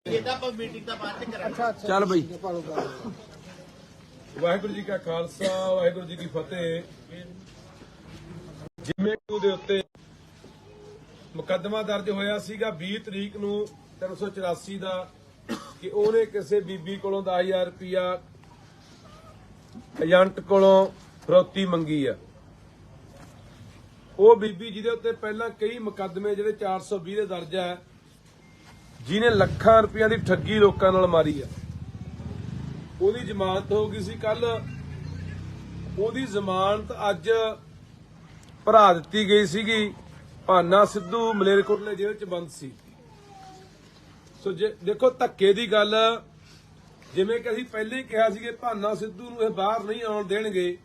चल बई वाहिगुरू जी का खालसा वाहिगुरू जी की फतेह। जिम्मेवारी ਦੇ ਉੱਤੇ ਮੁਕੱਦਮਾ ਦਰਜ ਹੋਇਆ ਸੀਗਾ 20 ਤਰੀਕ ਨੂੰ 384 ਦਾ ਕਿ ਉਹਨੇ ਕਿਸੇ ਬੀਬੀ ਕੋਲੋਂ 10000 ਰੁਪਇਆ ਏਜੰਟ ਕੋਲੋਂ ਫਰੌਤੀ ਮੰਗੀ ਆ। ਉਹ ਬੀਬੀ ਜਿਹਦੇ ਉੱਤੇ ਪਹਿਲਾਂ ਕਈ ਮੁਕੱਦਮੇ ਜਿਹੜੇ 420 ਦੇ ਦਰਜ ਹੈ, ਜਿਹਨੇ ਲੱਖਾਂ ਰੁਪਈਆਂ ਦੀ ਠੱਗੀ ਲੋਕਾਂ ਨਾਲ ਮਾਰੀ ਆ, ਉਹਦੀ ਜ਼ਮਾਨਤ ਹੋ ਗਈ ਸੀ ਕੱਲ। ਉਹਦੀ ਜ਼ਮਾਨਤ ਅੱਜ ਭਰਾ ਦਿੱਤੀ ਗਈ ਸੀਗੀ। ਭਾਨਾ ਸਿੱਧੂ ਮਲੇਰਕੋਟਲੇ ਜੇਲ੍ਹ 'ਚ ਬੰਦ ਸੀ। ਸੋ ਦੇਖੋ ਧੱਕੇ ਦੀ ਗੱਲ, ਜਿਵੇਂ ਕਿ ਅਸੀਂ ਪਹਿਲੇ ਹੀ ਕਿਹਾ ਸੀ ਕਿ ਭਾਨਾ ਸਿੱਧੂ ਨੂੰ ਇਹ ਬਾਹਰ ਨਹੀਂ ਆਉਣ ਦੇਣਗੇ।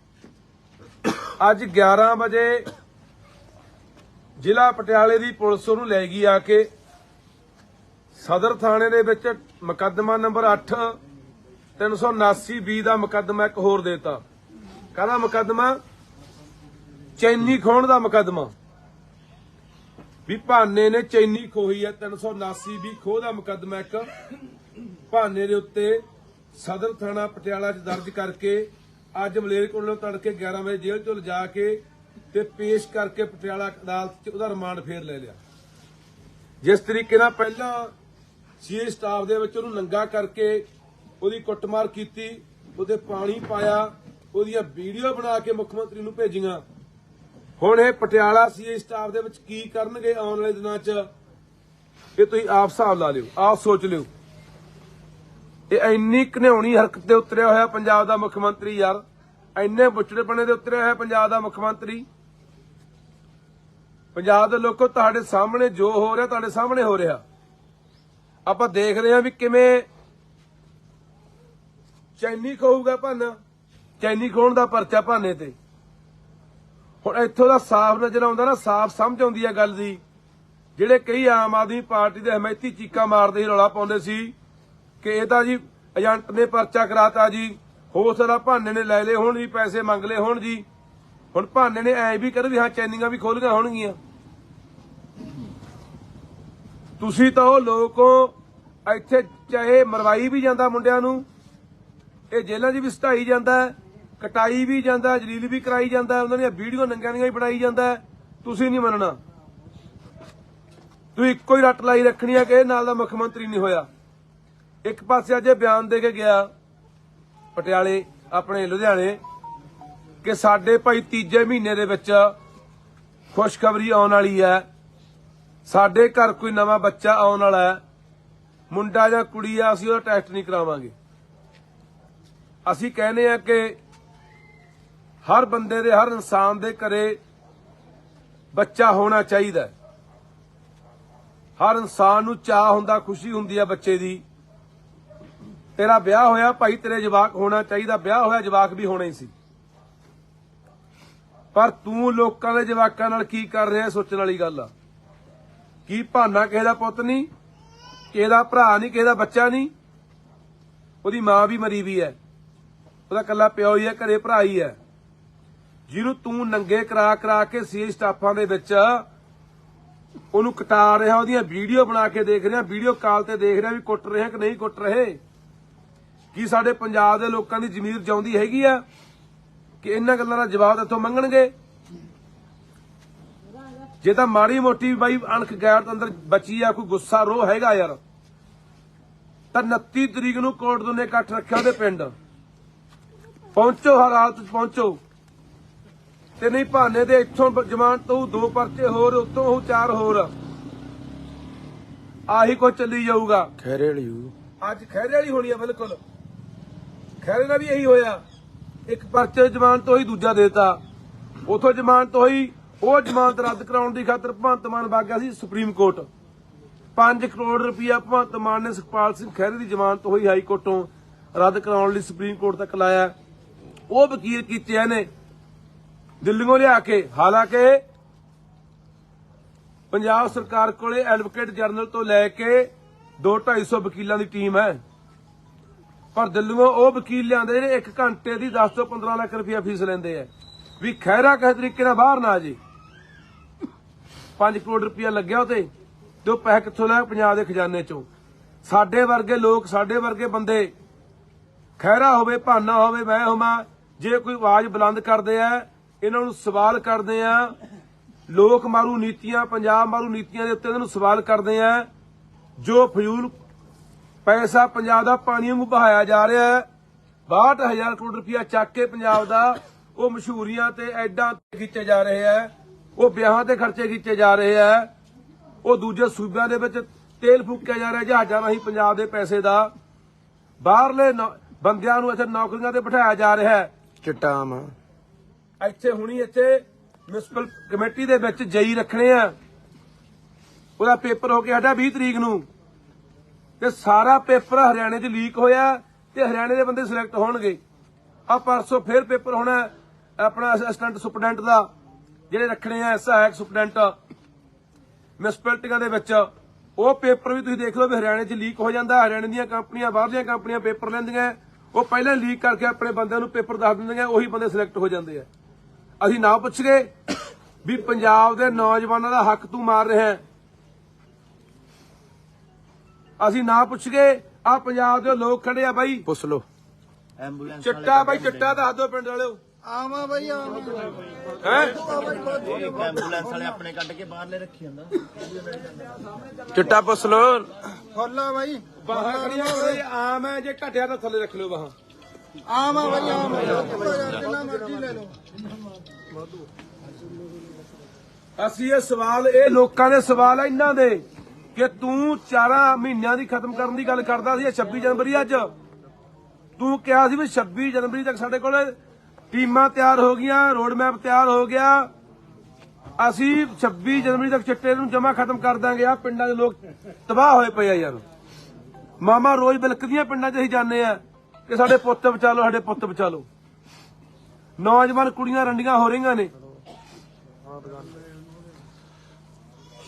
ਅੱਜ 11 ਵਜੇ ਜ਼ਿਲ੍ਹਾ ਪਟਿਆਲੇ ਦੀ ਪੁਲਿਸ ਉਹਨੂੰ ਲੈ ਗਈ ਆ ਕੇ ਸਦਰ ਥਾਣੇ ਦੇ ਵਿੱਚ ਮੁਕੱਦਮਾ ਨੰਬਰ 8 379B ਦਾ ਮੁਕੱਦਮਾ ਇੱਕ ਹੋਰ ਦੇਤਾ। ਕਾਹਦਾ ਮੁਕੱਦਮਾ? ਚੈਨੀ ਖੋਹਣ ਦਾ ਮੁਕੱਦਮਾ। ਵੀ ਭਾਨੇ ਨੇ ਚੈਨੀ ਖੋਹੀ ਹੈ। 379B ਖੋਹ ਦਾ ਮੁਕੱਦਮਾ ਇੱਕ ਭਾਨੇ ਦੇ ਉੱਤੇ ਸਦਰ ਥਾਣਾ ਪਟਿਆਲਾ 'ਚ ਦਰਜ ਕਰਕੇ ਅੱਜ ਮਲੇਰਕੋਟਲੇ ਤੜਕੇ 11 ਵਜੇ ਜੇਲ੍ਹ 'ਚੋਂ ਲਿਜਾ ਕੇ ਤੇ ਪੇਸ਼ ਕਰਕੇ ਪਟਿਆਲਾ ਅਦਾਲਤ 'ਚ ਉਹਦਾ ਰਿਮਾਂਡ ਫੇਰ ਲੈ ਲਿਆ। ਜਿਸ ਤਰੀਕੇ ਨਾਲ ਪਹਿਲਾਂ ਸੀਏ ਸਟਾਫ ਦੇ ਵਿੱਚ ਉਹਨੂੰ ਨੰਗਾ ਕਰਕੇ ਉਹਦੀ ਕੁੱਟਮਾਰ ਕੀਤੀ, ਉਹਦੇ ਪਾਣੀ ਪਾਇਆ, ਉਹਦੀਆਂ ਵੀਡੀਓ ਬਣਾ ਕੇ ਮੁੱਖ ਮੰਤਰੀ ਨੂੰ ਭੇਜੀਆਂ। ਹੁਣ ਇਹ ਪਟਿਆਲਾ ਸੀਏ ਸਟਾਫ ਦੇ ਵਿੱਚ ਕੀ ਕਰਨਗੇ ਆਉਣ ਵਾਲੇ ਦਿਨਾਂ 'ਚ, ਇਹ ਤੁਸੀਂ ਆਪ ਹਿਸਾਬ ਲਾ ਲਿਓ, ਆਪ ਸੋਚ ਲਿਓ। ਇਹ ਇੰਨੀ ਘਿਨਾਉਣੀ ਹਰਕਤ ਤੇ ਉਤਰਿਆ ਹੋਇਆ ਪੰਜਾਬ ਦਾ ਮੁੱਖ ਮੰਤਰੀ ਯਾਰ, ਇੰਨੇ ਬੁੱਚੜੇਪਣੇ ਦੇ ਉਤਰਿਆ ਹੋਇਆ ਪੰਜਾਬ ਦਾ ਮੁੱਖ ਮੰਤਰੀ। ਪੰਜਾਬ ਦੇ ਲੋਕੋ, ਤੁਹਾਡੇ ਸਾਹਮਣੇ ਜੋ ਹੋ ਰਿਹਾ ਤੁਹਾਡੇ ਸਾਹਮਣੇ ਹੋ ਰਿਹਾ। ਆਪਾਂ ਦੇਖ ਰਹੇ ਹਾਂ ਵੀ ਕਿਵੇਂ ਚੈਨੀ ਖੋਊਗਾ ਭਾਨਾ, ਚੈਨੀ ਖੋਹਣ ਦਾ ਪਰਚਾ ਭਾਨੇ ਤੇ। ਹੁਣ ਇੱਥੋਂ ਦਾ ਸਾਫ਼ ਨਜ਼ਰ ਆਉਂਦਾ ਨਾ, ਸਾਫ਼ ਸਮਝ ਆਉਂਦੀ ਹੈ ਗੱਲ ਦੀ। ਜਿਹੜੇ ਕਈ ਆਮ ਆਦਮੀ ਪਾਰਟੀ ਦੇ ਹਮਾਇਤੀ ਚੀਕਾਂ ਮਾਰਦੇ ਸੀ, ਰੌਲਾ ਪਾਉਂਦੇ ਸੀ ਕਿ ਇਹ ਤਾਂ ਜੀ ਏਜੰਟ ਨੇ ਪਰਚਾ ਕਰਾਤਾ ਜੀ, ਹੋ ਸਕਦਾ ਭਾਨੇ ਨੇ ਲੈ ਲਏ ਹੋਣ ਜੀ, ਪੈਸੇ ਮੰਗ ਲਏ ਹੋਣ ਜੀ। ਹੁਣ ਭਾਨੇ ਨੇ ਐ ਵੀ ਕਰ ਵੀ ਹਾਂ ਚੈਨੀਆਂ ਵੀ ਖੋਲੀਆਂ ਹੋਣਗੀਆਂ। ਤੁਸੀਂ ਤਾਂ ਉਹ ਲੋਕੋ, ਇੱਥੇ ਚਾਹੇ ਮਰਵਾਈ ਵੀ ਜਾਂਦਾ ਮੁੰਡਿਆਂ ਨੂੰ, ਇਹ ਜੇਲ੍ਹਾਂ 'ਚ ਵੀ ਸਟਾਈ ਜਾਂਦਾ, ਕਟਾਈ ਵੀ ਜਾਂਦਾ, ਜਲੀਲ ਵੀ ਕਰਾਈ ਜਾਂਦਾ, ਉਹਨਾਂ ਦੀਆਂ ਵੀਡੀਓ ਨੰਗਿਆਂ ਦੀਆਂ ਵੀ ਬਣਾਈ ਜਾਂਦਾ। ਤੁਸੀਂ ਨਹੀਂ ਮੰਨਣਾ, ਤੁਸੀਂ ਇੱਕੋ ਹੀ ਰੱਟ ਲਾਈ ਰੱਖਣੀ ਹੈ ਕਿ ਇਹ ਨਾਲ ਦਾ ਮੁੱਖ ਮੰਤਰੀ ਨਹੀਂ ਹੋਇਆ। ਇੱਕ ਪਾਸੇ ਅੱਜ ਬਿਆਨ ਦੇ ਕੇ ਗਿਆ ਪਟਿਆਲੇ ਆਪਣੇ ਲੁਧਿਆਣੇ ਕਿ ਸਾਡੇ ਭਾਈ ਤੀਜੇ ਮਹੀਨੇ ਦੇ ਵਿੱਚ ਖੁਸ਼ਖਬਰੀ ਆਉਣ ਵਾਲੀ ਹੈ, ਸਾਡੇ ਘਰ ਕੋਈ ਨਵਾਂ ਬੱਚਾ ਆਉਣ ਵਾਲਾ ਹੈ, ਮੁੰਡਾ ਜਾਂ ਕੁੜੀ ਆ, ਅਸੀਂ ਉਹਦਾ ਟੈਸਟ ਨਹੀਂ ਕਰਾਵਾਂਗੇ। ਅਸੀਂ ਕਹਿੰਦੇ ਆ ਕਿ ਹਰ ਬੰਦੇ ਦੇ, ਹਰ ਇਨਸਾਨ ਦੇ ਘਰੇ ਬੱਚਾ ਹੋਣਾ ਚਾਹੀਦਾ। ਹਰ ਇਨਸਾਨ ਨੂੰ ਚਾਹ ਹੁੰਦਾ, ਖੁਸ਼ੀ ਹੁੰਦੀ ਆ ਬੱਚੇ ਦੀ। ਤੇਰਾ ਵਿਆਹ ਹੋਇਆ ਭਾਈ, ਤੇਰੇ ਜਵਾਕ ਹੋਣਾ ਚਾਹੀਦਾ, ਵਿਆਹ ਹੋਇਆ ਜਵਾਕ ਵੀ ਹੋਣਾ ਹੀ ਸੀ। ਪਰ ਤੂੰ ਲੋਕਾਂ ਦੇ ਜਵਾਕਾਂ ਨਾਲ ਕੀ ਕਰ ਰਿਹਾ, ਸੋਚਣ ਵਾਲੀ ਗੱਲ ਆ। ਕੀ ਭਾਨਾ ਕਿਸੇ ਦਾ ਪੁੱਤ ਨਹੀਂ, ਕਿਸੇ ਦਾ ਭਰਾ ਨਹੀਂ, ਕਿਸੇ ਦਾ ਬੱਚਾ ਨਹੀਂ? ਉਹਦੀ ਮਾਂ ਵੀ ਮਰੀ ਵੀ ਹੈ, ਉਹਦਾ ਕੱਲਾ ਪਿਓ ਹੀ ਹੈ, ਘਰੇ ਭਰਾ ਹੀ ਹੈ, ਜਿਹਨੂੰ ਤੂੰ ਨੰਗੇ ਕਰਾ ਕੇ ਸੀਏ ਸਟਾਫਾਂ ਦੇ ਵਿੱਚ ਉਹਨੂੰ ਕਟਾ ਰਿਹਾ, ਉਹਦੀਆਂ ਵੀਡੀਓ ਬਣਾ ਕੇ ਦੇਖ ਰਿਹਾ, ਵੀਡੀਓ ਕਾਲ ਤੇ ਦੇਖ ਰਿਹਾ ਵੀ ਕੁੱਟ ਰਿਹਾ ਕਿ ਨਹੀਂ ਕੁੱਟ ਰਹੇ। ਕੀ ਸਾਡੇ ਪੰਜਾਬ ਦੇ ਲੋਕਾਂ ਦੀ ਜ਼ਮੀਰ ਜਿਉਂਦੀ ਹੈਗੀ ਆ ਕਿ ਇਹਨਾਂ ਗੱਲਾਂ ਦਾ ਜਵਾਬ ਇੱਥੋਂ ਮੰਗਣਗੇ? ਜੇ ਤਾਂ ਮਾੜੀ ਮੋਟੀ ਬਾਈ ਅਣਖ ਗੈਰਤ ਅੰਦਰ ਬਚੀ ਆ, ਕੋਈ ਗੁੱਸਾ ਰੋਹ ਹੈਗਾ ਯਾਰ, ਤਾਂ 29 ਤਰੀਕ ਨੂੰ ਕੋਰਟ ਨੇ ਇਕੱਠ ਰੱਖਿਆ ਉਹਦੇ ਪਿੰਡ। ਪਹੁੰਚੋ, ਹਰ ਹਾਲਤ ਚ ਪਹੁੰਚੋ। ਤੇ ਨਹੀਂ ਭਾਨੇ ਦੇ ਇੱਥੋਂ ਜ਼ਮਾਨਤ ਤੋਂ 2 ਪਰਚੇ ਹੋਰ, ਉੱਤੋਂ ਉਹ 4 ਹੋਰ, ਆਹੀ ਕੁਝ ਚੱਲੀ ਜਾਊਗਾ। ਖੈਰੇ ਵਾਲੀ ਅੱਜ ਖੈਰੇ ਵਾਲੀ ਹੋਣੀ ਆ, ਬਿਲਕੁਲ ਖੈਰੇ ਨਾਲ ਵੀ ਇਹੀ ਹੋਇਆ। ਇੱਕ ਪਰਚੇ ਜ਼ਮਾਨਤ ਹੋਈ, ਦੂਜਾ ਦੇਤਾ, ਉਥੋਂ ਜ਼ਮਾਨਤ ਹੋਈ, ਉਹ ਜ਼ਮਾਨਤ ਰੱਦ ਕਰਾਉਣ ਦੀ ਖਾਤਰ ਭਗਵੰਤ ਮਾਨ ਵਗ ਗਿਆ ਸੀ ਸੁਪਰੀਮ ਕੋਰਟ। 5 ਕਰੋੜ ਰੁਪਇਆ ਭਗਵੰਤ ਮਾਨ ਨੇ ਸੁਖਪਾਲ ਸਿੰਘ ਖਹਿਰੇ ਦੀ ਜ਼ਮਾਨਤ ਹੋਈ ਹਾਈ ਕੋਰਟੋਂ ਰੱਦ ਕਰਾਉਣ ਲਈ ਸੁਪਰੀਮ ਕੋਰਟ ਤੱਕ ਲਾਇਆ। ਉਹ ਵਕੀਲ ਕੀਤੇ ਇਹਨੇ ਦਿੱਲੀੋਂ ਲਿਆ ਕੇ। ਹਾਲਾਂਕਿ ਪੰਜਾਬ ਸਰਕਾਰ ਕੋਲੇ ਐਡਵੋਕੇਟ ਜਨਰਲ ਤੋਂ ਲੈ ਕੇ 200-250 ਵਕੀਲਾਂ ਦੀ ਟੀਮ ਹੈ, ਪਰ ਦਿੱਲੀੋਂ ਉਹ ਵਕੀਲ ਲਿਆਂਦੇ ਜਿਹੜੇ 1 ਘੰਟੇ ਦੀ 10 ਤੋਂ 15 ਲੱਖ ਰੁਪਇਆ ਫੀਸ ਲੈਂਦੇ ਆ ਵੀ ਖਹਿਰਾ ਕਿਸੇ ਤਰੀਕੇ ਨਾਲ ਬਾਹਰ ਨਾ ਜੇ। 5 ਕਰੋੜ ਰੁਪਇਆ ਲੱਗਿਆ ਉਹਤੇ, ਤੇ ਉਹ ਪੈਸੇ ਕਿੱਥੋਂ ਲਿਆ? ਪੰਜਾਬ ਦੇ ਖਜ਼ਾਨੇ ਚੋਂ। ਸਾਡੇ ਵਰਗੇ ਲੋਕ, ਸਾਡੇ ਵਰਗੇ ਬੰਦੇ, ਖਹਿਰਾ ਹੋਵੇ, ਭਾਨਾ ਹੋਵੇ, ਮੈਂ ਹੋਵਾਂ, ਜੇ ਕੋਈ ਆਵਾਜ਼ ਬੁਲੰਦ ਕਰਦੇ ਆ, ਇਹਨਾਂ ਨੂੰ ਸਵਾਲ ਕਰਦੇ ਆ, ਲੋਕ ਮਾਰੂ ਨੀਤੀਆਂ, ਪੰਜਾਬ ਮਾਰੂ ਨੀਤੀਆਂ ਦੇ ਉੱਤੇ ਇਹਨਾਂ ਨੂੰ ਸਵਾਲ ਕਰਦੇ ਆ। ਜੋ ਫਜ਼ੂਲ ਪੈਸਾ ਪੰਜਾਬ ਦਾ ਪਾਣੀ ਵਾਂਗੂ ਬਹਾਇਆ ਜਾ ਰਿਹਾ ਹੈ, 62,000 ਕਰੋੜ ਰੁਪਇਆ ਚੱਕ ਕੇ ਪੰਜਾਬ ਦਾ, ਉਹ ਮਸ਼ਹੂਰੀਆਂ ਤੇ ਐਡਾਂ ਖਿੱਚੇ ਜਾ ਰਹੇ ਆ, ਉਹ ਵਿਆਹਾਂ ਤੇ ਖਰਚੇ ਕੀਤੇ ਜਾ ਰਹੇ ਆ, ਉਹ ਦੂਜੇ ਸੂਬਿਆਂ ਦੇ ਵਿੱਚ ਤੇਲ ਫੂਕਿਆ ਜਾ ਰਿਹਾ ਜਹਾਜ਼ਾਂ ਰਾਹੀਂ ਪੰਜਾਬ ਦੇ ਪੈਸੇ ਦਾ, ਬਾਹਰਲੇ ਬੰਦਿਆਂ ਨੂੰ ਇੱਥੇ ਨੌਕਰੀਆਂ ਤੇ ਬਿਠਾਇਆ ਜਾ ਰਿਹਾ ਹੈ। ਚਟਾਮ ਇੱਥੇ ਹੁਣੀ ਇੱਥੇ ਮਿਊਨਿਸਪਲ ਕਮੇਟੀ ਦੇ ਵਿੱਚ ਜਈ ਰੱਖਣੇ ਆ, ਉਹਦਾ ਪੇਪਰ ਹੋ ਕੇ ਸਾਡਾ 20 ਤਰੀਕ ਨੂੰ, ਤੇ ਸਾਰਾ ਪੇਪਰ ਹਰਿਆਣੇ 'ਚ ਲੀਕ ਹੋਇਆ ਤੇ ਹਰਿਆਣੇ ਦੇ ਬੰਦੇ ਸਿਲੈਕਟ ਹੋਣਗੇ। ਆ ਪਰਸੋਂ ਫੇਰ ਪੇਪਰ ਹੋਣਾ ਆਪਣਾ ਅਸਿਸਟੈਂਟ ਸੁਪਰਡੈਂਟ ਦਾ, ਜਿਹੜੇ ਰੱਖਣੇ ਆ ਸਹਾਇਕ ਸੁਪਰਡੈਂਟ ਮਿਊਨਿਸਪੈਲਿਟੀਆਂ ਦੇ ਵਿੱਚ। ਉਹ ਪੇਪਰ ਵੀ ਤੁਸੀਂ ਦੇਖ ਲਓ ਵੀ ਹਰਿਆਣੇ 'ਚ ਲੀਕ ਹੋ ਜਾਂਦਾ। ਹਰਿਆਣੇ ਦੀਆਂ ਕੰਪਨੀਆਂ, ਬਾਹਰਲੀਆਂ ਕੰਪਨੀਆਂ ਪੇਪਰ ਲੈਂਦੀਆਂ, ਉਹ ਪਹਿਲਾਂ ਲੀਕ ਕਰਕੇ ਆਪਣੇ ਬੰਦਿਆਂ ਨੂੰ ਪੇਪਰ ਦੱਸ ਦਿੰਦੀਆਂ, ਉਹੀ ਬੰਦੇ ਸਿਲੈਕਟ ਹੋ ਜਾਂਦੇ ਆ। ਅਸੀਂ ਨਾ ਪੁੱਛ ਗਏ ਵੀ ਪੰਜਾਬ ਦੇ ਨੌਜਵਾਨਾਂ ਦਾ ਹੱਕ ਤੂੰ ਮਾਰ ਰਿਹਾ, ਅਸੀਂ ਨਾ ਪੁੱਛ ਗਏ। ਆ ਪੰਜਾਬ ਦੇ ਲੋਕ ਖੜੇ ਆ ਬਾਈ, ਪੁੱਛ ਲੋ। ਚਿੱਟਾ ਬਾਈ, ਚਿੱਟਾ ਦੱਸ ਦਿਓ ਪਿੰਡ ਵਾਲਿਓ। ਆਵਾਂ ਬਾਈ ਆਵਾਂ ਹੈ ਐਂਬੂਲੈਂਸ ਵਾਲੇ ਆਪਣੇ ਕੱਢ ਕੇ ਬਾਹਰਲੇ ਰੱਖੀ ਜਾਂਦਾ ਚਿੱਟਾ ਪੁੱਛ ਲੋ। ਫੁੱਲਾ ਬਾਈ ਬਾਹਾਂ ਖੜੀਆਂ ਬੜੇ ਆਮ ਹੈ, ਜੇ ਘਟਿਆ ਤਾਂ ਥੱਲੇ ਰੱਖ ਲਿਓ ਬਾਹਾਂ। ਆਵਾਂ ਬਾਈ ਆਵਾਂ ਜਿੰਨਾ ਮਰਜ਼ੀ ਲੈ ਲਓ। ਅਸੀਂ ਇਹ ਸਵਾਲ, ਇਹ ਲੋਕਾਂ ਦੇ ਸਵਾਲ ਆ ਇਹਨਾਂ ਦੇ, ਕਿ ਤੂੰ 4 ਮਹੀਨਿਆਂ ਦੀ ਖਤਮ ਕਰਨ ਦੀ ਗੱਲ ਕਰਦਾ ਸੀ। 26 ਜਨਵਰੀ ਅੱਜ ਤੂੰ ਕਿਹਾ ਸੀ ਵੀ 26 ਜਨਵਰੀ ਤੱਕ ਸਾਡੇ ਕੋਲ ਟੀਮਾਂ ਤਿਆਰ ਹੋ ਗਈਆਂ, ਰੋਡ ਮੈਪ ਤਿਆਰ ਹੋ ਗਿਆ, ਅਸੀਂ 26 ਜਨਵਰੀ ਤੱਕ ਚਿੱਟੇ ਨੂੰ ਜਮਾ ਖਤਮ ਕਰ ਦਾਂਗੇ। ਆ ਪਿੰਡਾਂ ਦੇ ਲੋਕ ਤਬਾਹ ਹੋਏ ਪਏ ਆ ਯਾਰ। ਮਾਮਾ ਰੋਜ਼ ਬਿਲਕਦੀਆਂ ਪਿੰਡਾਂ 'ਚ ਅਸੀਂ ਜਾਂਦੇ ਆ ਕਿ ਸਾਡੇ ਪੁੱਤ ਬਚਾ ਲਓ, ਸਾਡੇ ਪੁੱਤ ਬਚਾ ਲਓ। ਨੌਜਵਾਨ ਕੁੜੀਆਂ ਰੰਡੀਆਂ ਹੋ ਰਹੀਆਂ ਨੇ,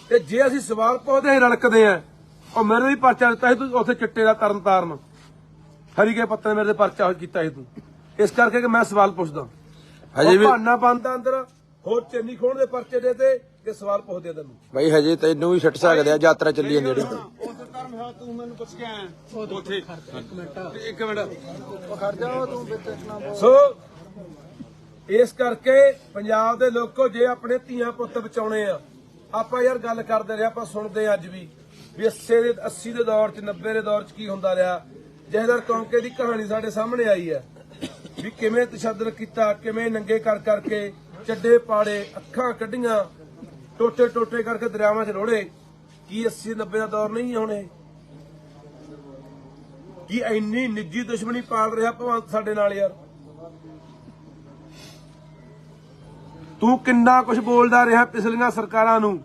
ਤੇ ਜੇ ਅਸੀਂ ਸਵਾਲ ਪੁੱਛਦੇ ਰਲਕਦੇ ਆ। ਉਹ ਮੇਰੇ ਵੀ ਪਰਚਾ ਦਿੱਤਾ ਸੀ ਤੂੰ ਉੱਥੇ ਚਿੱਟੇ ਦਾ, ਤਰਨ ਤਾਰਨ ਹਰੀਕੇ ਪੱਤਨ ਮੇਰੇ ਤੇ ਪਰਚਾ ਕੀਤਾ ਸੀ ਤੂੰ, ਇਸ ਕਰਕੇ ਕਿ ਮੈਂ ਸਵਾਲ ਪੁੱਛਦਾ। ਹਜੇ ਵੀ ਭਾਨਾ ਬੰਦਾ ਅੰਦਰ ਹੋਰ ਚੰਨੀ ਖੋਣ ਦੇ ਪਰਚੇ ਦੇ ਤੇ ਕਿ ਸਵਾਲ ਪੁੱਛਦੇ ਤੈਨੂੰ ਬਾਈ ਹਜੇ ਤੈਨੂੰ ਵੀ ਛੱਡ ਸਕਦੇ ਆ, ਯਾਤਰਾ ਚੱਲੀ ਜਾਂਦੀ ਜਿਹੜੀ। ਤੂੰ ਮੈਨੂੰ ਪੁੱਛ ਕੇ ਆਇਆ ਉੱਥੇ ਇੱਕ ਮਿੰਟ ਖੜ ਜਾ ਤੂੰ ਵਿੱਚ ਨਾ ਬੋਲ। ਸੋ ਇਸ ਕਰਕੇ ਪੰਜਾਬ ਦੇ ਲੋਕੋ, ਜੇ ਆਪਣੇ ਧੀਆਂ ਪੁੱਤ ਬਚਾਉਣੇ ਆ, ਆਪਾਂ ਯਾਰ ਗੱਲ ਕਰਦੇ ਰਹੇ, ਆਪਾਂ ਸੁਣਦੇ ਅੱਜ ਵੀ 80 ਦੇ ਦੌਰ 'ਚ, 90 ਦੇ ਦੌਰ 'ਚ ਕੀ ਹੁੰਦਾ ਰਿਹਾ। ਜਹਦਰ ਕੌਂਕੇ ਦੀ ਕਹਾਣੀ ਸਾਡੇ ਸਾਹਮਣੇ ਆਈ ਹੈ ਵੀ ਕਿਵੇਂ ਤਸ਼ੱਦਦ ਕੀਤਾ, ਕਿਵੇਂ ਨੰਗੇ ਕਰ ਕਰਕੇ ਚੱਡੇ ਪਾੜੇ, ਅੱਖਾਂ ਕੱਢੀਆਂ, ਟੋਟੇ ਟੋਟੇ ਕਰਕੇ ਦਰਿਆਵਾਂ 'ਚ ਰੋੜੇ। ਕੀ 80 90 ਦਾ ਦੌਰ ਨਹੀਂ ਹੁਣ ਇਹ? ਕੀ ਇੰਨੀ ਨਿੱਜੀ ਦੁਸ਼ਮਣੀ ਪਾਲ ਰਿਹਾ ਭਗਵੰਤ ਸਾਡੇ ਨਾਲ ਯਾਰ? ਤੂੰ ਕਿੰਨਾ ਕੁਝ ਬੋਲਦਾ ਰਿਹਾ ਪਿਛਲੀਆਂ ਸਰਕਾਰਾਂ ਨੂੰ,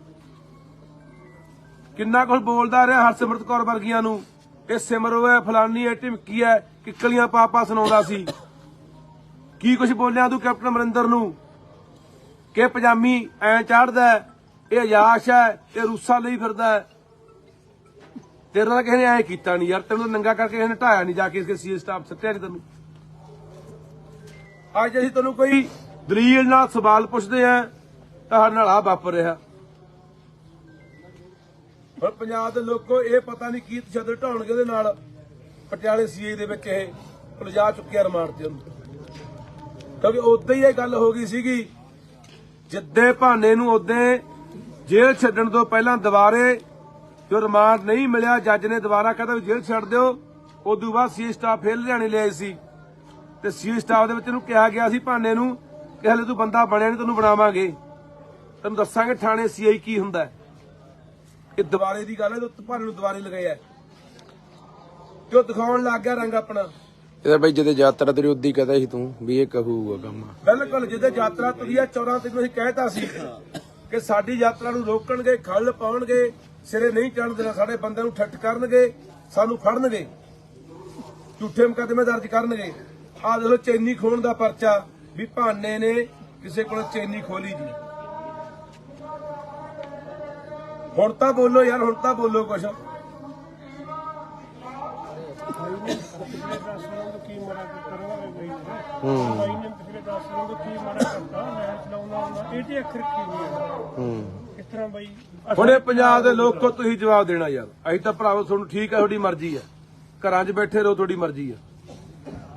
ਕਿੰਨਾ ਕੁਝ ਬੋਲਦਾ ਰਿਹਾ ਹਰਸਿਮਰਤ ਕੌਰ ਵਰਗੀਆਂ ਨੂੰ। ਇਹ ਸਿਮਰੋ ਹੈ, ਫਲਾਨੀ ਹੈ, ਢਿਮਕੀ ਹੈ, ਕਿੱਕਲੀਆਂ ਪਾਪਾ ਸੁਣਾਉਂਦਾ ਸੀ। ਕੀ ਕੁਝ ਬੋਲਿਆ ਤੂੰ ਕੈਪਟਨ ਅਮਰਿੰਦਰ ਨੂੰ ਕਿ ਪਜਾਮੀ ਐ ਚੜਦਾ, ਇਹ ਅਯਾਸ਼ ਹੈ, ਇਹ ਰੂਸਾਂ ਲਈ ਫਿਰਦਾ ਹੈ। ਤੇਰੇ ਨਾਲ ਕਿਸੇ ਨੇ ਐ ਕੀਤਾ ਨਹੀਂ ਯਾਰ, ਤੈਨੂੰ ਨੰਗਾ ਕਰਕੇ ਕਿਸੇ ਨੇ ਢਾਇਆ ਨਹੀਂ, ਜਾ ਕੇ ਇਸਕੇ ਸੀਏ ਸਟਾਫ ਸੱਟਿਆ ਨਹੀਂ ਤੈਨੂੰ। ਅੱਜ ਅਸੀਂ ਤੈਨੂੰ ਕੋਈ ਦਲੀਲ ਨਾਲ ਸਵਾਲ ਪੁੱਛਦੇ ਆ ਤਾਂ ਸਾਡੇ ਨਾਲ ਆ ਵਾਪਰ ਰਿਹਾ। ਹੁਣ ਪੰਜਾਬ ਦੇ ਲੋਕੋ ਇਹ ਪਤਾ ਨਹੀਂ ਕੀ ਤਸ਼ੱਦਦ ਢਾਉਣਗੇ ਉਹਦੇ ਨਾਲ। ਪਟਿਆਲੇ ਸੀਏ ਦੇ ਵਿੱਚ ਇਹ ਉਲਝਾ ਚੁੱਕਿਆ ਰਿਮਾਂਡ ਤੇ ਉਹਨੂੰ, ਕਿਉਂਕਿ ਉਦੋਂ ਹੀ ਇਹ ਗੱਲ ਹੋ ਗਈ ਸੀਗੀ। ਜਿੱਦੇ ਭਾਨੇ ਨੂੰ ਉਦੋਂ ਜੇਲ੍ਹ ਛੱਡਣ ਤੋਂ ਪਹਿਲਾਂ ਦੁਬਾਰੇ ਜੋ ਰਿਮਾਂਡ ਨਹੀਂ ਮਿਲਿਆ, ਜੱਜ ਨੇ ਦੁਬਾਰਾ ਕਹਿੰਦਾ ਵੀ ਜੇਲ੍ਹ ਛੱਡ ਦਿਓ। ਉਦੋਂ ਬਾਅਦ ਸੀਏ ਸਟਾਫ ਫੇਰ ਲੁਧਿਆਣੇ ਲਿਆਏ ਸੀ, ਤੇ ਸੀਏ ਸਟਾਫ ਦੇ ਵਿੱਚ ਇਹਨੂੰ ਕਿਹਾ ਗਿਆ ਸੀ ਭਾਨੇ ਨੂੰ ਕਿ ਹਲੇ ਤੂੰ ਬੰਦਾ ਬਣਿਆ ਨਹੀਂ, ਤੈਨੂੰ ਬਣਾਵਾਂਗੇ, ਤੈਨੂੰ ਦੱਸਾਂਗੇ ਥਾਣੇ ਸੀਆਈ ਕੀ ਹੁੰਦਾ ਹੈ। ਇਹ ਦੁਬਾਰੇ ਦੀ ਗੱਲ ਹੈ, ਭਾਨੇ ਨੂੰ ਦੁਬਾਰੇ ਲਗਾਇਆ ਤੇ ਉਹ ਦਿਖਾਉਣ ਲੱਗ ਗਿਆ ਰੰਗ ਆਪਣਾ। ਇਹਦਾ ਬਾਈ ਜਦੋਂ ਯਾਤਰਾ ਤੇਰੀ ਉਦੀ ਕਹਦਾ ਸੀ ਤੂੰ ਵੀ ਇਹ ਕਹੂਗਾ ਕੰਮ। ਬਿਲਕੁਲ, ਜਦੋਂ ਯਾਤਰਾ ਤੁਰੀ ਆ 14 ਤਰੀਕ ਨੂੰ ਅਸੀਂ ਕਹਿਤਾ ਸੀ ਕਿ ਸਾਡੀ ਯਾਤਰਾ ਨੂੰ ਰੋਕਣਗੇ, ਖੱਲ ਪਾਉਣਗੇ, ਸਿਰੇ ਨਹੀਂ ਚੜ੍ਹਨ ਦੇਣਾ, ਸਾਡੇ ਬੰਦਿਆਂ ਨੂੰ ਠੱਠ ਕਰਨਗੇ, ਸਾਨੂੰ ਫੜਨਗੇ, ਝੂਠੇ ਮੁਕੱਦਮੇ ਦਰਜ ਕਰਨਗੇ। ਆਹ ਦੇਖੋ ਚੈਨੀ ਖੋਣ ਦਾ ਪਰਚਾ ਵੀ ਭਾਨੇ ਨੇ ਕਿਸੇ ਕੋਲ ਚੈਨੀ ਖੋਲੀ ਜੀ। ਹੁਣ ਤਾਂ ਬੋਲੋ ਯਾਰ, ਹੁਣ ਤਾਂ ਬੋਲੋ ਕੁਛ। ਤਰ੍ਹਾਂ ਬਾਈ ਹੁਣੇ ਪੰਜਾਬ ਦੇ ਲੋਕੋ ਤੁਸੀਂ ਜਵਾਬ ਦੇਣਾ ਯਾਰ। ਅਸੀਂ ਤਾਂ ਭਰਾਵੋ ਤੁਹਾਨੂੰ ਠੀਕ ਹੈ, ਤੁਹਾਡੀ ਮਰਜ਼ੀ ਹੈ, ਘਰਾਂ 'ਚ ਬੈਠੇ ਰਹੋ, ਤੁਹਾਡੀ ਮਰਜ਼ੀ ਹੈ।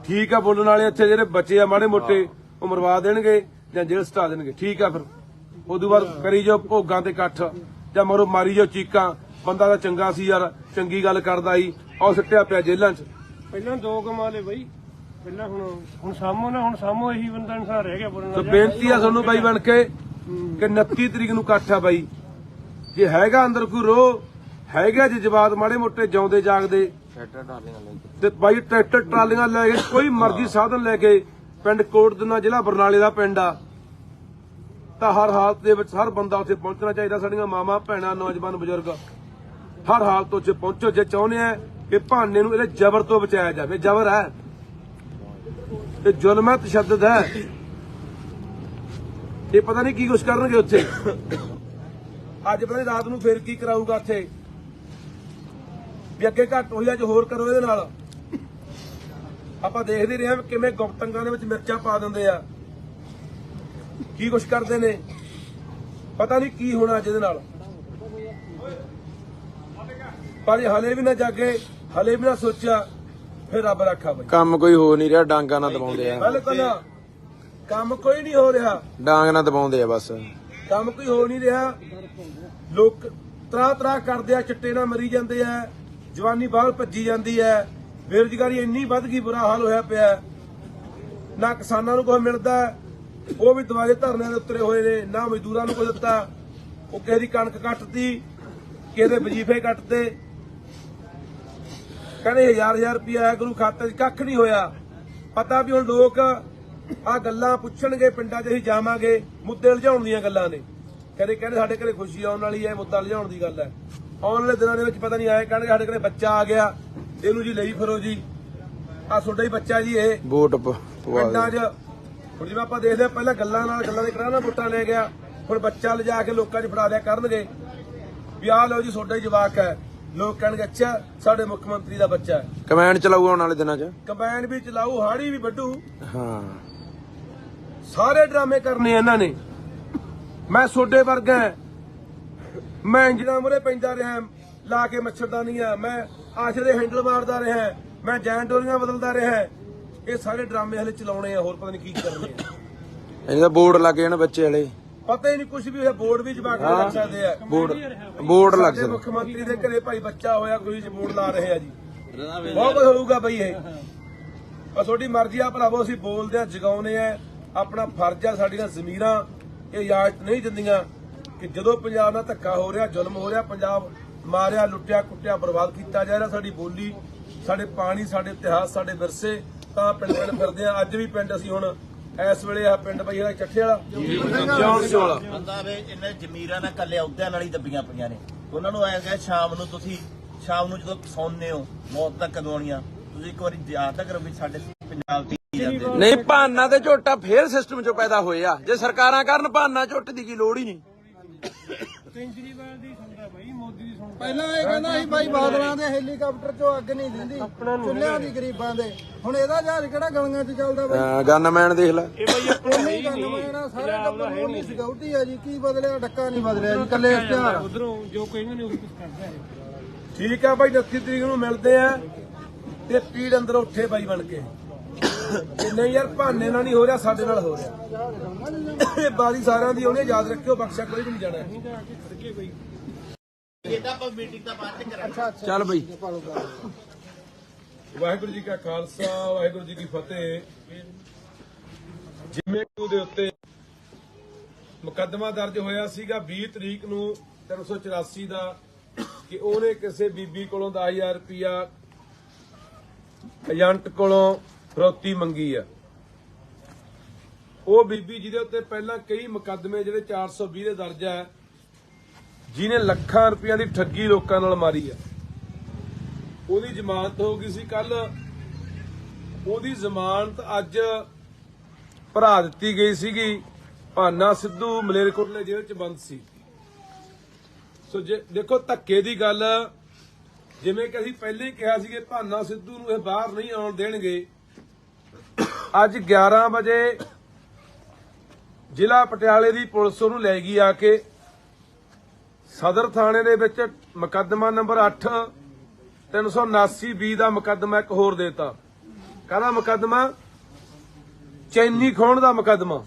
ਠੀਕ ਆ, ਬੋਲਣ ਵਾਲੇ ਇੱਥੇ ਜਿਹੜੇ ਬੱਚੇ ਆ ਮਾੜੇ ਮੋਟੇ ਉਹ ਮਰਵਾ ਦੇਣਗੇ ਜਾਂ ਜੇਲ੍ਹ ਸਟਾ ਦੇਣਗੇ, ਠੀਕ ਆ। ਫਿਰ ਉਦੋਂ ਬਾਅਦ ਕਰੀ ਜਾਓ ਭੋਗਾਂ ਤੇ ਇਕੱਠ ਜਾਂ ਮਰੋ ਮਾਰੀ ਜਾਓ ਚੀਕਾਂ। ਬੰਦਾ ਤਾਂ ਚੰਗਾ ਸੀ ਯਾਰ, ਚੰਗੀ ਗੱਲ ਕਰਦਾ ਸੀ, ਉਹ ਸਿੱਟਿਆ ਪਿਆ ਜੇਲ੍ਹਾਂ 'ਚ। ਪਹਿਲਾਂ 2 ਕਮਾ ਲਏ ਬਾਈ, ਪਹਿਲਾਂ ਹੁਣ ਸਾਮੋ ਨਾ, ਹੁਣ ਸਾਮੋ ਇਹੀ ਬੰਦਾ ਇਨਸਾਨ ਰਹਿ ਗਿਆ ਬੋਲਣ ਸੋ ਵਾਲਾ। ਬੇਨਤੀ ਆ ਤੁਹਾਨੂੰ ਬਾਈ ਬਣ ਕੇ ਕਿ 29 ਤਰੀਕ ਨੂੰ ਇਕੱਠ ਆ ਬਾਈ। ਜੇ ਹੈਗਾ ਅੰਦਰ ਕੋਈ ਰੋਹ ਹੈਗਾ, ਜੇ ਜਵਾਬ ਮਾੜੇ ਮੋਟੇ ਜਿਉਂਦੇ ਜਾਗਦੇ ਤੇ ਬਾਈ ਟਰੈਕਟਰ ਟਰਾਲੀਆਂ ਲੈ ਕੇ ਕੋਈ ਮਰਜ਼ੀ ਸਾਧਨ ਲੈ ਕੇ ਪਿੰਡ ਕੋਟਦਨਾ ਜ਼ਿਲ੍ਹਾ ਬਰਨਾਲੇ ਦਾ ਪਿੰਡ ਆ, ਤਾਂ ਹਰ ਹਾਲਤ ਦੇ ਵਿੱਚ ਹਰ ਬੰਦਾ ਉੱਥੇ ਪਹੁੰਚਣਾ ਚਾਹੀਦਾ। ਸਾਡੀਆਂ ਮਾਵਾਂ ਭੈਣਾਂ ਨੌਜਵਾਨ ਬਜ਼ੁਰਗ ਹਰ ਹਾਲਤ ਉੱਥੇ ਪਹੁੰਚੋ ਜੇ ਚਾਹੁੰਦੇ ਆ ਕਿ ਭਾਨੇ ਨੂੰ ਇਹਦੇ ਜ਼ਬਰ ਤੋਂ ਬਚਾਇਆ ਜਾਵੇ। ਜ਼ਬਰ ਹੈ, ਇਹ ਜ਼ੁਲਮ ਹੈ, ਤਸ਼ੱਦਦ ਹੈ। ਇਹ ਪਤਾ ਨਹੀਂ ਕੀ ਕੁਛ ਕਰਨਗੇ ਉੱਥੇ। ਅੱਜ ਪਤਾ ਨਹੀਂ ਰਾਤ ਨੂੰ ਫੇਰ ਕੀ ਕਰਾਊਗਾ ਉੱਥੇ, ਵੀ ਅੱਗੇ ਘੱਟ ਹੋਈ ਅੱਜ ਹੋਰ ਕਰੋ ਇਹਦੇ ਨਾਲ। ਆਪਾਂ ਦੇਖਦੇ ਰਹੇ ਹਾਂ ਕਿਵੇਂ ਗੁਪਤੰਗਾਂ ਦੇ ਵਿੱਚ ਮਿਰਚਾਂ ਪਾ ਦਿੰਦੇ ਆ, ਕੀ ਕੁਛ ਕਰਦੇ ਨੇ। ਪਤਾ ਨਹੀਂ ਕੀ ਹੋਣਾ ਅੱਜ ਇਹਦੇ ਨਾਲ। ਪਰ ਇਹ ਹਲੇ ਵੀ ਨਾ ਜਾਗੇ, ਹਲੇ ਵੀ ਨਾ ਸੋਚਿਆ, ਫਿਰ ਰੱਬ ਰੱਖਾ ਬਈ। ਕੰਮ ਕੋਈ ਹੋ ਨਹੀਂ ਰਿਹਾ, ਡਾਂਗਾ ਨਾਲ ਦਬਾਉਂਦੇ ਆ। ਬਿਲਕੁਲ ਕੰਮ ਕੋਈ ਨਹੀਂ ਹੋ ਰਿਹਾ, ਡਾਂਗ ਨਾਲ ਦਬਾਉਂਦੇ ਆ ਬਸ। ਕੰਮ ਕੋਈ ਹੋ ਨਹੀਂ ਰਿਹਾ। ਲੋਕ ਤਰਾ ਕਰਦੇ ਆ, ਚਿੱਟੇ ਨਾਲ ਮਰੀ ਜਾਂਦੇ ਆ, ਜਵਾਨੀ ਬਾਹਰ ਭੱਜੀ ਜਾਂਦੀ ਹੈ, ਬੇਰੁਜ਼ਗਾਰੀ ਇੰਨੀ ਵੱਧ ਗਈ, ਬੁਰਾ ਹਾਲ ਹੋਇਆ ਪਿਆ। ਨਾ ਕਿਸਾਨਾਂ ਨੂੰ ਕੁਝ ਮਿਲਦਾ, ਉਹ ਵੀ ਦੁਆਰੇ ਧਰਨਿਆਂ ਦੇ ਉੱਤਰੇ ਹੋਏ ਨੇ। ਨਾ ਮਜ਼ਦੂਰਾਂ ਨੂੰ ਕੁਝ ਦਿੱਤਾ, ਉਹ ਕਿਸੇ ਦੀ ਕਣਕ ਕੱਟਤੀ, ਕਿਸੇ ਦੇ ਵਜੀਫੇ ਕੱਟਦੇ, ਕਹਿੰਦੇ 1000 ਰੁਪਇਆ ਆਇਆ ਗੁਰੂ ਖਾਤੇ 'ਚ, ਕੱਖ ਨਹੀਂ ਹੋਇਆ। ਪਤਾ ਵੀ ਹੁਣ ਲੋਕ ਆ ਗੱਲਾਂ ਪੁੱਛਣਗੇ, ਪਿੰਡਾਂ 'ਚ ਅਸੀਂ ਜਾਵਾਂਗੇ, ਮੁੱਦੇ ਲਿਜਾਉਣ ਦੀਆਂ ਗੱਲਾਂ ਨੇ। ਕਹਿੰਦੇ ਸਾਡੇ ਘਰੇ ਖੁਸ਼ੀ ਆਉਣ ਵਾਲੀ ਹੈ, ਮੁੱਦਾ ਲਿਜਾਉਣ ਦੀ ਗੱਲ ਹੈ। ਆਉਣ ਵਾਲੇ ਦਿਨਾਂ ਦੇ ਵਿੱਚ ਪਤਾ ਨਹੀਂ ਆਏ ਕਹਿਣਗੇ ਸਾਡੇ ਘਰੇ ਬੱਚਾ ਆ ਗਿਆ, ਇਹਨੂੰ ਜੀ ਲਈ ਫਿਰੋ ਜੀ, ਆ ਤੁਹਾਡਾ ਹੀ ਬੱਚਾ ਜੀ ਇਹ ਵੋਟ ਪਿੰਡਾਂ 'ਚ। ਹੁਣ ਜਿਵੇਂ ਆਪਾਂ ਦੇਖਦੇ ਆ ਪਹਿਲਾਂ ਗੱਲਾਂ ਦੇ ਕਰਾਣਾ ਵੋਟਾਂ ਲੈ ਗਿਆ, ਹੁਣ ਬੱਚਾ ਲਿਜਾ ਕੇ ਲੋਕਾਂ 'ਚ ਫੜਾ ਦਿਆ ਕਰਨਗੇ ਵੀ ਆਹ ਲਓ ਜੀ ਤੁਹਾਡਾ ਹੀ ਜਵਾਕ ਹੈ। ਲੋਕ ਕਹਿਣਗੇ ਅੱਛਾ ਸਾਡੇ ਮੁੱਖ ਮੰਤਰੀ ਦਾ ਬੱਚਾ ਹੈ। ਕਮੈਂਡ ਚਲਾਊ ਆਉਣ ਵਾਲੇ ਦਿਨਾਂ 'ਚ। ਕੰਬਾਈਨ ਵੀ ਚਲਾਊ, ਹਾੜੀ ਵੀ ਵੱਢੂ, ਹਾਂ ਸਾਰੇ ਡਰਾਮੇ ਕਰਨੇ ਇਹਨਾਂ ਨੇ। ਮੈਂ ਤੁਹਾਡੇ ਵਰਗਾ, ਮੈਂ ਇੰਜਣਾ ਮੁਰੇ ਪੈਂਦਾ ਰਿਹਾ ਲਾ ਕੇ ਮੱਛਰਦਾਨੀਆਂ, ਮੈਂ ਆਸ਼ਰੇ ਹੈਂਡਲ ਮਾਰਦਾ ਰਿਹਾ, ਮੈਂ ਜੈਨ ਡੋਰੀਆਂ ਬਦਲਦਾ ਰਿਹਾ। ਇਹ ਸਾਰੇ ਡਰਾਮੇ ਹਲੇ ਚਲਾਉਣੇ ਆ, ਹੋਰ ਪਤਾ ਨਹੀਂ ਕੀ ਕਰਨੇ ਆ। ਇਹਦਾ ਬੋਰਡ ਲੱਗ ਜਾਣ ਬੱਚੇ ਵਾਲੇ, ਪਤਾ ਹੀ ਨਹੀਂ ਕੁਝ ਵੀ ਹੋਇਆ। ਬੋਰਡ ਵੀ ਜਵਾਕ ਲੱਗ ਸਕਦੇ ਆ, ਬੋਰਡ ਲੱਗ ਸਾਡੇ ਸਕਦਾ। ਮੁੱਖ ਮੰਤਰੀ ਦੇ ਘਰੇ ਭਾਈ ਬੱਚਾ ਹੋਇਆ, ਕੋਈ ਬੋਰਡ ਲਾ ਰਹੇ ਆ ਜੀ। ਬਹੁਤ ਕੁਝ ਹੋਊਗਾ ਬਈ ਇਹ। ਪਰ ਤੁਹਾਡੀ ਮਰਜ਼ੀ ਆ ਭਰਾਵੋ, ਅਸੀਂ ਬੋਲਦੇ ਆ, ਜਗਾਉਨੇ ਆ, ਆਪਣਾ ਫਰਜ਼ ਆ। ਸਾਡੀਆਂ ਜ਼ਮੀਰਾਂ ਇਹ ਇਜਾਜ਼ਤ ਨਹੀਂ ਦਿੰਦੀਆਂ ਕਿ ਜਦੋਂ ਪੰਜਾਬ ਨਾਲ ਧੱਕਾ ਹੋ ਰਿਹਾ, ਜ਼ੁਲਮ ਹੋ ਰਿਹਾ, ਪੰਜਾਬ ਮਾਰਿਆ, ਲੁੱਟਿਆ, ਕੁੱਟਿਆ, ਬਰਬਾਦ ਕੀਤਾ ਜਾ ਰਿਹਾ, ਸਾਡੀ ਬੋਲੀ, ਸਾਡੇ ਪਾਣੀ, ਸਾਡੇ ਇਤਿਹਾਸ, ਸਾਡੇ ਵਿਰਸੇ, ਤਾਂ ਪਿੰਡ ਫਿਰਦੇ ਆ। ਅੱਜ ਵੀ ਪਿੰਡ ਅਸੀਂ ਹੁਣ ਇਸ ਵੇਲੇ ਆ ਪਿੰਡ ਬਈ ਇਹਦਾ ਚੱਠੇ ਵਾਲਾ ਵਾਲਾ ਬੰਦਾ ਵੇ ਇਹਨੇ ਜ਼ਮੀਰਾਂ ਨਾਲ ਕੱਲੇ ਅਹੁਦਿਆਂ ਨਾਲ ਹੀ ਦੱਬੀਆਂ ਪਈਆਂ ਨੇ। ਉਹਨਾਂ ਨੂੰ ਆਇਆ ਸ਼ਾਮ ਨੂੰ ਤੁਸੀਂ ਜਦੋਂ ਸੌਂਦੇ ਹੋ, ਮੌਤ ਤੱਕ ਕਦੋਂ ਆਉਣੀਆਂ, ਤੁਸੀਂ ਇੱਕ ਵਾਰੀ ਯਾਦ ਤਾਂ ਕਰੋ ਵੀ ਸਾਡੇ ਪੰਜਾਬ ਦੀ ਜਾਂਦੇ ਨਹੀਂ ਭਾਨਾ ਤੇ ਝੋਟਾ ਫੇਰ ਸਿਸਟਮ 'ਚੋਂ ਪੈਦਾ ਹੋਏ ਆ। ਜੇ ਸਰਕਾਰਾਂ ਕਰਨ ਭਾਨਾ ਝੋਟ ਦੀ ਕੀ ਲੋੜ ਹੀ ਨਹੀਂ। ਕੇਜਰੀਵਾਲ ਦੀ ਸੁਣਦਾ ਬਾਈ, ਮੋਦੀ ਦੀ ਸੁਣਦਾ। ਪਹਿਲਾਂ ਇਹ ਕਹਿੰਦਾ ਸੀ ਬਾਈ ਬਾਦਲਾਂ ਦੇ ਹੈਲੀਕਾਪਟਰ 'ਚੋਂ ਅੱਗ ਨਹੀਂ ਦਿੰਦੀ, ਚੁੱਲ੍ਹਿਆਂ ਦੀ ਗਰੀਬਾਂ ਦੇ। ਹੁਣ ਇਹਦਾ ਜਹਾਜ਼ ਕਿਹੜਾ ਗਲੀਆਂ 'ਚ ਚੱਲਦਾ ਬਾਈ? ਗਨਮੈਨ ਦੇਖ ਲੈ। ਇਹ ਬਾਈ ਆਪਣਾ ਨਹੀਂ ਗੱਲ ਮੈਂ ਸਾਰੇ ਟੱਬਰ ਨੂੰ ਨਹੀਂ ਸਿਕਿਉਰਟੀ ਆ ਜੀ। ਕੀ ਬਦਲਿਆ? ਡੱਕਾ ਨਹੀਂ ਬਦਲਿਆ ਜੀ, ਕੱਲੇ ਇਸ਼ਤਿਹਾਰ। ਉਧਰੋਂ ਜੋ ਕਹਿੰਦੇ ਨੇ ਉਹ ਕੁਝ ਕਰਦਾ ਹੈ। ਠੀਕ ਆ ਬਾਈ, 29 ਤਰੀਕ ਨੂੰ ਮਿਲਦੇ ਆ ਤੇ ਪੀੜ ਅੰਦਰ ਉੱਠੇ ਬਾਈ ਬਣ ਕੇ। ਨਹੀਂ ਯਾਰ ਭਾਨੇ ਨਾਲ ਨਹੀਂ ਹੋ ਰਿਹਾ, ਸਾਡੇ ਨਾਲ ਹੋ ਰਿਹਾ। ਇਹ ਬਾਰੀ ਸਾਰਿਆਂ ਦੀ ਉਹਨੇ ਯਾਦ ਰੱਖਿਓ, ਬਖਸ਼ਾ ਕੋਈ ਵੀ ਨਹੀਂ ਜਾਣਾ। ਇਹਦਾ ਆਪਾਂ ਮੀਟਿੰਗ ਦਾ ਬਾਅਦ ਚ ਕਰਾਂਗੇ। ਚੱਲ ਬਈ। ਵਾਹਿਗੁਰੂ ਜੀ ਕਾ ਖਾਲਸਾ, ਵਾਹਿਗੁਰੂ ਜੀ ਕੀ ਫਤਿਹ। ਜਿਵੇਂ ਕਿ ਉਹਦੇ ਉੱਤੇ ਮੁਕੱਦਮਾ ਦਰਜ ਹੋਇਆ ਸੀਗਾ 20 ਤਰੀਕ ਨੂੰ 384 ਦਾ, ਕਿ ਉਹਨੇ ਕਿਸੇ ਬੀਬੀ ਕੋਲੋਂ 10,000 ਰੁਪਇਆ ਏਜੰਟ ਕੋਲੋਂ ਫਰੋਤੀ ਮੰਗੀ ਆ। ਉਹ ਬੀਬੀ ਜਿਹਦੇ ਉੱਤੇ ਪਹਿਲਾਂ ਕਈ ਮੁਕੱਦਮੇ ਜਿਹੜੇ 420 ਦੇ ਦਰਜ ਹੈ, ਜਿਹਨੇ ਲੱਖਾਂ ਰੁਪਈਆਂ ਦੀ ਠੱਗੀ ਲੋਕਾਂ ਨਾਲ ਮਾਰੀ ਆ, ਉਹਦੀ ਜ਼ਮਾਨਤ ਹੋ ਗਈ ਸੀ ਕੱਲ। ਉਹਦੀ ਜ਼ਮਾਨਤ ਅੱਜ ਭਰਾ ਦਿੱਤੀ ਗਈ ਸੀਗੀ। ਭਾਨਾ ਸਿੱਧੂ ਮਲੇਰਕੋਟਲੇ ਜੇਲ੍ਹ 'ਚ ਬੰਦ ਸੀ। ਸੋ ਜੇ ਦੇਖੋ ਧੱਕੇ ਦੀ ਗੱਲ, ਜਿਵੇਂ ਕਿ ਅਸੀਂ ਪਹਿਲੇ ਹੀ ਕਿਹਾ ਸੀ ਕਿ ਭਾਨਾ ਸਿੱਧੂ ਨੂੰ ਇਹ ਬਾਹਰ ਨਹੀਂ ਆਉਣ ਦੇਣਗੇ। ਅੱਜ 11 ਵਜੇ ਜ਼ਿਲ੍ਹਾ ਪਟਿਆਲੇ ਦੀ ਪੁਲਿਸ ਉਹਨੂੰ ਲੈ ਗਈ ਆ ਕੇ, ਸਦਰ ਥਾਣੇ ਦੇ ਵਿੱਚ ਮੁਕੱਦਮਾ ਨੰਬਰ 8 379/20 ਦਾ ਮੁਕੱਦਮਾ ਇੱਕ ਹੋਰ ਦੇਤਾ। ਕਾਹਦਾ ਮੁਕੱਦਮਾ? ਚੈਨੀ ਖੋਹਣ ਦਾ ਮੁਕੱਦਮਾ।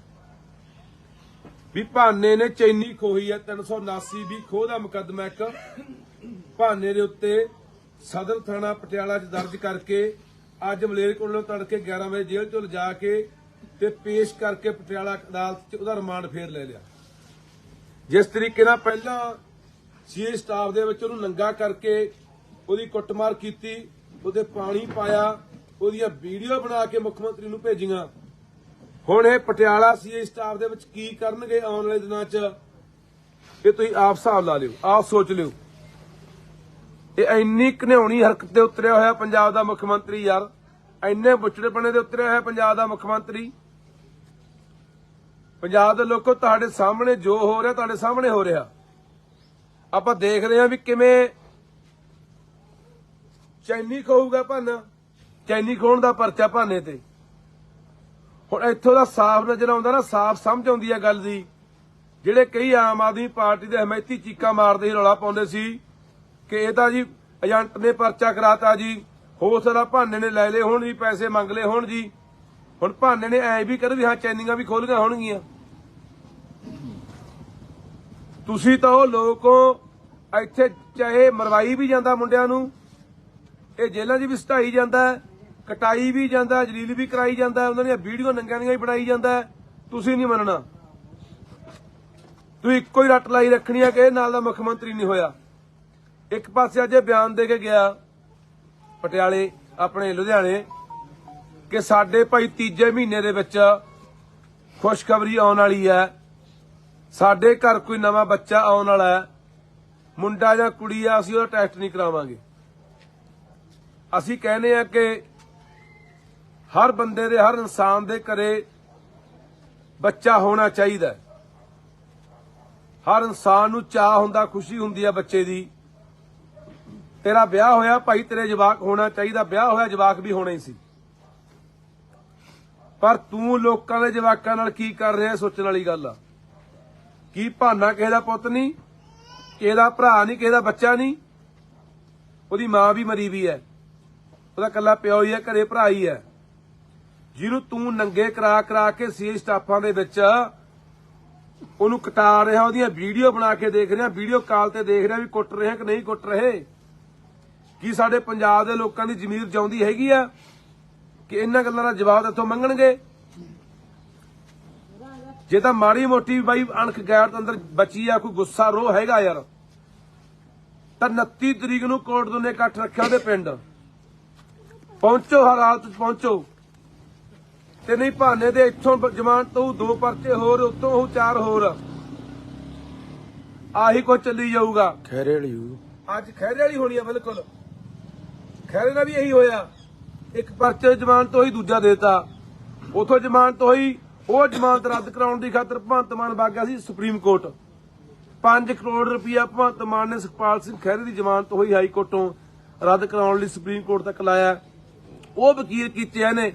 ਵੀ ਭਾਨੇ ਨੇ ਚੈਨੀ ਖੋਹੀ ਹੈ। 379/20 ਖੋਹ ਦਾ ਮੁਕੱਦਮਾ ਇੱਕ ਭਾਨੇ ਦੇ ਉੱਤੇ ਸਦਰ ਥਾਣਾ ਪਟਿਆਲਾ 'ਚ ਦਰਜ ਕਰਕੇ ਅੱਜ ਮਲੇਰਕੋਟਲੇ ਤੜਕੇ 11 ਵਜੇ ਜੇਲ੍ਹ 'ਚੋਂ ਲਿਜਾ ਕੇ ਤੇ ਪੇਸ਼ ਕਰਕੇ ਪਟਿਆਲਾ ਅਦਾਲਤ 'ਚ ਉਹਦਾ ਰਿਮਾਂਡ ਫੇਰ ਲੈ ਲਿਆ। ਜਿਸ ਤਰੀਕੇ ਨਾਲ ਪਹਿਲਾਂ ਸੀਏ ਸਟਾਫ ਦੇ ਵਿੱਚ ਉਹਨੂੰ ਨੰਗਾ ਕਰਕੇ ਉਹਦੀ ਕੁੱਟਮਾਰ ਕੀਤੀ, ਉਹਦੇ ਪਾਣੀ ਪਾਇਆ, ਉਹਦੀਆਂ ਵੀਡੀਓ ਬਣਾ ਕੇ ਮੁੱਖ ਮੰਤਰੀ ਨੂੰ ਭੇਜੀਆਂ। ਹੁਣ ਇਹ ਪਟਿਆਲਾ ਸੀਏ ਸਟਾਫ ਦੇ ਵਿੱਚ ਕੀ ਕਰਨਗੇ ਆਉਣ ਵਾਲੇ ਦਿਨਾਂ 'ਚ, ਇਹ ਤੁਸੀਂ ਆਪ ਹਿਸਾਬ ਲਾ ਲਿਓ, ਆਪ ਸੋਚ ਲਿਓ। ਇਹ ਇੰਨੀ ਘਿਨਾਉਣੀ ਹਰਕਤ ਤੇ ਉਤਰਿਆ ਹੋਇਆ ਪੰਜਾਬ ਦਾ ਮੁੱਖ ਮੰਤਰੀ ਯਾਰ, ਇੰਨੇ ਬੁੱਚੜੇਪਣੇ ਦੇ ਉਤਰਿਆ ਹੋਇਆ ਪੰਜਾਬ ਦਾ ਮੁੱਖ ਮੰਤਰੀ। ਪੰਜਾਬ ਦੇ ਲੋਕੋ, ਤੁਹਾਡੇ ਸਾਹਮਣੇ ਜੋ ਹੋ ਰਿਹਾ ਤੁਹਾਡੇ ਸਾਹਮਣੇ ਹੋ ਰਿਹਾ। ਆਪਾਂ ਦੇਖ ਰਹੇ ਹਾਂ ਵੀ ਕਿਵੇਂ ਚੈਨੀ ਖੋਊਗਾ ਭਾਨਾ, ਚੈਨੀ ਖੋਹਣ ਦਾ ਪਰਚਾ ਭਾਨੇ ਤੇ। ਹੁਣ ਇੱਥੋਂ ਦਾ ਸਾਫ਼ ਨਜ਼ਰ ਆਉਂਦਾ ਨਾ, ਸਾਫ਼ ਸਮਝ ਆਉਂਦੀ ਹੈ ਗੱਲ ਦੀ। ਜਿਹੜੇ ਕਈ ਆਮ ਆਦਮੀ ਪਾਰਟੀ ਦੇ ਹਮਾਇਤੀ ਚੀਕਾਂ ਮਾਰਦੇ ਸੀ, ਰੌਲਾ ਪਾਉਂਦੇ ਸੀ ਕਿ ਇਹ ਤਾਂ ਜੀ ਏਜੰਟ ਨੇ ਪਰਚਾ ਕਰਾਤਾ ਜੀ, ਹੋ ਸਕਦਾ ਭਾਨੇ ਨੇ ਲੈ ਲਏ ਹੋਣ ਜੀ, ਪੈਸੇ ਮੰਗ ਲਏ ਹੋਣ ਜੀ। ਹੁਣ ਭਾਨੇ ਨੇ ਐ ਵੀ ਕਰ ਵੀ ਹਾਂ ਚੈਨੀਆਂ ਵੀ ਖੋਲੀਆਂ ਹੋਣਗੀਆਂ। ਤੁਸੀਂ ਤਾਂ ਉਹ ਲੋਕੋ, ਇੱਥੇ ਚਾਹੇ ਮਰਵਾਈ ਵੀ ਜਾਂਦਾ ਮੁੰਡਿਆਂ ਨੂੰ, ਇਹ ਜੇਲ੍ਹਾਂ 'ਚ ਵੀ ਸਟਾਈ ਜਾਂਦਾ, ਕਟਾਈ ਵੀ ਜਾਂਦਾ, ਜਲੀਲ ਵੀ ਕਰਾਈ ਜਾਂਦਾ, ਉਹਨਾਂ ਦੀਆਂ ਵੀਡੀਓ ਨੰਗਿਆਂ ਦੀਆਂ ਵੀ ਬਣਾਈ ਜਾਂਦਾ। ਤੁਸੀਂ ਨਹੀਂ ਮੰਨਣਾ, ਤੁਸੀਂ ਇੱਕੋ ਹੀ ਰੱਟ ਲਾਈ ਰੱਖਣੀ ਆ ਕਿ ਇਹ ਨਾਲ ਦਾ ਮੁੱਖ ਮੰਤਰੀ ਨਹੀਂ ਹੋਇਆ। ਇੱਕ ਪਾਸੇ ਅੱਜ ਬਿਆਨ ਦੇ ਕੇ ਗਿਆ ਪਟਿਆਲੇ ਆਪਣੇ ਲੁਧਿਆਣੇ ਕਿ ਸਾਡੇ ਭਾਈ ਤੀਜੇ ਮਹੀਨੇ ਦੇ ਵਿੱਚ ਖੁਸ਼ਖਬਰੀ ਆਉਣ ਵਾਲੀ ਹੈ, ਸਾਡੇ ਘਰ ਕੋਈ ਨਵਾਂ ਬੱਚਾ ਆਉਣ ਵਾਲਾ ਹੈ, ਮੁੰਡਾ ਜਾਂ ਕੁੜੀ ਆ, ਅਸੀਂ ਉਹਦਾ ਟੈਸਟ ਨਹੀਂ ਕਰਾਵਾਂਗੇ। ਅਸੀਂ ਕਹਿੰਦੇ ਆ ਕਿ ਹਰ ਬੰਦੇ ਦੇ, ਹਰ ਇਨਸਾਨ ਦੇ ਘਰੇ ਬੱਚਾ ਹੋਣਾ ਚਾਹੀਦਾ। ਹਰ ਇਨਸਾਨ ਨੂੰ ਚਾਹ ਹੁੰਦਾ, ਖੁਸ਼ੀ ਹੁੰਦੀ ਆ ਬੱਚੇ ਦੀ। ਤੇਰਾ ਵਿਆਹ ਹੋਇਆ ਭਾਈ, ਤੇਰੇ ਜਵਾਕ ਹੋਣਾ ਚਾਹੀਦਾ, ਵਿਆਹ ਹੋਇਆ ਜਵਾਕ ਵੀ ਹੋਣਾ ਹੀ ਸੀ। ਪਰ ਤੂੰ ਲੋਕਾਂ ਦੇ ਜਵਾਕਾਂ ਨਾਲ ਕੀ ਕਰ ਰਿਹਾ, ਸੋਚਣ ਵਾਲੀ ਗੱਲ ਆ। ਕੀ ਭਾਨਾ ਕਿਸੇ ਦਾ ਪੁੱਤ ਨਹੀਂ, ਕਿਸੇ ਦਾ ਭਰਾ ਨਹੀਂ, ਕਿਸੇ ਦਾ ਬੱਚਾ ਨਹੀਂ? ਉਹਦੀ ਮਾਂ ਵੀ ਮਰੀ ਵੀ ਹੈ, ਉਹਦਾ ਕੱਲਾ ਪਿਓ ਹੀ ਹੈ, ਘਰੇ ਭਰਾ ਹੀ ਹੈ, ਜਿਹਨੂੰ ਤੂੰ ਨੰਗੇ ਕਰਾ ਕੇ ਸੀਏ ਸਟਾਫਾਂ ਦੇ ਵਿੱਚ ਉਹਨੂੰ ਕਟਾ ਰਿਹਾ, ਉਹਦੀਆਂ ਵੀਡੀਓ ਬਣਾ ਕੇ ਦੇਖ ਰਿਹਾ, ਵੀਡੀਓ ਕਾਲ ਤੇ ਦੇਖ ਰਿਹਾ ਵੀ ਕੁੱਟ ਰਿਹਾ ਕਿ ਨਹੀਂ ਕੁੱਟ ਰਹੇ। ਕੀ ਸਾਡੇ ਪੰਜਾਬ ਦੇ ਲੋਕਾਂ ਦੀ ਜ਼ਮੀਰ ਜਿਉਂਦੀ ਹੈਗੀ ਆ ਕਿ ਇਹਨਾਂ ਗੱਲਾਂ ਦਾ ਜਵਾਬ ਇੱਥੋਂ ਮੰਗਣਗੇ? ਜੇ ਤਾਂ ਮਾੜੀ ਮੋਟੀ ਬਾਈ ਅਣਖ ਗੈਰਤ ਅੰਦਰ ਬਚੀ ਆ, ਕੋਈ ਗੁੱਸਾ ਰੋਹ ਹੈਗਾ ਯਾਰ, ਤਾਂ 29 ਤਰੀਕ ਨੂੰ ਕੋਟਦੂ ਨੇ ਇਕੱਠ ਰੱਖਿਆ ਉਹਦੇ ਪਿੰਡ ਪਹੁੰਚੋ, ਹਰ ਹਾਲਤ 'ਚ ਪਹੁੰਚੋ। ਤੇ ਨਹੀਂ ਭਾਨੇ ਦੇ ਇੱਥੋਂ ਜ਼ਮਾਨਤ ਤੋਂ 2 ਪਰਚੇ ਹੋਰ, ਉੱਤੋਂ ਉਹ 4 ਹੋਰ, ਆਹੀ ਕੁਝ ਚੱਲੀ ਜਾਊਗਾ। ਖੈਰੇ ਵਾਲੀ ਅੱਜ ਖੈਰੇ ਵਾਲੀ ਹੋਣੀ ਆ, ਬਿਲਕੁਲ ਖੈਰੇ ਨਾਲ ਵੀ ਇਹੀ ਹੋਇਆ। ਇੱਕ ਪਰਚੇ ਜ਼ਮਾਨਤ ਹੋਈ, ਦੂਜਾ ਦੇਤਾ, ਉਥੋਂ ਜ਼ਮਾਨਤ ਹੋਈ, ਉਹ ਜ਼ਮਾਨਤ ਰੱਦ ਕਰਾਉਣ ਦੀ ਖਾਤਰ ਭਗਵੰਤ ਮਾਨ ਵਗ ਗਿਆ ਸੀ ਸੁਪਰੀਮ ਕੋਰਟ। 5 ਕਰੋੜ ਰੁਪਇਆ ਭਗਵੰਤ ਮਾਨ ਨੇ ਸੁਖਪਾਲ ਸਿੰਘ ਖਹਿਰੇ ਦੀ ਜ਼ਮਾਨਤ ਹੋਈ ਹਾਈ ਕੋਰਟੋਂ ਰੱਦ ਕਰਾਉਣ ਲਈ ਸੁਪਰੀਮ ਕੋਰਟ ਤੱਕ ਲਾਇਆ। ਉਹ ਵਕੀਲ ਕੀਤੇ ਇਹਨੇ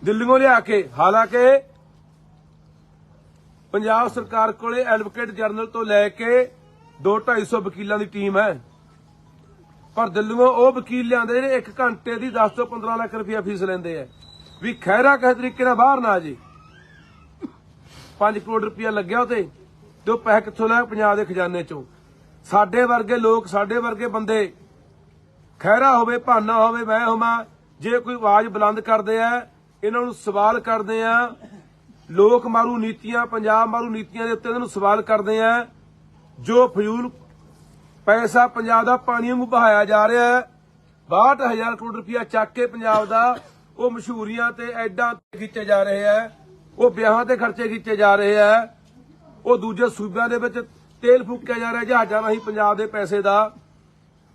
ਦਿੱਲੀੋਂ ਲਿਆ ਕੇ। ਹਾਲਾਂਕਿ ਪੰਜਾਬ ਸਰਕਾਰ ਕੋਲੇ ਐਡਵੋਕੇਟ ਜਨਰਲ ਤੋਂ ਲੈ ਕੇ 200-250 ਵਕੀਲਾਂ ਦੀ ਟੀਮ ਹੈ, ਪਰ ਦਿੱਲੀੋਂ ਉਹ ਵਕੀਲ ਲਿਆਂਦੇ ਨੇ 1 ਘੰਟੇ ਦੀ 10 ਤੋਂ 15 ਲੱਖ ਰੁਪਇਆ ਫੀਸ ਲੈਂਦੇ ਆ ਵੀ ਖਹਿਰਾ ਕਿਸੇ ਤਰੀਕੇ ਨਾਲ ਬਾਹਰ ਨਾ ਆ ਜੇ। 5 ਕਰੋੜ ਰੁਪਇਆ ਲੱਗਿਆ ਉਹਤੇ, ਤੇ ਉਹ ਪੈਸੇ ਕਿੱਥੋਂ ਲਿਆ? ਪੰਜਾਬ ਦੇ ਖਜ਼ਾਨੇ ਚੋਂ। ਸਾਡੇ ਵਰਗੇ ਲੋਕ, ਸਾਡੇ ਵਰਗੇ ਬੰਦੇ, ਖਹਿਰਾ ਹੋਵੇ, ਭਾਨਾ ਹੋਵੇ, ਮੈਂ ਹੋਵਾਂ, ਜੇ ਕੋਈ ਆਵਾਜ਼ ਬੁਲੰਦ ਕਰਦੇ ਆ, ਇਹਨਾਂ ਨੂੰ ਸਵਾਲ ਕਰਦੇ ਆ। ਲੋਕ ਮਾਰੂ ਨੀਤੀਆਂ, ਪੰਜਾਬ ਮਾਰੂ ਨੀਤੀਆਂ ਦੇ ਉੱਤੇ ਇਹਨਾਂ ਨੂੰ ਸਵਾਲ ਕਰਦੇ ਆ। ਜੋ ਫਜ਼ੂਲ ਪੈਸਾ ਪੰਜਾਬ ਦਾ ਪਾਣੀ ਵਾਂਗੂ ਬਹਾਇਆ ਜਾ ਰਿਹਾ ਹੈ, 62,000 ਕਰੋੜ ਰੁਪਇਆ ਚੱਕ ਕੇ ਪੰਜਾਬ ਦਾ, ਉਹ ਮਸ਼ਹੂਰੀਆਂ ਤੇ ਐਡਾਂ ਤੇ ਖਿੱਚੇ ਜਾ ਰਹੇ ਆ, ਉਹ ਵਿਆਹਾਂ ਤੇ ਖਰਚੇ ਕੀਤੇ ਜਾ ਰਹੇ ਆ, ਉਹ ਦੂਜੇ ਸੂਬਿਆਂ ਦੇ ਵਿੱਚ ਤੇਲ ਫੂਕਿਆ ਜਾ ਰਿਹਾ ਜਹਾਜ਼ਾਂ ਰਾਹੀਂ ਪੰਜਾਬ ਦੇ ਪੈਸੇ ਦਾ।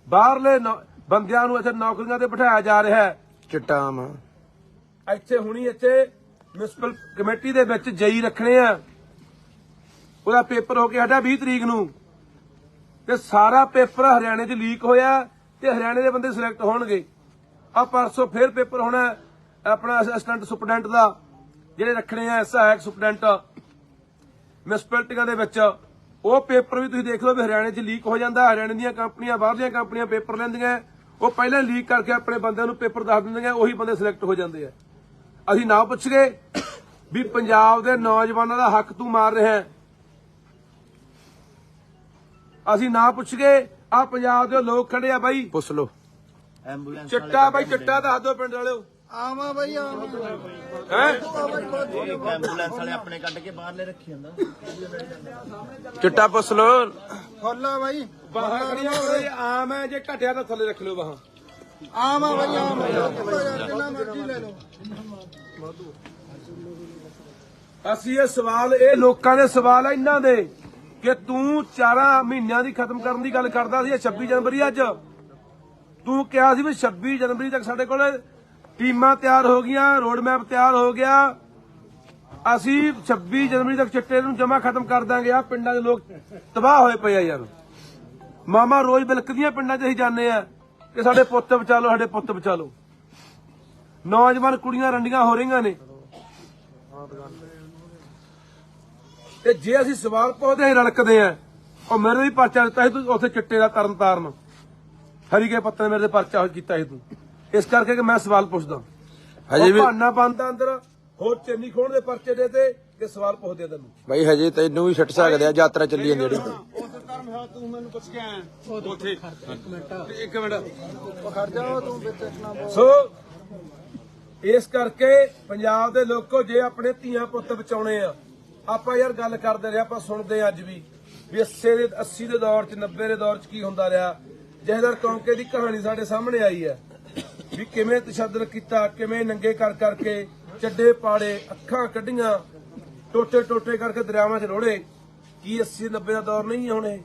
ਬਾਹਰਲੇ ਬੰਦਿਆਂ ਨੂੰ ਇੱਥੇ ਨੌਕਰੀਆਂ ਤੇ ਬਿਠਾਇਆ ਜਾ ਰਿਹਾ ਹੈ। ਚਟਾਮ ਇੱਥੇ ਹੁਣੀ ਇੱਥੇ ਮਿਊਨਿਸਪਲ ਕਮੇਟੀ ਦੇ ਵਿੱਚ ਜਈ ਰੱਖਣੇ ਆ। ਉਹਦਾ ਪੇਪਰ ਹੋ ਕੇ ਹਟਿਆ 20 ਤਰੀਕ ਨੂੰ, ਤੇ ਸਾਰਾ ਪੇਪਰ ਹਰਿਆਣੇ 'ਚ ਲੀਕ ਹੋਇਆ ਤੇ ਹਰਿਆਣੇ ਦੇ ਬੰਦੇ ਸਿਲੈਕਟ ਹੋਣਗੇ। ਆ ਪਰਸੋਂ ਫੇਰ ਪੇਪਰ ਹੋਣਾ ਆਪਣਾ ਅਸਿਸਟੈਂਟ ਸੁਪਰਡੈਂਟ ਦਾ, ਜਿਹੜੇ ਰੱਖਣੇ ਆ ਸਹਾਇਕ ਸੁਪਰਡੈਂਟ ਮਿਊਨਿਸਪੈਲਿਟੀਆਂ ਦੇ ਵਿੱਚ। ਉਹ ਪੇਪਰ ਵੀ ਤੁਸੀਂ ਦੇਖ ਲਓ ਵੀ ਹਰਿਆਣੇ 'ਚ ਲੀਕ ਹੋ ਜਾਂਦਾ। ਹਰਿਆਣੇ ਦੀਆਂ ਕੰਪਨੀਆਂ ਬਾਹਰਲੀਆਂ ਕੰਪਨੀਆਂ ਪੇਪਰ ਲੈਂਦੀਆਂ, ਉਹ ਪਹਿਲਾਂ ਲੀਕ ਕਰਕੇ ਆਪਣੇ ਬੰਦਿਆਂ ਨੂੰ ਪੇਪਰ ਦੱਸ ਦਿੰਦੀਆਂ, ਉਹੀ ਬੰਦੇ ਸਿਲੈਕਟ ਹੋ ਜਾਂਦੇ ਆ। ਅਸੀਂ ਨਾ ਪੁੱਛ ਗਏ ਵੀ ਪੰਜਾਬ ਦੇ ਨੌਜਵਾਨਾਂ ਦਾ ਹੱਕ ਤੂੰ ਮਾਰ ਰਿਹਾ ਹੈ। ਅਸੀਂ ਨਾ ਪੁੱਛ ਗਏ ਆ ਪੰਜਾਬ ਦੇ ਲੋਕ ਖੜੇ ਆ ਬਾਈ, ਪੁੱਛ ਲਓ। ਐਂਬੂਲੈਂਸ ਚਿੱਟਾ ਬਾਈ ਚਿੱਟਾ ਦੱਸ ਦਿਓ ਪਿੰਡ ਵਾਲਿਓ ਆਵਾਂ ਬਾਈ ਆਵਾਂ ਹੈ। ਐਂਬੂਲੈਂਸ ਵਾਲੇ ਆਪਣੇ ਕੱਢ ਕੇ ਬਾਹਰਲੇ ਰੱਖੀ ਜਾਂਦਾ। ਚਿੱਟਾ ਪੁੱਛ ਲਓ। ਖੋਲਾ ਬਾਈ ਬਾਹਾਂ ਖੜੀਆਂ ਹੋਏ ਆਮ ਹੈ, ਜੇ ਘਟਿਆ ਤਾਂ ਥੱਲੇ ਰੱਖ ਲਿਓ ਬਾਹਾਂ। ਆਵਾਂ ਬਾਈ ਆਵਾਂ ਜਿੰਨਾ ਮਰਜ਼ੀ ਲੈ ਲਓ। ਅਸੀਂ ਇਹ ਸਵਾਲ, ਇਹ ਲੋਕਾਂ ਦੇ ਸਵਾਲ ਆ ਇਹਨਾਂ ਦੇ ਕਿ ਤੂੰ 4 ਮਹੀਨਿਆਂ ਦੀ ਖਤਮ ਕਰਨ ਦੀ ਗੱਲ ਕਰਦਾ ਸੀ। 26 ਜਨਵਰੀ ਅੱਜ ਤੂੰ ਕਿਹਾ ਸੀ ਵੀ 26 ਜਨਵਰੀ ਤੱਕ ਸਾਡੇ ਕੋਲ ਟੀਮਾਂ ਤਿਆਰ ਹੋ ਗਈਆਂ, ਰੋਡ ਮੈਪ ਤਿਆਰ ਹੋ ਗਿਆ, ਅਸੀਂ 26 ਜਨਵਰੀ ਤੱਕ ਚਿੱਟੇ ਨੂੰ ਜਮਾ ਖਤਮ ਕਰ ਦਾਂਗੇ। ਆ ਪਿੰਡਾਂ ਦੇ ਲੋਕ ਤਬਾਹ ਹੋਏ ਪਏ ਆ ਯਾਰ। ਮਾਮਾ ਰੋਜ਼ ਬਿਲਕਦੀਆਂ ਪਿੰਡਾਂ 'ਚ ਅਸੀਂ ਜਾਂਦੇ ਆ ਕਿ ਸਾਡੇ ਪੁੱਤ ਬਚਾ ਲਓ, ਸਾਡੇ ਪੁੱਤ ਬਚਾ ਲਓ। ਨੌਜਵਾਨ ਕੁੜੀਆਂ ਰੰਡੀਆਂ ਹੋ ਰਹੀਆਂ ਨੇ। ਤੇ ਜੇ ਅਸੀਂ ਸਵਾਲ ਪੁੱਛਦੇ ਹਾਂ ਰਲਕਦੇ ਆ, ਉਹ ਮੇਰੇ ਵੀ ਪਰਚਾ ਦਿੱਤਾ ਸੀ ਤੂੰ ਉੱਥੇ ਚਿੱਟੇ ਦਾ ਤਰਨ ਤਾਰਨ ਹਰੀਕੇ ਪੱਤੇ ਮੇਰੇ ਤੇ ਪਰਚਾ ਕੀਤਾ ਸੀ ਤੂੰ। ਇਸ ਕਰਕੇ ਕਿ ਮੈਂ ਸਵਾਲ ਪੁੱਛਦਾ। ਹਜੇ ਵੀ ਬਹਾਨਾ ਬੰਦਾ ਅੰਦਰ ਹੋਰ ਚੰਨੀ ਖੋਣ ਦੇ ਪਰਚੇ ਦੇ ਤੇ ਕਿ ਸਵਾਲ ਪੁੱਛਦੇ ਤੈਨੂੰ। ਬਾਈ ਹਜੇ ਤੈਨੂੰ ਵੀ ਛੱਡ ਸਕਦੇ ਆ, ਯਾਤਰਾ ਚੱਲੀ ਜਾਂਦੀ ਜਿਹੜੀ। ਤੂੰ ਮੈਨੂੰ ਪੁੱਛ ਕੇ ਆਇਆ ਉੱਥੇ ਇੱਕ ਮਿੰਟ ਖੜ ਜਾਓ ਤੂੰ ਵਿੱਚ ਨਾ ਬੋਲ। ਸੋ ਇਸ ਕਰਕੇ ਪੰਜਾਬ ਦੇ ਲੋਕੋ, ਜੇ ਆਪਣੇ ਧੀਆਂ ਪੁੱਤ ਬਚਾਉਣੇ ਆ, ਆਪਾਂ ਯਾਰ ਗੱਲ ਕਰਦੇ ਰਹੇ, ਆਪਾਂ ਸੁਣਦੇ ਅੱਜ ਵੀ 80 ਦੇ ਦੌਰ 'ਚ 90 ਦੇ ਦੌਰ 'ਚ ਕੀ ਹੁੰਦਾ ਰਿਹਾ। ਜਹਦਰ ਕੌਂਕੇ ਦੀ ਕਹਾਣੀ ਸਾਡੇ ਸਾਹਮਣੇ ਆਈ ਹੈ ਵੀ ਕਿਵੇਂ ਤਸ਼ੱਦਦ ਕੀਤਾ, ਕਿਵੇਂ ਨੰਗੇ ਕਰ ਕਰਕੇ ਚੱਡੇ ਪਾੜੇ, ਅੱਖਾਂ ਕੱਢੀਆਂ, ਟੋਟੇ ਟੋਟੇ ਕਰਕੇ ਦਰਿਆਵਾਂ 'ਚ ਰੋੜੇ। ਕੀ 80 90 ਦਾ ਦੌਰ ਨਹੀਂ ਹੈ ਹੁਣ ਇਹ?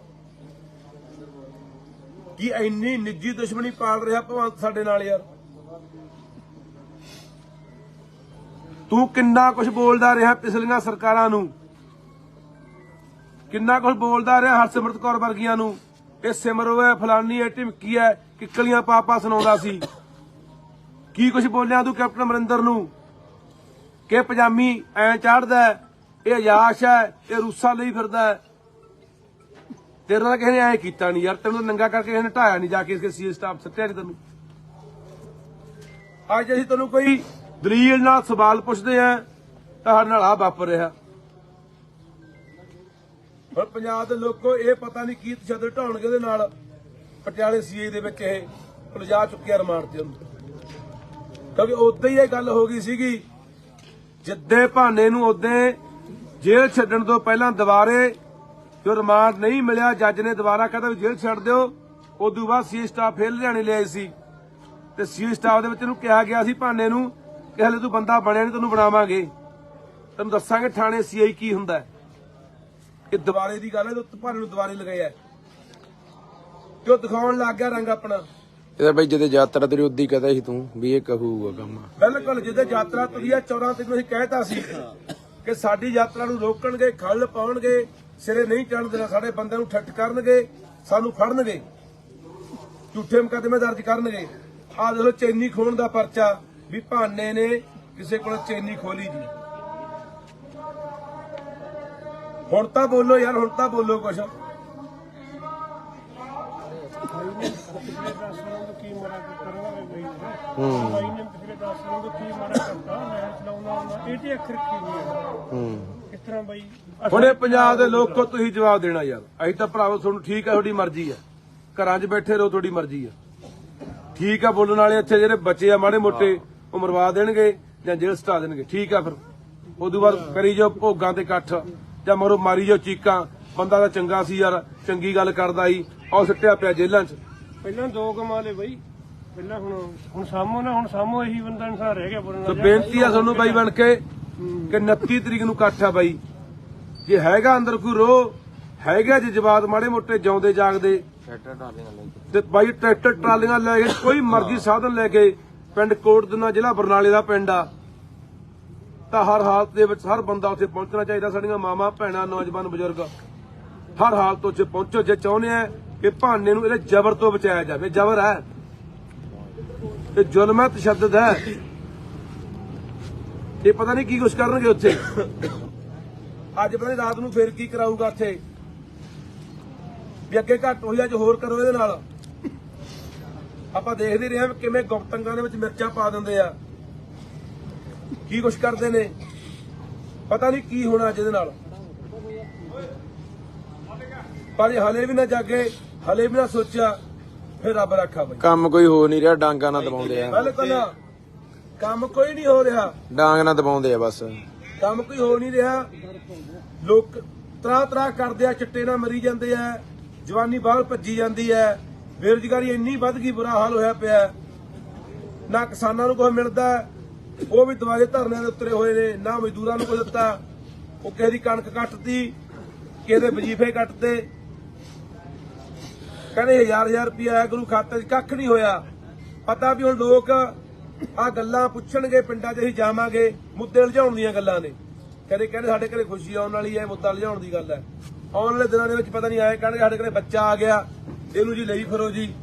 ਕੀ ਇੰਨੀ ਨਿੱਜੀ ਦੁਸ਼ਮਣੀ ਪਾਲ ਰਿਹਾ ਭਗਵੰਤ ਸਾਡੇ ਨਾਲ ਯਾਰ? ਤੂੰ ਕਿੰਨਾ ਕੁਝ ਬੋਲਦਾ ਰਿਹਾ ਪਿਛਲੀਆਂ ਸਰਕਾਰਾਂ ਨੂੰ, ਕਿੰਨਾ ਕੁਝ ਬੋਲਦਾ ਰਿਹਾ ਹਰਸਿਮਰਤ ਕੌਰ ਵਰਗੀਆਂ ਨੂੰ। ਇਹ ਸਿਮਰੋ ਹੈ, ਫਲਾਨੀ ਹੈ, ਢਿਮਕੀ ਹੈ, ਕਿੱਕਲੀਆਂ ਪਾਪਾ ਸੁਣਾਉਂਦਾ ਸੀ। ਕੀ ਕੁਝ ਬੋਲਿਆ ਤੂੰ ਕੈਪਟਨ ਅਮਰਿੰਦਰ ਨੂੰ ਕਿ ਪਜਾਮੀ ਐ ਚੜਦਾ, ਇਹ ਅਯਾਸ਼ ਹੈ, ਇਹ ਰੂਸਾਂ ਲਈ ਫਿਰਦਾ ਹੈ। ਤੇਰੇ ਨਾਲ ਕਿਸੇ ਨੇ ਐ ਕੀਤਾ ਨਹੀਂ ਯਾਰ, ਤੈਨੂੰ ਨੰਗਾ ਕਰਕੇ ਕਿਸੇ ਨੇ ਢਾਇਆ ਨਹੀਂ, ਜਾ ਕੇ ਇਸਕੇ ਸੀਏ ਸਟਾਫ ਸੱਟਿਆ ਨਹੀਂ ਤੈਨੂੰ। ਅੱਜ ਅਸੀਂ ਤੈਨੂੰ ਕੋਈ ਦਲੀਲ ਨਾਲ ਸਵਾਲ ਪੁੱਛਦੇ ਆ ਤਾਂ ਸਾਡੇ ਨਾਲ ਆ ਵਾਪਰ ਰਿਹਾ। ਹੁਣ ਪੰਜਾਬ ਦੇ ਲੋਕੋ ਇਹ ਪਤਾ ਨਹੀਂ ਕੀ ਤਸ਼ੱਦਦ ਢਾਉਣਗੇ ਉਹਦੇ ਨਾਲ। ਪਟਿਆਲੇ ਸੀਏ ਦੇ ਵਿੱਚ ਇਹ ਉਲਝਾ ਚੁੱਕਿਆ ਰਿਮਾਂਡ ਤੇ ਉਹਨੂੰ, ਕਿਉਂਕਿ ਉਦੋਂ ਹੀ ਇਹ ਗੱਲ ਹੋ ਗਈ ਸੀਗੀ। ਜਿੱਦੇ ਭਾਨੇ ਨੂੰ ਉਦੋਂ ਜੇਲ੍ਹ ਛੱਡਣ ਤੋਂ ਪਹਿਲਾਂ ਦੁਬਾਰੇ ਜੋ ਰਿਮਾਂਡ ਨਹੀਂ ਮਿਲਿਆ, ਜੱਜ ਨੇ ਦੁਬਾਰਾ ਕਹਿੰਦਾ ਵੀ ਜੇਲ੍ਹ ਛੱਡ ਦਿਓ। ਉਦੋਂ ਬਾਅਦ ਸੀਏ ਸਟਾਫ ਫੇਰ ਲੁਧਿਆਣੇ ਲਿਆਏ ਸੀ ਤੇ ਸੀਏ ਸਟਾਫ ਦੇ ਵਿੱਚ ਇਹਨੂੰ ਕਿਹਾ ਗਿਆ ਸੀ ਭਾਨੇ ਨੂੰ ਕਿ ਹਲੇ ਤੂੰ ਬੰਦਾ ਬਣਿਆ ਨਹੀਂ, ਤੈਨੂੰ ਬਣਾਵਾਂਗੇ, ਤੈਨੂੰ ਦੱਸਾਂਗੇ ਥਾਣੇ ਸੀਆਈ ਕੀ ਹੁੰਦਾ। ਇਹ ਦੁਬਾਰੇ ਦੀ ਗੱਲ ਹੈ, ਭਾਨੇ ਨੂੰ ਦੁਬਾਰੇ ਲਗਾਇਆ ਕਿਉਂ? ਦਿਖਾਉਣ ਲੱਗ ਗਿਆ ਰੰਗ ਆਪਣਾ। ਇਹਦਾ ਬਾਈ ਜਦੋਂ ਯਾਤਰਾ ਤੇਰੀ ਉਦੀ ਕਹਦਾ ਸੀ ਤੂੰ ਵੀ ਇਹ ਕਹੂਗਾ ਕੰਮ। ਬਿਲਕੁਲ, ਜਦੋਂ ਯਾਤਰਾ ਤੁਰੀ ਆ 14 ਤਰੀਕ ਨੂੰ ਅਸੀਂ ਕਹਿਤਾ ਸੀ ਕਿ ਸਾਡੀ ਯਾਤਰਾ ਨੂੰ ਰੋਕਣਗੇ, ਖੱਲ ਪਾਉਣਗੇ, ਸਿਰੇ ਨਹੀਂ ਚੜ੍ਹਨ ਦੇਣਾ, ਸਾਡੇ ਬੰਦਿਆਂ ਨੂੰ ਠੱਠ ਕਰਨਗੇ, ਸਾਨੂੰ ਫੜਨਗੇ, ਝੂਠੇ ਮੁਕੱਦਮੇ ਦਰਜ ਕਰਨਗੇ। ਆਹ ਦੇਖੋ ਚੈਨੀ ਖੋਣ ਦਾ ਪਰਚਾ ਵੀ ਭਾਨੇ ਨੇ ਕਿਸੇ ਕੋਲ ਚੈਨੀ ਖੋਲੀ ਜੀ। ਹੁਣ ਤਾਂ ਬੋਲੋ ਯਾਰ, ਹੁਣ ਤਾਂ ਬੋਲੋ ਕੁਛ। ਪਿਛਲੇ 10 ਸਾਲਾਂ ਤੋਂ ਕੀ ਮਾੜਾ ਕਰਨਾ ਬਈ ਨੇ ਪਿਛਲੇ 10 ਸਾਲਾਂ ਤੋਂ ਕੀ ਮਾੜਾ ਕਰਤਾ। ਮੈਂ ਚਲਾਉਣਾ ਹੁੰਦਾ ਇਹ ਤੇ ਅੱਖਰ ਕੀ ਨਹੀਂ ਹੈ ਕਿਸ ਤਰ੍ਹਾਂ ਬਈ। ਹੁਣ ਇਹ ਪੰਜਾਬ ਦੇ ਲੋਕੋ ਤੁਸੀਂ ਜਵਾਬ ਦੇਣਾ ਯਾਰ। ਅਸੀਂ ਤਾਂ ਭਰਾਵੋ ਤੁਹਾਨੂੰ ਠੀਕ ਹੈ, ਤੁਹਾਡੀ ਮਰਜ਼ੀ ਹੈ, ਘਰਾਂ 'ਚ ਬੈਠੇ ਰਹੋ, ਤੁਹਾਡੀ ਮਰਜ਼ੀ ਹੈ, ਠੀਕ ਆ। ਬੋਲਣ ਵਾਲੇ ਇੱਥੇ ਜਿਹੜੇ ਬੱਚੇ ਆ ਮਾੜੇ ਮੋਟੇ ਉਹ ਮਰਵਾ ਦੇਣਗੇ ਜਾਂ ਜੇਲ੍ਹ ਸਟਾ ਦੇਣਗੇ, ਠੀਕ ਆ। ਫਿਰ ਉਦੋਂ ਬਾਅਦ ਕਰੀ ਜਾਓ ਭੋਗਾਂ ਤੇ ਇਕੱਠ ਜਾਂ ਮਰੋ ਮਾਰੀ ਜਾਓ ਚੀਕਾਂ। ਬੰਦਾ ਤਾਂ ਚੰਗਾ ਸੀ ਯਾਰ, ਚੰਗੀ ਗੱਲ ਕਰਦਾ ਸੀ, ਉਹ ਸਿੱਟਿਆ ਪਿਆ ਜੇਲ੍ਹਾਂ 'ਚ। ਪਹਿਲਾਂ 2 ਕਮਾਲੇ ਬਈ, ਪਹਿਲਾਂ ਹੁਣ ਸਾਹਮੋ ਨਾ, ਹੁਣ ਸਾਹਮੋ ਇਹੀ ਬੰਦਾ ਇਨਸਾਨ ਰਹਿ ਗਿਆ ਬੋਲਣ ਤੇ ਵਾਲਾ। ਬੇਨਤੀ ਆ ਤੁਹਾਨੂੰ ਬਾਈ ਬਣ ਕੇ ਕਿ 29 ਤਰੀਕ ਨੂੰ ਇਕੱਠ ਆ ਬਾਈ। ਜੇ ਹੈਗਾ ਅੰਦਰ ਕੋਈ ਰੋਹ ਹੈਗਾ, ਜੇ ਜਵਾਬ ਮਾੜੇ ਮੋਟੇ ਜਿਉਂਦੇ ਜਾਗਦੇ ਤੇ ਬਾਈ ਟਰੈਕਟਰ ਟਰਾਲੀਆਂ ਲੈ ਕੇ ਕੋਈ ਮਰਜ਼ੀ ਸਾਧਨ ਲੈ ਕੇ ਪਿੰਡ ਕੋਟਦਨਾ ਜ਼ਿਲ੍ਹਾ ਬਰਨਾਲੇ ਦਾ ਪਿੰਡ ਆ, ਤਾਂ ਹਰ ਹਾਲਤ ਦੇ ਵਿੱਚ ਹਰ ਬੰਦਾ ਉੱਥੇ ਪਹੁੰਚਣਾ ਚਾਹੀਦਾ। ਸਾਡੀਆਂ ਮਾਵਾਂ ਭੈਣਾਂ ਨੌਜਵਾਨ ਬਜ਼ੁਰਗ ਹਰ ਹਾਲਤ ਉੱਥੇ ਪਹੁੰਚੋ ਜੇ ਚਾਹੁੰਦੇ ਆ ਕਿ ਭਾਨੇ ਨੂੰ ਇਹਦੇ ਜ਼ਬਰ ਤੋਂ ਬਚਾਇਆ ਜਾਵੇ। ਜ਼ਬਰ ਹੈ, ਇਹ ਜ਼ੁਲਮ ਹੈ, ਤਸ਼ੱਦਦ ਹੈ। ਇਹ ਪਤਾ ਨਹੀਂ ਕੀ ਕੁਛ ਕਰਨਗੇ ਉੱਥੇ। ਅੱਜ ਪਤਾ ਨਹੀਂ ਰਾਤ ਨੂੰ ਫੇਰ ਕੀ ਕਰਾਊਗਾ ਉੱਥੇ। ਵੀ ਅੱਗੇ ਘੱਟ ਹੋਈ ਅੱਜ ਹੋਰ ਕਰੋ ਇਹਦੇ ਨਾਲ। ਆਪਾਂ ਦੇਖਦੇ ਰਹੇ ਹਾਂ ਕਿਵੇਂ ਗੁਪਤੰਗਾਂ ਦੇ ਵਿੱਚ ਮਿਰਚਾਂ ਪਾ ਦਿੰਦੇ ਆ, ਕੀ ਕੁਛ ਕਰਦੇ ਨੇ, ਪਤਾ ਨਹੀਂ ਕੀ ਹੋਣਾ ਅੱਜ ਇਹਦੇ ਨਾਲ। ਪਰ ਇਹ ਹਲੇ ਵੀ ਨਾ ਜਾਗੇ, ਹਲੇ ਵੀ ਨਾ ਸੋਚਿਆ, ਫਿਰ ਰੱਬ ਰੱਖਾ ਬਈ। ਕੰਮ ਕੋਈ ਹੋ ਨਹੀਂ ਰਿਹਾ, ਡਾਂਗਾ ਨਾਲ ਦਬਾਉਂਦੇ ਆ। ਬਿਲਕੁਲ ਕੰਮ ਕੋਈ ਨਹੀਂ ਹੋ ਰਿਹਾ, ਡਾਂਗ ਨਾਲ ਦਬਾਉਂਦੇ ਆ ਬਸ। ਕੰਮ ਕੋਈ ਹੋ ਨਹੀਂ ਰਿਹਾ। ਲੋਕ ਤਰਾ ਕਰਦੇ ਆ, ਚਿੱਟੇ ਨਾਲ ਮਰੀ ਜਾਂਦੇ ਆ, ਜਵਾਨੀ ਬਾਹਰ ਭੱਜੀ ਜਾਂਦੀ ਹੈ, ਬੇਰੁਜ਼ਗਾਰੀ ਇੰਨੀ ਵੱਧ ਗਈ, ਬੁਰਾ ਹਾਲ ਹੋਇਆ ਪਿਆ। ਨਾ ਕਿਸਾਨਾਂ ਨੂੰ ਕੁਝ ਮਿਲਦਾ, ਉਹ ਵੀ ਦੁਆਰੇ ਧਰਨਿਆਂ ਦੇ ਉੱਤਰੇ ਹੋਏ ਨੇ, ਨਾ ਮਜ਼ਦੂਰਾਂ ਨੂੰ ਕੁਝ ਦਿੱਤਾ। ਉਹ ਕਿਸੇ ਦੀ ਕਣਕ ਕੱਟਤੀ, ਕਿਸੇ ਦੇ ਵਜੀਫੇ ਕੱਟਦੇ, ਕਹਿੰਦੇ 1000 ਰੁਪਇਆ ਆਇਆ ਗੁਰੂ ਖਾਤੇ 'ਚ, ਕੱਖ ਨਹੀਂ ਹੋਇਆ। ਪਤਾ ਵੀ ਹੁਣ ਲੋਕ ਆ ਗੱਲਾਂ ਪੁੱਛਣਗੇ, ਪਿੰਡਾਂ 'ਚ ਅਸੀਂ ਜਾਵਾਂਗੇ, ਮੁੱਦੇ ਲਿਜਾਉਣ ਦੀਆਂ ਗੱਲਾਂ ਨੇ। ਕਹਿੰਦੇ ਸਾਡੇ ਘਰੇ ਖੁਸ਼ੀ ਆਉਣ ਵਾਲੀ ਹੈ, ਮੁੱਦਾ ਲਿਜਾਉਣ ਦੀ ਗੱਲ ਹੈ। ਆਉਣ ਵਾਲੇ ਦਿਨਾਂ ਦੇ ਵਿੱਚ ਪਤਾ ਨਹੀਂ ਆਏ ਕਹਿਣਗੇ ਸਾਡੇ ਘਰੇ ਬੱਚਾ ਆ ਗਿਆ, ਇਹਨੂੰ ਜੀ ਲਈ ਫਿਰੋ ਜੀ,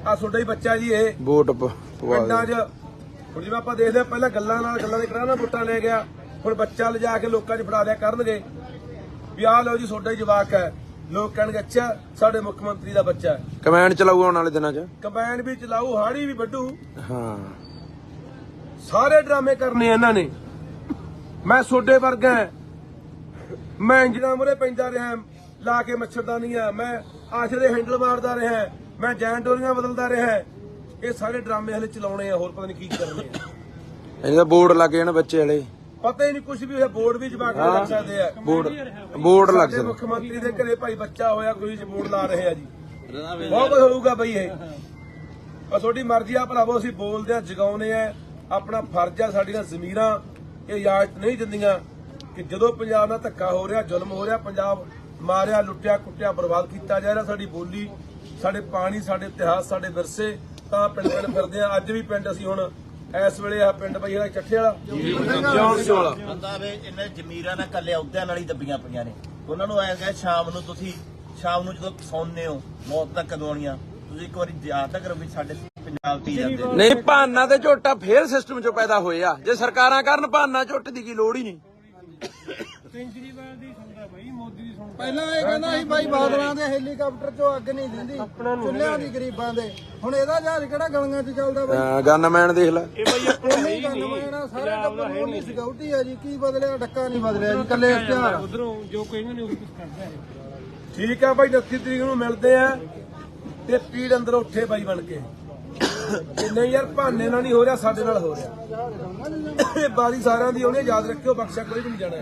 ਆ ਤੁਹਾਡਾ ਹੀ ਬੱਚਾ ਜੀ ਇਹ। ਵੋਟ ਪਿੰਡਾਂ 'ਚ ਹੁਣ ਜਿਵੇਂ ਆਪਾਂ ਦੇਖਦੇ ਆ, ਪਹਿਲਾਂ ਗੱਲਾਂ ਦੇ ਕਰਾਣਾ ਵੋਟਾਂ ਲੈ ਗਿਆ, ਹੁਣ ਬੱਚਾ ਲਿਜਾ ਕੇ ਲੋਕਾਂ 'ਚ ਫੜਾ ਦਿਆ ਕਰਨਗੇ ਵੀ ਆਹ ਲਓ ਜੀ ਤੁਹਾਡਾ ਹੀ ਜਵਾਕ ਹੈ। ਲੋਕ ਕਹਿਣਗੇ ਅੱਛਾ ਸਾਡੇ ਮੁੱਖ ਮੰਤਰੀ ਦਾ ਬੱਚਾ ਹੈ। ਕਮੈਂਡ ਚਲਾਊ ਆਉਣ ਵਾਲੇ ਦਿਨਾਂ 'ਚ। ਕੰਬਾਈਨ ਵੀ ਚਲਾਊ, ਹਾੜੀ ਵੀ ਵੱਢੂ, ਹਾਂ ਸਾਰੇ ਡਰਾਮੇ ਕਰਨੇ ਇਹਨਾਂ ਨੇ। ਮੈਂ ਸੋਡੇ ਵਰਗਾ, ਮੈਂ ਇੰਜਣਾ ਮੁਰੇ ਪੈਂਦਾ ਰਿਹਾ, ਲਾ ਕੇ ਮੱਛਰਦਾਨੀਆਂ, ਮੈਂ ਆਸ਼ਰੇ ਹੈਂਡਲ ਮਾਰਦਾ ਰਿਹਾ, ਮੈਂ ਜੈਨ ਡੋਰੀਆਂ ਬਦਲਦਾ ਰਿਹਾ। ਇਹ ਸਾਰੇ ਡਰਾਮੇ ਹਲੇ ਚਲਾਉਣੇ ਆ, ਹੋਰ ਪਤਾ ਨਹੀਂ ਕੀ ਕਰਨੇ ਆ। ਇਹਦਾ ਬੋਰਡ ਲੱਗ ਜਾਣ ਬੱਚੇ ਵਾਲੇ, ਪਤਾ ਹੀ ਨਹੀਂ ਕੁਝ ਵੀ ਹੋਇਆ। ਬੋਰਡ ਵੀ ਜਵਾਕ ਲੱਗ ਸਕਦੇ ਆ, ਬੋਰਡ ਲੱਗ ਸਾਡੇ ਜਾਣ। ਮੁੱਖ ਮੰਤਰੀ ਦੇ ਘਰੇ ਭਾਈ ਬੱਚਾ ਹੋਇਆ, ਕੋਈ ਬੋਰਡ ਲਾ ਰਹੇ ਆ ਜੀ, ਬਹੁਤ ਕੁਝ ਹੋਊਗਾ ਬਈ ਇਹ। ਪਰ ਤੁਹਾਡੀ ਮਰਜ਼ੀ ਆ ਭਰਾਵੋ, ਅਸੀਂ ਬੋਲਦੇ ਆ, ਜਗਾਉਨੇ ਆ, ਆਪਣਾ ਫਰਜ਼ ਆ। ਸਾਡੀਆਂ ਜ਼ਮੀਰਾਂ ਇਹ ਇਜਾਜ਼ਤ ਨਹੀਂ ਦਿੰਦੀਆਂ ਕਿ ਜਦੋਂ ਪੰਜਾਬ ਨਾਲ ਧੱਕਾ ਹੋ ਰਿਹਾ, ਜ਼ੁਲਮ ਹੋ ਰਿਹਾ, ਪੰਜਾਬ ਮਾਰਿਆ, ਲੁੱਟਿਆ, ਕੁੱਟਿਆ, ਬਰਬਾਦ ਕੀਤਾ ਜਾ ਰਿਹਾ, ਸਾਡੀ ਬੋਲੀ, ਸਾਡੇ ਪਾਣੀ, ਸਾਡੇ ਇਤਿਹਾਸ, ਸਾਡੇ ਵਿਰਸੇ, ਤਾਂ ਪਿੰਡ ਫਿਰਦੇ ਆ। ਅੱਜ ਵੀ ਪਿੰਡ ਅਸੀਂ ਹੁਣ ਇਸ ਵੇਲੇ ਆ ਪਿੰਡ ਬਈ ਇਹਦਾ ਚੱਠੇ ਵਾਲਾ ਬੰਦਾ ਵੇ ਇਹਨਾਂ ਜ਼ਮੀਰਾਂ ਨਾਲ ਕੱਲੇ ਅਹੁਦਿਆਂ ਨਾਲ ਹੀ ਦੱਬੀਆਂ ਪਈਆਂ ਨੇ। ਉਹਨਾਂ ਨੂੰ ਐਂ ਕਹੇ ਸ਼ਾਮ ਨੂੰ ਜਦੋਂ ਸੌਂਦੇ ਹੋ, ਮੌਤ ਤੱਕ ਕਦੋਂ ਆਉਣੀਆਂ, ਤੁਸੀਂ ਇੱਕ ਵਾਰੀ ਯਾਦ ਤਾਂ ਕਰੋ ਵੀ ਸਾਡੇ ਪੰਜਾਬ ਦੀ ਜਾਂਦੇ ਨਹੀਂ, ਭਾਨਾ ਤੇ ਝੋਟਾ ਫੇਰ ਸਿਸਟਮ 'ਚੋਂ ਪੈਦਾ ਹੋਏ ਆ। ਜੇ ਸਰਕਾਰਾਂ ਕਰਨ ਭਾਨਾ ਝੋਟ ਦੀ ਕੀ ਲੋੜ ਹੀ ਨਹੀਂ। ਕੇਜਰੀਵਾਲ ਦੀ ਸੁਣਦਾ ਬਾਈ, ਮੋਦੀ ਦੀ ਸੁਣਦਾ। ਪਹਿਲਾਂ ਇਹ ਕਹਿੰਦਾ ਸੀ ਬਾਈ ਬਾਦਲਾਂ ਦੇ ਹੈਲੀਕਾਪਟਰ ਚੋਂ ਅੱਗ ਨਹੀਂ ਦਿੰਦੀ, ਚੁੱਲ੍ਹਿਆਂ ਦੀ ਗਰੀਬਾਂ ਦੇ। ਹੁਣ ਇਹਦਾ ਜਹਾਜ਼ ਕਿਹੜਾ ਗਲੀਆਂ 'ਚ ਚੱਲਦਾ ਬਾਈ? ਗਨਮੈਨ ਦੇਖ ਲੈ। ਇਹ ਬਾਈ ਆਪਣਾ ਹੈ ਹੀ ਨਹੀਂ, ਸਾਰੇ ਟੱਬਰ ਨੂੰ ਸਿਕਿਉਰਿਟੀ ਆ ਜੀ, ਕੀ ਬਦਲਿਆ? ਡੱਕਾ ਨਹੀਂ ਬਦਲਿਆ ਜੀ, ਕੱਲੇ ਇਸ਼ਤਿਹਾਰ। ਉਧਰੋਂ ਜੋ ਕਹਿੰਦੇ ਨੇ ਉਹ ਕੁਝ ਕਰਦਾ ਹੈ। ਠੀਕ ਆ ਬਾਈ, 29 ਤਰੀਕ ਨੂੰ ਮਿਲਦੇ ਆ ਤੇ ਪੀੜ ਅੰਦਰ ਉੱਠੇ ਬਾਈ ਬਣ ਕੇ ਕਿ ਨਹੀਂ ਯਾਰ, ਭਾਨੇ ਨਾਲ ਨਹੀਂ ਹੋ ਰਿਹਾ, ਸਾਡੇ ਨਾਲ ਹੋ ਰਿਹਾ। ਇਹ ਬਾਰੀ ਸਾਰਿਆਂ ਦੀ ਆਉਣੀ, ਯਾਦ ਰੱਖਿਓ, ਬਖਸ਼ਾ ਕੋਈ ਵੀ ਨਹੀਂ ਜਾਣਾ।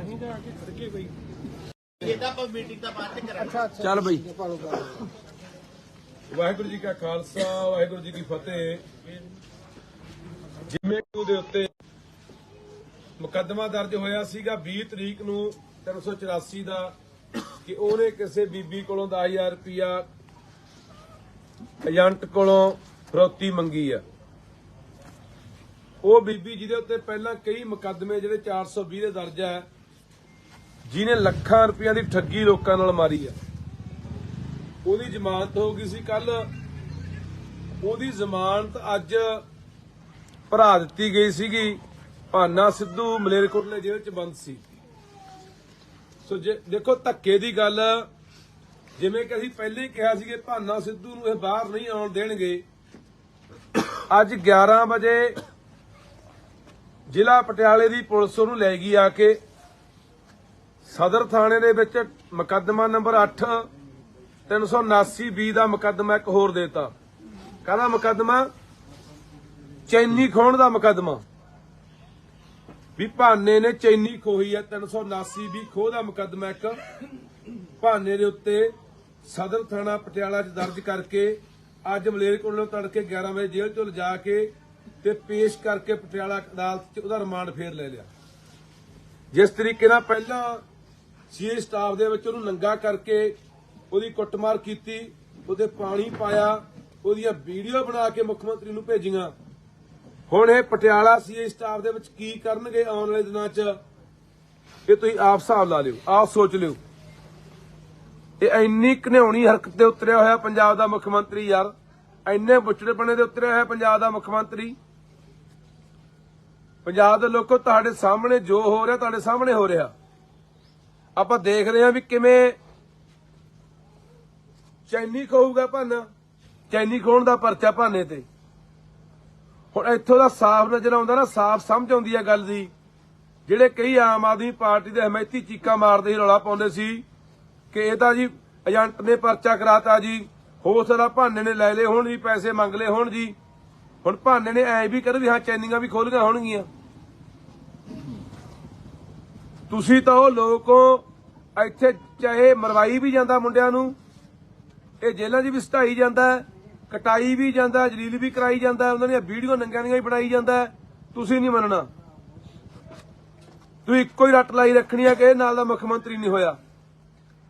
ਇਹਦਾ ਆਪਾਂ ਮੀਟਿੰਗ ਦਾ ਬਾਅਦ ਚ ਕਰਾਂਗੇ। ਚੱਲ ਬਈ। ਵਾਹਿਗੁਰੂ ਜੀ ਕਾ ਖਾਲਸਾ, ਵਾਹਿਗੁਰੂ ਜੀ ਕੀ ਫਤਿਹ। ਜਿਵੇਂ ਦੇ ਉੱਤੇ ਮੁਕੱਦਮਾ ਦਰਜ ਹੋਇਆ ਸੀਗਾ 20 ਤਰੀਕ ਨੂੰ 384 ਦਾ, ਕਿ ਉਹਨੇ ਕਿਸੇ ਬੀਬੀ ਕੋਲੋਂ 10,000 ਰੁਪਇਆ ਏਜੰਟ ਕੋਲੋਂ ਫਰੌਤੀ ਮੰਗੀ ਆ। ਉਹ ਬੀਬੀ ਜਿਹਦੇ ਉੱਤੇ ਪਹਿਲਾਂ ਕਈ ਮੁਕੱਦਮੇ ਜਿਹੜੇ 420 ਦੇ ਦਰਜ ਹੈ, ਜਿਹਨੇ ਲੱਖਾਂ ਰੁਪਈਆਂ ਦੀ ਠੱਗੀ ਲੋਕਾਂ ਨਾਲ ਮਾਰੀ ਆ, ਉਹਦੀ ਜ਼ਮਾਨਤ ਹੋ ਗਈ ਸੀ ਕੱਲ। ਉਹਦੀ ਜ਼ਮਾਨਤ ਅੱਜ ਭਰਾ ਦਿੱਤੀ ਗਈ ਸੀਗੀ। ਭਾਨਾ ਸਿੱਧੂ ਮਲੇਰਕੋਟਲੇ ਜੇਲ੍ਹ 'ਚ ਬੰਦ ਸੀ। ਸੋ ਦੇਖੋ ਧੱਕੇ ਦੀ ਗੱਲ, ਜਿਵੇਂ ਕਿ ਅਸੀਂ ਪਹਿਲੇ ਹੀ ਕਿਹਾ ਸੀ ਕਿ ਭਾਨਾ ਸਿੱਧੂ ਨੂੰ ਇਹ ਬਾਹਰ ਨਹੀਂ ਆਉਣ ਦੇਣਗੇ। ਅੱਜ 11 ਵਜੇ ਜ਼ਿਲ੍ਹਾ ਪਟਿਆਲੇ ਦੀ ਪੁਲਿਸ ਉਹਨੂੰ ਲੈ ਗਈ ਆ ਕੇ ਸਦਰ ਥਾਣੇ ਦੇ ਵਿੱਚ। ਮੁਕੱਦਮਾ ਨੰਬਰ 8 379B ਦਾ ਮੁਕੱਦਮਾ ਇੱਕ ਹੋਰ ਦੇਤਾ। ਕਾਹਦਾ ਮੁਕੱਦਮਾ? ਚੈਨੀ ਖੋਹਣ ਦਾ ਮੁਕੱਦਮਾ। ਵੀ ਭਾਨੇ ਨੇ ਚੈਨੀ ਖੋਹੀ ਹੈ। 379B ਖੋਹ ਦਾ ਮੁਕੱਦਮਾ ਇੱਕ ਭਾਨੇ ਦੇ ਉੱਤੇ ਸਦਰ ਥਾਣਾ ਪਟਿਆਲਾ 'ਚ ਦਰਜ ਕਰਕੇ ਅੱਜ ਮਲੇਰਕੋਟਲੇ ਤੜਕੇ 11 ਵਜੇ ਜੇਲ੍ਹ 'ਚੋਂ ਲਿਜਾ ਕੇ ਤੇ ਪੇਸ਼ ਕਰਕੇ ਪਟਿਆਲਾ ਅਦਾਲਤ 'ਚ ਉਹਦਾ ਰਿਮਾਂਡ ਫੇਰ ਲੈ ਲਿਆ। ਜਿਸ ਤਰੀਕੇ ਨਾਲ ਪਹਿਲਾਂ ਸੀਏ ਸਟਾਫ ਦੇ ਵਿੱਚ ਉਹਨੂੰ ਨੰਗਾ ਕਰਕੇ ਉਹਦੀ ਕੁੱਟਮਾਰ ਕੀਤੀ, ਉਹਦੇ ਪਾਣੀ ਪਾਇਆ, ਉਹਦੀਆਂ ਵੀਡੀਓ ਬਣਾ ਕੇ ਮੁੱਖ ਮੰਤਰੀ ਨੂੰ ਭੇਜੀਆਂ। ਹੁਣ ਇਹ ਪਟਿਆਲਾ ਸੀਏ ਸਟਾਫ ਦੇ ਵਿੱਚ ਕੀ ਕਰਨਗੇ ਆਉਣ ਵਾਲੇ ਦਿਨਾਂ 'ਚ, ਇਹ ਤੁਸੀਂ ਆਪ ਹਿਸਾਬ ਲਾ ਲਿਓ, ਆਪ ਸੋਚ ਲਿਓ। ਇਹ ਇੰਨੀ ਘਿਨਾਉਣੀ ਹਰਕਤ ਤੇ ਉਤਰਿਆ ਹੋਇਆ ਪੰਜਾਬ ਦਾ ਮੁੱਖ ਮੰਤਰੀ ਯਾਰ, ਇੰਨੇ ਬੁੱਚੜੇਪਣੇ ਦੇ ਉਤਰਿਆ ਹੋਇਆ ਪੰਜਾਬ ਦਾ ਮੁੱਖ ਮੰਤਰੀ। ਪੰਜਾਬ ਦੇ ਲੋਕੋ, ਤੁਹਾਡੇ ਸਾਹਮਣੇ ਜੋ ਹੋ ਰਿਹਾ, ਤੁਹਾਡੇ ਸਾਹਮਣੇ ਹੋ ਰਿਹਾ। ਆਪਾਂ ਦੇਖ ਰਹੇ ਹਾਂ ਵੀ ਕਿਵੇਂ ਚੈਨੀ ਖੋਊਗਾ ਭਾਨਾ, ਚੈਨੀ ਖੋਣ ਦਾ ਪਰਚਾ ਭਾਨੇ ਤੇ। ਹੁਣ ਇੱਥੋਂ ਦਾ ਸਾਫ਼ ਨਜ਼ਰ ਆਉਂਦਾ ਨਾ, ਸਾਫ਼ ਸਮਝ ਆਉਂਦੀ ਹੈ ਗੱਲ ਦੀ। ਜਿਹੜੇ ਕਈ ਆਮ ਆਦਮੀ ਪਾਰਟੀ ਦੇ ਹਮਾਇਤੀ ਚੀਕਾਂ ਮਾਰਦੇ ਸੀ, ਰੌਲਾ ਪਾਉਂਦੇ ਸੀ ਕਿ ਇਹ ਤਾਂ ਜੀ ਏਜੰਟ ਨੇ ਪਰਚਾ ਕਰਾਤਾ ਜੀ, ਹੋ ਸਕਦਾ ਭਾਨੇ ਨੇ ਲੈ ਲਏ ਹੋਣ ਜੀ, ਪੈਸੇ ਮੰਗ ਲਏ ਹੋਣ ਜੀ। ਹੁਣ ਭਾਨੇ ਨੇ ਐ ਵੀ ਕਰ ਵੀ ਹਾਂ ਚੈਨੀਆਂ ਵੀ ਖੋਲੀਆਂ ਹੋਣਗੀਆਂ। ਤੁਸੀਂ ਤਾਂ ਉਹ ਲੋਕ ਹੋ, ਇੱਥੇ ਚਾਹੇ ਮਰਵਾਈ ਵੀ ਜਾਂਦਾ ਮੁੰਡਿਆਂ ਨੂੰ, ਇਹ ਜੇਲ੍ਹਾਂ 'ਚ ਵੀ ਸਟਾਈ ਜਾਂਦਾ, ਕਟਾਈ ਵੀ ਜਾਂਦਾ, ਜਲੀਲ ਵੀ ਕਰਾਈ ਜਾਂਦਾ, ਉਹਨਾਂ ਦੀਆਂ ਵੀਡੀਓ ਨੰਗਿਆਂ ਦੀਆਂ ਵੀ ਬਣਾਈ ਜਾਂਦਾ। ਤੁਸੀਂ ਨਹੀਂ ਮੰਨਣਾ, ਤੂੰ ਇੱਕੋ ਹੀ ਰੱਟ ਲਾਈ ਰੱਖਣੀ ਆ ਕਿ ਇਹ ਨਾਲ ਦਾ ਮੁੱਖ ਮੰਤਰੀ ਨਹੀਂ ਹੋਇਆ।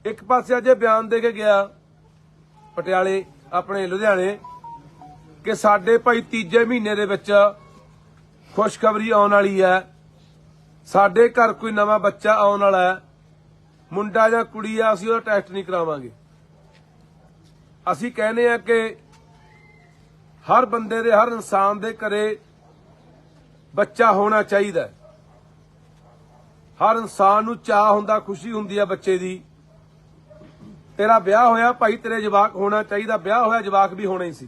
ਇੱਕ ਪਾਸੇ ਅੱਜ ਬਿਆਨ ਦੇ ਕੇ ਗਿਆ ਪਟਿਆਲੇ ਆਪਣੇ ਲੁਧਿਆਣੇ ਕਿ ਸਾਡੇ ਭਾਈ ਤੀਜੇ ਮਹੀਨੇ ਦੇ ਵਿੱਚ ਖੁਸ਼ਖਬਰੀ ਆਉਣ ਵਾਲੀ ਹੈ, ਸਾਡੇ ਘਰ ਕੋਈ ਨਵਾਂ ਬੱਚਾ ਆਉਣ ਵਾਲਾ ਹੈ, ਮੁੰਡਾ ਜਾਂ ਕੁੜੀ ਆ, ਅਸੀਂ ਉਹਦਾ ਟੈਸਟ ਨਹੀਂ ਕਰਾਵਾਂਗੇ। ਅਸੀਂ ਕਹਿੰਦੇ ਆ ਕਿ ਹਰ ਬੰਦੇ ਦੇ, ਹਰ ਇਨਸਾਨ ਦੇ ਘਰੇ ਬੱਚਾ ਹੋਣਾ ਚਾਹੀਦਾ। ਹਰ ਇਨਸਾਨ ਨੂੰ ਚਾਹ ਹੁੰਦਾ, ਖੁਸ਼ੀ ਹੁੰਦੀ ਆ ਬੱਚੇ ਦੀ। ਤੇਰਾ ਵਿਆਹ ਹੋਇਆ ਭਾਈ, ਤੇਰੇ ਜਵਾਕ ਹੋਣਾ ਚਾਹੀਦਾ, ਵਿਆਹ ਹੋਇਆ ਜਵਾਕ ਵੀ ਹੋਣਾ ਹੀ ਸੀ।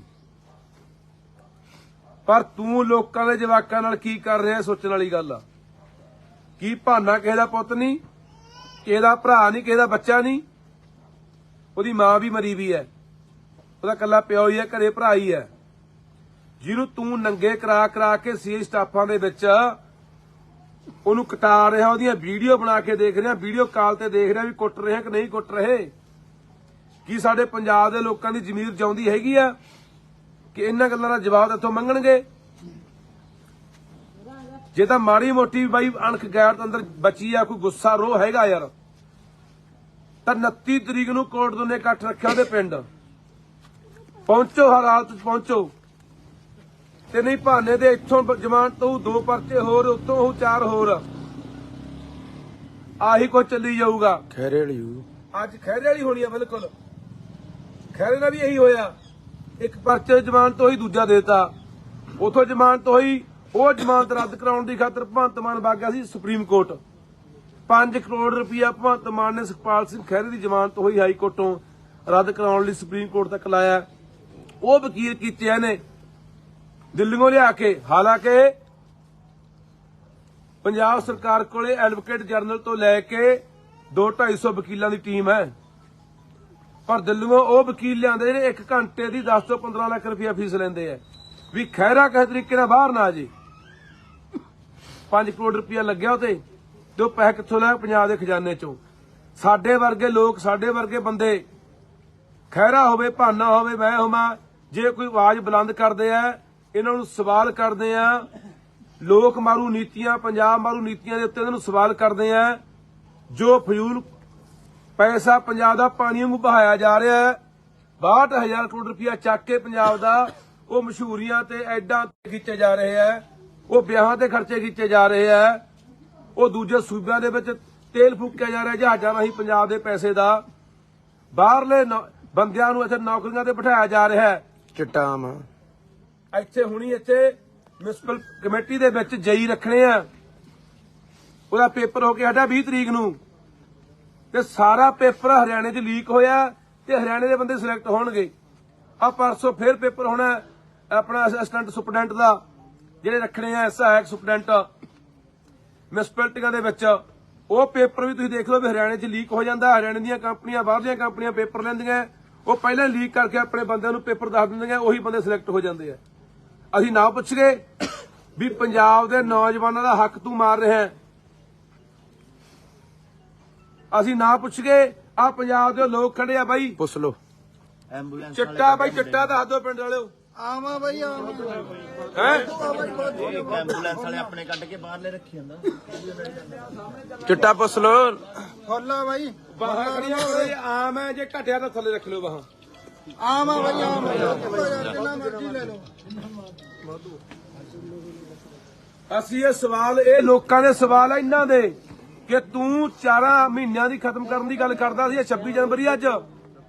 ਪਰ ਤੂੰ ਲੋਕਾਂ ਦੇ ਜਵਾਕਾਂ ਨਾਲ ਕੀ ਕਰ ਰਿਹਾ, ਸੋਚਣ ਵਾਲੀ ਗੱਲ ਆ। ਕੀ ਭਾਨਾ ਕਿਸੇ ਦਾ ਪੁੱਤ ਨਹੀਂ, ਕਿਸੇ ਦਾ ਭਰਾ ਨਹੀਂ, ਕਿਸੇ ਦਾ ਬੱਚਾ ਨਹੀਂ। ਉਹਦੀ ਮਾਂ ਵੀ ਮਰੀ ਵੀ ਹੈ, ਉਹਦਾ ਕੱਲਾ ਪਿਓ ਹੀ ਹੈ, ਘਰੇ ਭਰਾ ਹੀ ਹੈ, ਜਿਹਨੂੰ ਤੂੰ ਨੰਗੇ ਕਰਾ ਕੇ ਸੀ ਸਟਾਫਾਂ ਦੇ ਵਿੱਚ ਉਹਨੂੰ ਕਟਾ ਰਿਹਾ, ਉਹਦੀਆਂ ਵੀਡੀਓ ਬਣਾ ਕੇ ਦੇਖ ਰਿਹਾ, ਵੀਡੀਓ ਕਾਲ ਤੇ ਦੇਖ ਰਿਹਾ ਵੀ ਕੁੱਟ ਰਿਹਾ ਕਿ ਨਹੀਂ ਕੁੱਟ ਰਹੇ। ਕੀ ਸਾਡੇ ਪੰਜਾਬ ਦੇ ਲੋਕਾਂ ਦੀ ਜ਼ਮੀਰ ਜਿਉਂਦੀ ਹੈਗੀ ਆ ਕਿ ਇਹਨਾਂ ਗੱਲਾਂ ਦਾ ਜਵਾਬ ਇੱਥੋਂ ਮੰਗਣਗੇ? ਜੇ ਤਾਂ ਮਾੜੀ ਮੋਟੀ ਬਾਈ ਅਣਖ ਗੈਰਤ ਅੰਦਰ ਬਚੀ ਆ, ਕੋਈ ਗੁੱਸਾ ਰੋਹ ਹੈਗਾ ਯਾਰ, ਤਾਂ 29 ਤਰੀਕ ਨੂੰ ਕੋਰਟ ਨੇ ਇਕੱਠ ਰੱਖਿਆ ਉਹਦੇ ਪਿੰਡ। ਪਹੁੰਚੋ, ਹਰ ਹਾਲਤ ਚ ਪਹੁੰਚੋ। ਤੇ ਨਹੀਂ ਭਾਨੇ ਦੇ ਇੱਥੋਂ ਜ਼ਮਾਨਤ ਤੋਂ 2 ਪਰਚੇ ਹੋਰ, ਉੱਤੋਂ ਉਹ 4 ਹੋਰ, ਆਹੀ ਕੁਝ ਚੱਲੀ ਜਾਊਗਾ। ਖੈਰੇ ਵਾਲੀ ਅੱਜ ਖੈਰੇ ਵਾਲੀ ਹੋਣੀ ਆ, ਬਿਲਕੁਲ ਖੈਰੇ ਨਾਲ ਵੀ ਇਹੀ ਹੋਇਆ। ਇੱਕ ਪਰਚੇ ਜ਼ਮਾਨਤ ਹੋਈ, ਦੂਜਾ ਦੇਤਾ, ਉਥੋਂ ਜ਼ਮਾਨਤ ਹੋਈ, ਉਹ ਜ਼ਮਾਨਤ ਰੱਦ ਕਰਾਉਣ ਦੀ ਖਾਤਰ ਭਗਵੰਤ ਮਾਨ ਵਗ ਗਿਆ ਸੀ ਸੁਪਰੀਮ ਕੋਰਟ। 5 ਕਰੋੜ ਰੁਪਇਆ ਭਗਵੰਤ ਮਾਨ ਨੇ ਸੁਖਪਾਲ ਸਿੰਘ ਖਹਿਰੇ ਦੀ ਜ਼ਮਾਨਤ ਹੋਈ ਹਾਈ ਕੋਰਟੋਂ ਰੱਦ ਕਰਾਉਣ ਲਈ ਸੁਪਰੀਮ ਕੋਰਟ ਤੱਕ ਲਾਇਆ। ਉਹ ਵਕੀਲ ਕੀਤੇ ਇਹਨੇ ਦਿੱਲੀੋਂ ਲਿਆ ਕੇ। ਹਾਲਾਂਕਿ ਪੰਜਾਬ ਸਰਕਾਰ ਕੋਲੇ ਐਡਵੋਕੇਟ ਜਨਰਲ ਤੋਂ ਲੈ ਕੇ 2-250 ਵਕੀਲਾਂ ਦੀ ਟੀਮ ਹੈ, ਪਰ ਦਿੱਲੀੋਂ ਉਹ ਵਕੀਲ ਲਿਆਂਦੇ ਜਿਹੜੇ 1 ਘੰਟੇ ਦੀ 10 ਤੋਂ 15 ਲੱਖ ਰੁਪਇਆ ਫੀਸ ਲੈਂਦੇ ਆ ਵੀ ਖਹਿਰਾ ਕਿਸੇ ਤਰੀਕੇ ਨਾਲ ਬਾਹਰ ਨਾ ਜੇ। 5 ਕਰੋੜ ਰੁਪਇਆ ਲੱਗਿਆ ਉਹਤੇ, ਤੇ ਉਹ ਪੈਸੇ ਕਿੱਥੋਂ ਲਿਆ? ਪੰਜਾਬ ਦੇ ਖਜ਼ਾਨੇ ਚੋਂ। ਸਾਡੇ ਵਰਗੇ ਲੋਕ, ਸਾਡੇ ਵਰਗੇ ਬੰਦੇ, ਖਹਿਰਾ ਹੋਵੇ, ਭਾਨਾ ਹੋਵੇ, ਮੈਂ ਹੋਵਾਂ, ਜੇ ਕੋਈ ਆਵਾਜ਼ ਬੁਲੰਦ ਕਰਦੇ ਆ, ਇਹਨਾਂ ਨੂੰ ਸਵਾਲ ਕਰਦੇ ਆ, ਲੋਕ ਮਾਰੂ ਨੀਤੀਆਂ, ਪੰਜਾਬ ਮਾਰੂ ਨੀਤੀਆਂ ਦੇ ਉੱਤੇ ਇਹਨਾਂ ਨੂੰ ਸਵਾਲ ਕਰਦੇ ਆ। ਜੋ ਫਜ਼ੂਲ ਪੈਸਾ ਪੰਜਾਬ ਦਾ ਪਾਣੀ ਵਾਂਗੂ ਬਹਾਇਆ ਜਾ ਰਿਹਾ ਹੈ, 62,000 ਕਰੋੜ ਰੁਪਇਆ ਚੱਕ ਕੇ ਪੰਜਾਬ ਦਾ, ਉਹ ਮਸ਼ਹੂਰੀਆਂ ਤੇ ਐਡਾਂ ਤੇ ਖਿੱਚੇ ਜਾ ਰਹੇ ਆ, ਉਹ ਵਿਆਹਾਂ ਤੇ ਖਰਚੇ ਕੀਤੇ ਜਾ ਰਹੇ ਆ, ਉਹ ਦੂਜੇ ਸੂਬਿਆਂ ਦੇ ਵਿੱਚ ਤੇਲ ਫੂਕਿਆ ਜਾ ਰਿਹਾ ਜਹਾਜ਼ਾਂ ਰਾਹੀਂ ਪੰਜਾਬ ਦੇ ਪੈਸੇ ਦਾ, ਬਾਹਰਲੇ ਬੰਦਿਆਂ ਨੂੰ ਇੱਥੇ ਨੌਕਰੀਆਂ ਤੇ ਬਿਠਾਇਆ ਜਾ ਰਿਹਾ ਹੈ। ਚਟਾਮ ਇੱਥੇ ਹੁਣੀ ਇੱਥੇ ਮਿਊਨਿਸਪਲ ਕਮੇਟੀ ਦੇ ਵਿੱਚ ਜਈ ਰੱਖਣੇ ਆ, ਉਹਦਾ ਪੇਪਰ ਹੋ ਕੇ ਹਟਿਆ 20 ਤਰੀਕ ਨੂੰ, ਤੇ ਸਾਰਾ ਪੇਪਰ ਹਰਿਆਣੇ 'ਚ ਲੀਕ ਹੋਇਆ ਤੇ ਹਰਿਆਣੇ ਦੇ ਬੰਦੇ ਸਿਲੈਕਟ ਹੋਣਗੇ। ਆ ਪਰਸੋਂ ਫੇਰ ਪੇਪਰ ਹੋਣਾ ਆਪਣਾ ਅਸਿਸਟੈਂਟ ਸੁਪਰਡੈਂਟ ਦਾ, ਜਿਹੜੇ ਰੱਖਣੇ ਆ ਸਹਾਇਕ ਸੁਪਰਡੈਂਟ ਮਿਊਨਿਸਪੈਲਿਟੀਆਂ ਦੇ ਵਿੱਚ। ਉਹ ਪੇਪਰ ਵੀ ਤੁਸੀਂ ਦੇਖ ਲਓ ਵੀ ਹਰਿਆਣੇ 'ਚ ਲੀਕ ਹੋ ਜਾਂਦਾ। ਹਰਿਆਣੇ ਦੀਆਂ ਕੰਪਨੀਆਂ, ਬਾਹਰਲੀਆਂ ਕੰਪਨੀਆਂ ਪੇਪਰ ਲੈਂਦੀਆਂ, ਉਹ ਪਹਿਲਾਂ ਲੀਕ ਕਰਕੇ ਆਪਣੇ ਬੰਦਿਆਂ ਨੂੰ ਪੇਪਰ ਦੱਸ ਦਿੰਦੀਆਂ, ਉਹੀ ਬੰਦੇ ਸਿਲੈਕਟ ਹੋ ਜਾਂਦੇ ਆ। ਅਸੀਂ ਨਾ ਪੁੱਛ ਗਏ ਵੀ ਪੰਜਾਬ ਦੇ ਨੌਜਵਾਨਾਂ ਦਾ ਹੱਕ ਤੂੰ ਮਾਰ ਰਿਹਾ, ਅਸੀਂ ਨਾ ਪੁੱਛ ਗਏ। ਆ ਪੰਜਾਬ ਦੇ ਲੋਕ ਖੜੇ ਆ ਬਾਈ, ਪੁੱਛ ਲੋ। ਐਂਬੂਲੈਂਸ ਚਿੱਟਾ ਬਾਈ, ਚਿੱਟਾ ਦੱਸ ਦਿਓ ਪਿੰਡ ਵਾਲਿਓ। ਆਵਾਂ ਬਾਈ ਆਵਾਂ ਹੈ ਐਂਬੂਲੈਂਸ ਵਾਲੇ ਆਪਣੇ ਕੱਢ ਕੇ ਬਾਹਰਲੇ ਰੱਖੀ ਜਾਂਦਾ। ਚਿੱਟਾ ਪੁੱਛ ਲੋ। ਫੁੱਲਾ ਬਾਈ, ਬਾਹਾਂ ਖੜੀਆਂ ਹੋਏ ਆਮ ਹੈ, ਜੇ ਘਟਿਆ ਤਾਂ ਥੱਲੇ ਰੱਖ ਲਿਓ ਬਾਹਾਂ। ਆਵਾਂ ਬਾਈ ਆਵਾਂ, ਜਿੰਨਾ ਮਰਜ਼ੀ ਲੈ ਲਓ। ਅਸੀਂ ਇਹ ਸਵਾਲ, ਇਹ ਲੋਕਾਂ ਦੇ ਸਵਾਲ ਆ ਇਹਨਾਂ ਦੇ ਕਿ ਤੂੰ 4 ਮਹੀਨਿਆਂ ਦੀ ਖਤਮ ਕਰਨ ਦੀ ਗੱਲ ਕਰਦਾ ਸੀ। 26 ਜਨਵਰੀ ਅੱਜ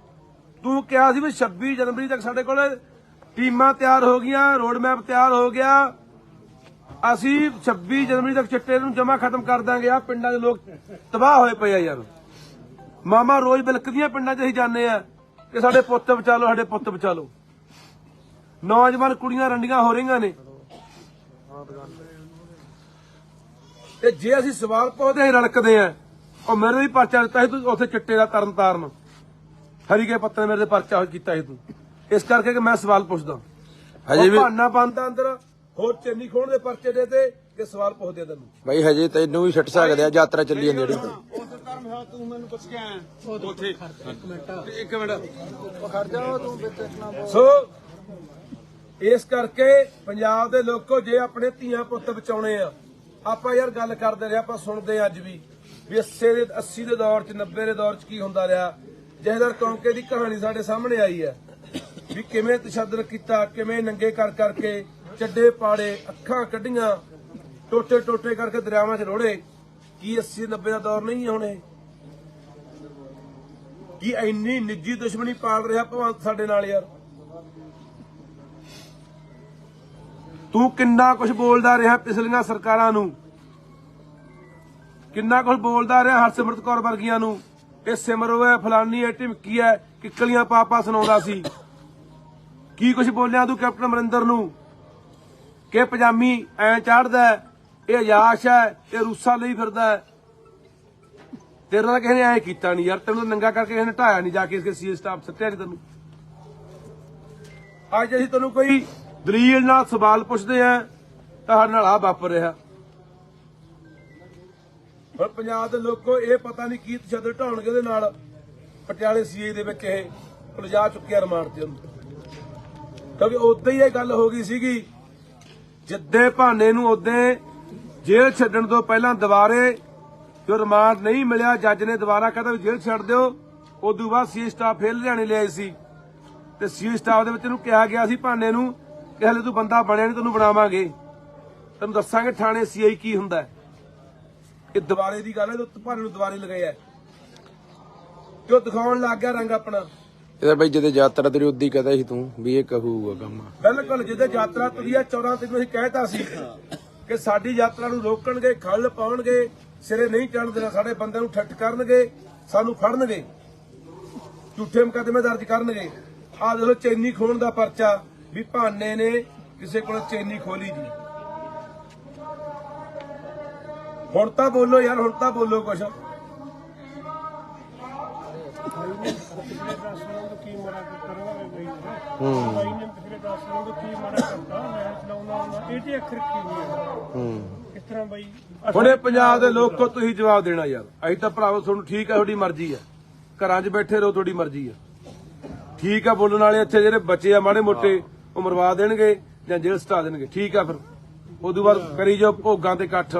ਤੂੰ ਕਿਹਾ ਸੀ ਵੀ 26 ਜਨਵਰੀ ਤੱਕ ਸਾਡੇ ਕੋਲ ਟੀਮਾਂ ਤਿਆਰ ਹੋ ਗਈਆਂ, ਰੋਡ ਮੈਪ ਤਿਆਰ ਹੋ ਗਿਆ, ਅਸੀਂ 26 ਜਨਵਰੀ ਤੱਕ ਚਿੱਟੇ ਨੂੰ ਜਮਾ ਖਤਮ ਕਰ ਦਾਂਗੇ। ਆ ਪਿੰਡਾਂ ਦੇ ਲੋਕ ਤਬਾਹ ਹੋਏ ਪਏ ਆ ਯਾਰ, ਮਾਮਾ ਰੋਜ਼ ਬਿਲਕਦੀਆਂ ਪਿੰਡਾਂ 'ਚ ਅਸੀਂ ਜਾਂਦੇ ਆ, ਕਿ ਸਾਡੇ ਪੁੱਤ ਬਚਾ ਲਓ, ਸਾਡੇ ਪੁੱਤ ਬਚਾ ਲਓ। ਨੌਜਵਾਨ ਕੁੜੀਆਂ ਰੰਡੀਆਂ ਹੋ ਰਹੀਆਂ ਨੇ, ਤੇ ਜੇ ਅਸੀਂ ਸਵਾਲ ਪੁੱਛਦੇ ਰੜਕਦੇ ਆ, ਉਹ ਮੇਰੇ ਵੀ ਪਰਚਾ ਦਿੱਤਾ ਸੀ ਤੂੰ ਉੱਥੇ ਚਿੱਟੇ ਦਾ ਤਰਨ ਤਾਰਨ ਹਰੀਕੇ ਪੱਤੇ ਮੇਰੇ ਤੇ ਪਰਚਾ ਕੀਤਾ ਸੀ ਤੂੰ। ਇਸ ਕਰਕੇ ਕਿ ਮੈਂ ਸਵਾਲ ਪੁੱਛਦਾ। ਹਜੇ ਵੀ ਬਹਾਨਾ ਬੰਦਾ ਅੰਦਰ ਹੋਰ ਚੰਨੀ ਖੋਣ ਦੇ ਪਰਚੇ ਦੇ ਤੇ ਕਿ ਸਵਾਲ ਪੁੱਛਦੇ ਤੈਨੂੰ। ਬਾਈ ਹਜੇ ਤੈਨੂੰ ਵੀ ਛੱਡ ਸਕਦੇ ਆ, ਯਾਤਰਾ ਚੱਲੀ ਜਾਂਦੀ ਜਿਹੜੀ। ਤੂੰ ਮੈਨੂੰ ਪੁੱਛ ਕੇ ਆਇਆ ਉੱਥੇ ਇੱਕ ਮਿੰਟ ਖੜ ਜਾ ਤੂੰ ਵਿੱਚ ਨਾ ਬੋਲ। ਸੋ ਇਸ ਕਰਕੇ ਪੰਜਾਬ ਦੇ ਲੋਕੋ, ਜੇ ਆਪਣੇ ਧੀਆਂ ਪੁੱਤ ਬਚਾਉਣੇ ਆ, ਆਪਾਂ ਯਾਰ ਗੱਲ ਕਰਦੇ ਰਹੇ, ਆਪਾਂ ਸੁਣਦੇ ਅੱਜ ਵੀ 80 ਦੇ ਦੌਰ 'ਚ 90 ਦੇ ਦੌਰ 'ਚ ਕੀ ਹੁੰਦਾ ਰਿਹਾ। ਜਹਦਰ ਕੌਂਕੇ ਦੀ ਕਹਾਣੀ ਸਾਡੇ ਸਾਹਮਣੇ ਆਈ ਹੈ ਵੀ ਕਿਵੇਂ ਤਸ਼ੱਦਦ ਕੀਤਾ, ਕਿਵੇਂ ਨੰਗੇ ਕਰ ਕਰਕੇ ਚੱਡੇ ਪਾੜੇ, ਅੱਖਾਂ ਕੱਢੀਆਂ, ਟੋਟੇ ਟੋਟੇ ਕਰਕੇ ਦਰਿਆਵਾਂ 'ਚ ਰੋੜੇ। ਕੀ 80 90 ਦਾ ਦੌਰ ਨਹੀਂ ਹੈ ਹੁਣ ਇਹ? ਕੀ ਇੰਨੀ ਨਿੱਜੀ ਦੁਸ਼ਮਣੀ ਪਾਲ ਰਿਹਾ ਭਗਵੰਤ ਸਾਡੇ ਨਾਲ ਯਾਰ? ਤੂੰ ਕਿੰਨਾ ਕੁਝ ਬੋਲਦਾ ਰਿਹਾ ਪਿਛਲੀਆਂ ਸਰਕਾਰਾਂ ਨੂੰ, ਕਿੰਨਾ ਕੁਝ ਬੋਲਦਾ ਰਿਹਾ ਹਰਸਿਮਰਤ ਕੌਰ ਵਰਗੀਆਂ ਨੂੰ। ਇਹ ਸਿਮਰੋ ਹੈ, ਫਲਾਨੀ ਹੈ, ਢਿਮਕੀ ਹੈ, ਕਿੱਕਲੀਆਂ ਪਾਪਾ ਸੁਣਾਉਂਦਾ ਸੀ। ਕੀ ਕੁਝ ਬੋਲਿਆ ਤੂੰ ਕੈਪਟਨ ਅਮਰਿੰਦਰ ਨੂੰ ਕਿ ਪਜਾਮੀ ਐ ਚੜਦਾ, ਇਹ ਯਾਸ਼ ਹੈ, ਇਹ ਰੂਸਾ ਲਈ ਫਿਰਦਾ ਹੈ। ਤੇਰੇ ਨਾਲ ਕਿਸੇ ਨੇ ਐ ਕੀਤਾ ਨਹੀਂ ਯਾਰ, ਤੈਨੂੰ ਨੰਗਾ ਕਰਕੇ ਕਿਸੇ ਨੇ ਢਾਇਆ ਨਹੀਂ, ਜਾ ਕੇ ਇਸਕੇ ਸੀਏ ਸਟਾਫ ਸੱਟਿਆ ਨਹੀਂ ਤੈਨੂੰ। ਅੱਜ ਅਸੀਂ ਤੈਨੂੰ ਕੋਈ ਦਲੀਲ ਨਾਲ ਸਵਾਲ ਪੁੱਛਦੇ ਆ ਤਾਂ ਸਾਡੇ ਨਾਲ ਆ ਵਾਪਰ ਰਿਹਾ। ਹੁਣ ਪੰਜਾਬ ਦੇ ਲੋਕੋ ਇਹ ਪਤਾ ਨਹੀਂ ਕੀ ਤਸ਼ੱਦਦ ਢਾਉਣਗੇ ਉਹਦੇ ਨਾਲ। ਪਟਿਆਲੇ ਸੀਏ ਦੇ ਵਿੱਚ ਇਹ ਉਲਝਾ ਚੁੱਕਿਆ ਰਿਮਾਂਡ ਤੇ ਉਹਨੂੰ, ਕਿਉਂਕਿ ਉਦੋਂ ਹੀ ਇਹ ਗੱਲ ਹੋ ਗਈ ਸੀਗੀ। ਜਿੱਦੇ ਭਾਨੇ ਨੂੰ ਉਦੋਂ ਜੇਲ੍ਹ ਛੱਡਣ ਤੋਂ ਪਹਿਲਾਂ ਦੁਬਾਰੇ ਜੋ ਰਿਮਾਂਡ ਨਹੀਂ ਮਿਲਿਆ, ਜੱਜ ਨੇ ਦੁਬਾਰਾ ਕਹਿੰਦਾ ਵੀ ਜੇਲ੍ਹ ਛੱਡ ਦਿਓ। ਉਦੋਂ ਬਾਅਦ ਸੀਏ ਸਟਾਫ ਫੇਰ ਲੁਧਿਆਣੇ ਲਿਆਏ ਸੀ, ਤੇ ਸੀਏ ਸਟਾਫ ਦੇ ਵਿੱਚ ਇਹਨੂੰ ਕਿਹਾ ਗਿਆ ਸੀ ਭਾਨੇ ਨੂੰ ਕਿ ਹਲੇ ਤੂੰ ਬੰਦਾ ਬਣਿਆ ਨਹੀਂ, ਤੈਨੂੰ ਬਣਾਵਾਂਗੇ, ਤੈਨੂੰ ਦੱਸਾਂਗੇ ਥਾਣੇ ਸੀਆਈ ਕੀ ਹੁੰਦਾ ਹੈ। ਇਹ ਦੁਬਾਰੇ ਦੀ ਗੱਲ ਹੈ, ਭਾਨੇ ਨੂੰ ਦੁਬਾਰੇ ਲਗਾਇਆ ਕਿਉਂ? ਦਿਖਾਉਣ ਲੱਗ ਗਿਆ ਰੰਗ ਆਪਣਾ। ਇਹਦਾ ਬਾਈ ਜਦੋਂ ਯਾਤਰਾ ਤੇਰੀ ਉਦੀ ਕਹਦਾ ਸੀ ਤੂੰ ਵੀ ਇਹ ਕਹੂਗਾ ਕੰਮ। ਬਿਲਕੁਲ, ਜਿਹਦੇ ਯਾਤਰਾ ਤੁਰੀ ਆ 14 ਤਰੀਕ ਨੂੰ ਅਸੀਂ ਕਹਿਤਾ ਸੀ ਕਿ ਸਾਡੀ ਯਾਤਰਾ ਨੂੰ ਰੋਕਣਗੇ, ਖੱਲ ਪਾਉਣਗੇ, ਸਿਰੇ ਨਹੀਂ ਚੜ੍ਹਨ ਦੇਣਾ, ਸਾਡੇ ਬੰਦੇ ਨੂੰ ਠੱਠ ਕਰਨਗੇ, ਸਾਨੂੰ ਫੜਨਗੇ, ਝੂਠੇ ਮੁਕੱਦਮੇ ਦਰਜ ਕਰਨਗੇ। ਆਹ ਦੇਖੋ ਚੈਨੀ ਖੋਣ ਦਾ ਪਰਚਾ ਵੀ ਭਾਨੇ ਨੇ ਕਿਸੇ ਕੋਲ ਚੈਨੀ ਖੋਲੀ ਜੀ। ਹੁਣ ਤਾਂ ਬੋਲੋ ਯਾਰ, ਹੁਣ ਤਾਂ ਬੋਲੋ ਕੁਛ। ਪਿਛਲੇ 10 ਸਾਲਾਂ ਤੋਂ ਕੀ ਮਾੜਾ ਕਰਵਾਵੇ ਬਈ ਬਾਈ ਨੇ ਪਿਛਲੇ 10 ਸਾਲਾਂ ਤੋਂ ਕੀ ਮਾੜਾ ਕਰਤਾ। ਮੈਂ ਚਲਾਉਂਦਾ ਹੁੰਦਾ ਇਹ ਤੇ ਅੱਖਰ ਕੀ ਨਹੀਂ ਇਸ ਤਰ੍ਹਾਂ ਬਈ। ਹੁਣ ਇਹ ਪੰਜਾਬ ਦੇ ਲੋਕੋ ਤੁਸੀਂ ਜਵਾਬ ਦੇਣਾ ਯਾਰ। ਅਸੀਂ ਤਾਂ ਭਰਾਵੋ ਤੁਹਾਨੂੰ ਠੀਕ ਹੈ, ਤੁਹਾਡੀ ਮਰਜ਼ੀ ਹੈ, ਘਰਾਂ 'ਚ ਬੈਠੇ ਰਹੋ, ਤੁਹਾਡੀ ਮਰਜ਼ੀ ਹੈ, ਠੀਕ ਆ। ਬੋਲਣ ਵਾਲੇ ਇੱਥੇ ਜਿਹੜੇ ਬੱਚੇ ਆ ਮਾੜੇ ਮੋਟੇ ਉਹ ਮਰਵਾ ਦੇਣਗੇ ਜਾਂ ਜੇਲ੍ਹ ਸਟਾ ਦੇਣਗੇ, ਠੀਕ ਆ। ਫਿਰ ਉਦੋਂ ਬਾਅਦ ਕਰੀ ਜਾਓ ਭੋਗਾਂ ਤੇ ਇਕੱਠ,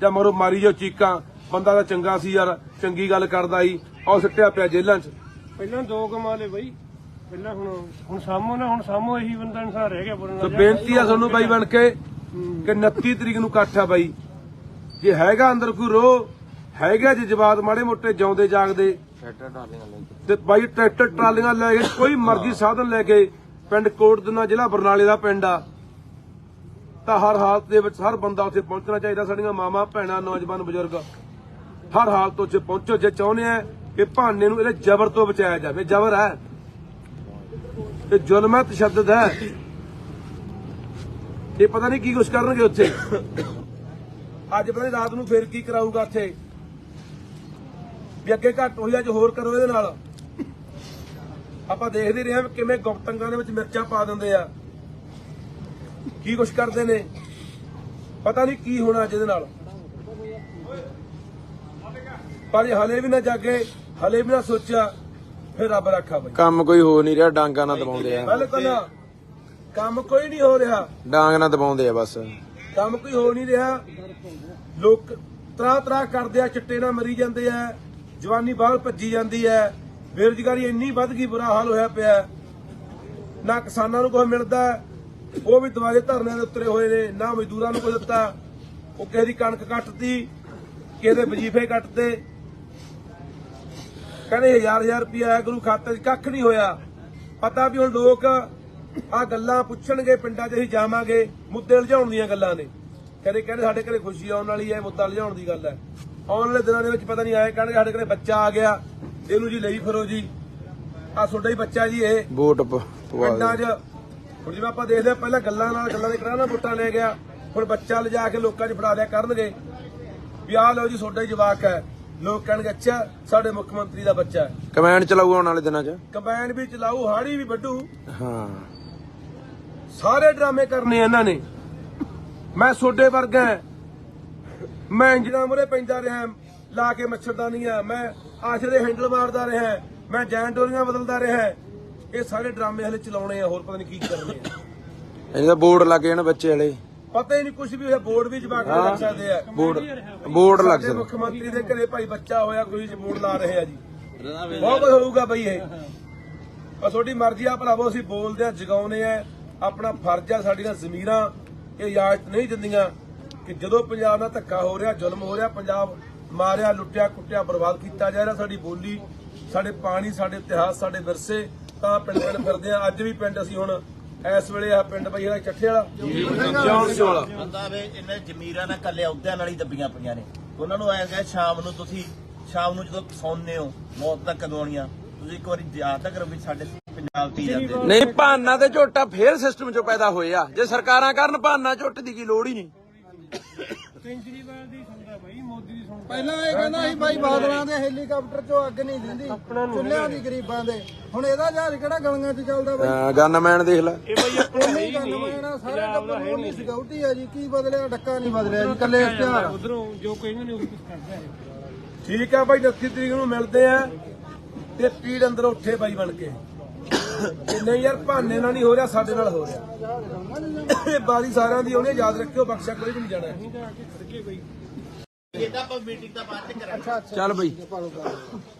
ਜਾਂ ਮਰੋ ਮਾਰੀ ਜਾਓ ਚੀਕਾਂ। ਬੰਦਾ ਤਾਂ ਚੰਗਾ ਸੀ ਯਾਰ, ਚੰਗੀ ਗੱਲ ਕਰਦਾ ਸੀ, ਉਹ ਸਿੱਟਿਆ ਪਿਆ ਜੇਲ੍ਹਾਂ 'ਚ। ਪਹਿਲਾਂ 2 ਕਮਾ ਲਏ ਬਈ, ਪਹਿਲਾਂ ਹੁਣ ਸਾਮੋ ਨਾ, ਹੁਣ ਸਾਮੋ ਇਹੀ ਬੰਦਾ ਇਨਸਾਨ ਰਹਿ ਗਿਆ ਬੋਲਣ ਤੇ ਦਾ। ਬੇਨਤੀ ਆ ਤੁਹਾਨੂੰ ਬਾਈ ਬਣ ਕੇ ਕਿ 29 ਤਰੀਕ ਨੂੰ ਇਕੱਠ ਆ ਬਾਈ। ਜੇ ਹੈਗਾ ਅੰਦਰ ਕੋਈ ਰੋਹ ਹੈਗਾ, ਜੇ ਜਵਾਬ ਮਾੜੇ ਮੋਟੇ ਜਿਉਂਦੇ ਜਾਗਦੇ ਤੇ ਬਾਈ ਟਰੈਕਟਰ ਟਰਾਲੀਆਂ ਲੈ ਕੇ, ਕੋਈ ਮਰਜ਼ੀ ਸਾਧਨ ਲੈ ਕੇ, ਪਿੰਡ ਕੋਟਦਨਾ ਜ਼ਿਲ੍ਹਾ ਬਰਨਾਲੇ ਦਾ ਪਿੰਡ ਆ, ਤਾਂ ਹਰ ਹਾਲਤ ਦੇ ਵਿੱਚ ਹਰ ਬੰਦਾ ਉੱਥੇ ਪਹੁੰਚਣਾ ਚਾਹੀਦਾ। ਸਾਡੀਆਂ ਮਾਵਾਂ ਭੈਣਾਂ ਨੌਜਵਾਨ ਬਜ਼ੁਰਗ ਹਰ ਹਾਲਤ ਉੱਥੇ ਪਹੁੰਚੋ ਜੇ ਚਾਹੁੰਦੇ ਆ ਕਿ ਭਾਨੇ ਨੂੰ ਇਹਦੇ ਜ਼ਬਰ ਤੋਂ ਬਚਾਇਆ ਜਾਵੇ। ਜ਼ਬਰ ਹੈ, ਇਹ ਜ਼ੁਲਮ ਹੈ, ਤਸ਼ੱਦਦ ਹੈ। ਇਹ ਪਤਾ ਨਹੀਂ ਕੀ ਕੁਛ ਕਰਨਗੇ ਉੱਥੇ। ਅੱਜ ਪਤਾ ਨਹੀਂ ਰਾਤ ਨੂੰ ਫੇਰ ਕੀ ਕਰਾਊਗਾ ਉੱਥੇ, ਵੀ ਅੱਗੇ ਘੱਟ ਹੋਈ ਅੱਜ ਹੋਰ ਕਰੋ ਇਹਦੇ ਨਾਲ। ਆਪਾਂ ਦੇਖਦੇ ਰਹੇ ਹਾਂ ਕਿਵੇਂ ਗੁਪਤੰਗਾਂ ਦੇ ਵਿੱਚ ਮਿਰਚਾਂ ਪਾ ਦਿੰਦੇ ਆ, ਕੀ ਕੁਛ ਕਰਦੇ ਨੇ। ਪਤਾ ਨਹੀਂ ਕੀ ਹੋਣਾ ਅੱਜ ਇਹਦੇ ਨਾਲ। ਪਰ ਹਲੇ ਵੀ ਨਾ ਜਾਗੇ, ਹਲੇ ਵੀ ਨਾ ਸੋਚਿਆ, ਫਿਰ ਰੱਬ ਰੱਖਾ ਬਈ। ਕੰਮ ਕੋਈ ਹੋ ਨਹੀਂ ਰਿਹਾ, ਡਾਂਗਾ ਨਾਲ ਦਬਾਉਂਦੇ ਆ। ਬਿਲਕੁਲ ਕੰਮ ਕੋਈ ਨਹੀਂ ਹੋ ਰਿਹਾ, ਡਾਂਗ ਨਾਲ ਦਬਾਉਂਦੇ ਆ ਬਸ। ਕੰਮ ਕੋਈ ਹੋ ਨਹੀਂ ਰਿਹਾ। ਲੋਕ ਤਰਾ ਕਰਦੇ ਆ, ਚਿੱਟੇ ਨਾਲ ਮਰੀ ਜਾਂਦੇ ਆ, ਜਵਾਨੀ ਬਾਹਰ ਭੱਜੀ ਜਾਂਦੀ ਹੈ, ਬੇਰੁਜ਼ਗਾਰੀ ਇੰਨੀ ਵੱਧ ਗਈ, ਬੁਰਾ ਹਾਲ ਹੋਇਆ ਪਿਆ। ਨਾ ਕਿਸਾਨਾਂ ਨੂੰ ਕੁਝ ਮਿਲਦਾ, ਉਹ ਵੀ ਦੁਆਰੇ ਧਰਨਿਆਂ ਦੇ ਉਤਰੇ ਹੋਏ ਨੇ, ਨਾ ਮਜ਼ਦੂਰਾਂ ਨੂੰ ਕੁਝ ਦਿੱਤਾ। ਉਹ ਕਿਸੇ ਦੀ ਕਣਕ ਕੱਟਤੀ, ਕਿਸੇ ਦੇ ਵਜੀਫੇ ਕੱਟਦੇ, ਕਹਿੰਦੇ 1000 ਰੁਪਇਆ ਆਇਆ ਗੁਰੂ ਖਾਤੇ 'ਚ, ਕੱਖ ਨਹੀਂ ਹੋਇਆ। ਪਤਾ ਵੀ ਹੁਣ ਲੋਕ ਆ ਗੱਲਾਂ ਪੁੱਛਣਗੇ, ਪਿੰਡਾਂ 'ਚ ਅਸੀਂ ਜਾਵਾਂਗੇ, ਮੁੱਦੇ ਲਜਾਉਣ ਦੀਆਂ ਗੱਲਾਂ ਨੇ। ਕਹਿੰਦੇ ਸਾਡੇ ਘਰੇ ਖੁਸ਼ੀ ਆਉਣ ਵਾਲੀ ਹੈ, ਮੁੱਦਾ ਲਜਾਉਣ ਦੀ ਗੱਲ ਹੈ। ਆਉਣ ਵਾਲੇ ਦਿਨਾਂ ਦੇ ਵਿੱਚ ਪਤਾ ਨਹੀਂ ਆਏ ਕਹਿਣਗੇ ਸਾਡੇ ਘਰੇ ਬੱਚਾ ਆ ਗਿਆ, ਇਹਨੂੰ ਜੀ ਲਈ ਫਿਰੋ ਜੀ, ਆ ਤੁਹਾਡਾ ਹੀ ਬੱਚਾ ਜੀ ਇਹ ਵੋਟ ਪਵਾ ਪਿੰਡਾਂ 'ਚ ਹੁਣ ਜਿਵੇਂ ਆਪਾਂ ਦੇਖਦੇ ਆ ਪਹਿਲਾਂ ਗੱਲਾਂ ਦੇ ਕਰਾਣਾ ਵੋਟਾਂ ਲੈ ਗਿਆ, ਹੁਣ ਬੱਚਾ ਲਿਜਾ ਕੇ ਲੋਕਾਂ 'ਚ ਫੜਾ ਦਿਆ ਕਰਨਗੇ ਵੀ ਆਹ ਲਓ ਜੀ ਤੁਹਾਡਾ ਹੀ ਜਵਾਕ ਹੈ। ਲੋਕ ਕਹਿਣਗੇ ਅੱਛਾ ਸਾਡੇ ਮੁੱਖ ਮੰਤਰੀ ਦਾ ਬੱਚਾ ਹੈ। ਕਮੈਂਡ ਚਲਾਊ ਆਉਣ ਵਾਲੇ ਦਿਨਾਂ 'ਚ। ਕੰਬਾਈਨ ਵੀ ਚਲਾਊ, ਹਾੜੀ ਵੀ ਵੱਢੂ, ਹਾਂ ਸਾਰੇ ਡਰਾਮੇ ਕਰਨੇ ਇਹਨਾਂ ਨੇ। ਮੈਂ ਤੁਹਾਡੇ ਵਰਗਾ, ਮੈਂ ਇੰਜਣਾ ਮੁਰੇ ਪੈਂਦਾ ਰਿਹਾ ਲਾ ਕੇ ਮੱਛਰਦਾਨੀਆਂ, ਮੈਂ ਆਸ਼ਰੇ ਦੇ ਹੈਂਡਲ ਮਾਰਦਾ ਰਿਹਾ, ਮੈਂ ਜੈਨ ਡੋਰੀਆਂ ਬਦਲਦਾ ਰਿਹਾ। ਇਹ ਸਾਰੇ ਡਰਾਮੇ ਹਲੇ ਚਲਾਉਣੇ ਆ, ਹੋਰ ਪਤਾ ਨਹੀਂ ਕੀ ਕਰਨੇ ਆ। ਇਹਦਾ ਬੋਰਡ ਲੱਗ ਜਾਣ ਬੱਚੇ ਵਾਲੇ, ਪਤਾ ਹੀ ਨਹੀਂ ਕੁਝ ਵੀ ਹੋਇਆ। ਬੋਰਡ ਵੀ ਜਵਾਕ ਲੱਗ ਸਕਦੇ ਆ। ਬੋਰਡ ਲੱਗ ਸਾਡੇ ਸਕਦਾ। ਮੁੱਖ ਮੰਤਰੀ ਦੇ ਘਰੇ ਭਾਈ ਬੱਚਾ ਹੋਇਆ, ਕੋਈ ਬੋਰਡ ਲਾ ਰਹੇ ਆ ਜੀ। ਬਹੁਤ ਕੁਝ ਹੋਊਗਾ ਬਈ ਇਹ। ਪਰ ਤੁਹਾਡੀ ਮਰਜ਼ੀ ਆ ਭਰਾਵੋ, ਅਸੀਂ ਬੋਲਦੇ ਆ, ਜਗਾਉਨੇ ਆ, ਆਪਣਾ ਫਰਜ਼ ਆ। ਸਾਡੀਆਂ ਜ਼ਮੀਰਾਂ ਇਹ ਇਜਾਜ਼ਤ ਨਹੀਂ ਦਿੰਦੀਆਂ ਕਿ ਜਦੋਂ ਪੰਜਾਬ ਨਾਲ ਧੱਕਾ ਹੋ ਰਿਹਾ, ਜ਼ੁਲਮ ਹੋ ਰਿਹਾ, ਪੰਜਾਬ ਮਾਰਿਆ, ਲੁੱਟਿਆ, ਕੁੱਟਿਆ, ਬਰਬਾਦ ਕੀਤਾ ਜਾ ਰਿਹਾ, ਸਾਡੀ ਬੋਲੀ, ਸਾਡੇ ਪਾਣੀ, ਸਾਡੇ ਇਤਿਹਾਸ, ਸਾਡੇ ਵਿਰਸੇ, ਤਾਂ ਪਿੰਡ ਫਿਰਦੇ ਆ। ਅੱਜ ਵੀ ਪਿੰਡ ਅਸੀਂ ਹੁਣ ਇਸ ਵੇਲੇ ਆ ਪਿੰਡ ਬਈ ਜਿਹੜਾ ਚੱਠੇ ਵਾਲਾ ਵਾਲਾ ਬੰਦਾ ਵੇ ਇਹਨਾਂ ਜ਼ਮੀਰਾਂ ਨਾਲ ਕੱਲੇ ਅਹੁਦਿਆਂ ਨਾਲ ਹੀ ਦੱਬੀਆਂ ਪਈਆਂ ਨੇ। ਉਹਨਾਂ ਨੂੰ ਐਂ ਸ਼ਾਮ ਨੂੰ ਜਦੋਂ ਸੌਂਦੇ ਹੋ, ਮੌਤ ਤੱਕ ਕਦੋਂ ਆਉਣੀਆਂ, ਤੁਸੀਂ ਇੱਕ ਵਾਰੀ ਯਾਦ ਤਾਂ ਕਰੋ ਵੀ ਸਾਡੇ ਪੰਜਾਬ ਪੀ ਜਾਂਦੇ। ਨਹੀਂ ਭਾਨਾ ਤੇ ਝੋਟਾ ਫੇਰ ਸਿਸਟਮ 'ਚੋਂ ਪੈਦਾ ਹੋਏ ਆ। ਜੇ ਸਰਕਾਰਾਂ ਕਰਨ ਭਾਨਾ ਝੋਟ ਦੀ ਕੀ ਲੋੜ ਹੀ ਨਹੀਂ। ਕੇਜਰੀਵਾਲ ਦੀ ਸੁਣਦਾ ਬਾਈ, ਮੋਦੀ ਦੀ ਸੁਣਦਾ। ਪਹਿਲਾਂ ਇਹ ਕਹਿੰਦਾ ਸੀ ਬਾਈ ਬਾਦਲਾਂ ਦੇ ਹੈਲੀਕਾਪਟਰ ਚੋਂ ਅੱਗ ਨਹੀਂ ਦਿੰਦੀ ਚੁੱਲ੍ਹਿਆਂ ਦੀ ਗਰੀਬਾਂ ਦੇ। ਹੁਣ ਇਹਦਾ ਜਹਾਜ਼ ਕਿਹੜਾ ਗਲੀਆਂ 'ਚ ਚੱਲਦਾ ਬਾਈ? ਗਨਮੈਨ ਦੇਖ ਲੈ। ਇਹ ਬਾਈ ਆਪਣਾ ਨਹੀਂ ਗੰਨਮੈਨ ਸਾਰੇ ਟੱਬਰ ਨੂੰ ਨਹੀਂ ਸਿਕਿਉਰਿਟੀ ਆ ਜੀ। ਕੀ ਬਦਲਿਆ? ਡੱਕਾ ਨਹੀਂ ਬਦਲਿਆ ਜੀ, ਕੱਲੇ ਇਸ਼ਤਿਹਾਰ। ਉਧਰੋਂ ਜੋ ਕਹਿੰਦੇ ਨੇ ਉਹ ਕੁਝ ਕਰਦਾ ਹੈ। ਠੀਕ ਆ ਬਾਈ, 29 ਤਰੀਕ ਨੂੰ ਮਿਲਦੇ ਆ ਤੇ ਪੀੜ ਅੰਦਰ ਉੱਠੇ ਬਾਈ ਬਣ ਕੇ। ਤੇ ਨਹੀਂ ਯਾਰ, ਭਾਨੇ ਨਾਲ ਨਹੀਂ ਹੋ ਰਿਹਾ, ਸਾਡੇ ਨਾਲ ਹੋ ਰਿਹਾ। ਇਹ ਬਾਰੀ ਸਾਰਿਆਂ ਦੀ ਹੋਣੀ, ਯਾਦ ਰੱਖਿਓ, ਬਖਸ਼ਿਆ ਕੋਈ ਵੀ ਨਹੀਂ ਜਾਣਾ। ਇਹਦਾ ਆਪਾਂ ਮੀਟਿੰਗ ਦਾ ਬਾਅਦ ਚ ਕਰਾਂਗੇ। ਚੱਲ ਬਈ।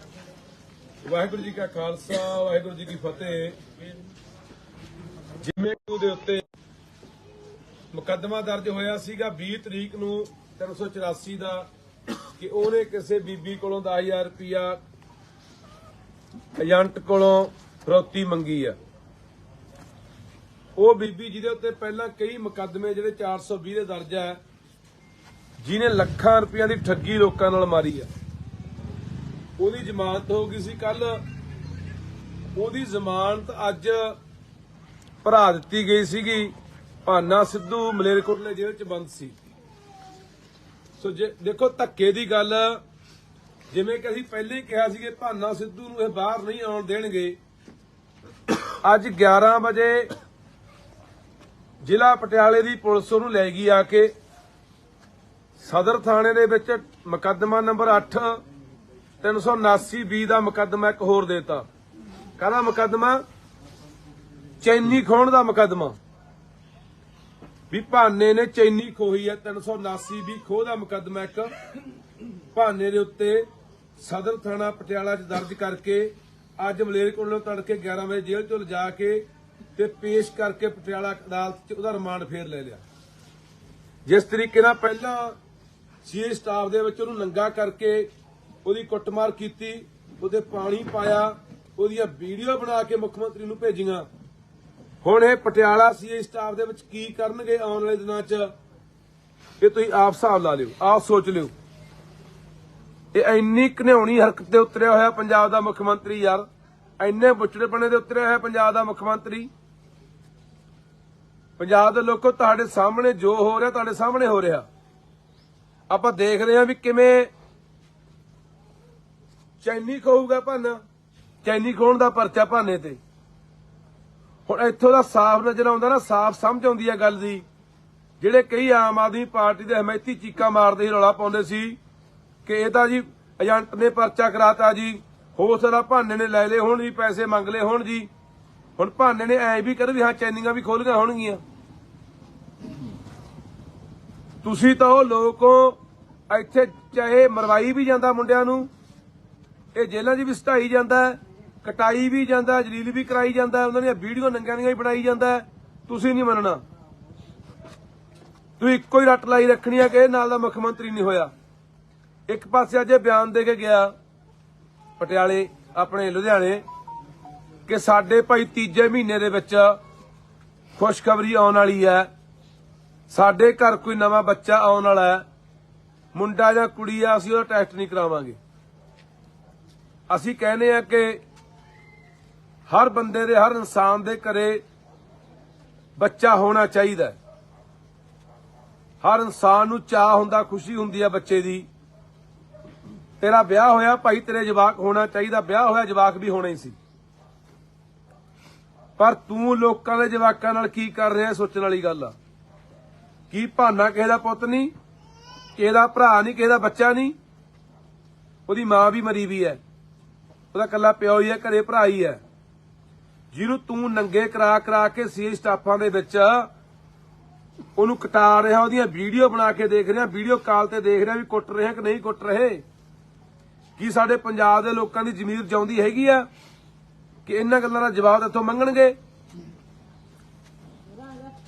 ਵਾਹਿਗੁਰੂ ਜੀ ਕਾ ਖਾਲਸਾ, ਵਾਹਿਗੁਰੂ ਜੀ ਕੀ ਫਤਿਹ। ਜਿਵੇਂ ਦੇ ਉੱਤੇ ਮੁਕੱਦਮਾ ਦਰਜ ਹੋਇਆ ਸੀਗਾ 20 ਤਰੀਕ ਨੂੰ 384 ਦਾ, ਕਿ ਉਹਨੇ ਕਿਸੇ ਬੀਬੀ ਕੋਲੋਂ 10,000 ਰੁਪਇਆ ਏਜੰਟ ਕੋਲੋਂ ਫਰੌਤੀ ਮੰਗੀ ਆ। ਉਹ ਬੀਬੀ ਜਿਹਦੇ ਉੱਤੇ ਪਹਿਲਾਂ ਕਈ ਮੁਕੱਦਮੇ ਜਿਹੜੇ 420 ਦੇ ਦਰਜ ਹੈ, ਜਿਹਨੇ ਲੱਖਾਂ ਰੁਪਈਆਂ ਦੀ ਠੱਗੀ ਲੋਕਾਂ ਨਾਲ ਮਾਰੀ ਆ, ਉਹਦੀ ਜ਼ਮਾਨਤ ਹੋ ਗਈ ਸੀ ਕੱਲ। ਉਹਦੀ ਜ਼ਮਾਨਤ ਅੱਜ ਭਰਾ ਦਿੱਤੀ ਗਈ ਸੀਗੀ। ਭਾਨਾ ਸਿੱਧੂ ਮਲੇਰਕੋਟਲੇ ਜੇਲ੍ਹ 'ਚ ਬੰਦ ਸੀ। ਸੋ ਦੇਖੋ ਧੱਕੇ ਦੀ ਗੱਲ, ਜਿਵੇਂ ਕਿ ਅਸੀਂ ਪਹਿਲੇ ਹੀ ਕਿਹਾ ਸੀ ਕਿ ਭਾਨਾ ਸਿੱਧੂ ਨੂੰ ਇਹ ਬਾਹਰ ਨਹੀਂ ਆਉਣ ਦੇਣਗੇ। ਅੱਜ 11 ਵਜੇ ਜ਼ਿਲ੍ਹਾ ਪਟਿਆਲੇ ਦੀ ਪੁਲਿਸ ਉਹਨੂੰ ਲੈ ਗਈ ਆ ਕੇ ਸਦਰ ਥਾਣੇ ਦੇ ਵਿੱਚ। ਮੁਕੱਦਮਾ ਨੰਬਰ 8 379B ਦਾ ਮੁਕੱਦਮਾ ਇੱਕ ਹੋਰ ਦੇਤਾ। ਕਾਹਦਾ ਮੁਕੱਦਮਾ? ਚੈਨੀ ਖੋਹਣ ਦਾ ਮੁਕੱਦਮਾ। ਵੀ ਭਾਨੇ ਨੇ ਚੈਨੀ ਖੋਹੀ ਹੈ। 379B ਖੋਹ ਦਾ ਮੁਕੱਦਮਾ ਇੱਕ ਭਾਨੇ ਦੇ ਉੱਤੇ ਸਦਰ ਥਾਣਾ ਪਟਿਆਲਾ 'ਚ ਦਰਜ ਕਰਕੇ ਅੱਜ ਮਲੇਰਕੋਟਲੇ ਤੜਕੇ 11 ਵਜੇ ਜੇਲ੍ਹ 'ਚੋਂ ਲਿਜਾ ਕੇ ਤੇ ਪੇਸ਼ ਕਰਕੇ ਪਟਿਆਲਾ ਅਦਾਲਤ 'ਚ ਉਹਦਾ ਰਿਮਾਂਡ ਫੇਰ ਲੈ ਲਿਆ। ਜਿਸ ਤਰੀਕੇ ਨਾਲ ਪਹਿਲਾਂ ਸੀਏ ਸਟਾਫ ਦੇ ਵਿੱਚ ਉਹਨੂੰ ਨੰਗਾ ਕਰਕੇ ਉਹਦੀ ਕੁੱਟਮਾਰ ਕੀਤੀ, ਉਹਦੇ ਪਾਣੀ ਪਾਇਆ, ਉਹਦੀਆਂ ਵੀਡੀਓ ਬਣਾ ਕੇ ਮੁੱਖ ਮੰਤਰੀ ਨੂੰ ਭੇਜੀਆਂ। ਹੁਣ ਇਹ ਪਟਿਆਲਾ ਸੀਏ ਸਟਾਫ ਦੇ ਵਿੱਚ ਕੀ ਕਰਨਗੇ ਆਉਣ ਵਾਲੇ ਦਿਨਾਂ 'ਚ, ਇਹ ਤੁਸੀਂ ਆਪ ਹਿਸਾਬ ਲਾ ਲਿਓ, ਆਪ ਸੋਚ ਲਿਓ। ਇਹ ਇੰਨੀ ਘਿਨਾਉਣੀ ਹਰਕਤ ਤੇ ਉਤਰਿਆ ਹੋਇਆ ਪੰਜਾਬ ਦਾ ਮੁੱਖ ਮੰਤਰੀ ਯਾਰ, ਇੰਨੇ ਬੁੱਚੜੇਪਣੇ ਤੇ ਉਤਰਿਆ ਹੋਇਆ ਪੰਜਾਬ ਦਾ ਮੁੱਖ ਮੰਤਰੀ। ਪੰਜਾਬ ਦੇ ਲੋਕੋ, ਤੁਹਾਡੇ ਸਾਹਮਣੇ ਜੋ ਹੋ ਰਿਹਾ, ਤੁਹਾਡੇ ਸਾਹਮਣੇ ਹੋ ਰਿਹਾ। ਆਪਾਂ ਦੇਖ ਰਹੇ ਹਾਂ ਵੀ ਕਿਵੇਂ ਚੈਨੀ ਖੋਊਗਾ ਭਾਨਾ। ਚੈਨੀ ਖੋਹਣ ਦਾ ਪਰਚਾ ਭਾਨੇ ਤੇ। ਹੁਣ ਇੱਥੋਂ ਦਾ ਸਾਫ਼ ਨਜ਼ਰ ਆਉਂਦਾ ਨਾ, ਸਾਫ਼ ਸਮਝ ਆਉਂਦੀ ਹੈ ਗੱਲ ਦੀ। ਜਿਹੜੇ ਕਈ ਆਮ ਆਦਮੀ ਪਾਰਟੀ ਦੇ ਹਮਾਇਤੀ ਚੀਕਾਂ ਮਾਰਦੇ ਸੀ, ਰੌਲਾ ਪਾਉਂਦੇ ਸੀ ਕਿ ਇਹ ਤਾਂ ਜੀ ਏਜੰਟ ਨੇ ਪਰਚਾ ਕਰਾਤਾ ਜੀ, ਹੋ ਸਕਦਾ ਭਾਨੇ ਨੇ ਲੈ ਲਏ ਹੋਣ ਜੀ, ਪੈਸੇ ਮੰਗ ਲਏ ਹੋਣ ਜੀ। ਹੁਣ ਭਾਨੇ ਨੇ ਐ ਵੀ ਕਰ ਵੀ ਹਾਂ ਚੈਨੀਆਂ ਵੀ ਖੋਲੀਆਂ ਹੋਣਗੀਆਂ। ਤੁਸੀਂ ਤਾਂ ਉਹ ਲੋਕੋ, ਇੱਥੇ ਚਾਹੇ ਮਰਵਾਈ ਵੀ ਜਾਂਦਾ ਮੁੰਡਿਆਂ ਨੂੰ, ਇਹ ਜੇਲ੍ਹਾਂ 'ਚ ਵੀ ਸਟਾਈ ਜਾਂਦਾ, ਕਟਾਈ ਵੀ ਜਾਂਦਾ, ਜਲੀਲ ਵੀ ਕਰਾਈ ਜਾਂਦਾ, ਉਹਨਾਂ ਦੀਆਂ ਵੀਡੀਓ ਨੰਗਿਆਂ ਦੀਆਂ ਵੀ ਬਣਾਈ ਜਾਂਦਾ। ਤੁਸੀਂ ਨਹੀਂ ਮੰਨਣਾ। ਤੁਸੀਂ ਇੱਕੋ ਹੀ ਰੱਟ ਲਾਈ ਰੱਖਣੀ ਹੈ ਕਿ ਇਹ ਨਾਲ ਦਾ ਮੁੱਖ ਮੰਤਰੀ ਨਹੀਂ ਹੋਇਆ। ਇੱਕ ਪਾਸੇ ਅੱਜ ਇਹ ਬਿਆਨ ਦੇ ਕੇ ਗਿਆ ਪਟਿਆਲੇ, ਆਪਣੇ ਲੁਧਿਆਣੇ, ਕਿ ਸਾਡੇ ਭਾਈ ਤੀਜੇ ਮਹੀਨੇ ਦੇ ਵਿੱਚ ਖੁਸ਼ਖਬਰੀ ਆਉਣ ਵਾਲੀ ਹੈ, ਸਾਡੇ ਘਰ ਕੋਈ ਨਵਾਂ ਬੱਚਾ ਆਉਣ ਵਾਲਾ ਹੈ, ਮੁੰਡਾ ਜਾਂ ਕੁੜੀ ਆ, ਅਸੀਂ ਉਹਦਾ ਟੈਸਟ ਨਹੀਂ ਕਰਾਵਾਂਗੇ। ਅਸੀਂ ਕਹਿੰਦੇ ਆ ਕਿ ਹਰ ਬੰਦੇ ਦੇ, ਹਰ ਇਨਸਾਨ ਦੇ ਘਰੇ ਬੱਚਾ ਹੋਣਾ ਚਾਹੀਦਾ। ਹਰ ਇਨਸਾਨ ਨੂੰ ਚਾਹ ਹੁੰਦਾ, ਖੁਸ਼ੀ ਹੁੰਦੀ ਹੈ ਬੱਚੇ ਦੀ। ਤੇਰਾ ਵਿਆਹ ਹੋਇਆ ਭਾਈ, ਤੇਰੇ ਜਵਾਕ ਹੋਣਾ ਚਾਹੀਦਾ। ਵਿਆਹ ਹੋਇਆ ਜਵਾਕ ਵੀ ਹੋਣਾ ਹੀ ਸੀ, ਪਰ ਤੂੰ ਲੋਕਾਂ ਦੇ ਜਵਾਕਾਂ ਨਾਲ ਕੀ ਕਰ ਰਿਹਾ ਸੋਚਣ ਵਾਲੀ ਗੱਲ ਆ। ਕੀ ਭਾਨਾ ਕਿਸੇ ਦਾ ਪੁੱਤ ਨਹੀਂ, ਕਿਸੇ ਦਾ ਭਰਾ ਨਹੀਂ, ਕਿਸੇ ਦਾ ਬੱਚਾ ਨਹੀਂ। ਉਹਦੀ ਮਾਂ ਵੀ ਮਰੀ ਵੀ ਹੈ, ਉਹਦਾ ਇਕੱਲਾ ਪਿਓ ਹੀ ਹੈ, ਘਰੇ ਭਰਾ ਹੀ ਹੈ, ਜਿਹਨੂੰ ਤੂੰ ਨੰਗੇ ਕਰਾ ਕੇ ਸੀ ਸਟਾਫਾਂ ਦੇ ਵਿੱਚ ਉਹਨੂੰ ਕਟਾ ਰਿਹਾ, ਉਹਦੀਆਂ ਵੀਡੀਓ ਬਣਾ ਕੇ ਦੇਖ ਰਿਹਾ, ਵੀਡੀਓ ਕਾਲ ਤੇ ਦੇਖ ਰਿਹਾ ਵੀ ਕੁੱਟ ਰਹੇ ਕਿ ਨਹੀਂ ਕੁੱਟ ਰਹੇ। ਕੀ ਸਾਡੇ ਪੰਜਾਬ ਦੇ ਲੋਕਾਂ ਦੀ ਜ਼ਮੀਰ ਜਿਉਂਦੀ ਹੈਗੀ ਆ ਕਿ ਇਹਨਾਂ ਗੱਲਾਂ ਦਾ ਜਵਾਬ ਇੱਥੋਂ ਮੰਗਣਗੇ?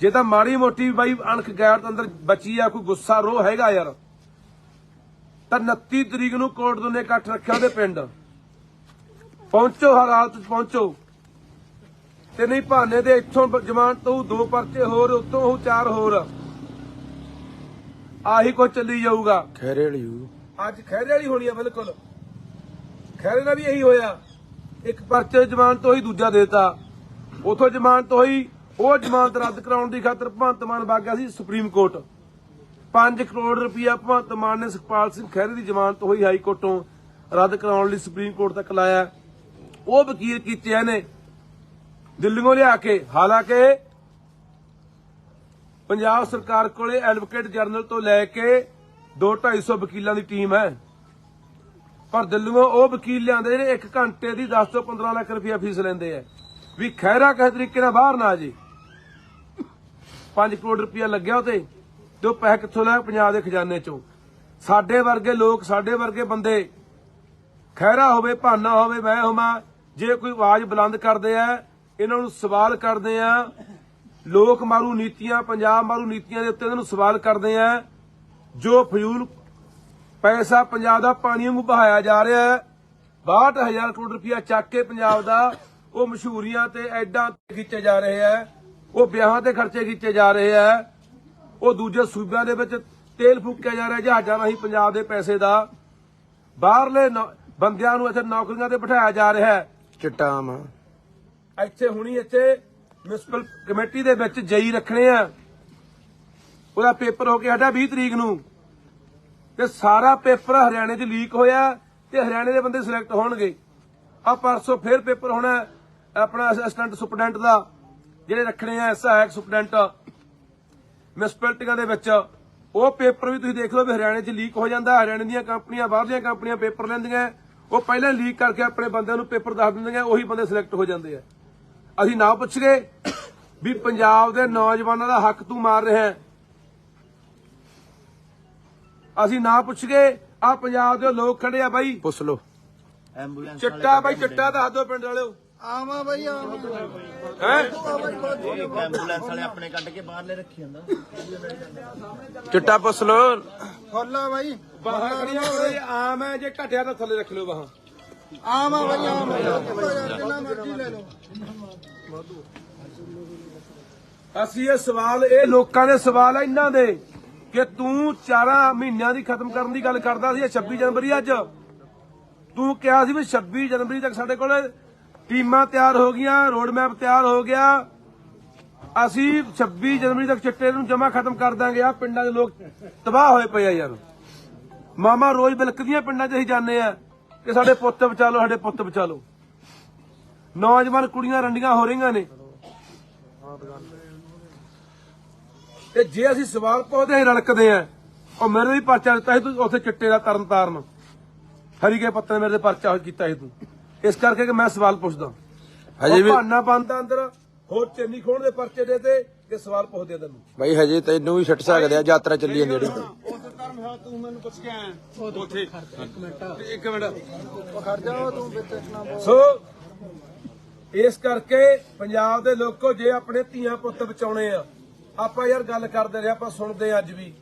ਜੇ ਤਾਂ ਮਾੜੀ ਮੋਟੀ ਬਾਈ ਅਣਖ ਗੈਰ ਅੰਦਰ ਬਚੀ ਆ, ਕੋਈ ਗੁੱਸਾ ਰੋਹ ਹੈਗਾ ਯਾਰ, ਤਾਂ 29 ਤਰੀਕ ਨੂੰ ਕੋਟਦੂ ਨੇ ਇਕੱਠ ਰੱਖਿਆ ਉਹਦੇ ਪਿੰਡ ਪਹੁੰਚੋ, ਹਰ ਹਾਲਤ ਚ ਪਹੁੰਚੋ। ਤੇ ਨਹੀਂ ਭਾਨੇ ਦੇ ਇੱਥੋਂ ਜ਼ਮਾਨਤ ਹੋਊ, 2 ਪਰਚੇ ਹੋਰ, ਉੱਤੋਂ ਹੋਊ 4 ਹੋਰ। ਆਹੀ ਕੁਝ ਚੱਲੀ ਜਾਊਗਾ। ਖੈਰੇ ਵਾਲੀ ਅੱਜ ਖੈਰੇ ਵਾਲੀ ਹੋਣੀ ਆ, ਬਿਲਕੁਲ ਖੈਰੇ ਨਾਲ ਵੀ ਇਹੀ ਹੋਇਆ। ਇੱਕ ਪਰਚੇ ਜ਼ਮਾਨਤ ਹੋਈ, ਦੂਜਾ ਦੇਤਾ। ਉਥੋਂ ਜ਼ਮਾਨਤ ਹੋਈ, ਉਹ ਜ਼ਮਾਨਤ ਰੱਦ ਕਰਾਉਣ ਦੀ ਖਾਤਰ ਭਗਵੰਤ ਮਾਨ ਵਗ ਗਿਆ ਸੀ ਸੁਪਰੀਮ ਕੋਰਟ। 5 ਕਰੋੜ ਰੁਪਇਆ ਭਗਵੰਤ ਮਾਨ ਨੇ ਸੁਖਪਾਲ ਸਿੰਘ ਖਹਿਰੇ ਦੀ ਜ਼ਮਾਨਤ ਹੋਈ ਹਾਈ ਕੋਰਟੋਂ ਰੱਦ ਕਰਾਉਣ ਲਈ ਸੁਪਰੀਮ ਕੋਰਟ ਤੱਕ ਲਾਇਆ। ਉਹ ਵਕੀਲ ਕੀਤੇ ਇਹਨੇ ਦਿੱਲੀੋਂ ਲਿਆ ਕੇ। ਹਾਲਾਂਕਿ ਪੰਜਾਬ ਸਰਕਾਰ ਕੋਲੇ ਐਡਵੋਕੇਟ ਜਨਰਲ ਤੋਂ ਲੈ ਕੇ 2-250 ਵਕੀਲਾਂ ਦੀ ਟੀਮ ਹੈ, ਪਰ ਦਿੱਲੀੋਂ ਉਹ ਵਕੀਲ ਲਿਆਂਦੇ ਜਿਹੜੇ 1 ਘੰਟੇ ਦੀ 10 ਤੋਂ 15 ਲੱਖ ਰੁਪਇਆ ਫੀਸ ਲੈਂਦੇ ਆ ਵੀ ਖਹਿਰਾ ਕਿਸੇ ਤਰੀਕੇ ਨਾਲ ਬਾਹਰ ਨਾ ਜੇ। 5 ਕਰੋੜ ਰੁਪਇਆ ਲੱਗਿਆ ਉਤੇ, ਤੇ ਉਹ ਪੈਸੇ ਕਿੱਥੋਂ ਲਿਆ? ਪੰਜਾਬ ਦੇ ਖਜ਼ਾਨੇ ਚੋਂ। ਸਾਡੇ ਵਰਗੇ ਲੋਕ, ਸਾਡੇ ਵਰਗੇ ਬੰਦੇ, ਖਹਿਰਾ ਹੋਵੇ, ਭਾਨਾ ਹੋਵੇ, ਮੈਂ ਹੋਵਾਂ, ਜੇ ਕੋਈ ਆਵਾਜ਼ ਬੁਲੰਦ ਕਰਦੇ ਆ, ਇਹਨਾਂ ਨੂੰ ਸਵਾਲ ਕਰਦੇ ਆ। ਲੋਕ ਮਾਰੂ ਨੀਤੀਆਂ, ਪੰਜਾਬ ਮਾਰੂ ਨੀਤੀਆਂ ਦੇ ਉੱਤੇ ਇਹਨਾਂ ਨੂੰ ਸਵਾਲ ਕਰਦੇ ਆ। ਜੋ ਫਜ਼ੂਲ ਪੈਸਾ ਪੰਜਾਬ ਦਾ ਪਾਣੀ ਵਾਂਗੂ ਬਹਾਇਆ ਜਾ ਰਿਹਾ ਹੈ, 62,000 ਕਰੋੜ ਰੁਪਇਆ ਚੱਕ ਕੇ ਪੰਜਾਬ ਦਾ, ਉਹ ਮਸ਼ਹੂਰੀਆਂ ਤੇ ਐਡਾਂ ਤੇ ਖਿੱਚੇ ਜਾ ਰਹੇ ਆ, ਉਹ ਵਿਆਹਾਂ ਤੇ ਖਰਚੇ ਕੀਤੇ ਜਾ ਰਹੇ ਆ, ਉਹ ਦੂਜੇ ਸੂਬਿਆਂ ਦੇ ਵਿੱਚ ਤੇਲ ਫੂਕਿਆ ਜਾ ਰਿਹਾ ਜਹਾਜ਼ਾਂ ਰਾਹੀਂ ਪੰਜਾਬ ਦੇ ਪੈਸੇ ਦਾ। ਬਾਹਰਲੇ ਬੰਦਿਆਂ ਨੂੰ ਇੱਥੇ ਨੌਕਰੀਆਂ ਤੇ ਬਿਠਾਇਆ ਜਾ ਰਿਹਾ ਹੈ। ਚਿੱਟਾ ਆਮ ਇੱਥੇ ਮਿਊਨਿਸਪਲ ਕਮੇਟੀ ਦੇ ਵਿੱਚ ਜਈ ਰੱਖਣੇ ਆ। ਉਹਦਾ ਪੇਪਰ ਹੋ ਕੇ ਸਾਡਾ 20 ਤਰੀਕ ਨੂੰ, ਤੇ ਸਾਰਾ ਪੇਪਰ ਹਰਿਆਣੇ 'ਚ ਲੀਕ ਹੋਇਆ ਤੇ ਹਰਿਆਣੇ ਦੇ ਬੰਦੇ ਸਿਲੈਕਟ ਹੋਣਗੇ। ਆ ਪਰਸੋਂ ਫੇਰ ਪੇਪਰ ਹੋਣਾ ਆਪਣਾ ਅਸਿਸਟੈਂਟ ਸੁਪਰਡੈਂਟ ਦਾ, ਜਿਹੜੇ ਰੱਖਣੇ ਆ ਸਹਾਇਕ ਸੁਪਰਡੈਂਟ ਮਿਊਨਿਸਪੈਲਿਟੀਆਂ ਦੇ ਵਿੱਚ। ਉਹ ਪੇਪਰ ਵੀ ਤੁਸੀਂ ਦੇਖ ਲਓ ਵੀ ਹਰਿਆਣੇ 'ਚ ਲੀਕ ਹੋ ਜਾਂਦਾ। ਹਰਿਆਣੇ ਦੀਆਂ ਕੰਪਨੀਆਂ, ਬਾਹਰਲੀਆਂ ਕੰਪਨੀਆਂ ਪੇਪਰ ਲੈਂਦੀਆਂ, ਉਹ ਪਹਿਲਾਂ ਲੀਕ ਕਰਕੇ ਆਪਣੇ ਬੰਦਿਆਂ ਨੂੰ ਪੇਪਰ ਦੱਸ ਦਿੰਦੀਆਂ, ਉਹੀ ਬੰਦੇ ਸਿਲੈਕਟ ਹੋ ਜਾਂਦੇ ਆ। ਅਸੀਂ ਨਾ ਪੁੱਛ ਗਏ ਵੀ ਪੰਜਾਬ ਦੇ ਨੌਜਵਾਨਾਂ ਦਾ ਹੱਕ ਤੂੰ ਮਾਰ ਰਿਹਾ ਹੈ। ਅਸੀਂ ਨਾ ਪੁੱਛ ਗਏ ਆ ਪੰਜਾਬ ਦੇ ਲੋਕ ਖੜੇ ਆ ਬਾਈ, ਪੁੱਛ ਲੋ। ਐਂਬੂਲੈਂਸ ਚਿੱਟਾ ਬਾਈ, ਚਿੱਟਾ ਦੱਸ ਦਿਓ ਪਿੰਡ ਵਾਲਿਓ। ਆਵਾਂ ਬਈ ਆਵਾਂ ਹੈ ਐਂਬੂਲੈਂਸ ਵਾਲੇ ਆਪਣੇ ਕੱਢ ਕੇ ਬਾਹਰਲੇ ਰੱਖੀ ਜਾਂਦਾ। ਚਿੱਟਾ ਪੁੱਛ ਲੋ। ਫੁੱਲਾ ਬਈ, ਬਾਹਾਂ ਖੜੀਆਂ ਹੋਏ ਆਮ ਹੈ, ਜੇ ਘਟਿਆ ਤਾਂ ਥੱਲੇ ਰੱਖ ਲਿਓ ਬਾਹਾਂ। ਆਵਾਂ ਬਈ ਆਵਾਂ, ਜਿੰਨਾ ਮਰਜ਼ੀ ਲੈ ਲਓ। ਅਸੀਂ ਇਹ ਸਵਾਲ, ਇਹ ਲੋਕਾਂ ਦੇ ਸਵਾਲ ਆ ਇਹਨਾਂ ਦੇ, ਕਿ ਤੂੰ 4 ਮਹੀਨਿਆਂ ਦੀ ਖਤਮ ਕਰਨ ਦੀ ਗੱਲ ਕਰਦਾ ਸੀ। 26 ਜਨਵਰੀ ਅੱਜ ਤੂੰ ਕਿਹਾ ਸੀ ਵੀ 26 ਜਨਵਰੀ ਤੱਕ ਸਾਡੇ ਕੋਲ ਟੀਮਾਂ ਤਿਆਰ ਹੋ ਗਈਆਂ, ਰੋਡ ਮੈਪ ਤਿਆਰ ਹੋ ਗਿਆ, ਅਸੀਂ 26 ਜਨਵਰੀ ਤੱਕ ਚਿੱਟੇ ਨੂੰ ਜਮਾ ਖਤਮ ਕਰ ਦਾਂਗੇ। ਆ ਪਿੰਡਾਂ ਦੇ ਲੋਕ ਤਬਾਹ ਹੋਏ ਪਏ ਆ ਯਾਰ। ਮਾਮਾ ਰੋਜ਼ ਬਿਲਕਦੀਆਂ ਪਿੰਡਾਂ 'ਚ ਅਸੀਂ ਜਾਂਦੇ ਆ ਕਿ ਸਾਡੇ ਪੁੱਤ ਬਚਾ ਲਓ, ਸਾਡੇ ਪੁੱਤ ਬਚਾ ਲਓ। ਨੌਜਵਾਨ ਕੁੜੀਆਂ ਰੰਡੀਆਂ ਹੋ ਰਹੀਆਂ ਨੇ, ਤੇ ਜੇ ਅਸੀਂ ਸਵਾਲ ਪੁੱਛਦੇ ਹਾਂ ਰੜਕਦੇ ਆ। ਉਹ ਮੇਰੇ ਵੀ ਪਰਚਾ ਦਿੱਤਾ ਸੀ ਤੂੰ ਉੱਥੇ ਚਿੱਟੇ ਦਾ ਤਰਨਤਾਰਨ ਹਰੀਕੇ ਪੱਤੇ ਮੇਰੇ ਤੇ ਪਰਚਾ ਕੀਤਾ ਸੀ ਤੂੰ, ਇਸ ਕਰਕੇ ਕਿ ਮੈਂ ਸਵਾਲ ਪੁੱਛਦਾ। ਹਜੇ ਵੀ ਬਹਾਨਾ ਬੰਦਾ ਅੰਦਰ ਹੋਰ ਚੰਨੀ ਖੋਣ ਦੇ ਪਰਚੇ ਦੇ ਤੇ ਕਿ ਸਵਾਲ ਪੁੱਛਦੇ ਤੈਨੂੰ ਬਾਈ ਹਜੇ ਤੈਨੂੰ ਵੀ ਛੱਡ ਸਕਦੇ ਆ, ਯਾਤਰਾ ਚੱਲੀ ਜਾਂਦੀ ਜਿਹੜੀ। ਤੂੰ ਮੈਨੂੰ ਪੁੱਛ ਕੇ ਆਇਆ ਉੱਥੇ ਇੱਕ ਮਿੰਟ ਖੜ ਜਾ, ਤੂੰ ਵਿੱਚ ਨਾ ਬੋਲ। ਸੋ ਇਸ ਕਰਕੇ ਪੰਜਾਬ ਦੇ ਲੋਕੋ, ਜੇ ਆਪਣੇ ਧੀਆਂ ਪੁੱਤ ਬਚਾਉਣੇ ਆ, ਆਪਾਂ ਯਾਰ ਗੱਲ ਕਰਦੇ ਰਹੇ, ਆਪਾਂ ਸੁਣਦੇ ਅੱਜ ਵੀ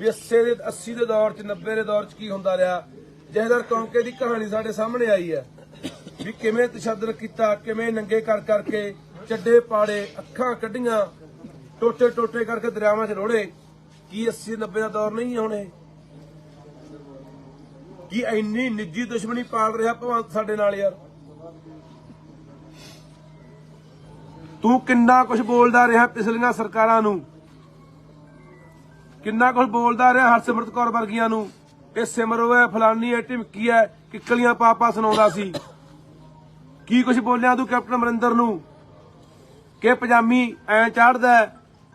80 ਦੇ ਦੌਰ 'ਚ, 90 ਦੇ ਦੌਰ 'ਚ ਕੀ ਹੁੰਦਾ ਰਿਹਾ। ਜਹਦਰ ਕੌਂਕੇ ਦੀ ਕਹਾਣੀ ਸਾਡੇ ਸਾਹਮਣੇ ਆਈ ਹੈ ਵੀ ਕਿਵੇਂ ਤਸ਼ੱਦਦ ਕੀਤਾ, ਕਿਵੇਂ ਨੰਗੇ ਕਰ ਕਰਕੇ ਚੱਡੇ ਪਾੜੇ, ਅੱਖਾਂ ਕੱਢੀਆਂ, ਟੋਟੇ ਟੋਟੇ ਕਰਕੇ ਦਰਿਆਵਾਂ 'ਚ ਰੋੜੇ। ਕੀ 80-90 ਦਾ ਦੌਰ ਨਹੀਂ ਹੈ ਹੁਣ ਇਹ? ਕੀ ਇੰਨੀ ਨਿੱਜੀ ਦੁਸ਼ਮਣੀ ਪਾਲ ਰਿਹਾ ਭਗਵੰਤ ਸਾਡੇ ਨਾਲ ਯਾਰ? ਤੂੰ ਕਿੰਨਾ ਕੁਝ ਬੋਲਦਾ ਰਿਹਾ ਪਿਛਲੀਆਂ ਸਰਕਾਰਾਂ ਨੂੰ, ਕਿੰਨਾ ਕੁਝ ਬੋਲਦਾ ਰਿਹਾ ਹਰਸਿਮਰਤ ਕੌਰ ਵਰਗੀਆਂ ਨੂੰ, ਇਹ ਸਿਮਰੋ ਹੈ, ਫਲਾਨੀ ਹੈ, ਢਿਮਕੀ ਹੈ, ਕਿੱਕਲੀਆਂ ਪਾਪਾ ਸੁਣਾਉਂਦਾ ਸੀ। ਕੀ ਕੁਝ ਬੋਲਿਆ ਤੂੰ ਕੈਪਟਨ ਅਮਰਿੰਦਰ ਨੂੰ ਕਿ ਪਜਾਮੀ ਐ ਚੜਦਾ,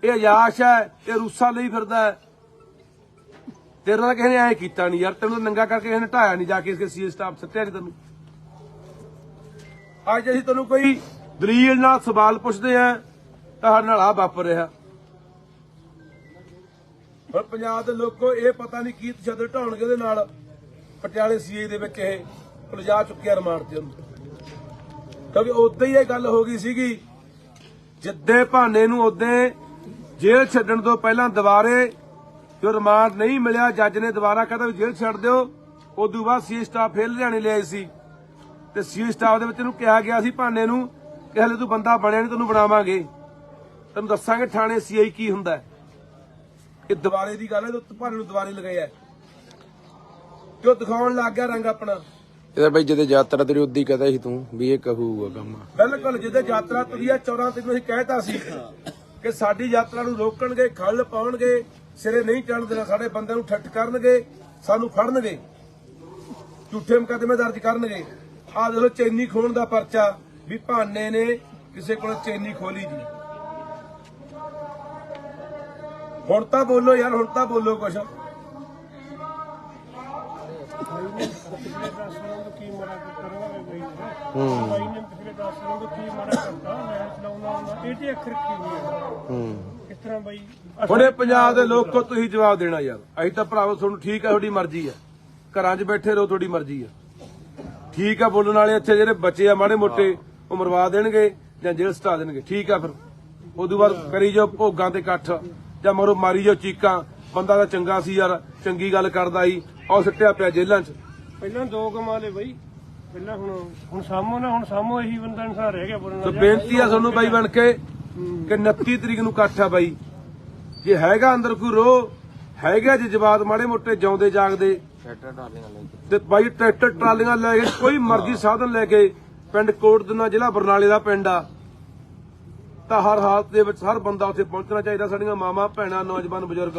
ਇਹ ਅਯਾਸ਼ ਹੈ, ਇਹ ਰੂਸਾ ਲਈ ਫਿਰਦਾ। ਤੇਰੇ ਨਾਲ ਕਿਸੇ ਨੇ ਐ ਕੀਤਾ ਨਹੀਂ ਯਾਰ, ਤੈਨੂੰ ਨੰਗਾ ਕਰਕੇ ਕਿਸੇ ਨੇ ਢਾਇਆ ਨਹੀਂ, ਜਾ ਕੇ ਇਸਕੇ ਸੀਏ ਸਟਾਫ ਸੱਤਿਆ ਨਹੀਂ ਤੈਨੂੰ। ਅੱਜ ਅਸੀਂ ਤੈਨੂੰ ਕੋਈ ਦਲੀਲ ਨਾਲ ਸਵਾਲ ਪੁੱਛਦੇ ਆ ਤਾਂ ਸਾਡੇ ਨਾਲ ਆ ਵਾਪਰ ਰਿਹਾ। ਹੁਣ ਪੰਜਾਬ ਦੇ ਲੋਕੋ ਇਹ ਪਤਾ ਨਹੀਂ ਕੀ ਤਸ਼ੱਦਦ ਢਾਉਣਗੇ ਉਹਦੇ ਨਾਲ। ਪਟਿਆਲੇ ਸੀਏ ਦੇ ਵਿੱਚ ਇਹ ਲਿਜਾ ਚੁੱਕਿਆ ਰਿਮਾਂਡ ਤੇ ਉਹਨੂੰ, ਕਿਉਂਕਿ ਉਦੋਂ ਹੀ ਇਹ ਗੱਲ ਹੋ ਗਈ ਸੀਗੀ। ਜਿੱਦੇ ਭਾਨੇ ਨੂੰ ਉਦੋਂ ਜੇਲ੍ਹ ਛੱਡਣ ਤੋਂ ਪਹਿਲਾਂ ਦੁਬਾਰੇ ਜੋ ਰਿਮਾਂਡ ਨਹੀਂ ਮਿਲਿਆ, ਜੱਜ ਨੇ ਦੁਬਾਰਾ ਕਹਿੰਦਾ ਵੀ ਜੇਲ੍ਹ ਛੱਡ ਦਿਓ। ਉਦੋਂ ਬਾਅਦ ਸੀਏ ਸਟਾਫ ਫੇਰ ਲੁਧਿਆਣੇ ਲਿਆਏ ਸੀ ਤੇ ਸੀਏ ਸਟਾਫ ਦੇ ਵਿੱਚ ਇਹਨੂੰ ਕਿਹਾ ਗਿਆ ਸੀ ਭਾਨੇ ਨੂੰ ਕਿ ਹਲੇ ਤੂੰ ਬੰਦਾ ਬਣਿਆ ਨਹੀਂ, ਤੈਨੂੰ ਬਣਾਵਾਂਗੇ, ਤੈਨੂੰ ਦੱਸਾਂਗੇ ਥਾਣੇ ਸੀਆਈ ਕੀ ਹੁੰਦਾ। ਇਹ ਦੁਬਾਰੇ ਦੀ ਗੱਲ ਹੈ, ਭਾਨੇ ਨੂੰ ਦੁਬਾਰੇ ਲਗਾਇਆ ਕਿ ਉਹ ਦਿਖਾਉਣ ਲੱਗ ਗਿਆ ਰੰਗ ਆਪਣਾ। ਇਹਦਾ ਬਈ ਜਦੋਂ ਯਾਤਰਾ ਤੇਰੀ ਉਦੀ ਕਹਦਾ ਸੀ ਤੂੰ ਵੀ ਇਹ ਕਹੂਗਾ ਕੰਮ। ਬਿਲਕੁਲ ਜਦੋਂ ਯਾਤਰਾ ਤੁਰੀ ਆ 14 ਤਰੀਕ ਨੂੰ ਅਸੀਂ ਕਹਿਤਾ ਸੀ ਕਿ ਸਾਡੀ ਯਾਤਰਾ ਨੂੰ ਰੋਕਣਗੇ, ਖੱਲ ਪਾਉਣਗੇ, ਸਿਰੇ ਨਹੀਂ ਚੜ੍ਹਨ ਦੇਣਾ, ਸਾਡੇ ਬੰਦਿਆਂ ਨੂੰ ਠੱਠ ਕਰਨਗੇ, ਸਾਨੂੰ ਫੜਨਗੇ, ਝੂਠੇ ਮੁਕੱਦਮੇ ਦਰਜ ਕਰਨਗੇ। ਆਹ ਦੇਖੋ ਚੈਨੀ ਖੋਣ ਦਾ ਪਰਚਾ ਵੀ ਭਾਨੇ ਨੇ ਕਿਸੇ ਕੋਲ ਚੈਨੀ ਖੋਲੀ ਜੀ। ਹੁਣ ਤਾਂ ਬੋਲੋ ਯਾਰ, ਹੁਣ ਤਾਂ ਬੋਲੋ ਕੁਛ। ਪਿਛਲੇ 10 ਸਾਲਾਂ ਤੋਂ ਕੀ ਮਾੜਾ ਕਰਵਾਵੇ ਬਈ ਬਾਈ ਨੇ ਪਿਛਲੇ 10 ਸਾਲਾਂ ਤੋਂ ਕੀ ਮਾੜਾ ਕਰਤਾ, ਮੈਂ ਚਲਾਉਂਦਾ ਹੁੰਦਾ ਇਹ ਤੇ ਅੱਖਰ ਕੀ ਨਹੀਂ ਕਿਸ ਤਰ੍ਹਾਂ ਬਈ। ਹੁਣੇ ਪੰਜਾਬ ਦੇ ਲੋਕੋ ਤੁਸੀਂ ਜਵਾਬ ਦੇਣਾ ਯਾਰ। ਅਸੀਂ ਤਾਂ ਭਰਾਵੋ ਤੁਹਾਨੂੰ ਠੀਕ ਹੈ, ਤੁਹਾਡੀ ਮਰਜ਼ੀ ਹੈ, ਘਰਾਂ 'ਚ ਬੈਠੇ ਰਹੋ, ਤੁਹਾਡੀ ਮਰਜ਼ੀ ਹੈ, ਠੀਕ ਆ। ਬੋਲਣ ਵਾਲੇ ਇੱਥੇ ਜਿਹੜੇ ਬੱਚੇ ਆ ਮਾੜੇ ਮੋਟੇ ਉਹ ਮਰਵਾ ਦੇਣਗੇ ਜਾਂ ਜੇਲ੍ਹ ਸਟਾ ਦੇਣਗੇ, ਠੀਕ ਆ। ਫਿਰ ਉਦੋਂ ਬਾਅਦ ਕਰੀ ਜਾਓ ਭੋਗਾਂ ਤੇ ਇਕੱਠ ਜਾਂ ਮਰੋ ਮਾਰੀ ਜਾਓ ਚੀਕਾਂ। ਬੰਦਾ ਤਾਂ ਚੰਗਾ ਸੀ ਯਾਰ, ਚੰਗੀ ਗੱਲ ਕਰਦਾ ਸੀ, ਉਹ ਸਿੱਟਿਆ ਪਿਆ ਜੇਲ੍ਹਾਂ 'ਚ। ਪਹਿਲਾਂ 2 ਕਮਾ ਲਏ ਬਈ, ਪਹਿਲਾਂ ਹੁਣ ਸਾਹਮੋ ਨਾ, ਹੁਣ ਸਾਹਮੋ ਇਹੀ ਬੰਦਾ ਇਨਸਾਨ ਰਹਿ ਗਿਆ ਬੋਲਣ ਤੇ ਵਾਲਾ। ਬੇਨਤੀ ਆ ਤੁਹਾਨੂੰ ਬਾਈ ਬਣ ਕੇ ਕਿ 29 ਤਰੀਕ ਨੂੰ ਇਕੱਠ ਆ ਬਾਈ। ਜੇ ਹੈਗਾ ਅੰਦਰ ਕੋਈ ਰੋਹ ਹੈਗਾ, ਜੇ ਜਵਾਬ ਮਾੜੇ ਮੋਟੇ ਜਿਉਂਦੇ ਜਾਗਦੇ ਤੇ ਬਾਈ ਟਰੈਕਟਰ ਟਰਾਲੀਆਂ ਲੈ ਕੇ ਕੋਈ ਮਰਜ਼ੀ ਸਾਧਨ ਲੈ ਕੇ ਪਿੰਡ ਕੋਟਦਨਾ ਜ਼ਿਲ੍ਹਾ ਬਰਨਾਲੇ ਦਾ ਪਿੰਡ ਆ, ਤਾਂ ਹਰ ਹਾਲਤ ਦੇ ਵਿੱਚ ਹਰ ਬੰਦਾ ਉੱਥੇ ਪਹੁੰਚਣਾ ਚਾਹੀਦਾ। ਸਾਡੀਆਂ ਮਾਵਾਂ ਭੈਣਾਂ ਨੌਜਵਾਨ ਬਜ਼ੁਰਗ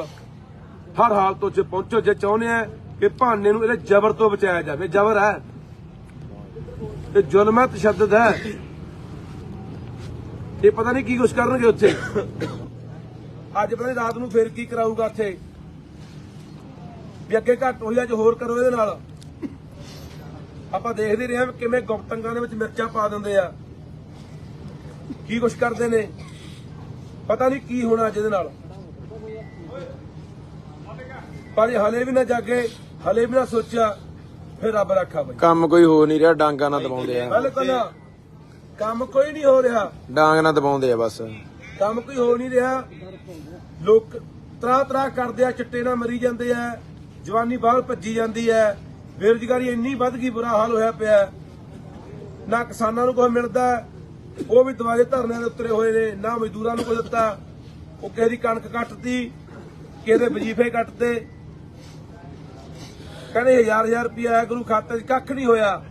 ਹਰ ਹਾਲਤ ਉੱਥੇ ਪਹੁੰਚੋ ਜੇ ਚਾਹੁੰਦੇ ਆ ਕਿ ਭਾਨੇ ਨੂੰ ਇਹਦੇ ਜ਼ਬਰ ਤੋਂ ਬਚਾਇਆ ਜਾਵੇ। ਜ਼ਬਰ ਹੈ, ਇਹ ਜ਼ੁਲਮ ਹੈ, ਤਸ਼ੱਦਦ ਹੈ। ਇਹ ਪਤਾ ਨਹੀਂ ਕੀ ਕੁਛ ਕਰਨਗੇ ਉੱਥੇ। ਅੱਜ ਪਤਾ ਨਹੀਂ ਰਾਤ ਨੂੰ ਫੇਰ ਕੀ ਕਰਾਊਗਾ ਉੱਥੇ, ਵੀ ਅੱਗੇ ਘੱਟ ਹੋਈ ਅੱਜ ਹੋਰ ਕਰੋ ਇਹਦੇ ਨਾਲ। ਆਪਾਂ ਦੇਖਦੇ ਰਹੇ ਹਾਂ ਕਿਵੇਂ ਗੁਪਤੰਗਾਂ ਦੇ ਵਿੱਚ ਮਿਰਚਾਂ ਪਾ ਦਿੰਦੇ ਆ, ਕੀ ਕੁਛ ਕਰਦੇ ਨੇ, ਪਤਾ ਨਹੀਂ ਕੀ ਹੋਣਾ ਅੱਜ ਇਹਦੇ ਨਾਲ। ਪਰ ਇਹ ਹਲੇ ਵੀ ਨਾ ਜਾਗੇ, ਹਲੇ ਵੀ ਨਾ ਸੋਚਿਆ, ਫਿਰ ਰੱਬ ਰੱਖਾ ਬਈ। ਕੰਮ ਕੋਈ ਹੋ ਨਹੀਂ ਰਿਹਾ, ਡਾਂਗਾ ਨਾਲ ਦਬਾਉਂਦੇ ਆ। ਬਿਲਕੁਲ ਕੰਮ ਕੋਈ ਨਹੀਂ ਹੋ ਰਿਹਾ, ਡਾਂਗ ਨਾਲ ਦਬਾਉਂਦੇ ਆ ਬਸ। ਕੰਮ ਕੋਈ ਹੋ ਨਹੀਂ ਰਿਹਾ। ਲੋਕ ਤਰਾ ਕਰਦੇ ਆ, ਚਿੱਟੇ ਨਾਲ ਮਰੀ ਜਾਂਦੇ ਆ, ਜਵਾਨੀ ਬਾਹਰ ਭੱਜੀ ਜਾਂਦੀ ਹੈ, ਬੇਰੁਜ਼ਗਾਰੀ ਇੰਨੀ ਵੱਧ ਗਈ, ਬੁਰਾ ਹਾਲ ਹੋਇਆ ਪਿਆ। ਨਾ ਕਿਸਾਨਾਂ ਨੂੰ ਕੁਝ ਮਿਲਦਾ, ਉਹ ਵੀ ਦੁਆਰੇ ਧਰਨਿਆਂ ਦੇ ਉਤਰੇ ਹੋਏ ਨੇ, ਨਾ ਮਜ਼ਦੂਰਾਂ ਨੂੰ ਕੁਝ ਦਿੱਤਾ। ਉਹ ਕਿਸੇ ਦੀ ਕਣਕ ਕੱਟਤੀ, ਕਿਸੇ ਦੇ ਵਜੀਫੇ ਕੱਟਤੇ, ਕਹਿੰਦੇ 1000 ਰੁਪਇਆ ਆਇਆ ਗੁਰੂ ਖਾਤੇ 'ਚ, ਕੱਖ ਨਹੀਂ ਹੋਇਆ।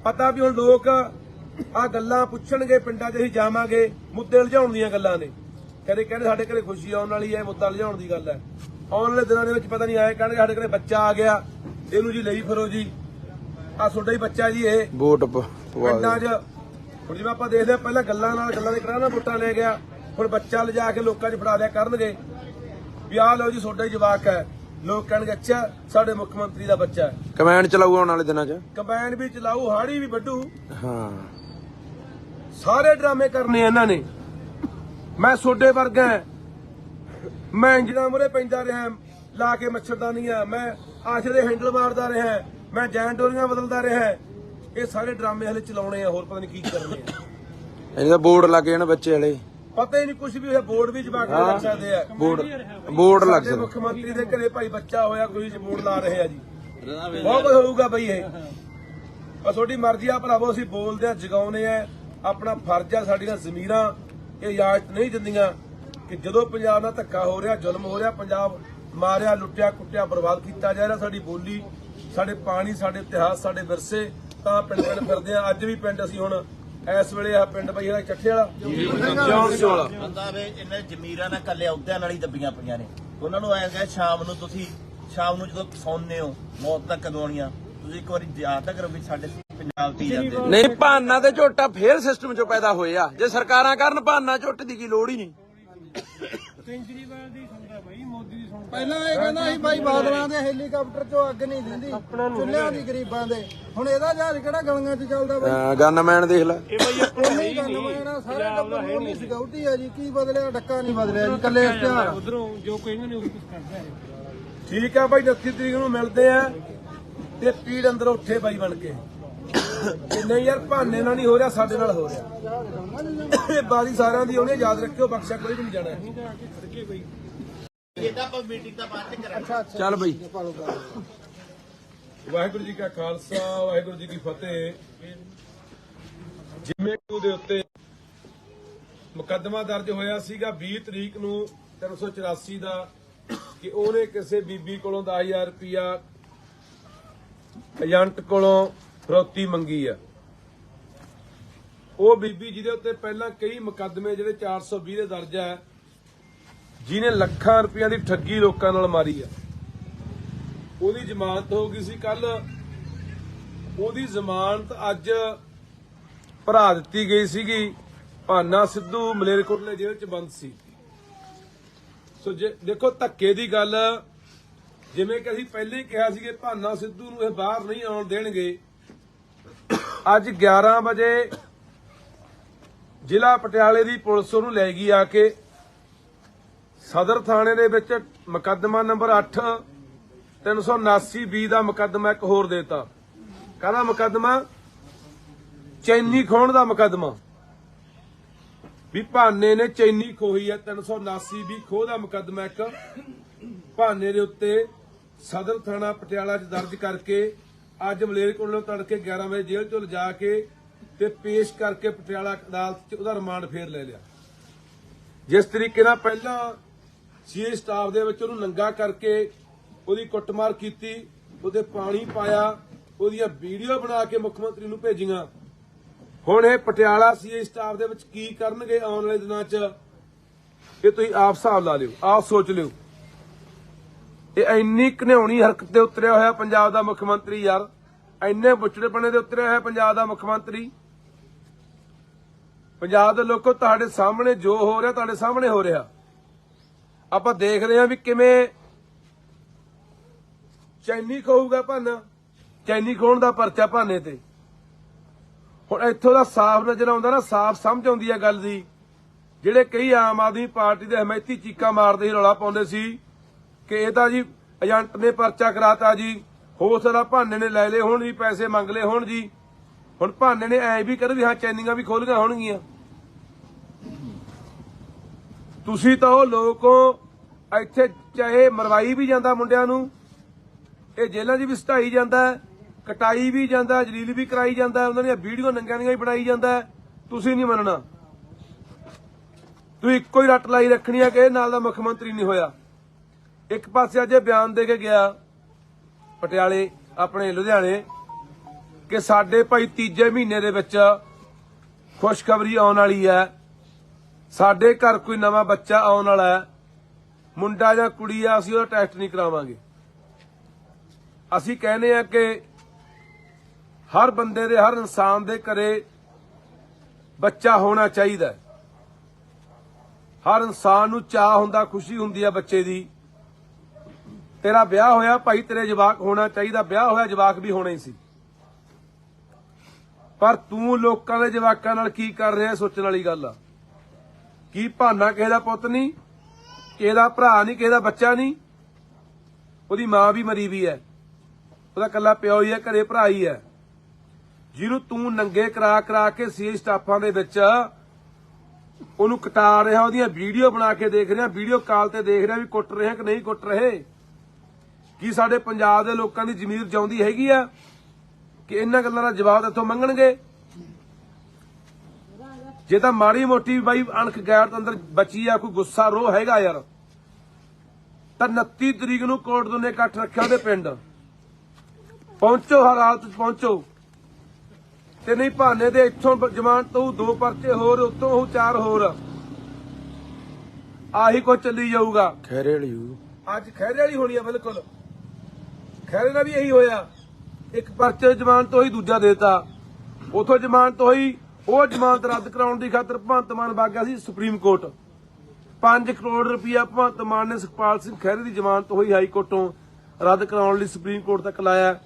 ਪਤਾ ਵੀ ਹੁਣ ਲੋਕ ਆ ਗੱਲਾਂ ਪੁੱਛਣਗੇ, ਪਿੰਡਾਂ 'ਚ ਅਸੀਂ ਜਾਵਾਂਗੇ, ਮੁੱਦੇ ਲਿਜਾਉਣ ਦੀਆਂ ਗੱਲਾਂ ਨੇ। ਕਹਿੰਦੇ ਸਾਡੇ ਘਰੇ ਖੁਸ਼ੀ ਆਉਣ ਵਾਲੀ ਹੈ, ਮੁੱਦਾ ਲਿਜਾਉਣ ਦੀ ਗੱਲ ਹੈ। ਆਉਣ ਵਾਲੇ ਦਿਨਾਂ ਦੇ ਵਿੱਚ ਪਤਾ ਨਹੀਂ ਆਏ ਕਹਿਣਗੇ ਸਾਡੇ ਘਰੇ ਬੱਚਾ ਆ ਗਿਆ, ਇਹਨੂੰ ਜੀ ਲਈ ਫਿਰੋ ਜੀ, ਆ ਤੁਹਾਡਾ ਹੀ ਬੱਚਾ ਜੀ ਇਹ ਵੋਟ ਪਿੰਡਾਂ 'ਚ। ਹੁਣ ਜਿਵੇਂ ਆਪਾਂ ਦੇਖਦੇ ਪਹਿਲਾਂ ਗੱਲਾਂ ਦੇ ਕਰਾਣਾ ਵੋਟਾਂ ਲੈ ਗਿਆ, ਹੁਣ ਬੱਚਾ ਲਿਜਾ ਕੇ ਲੋਕਾਂ 'ਚ ਫੜਾ ਦਿਆ ਕਰਨਗੇ ਵੀ ਆਹ ਲਓ ਜੀ ਤੁਹਾਡਾ ਹੀ ਜਵਾਕ ਹੈ। ਲੋਕ ਕਹਿਣਗੇ ਅੱਛਾ ਸਾਡੇ ਮੁੱਖ ਮੰਤਰੀ ਦਾ ਬੱਚਾ ਹੈ। ਕਮੈਂਡ ਚਲਾਊ ਆਉਣ ਵਾਲੇ ਦਿਨਾਂ 'ਚ, ਕੰਬਾਈਨ ਵੀ ਚਲਾਊ, ਹਾੜੀ ਵੀ ਵੱਢੂ, ਹਾਂ ਸਾਰੇ ਡਰਾਮੇ ਕਰਨੇ ਇਹਨਾਂ ਨੇ। ਮੈਂ ਤੁਹਾਡੇ ਵਰਗਾ, ਮੈਂ ਇੰਜਣਾ ਮੁਰੇ ਪੈਂਦਾ ਰਿਹਾ ਲਾ ਕੇ ਮੱਛਰਦਾਨੀਆਂ, ਮੈਂ ਆਸ਼ਰੇ ਹੈਂਡਲ ਮਾਰਦਾ ਰਿਹਾ, ਮੈਂ ਜੈਂਟੋਰੀਆਂ ਬਦਲਦਾ ਰਿਹਾ। ਇਹ ਸਾਰੇ ਡਰਾਮੇ ਹਲੇ ਚਲਾਉਣੇ ਆ, ਹੋਰ ਪਤਾ ਨਹੀਂ ਕੀ ਕਰਨੇ ਆ। ਇਹਦਾ ਬੋਰਡ ਲੱਗ ਜਾਣ ਬੱਚੇ ਵਾਲੇ, ਪਤਾ ਹੀ ਨਹੀਂ ਕੁਝ ਵੀ ਹੋਇਆ। ਬੋਰਡ ਵੀ ਜਵਾਕ ਲੱਗ ਸਕਦੇ ਆ, ਬੋਰਡ ਲੱਗ ਸਾਡੇ ਸਕਦਾ। ਮੁੱਖ ਮੰਤਰੀ ਦੇ ਘਰੇ ਭਾਈ ਬੱਚਾ ਹੋਇਆ, ਕੋਈ ਬੋਰਡ ਲਾ ਰਹੇ ਆ ਜੀ। ਬਹੁਤ ਕੁਝ ਹੋਊਗਾ ਬਈ ਇਹ। ਬਸ ਤੁਹਾਡੀ ਮਰਜ਼ੀ ਆ ਭਰਾਵੋ, ਅਸੀਂ ਬੋਲਦੇ ਆ, ਜਗਾਉਨੇ ਆ, ਆਪਣਾ ਫਰਜ਼ ਆ। ਸਾਡੀਆਂ ਜ਼ਮੀਰਾਂ ਇਹ ਇਜਾਜ਼ਤ ਨਹੀਂ ਦਿੰਦੀਆਂ ਕਿ ਜਦੋਂ ਪੰਜਾਬ ਨਾਲ ਧੱਕਾ ਹੋ ਰਿਹਾ, ਜ਼ੁਲਮ ਹੋ ਰਿਹਾ, ਪੰਜਾਬ ਮਾਰਿਆ, ਲੁੱਟਿਆ, ਕੁੱਟਿਆ, ਬਰਬਾਦ ਕੀਤਾ ਜਾ ਰਿਹਾ, ਸਾਡੀ ਬੋਲੀ, ਸਾਡੇ ਪਾਣੀ, ਸਾਡੇ ਇਤਿਹਾਸ, ਸਾਡੇ ਵਿਰਸੇ, ਤਾਂ ਪਿੰਡ ਫਿਰਦੇ ਆ। ਅੱਜ ਵੀ ਪਿੰਡ ਅਸੀਂ ਹੁਣ ਇਸ ਵੇਲੇ ਆ ਪਿੰਡ ਬਈ ਇਹਦਾ ਚੱਠੇ ਵਾਲਾ ਜੌਨ ਸਿੰਘ ਵਾਲਾ ਬੰਦਾ ਵੇ ਇਹਨੇ ਜ਼ਮੀਰਾਂ ਨਾਲ ਕੱਲੇ ਅਹੁਦਿਆਂ ਨਾਲ ਹੀ ਦੱਬੀਆਂ ਪਈਆਂ ਨੇ। ਉਹਨਾਂ ਨੂੰ ਐਂ ਕਹੇ ਸ਼ਾਮ ਨੂੰ ਜਦੋਂ ਸੌਂਦੇ ਹੋ ਮੌਤ ਤੱਕ ਕਦੋਂ ਆਉਣੀਆਂ, ਤੁਸੀਂ ਇੱਕ ਵਾਰੀ ਯਾਦ ਤਾਂ ਕਰੋ ਵੀ ਸਾਡੇ ਪੰਜਾਬ ਤੇ ਜਾਂਦੇ ਨਹੀਂ ਭਾਨਾ ਤੇ ਝੋਟਾ ਫੇਰ ਸਿਸਟਮ ਚੋਂ ਪੈਦਾ ਹੋਏ ਆ। ਜੇ ਸਰਕਾਰਾਂ ਕਰਨ ਭਾਨਾ ਝੋਟੇ ਦੀ ਕੀ ਲੋੜ ਹੀ ਨਹੀਂ। ਕੇਜਰੀਵਾਲ ਦੀ ਸੁਣਦਾ ਬਾਈ, ਮੋਦੀ ਦੀ ਸੁਣਦਾ। ਪਹਿਲਾਂ ਇਹ ਕਹਿੰਦਾ ਸੀ ਬਾਈ ਬਾਦਲਾਂ ਦੇ ਹੈਲੀਕਾਪਟਰ ਚੋਂ ਅੱਗ ਨਹੀਂ ਦਿੰਦੀ ਚੁੱਲ੍ਹਿਆਂ ਦੀ ਗਰੀਬਾਂ ਦੇ। ਹੁਣ ਇਹਦਾ ਜਹਾਜ਼ ਕਿਹੜਾ ਗਲੀਆਂ 'ਚ ਚੱਲਦਾ ਬਾਈ? ਗਨਮੈਨ ਦੇਖ ਲੈ। ਇਹ ਬਾਈ ਆਪਣਾ ਨਹੀਂ ਗੰਨਮੈਨ ਸਾਰੇ ਟੱਬਰ ਨੂੰ ਨਹੀਂ ਸਿਕਿਉਰਟੀ ਆ ਜੀ। ਕੀ ਬਦਲਿਆ? ਡੱਕਾ ਨਹੀਂ ਬਦਲਿਆ ਜੀ, ਕੱਲੇ ਇਸ਼ਤਿਹਾਰ। ਉਧਰੋਂ ਜੋ ਕਹਿੰਦੇ ਨੇ ਉਹ ਕੁਝ ਕਰਦਾ ਹੈ। ਠੀਕ ਆ ਬਾਈ 29 ਤਰੀਕ ਨੂੰ ਮਿਲਦੇ ਆ ਤੇ ਪੀੜ ਅੰਦਰ ਉੱਠੇ ਬਾਈ ਬਣ ਕੇ। ਨਹੀਂ ਯਾਰ ਭਾਨੇ ਨਾਲ ਨਹੀਂ ਹੋ ਰਿਹਾ, ਸਾਡੇ ਨਾਲ ਹੋ ਰਿਹਾ। ਇਹ ਬਾਰੀ ਸਾਰਿਆਂ ਦੀ ਉਹਨੇ ਯਾਦ ਰੱਖਿਓ, ਬਖਸ਼ਾ ਕੋਈ ਵੀ ਨਹੀਂ ਜਾਣਾ। ਇਹਦਾ ਆਪਾਂ ਮੀਟਿੰਗ ਦਾ ਬਾਅਦ ਚ ਕਰਾਂਗੇ। ਚੱਲ ਬਈ। ਵਾਹਿਗੁਰੂ ਜੀ ਕਾ ਖਾਲਸਾ, ਵਾਹਿਗੁਰੂ ਜੀ ਕੀ ਫਤਿਹ। ਜਿਵੇਂ ਕਿ ਉਹਦੇ ਉੱਤੇ ਮੁਕੱਦਮਾ ਦਰਜ ਹੋਇਆ ਸੀਗਾ 20 ਤਰੀਕ ਨੂੰ 384 ਦਾ ਕਿ ਉਹਨੇ ਕਿਸੇ ਬੀਬੀ ਕੋਲੋਂ 10,000 ਰੁਪਇਆ ਏਜੰਟ ਕੋਲੋਂ ਫਰੋਤੀ ਮੰਗੀ ਆ। ਉਹ ਬੀਬੀ ਜਿਹਦੇ ਉੱਤੇ ਪਹਿਲਾਂ ਕਈ ਮੁਕੱਦਮੇ ਜਿਹੜੇ 420 ਦੇ ਦਰਜ ਆ, ਜਿਹਨੇ ਲੱਖਾਂ ਰੁਪਈਆਂ ਦੀ ਠੱਗੀ ਲੋਕਾਂ ਨਾਲ ਮਾਰੀ ਆ, ਉਹਦੀ ਜ਼ਮਾਨਤ ਹੋ ਗਈ ਸੀ ਕੱਲ। ਉਹਦੀ ਜ਼ਮਾਨਤ ਅੱਜ ਭਰਾ ਦਿੱਤੀ ਗਈ ਸੀਗੀ। ਭਾਨਾ ਸਿੱਧੂ ਮਲੇਰਕੋਟਲੇ ਜੇਲ੍ਹ 'ਚ ਬੰਦ ਸੀ। ਸੋ ਜੇ ਦੇਖੋ ਧੱਕੇ ਦੀ ਗੱਲ, ਜਿਵੇਂ ਕਿ ਅਸੀਂ ਪਹਿਲੇ ਹੀ ਕਿਹਾ ਸੀ ਕਿ ਭਾਨਾ ਸਿੱਧੂ ਨੂੰ ਇਹ ਬਾਹਰ ਨਹੀਂ ਆਉਣ ਦੇਣਗੇ। ਅੱਜ 11 ਵਜੇ ਜ਼ਿਲ੍ਹਾ ਪਟਿਆਲੇ ਦੀ ਪੁਲਿਸ ਉਹਨੂੰ ਲੈ ਗਈ ਆ ਕੇ ਸਦਰ ਥਾਣੇ ਦੇ ਵਿੱਚ। ਮੁਕੱਦਮਾ ਨੰਬਰ 8 379/20 ਦਾ ਮੁਕੱਦਮਾ ਇੱਕ ਹੋਰ ਦੇਤਾ। ਕਾਹਦਾ ਮੁਕੱਦਮਾ? ਚੈਨੀ ਖੋਹਣ ਦਾ ਮੁਕੱਦਮਾ। ਵੀ ਭਾਨੇ ਨੇ ਚੈਨੀ ਖੋਹੀ ਹੈ। 379/20 ਖੋਹ ਦਾ ਮੁਕੱਦਮਾ ਇੱਕ ਭਾਨੇ ਦੇ ਉੱਤੇ ਸਦਰ ਥਾਣਾ ਪਟਿਆਲਾ 'ਚ ਦਰਜ ਕਰਕੇ ਅੱਜ ਮਲੇਰਕੋਟਲੇ ਤੜਕੇ 11 ਵਜੇ ਜੇਲ੍ਹ 'ਚੋਂ ਲਿਜਾ ਕੇ ਤੇ ਪੇਸ਼ ਕਰਕੇ ਪਟਿਆਲਾ ਅਦਾਲਤ 'ਚ ਉਹਦਾ ਰਿਮਾਂਡ ਫੇਰ ਲੈ ਲਿਆ। ਜਿਸ ਤਰੀਕੇ ਨਾਲ ਪਹਿਲਾਂ ਸੀਏ ਸਟਾਫ ਦੇ ਵਿੱਚ ਉਹਨੂੰ ਨੰਗਾ ਕਰਕੇ ਉਹਦੀ ਕੁੱਟਮਾਰ ਕੀਤੀ, ਉਹਦੇ ਪਾਣੀ ਪਾਇਆ, ਉਹਦੀਆਂ ਵੀਡੀਓ ਬਣਾ ਕੇ ਮੁੱਖ ਮੰਤਰੀ ਨੂੰ ਭੇਜੀਆਂ। ਹੁਣ ਇਹ ਪਟਿਆਲਾ ਸੀਏ ਸਟਾਫ ਦੇ ਵਿੱਚ ਕੀ ਕਰਨਗੇ ਆਉਣ ਵਾਲੇ ਦਿਨਾਂ 'ਚ, ਇਹ ਤੁਸੀਂ ਆਪ ਹਿਸਾਬ ਲਾ ਲਿਓ, ਆਪ ਸੋਚ ਲਿਓ। ਇਹ ਇੰਨੀ ਘਿਨਾਉਣੀ ਹਰਕਤ ਤੇ ਉਤਰਿਆ ਹੋਇਆ ਪੰਜਾਬ ਦਾ ਮੁੱਖ ਮੰਤਰੀ ਯਾਰ, ਇੰਨੇ ਬੁੱਚੜੇਪਣੇ ਦੇ ਉਤਰਿਆ ਹੋਇਆ ਪੰਜਾਬ ਦਾ ਮੁੱਖ ਮੰਤਰੀ। ਪੰਜਾਬ ਦੇ ਲੋਕੋ, ਤੁਹਾਡੇ ਸਾਹਮਣੇ ਜੋ ਹੋ ਰਿਹਾ ਤੁਹਾਡੇ ਸਾਹਮਣੇ ਹੋ ਰਿਹਾ। ਆਪਾਂ ਦੇਖ ਰਹੇ ਹਾਂ ਵੀ ਕਿਵੇਂ ਚੈਨੀ ਖੋਊਗਾ ਭਾਨਾ। ਚੈਨੀ ਖੋਹਣ ਦਾ ਪਰਚਾ ਭਾਨੇ ਤੇ। ਹੁਣ ਇੱਥੋਂ ਦਾ ਸਾਫ਼ ਨਜ਼ਰ ਆਉਂਦਾ ਨਾ, ਸਾਫ਼ ਸਮਝ ਆਉਂਦੀ ਹੈ ਗੱਲ ਦੀ। ਜਿਹੜੇ ਕਈ ਆਮ ਆਦਮੀ ਪਾਰਟੀ ਦੇ ਹਮਾਇਤੀ ਚੀਕਾਂ ਮਾਰਦੇ ਸੀ, ਰੌਲਾ ਪਾਉਂਦੇ ਸੀ ਕਿ ਇਹ ਤਾਂ ਜੀ ਏਜੰਟ ਨੇ ਪਰਚਾ ਕਰਾਤਾ ਜੀ, ਹੋ ਸਕਦਾ ਭਾਨੇ ਨੇ ਲੈ ਲਏ ਹੋਣ ਜੀ, ਪੈਸੇ ਮੰਗ ਲਏ ਹੋਣ ਜੀ। ਹੁਣ ਭਾਨੇ ਨੇ ਐ ਵੀ ਕਰ ਵੀ ਹਾਂ ਚੈਨੀਆਂ ਵੀ ਖੋਲੀਆਂ ਹੋਣਗੀਆਂ। ਤੁਸੀਂ ਤਾਂ ਉਹ ਲੋਕੋ, ਇੱਥੇ ਚਾਹੇ ਮਰਵਾਈ ਵੀ ਜਾਂਦਾ ਮੁੰਡਿਆਂ ਨੂੰ, ਇਹ ਜੇਲ੍ਹਾਂ 'ਚ ਵੀ ਸਟਾਈ ਜਾਂਦਾ, ਕਟਾਈ ਵੀ ਜਾਂਦਾ, ਜਲੀਲ ਵੀ ਕਰਾਈ ਜਾਂਦਾ, ਉਹਨਾਂ ਦੀਆਂ ਵੀਡੀਓ ਨੰਗਿਆਂ ਦੀਆਂ ਵੀ ਬਣਾਈ ਜਾਂਦਾ। ਤੁਸੀਂ ਨਹੀਂ ਮੰਨਣਾ। ਤੁਸੀਂ ਇੱਕੋ ਹੀ ਰੱਟ ਲਾਈ ਰੱਖਣੀ ਆ ਕਿ ਇਹ ਨਾਲ ਦਾ ਮੁੱਖ ਮੰਤਰੀ ਨਹੀਂ ਹੋਇਆ। ਇੱਕ ਪਾਸੇ ਅੱਜ ਬਿਆਨ ਦੇ ਕੇ ਗਿਆ ਪਟਿਆਲੇ ਆਪਣੇ ਲੁਧਿਆਣੇ ਕਿ ਸਾਡੇ ਭਾਈ ਤੀਜੇ ਮਹੀਨੇ ਦੇ ਵਿੱਚ ਖੁਸ਼ਖਬਰੀ ਆਉਣ ਵਾਲੀ ਹੈ, ਸਾਡੇ ਘਰ ਕੋਈ ਨਵਾਂ ਬੱਚਾ ਆਉਣ ਵਾਲਾ ਹੈ, ਮੁੰਡਾ ਜਾਂ ਕੁੜੀ ਆ, ਅਸੀਂ ਉਹਦਾ ਟੈਸਟ ਨਹੀਂ ਕਰਾਵਾਂਗੇ। ਅਸੀਂ ਕਹਿੰਦੇ ਆ ਕਿ ਹਰ ਬੰਦੇ ਦੇ, ਹਰ ਇਨਸਾਨ ਦੇ ਘਰੇ ਬੱਚਾ ਹੋਣਾ ਚਾਹੀਦਾ। ਹਰ ਇਨਸਾਨ ਨੂੰ ਚਾਹ ਹੁੰਦਾ, ਖੁਸ਼ੀ ਹੁੰਦੀ ਆ ਬੱਚੇ ਦੀ। ਤੇਰਾ ਵਿਆਹ ਹੋਇਆ ਭਾਈ, ਤੇਰੇ ਜਵਾਕ ਹੋਣਾ ਚਾਹੀਦਾ। ਵਿਆਹ ਹੋਇਆ ਜਵਾਕ ਵੀ ਹੋਣਾ ਹੀ ਸੀ, ਪਰ ਤੂੰ ਲੋਕਾਂ ਦੇ ਜਵਾਕਾਂ ਨਾਲ ਕੀ ਕਰ ਰਿਹਾ ਸੋਚਣ ਵਾਲੀ ਗੱਲ ਆ। ਕੀ ਭਾਨਾ ਕਿਸੇ ਦਾ ਪੁੱਤ ਨਹੀਂ, ਕਿਸੇ ਦਾ ਭਰਾ ਨਹੀਂ, ਕਿਸੇ ਦਾ ਬੱਚਾ ਨਹੀਂ। ਉਹਦੀ ਮਾਂ ਵੀ ਮਰੀ ਵੀ ਹੈ, ਉਹਦਾ ਕੱਲਾ ਪਿਓ ਹੀ ਹੈ, ਘਰੇ ਭਰਾ ਹੀ ਹੈ, ਜਿਹਨੂੰ ਤੂੰ ਨੰਗੇ ਕਰਾ ਕੇ ਸੀ ਸਟਾਫਾਂ ਦੇ ਵਿੱਚ ਉਹਨੂੰ ਕਟਾ ਰਿਹਾ, ਉਹਦੀਆਂ ਵੀਡੀਓ ਬਣਾ ਕੇ ਦੇਖ ਰਿਹਾ, ਵੀਡੀਓ ਕਾਲ ਤੇ ਦੇਖ ਰਿਹਾ ਵੀ ਕੁੱਟ ਰਹੇ ਕਿ ਨਹੀਂ ਕੁੱਟ ਰਹੇ। ਕੀ ਸਾਡੇ ਪੰਜਾਬ ਦੇ ਲੋਕਾਂ ਦੀ ਜ਼ਮੀਰ ਜਿਉਂਦੀ ਹੈਗੀ ਆ ਕਿ ਇਹਨਾਂ ਗੱਲਾਂ ਦਾ ਜਵਾਬ ਇੱਥੋਂ ਮੰਗਣਗੇ? ਜੇ ਤਾਂ ਮਾੜੀ ਮੋਟੀ ਬਾਈ ਅਣਖ ਗੈਰਤ ਅੰਦਰ ਬਚੀ ਆ, ਕੋਈ ਗੁੱਸਾ ਰੋਹ ਹੈਗਾ ਯਾਰ, ਤਾਂ 29 ਤਰੀਕ ਨੂੰ ਕੋਟਦੋ ਨੇ ਇਕੱਠ ਰੱਖਿਆ ਉਹਦੇ ਪਿੰਡ। ਪਹੁੰਚੋ, ਹਰ ਹਾਲਤ 'ਚ ਪਹੁੰਚੋ। ਤੇ ਨਹੀਂ ਭਾਨੇ ਦੇ ਇੱਥੋਂ ਜ਼ਮਾਨਤ ਹੋਊ 2 ਪਰਚੇ ਹੋਰ, ਉੱਤੋਂ ਹੋਊ 4 ਹੋਰ। ਆਹੀ ਕੁਝ ਚੱਲੀ ਜਾਊਗਾ। ਖੈਰੇ ਵਾਲੀ ਅੱਜ ਖਹਿਰੇ ਵਾਲੀ ਹੋਣੀ ਆ, ਬਿਲਕੁਲ ਖਹਿਰੇ ਦਾ ਵੀ ਇਹੀ ਹੋਇਆ। ਇੱਕ ਪਰਚੇ ਜ਼ਮਾਨਤ ਹੋਈ, ਦੂਜਾ ਦੇਤਾ। ਉਥੋਂ ਜ਼ਮਾਨਤ ਹੋਈ, ਉਹ ਜ਼ਮਾਨਤ ਰੱਦ ਕਰਾਉਣ ਦੀ ਖਾਤਰ ਭਗਵੰਤ ਮਾਨ ਵਗ ਗਿਆ ਸੀ ਸੁਪਰੀਮ ਕੋਰਟ। 5 ਕਰੋੜ ਰੁਪਇਆ ਭਗਵੰਤ ਮਾਨ ਨੇ ਸੁਖਪਾਲ ਸਿੰਘ ਖਹਿਰੇ ਦੀ ਜ਼ਮਾਨਤ ਹੋਈ ਹਾਈ ਕੋਰਟੋਂ ਰੱਦ ਕਰਾਉਣ ਲਈ ਸੁਪਰੀਮ ਕੋਰਟ ਤੱਕ ਲਾਇਆ।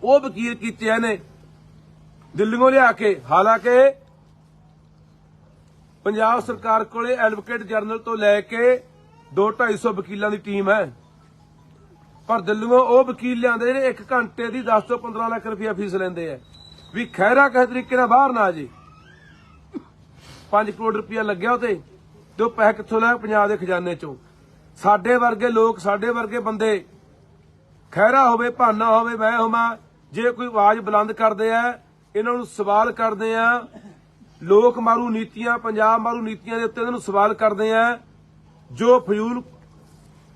ਉਹ ਵਕੀਲ ਕੀਤੇ ਇਹਨੇ ਦਿੱਲੀੋਂ ਲਿਆ ਕੇ। ਹਾਲਾਂਕਿ ਪੰਜਾਬ ਸਰਕਾਰ ਕੋਲੇ ਐਡਵੋਕੇਟ ਜਨਰਲ ਤੋਂ ਲੈ ਕੇ 200-250 ਵਕੀਲਾਂ ਦੀ ਟੀਮ ਹੈ, ਪਰ ਦਿੱਲੀੋਂ ਉਹ ਵਕੀਲ ਲਿਆਂਦੇ ਨੇ 1 ਘੰਟੇ ਦੀ 10 ਤੋਂ 15 ਲੱਖ ਰੁਪਇਆ ਫੀਸ ਲੈਂਦੇ ਆ ਵੀ ਖਹਿਰਾ ਕਿਸੇ ਤਰੀਕੇ ਨਾਲ ਬਾਹਰ ਨਾ ਆ ਜੇ। 5 ਕਰੋੜ ਰੁਪਇਆ ਲੱਗਿਆ ਉਤੇ, ਤੇ ਉਹ ਪੈਸੇ ਕਿੱਥੋਂ ਲਿਆ? ਪੰਜਾਬ ਦੇ ਖਜ਼ਾਨੇ ਚੋਂ। ਸਾਡੇ ਵਰਗੇ ਲੋਕ, ਸਾਡੇ ਵਰਗੇ ਬੰਦੇ, ਖਹਿਰਾ ਹੋਵੇ, ਭਾਨਾ ਹੋਵੇ, ਮੈਂ ਹੋਵਾਂ, ਜੇ ਕੋਈ ਆਵਾਜ਼ ਬੁਲੰਦ ਕਰਦੇ ਆ, ਇਹਨਾਂ ਨੂੰ ਸਵਾਲ ਕਰਦੇ ਆ। ਲੋਕ ਮਾਰੂ ਨੀਤੀਆਂ, ਪੰਜਾਬ ਮਾਰੂ ਨੀਤੀਆਂ ਦੇ ਉੱਤੇ ਇਹਨਾਂ ਨੂੰ ਸਵਾਲ ਕਰਦੇ ਆ। ਜੋ ਫਜ਼ੂਲ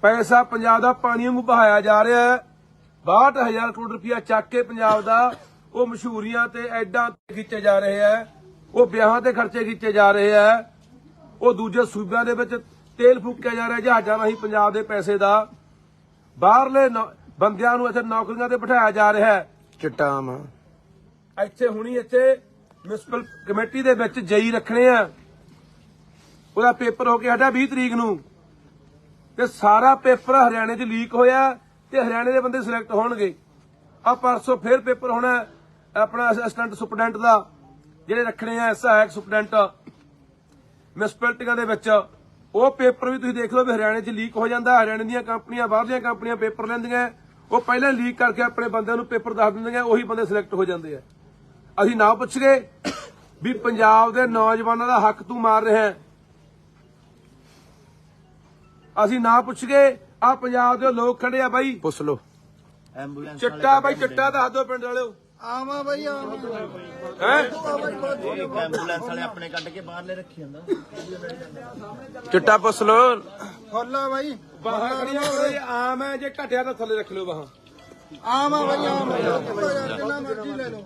ਪੈਸਾ ਪੰਜਾਬ ਦਾ ਪਾਣੀ ਵਾਂਗੂ ਬਹਾਇਆ ਜਾ ਰਿਹਾ ਹੈ, 62,000 ਕਰੋੜ ਰੁਪਇਆ ਚੱਕ ਕੇ ਪੰਜਾਬ ਦਾ, ਉਹ ਮਸ਼ਹੂਰੀਆਂ ਤੇ ਐਡਾਂ ਤੇ ਖਿੱਚੇ ਜਾ ਰਹੇ ਆ, ਉਹ ਵਿਆਹਾਂ ਤੇ ਖਰਚੇ ਕੀਤੇ ਜਾ ਰਹੇ ਆ, ਉਹ ਦੂਜੇ ਸੂਬਿਆਂ ਦੇ ਵਿੱਚ ਤੇਲ ਫੂਕਿਆ ਜਾ ਰਿਹਾ ਜਹਾਜ਼ਾਂ ਰਾਹੀਂ ਪੰਜਾਬ ਦੇ ਪੈਸੇ ਦਾ। ਬਾਹਰਲੇ ਬੰਦਿਆਂ ਨੂੰ ਇੱਥੇ ਨੌਕਰੀਆਂ ਤੇ ਬਿਠਾਇਆ ਜਾ ਰਿਹਾ ਹੈ। ਚਿੱਟਾ ਆਮ ਆ। ਇੱਥੇ ਹੁਣੀ ਇੱਥੇ ਮਿਊਨਿਸਪਲ ਕਮੇਟੀ ਦੇ ਵਿੱਚ ਜਈ ਰੱਖਣੇ ਆ। ਉਹਦਾ ਪੇਪਰ ਹੋ ਕੇ ਹਟਿਆ 20 ਤਰੀਕ ਨੂੰ, ਤੇ ਸਾਰਾ ਪੇਪਰ ਹਰਿਆਣੇ 'ਚ ਲੀਕ ਹੋਇਆ ਤੇ ਹਰਿਆਣੇ ਦੇ ਬੰਦੇ ਸਿਲੈਕਟ ਹੋਣਗੇ। ਆ ਪਰਸੋਂ ਫੇਰ ਪੇਪਰ ਹੋਣਾ ਆਪਣਾ ਅਸਿਸਟੈਂਟ ਸੁਪਰਡੈਂਟ ਦਾ, ਜਿਹੜੇ ਰੱਖਣੇ ਆ ਸਹਾਇਕ ਸੁਪਰਡੈਂਟ ਮਿਊਨਿਸਪੈਲਿਟੀਆਂ ਦੇ ਵਿੱਚ। ਉਹ ਪੇਪਰ ਵੀ ਤੁਸੀਂ ਦੇਖ ਲਓ ਵੀ ਹਰਿਆਣੇ 'ਚ ਲੀਕ ਹੋ ਜਾਂਦਾ। ਹਰਿਆਣੇ ਦੀਆਂ ਕੰਪਨੀਆਂ, ਬਾਹਰਲੀਆਂ ਕੰਪਨੀਆਂ ਪੇਪਰ ਲੈਂਦੀਆਂ, ਉਹ ਪਹਿਲਾਂ ਲੀਕ ਕਰਕੇ ਆਪਣੇ ਬੰਦਿਆਂ ਨੂੰ ਪੇਪਰ ਦੱਸ ਦਿੰਦੀਆਂ, ਉਹੀ ਬੰਦੇ ਸਿਲੈਕਟ ਹੋ ਜਾਂਦੇ ਆ। ਅਸੀਂ ਨਾ ਪੁੱਛ ਗਏ ਵੀ ਪੰਜਾਬ ਦੇ ਨੌਜਵਾਨਾਂ ਦਾ ਹੱਕ ਤੂੰ ਮਾਰ ਰਿਹਾ ਹੈ। ਅਸੀਂ ਨਾ ਪੁੱਛ ਗਏ ਆ ਪੰਜਾਬ ਦੇ ਲੋਕ ਖੜੇ ਆ ਬਾਈ, ਪੁੱਛ ਲੋ। ਐਂਬੂਲੈਂਸ ਚਿੱਟਾ ਬਾਈ, ਚਿੱਟਾ ਦੱਸ ਦਿਓ ਪਿੰਡ ਵਾਲਿਓ। ਆਵਾਂ ਬਈ ਆਵਾਂ ਹੈ ਐਂਬੂਲੈਂਸ ਵਾਲੇ ਆਪਣੇ ਕੱਢ ਕੇ ਬਾਹਰਲੇ ਰੱਖੀ ਜਾਂਦਾ। ਚਿੱਟਾ ਪੁੱਛ ਲੋ। ਫੁੱਲਾ ਬਾਈ, ਬਾਹਾਂ ਖੜੀਆਂ ਹੋਏ ਆਮ ਹੈ, ਜੇ ਘਟਿਆ ਤਾਂ ਥੱਲੇ ਰੱਖ ਲਿਓ ਬਾਹਾਂ। ਆਵਾਂ ਬਈ ਆਵਾਂ, ਜਿੰਨਾ ਮਰਜ਼ੀ ਲੈ ਲਓ।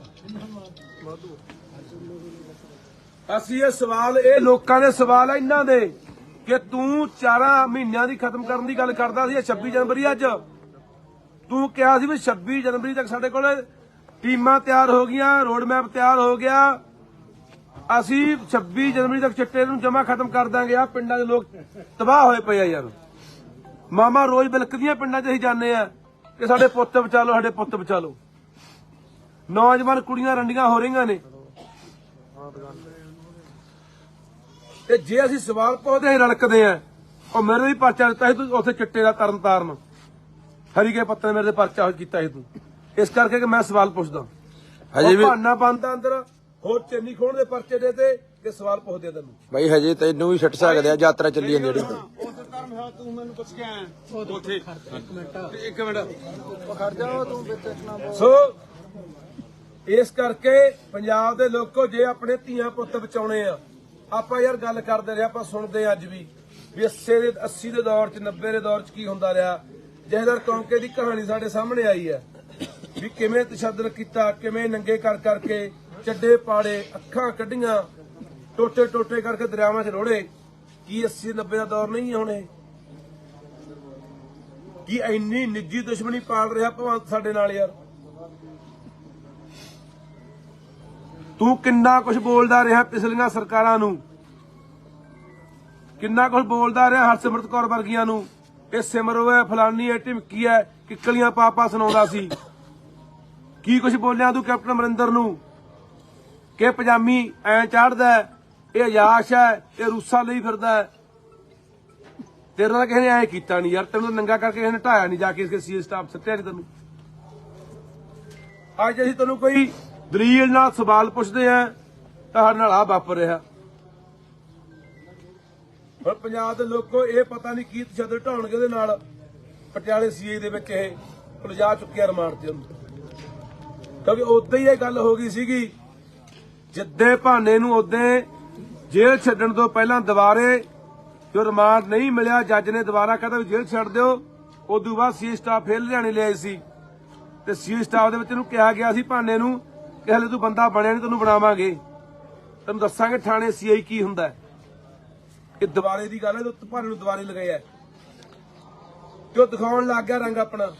ਅਸੀਂ ਇਹ ਸਵਾਲ, ਇਹ ਲੋਕਾਂ ਦੇ ਸਵਾਲ ਆ ਇਹਨਾਂ ਦੇ, ਕਿ ਤੂੰ 4 ਮਹੀਨਿਆਂ ਦੀ ਖਤਮ ਕਰਨ ਦੀ ਗੱਲ ਕਰਦਾ ਸੀ। 26 ਜਨਵਰੀ ਅੱਜ ਤੂੰ ਕਿਹਾ ਸੀ ਵੀ 26 ਜਨਵਰੀ ਤੱਕ ਸਾਡੇ ਕੋਲ ਟੀਮਾਂ ਤਿਆਰ ਹੋ ਗਈਆਂ, ਰੋਡ ਮੈਪ ਤਿਆਰ ਹੋ ਗਿਆ, ਅਸੀਂ 26 ਜਨਵਰੀ ਤੱਕ ਚਿੱਟੇ ਨੂੰ ਜਮਾ ਖਤਮ ਕਰ ਦਾਂਗੇ। ਆ ਪਿੰਡਾਂ ਦੇ ਲੋਕ ਤਬਾਹ ਹੋਏ ਪਏ ਆ ਯਾਰ। ਮਾਮਾ ਰੋਜ਼ ਬਿਲਕਦੀਆਂ ਪਿੰਡਾਂ 'ਚ ਅਸੀਂ ਜਾਂਦੇ ਆ ਕਿ ਸਾਡੇ ਪੁੱਤ ਬਚਾ ਲਓ, ਸਾਡੇ ਪੁੱਤ ਬਚਾ ਲਓ। ਨੌਜਵਾਨ ਕੁੜੀਆਂ ਰੰਡੀਆਂ ਹੋ ਰਹੀਆਂ ਨੇ। ਤੇ ਜੇ ਅਸੀਂ ਸਵਾਲ ਪੁੱਛਦੇ ਹਾਂ, ਰਲਕਦੇ ਆ। ਉਹ ਮੇਰੇ ਵੀ ਪਰਚਾ ਦਿੱਤਾ ਸੀ ਤੂੰ ਉੱਥੇ ਚਿੱਟੇ ਦਾ ਤਰਨਤਾਰਨ ਹਰੀਕੇ ਪੱਤੇ ਮੇਰੇ ਤੇ ਪਰਚਾ ਕੀਤਾ ਸੀ ਤੂੰ, ਇਸ ਕਰਕੇ ਕਿ ਮੈਂ ਸਵਾਲ ਪੁੱਛਦਾ। ਹਜੇ ਵੀ ਭਾਨਾ ਬੰਦਾ ਅੰਦਰ ਹੋਰ ਚੰਨੀ ਖੋਣ ਦੇ ਪਰਚੇ ਦੇ ਤੇ ਕਿ ਸਵਾਲ ਪੁੱਛਦੇ ਤੈਨੂੰ। ਬਾਈ ਹਜੇ ਤੈਨੂੰ ਵੀ ਛੱਡ ਸਕਦੇ ਆ, ਯਾਤਰਾ ਚੱਲੀ ਜਾਂਦੀ ਜਿਹੜੀ। ਤੂੰ ਮੈਨੂੰ ਪੁੱਛ ਕੇ ਆਇਆ ਉੱਥੇ। ਇੱਕ ਮਿੰਟ ਖੜ ਜਾਓ ਤੂੰ ਵਿੱਚ ਨਾ ਬੋਲ। ਸੋ ਇਸ ਕਰਕੇ ਪੰਜਾਬ ਦੇ ਲੋਕੋ, ਜੇ ਆਪਣੇ ਧੀਆਂ ਪੁੱਤ ਬਚਾਉਣੇ ਆ, ਆਪਾਂ ਯਾਰ ਗੱਲ ਕਰਦੇ ਰਹੇ, ਆਪਾਂ ਸੁਣਦੇ ਅੱਜ ਵੀ 80 ਦੇ ਦੌਰ 'ਚ, 90 ਦੇ ਦੌਰ 'ਚ ਕੀ ਹੁੰਦਾ ਰਿਹਾ। ਜਹਦਰ ਕੌਂਕੇ ਦੀ ਕਹਾਣੀ ਸਾਡੇ ਸਾਹਮਣੇ ਆਈ ਹੈ ਵੀ ਕਿਵੇਂ ਤਸ਼ੱਦਦ ਕੀਤਾ, ਕਿਵੇਂ ਨੰਗੇ ਕਰ ਕਰਕੇ ਚੱਡੇ ਪਾੜੇ, ਅੱਖਾਂ ਕੱਢੀਆਂ, ਟੋਟੇ ਟੋਟੇ ਕਰਕੇ ਦਰਿਆਵਾਂ 'ਚ ਰੋੜੇ। ਕੀ 80-90 ਦਾ ਦੌਰ ਨਹੀਂ ਹੁਣ ਇਹ? ਕੀ ਇੰਨੀ ਨਿੱਜੀ ਦੁਸ਼ਮਣੀ ਪਾਲ ਰਿਹਾ ਭਗਵੰਤ ਸਾਡੇ ਨਾਲ ਯਾਰ? ਤੂੰ ਕਿੰਨਾ ਕੁਝ ਬੋਲਦਾ ਰਿਹਾ ਪਿਛਲੀਆਂ ਸਰਕਾਰਾਂ ਨੂੰ, ਕਿੰਨਾ ਕੁਝ ਬੋਲਦਾ ਰਿਹਾ ਹਰਸਿਮਰਤ ਕੌਰ ਵਰਗੀਆਂ ਨੂੰ। ਇਹ ਸਿਮਰੋ ਹੈ, ਫਲਾਨੀ ਹੈ, ਢਿਮਕੀ ਹੈ, ਕਿੱਕਲੀਆਂ ਪਾਪਾ ਸੁਣਾਉਂਦਾ ਸੀ। ਕੀ ਕੁਝ ਬੋਲਿਆ ਤੂੰ ਕੈਪਟਨ ਅਮਰਿੰਦਰ ਨੂੰ ਕਿ ਪਜਾਮੀ ਐ ਚੜਦਾ, ਇਹ ਯਾਸ਼ ਹੈ, ਇਹ ਰੂਸਾਂ ਲਈ ਫਿਰਦਾ ਹੈ। ਤੇਰੇ ਨਾਲ ਕਿਸੇ ਨੇ ਐ ਕੀਤਾ ਨਹੀਂ ਯਾਰ, ਤੈਨੂੰ ਨੰਗਾ ਕਰਕੇ ਕਿਸੇ ਨੇ ਢਾਇਆ ਨਹੀਂ, ਜਾ ਕੇ ਇਸਕੇ ਸੀਏ ਸਟਾਫ ਸੱਤਿਆ ਨਹੀਂ ਤੈਨੂੰ। ਅੱਜ ਅਸੀਂ ਤੈਨੂੰ ਕੋਈ ਦਲੀਲ ਨਾਲ ਸਵਾਲ ਪੁੱਛਦੇ ਆ ਤਾਂ ਸਾਡੇ ਨਾਲ ਆ ਵਾਪਰ ਰਿਹਾ। ਹੁਣ ਪੰਜਾਬ ਦੇ ਲੋਕੋ ਇਹ ਪਤਾ ਨਹੀਂ ਕੀ ਤਸ਼ੱਦਦ ਢਾਉਣਗੇ ਉਹਦੇ ਨਾਲ। ਪਟਿਆਲੇ ਸੀਏ ਦੇ ਵਿੱਚ ਇਹ ਉਲਝਾ ਚੁੱਕਿਆ ਰਿਮਾਂਡ ਤੇ ਉਹਨੂੰ, ਕਿਉਂਕਿ ਉਦੋਂ ਹੀ ਇਹ ਗੱਲ ਹੋ ਗਈ ਸੀਗੀ। ਜਿੱਦੇ ਭਾਨੇ ਨੂੰ ਉਦੋਂ ਜੇਲ੍ਹ ਛੱਡਣ ਤੋਂ ਪਹਿਲਾਂ ਦੁਬਾਰੇ ਜੋ ਰਿਮਾਂਡ ਨਹੀਂ ਮਿਲਿਆ, ਜੱਜ ਨੇ ਦੁਬਾਰਾ ਕਹਿੰਦਾ ਵੀ ਜੇਲ੍ਹ ਛੱਡ ਦਿਓ। ਉਦੋਂ ਬਾਅਦ ਸੀਏ ਸਟਾਫ ਫੇਰ ਲੁਧਿਆਣੇ ਲਿਆਏ ਸੀ, ਤੇ ਸੀਏ ਸਟਾਫ ਦੇ ਵਿੱਚ ਇਹਨੂੰ ਕਿਹਾ ਗਿਆ ਸੀ ਭਾਨੇ ਨੂੰ ਕਿ ਹਲੇ ਤੂੰ ਬੰਦਾ ਬਣਿਆ ਨਹੀਂ, ਤੈਨੂੰ ਬਣਾਵਾਂਗੇ, ਤੈਨੂੰ ਦੱਸਾਂਗੇ ਥਾਣੇ ਸੀਆਈ ਕੀ ਹੁੰਦਾ ਹੈ। ਇਹ ਦੁਬਾਰੇ ਦੀ ਗੱਲ ਹੈ, ਭਾਰੇ ਨੂੰ ਦੁਬਾਰੇ ਲਗਾਇਆ ਕਿਉਂ ਦਿਖਾਉਣ ਲੱਗ ਗਿਆ ਰੰਗ ਆਪਣਾ।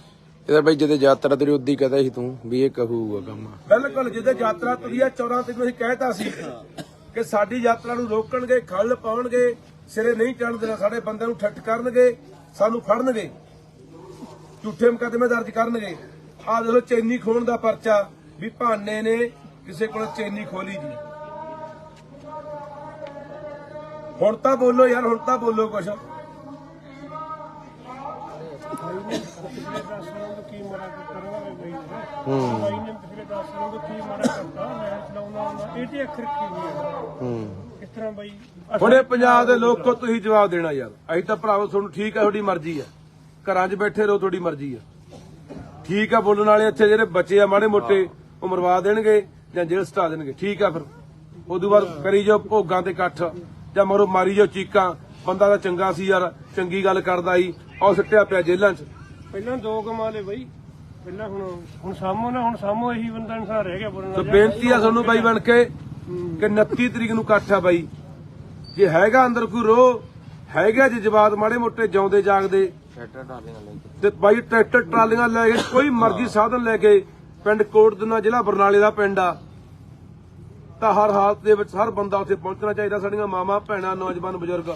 ਇਹਦਾ ਬਈ ਜਦੋਂ ਯਾਤਰਾ ਤੇਰੀ ਉਦੀ ਕਹਦਾ ਸੀ ਤੂੰ ਵੀ ਇਹ ਕਹੂਗਾ ਕੰਮ। ਬਿਲਕੁਲ ਜਦੋਂ ਯਾਤਰਾ ਤੁਰੀ ਆ 14 ਤਰੀਕ ਨੂੰ ਅਸੀਂ ਕਹਿਤਾ ਸੀ ਕਿ ਸਾਡੀ ਯਾਤਰਾ ਨੂੰ ਰੋਕਣਗੇ, ਖੱਲ ਪਾਉਣਗੇ, ਸਿਰੇ ਨਹੀਂ ਚੜ੍ਹਨ ਦੇਣਾ, ਸਾਡੇ ਬੰਦਿਆਂ ਨੂੰ ਠੱਠ ਕਰਨਗੇ, ਸਾਨੂੰ ਫੜਨਗੇ, ਝੂਠੇ ਮੁਕੱਦਮੇ ਦਰਜ ਕਰਨਗੇ। ਆਹ ਦੇਖੋ ਚੈਨੀ ਖੋਣ ਦਾ ਪਰਚਾ ਵੀ ਭਾਨੇ ਨੇ ਕਿਸੇ ਕੋਲ ਚੈਨੀ ਖੋਲੀ ਜੀ। ਹੁਣ ਤਾਂ ਬੋਲੋ ਯਾਰ, ਹੁਣ ਤਾਂ ਬੋਲੋ ਕੁਛ। ਪਿਛਲੇ 10 ਸਾਲਾਂ ਤੋਂ ਕੀ ਮਾੜਾ ਕਰਨਾ ਬਈ ਬਾਈ ਨੇ ਪਿਛਲੇ 10 ਸਾਲਾਂ ਤੋਂ ਕੀ ਮਾੜਾ ਕਰਤਾ, ਮੈਂ ਚਲਾਉਣਾ ਹੁੰਦਾ ਇਹ ਤੇ ਅੱਖਰ ਕੀ ਨਹੀਂ ਇਸ ਤਰ੍ਹਾਂ ਬਾਈ। ਹੁਣੇ ਪੰਜਾਬ ਦੇ ਲੋਕੋ ਤੁਸੀਂ ਜਵਾਬ ਦੇਣਾ ਯਾਰ। ਅਸੀਂ ਤਾਂ ਭਰਾਵੋ ਤੁਹਾਨੂੰ ਠੀਕ ਆ, ਤੁਹਾਡੀ ਮਰਜ਼ੀ ਆ, ਘਰਾਂ 'ਚ ਬੈਠੇ ਰਹੋ, ਤੁਹਾਡੀ ਮਰਜ਼ੀ ਆ, ਠੀਕ ਆ। ਬੋਲਣ ਵਾਲੇ ਇੱਥੇ ਜਿਹੜੇ ਬੱਚੇ ਆ ਮਾੜੇ ਮੋਟੇ ਉਹ ਮਰਵਾ ਦੇਣਗੇ ਜਾਂ ਜੇਲ੍ਹ ਸਟਾ ਦੇਣਗੇ, ਠੀਕ ਆ। ਫਿਰ ਉਦੋਂ ਬਾਅਦ ਕਰੀ ਜਾਓ ਭੋਗਾਂ ਤੇ ਇਕੱਠ ਜਾਂ ਮਰੋ ਮਾਰੀ ਜਾਓ ਚੀਕਾਂ। ਬੰਦਾ ਤਾਂ ਚੰਗਾ ਸੀ ਯਾਰ, ਚੰਗੀ ਗੱਲ ਕਰਦਾ ਸੀ, ਉਹ ਸਿੱਟਿਆ ਪਿਆ ਜੇਲ੍ਹਾਂ 'ਚ। ਪਹਿਲਾਂ 2 ਕਮਾਲੇ ਬਈ, ਪਹਿਲਾਂ ਹੁਣ ਸਾਹਮੋ ਨਾ, ਹੁਣ ਸਾਹਮੋ ਇਹੀ ਬੰਦਾ ਇਨਸਾਨ ਰਹਿ ਗਿਆ ਬੋਲਣ ਤੇ ਲੱਗਾ। ਬੇਨਤੀ ਆ ਤੁਹਾਨੂੰ ਬਾਈ ਬਣ ਕੇ ਕਿ 29 ਤਰੀਕ ਨੂੰ ਇਕੱਠ ਆ ਬਾਈ। ਜੇ ਹੈਗਾ ਅੰਦਰ ਕੋਈ ਰੋਹ ਹੈਗਾ, ਜੇ ਜਵਾਬ ਮਾੜੇ ਮੋਟੇ ਜਿਉਂਦੇ ਜਾਗਦੇ ਤੇ ਬਾਈ ਟਰੈਕਟਰ ਟਰਾਲੀਆਂ ਲੈ ਕੇ ਕੋਈ ਮਰਜ਼ੀ ਸਾਧਨ ਲੈ ਕੇ ਪਿੰਡ ਕੋਟਦਨਾ ਜ਼ਿਲ੍ਹਾ ਬਰਨਾਲੇ ਦਾ ਪਿੰਡ ਆ, ਤਾਂ ਹਰ ਹਾਲਤ ਦੇ ਵਿੱਚ ਹਰ ਬੰਦਾ ਉੱਥੇ ਪਹੁੰਚਣਾ ਚਾਹੀਦਾ। ਸਾਡੀਆਂ ਮਾਵਾਂ ਭੈਣਾਂ ਨੌਜਵਾਨ ਬਜ਼ੁਰਗ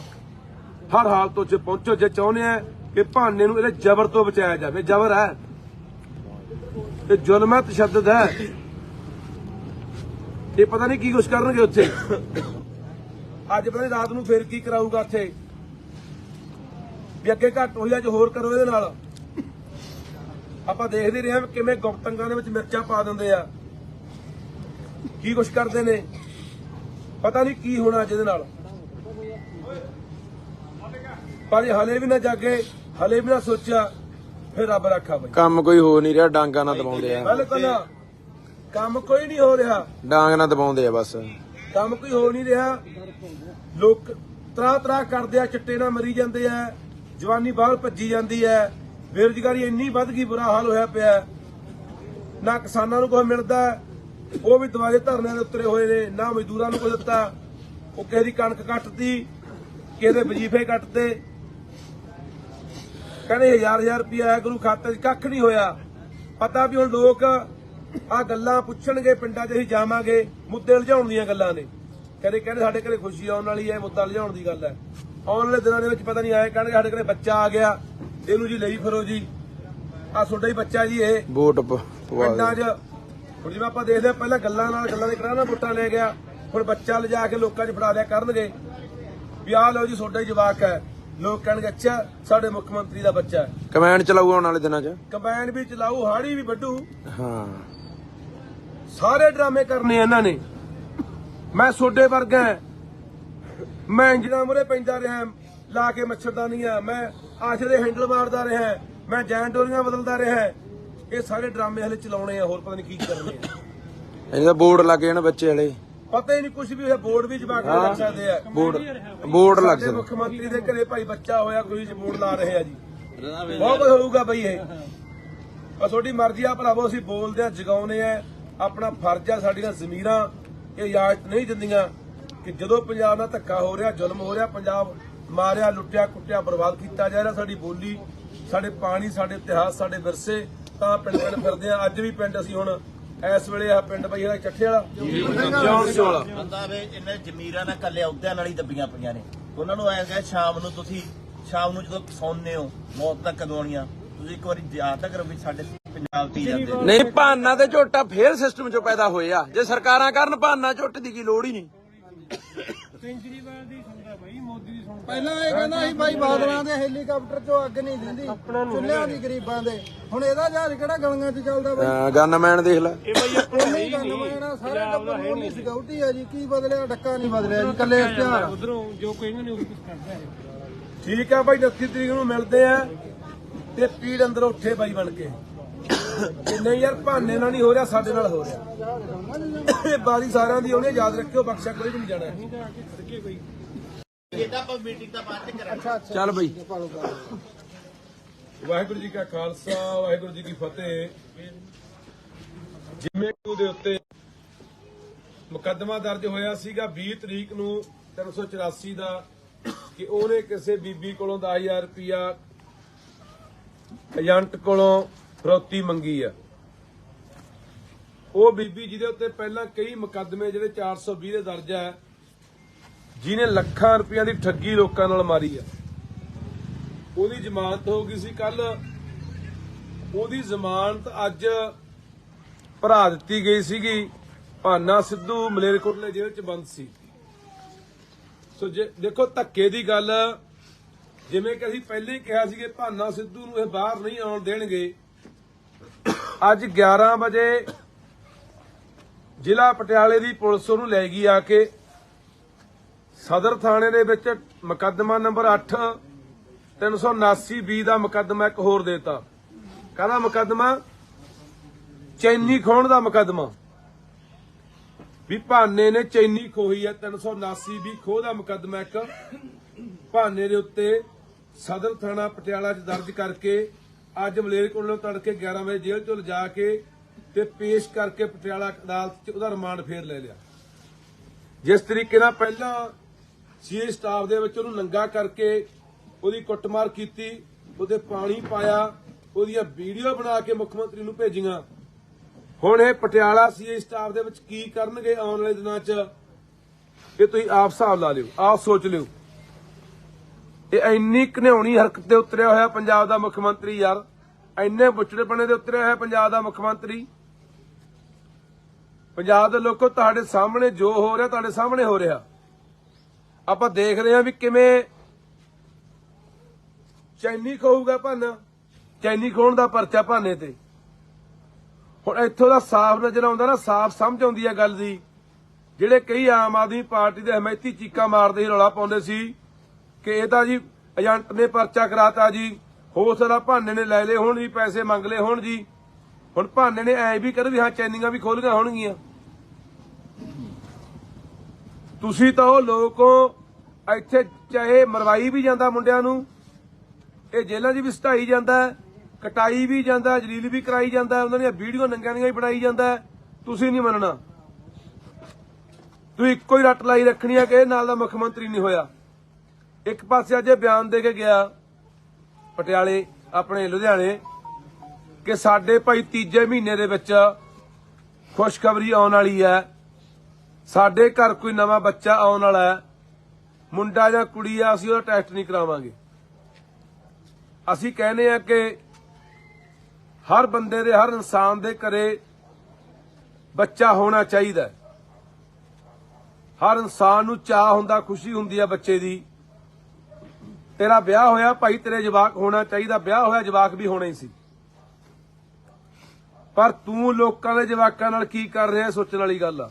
ਹਰ ਹਾਲਤ ਉੱਥੇ ਪਹੁੰਚੋ ਜੇ ਚਾਹੁੰਦੇ ਆ ਕਿ ਭਾਨੇ ਨੂੰ ਇਹਦੇ ਜ਼ਬਰ ਤੋਂ ਬਚਾਇਆ ਜਾਵੇ। ਜ਼ਬਰ ਹੈ, ਇਹ ਜ਼ੁਲਮ ਹੈ, ਤਸ਼ੱਦਦ ਹੈ। ਇਹ ਪਤਾ ਨਹੀਂ ਕੀ ਕੁਛ ਕਰਨਗੇ ਉੱਥੇ। ਅੱਜ ਪਤਾ ਨਹੀਂ ਰਾਤ ਨੂੰ ਫੇਰ ਕੀ ਕਰਾਊਗਾ ਉੱਥੇ, ਵੀ ਅੱਗੇ ਘੱਟ ਹੋਈ ਅੱਜ ਹੋਰ ਕਰੋ ਇਹਦੇ ਨਾਲ। ਆਪਾਂ ਦੇਖਦੇ ਰਹੇ ਹਾਂ ਕਿਵੇਂ ਗੁਪਤੰਗਾਂ ਦੇ ਵਿੱਚ ਮਿਰਚਾਂ ਪਾ ਦਿੰਦੇ ਆ, ਕੀ ਕੁਛ ਕਰਦੇ ਨੇ। ਪਤਾ ਨਹੀਂ ਕੀ ਹੋਣਾ ਜਿਹਦੇ ਨਾਲ, ਪਰ ਇਹ ਹਲੇ ਵੀ ਨਾ ਜਾਗੇ, ਹਲੇ ਵੀ ਨਾ ਸੋਚਿਆ, ਫਿਰ ਰੱਬ ਰੱਖਾ ਬਈ। ਕੰਮ ਕੋਈ ਹੋ ਨਹੀਂ ਰਿਹਾ, ਡਾਂਗਾ ਨਾਲ ਦਬਾਉਂਦੇ ਆ। ਬਿਲਕੁਲ ਕੰਮ ਕੋਈ ਨਹੀਂ ਹੋ ਰਿਹਾ, ਡਾਂਗ ਨਾਲ ਦਬਾਉਂਦੇ ਆ ਬਸ। ਕੰਮ ਕੋਈ ਹੋ ਨਹੀਂ ਰਿਹਾ। ਲੋਕ ਤਰਾ ਕਰਦੇ ਆ, ਚਿੱਟੇ ਨਾਲ ਮਰੀ ਜਾਂਦੇ ਆ, ਜਵਾਨੀ ਬਾਹਰ ਭੱਜੀ ਜਾਂਦੀ ਹੈ, ਬੇਰੁਜ਼ਗਾਰੀ ਇੰਨੀ ਵੱਧ ਗਈ, ਬੁਰਾ ਹਾਲ ਹੋਇਆ ਪਿਆ। ਨਾ ਕਿਸਾਨਾਂ ਨੂੰ ਕੁਝ ਮਿਲਦਾ, ਉਹ ਵੀ ਦੁਆਰੇ ਧਰਨਿਆਂ ਦੇ ਉੱਤਰੇ ਹੋਏ ਨੇ, ਨਾ ਮਜ਼ਦੂਰਾਂ ਨੂੰ ਕੁਝ ਦਿੱਤਾ। ਉਹ ਕਿਸੇ ਦੀ ਕਣਕ ਕੱਟਦੀ, ਕਿਸੇ ਦੇ ਵਜੀਫੇ ਕੱਟਦੇ, ਕਹਿੰਦੇ 1000 ਰੁਪਇਆ ਆਇਆ ਗੁਰੂ ਖਾਤੇ 'ਚ, ਕੱਖ ਨਹੀਂ ਹੋਇਆ। ਪਤਾ ਵੀ ਹੁਣ ਲੋਕ ਆ ਗੱਲਾਂ ਪੁੱਛਣਗੇ, ਪਿੰਡਾਂ 'ਚ ਅਸੀਂ ਜਾਵਾਂਗੇ, ਮੁੱਦੇ ਲਿਜਾਉਣ ਦੀਆਂ ਗੱਲਾਂ ਨੇ। ਕਹਿੰਦੇ ਸਾਡੇ ਘਰੇ ਖੁਸ਼ੀ ਆਉਣ ਵਾਲੀ ਹੈ, ਮੁੱਦਾ ਲਿਜਾਉਣ ਦੀ ਗੱਲ ਹੈ। ਆਉਣ ਵਾਲੇ ਦਿਨਾਂ ਦੇ ਵਿੱਚ ਪਤਾ ਨਹੀਂ ਆਏ ਕਹਿਣਗੇ ਸਾਡੇ ਘਰੇ ਬੱਚਾ ਆ ਗਿਆ, ਇਹਨੂੰ ਜੀ ਲਈ ਫਿਰੋ ਜੀ, ਆ ਤੁਹਾਡਾ ਹੀ ਬੱਚਾ ਜੀ ਇਹ ਵੋਟ ਪਿੰਡਾਂ 'ਚ। ਹੁਣ ਜਿਵੇਂ ਆਪਾਂ ਦੇਖਦੇ ਆ ਪਹਿਲਾਂ ਗੱਲਾਂ ਦੇ ਕਰਾਣਾ ਵੋਟਾਂ ਲੈ ਗਿਆ, ਹੁਣ ਬੱਚਾ ਲਿਜਾ ਕੇ ਲੋਕਾਂ 'ਚ ਫੜਾ ਦਿਆ ਕਰਨਗੇ ਵੀ ਆਹ ਲਓ ਜੀ ਤੁਹਾਡਾ ਹੀ ਜਵਾਕ ਹੈ। ਲੋਕ ਕਹਿਣਗੇ ਅੱਛਾ ਸਾਡੇ ਮੁੱਖ ਮੰਤਰੀ ਦਾ ਬੱਚਾ ਹੈ। ਕਮੈਂਡ ਚਲਾਊ ਆਉਣ ਵਾਲੇ ਦਿਨਾਂ 'ਚ। ਕੰਬਾਈਨ ਵੀ ਚਲਾਊ, ਹਾੜੀ ਵੀ ਵੱਢੂ, ਹਾਂ ਸਾਰੇ ਡਰਾਮੇ ਕਰਨੇ ਇਹਨਾਂ ਨੇ। ਮੈਂ ਸੋਡੇ ਵਰਗਾ, ਮੈਂ ਇੰਜਨਾਂ ਮੂਹਰੇ ਪੈਂਦਾ ਰਿਹਾ, ਲਾ ਕੇ ਮੱਛਰਦਾਨੀਆਂ, ਮੈਂ ਆਸ਼ਰੇ ਹੈਂਡਲ ਮਾਰਦਾ ਰਿਹਾ, ਮੈਂ ਜੈਨ ਡੋਰੀਆਂ ਬਦਲਦਾ ਰਿਹਾ। ਇਹ ਸਾਰੇ ਡਰਾਮੇ ਹਲੇ ਚਲਾਉਣੇ ਆ, ਹੋਰ ਪਤਾ ਨਹੀਂ ਕੀ ਕਰਨੇ ਆ। ਇਹਦਾ ਬੋਰਡ ਲੱਗ ਜਾਣ ਬੱਚੇ ਵਾਲੇ, ਪਤਾ ਹੀ ਨਹੀਂ ਕੁਝ ਵੀ ਹੋਇਆ। ਬੋਰਡ ਵੀ ਜਵਾਕ ਲੱਗ ਸਕਦੇ ਆ, ਬੋਰਡ ਲੱਗ ਸਾਡੇ ਜਾਣ। ਮੁੱਖ ਮੰਤਰੀ ਦੇ ਘਰੇ ਭਾਈ ਬੱਚਾ ਹੋਇਆ, ਕੋਈ ਬੋਰਡ ਲਾ ਰਹੇ ਆ ਜੀ। ਬਹੁਤ ਕੁਝ ਹੋਊਗਾ ਬਈ ਇਹ। ਪਰ ਤੁਹਾਡੀ ਮਰਜ਼ੀ ਆ ਭਰਾਵੋ, ਅਸੀਂ ਬੋਲਦੇ ਆ, ਜਗਾਉਨੇ ਆ, ਆਪਣਾ ਫਰਜ਼ ਆ। ਸਾਡੀਆਂ ਜ਼ਮੀਰਾਂ ਇਹ ਇਜਾਜ਼ਤ ਨਹੀਂ ਦਿੰਦੀਆਂ ਕਿ ਜਦੋਂ ਪੰਜਾਬ ਨਾਲ ਧੱਕਾ ਹੋ ਰਿਹਾ, ਜ਼ੁਲਮ ਹੋ ਰਿਹਾ, ਪੰਜਾਬ ਮਾਰਿਆ, ਲੁੱਟਿਆ, ਕੁੱਟਿਆ, ਬਰਬਾਦ ਕੀਤਾ ਜਾ ਰਿਹਾ, ਸਾਡੀ ਬੋਲੀ, ਸਾਡੇ ਪਾਣੀ, ਸਾਡੇ ਇਤਿਹਾਸ, ਸਾਡੇ ਵਿਰਸੇ, ਤਾਂ ਪਿੰਡ ਫਿਰਦੇ ਆ। ਅੱਜ ਵੀ ਪਿੰਡ ਅਸੀਂ ਹੁਣ ਇਸ ਵੇਲੇ ਆ ਪਿੰਡ ਬਈ ਇਹਦਾ ਚੱਠੇ ਵਾਲਾ ਬੰਦਾ ਵੇ ਇਹਨੇ ਜ਼ਮੀਰਾਂ ਨਾਲ ਕੱਲੇ ਅਹੁਦਿਆਂ ਨਾਲ ਹੀ ਦੱਬੀਆਂ ਪਈਆਂ ਨੇ। ਉਹਨਾਂ ਨੂੰ ਐਂ ਕਹੇ ਸ਼ਾਮ ਨੂੰ ਜਦੋਂ ਸੌਂਦੇ ਹੋ, ਮੌਤ ਤੱਕ ਕਦੋਂ ਆਉਣੀਆਂ, ਤੁਸੀਂ ਇੱਕ ਵਾਰੀ ਯਾਦ ਤਾਂ ਕਰੋ ਵੀ ਸਾਡੇ ਪੰਜਾਬ ਦੀ ਜਾਂਦੇ ਨਹੀਂ ਭਾਨਾ ਤੇ ਝੋਟਾ ਫੇਰ ਸਿਸਟਮ 'ਚੋਂ ਪੈਦਾ ਹੋਏ ਆ। ਜੇ ਸਰਕਾਰਾਂ ਕਰਨ ਭਾਨਾ ਝੋਟ ਦੀ ਕੀ ਲੋੜ ਹੀ ਨਹੀਂ। ਕੇਜਰੀਵਾਲ ਦੀ ਸੁਣਦਾ ਬਾਈ, ਮੋਦੀ ਦੀ ਸੁਣਦਾ। ਪਹਿਲਾਂ ਇਹ ਕਹਿੰਦਾ ਸੀ ਬਾਈ ਬਾਦਲਾਂ ਦੇ ਹੈਲੀਕਾਪਟਰ 'ਚੋਂ ਅੱਗ ਨਹੀਂ ਦਿੰਦੀ, ਚੁੱਲ੍ਹਿਆਂ ਦੀ ਗਰੀਬਾਂ ਦੇ। ਹੁਣ ਇਹਦਾ ਜਹਾਜ਼ ਕਿਹੜਾ ਗਲੀਆਂ 'ਚ ਚੱਲਦਾ ਬਾਈ? ਗਨਮੈਨ ਦੇਖ ਲੈ। ਇਹ ਬਾਈ ਆਪਣਾ ਹੈ ਹੀ ਨਹੀਂ, ਸਾਰੇ ਟੱਬਰ ਨੂੰ ਸਿਕਿਉਰਿਟੀ ਆ ਜੀ। ਕੀ ਬਦਲਿਆ? ਡੱਕਾ ਨਹੀਂ ਬਦਲਿਆ ਜੀ, ਕੱਲੇ ਇਸ਼ਤਿਹਾਰ। ਉਧਰੋਂ ਜੋ ਕਹਿੰਦੇ ਨੇ ਉਹ ਕੁਝ ਕਰਦਾ ਹੈ। ਠੀਕ ਆ ਬਾਈ, 29 ਤਰੀਕ ਨੂੰ ਮਿਲਦੇ ਆ ਤੇ ਪੀੜ ਅੰਦਰ ਉੱਠੇ ਬਾਈ ਬਣ ਕੇ ਕਿ ਨਹੀਂ ਯਾਰ ਭਾਨੇ ਨਾਲ ਨਹੀਂ ਹੋ ਰਿਹਾ, ਸਾਡੇ ਨਾਲ ਹੋ ਰਿਹਾ। ਇਹ ਬਾਰੀ ਸਾਰਿਆਂ ਦੀ ਉਹਨੇ ਯਾਦ ਰੱਖਿਓ, ਬਖਸ਼ਾ ਕੋਈ ਵੀ ਨਹੀਂ ਜਾਣਾ। ਇਹਦਾ ਆਪਾਂ ਮੀਟਿੰਗ ਦਾ ਬਾਅਦ ਚ ਕਰਾਂਗੇ। ਚੱਲ ਬਈ। ਵਾਹਿਗੁਰੂ ਜੀ ਕਾ ਖਾਲਸਾ, ਵਾਹਿਗੁਰੂ ਜੀ ਕੀ ਫਤਿਹ। ਜਿਵੇਂ ਦੇ ਉੱਤੇ ਮੁਕੱਦਮਾ ਦਰਜ ਹੋਇਆ ਸੀਗਾ 20 ਤਰੀਕ ਨੂੰ 384 ਦਾ ਕਿ ਉਹਨੇ ਕਿਸੇ ਬੀਬੀ ਕੋਲੋਂ 10,000 ਰੁਪਇਆ ਏਜੰਟ ਕੋਲੋਂ ਫਰੌਤੀ ਮੰਗੀ ਆ। ਉਹ ਬੀਬੀ ਜਿਹਦੇ ਉੱਤੇ ਪਹਿਲਾਂ ਕਈ ਮੁਕੱਦਮੇ ਜਿਹੜੇ 420 ਦੇ ਦਰਜ ਹੈ, ਜਿਹਨੇ ਲੱਖਾਂ ਰੁਪਈਆਂ ਦੀ ਠੱਗੀ ਲੋਕਾਂ ਨਾਲ ਮਾਰੀ ਆ, ਉਹਦੀ ਜ਼ਮਾਨਤ ਹੋ ਗਈ ਸੀ ਕੱਲ। ਉਹਦੀ ਜ਼ਮਾਨਤ ਅੱਜ ਭਰਾ ਦਿੱਤੀ ਗਈ ਸੀਗੀ। ਭਾਨਾ ਸਿੱਧੂ ਮਲੇਰਕੋਟਲੇ ਜੇਲ੍ਹ 'ਚ ਬੰਦ ਸੀ। ਸੋ ਦੇਖੋ ਧੱਕੇ ਦੀ ਗੱਲ, ਜਿਵੇਂ ਕਿ ਅਸੀਂ ਪਹਿਲੇ ਹੀ ਕਿਹਾ ਸੀ ਕਿ ਭਾਨਾ ਸਿੱਧੂ ਨੂੰ ਇਹ ਬਾਹਰ ਨਹੀਂ ਆਉਣ ਦੇਣਗੇ। ਅੱਜ 11 ਵਜੇ ਜ਼ਿਲ੍ਹਾ ਪਟਿਆਲੇ ਦੀ ਪੁਲਿਸ ਉਹਨੂੰ ਲੈ ਗਈ ਆ ਕੇ ਸਦਰ ਥਾਣੇ ਦੇ ਵਿੱਚ ਮੁਕੱਦਮਾ ਨੰਬਰ 8 379B ਦਾ ਮੁਕੱਦਮਾ ਇੱਕ ਹੋਰ ਦੇਤਾ। ਕਾਹਦਾ ਮੁਕੱਦਮਾ? ਚੈਨੀ ਖੋਹਣ ਦਾ ਮੁਕੱਦਮਾ। ਵੀ ਭਾਨੇ ਨੇ ਚੈਨੀ ਖੋਹੀ ਹੈ। 379B ਖੋਹ ਦਾ ਮੁਕੱਦਮਾ ਇੱਕ ਭਾਨੇ ਦੇ ਉੱਤੇ ਸਦਰ ਥਾਣਾ ਪਟਿਆਲਾ 'ਚ ਦਰਜ ਕਰਕੇ ਅੱਜ ਮਲੇਰਕੋਟਲੇ ਤੜਕੇ 11 ਵਜੇ ਜੇਲ੍ਹ 'ਚੋਂ ਲਿਜਾ ਕੇ ਤੇ ਪੇਸ਼ ਕਰਕੇ ਪਟਿਆਲਾ ਅਦਾਲਤ 'ਚ ਉਹਦਾ ਰਿਮਾਂਡ ਫੇਰ ਲੈ ਲਿਆ। ਜਿਸ ਤਰੀਕੇ ਨਾਲ ਪਹਿਲਾਂ ਸੀਏ ਸਟਾਫ ਦੇ ਵਿੱਚ ਉਹਨੂੰ ਨੰਗਾ ਕਰਕੇ ਉਹਦੀ ਕੁੱਟਮਾਰ ਕੀਤੀ, ਉਹਦੇ ਪਾਣੀ ਪਾਇਆ, ਉਹਦੀਆਂ ਵੀਡੀਓ ਬਣਾ ਕੇ ਮੁੱਖ ਮੰਤਰੀ ਨੂੰ ਭੇਜੀਆਂ। ਹੁਣ ਇਹ ਪਟਿਆਲਾ ਸੀਏ ਸਟਾਫ ਦੇ ਵਿੱਚ ਕੀ ਕਰਨਗੇ ਆਉਣ ਵਾਲੇ ਦਿਨਾਂ 'ਚ, ਇਹ ਤੁਸੀਂ ਆਪ ਹਿਸਾਬ ਲਾ ਲਿਓ, ਆਪ ਸੋਚ ਲਿਓ। ਇਹ ਇੰਨੀ ਘਿਨਾਉਣੀ ਹਰਕਤ ਤੇ ਉਤਰਿਆ ਹੋਇਆ ਪੰਜਾਬ ਦਾ ਮੁੱਖ ਮੰਤਰੀ ਯਾਰ, ਇੰਨੇ ਬੁੱਚੜੇਪਣੇ ਦੇ ਉਤਰਿਆ ਹੋਇਆ ਪੰਜਾਬ ਦਾ ਮੁੱਖ ਮੰਤਰੀ। ਪੰਜਾਬ ਦੇ ਲੋਕੋ, ਤੁਹਾਡੇ ਸਾਹਮਣੇ ਜੋ ਹੋ ਰਿਹਾ ਤੁਹਾਡੇ ਸਾਹਮਣੇ ਹੋ ਰਿਹਾ। ਆਪਾਂ ਦੇਖ ਰਹੇ ਹਾਂ ਵੀ ਕਿਵੇਂ ਚੈਨੀ ਖੋਊਗਾ ਭਾਨਾ, ਚੈਨੀ ਖੋਹਣ ਦਾ ਪਰਚਾ ਭਾਨੇ ਤੇ। ਹੁਣ ਇੱਥੋਂ ਦਾ ਸਾਫ਼ ਨਜ਼ਰ ਆਉਂਦਾ ਨਾ, ਸਾਫ਼ ਸਮਝ ਆਉਂਦੀ ਹੈ ਗੱਲ ਦੀ। ਜਿਹੜੇ ਕਈ ਆਮ ਆਦਮੀ ਪਾਰਟੀ ਦੇ ਹਮਾਇਤੀ ਚੀਕਾਂ ਮਾਰਦੇ ਸੀ, ਰੌਲਾ ਪਾਉਂਦੇ ਸੀ ਕਿ ਇਹ ਤਾਂ ਜੀ ਏਜੰਟ ਨੇ ਪਰਚਾ ਕਰਾਤਾ ਜੀ, ਹੋ ਸਕਦਾ ਭਾਨੇ ਨੇ ਲੈ ਲਏ ਹੋਣ ਜੀ, ਪੈਸੇ ਮੰਗ ਲਏ ਹੋਣ ਜੀ। ਹੁਣ ਭਾਨੇ ਨੇ ਐ ਵੀ ਕਰ ਵੀ ਹਾਂ ਚੈਨੀਆਂ ਵੀ ਖੋਲੀਆਂ ਹੋਣਗੀਆਂ। ਤੁਸੀਂ ਤਾਂ ਉਹ ਲੋਕੋ, ਇੱਥੇ ਚਾਹੇ ਮਰਵਾਈ ਵੀ ਜਾਂਦਾ ਮੁੰਡਿਆਂ ਨੂੰ, ਇਹ ਜੇਲ੍ਹਾਂ 'ਚ ਵੀ ਸਟਾਈ ਜਾਂਦਾ, ਕਟਾਈ ਵੀ ਜਾਂਦਾ, ਜਲੀਲ ਵੀ ਕਰਾਈ ਜਾਂਦਾ, ਉਹਨਾਂ ਦੀਆਂ ਵੀਡੀਓ ਨੰਗਿਆਂ ਦੀਆਂ ਵੀ ਬਣਾਈ ਜਾਂਦਾ। ਤੁਸੀਂ ਨਹੀਂ ਮੰਨਣਾ, ਤੁਸੀਂ ਇੱਕੋ ਹੀ ਰੱਟ ਲਾਈ ਰੱਖਣੀ ਹੈ ਕਿ ਇਹ ਨਾਲ ਦਾ ਮੁੱਖ ਮੰਤਰੀ ਨਹੀਂ ਹੋਇਆ। ਇੱਕ ਪਾਸੇ ਅੱਜ ਬਿਆਨ ਦੇ ਕੇ ਗਿਆ ਪਟਿਆਲੇ ਆਪਣੇ ਲੁਧਿਆਣੇ ਕਿ ਸਾਡੇ ਭਾਈ ਤੀਜੇ ਮਹੀਨੇ ਦੇ ਵਿੱਚ ਖੁਸ਼ਖਬਰੀ ਆਉਣ ਵਾਲੀ ਹੈ, ਸਾਡੇ ਘਰ ਕੋਈ ਨਵਾਂ ਬੱਚਾ ਆਉਣ ਵਾਲਾ ਹੈ, ਮੁੰਡਾ ਜਾਂ ਕੁੜੀ ਆ, ਅਸੀਂ ਉਹਦਾ ਟੈਸਟ ਨਹੀਂ ਕਰਾਵਾਂਗੇ। ਅਸੀਂ ਕਹਿੰਦੇ ਆ ਕਿ ਹਰ ਬੰਦੇ ਦੇ, ਹਰ ਇਨਸਾਨ ਦੇ ਘਰੇ ਬੱਚਾ ਹੋਣਾ ਚਾਹੀਦਾ। ਹਰ ਇਨਸਾਨ ਨੂੰ ਚਾਹ ਹੁੰਦਾ, ਖੁਸ਼ੀ ਹੁੰਦੀ ਆ ਬੱਚੇ ਦੀ। ਤੇਰਾ ਵਿਆਹ ਹੋਇਆ ਭਾਈ, ਤੇਰੇ ਜਵਾਕ ਹੋਣਾ ਚਾਹੀਦਾ, ਵਿਆਹ ਹੋਇਆ ਜਵਾਕ ਵੀ ਹੋਣਾ ਹੀ ਸੀ। ਪਰ ਤੂੰ ਲੋਕਾਂ ਦੇ ਜਵਾਕਾਂ ਨਾਲ ਕੀ ਕਰ ਰਿਹਾ, ਸੋਚਣ ਵਾਲੀ ਗੱਲ ਆ।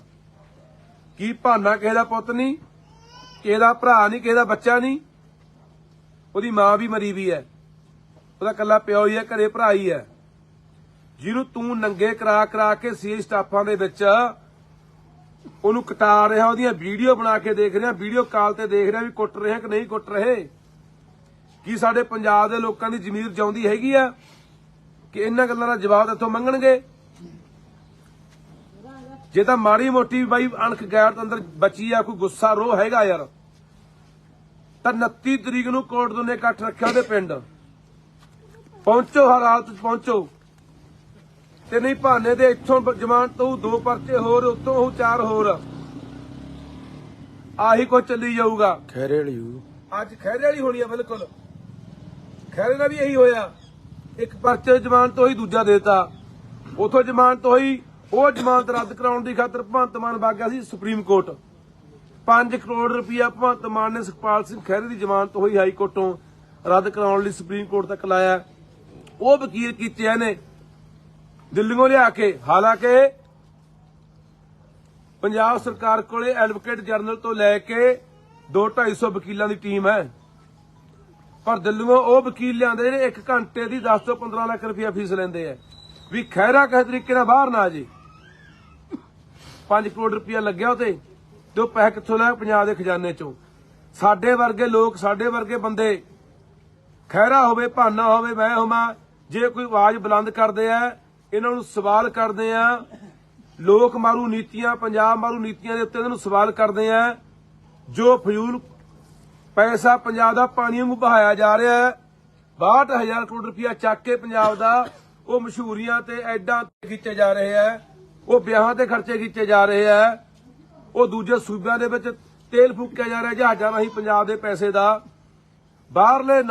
ਕੀ ਭਾਨਾ ਕਿਸੇ ਦਾ ਪੁੱਤ ਨਹੀਂ, ਕਿਸੇ ਦਾ ਭਰਾ ਨਹੀਂ, ਕਿਸੇ ਦਾ ਬੱਚਾ ਨਹੀਂ? ਉਹਦੀ ਮਾਂ ਵੀ ਮਰੀ ਵੀ ਹੈ, ਉਹਦਾ ਕੱਲਾ ਪਿਓ ਹੀ ਹੈ, ਘਰੇ ਭਰਾ ਹੀ ਹੈ, ਜਿਹਨੂੰ ਤੂੰ ਨੰਗੇ ਕਰਾ ਕੇ ਸੀ ਸਟਾਫਾਂ ਦੇ ਵਿੱਚ ਉਹਨੂੰ ਕਟਾ ਰਿਹਾ, ਉਹਦੀਆਂ ਵੀਡੀਓ ਬਣਾ ਕੇ ਦੇਖ ਰਿਹਾ, ਵੀਡੀਓ ਕਾਲ ਤੇ ਦੇਖ ਰਿਹਾ ਵੀ ਕੁੱਟ ਰਿਹਾ ਕਿ ਨਹੀਂ ਕੁੱਟ ਰਹੇ। ਕੀ ਸਾਡੇ ਪੰਜਾਬ ਦੇ ਲੋਕਾਂ ਦੀ ਜ਼ਮੀਰ ਜਿਉਂਦੀ ਹੈਗੀ ਆ ਕਿ ਇਹਨਾਂ ਗੱਲਾਂ ਦਾ ਜਵਾਬ ਇੱਥੋਂ ਮੰਗਣਗੇ? ਜੇ ਤਾਂ ਮਾੜੀ ਮੋਟੀ ਬਾਈ ਅਣਖ ਗੈਰਤ ਅੰਦਰ ਬਚੀ ਆ, ਕੋਈ ਗੁੱਸਾ ਰੋਹ ਹੈਗਾ ਯਾਰ, ਤਾਂ 29 ਤਰੀਕ ਨੂੰ ਕੋਰਟ ਨੇ ਇਕੱਠ ਰੱਖਿਆ ਉਹਦੇ ਪਿੰਡ। ਪਹੁੰਚੋ, ਹਰ ਹਾਲਤ ਚ ਪਹੁੰਚੋ। ਤੇ ਨਹੀਂ ਭਾਨੇ ਦੇ ਇੱਥੋਂ ਜ਼ਮਾਨਤ ਤੋਂ 2 ਪਰਚੇ ਹੋਰ, ਉੱਤੋਂ ਉਹ 4 ਹੋਰ, ਆਹੀ ਕੁਝ ਚੱਲੀ ਜਾਊਗਾ। ਖੈਰੇ ਵਾਲੀ ਅੱਜ ਖੈਰੇ ਵਾਲੀ ਹੋਣੀ ਆ, ਬਿਲਕੁਲ ਖੈਰੇ ਨਾਲ ਵੀ ਇਹੀ ਹੋਇਆ। ਇੱਕ ਪਰਚੇ ਜ਼ਮਾਨਤ ਹੋਈ, ਦੂਜਾ ਦੇਤਾ, ਉਥੋਂ ਜ਼ਮਾਨਤ ਹੋਈ, ਉਹ ਜ਼ਮਾਨਤ ਰੱਦ ਕਰਾਉਣ ਦੀ ਖਾਤਰ ਭਗਵੰਤ ਮਾਨ ਵਗ ਗਿਆ ਸੀ ਸੁਪਰੀਮ ਕੋਰਟ। 5 ਕਰੋੜ ਰੁਪਇਆ ਭਗਵੰਤ ਮਾਨ ਨੇ ਸੁਖਪਾਲ ਸਿੰਘ ਖਹਿਰੇ ਦੀ ਜ਼ਮਾਨਤ ਹੋਈ ਹਾਈ ਕੋਰਟੋਂ ਰੱਦ ਕਰਾਉਣ ਲਈ ਸੁਪਰੀਮ ਕੋਰਟ ਤੱਕ ਲਾਇਆ। ਉਹ ਵਕੀਲ ਕੀਤੇ ਇਹਨੇ ਦਿੱਲੀੋਂ ਲਿਆ ਕੇ। ਹਾਲਾਂਕਿ ਪੰਜਾਬ ਸਰਕਾਰ ਕੋਲੇ ਐਡਵੋਕੇਟ ਜਨਰਲ ਤੋਂ ਲੈ ਕੇ 2-250 ਵਕੀਲਾਂ ਦੀ ਟੀਮ ਹੈ, ਪਰ ਦਿੱਲੀੋਂ ਉਹ ਵਕੀਲ ਲਿਆਂਦੇ ਜਿਹੜੇ 1 ਘੰਟੇ ਦੀ 10 ਤੋਂ 15 ਲੱਖ ਰੁਪਇਆ ਫੀਸ ਲੈਂਦੇ ਆ ਵੀ ਖਹਿਰਾ ਕਿਸੇ ਤਰੀਕੇ ਨਾਲ ਬਾਹਰ ਨਾ ਜੇ। 5 ਕਰੋੜ ਰੁਪਇਆ ਲੱਗਿਆ ਉਹਤੇ, ਤੇ ਉਹ ਪੈਸੇ ਕਿੱਥੋਂ ਲਿਆ? ਪੰਜਾਬ ਦੇ ਖਜ਼ਾਨੇ ਚੋਂ। ਸਾਡੇ ਵਰਗੇ ਲੋਕ, ਸਾਡੇ ਵਰਗੇ ਬੰਦੇ, ਖਹਿਰਾ ਹੋਵੇ, ਭਾਨਾ ਹੋਵੇ, ਮੈਂ ਹੋਵਾਂ, ਜੇ ਕੋਈ ਆਵਾਜ਼ ਬੁਲੰਦ ਕਰਦੇ ਆ, ਇਹਨਾਂ ਨੂੰ ਸਵਾਲ ਕਰਦੇ ਆ, ਲੋਕ ਮਾਰੂ ਨੀਤੀਆਂ, ਪੰਜਾਬ ਮਾਰੂ ਨੀਤੀਆਂ ਦੇ ਉੱਤੇ ਇਹਨਾਂ ਨੂੰ ਸਵਾਲ ਕਰਦੇ ਆ। ਜੋ ਫਜ਼ੂਲ ਪੈਸਾ ਪੰਜਾਬ ਦਾ ਪਾਣੀ ਵਾਂਗੂ ਬਹਾਇਆ ਜਾ ਰਿਹਾ ਹੈ, 62,000 ਕਰੋੜ ਰੁਪਇਆ ਚੱਕ ਕੇ ਪੰਜਾਬ ਦਾ ਉਹ ਮਸ਼ਹੂਰੀਆਂ ਤੇ ਐਡਾਂ ਤੇ ਖਿੱਚੇ ਜਾ ਰਹੇ ਆ, ਉਹ ਵਿਆਹਾਂ ਤੇ ਖਰਚੇ ਕੀਤੇ ਜਾ ਰਹੇ ਆ, ਉਹ ਦੂਜੇ ਸੂਬਿਆਂ ਦੇ ਵਿੱਚ ਤੇਲ ਫੂਕਿਆ ਜਾ ਰਿਹਾ ਜਹਾਜ਼ਾਂ ਰਾਹੀਂ ਪੰਜਾਬ ਦੇ ਪੈਸੇ ਦਾ, ਬਾਹਰਲੇ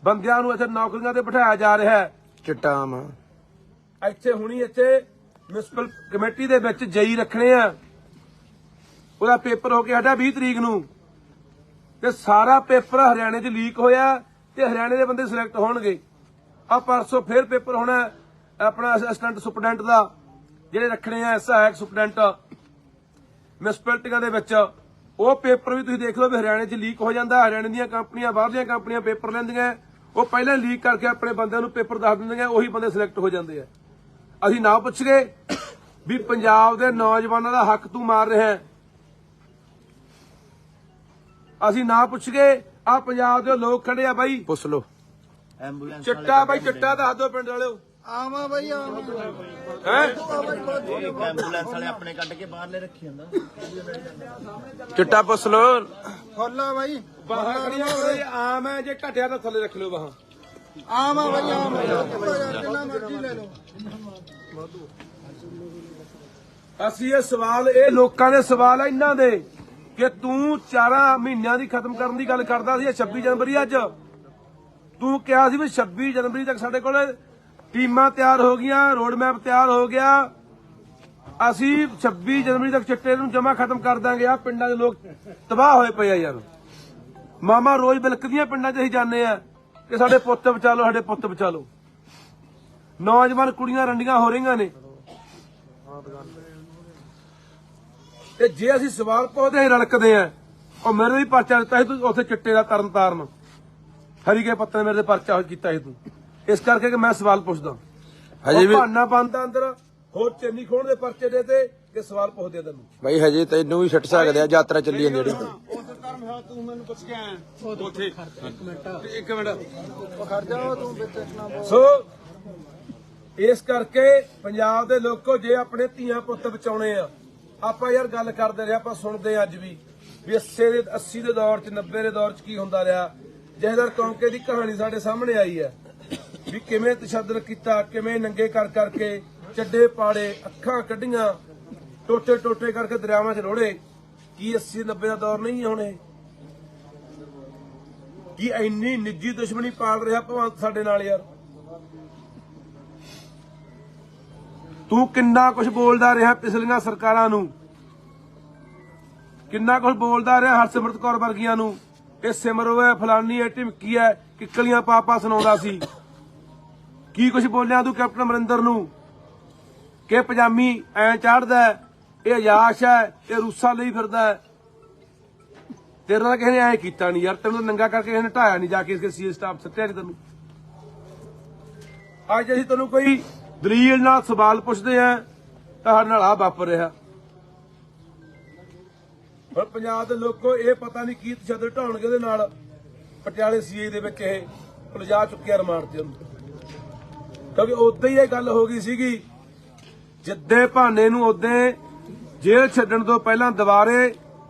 ਬੰਦਿਆਂ ਨੂੰ ਇੱਥੇ ਨੌਕਰੀਆਂ ਤੇ ਬਿਠਾਇਆ ਜਾ ਰਿਹਾ ਹੈ। ਚਿੱਟਾ ਆਮ ਇੱਥੇ ਮਿਊਨਿਸਪਲ ਕਮੇਟੀ ਦੇ ਵਿੱਚ ਜਈ ਰੱਖਣੇ ਆ, ਉਹਦਾ ਪੇਪਰ ਹੋ ਕੇ ਸਾਡਾ 20 ਤਰੀਕ ਨੂੰ, ਤੇ ਸਾਰਾ ਪੇਪਰ ਹਰਿਆਣੇ 'ਚ ਲੀਕ ਹੋਇਆ ਤੇ ਹਰਿਆਣੇ ਦੇ ਬੰਦੇ ਸਿਲੈਕਟ ਹੋਣਗੇ। ਆ ਪਰਸੋਂ ਫੇਰ ਪੇਪਰ ਹੋਣਾ ਆਪਣਾ ਅਸਿਸਟੈਂਟ ਸੁਪਰਡੈਂਟ ਦਾ, ਜਿਹੜੇ ਰੱਖਣੇ ਆ ਸਹਾਇਕ ਸੁਪਰਡੈਂਟ ਮਿਊਨਿਸਪੈਲਿਟੀਆਂ ਦੇ ਵਿੱਚ। ਉਹ ਪੇਪਰ ਵੀ ਤੁਸੀਂ ਦੇਖ ਲਓ ਵੀ ਹਰਿਆਣੇ 'ਚ ਲੀਕ ਹੋ ਜਾਂਦਾ। ਹਰਿਆਣੇ ਦੀਆਂ ਕੰਪਨੀਆਂ, ਬਾਹਰਲੀਆਂ ਕੰਪਨੀਆਂ ਪੇਪਰ ਲੈਂਦੀਆਂ, ਉਹ ਪਹਿਲਾਂ ਲੀਕ ਕਰਕੇ ਆਪਣੇ ਬੰਦਿਆਂ ਨੂੰ ਪੇਪਰ ਦੱਸ ਦਿੰਦੀਆਂ, ਉਹੀ ਬੰਦੇ ਸਿਲੈਕਟ ਹੋ ਜਾਂਦੇ ਆ। ਅਸੀਂ ਨਾ ਪੁੱਛ ਗਏ ਵੀ ਪੰਜਾਬ ਦੇ ਨੌਜਵਾਨਾਂ ਦਾ ਹੱਕ ਤੂੰ ਮਾਰ ਰਿਹਾ, ਅਸੀਂ ਨਾ ਪੁੱਛ ਗਏ ਆ ਪੰਜਾਬ ਦੇ ਲੋਕ ਖੜੇ ਆ ਬਾਈ, ਪੁੱਛ ਲੋ। ਐਂਬੂਲੈਂਸ ਚਿੱਟਾ ਬਾਈ, ਚਿੱਟਾ ਦੱਸ ਦਿਓ ਪਿੰਡ ਵਾਲਿਓ। ਆਵਾਂ ਬਈ ਆਵਾਂ ਹੈ ਐਂਬੂਲੈਂਸ ਵਾਲੇ ਆਪਣੇ ਕੱਢ ਕੇ ਬਾਹਰਲੇ ਰੱਖੀ ਜਾਂਦਾ। ਚਿੱਟਾ ਪੁੱਛ ਲੋ। ਖੋਲਾ ਬਈ ਬਾਹਾਂ ਖੜੀਆਂ ਹੋਏ ਆਮ ਹੈ, ਜੇ ਘਟਿਆ ਤਾਂ ਥੱਲੇ ਰੱਖ ਲਿਓ ਬਾਹਾਂ। ਆਵਾਂ ਬਈ ਆਵਾਂ ਜਿੰਨਾ ਮਰਜ਼ੀ ਲੈ ਲਓ। ਅਸੀਂ ਇਹ ਸਵਾਲ, ਇਹ ਲੋਕਾਂ ਦੇ ਸਵਾਲ ਆ ਇਹਨਾਂ ਦੇ ਕਿ ਤੂੰ 4 ਮਹੀਨਿਆਂ ਦੀ ਖਤਮ ਕਰਨ ਦੀ ਗੱਲ ਕਰਦਾ ਸੀ। 26 ਜਨਵਰੀ ਅੱਜ ਤੂੰ ਕਿਹਾ ਸੀ ਵੀ 26 ਜਨਵਰੀ ਤੱਕ ਸਾਡੇ ਕੋਲ ਟੀਮਾਂ ਤਿਆਰ ਹੋ ਗਈਆਂ, ਰੋਡ ਮੈਪ ਤਿਆਰ ਹੋ ਗਿਆ, ਅਸੀਂ 26 ਜਨਵਰੀ ਤੱਕ ਚਿੱਟੇ ਨੂੰ ਜਮਾ ਖਤਮ ਕਰ ਦਾਂਗੇ। ਆ ਪਿੰਡਾਂ ਦੇ ਲੋਕ ਤਬਾਹ ਹੋਏ ਪਏ ਆ ਯਾਰ। ਮਾਮਾ ਰੋਜ਼ ਬਿਲਕਦੀਆਂ ਪਿੰਡਾਂ 'ਚ ਅਸੀਂ ਜਾਂਦੇ ਆ ਕਿ ਸਾਡੇ ਪੁੱਤ ਬਚਾ ਲਓ, ਸਾਡੇ ਪੁੱਤ ਬਚਾ ਲਓ। ਨੌਜਵਾਨ ਕੁੜੀਆਂ ਰੰਡੀਆਂ ਹੋ ਰਹੀਆਂ ਨੇ, ਤੇ ਜੇ ਅਸੀਂ ਸਵਾਲ ਪੁੱਛਦੇ ਰਲਕਦੇ ਆ। ਉਹ ਮੇਰੇ ਵੀ ਪਰਚਾ ਦਿੱਤਾ ਸੀ ਤੂੰ ਉੱਥੇ ਚਿੱਟੇ ਦਾ ਤਰਨ ਤਾਰਨ ਹਰੀਕੇ ਪੱਤਨ ਮੇਰੇ ਤੇ ਪਰਚਾ ਕੀਤਾ ਸੀ ਤੂੰ, ਇਸ ਕਰਕੇ ਕਿ ਮੈਂ ਸਵਾਲ ਪੁੱਛਦਾ। ਹਜੇ ਵੀ ਬਹਾਨਾ ਬੰਦਾ ਅੰਦਰ ਹੋਰ ਚੰਨੀ ਖੋਣ ਦੇ ਪਰਚੇ ਦੇ ਤੇ ਕਿ ਸਵਾਲ ਪੁੱਛਦੇ ਤੈਨੂੰ। ਬਾਈ ਹਜੇ ਤੈਨੂੰ ਵੀ ਛੱਡ ਸਕਦੇ ਆ, ਯਾਤਰਾ ਚੱਲੀ ਜਾਂਦੀ ਜਿਹੜੀ। ਤੂੰ ਮੈਨੂੰ ਪੁੱਛ ਕੇ ਆਇਆ ਉੱਥੇ ਇੱਕ ਮਿੰਟ ਖੜ ਜਾ ਤੂੰ ਵਿੱਚ ਨਾ ਬੋਲ। ਸੋ ਇਸ ਕਰਕੇ ਪੰਜਾਬ ਦੇ ਲੋਕੋ, ਜੇ ਆਪਣੇ ਧੀਆਂ ਪੁੱਤ ਬਚਾਉਣੇ ਆ, ਆਪਾਂ ਯਾਰ ਗੱਲ ਕਰਦੇ ਰਹੇ, ਆਪਾਂ ਸੁਣਦੇ ਅੱਜ ਵੀ 80 ਦੇ ਦੌਰ 'ਚ, 90 ਦੇ ਦੌਰ 'ਚ ਕੀ ਹੁੰਦਾ ਰਿਹਾ। ਜਹਦਰ ਕੌਂਕੇ ਦੀ ਕਹਾਣੀ ਸਾਡੇ ਸਾਹਮਣੇ ਆਈ ਹੈ ਵੀ ਕਿਵੇਂ ਤਸ਼ੱਦਦ ਕੀਤਾ, ਕਿਵੇਂ ਨੰਗੇ ਕਰ ਕਰਕੇ ਚੱਡੇ ਪਾੜੇ, ਅੱਖਾਂ ਕੱਢੀਆਂ, ਟੋਟੇ ਟੋਟੇ ਕਰਕੇ ਦਰਿਆਵਾਂ 'ਚ ਰੋੜੇ। ਕੀ 80 90 ਦਾ ਦੌਰ ਨਹੀਂ ਹੈ ਹੁਣ ਇਹ? ਕੀ ਇੰਨੀ ਨਿੱਜੀ ਦੁਸ਼ਮਣੀ ਪਾਲ ਰਿਹਾ ਭਗਵੰਤ ਸਾਡੇ ਨਾਲ ਯਾਰ? ਤੂੰ ਕਿੰਨਾ ਕੁਝ ਬੋਲਦਾ ਰਿਹਾ ਪਿਛਲੀਆਂ ਸਰਕਾਰਾਂ ਨੂੰ, ਕਿੰਨਾ ਕੁਝ ਬੋਲਦਾ ਰਿਹਾ ਹਰਸਿਮਰਤ ਕੌਰ ਵਰਗੀਆਂ ਨੂੰ। ਇਹ ਸਿਮਰੋ ਹੈ, ਫਲਾਨੀ ਹੈ, ਢਿਮਕੀ ਹੈ, ਕਿੱਕਲੀਆਂ ਪਾਪਾ ਸੁਣਾਉਂਦਾ ਸੀ। ਕੀ ਕੁਝ ਬੋਲਿਆ ਤੂੰ ਕੈਪਟਨ ਅਮਰਿੰਦਰ ਨੂੰ ਕਿ ਪਜਾਮੀ ਐ ਚੜਦਾ, ਇਹ ਯਾਸ਼ ਹੈ, ਇਹ ਰੂਸਾਂ ਲਈ ਫਿਰਦਾ ਹੈ। ਤੇਰੇ ਨਾਲ ਕਿਸੇ ਨੇ ਐ ਕੀਤਾ ਨਹੀਂ ਯਾਰ, ਤੈਨੂੰ ਨੰਗਾ ਕਰਕੇ ਕਿਸੇ ਨੇ ਢਾਇਆ ਨਹੀਂ, ਜਾ ਕੇ ਇਸ ਸੀਏ ਸਟਾਫ ਸੱਟਿਆ ਨਹੀਂ ਤੈਨੂੰ। ਅੱਜ ਅਸੀਂ ਤੈਨੂੰ ਕੋਈ ਦਲੀਲ ਨਾਲ ਸਵਾਲ ਪੁੱਛਦੇ ਆ ਤਾਂ ਸਾਡੇ ਨਾਲ ਆ ਵਾਪਰ ਰਿਹਾ। ਪਰ ਪੰਜਾਬ ਦੇ ਲੋਕੋ ਇਹ ਪਤਾ ਨਹੀਂ ਕੀ ਤਸ਼ੱਦਦ ਢਾਉਣਗੇ ਉਹਦੇ ਨਾਲ। ਪਟਿਆਲੇ ਸੀਏ ਦੇ ਵਿੱਚ ਇਹ ਉਲਝਾ ਚੁੱਕਿਆ ਰਿਮਾਂਡ ਤੇ ਉਹਨੂੰ, ਕਿਉਂਕਿ ਉਦੋਂ ਹੀ ਇਹ ਗੱਲ ਹੋ ਗਈ ਸੀਗੀ। ਜਿੱਦੇ ਭਾਨੇ ਨੂੰ ਉਦੋਂ ਜੇਲ੍ਹ ਛੱਡਣ ਤੋਂ ਪਹਿਲਾਂ ਦੁਬਾਰੇ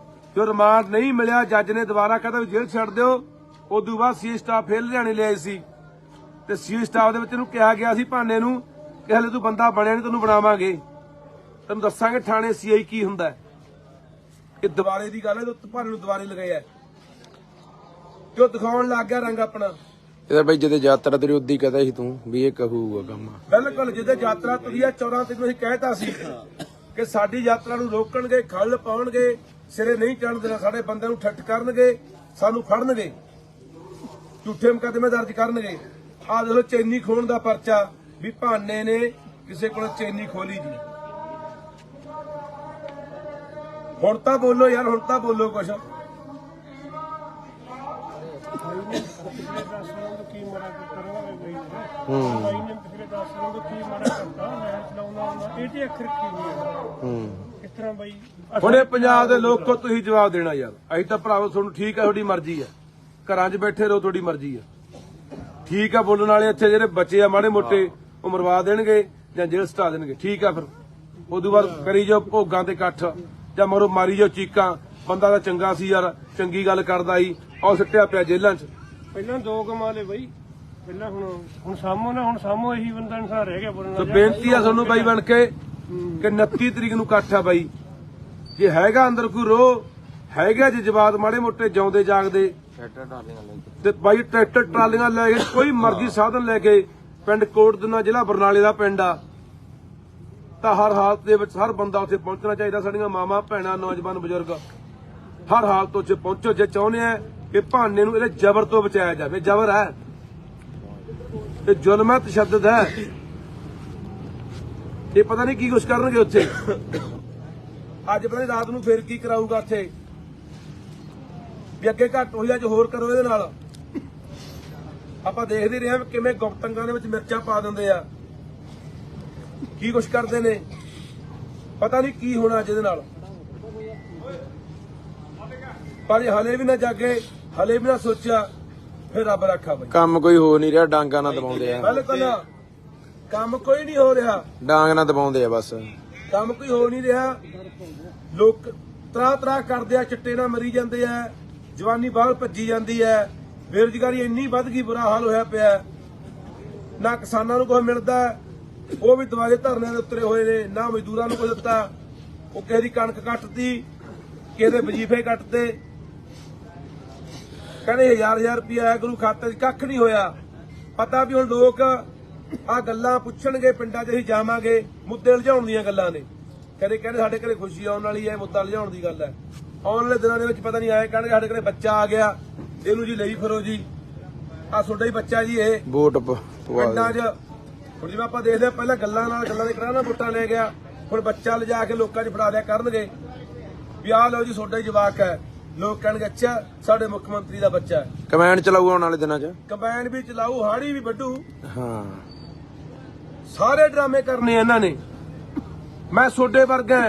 ਜੋ ਰਿਮਾਂਡ ਨਹੀਂ ਮਿਲਿਆ, ਜੱਜ ਨੇ ਦੁਬਾਰਾ ਕਹਿੰਦਾ ਵੀ ਜੇਲ੍ਹ ਛੱਡ ਦਿਓ। ਉਦੋਂ ਬਾਅਦ ਸੀਏ ਸਟਾਫ ਫੇਰ ਲੁਧਿਆਣੇ ਲਿਆਏ ਸੀ, ਤੇ ਸੀਏ ਸਟਾਫ ਦੇ ਵਿੱਚ ਇਹਨੂੰ ਕਿਹਾ ਗਿਆ ਸੀ ਭਾਨੇ ਨੂੰ ਕਿ ਹਲੇ ਤੂੰ ਬੰਦਾ ਬਣਿਆ ਨਹੀਂ, ਤੈਨੂੰ ਬਣਾਵਾਂਗੇ, ਤੈਨੂੰ ਦੱਸਾਂਗੇ ਥਾਣੇ ਸੀਆਈ ਕੀ ਹੁੰਦਾ ਹੈ। ਇਹ ਦੁਬਾਰੇ ਦੀ ਗੱਲ ਹੈ, ਭਾਨੇ ਨੂੰ ਦੁਬਾਰੇ ਲਗਾਇਆ ਕਿਉਂ? ਦਿਖਾਉਣ ਲੱਗ ਗਿਆ ਰੰਗ ਆਪਣਾ। ਇਹਦਾ ਬਾਈ ਜਦੋਂ ਯਾਤਰਾ ਤੇਰੀ ਉਦੀ ਕਹਦਾ ਸੀ ਤੂੰ ਵੀ ਇਹ ਕਹੂਗਾ ਕੰਮ। ਬਿਲਕੁਲ, ਜਿਹਦੇ ਯਾਤਰਾ ਤੁਰੀ ਆ 14 ਤਰੀਕ ਨੂੰ ਅਸੀਂ ਕਹਿਤਾ ਸੀ ਕਿ ਸਾਡੀ ਯਾਤਰਾ ਨੂੰ ਰੋਕਣਗੇ, ਖੱਲ ਪਾਉਣਗੇ, ਸਿਰੇ ਨਹੀਂ ਚੜ੍ਹਨ ਦੇਣਾ, ਸਾਡੇ ਬੰਦਿਆਂ ਨੂੰ ਠੱਠ ਕਰਨਗੇ, ਸਾਨੂੰ ਫੜਨਗੇ, ਝੂਠੇ ਮੁਕੱਦਮੇ ਦਰਜ ਕਰਨਗੇ। ਆਹ ਦੇਖੋ ਚੈਨੀ ਖੋਣ ਦਾ ਪਰਚਾ ਵੀ ਭਾਨੇ ਨੇ ਕਿਸੇ ਕੋਲ ਚੈਨੀ ਖੋਲੀ ਜੀ। ਹੁਣ ਤਾਂ ਬੋਲੋ ਯਾਰ, ਹੁਣ ਤਾਂ ਬੋਲੋ ਕੁਛ। ਪਿਛਲੇ 10 ਸਾਲਾਂ ਤੋਂ ਕੀ ਮਾੜਾ ਕਰਵਾ ਗਈ ਹੈ ਬਾਈ ਨੇ ਪਿਛਲੇ 10 ਸਾਲਾਂ ਤੋਂ ਕੀ ਮਾੜਾ ਕਰਤਾ। ਮੈਂ ਚਲਾਉਂਦਾ ਹੁੰਦਾ ਇਹ ਤੇ ਅੱਖਰ ਕੀ ਨਹੀਂ ਹੈ। ਇਸ ਤਰ੍ਹਾਂ ਬਾਈ ਹੁਣ ਇਹ ਪੰਜਾਬ ਦੇ ਲੋਕੋ ਤੁਸੀਂ ਜਵਾਬ ਦੇਣਾ ਯਾਰ। ਅਸੀਂ ਤਾਂ ਭਰਾਵੋ ਤੁਹਾਨੂੰ ਠੀਕ ਹੈ, ਤੁਹਾਡੀ ਮਰਜ਼ੀ ਹੈ, ਘਰਾਂ 'ਚ ਬੈਠੇ ਰਹੋ, ਤੁਹਾਡੀ ਮਰਜ਼ੀ ਹੈ, ਠੀਕ ਆ। ਬੋਲਣ ਵਾਲੇ ਇੱਥੇ ਜਿਹੜੇ ਬੱਚੇ ਆ ਮਾੜੇ ਮੋਟੇ ਉਹ ਮਰਵਾ ਦੇਣਗੇ ਜਾਂ ਜੇਲ੍ਹ ਸਟਾ ਦੇਣਗੇ, ਠੀਕ ਆ। ਫਿਰ ਉਦੋਂ ਬਾਅਦ ਕਰੀ ਜੋ ਭੋਗਾਂ ਤੇ ਇਕੱਠ ਜਾਂ ਮਰੋ ਮਾਰੀ ਜੋ ਚੀਕਾਂ। ਬੰਦਾ ਤਾਂ ਚੰਗਾ ਸੀ ਯਾਰ, ਚੰਗੀ ਗੱਲ ਕਰਦਾ ਸੀ, ਉਹ ਸਿੱਟਿਆ ਪਿਆ ਜੇਲ੍ਹਾਂ 'ਚ। ਪਹਿਲਾਂ 2 ਕਮਾ ਲਏ ਬਈ, ਪਹਿਲਾਂ ਹੁਣ ਸਾਮੋ ਨਾ, ਹੁਣ ਸਾਮੋ ਇਹੀ ਬੰਦਾ ਇਨਸਾਨ ਰਹਿ ਗਿਆ ਬੋਲਣ ਤੇ ਦਾ। ਬੇਨਤੀ ਆ ਤੁਹਾਨੂੰ ਬਾਈ ਬਣ ਕੇ ਕਿ 29 ਤਰੀਕ ਨੂੰ ਇਕੱਠ ਆ ਬਾਈ। ਜੇ ਹੈਗਾ ਅੰਦਰ ਕੋਈ ਰੋਹ ਹੈਗਾ, ਜੇ ਜਵਾਬ ਮਾੜੇ ਮੋਟੇ ਜਿਉਂਦੇ ਜਾਗਦੇ ਤੇ ਬਾਈ ਟਰੈਕਟਰ ਟਰਾਲੀਆਂ ਲੈ ਕੇ ਕੋਈ ਮਰਜ਼ੀ ਸਾਧਨ ਲੈ ਕੇ ਪਿੰਡ ਕੋਟਦਨਾ ਜ਼ਿਲ੍ਹਾ ਬਰਨਾਲੇ ਦਾ ਪਿੰਡ ਆ, ਤਾਂ ਹਰ ਹਾਲਤ ਦੇ ਵਿੱਚ ਹਰ ਬੰਦਾ ਉੱਥੇ ਪਹੁੰਚਣਾ ਚਾਹੀਦਾ। ਸਾਡੀਆਂ ਮਾਵਾਂ ਭੈਣਾਂ ਨੌਜਵਾਨ ਬਜ਼ੁਰਗ ਹਰ ਹਾਲਤ ਉੱਥੇ ਪਹੁੰਚੋ ਜੇ ਚਾਹੁੰਦੇ ਆ ਕਿ ਭਾਨੇ ਨੂੰ ਇਹਦੇ ਜ਼ਬਰ ਤੋਂ ਬਚਾਇਆ ਜਾਵੇ। ਜ਼ਬਰ ਹੈ, ਇਹ ਜ਼ੁਲਮ ਹੈ, ਤਸ਼ੱਦਦ ਹੈ। ਇਹ ਪਤਾ ਨਹੀਂ ਕੀ ਕੁਛ ਕਰਨਗੇ ਉੱਥੇ। ਅੱਜ ਪਤਾ ਨਹੀਂ ਰਾਤ ਨੂੰ ਫੇਰ ਕੀ ਕਰਾਊਗਾ ਉੱਥੇ, ਵੀ ਅੱਗੇ ਘੱਟ ਹੋਈ ਅੱਜ ਹੋਰ ਕਰੋ ਇਹਦੇ ਨਾਲ। ਆਪਾਂ ਦੇਖਦੇ ਰਹੇ ਹਾਂ ਕਿਵੇਂ ਗੁਪਤੰਗਾਂ ਦੇ ਵਿੱਚ ਮਿਰਚਾਂ ਪਾ ਦਿੰਦੇ ਆ, ਕੀ ਕੁਛ ਕਰਦੇ ਨੇ। ਪਤਾ ਨਹੀਂ ਕੀ ਹੋਣਾ ਅੱਜ ਇਹਦੇ ਨਾਲ। ਪਰ ਇਹ ਹਲੇ ਵੀ ਨਾ ਜਾਗੇ, ਹਲੇ ਵੀ ਨਾ ਸੋਚਿਆ, ਫਿਰ ਰੱਬ ਰੱਖਾ ਬਈ। ਕੰਮ ਕੋਈ ਹੋ ਨਹੀਂ ਰਿਹਾ, ਡਾਂਗਾ ਨਾਲ ਦਬਾਉਂਦੇ ਆ। ਬਿਲਕੁਲ ਕੰਮ ਕੋਈ ਨਹੀਂ ਹੋ ਰਿਹਾ, ਡਾਂਗ ਨਾਲ ਦਬਾਉਂਦੇ ਆ ਬਸ। ਕੰਮ ਕੋਈ ਹੋ ਨਹੀਂ ਰਿਹਾ। ਲੋਕ ਤਰਾ ਕਰਦੇ ਆ, ਚਿੱਟੇ ਨਾਲ ਮਰੀ ਜਾਂਦੇ ਆ, ਜਵਾਨੀ ਬਾਹਰ ਭੱਜੀ ਜਾਂਦੀ ਹੈ, ਬੇਰੁਜ਼ਗਾਰੀ ਇੰਨੀ ਵੱਧ ਗਈ, ਬੁਰਾ ਹਾਲ ਹੋਇਆ ਪਿਆ। ਨਾ ਕਿਸਾਨਾਂ ਨੂੰ ਕੁਝ ਮਿਲਦਾ, ਉਹ ਵੀ ਦੁਆਰੇ ਧਰਨਿਆਂ ਦੇ ਉਤਰੇ ਹੋਏ ਨੇ। ਨਾ ਮਜ਼ਦੂਰਾਂ ਨੂੰ ਕੁਝ ਦਿੱਤਾ, ਉਹ ਕਿਸੇ ਦੀ ਕਣਕ ਕੱਟਤੀ, ਕਿਸੇ ਦੇ ਵਜੀਫੇ ਕੱਟਦੇ, ਕਹਿੰਦੇ 1000 ਰੁਪਇਆ ਆਇਆ ਗੁਰੂ ਖਾਤੇ 'ਚ, ਕੱਖ ਨਹੀਂ ਹੋਇਆ। ਪਤਾ ਵੀ ਹੁਣ ਲੋਕ ਆ ਗੱਲਾਂ ਪੁੱਛਣਗੇ, ਪਿੰਡਾਂ 'ਚ ਅਸੀਂ ਜਾਵਾਂਗੇ, ਮੁੱਦੇ ਲਿਜਾਉਣ ਦੀਆਂ ਗੱਲਾਂ ਨੇ। ਕਹਿੰਦੇ ਸਾਡੇ ਘਰੇ ਖੁਸ਼ੀ ਆਉਣ ਵਾਲੀ ਹੈ, ਮੁੱਦਾ ਲਿਜਾਉਣ ਦੀ ਗੱਲ ਹੈ। ਆਉਣ ਵਾਲੇ ਦਿਨਾਂ ਦੇ ਵਿੱਚ ਪਤਾ ਨਹੀਂ ਆਏ ਕਹਿਣਗੇ ਸਾਡੇ ਘਰੇ ਬੱਚਾ ਆ ਗਿਆ, ਇਹਨੂੰ ਜੀ ਲਈ ਫਿਰੋ ਜੀ, ਆ ਤੁਹਾਡਾ ਹੀ ਬੱਚਾ ਜੀ ਇਹ ਵੋਟ ਪਿੰਡਾਂ 'ਚ। ਹੁਣ ਜਿਵੇਂ ਆਪਾਂ ਦੇਖਦੇ ਆ, ਪਹਿਲਾਂ ਗੱਲਾਂ ਦੇ ਕਰਾਣਾ ਵੋਟਾਂ ਲੈ ਗਿਆ, ਹੁਣ ਬੱਚਾ ਲਿਜਾ ਕੇ ਲੋਕਾਂ 'ਚ ਫੜਾ ਦਿਆ ਕਰਨਗੇ ਵੀ ਆਹ ਲਓ ਜੀ ਤੁਹਾਡਾ ਹੀ ਜਵਾਕ ਹੈ। ਲੋਕ ਕਹਿਣਗੇ ਅੱਛਾ ਸਾਡੇ ਮੁੱਖ ਮੰਤਰੀ ਦਾ ਬੱਚਾ ਹੈ। ਕਮੈਂਡ ਚਲਾਊ ਆਉਣ ਵਾਲੇ ਦਿਨਾਂ 'ਚ। ਕੰਬਾਈਨ ਵੀ ਚਲਾਊ, ਹਾੜੀ ਵੀ ਵੱਢੂ, ਹਾਂ ਸਾਰੇ ਡਰਾਮੇ ਕਰਨੇ ਇਹਨਾਂ ਨੇ। ਮੈਂ ਤੁਹਾਡੇ ਵਰਗਾ,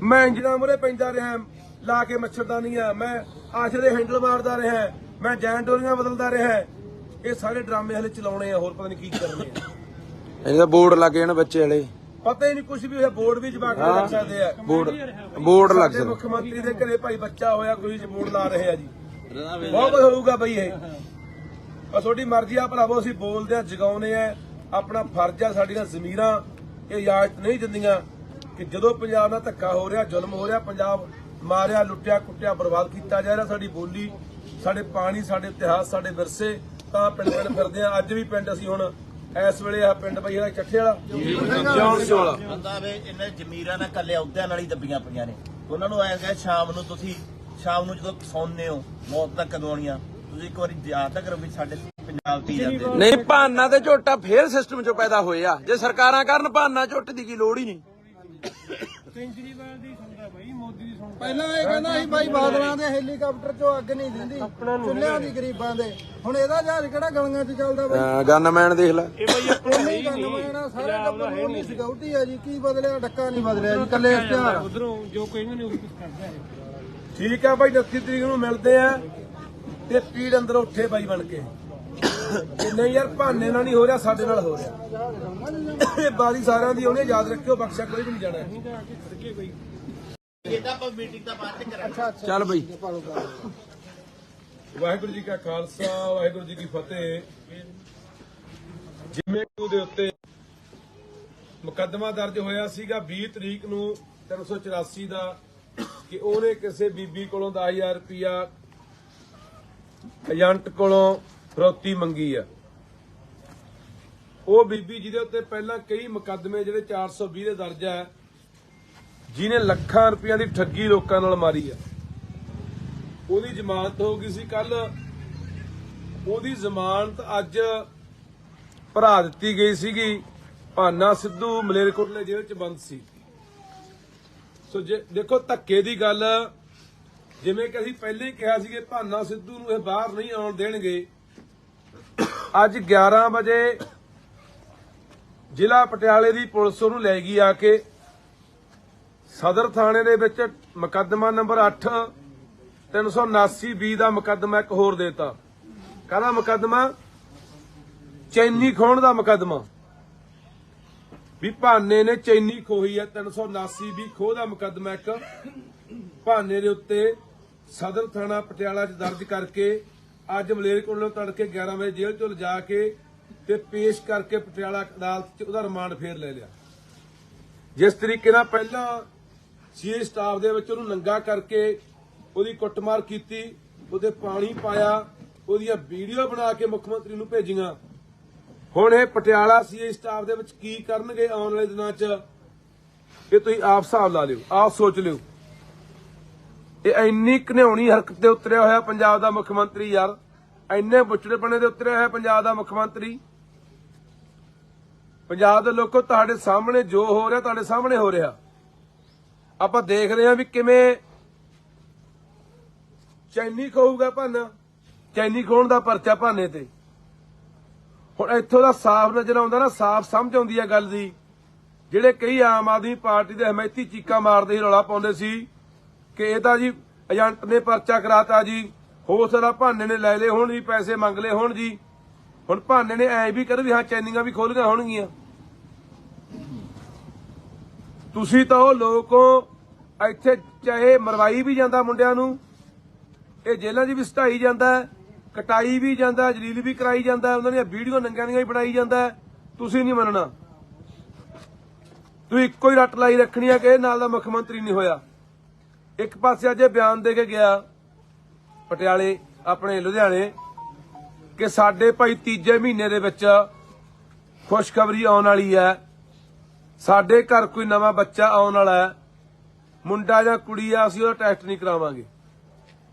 ਮੈਂ ਇੰਜਣਾ ਮੁਰੇ ਪੈਂਦਾ ਰਿਹਾ, ਲਾ ਕੇ ਮੱਛਰਦਾਨੀਆਂ, ਮੈਂ ਆਸ਼ਰੇ ਦੇ ਹੈਂਡਲ ਮਾਰਦਾ ਰਿਹਾ, ਮੈਂ ਜੈਨ ਡੋਰੀਆਂ ਬਦਲਦਾ ਰਿਹਾ। ਇਹ ਸਾਰੇ ਡਰਾਮੇ ਹਲੇ ਚਲਾਉਣੇ ਆ, ਹੋਰ ਪਤਾ ਨਹੀਂ ਕੀ ਕਰਨੇ ਆ। ਇਹਦਾ ਬੋਰਡ ਲੱਗੇ ਨੇ ਬੱਚੇ ਵਾਲੇ, ਪਤਾ ਹੀ ਨਹੀਂ ਕੁਝ ਵੀ ਹੋਇਆ। ਬੋਰਡ ਵੀ ਜਵਾਕ ਲੱਗ ਸਕਦੇ ਆ। ਬੋਰਡ ਲੱਗ ਸਾਡੇ ਸਕਦੇ। ਮੁੱਖ ਮੰਤਰੀ ਦੇ ਘਰੇ ਭਾਈ ਬੱਚਾ ਹੋਇਆ, ਕੋਈ ਬੋਰਡ ਲਾ ਰਹੇ ਆ ਜੀ। ਬਹੁਤ ਕੁਝ ਹੋਊਗਾ ਬਈ ਇਹ। ਪਰ ਤੁਹਾਡੀ ਮਰਜ਼ੀ ਆ ਭਰਾਵੋ, ਅਸੀਂ ਬੋਲਦੇ ਆ, ਜਗਾਉਨੇ ਆ, ਆਪਣਾ ਫਰਜ਼ ਆ। ਸਾਡੀਆਂ ਜ਼ਮੀਰਾਂ ਇਹ ਇਜਾਜ਼ਤ ਨਹੀਂ ਦਿੰਦੀਆਂ ਕਿ ਜਦੋਂ ਪੰਜਾਬ ਨਾਲ ਧੱਕਾ ਹੋ ਰਿਹਾ, ਜ਼ੁਲਮ ਹੋ ਰਿਹਾ, ਪੰਜਾਬ ਮਾਰਿਆ, ਲੁੱਟਿਆ, ਕੁੱਟਿਆ, ਬਰਬਾਦ ਕੀਤਾ ਜਾ ਰਿਹਾ, ਸਾਡੀ ਬੋਲੀ, ਸਾਡੇ ਪਾਣੀ, ਸਾਡੇ ਇਤਿਹਾਸ, ਸਾਡੇ ਵਿਰਸੇ, ਤਾਂ ਪਿੰਡ ਫਿਰਦੇ ਆ। ਅੱਜ ਵੀ ਪਿੰਡ ਅਸੀਂ ਹੁਣ ਇਸ ਵੇਲੇ ਆ ਪਿੰਡ ਬਈ ਇਹਦਾ ਚੱਠੇ ਵਾਲਾ ਵਾਲਾ ਬੰਦਾ ਵੇ ਇਹਨੇ ਜ਼ਮੀਰਾਂ ਨਾਲ ਕੱਲੇ ਅਹੁਦਿਆਂ ਨਾਲ ਹੀ ਦੱਬੀਆਂ ਪਈਆਂ ਨੇ। ਉਹਨਾਂ ਨੂੰ ਐਂ ਕਹੇ ਸ਼ਾਮ ਨੂੰ ਜਦੋਂ ਸੌਂਦੇ ਹੋ, ਮੌਤ ਤੱਕ ਕਦੋਂ ਆਉਣੀ ਆ, ਤੁਸੀਂ ਇੱਕ ਵਾਰੀ ਯਾਦ ਤਾਂ ਕਰੋ ਵੀ ਸਾਡੇ ਪੰਜਾਬ ਦੀ ਜਾਂਦੇ ਨੇ। ਨਹੀਂ, ਭਾਨਾ ਤੇ ਝੋਟਾ ਫੇਰ ਸਿਸਟਮ 'ਚੋਂ ਪੈਦਾ ਹੋਏ ਆ। ਜੇ ਸਰਕਾਰਾਂ ਕਰਨ ਭਾਨਾ ਝੋਟੇ ਦੀ ਕੀ ਲੋੜ ਹੀ ਨਹੀਂ। ਕੇਜਰੀਵਾਲ ਦੀ ਸੁਣਦਾ ਬਈ, ਮੋਦੀ ਦੀ ਸੁਣਦਾ। ਪਹਿਲਾਂ ਇਹ ਕਹਿੰਦਾ ਸੀ ਬਾਈ ਬਾਦਲਾਂ ਦੇ ਹੈਲੀਕਾਪਟਰ ਚੋਂ ਅੱਗ ਨਹੀਂ ਦਿੰਦੀ, ਚੁੱਲ੍ਹਿਆਂ ਦੀ ਗਰੀਬਾਂ ਦੇ। ਹੁਣ ਇਹਦਾ ਜਹਾਜ਼ ਕਿਹੜਾ ਗਲੀਆਂ 'ਚ ਚੱਲਦਾ ਬਾਈ? ਗਨਮੈਨ ਦੇਖ ਲੈ। ਇਹ ਬਈ ਆਪਣਾ ਨਹੀਂ ਗੰਨਮੈਨ ਸਾਰੇ ਟੱਬਰ ਨੂੰ ਨਹੀਂ ਸਿਕਿਉਰਿਟੀ ਆ ਜੀ। ਕੀ ਬਦਲਿਆ? ਡੱਕਾ ਨਹੀਂ ਬਦਲਿਆ ਜੀ, ਕੱਲੇ ਇਸ਼ਤਿਹਾਰ। ਉਧਰੋਂ ਜੋ ਕਹਿੰਦੇ ਨੇ ਉਹ ਕੁਝ ਕਰਦਾ ਹੈ। ਠੀਕ ਆ ਬਾਈ, 29 ਤਰੀਕ ਨੂੰ ਮਿਲਦੇ ਆ ਤੇ ਪੀੜ ਅੰਦਰ ਉੱਠੇ ਬਾਈ ਬਣ ਕੇ। ਤੇ ਨਹੀਂ ਯਾਰ, ਭਾਨੇ ਨਾਲ ਨਹੀਂ ਹੋ ਰਿਹਾ, ਸਾਡੇ ਨਾਲ ਹੋ ਰਿਹਾ। ਇਹ ਬਾਰੀ ਸਾਰਿਆਂ ਦੀ ਆਉਣੀ, ਯਾਦ ਰੱਖਿਓ, ਬਖਸ਼ਿਆ ਕੋਈ ਵੀ ਨਹੀਂ ਜਾਣਾ। ਇਹਦਾ ਆਪਾਂ ਮੀਟਿੰਗ ਦਾ ਬਾਅਦ ਚ ਕਰਾਂਗੇ। ਚੱਲ ਬਈ। ਵਾਹਿਗੁਰੂ ਜੀ ਕਾ ਖਾਲਸਾ, ਵਾਹਿਗੁਰੂ ਜੀ ਕੀ ਫਤਿਹ। ਜਿਵੇਂ ਦੇ ਉੱਤੇ ਮੁਕੱਦਮਾ ਦਰਜ ਹੋਇਆ ਸੀਗਾ 20 ਤਰੀਕ ਨੂੰ 384 ਦਾ, ਕਿ ਉਹਨੇ ਕਿਸੇ ਬੀਬੀ ਕੋਲੋਂ 10,000 ਰੁਪਇਆ ਏਜੰਟ ਕੋਲੋਂ ਫਰੌਤੀ ਮੰਗੀ ਆ। ਉਹ ਬੀਬੀ ਜਿਹਦੇ ਉੱਤੇ ਪਹਿਲਾਂ ਕਈ ਮੁਕੱਦਮੇ ਜਿਹੜੇ 420 ਦੇ ਦਰਜ ਹੈ, ਜਿਹਨੇ ਲੱਖਾਂ ਰੁਪਈਆਂ ਦੀ ਠੱਗੀ ਲੋਕਾਂ ਨਾਲ ਮਾਰੀ ਆ, ਉਹਦੀ ਜ਼ਮਾਨਤ ਹੋ ਗਈ ਸੀ ਕੱਲ। ਉਹਦੀ ਜ਼ਮਾਨਤ ਅੱਜ ਭਰਾ ਦਿੱਤੀ ਗਈ ਸੀਗੀ। ਭਾਨਾ ਸਿੱਧੂ ਮਲੇਰਕੋਟਲੇ ਜੇਲ੍ਹ 'ਚ ਬੰਦ ਸੀ। ਸੋ ਦੇਖੋ ਧੱਕੇ ਦੀ ਗੱਲ, ਜਿਵੇਂ ਕਿ ਅਸੀਂ ਪਹਿਲੇ ਹੀ ਕਿਹਾ ਸੀ ਕਿ ਭਾਨਾ ਸਿੱਧੂ ਨੂੰ ਇਹ ਬਾਹਰ ਨਹੀਂ ਆਉਣ ਦੇਣਗੇ। ਅੱਜ 11 ਵਜੇ ਜ਼ਿਲ੍ਹਾ ਪਟਿਆਲੇ ਦੀ ਪੁਲਿਸ ਉਹਨੂੰ ਲੈ ਗਈ ਆ ਕੇ ਸਦਰ ਥਾਣੇ ਦੇ ਵਿੱਚ। ਮੁਕੱਦਮਾ ਨੰਬਰ 8 379B ਦਾ ਮੁਕੱਦਮਾ ਇੱਕ ਹੋਰ ਦੇਤਾ। ਕਾਹਦਾ ਮੁਕੱਦਮਾ? ਚੈਨੀ ਖੋਹਣ ਦਾ ਮੁਕੱਦਮਾ। ਵੀ ਭਾਨੇ ਨੇ ਚੈਨੀ ਖੋਹੀ ਹੈ 379 ਵੀ ਖੋਹ ਦਾ ਮੁਕੱਦਮਾ ਇੱਕ ਭਾਨੇ ਦੇ ਉੱਤੇ ਸਦਰ ਥਾਣਾ ਪਟਿਆਲਾ 'ਚ ਦਰਜ ਕਰਕੇ ਅੱਜ ਮਲੇਰਕੋਟਲੇ ਤੜਕੇ 11 ਵਜੇ ਜੇਲ੍ਹ 'ਚੋਂ ਲਿਜਾ ਕੇ ਤੇ ਪੇਸ਼ ਕਰਕੇ ਪਟਿਆਲਾ ਅਦਾਲਤ 'ਚ ਉਹਦਾ ਰਿਮਾਂਡ ਫੇਰ ਲੈ ਲਿਆ। ਜਿਸ ਤਰੀਕੇ ਨਾਲ ਪਹਿਲਾਂ ਸੀਏ ਸਟਾਫ ਦੇ ਵਿੱਚ ਉਹਨੂੰ ਨੰਗਾ ਕਰਕੇ ਉਹਦੀ ਕੁੱਟਮਾਰ ਕੀਤੀ, ਉਹਦੇ ਪਾਣੀ ਪਾਇਆ, ਉਹਦੀਆਂ ਵੀਡੀਓ ਬਣਾ ਕੇ ਮੁੱਖ ਮੰਤਰੀ ਨੂੰ ਭੇਜੀਆਂ। ਹੁਣ ਇਹ ਪਟਿਆਲਾ ਸੀਏ ਸਟਾਫ ਦੇ ਵਿੱਚ ਕੀ ਕਰਨਗੇ ਆਉਣ ਵਾਲੇ ਦਿਨਾਂ 'ਚ, ਇਹ ਤੁਸੀਂ ਆਪ ਹਿਸਾਬ ਲਾ ਲਿਓ, ਆਪ ਸੋਚ ਲਿਓ। ਇਹ ਇੰਨੀ ਘਿਨਾਉਣੀ ਹਰਕਤ ਤੇ ਉਤਰਿਆ ਹੋਇਆ ਪੰਜਾਬ ਦਾ ਮੁੱਖ ਮੰਤਰੀ ਯਾਰ, ਇੰਨੇ ਬੁੱਚੜੇਪਣੇ ਤੇ ਉਤਰਿਆ ਹੋਇਆ ਪੰਜਾਬ ਦਾ ਮੁੱਖ ਮੰਤਰੀ। ਪੰਜਾਬ ਦੇ ਲੋਕੋ ਤੁਹਾਡੇ ਸਾਹਮਣੇ ਜੋ ਹੋ ਰਿਹਾ ਤੁਹਾਡੇ ਸਾਹਮਣੇ ਹੋ ਰਿਹਾ। ਆਪਾਂ ਦੇਖ ਰਹੇ ਹਾਂ ਵੀ ਕਿਵੇਂ ਚੈਨੀ ਖੋਊਗਾ ਭਾਨਾ, ਚੈਨੀ ਖੋਣ ਦਾ ਪਰਚਾ ਭਾਨੇ ਤੇ। ਹੁਣ ਇੱਥੋਂ ਦਾ ਸਾਫ਼ ਨਜ਼ਰ ਆਉਂਦਾ ਨਾ, ਸਾਫ਼ ਸਮਝ ਆਉਂਦੀ ਹੈ ਗੱਲ ਦੀ। ਜਿਹੜੇ ਕਈ ਆਮ ਆਦਮੀ ਪਾਰਟੀ ਦੇ ਹਮਾਇਤੀ ਚੀਕਾਂ ਮਾਰਦੇ ਸੀ, ਰੌਲਾ ਪਾਉਂਦੇ ਸੀ ਕਿ ਇਹ ਤਾਂ ਜੀ ਏਜੰਟ ਨੇ ਪਰਚਾ ਕਰਾਤਾ ਜੀ, ਹੋ ਸਕਦਾ ਭਾਨੇ ਨੇ ਲੈ ਲਏ ਹੋਣ ਜੀ, ਪੈਸੇ ਮੰਗ ਲਏ ਹੋਣ ਜੀ। ਹੁਣ ਭਾਨੇ ਨੇ ਐ ਵੀ ਕਰ ਵੀ ਹਾਂ ਚੈਨੀਆਂ ਵੀ ਖੋਲੀਆਂ ਹੋਣਗੀਆਂ। ਤੁਸੀਂ ਤਾਂ ਉਹ ਲੋਕ ਹੋ, ਇੱਥੇ ਚਾਹੇ ਮਰਵਾਈ ਵੀ ਜਾਂਦਾ ਮੁੰਡਿਆਂ ਨੂੰ, ਇਹ ਜੇਲ੍ਹਾਂ 'ਚ ਵੀ ਸਟਾਈ ਜਾਂਦਾ, ਕਟਾਈ ਵੀ ਜਾਂਦਾ, ਜਲੀਲ ਵੀ ਕਰਾਈ ਜਾਂਦਾ, ਉਹਨਾਂ ਦੀਆਂ ਵੀਡੀਓ ਨੰਗਿਆਂ ਦੀਆਂ ਵੀ ਬਣਾਈ ਜਾਂਦਾ। ਤੁਸੀਂ ਨਹੀਂ ਮੰਨਣਾ, ਤੁਸੀਂ ਇੱਕੋ ਹੀ ਰੱਟ ਲਾਈ ਰੱਖਣੀ ਹੈ ਕਿ ਇਹ ਨਾਲ ਦਾ ਮੁੱਖ ਮੰਤਰੀ ਨਹੀਂ ਹੋਇਆ। ਇੱਕ ਪਾਸੇ ਅੱਜ ਇਹ ਬਿਆਨ ਦੇ ਕੇ ਗਿਆ ਪਟਿਆਲੇ ਆਪਣੇ ਲੁਧਿਆਣੇ ਕਿ ਸਾਡੇ ਭਾਈ ਤੀਜੇ ਮਹੀਨੇ ਦੇ ਵਿੱਚ ਖੁਸ਼ਖਬਰੀ ਆਉਣ ਵਾਲੀ ਹੈ, ਸਾਡੇ ਘਰ ਕੋਈ ਨਵਾਂ ਬੱਚਾ ਆਉਣ ਵਾਲਾ ਹੈ, ਮੁੰਡਾ ਜਾਂ ਕੁੜੀ ਆ, ਅਸੀਂ ਉਹਦਾ ਟੈਸਟ ਨਹੀਂ ਕਰਾਵਾਂਗੇ।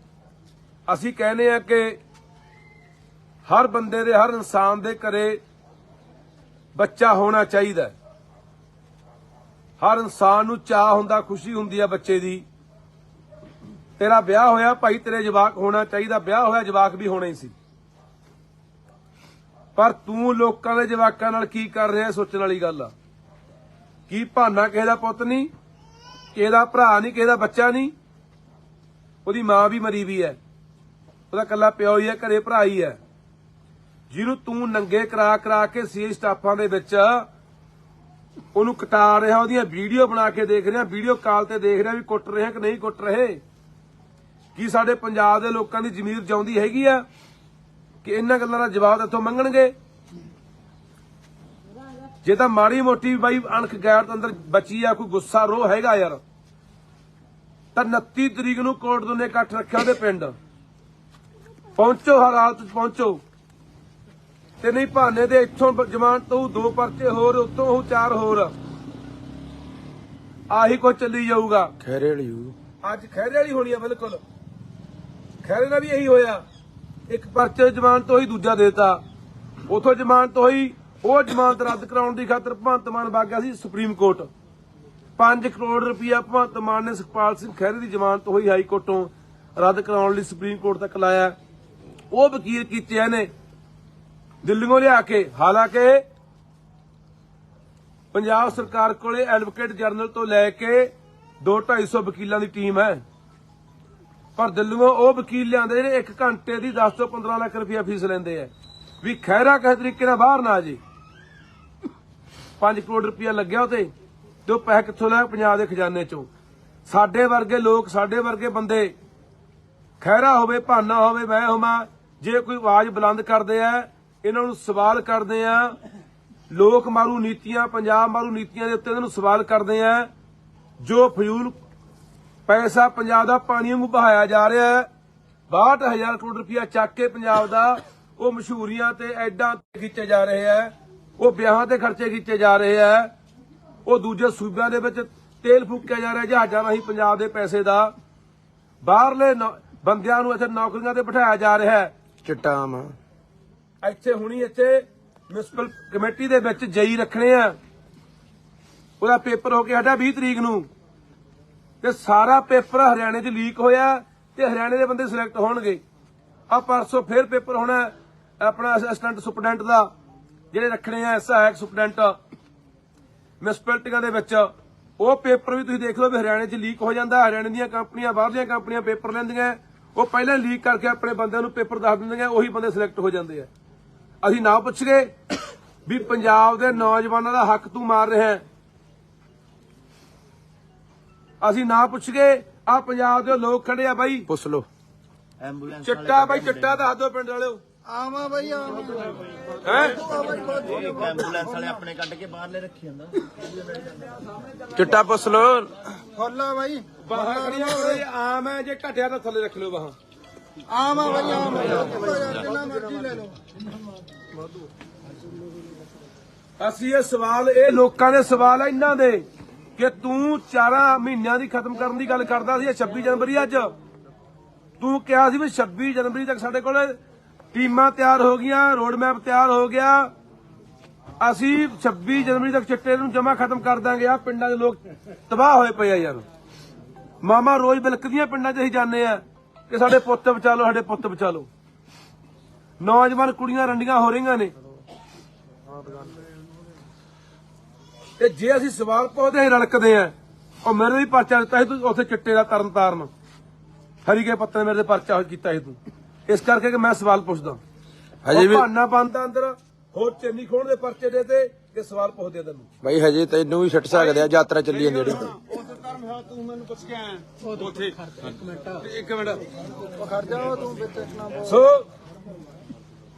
ਅਸੀਂ ਕਹਿੰਦੇ ਆ ਕਿ ਹਰ ਬੰਦੇ ਦੇ, ਹਰ ਇਨਸਾਨ ਦੇ ਘਰੇ ਬੱਚਾ ਹੋਣਾ ਚਾਹੀਦਾ। ਹਰ ਇਨਸਾਨ ਨੂੰ ਚਾਹ ਹੁੰਦਾ, ਖੁਸ਼ੀ ਹੁੰਦੀ ਆ ਬੱਚੇ ਦੀ। ਤੇਰਾ ਵਿਆਹ ਹੋਇਆ ਭਾਈ, ਤੇਰੇ ਜਵਾਕ ਹੋਣਾ ਚਾਹੀਦਾ, ਵਿਆਹ ਹੋਇਆ ਜਵਾਕ ਵੀ ਹੋਣਾ ਹੀ ਸੀ। ਪਰ ਤੂੰ ਲੋਕਾਂ ਦੇ ਜਵਾਕਾਂ ਨਾਲ ਕੀ ਕਰ ਰਿਹਾ, ਸੋਚਣ ਵਾਲੀ ਗੱਲ ਆ। ਕੀ ਭਾਨਾ ਕਿਸੇ ਦਾ ਪੁੱਤ ਨਹੀਂ, ਕਿਸੇ ਦਾ ਭਰਾ ਨਹੀਂ, ਕਿਸੇ ਦਾ ਬੱਚਾ ਨਹੀਂ। ਉਹਦੀ ਮਾਂ ਵੀ ਮਰੀ ਵੀ ਹੈ, ਉਹਦਾ ਇਕੱਲਾ ਪਿਓ ਹੀ ਹੈ, ਘਰੇ ਭਰਾ ਹੀ ਹੈ, ਜਿਹਨੂੰ ਤੂੰ ਨੰਗੇ ਕਰਾ ਕੇ ਸੀ ਸਟਾਫਾਂ ਦੇ ਵਿੱਚ ਉਹਨੂੰ ਕਟਾ ਰਿਹਾ, ਉਹਦੀਆਂ ਵੀਡੀਓ ਬਣਾ ਕੇ ਦੇਖ ਰਿਹਾ, ਵੀਡੀਓ ਕਾਲ ਤੇ ਦੇਖ ਰਿਹਾ ਵੀ ਕੁੱਟ ਰਹੇ ਕਿ ਨਹੀਂ ਕੁੱਟ ਰਹੇ। ਕੀ ਸਾਡੇ ਪੰਜਾਬ ਦੇ ਲੋਕਾਂ ਦੀ ਜ਼ਮੀਰ ਜਿਉਂਦੀ ਹੈਗੀ ਆ ਕਿ ਇਹਨਾਂ ਗੱਲਾਂ ਦਾ ਜਵਾਬ ਇੱਥੋਂ ਮੰਗਣਗੇ? ਜੇ ਤਾਂ ਮਾੜੀ ਮੋਟੀ ਬਾਈ ਅਣਖ ਗੈਰਤ ਅੰਦਰ ਬਚੀ ਆ, ਕੋਈ ਗੁੱਸਾ ਰੋਹ ਹੈਗਾ ਯਾਰ, ਤਾਂ 29 ਤਰੀਕ ਨੂੰ ਕੋਟ ਦੋਨੇ ਇਕੱਠ ਰੱਖਿਆ ਉਹਦੇ ਪਿੰਡ ਪਹੁੰਚੋ, ਹਰ ਹਾਲਤ ਚ ਪਹੁੰਚੋ। ਤੇ ਨਹੀਂ ਭਾਨੇ ਦੇ ਇੱਥੋਂ ਜ਼ਮਾਨਤ ਤੋਂ 2 ਪਰਚੇ ਹੋਰ, ਉੱਤੋਂ ਉਹ 4 ਹੋਰ, ਆਹੀ ਕੁਝ ਚੱਲੀ ਜਾਊਗਾ। ਖੈਰੇ ਵਾਲੀ ਅੱਜ ਖੈਰੇ ਵਾਲੀ ਹੋਣੀ ਆ, ਬਿਲਕੁਲ ਖੈਰੇ ਨਾਲ ਵੀ ਇਹੀ ਹੋਇਆ। ਇੱਕ ਪਰਚੇ ਜ਼ਮਾਨਤ ਹੋਈ, ਦੂਜਾ ਦੇਤਾ, ਉਥੋਂ ਜ਼ਮਾਨਤ ਹੋਈ, ਉਹ ਜ਼ਮਾਨਤ ਰੱਦ ਕਰਾਉਣ ਦੀ ਖਾਤਰ ਭਗਵੰਤ ਮਾਨ ਵਗ ਗਿਆ ਸੀ ਸੁਪਰੀਮ ਕੋਰਟ। 5 ਕਰੋੜ ਰੁਪਇਆ ਭਗਵੰਤ ਮਾਨ ਨੇ ਸੁਖਪਾਲ ਸਿੰਘ ਖਹਿਰੇ ਦੀ ਜ਼ਮਾਨਤ ਹੋਈ ਹਾਈ ਕੋਰਟੋਂ ਰੱਦ ਕਰਾਉਣ ਲਈ ਸੁਪਰੀਮ ਕੋਰਟ ਤੱਕ ਲਾਇਆ। ਉਹ ਵਕੀਲ ਕੀਤੇ ਇਹਨੇ ਦਿੱਲੀੋਂ ਲਿਆ ਕੇ। ਹਾਲਾਂਕਿ ਪੰਜਾਬ ਸਰਕਾਰ ਕੋਲੇ ਐਡਵੋਕੇਟ ਜਨਰਲ ਤੋਂ ਲੈ ਕੇ 2-250 ਵਕੀਲਾਂ ਦੀ ਟੀਮ ਹੈ, ਪਰ ਦਿੱਲੀੋਂ ਉਹ ਵਕੀਲ ਲਿਆਂਦੇ ਜਿਹੜੇ 1 ਘੰਟੇ ਦੀ 10 ਤੋਂ 15 ਲੱਖ ਰੁਪਇਆ ਫੀਸ ਲੈਂਦੇ ਆ ਵੀ ਖਹਿਰਾ ਕਿਸੇ ਤਰੀਕੇ ਨਾਲ ਬਾਹਰ ਨਾ ਜੇ। 5 ਕਰੋੜ ਰੁਪਇਆ ਲੱਗਿਆ ਉਤੇ, ਤੇ ਉਹ ਪੈਸੇ ਕਿੱਥੋਂ ਲਿਆ? ਪੰਜਾਬ ਦੇ ਖਜ਼ਾਨੇ ਚੋਂ। ਸਾਡੇ ਵਰਗੇ ਲੋਕ, ਸਾਡੇ ਵਰਗੇ ਬੰਦੇ, ਖਹਿਰਾ ਹੋਵੇ, ਭਾਨਾ ਹੋਵੇ, ਮੈਂ ਹੋਵਾਂ, ਜੇ ਕੋਈ ਆਵਾਜ਼ ਬੁਲੰਦ ਕਰਦੇ ਆ, ਇਹਨਾਂ ਨੂੰ ਸਵਾਲ ਕਰਦੇ ਆ, ਲੋਕ ਮਾਰੂ ਨੀਤੀਆਂ, ਪੰਜਾਬ ਮਾਰੂ ਨੀਤੀਆਂ ਦੇ ਉੱਤੇ ਇਹਨਾਂ ਨੂੰ ਸਵਾਲ ਕਰਦੇ ਆ। ਜੋ ਫਜ਼ੂਲ ਪੈਸਾ ਪੰਜਾਬ ਦਾ ਪਾਣੀ ਵਾਂਗੂ ਬਹਾਇਆ ਜਾ ਰਿਹਾ ਹੈ, 62,000 ਕਰੋੜ ਰੁਪਇਆ ਚੱਕ ਕੇ ਪੰਜਾਬ ਦਾ, ਉਹ ਮਸ਼ਹੂਰੀਆਂ ਤੇ ਐਡਾਂ ਤੇ ਖਿੱਚੇ ਜਾ ਰਹੇ ਆ, ਉਹ ਵਿਆਹਾਂ ਤੇ ਖਰਚੇ ਕੀਤੇ ਜਾ ਰਹੇ ਆ, ਉਹ ਦੂਜੇ ਸੂਬਿਆਂ ਦੇ ਵਿੱਚ ਤੇਲ ਫੂਕਿਆ ਜਾ ਰਿਹਾ ਜਹਾਜ਼ਾਂ ਰਾਹੀਂ ਪੰਜਾਬ ਦੇ ਪੈਸੇ ਦਾ, ਬਾਹਰਲੇ ਬੰਦਿਆਂ ਨੂੰ ਇੱਥੇ ਨੌਕਰੀਆਂ ਤੇ ਬਿਠਾਇਆ ਜਾ ਰਿਹਾ ਹੈ। ਚਟਾਮ ਇੱਥੇ ਹੁਣੀ ਇੱਥੇ ਮਿਊਨਿਸਪਲ ਕਮੇਟੀ ਦੇ ਵਿੱਚ ਜਈ ਰੱਖਣੇ ਆ, ਉਹਦਾ ਪੇਪਰ ਹੋ ਕੇ ਹਟਿਆ 20 ਤਰੀਕ ਨੂੰ, ਤੇ ਸਾਰਾ ਪੇਪਰ ਹਰਿਆਣੇ 'ਚ ਲੀਕ ਹੋਇਆ ਤੇ ਹਰਿਆਣੇ ਦੇ ਬੰਦੇ ਸਿਲੈਕਟ ਹੋਣਗੇ। ਆ ਪਰਸੋਂ ਫੇਰ ਪੇਪਰ ਹੋਣਾ ਆਪਣਾ ਅਸਿਸਟੈਂਟ ਸੁਪਰਡੈਂਟ ਦਾ, ਜਿਹੜੇ ਰੱਖਣੇ ਆ ਸਹਾਇਕ ਸੁਪਰਡੈਂਟ ਮਿਊਨਿਸਪੈਲਿਟੀਆਂ ਦੇ ਵਿੱਚ। ਉਹ ਪੇਪਰ ਵੀ ਤੁਸੀਂ ਦੇਖ ਲਓ ਵੀ ਹਰਿਆਣੇ 'ਚ ਲੀਕ ਹੋ ਜਾਂਦਾ। ਹਰਿਆਣੇ ਦੀਆਂ ਕੰਪਨੀਆਂ, ਬਾਹਰਲੀਆਂ ਕੰਪਨੀਆਂ ਪੇਪਰ ਲੈਂਦੀਆਂ, ਉਹ ਪਹਿਲਾਂ ਲੀਕ ਕਰਕੇ ਆਪਣੇ ਬੰਦਿਆਂ ਨੂੰ ਪੇਪਰ ਦੱਸ ਦਿੰਦੀਆਂ, ਉਹੀ ਬੰਦੇ ਸਿਲੈਕਟ ਹੋ ਜਾਂਦੇ ਆ। ਅਸੀਂ ਨਾ ਪੁੱਛ ਗਏ ਵੀ ਪੰਜਾਬ ਦੇ ਨੌਜਵਾਨਾਂ ਦਾ ਹੱਕ ਤੂੰ ਮਾਰ ਰਿਹਾ ਹੈ। ਅਸੀਂ ਨਾ ਪੁੱਛ ਗਏ, ਆ ਪੰਜਾਬ ਦੇ ਲੋਕ ਖੜੇ ਆ ਬਾਈ, ਪੁੱਛ ਲੋ। ਐਂਬੂਲੈਂਸ ਚਿੱਟਾ ਬਾਈ, ਚਿੱਟਾ ਦੱਸ ਦਿਓ ਪਿੰਡ ਵਾਲਿਓ ਆਵਾਂ ਬਈ ਆਵਾਂ ਹੈ। ਐਂਬੂਲੈਂਸ ਵਾਲੇ ਆਪਣੇ ਕੱਢ ਕੇ ਬਾਹਰਲੇ ਰੱਖੀ ਜਾਂਦਾ। ਚਿੱਟਾ ਪੁੱਛ ਲੋ। ਫੁੱਲਾ ਬਾਈ ਬਾਹਾਂ ਖੜੀਆਂ ਹੋਏ ਆਮ ਹੈ, ਜੇ ਘਟਿਆ ਤਾਂ ਥੱਲੇ ਰੱਖ ਲਿਓ ਬਾਹਾਂ। ਆਵਾਂ ਬਈ ਆਵਾਂ ਜਿੰਨਾ ਮਰਜ਼ੀ ਲੈ ਲਓ। ਅਸੀਂ ਇਹ ਸਵਾਲ, ਇਹ ਲੋਕਾਂ ਦੇ ਸਵਾਲ ਆ ਇਹਨਾਂ ਦੇ ਕਿ ਤੂੰ 4 ਮਹੀਨਿਆਂ ਦੀ ਖਤਮ ਕਰਨ ਦੀ ਗੱਲ ਕਰਦਾ ਸੀ। 26 ਜਨਵਰੀ ਅੱਜ ਤੂੰ ਕਿਹਾ ਸੀ ਵੀ 26 ਜਨਵਰੀ ਤੱਕ ਸਾਡੇ ਕੋਲ ਟੀਮਾਂ ਤਿਆਰ ਹੋ ਗਈਆਂ, ਰੋਡ ਮੈਪ ਤਿਆਰ ਹੋ ਗਿਆ, ਅਸੀਂ 26 ਜਨਵਰੀ ਤੱਕ ਚਿੱਟੇ ਨੂੰ ਜਮਾ ਖਤਮ ਕਰ ਦਾਂਗੇ। ਆ ਪਿੰਡਾਂ ਦੇ ਲੋਕ ਤਬਾਹ ਹੋਏ ਪਏ ਆ ਯਾਰ। ਮਾਮਾ ਰੋਜ਼ ਬਿਲਕਦੀਆਂ ਪਿੰਡਾਂ 'ਚ ਅਸੀਂ ਜਾਂਦੇ ਆ ਕਿ ਸਾਡੇ ਪੁੱਤ ਬਚਾ ਲਓ, ਸਾਡੇ ਪੁੱਤ ਬਚਾ ਲਓ। ਨੌਜਵਾਨ ਕੁੜੀਆਂ ਰੰਡੀਆਂ ਹੋ ਰਹੀਆਂ ਨੇ। ਤੇ ਜੇ ਅਸੀਂ ਸਵਾਲ ਪੁੱਛਦੇ ਹਾਂ ਰੜਕਦੇ ਆ, ਉਹ ਮੇਰੇ ਵੀ ਪਰਚਾ ਦਿੱਤਾ ਸੀ ਤੂੰ ਉੱਥੇ ਚਿੱਟੇ ਦਾ ਤਰਨ ਤਾਰਨ ਹਰੀਕੇ ਪੱਤੇ ਮੇਰੇ ਤੇ ਪਰਚਾ ਕੀਤਾ ਸੀ ਤੂੰ। ਇਸ ਕਰਕੇ ਕਿ ਮੈਂ ਸਵਾਲ ਪੁੱਛਦਾ। ਹਜੇ ਵੀ ਬਹਾਨਾ ਬੰਦਾ ਅੰਦਰ ਹੋਰ ਚੰਨੀ ਖੋਣ ਦੇ ਪਰਚੇ ਦੇ ਤੇ ਕਿ ਸਵਾਲ ਪੁੱਛਦੇ ਤੈਨੂੰ। ਬਾਈ ਹਜੇ ਤੈਨੂੰ ਵੀ ਛੱਡ ਸਕਦੇ ਆ, ਯਾਤਰਾ ਚੱਲੀ ਜਾਂਦੀ ਜਿਹੜੀ। ਤੂੰ ਮੈਨੂੰ ਪੁੱਛ ਕੇ ਆਇਆ ਉੱਥੇ ਇੱਕ ਮਿੰਟ ਖੜ ਜਾ ਤੂੰ ਵਿੱਚ ਨਾ ਬੋਲ। ਸੋ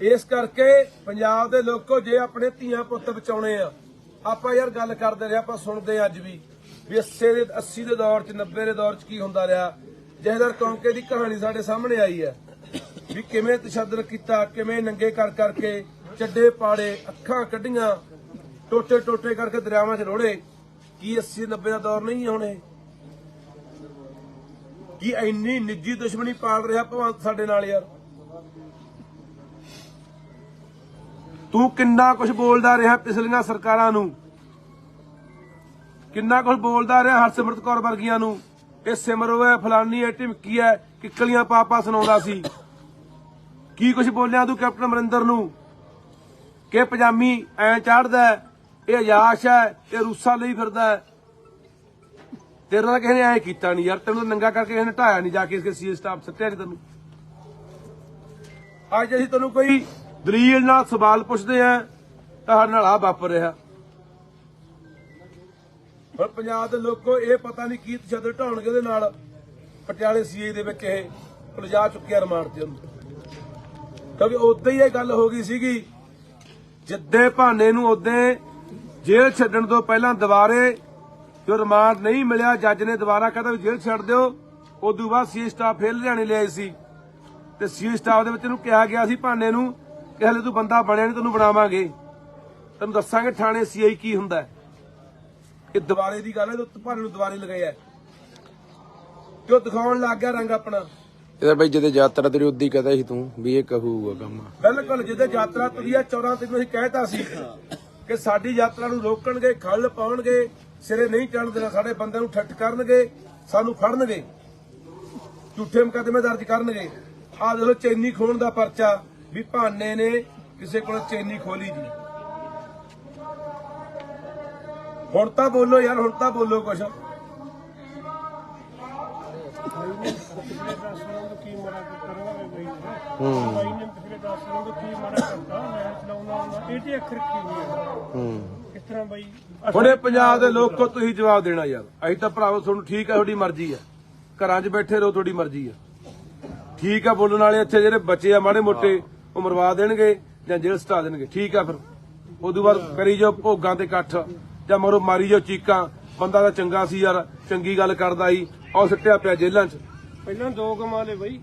ਇਸ ਕਰਕੇ ਪੰਜਾਬ ਦੇ ਲੋਕੋ, ਜੇ ਆਪਣੇ ਧੀਆਂ ਪੁੱਤ ਬਚਾਉਣੇ ਆ, ਆਪਾਂ ਯਾਰ ਗੱਲ ਕਰਦੇ ਰਹੇ, ਆਪਾਂ ਸੁਣਦੇ ਅੱਜ ਵੀ 80 ਦੇ ਦੌਰ 'ਚ 90 ਦੇ ਦੌਰ 'ਚ ਕੀ ਹੁੰਦਾ ਰਿਹਾ। ਜਹਦਰ ਕੌਂਕੇ ਦੀ ਕਹਾਣੀ ਸਾਡੇ ਸਾਹਮਣੇ ਆਈ ਹੈ ਵੀ ਕਿਵੇਂ ਤਸ਼ੱਦਦ ਕੀਤਾ, ਕਿਵੇਂ ਨੰਗੇ ਕਰ ਕਰਕੇ ਚੱਡੇ ਪਾੜੇ, ਅੱਖਾਂ ਕੱਢੀਆਂ, ਟੋਟੇ ਟੋਟੇ ਕਰਕੇ ਦਰਿਆਵਾਂ 'ਚ ਰੋੜੇ। ਕੀ 80 90 ਦਾ ਦੌਰ ਨਹੀਂ ਹੈ ਹੁਣ ਇਹ? ਕੀ ਇੰਨੀ ਨਿੱਜੀ ਦੁਸ਼ਮਣੀ ਪਾਲ ਰਿਹਾ ਭਗਵੰਤ ਸਾਡੇ ਨਾਲ ਯਾਰ? ਤੂੰ ਕਿੰਨਾ ਕੁਝ ਬੋਲਦਾ ਰਿਹਾ ਪਿਛਲੀਆਂ ਸਰਕਾਰਾਂ ਨੂੰ, ਕਿੰਨਾ ਕੁਝ ਬੋਲਦਾ ਰਿਹਾ ਹਰਸਿਮਰਤ ਕੌਰ ਵਰਗੀਆਂ ਨੂੰ। ਇਹ ਸਿਮਰੋ ਹੈ, ਫਲਾਨੀ ਹੈ, ਢਿਮਕੀ ਹੈ, ਕਿੱਕਲੀਆਂ ਪਾਪਾ ਸੁਣਾਉਂਦਾ ਸੀ। ਕੀ ਕੁਝ ਬੋਲਿਆ ਤੂੰ ਕੈਪਟਨ ਅਮਰਿੰਦਰ ਨੂੰ ਕਿ ਪਜਾਮੀ ਐ ਚੜਦਾ, ਇਹ ਅਯਾਸ਼ ਹੈ, ਇਹ ਰੂਸਾ ਲਈ ਫਿਰਦਾ। ਤੇਰੇ ਨਾਲ ਕਿਸੇ ਨੇ ਐ ਕੀਤਾ ਨਹੀਂ ਯਾਰ, ਤੈਨੂੰ ਨੰਗਾ ਕਰਕੇ ਕਿਸੇ ਨੇ ਢਾਇਆ ਨਹੀਂ, ਜਾ ਕੇ ਇਸਕੇ ਸੀ ਸਟਾਫ ਸੱਟਿਆ ਨਹੀਂ ਤੈਨੂੰ। ਅੱਜ ਅਸੀਂ ਤੈਨੂੰ ਕੋਈ ਦਲੀਲ ਨਾਲ ਸਵਾਲ ਪੁੱਛਦੇ ਆ ਤਾਂ ਸਾਡੇ ਨਾਲ ਆ ਵਾਪਰ ਰਿਹਾ। ਹੁਣ ਪੰਜਾਬ ਦੇ ਲੋਕੋ ਇਹ ਪਤਾ ਨਹੀਂ ਕੀ ਤਸ਼ੱਦਦ ਢਾਉਣਗੇ ਉਹਦੇ ਨਾਲ। ਪਟਿਆਲੇ ਸੀਏ ਦੇ ਵਿੱਚ ਇਹ ਲਿਜਾ ਚੁੱਕਿਆ ਰਿਮਾਂਡ ਤੇ ਉਹਨੂੰ, ਕਿਉਂਕਿ ਉਦੋਂ ਹੀ ਇਹ ਗੱਲ ਹੋ ਗਈ ਸੀਗੀ। ਜਿੱਦੇ ਭਾਨੇ ਨੂੰ ਉਦੋਂ ਜੇਲ੍ਹ ਛੱਡਣ ਤੋਂ ਪਹਿਲਾਂ ਦੁਬਾਰੇ ਜੋ ਰਿਮਾਂਡ ਨਹੀਂ ਮਿਲਿਆ, ਜੱਜ ਨੇ ਦੁਬਾਰਾ ਕਹਿੰਦਾ ਵੀ ਜੇਲ੍ਹ ਛੱਡ ਦਿਓ। ਉਦੋਂ ਬਾਅਦ ਸੀ ਸਟਾਫ ਫੇਰ ਲੁਧਿਆਣੇ ਲਿਆਏ ਸੀ ਤੇ ਸੀ ਸਟਾਫ ਦੇ ਵਿੱਚ ਇਹਨੂੰ ਕਿਹਾ ਗਿਆ ਸੀ ਭਾਨੇ ਨੂੰ ਕਿ ਹਲੇ ਤੂੰ ਬੰਦਾ ਬਣਿਆ ਨਹੀਂ, ਤੈਨੂੰ ਬਣਾਵਾਂਗੇ, ਤੈਨੂੰ ਦੱਸਾਂਗੇ ਥਾਣੇ ਸੀਆਈ ਕੀ ਹੁੰਦਾ। ਇਹ ਦੁਬਾਰੇ ਦੀ ਗੱਲ ਹੈ, ਭਾਨੇ ਨੂੰ ਦੁਬਾਰੇ ਲਗਾਇਆ ਤੇ ਉਹ ਦਿਖਾਉਣ ਲੱਗ ਗਿਆ ਰੰਗ ਆਪਣਾ। ਇਹਦਾ ਬਾਈ ਜਦੋਂ ਯਾਤਰਾ ਤੇਰੀ ਉਦੀ ਕਹਦਾ ਸੀ ਤੂੰ ਵੀ ਇਹ ਕਹੂਗਾ ਕੰਮ। ਬਿਲਕੁਲ ਜਦੋਂ ਯਾਤਰਾ ਤੁਰੀ ਆ 14 ਤਰੀਕ ਨੂੰ ਅਸੀਂ ਕਹਿਤਾ ਸੀ ਕਿ ਸਾਡੀ ਯਾਤਰਾ ਨੂੰ ਰੋਕਣਗੇ, ਖੱਲ ਪਾਉਣਗੇ, ਸਿਰੇ ਨਹੀਂ ਚੜ੍ਹਨ ਦੇਣਾ, ਸਾਡੇ ਬੰਦੇ ਨੂੰ ਠੱਠ ਕਰਨਗੇ, ਸਾਨੂੰ ਫੜਨਗੇ, ਝੂਠੇ ਮੁਕੱਦਮੇ ਦਰਜ ਕਰਨਗੇ। ਆਹ ਦੇਖੋ ਚੈਨੀ ਖੋਣ ਦਾ ਪਰਚਾ ਵੀ ਭਾਨੇ ਨੇ ਕਿਸੇ ਕੋਲ ਚੈਨੀ ਖੋਲੀ ਜੀ। ਹੁਣ ਤਾਂ ਬੋਲੋ ਯਾਰ, ਹੁਣ ਤਾਂ ਬੋਲੋ ਕੁਛ। ਪਿਛਲੇ 10 ਸਾਲਾਂ ਤੋਂ ਕੀ ਮਾੜਾ ਕਰਵਾਵੇ ਬਈ ਬਾਈ ਨੇ ਪਿਛਲੇ 10 ਸਾਲਾਂ ਤੋਂ ਕੀ ਮਾੜਾ ਕਰਤਾ। ਮੈਂ ਚਲਾਉਣਾ ਹੁੰਦਾ ਇਹ ਤੇ ਅੱਖ ਰੱਖੀ ਹੋਈ ਹੈ। ਕਿਸ ਤਰ੍ਹਾਂ ਬਾਈ ਹੁਣੇ ਪੰਜਾਬ ਦੇ ਲੋਕੋ ਤੁਸੀਂ ਜਵਾਬ ਦੇਣਾ ਯਾਰ। ਅਸੀਂ ਤਾਂ ਭਰਾਵੋ ਤੁਹਾਨੂੰ ਠੀਕ ਹੈ, ਤੁਹਾਡੀ ਮਰਜ਼ੀ ਹੈ, ਘਰਾਂ 'ਚ ਬੈਠੇ ਰਹੋ, ਤੁਹਾਡੀ ਮਰਜ਼ੀ ਹੈ, ਠੀਕ ਆ। ਬੋਲਣ ਵਾਲੇ ਇੱਥੇ ਜਿਹੜੇ ਬੱਚੇ ਆ ਮਾੜੇ ਮੋਟੇ ਉਹ ਮਰਵਾ ਦੇਣਗੇ ਜਾਂ ਜੇਲ੍ਹ ਸਟਾ ਦੇਣਗੇ, ਠੀਕ ਆ। ਫਿਰ ਉਦੋਂ ਬਾਅਦ ਕਰੀ ਜਾਓ ਭੋਗਾਂ ਤੇ ਇਕੱਠ ਜਾਂ ਮਰੋ ਮਾਰੀ ਜਾਓ ਚੀਕਾਂ। ਬੰਦਾ ਤਾਂ ਚੰਗਾ ਸੀ ਯਾਰ, ਚੰਗੀ ਗੱਲ ਕਰਦਾ ਸੀ, ਉਹ ਸਿੱਟਿਆ ਪਿਆ ਜੇਲ੍ਹਾਂ 'ਚ। ਪਹਿਲਾਂ 2 ਕਮਾ ਲਏ ਬਈ,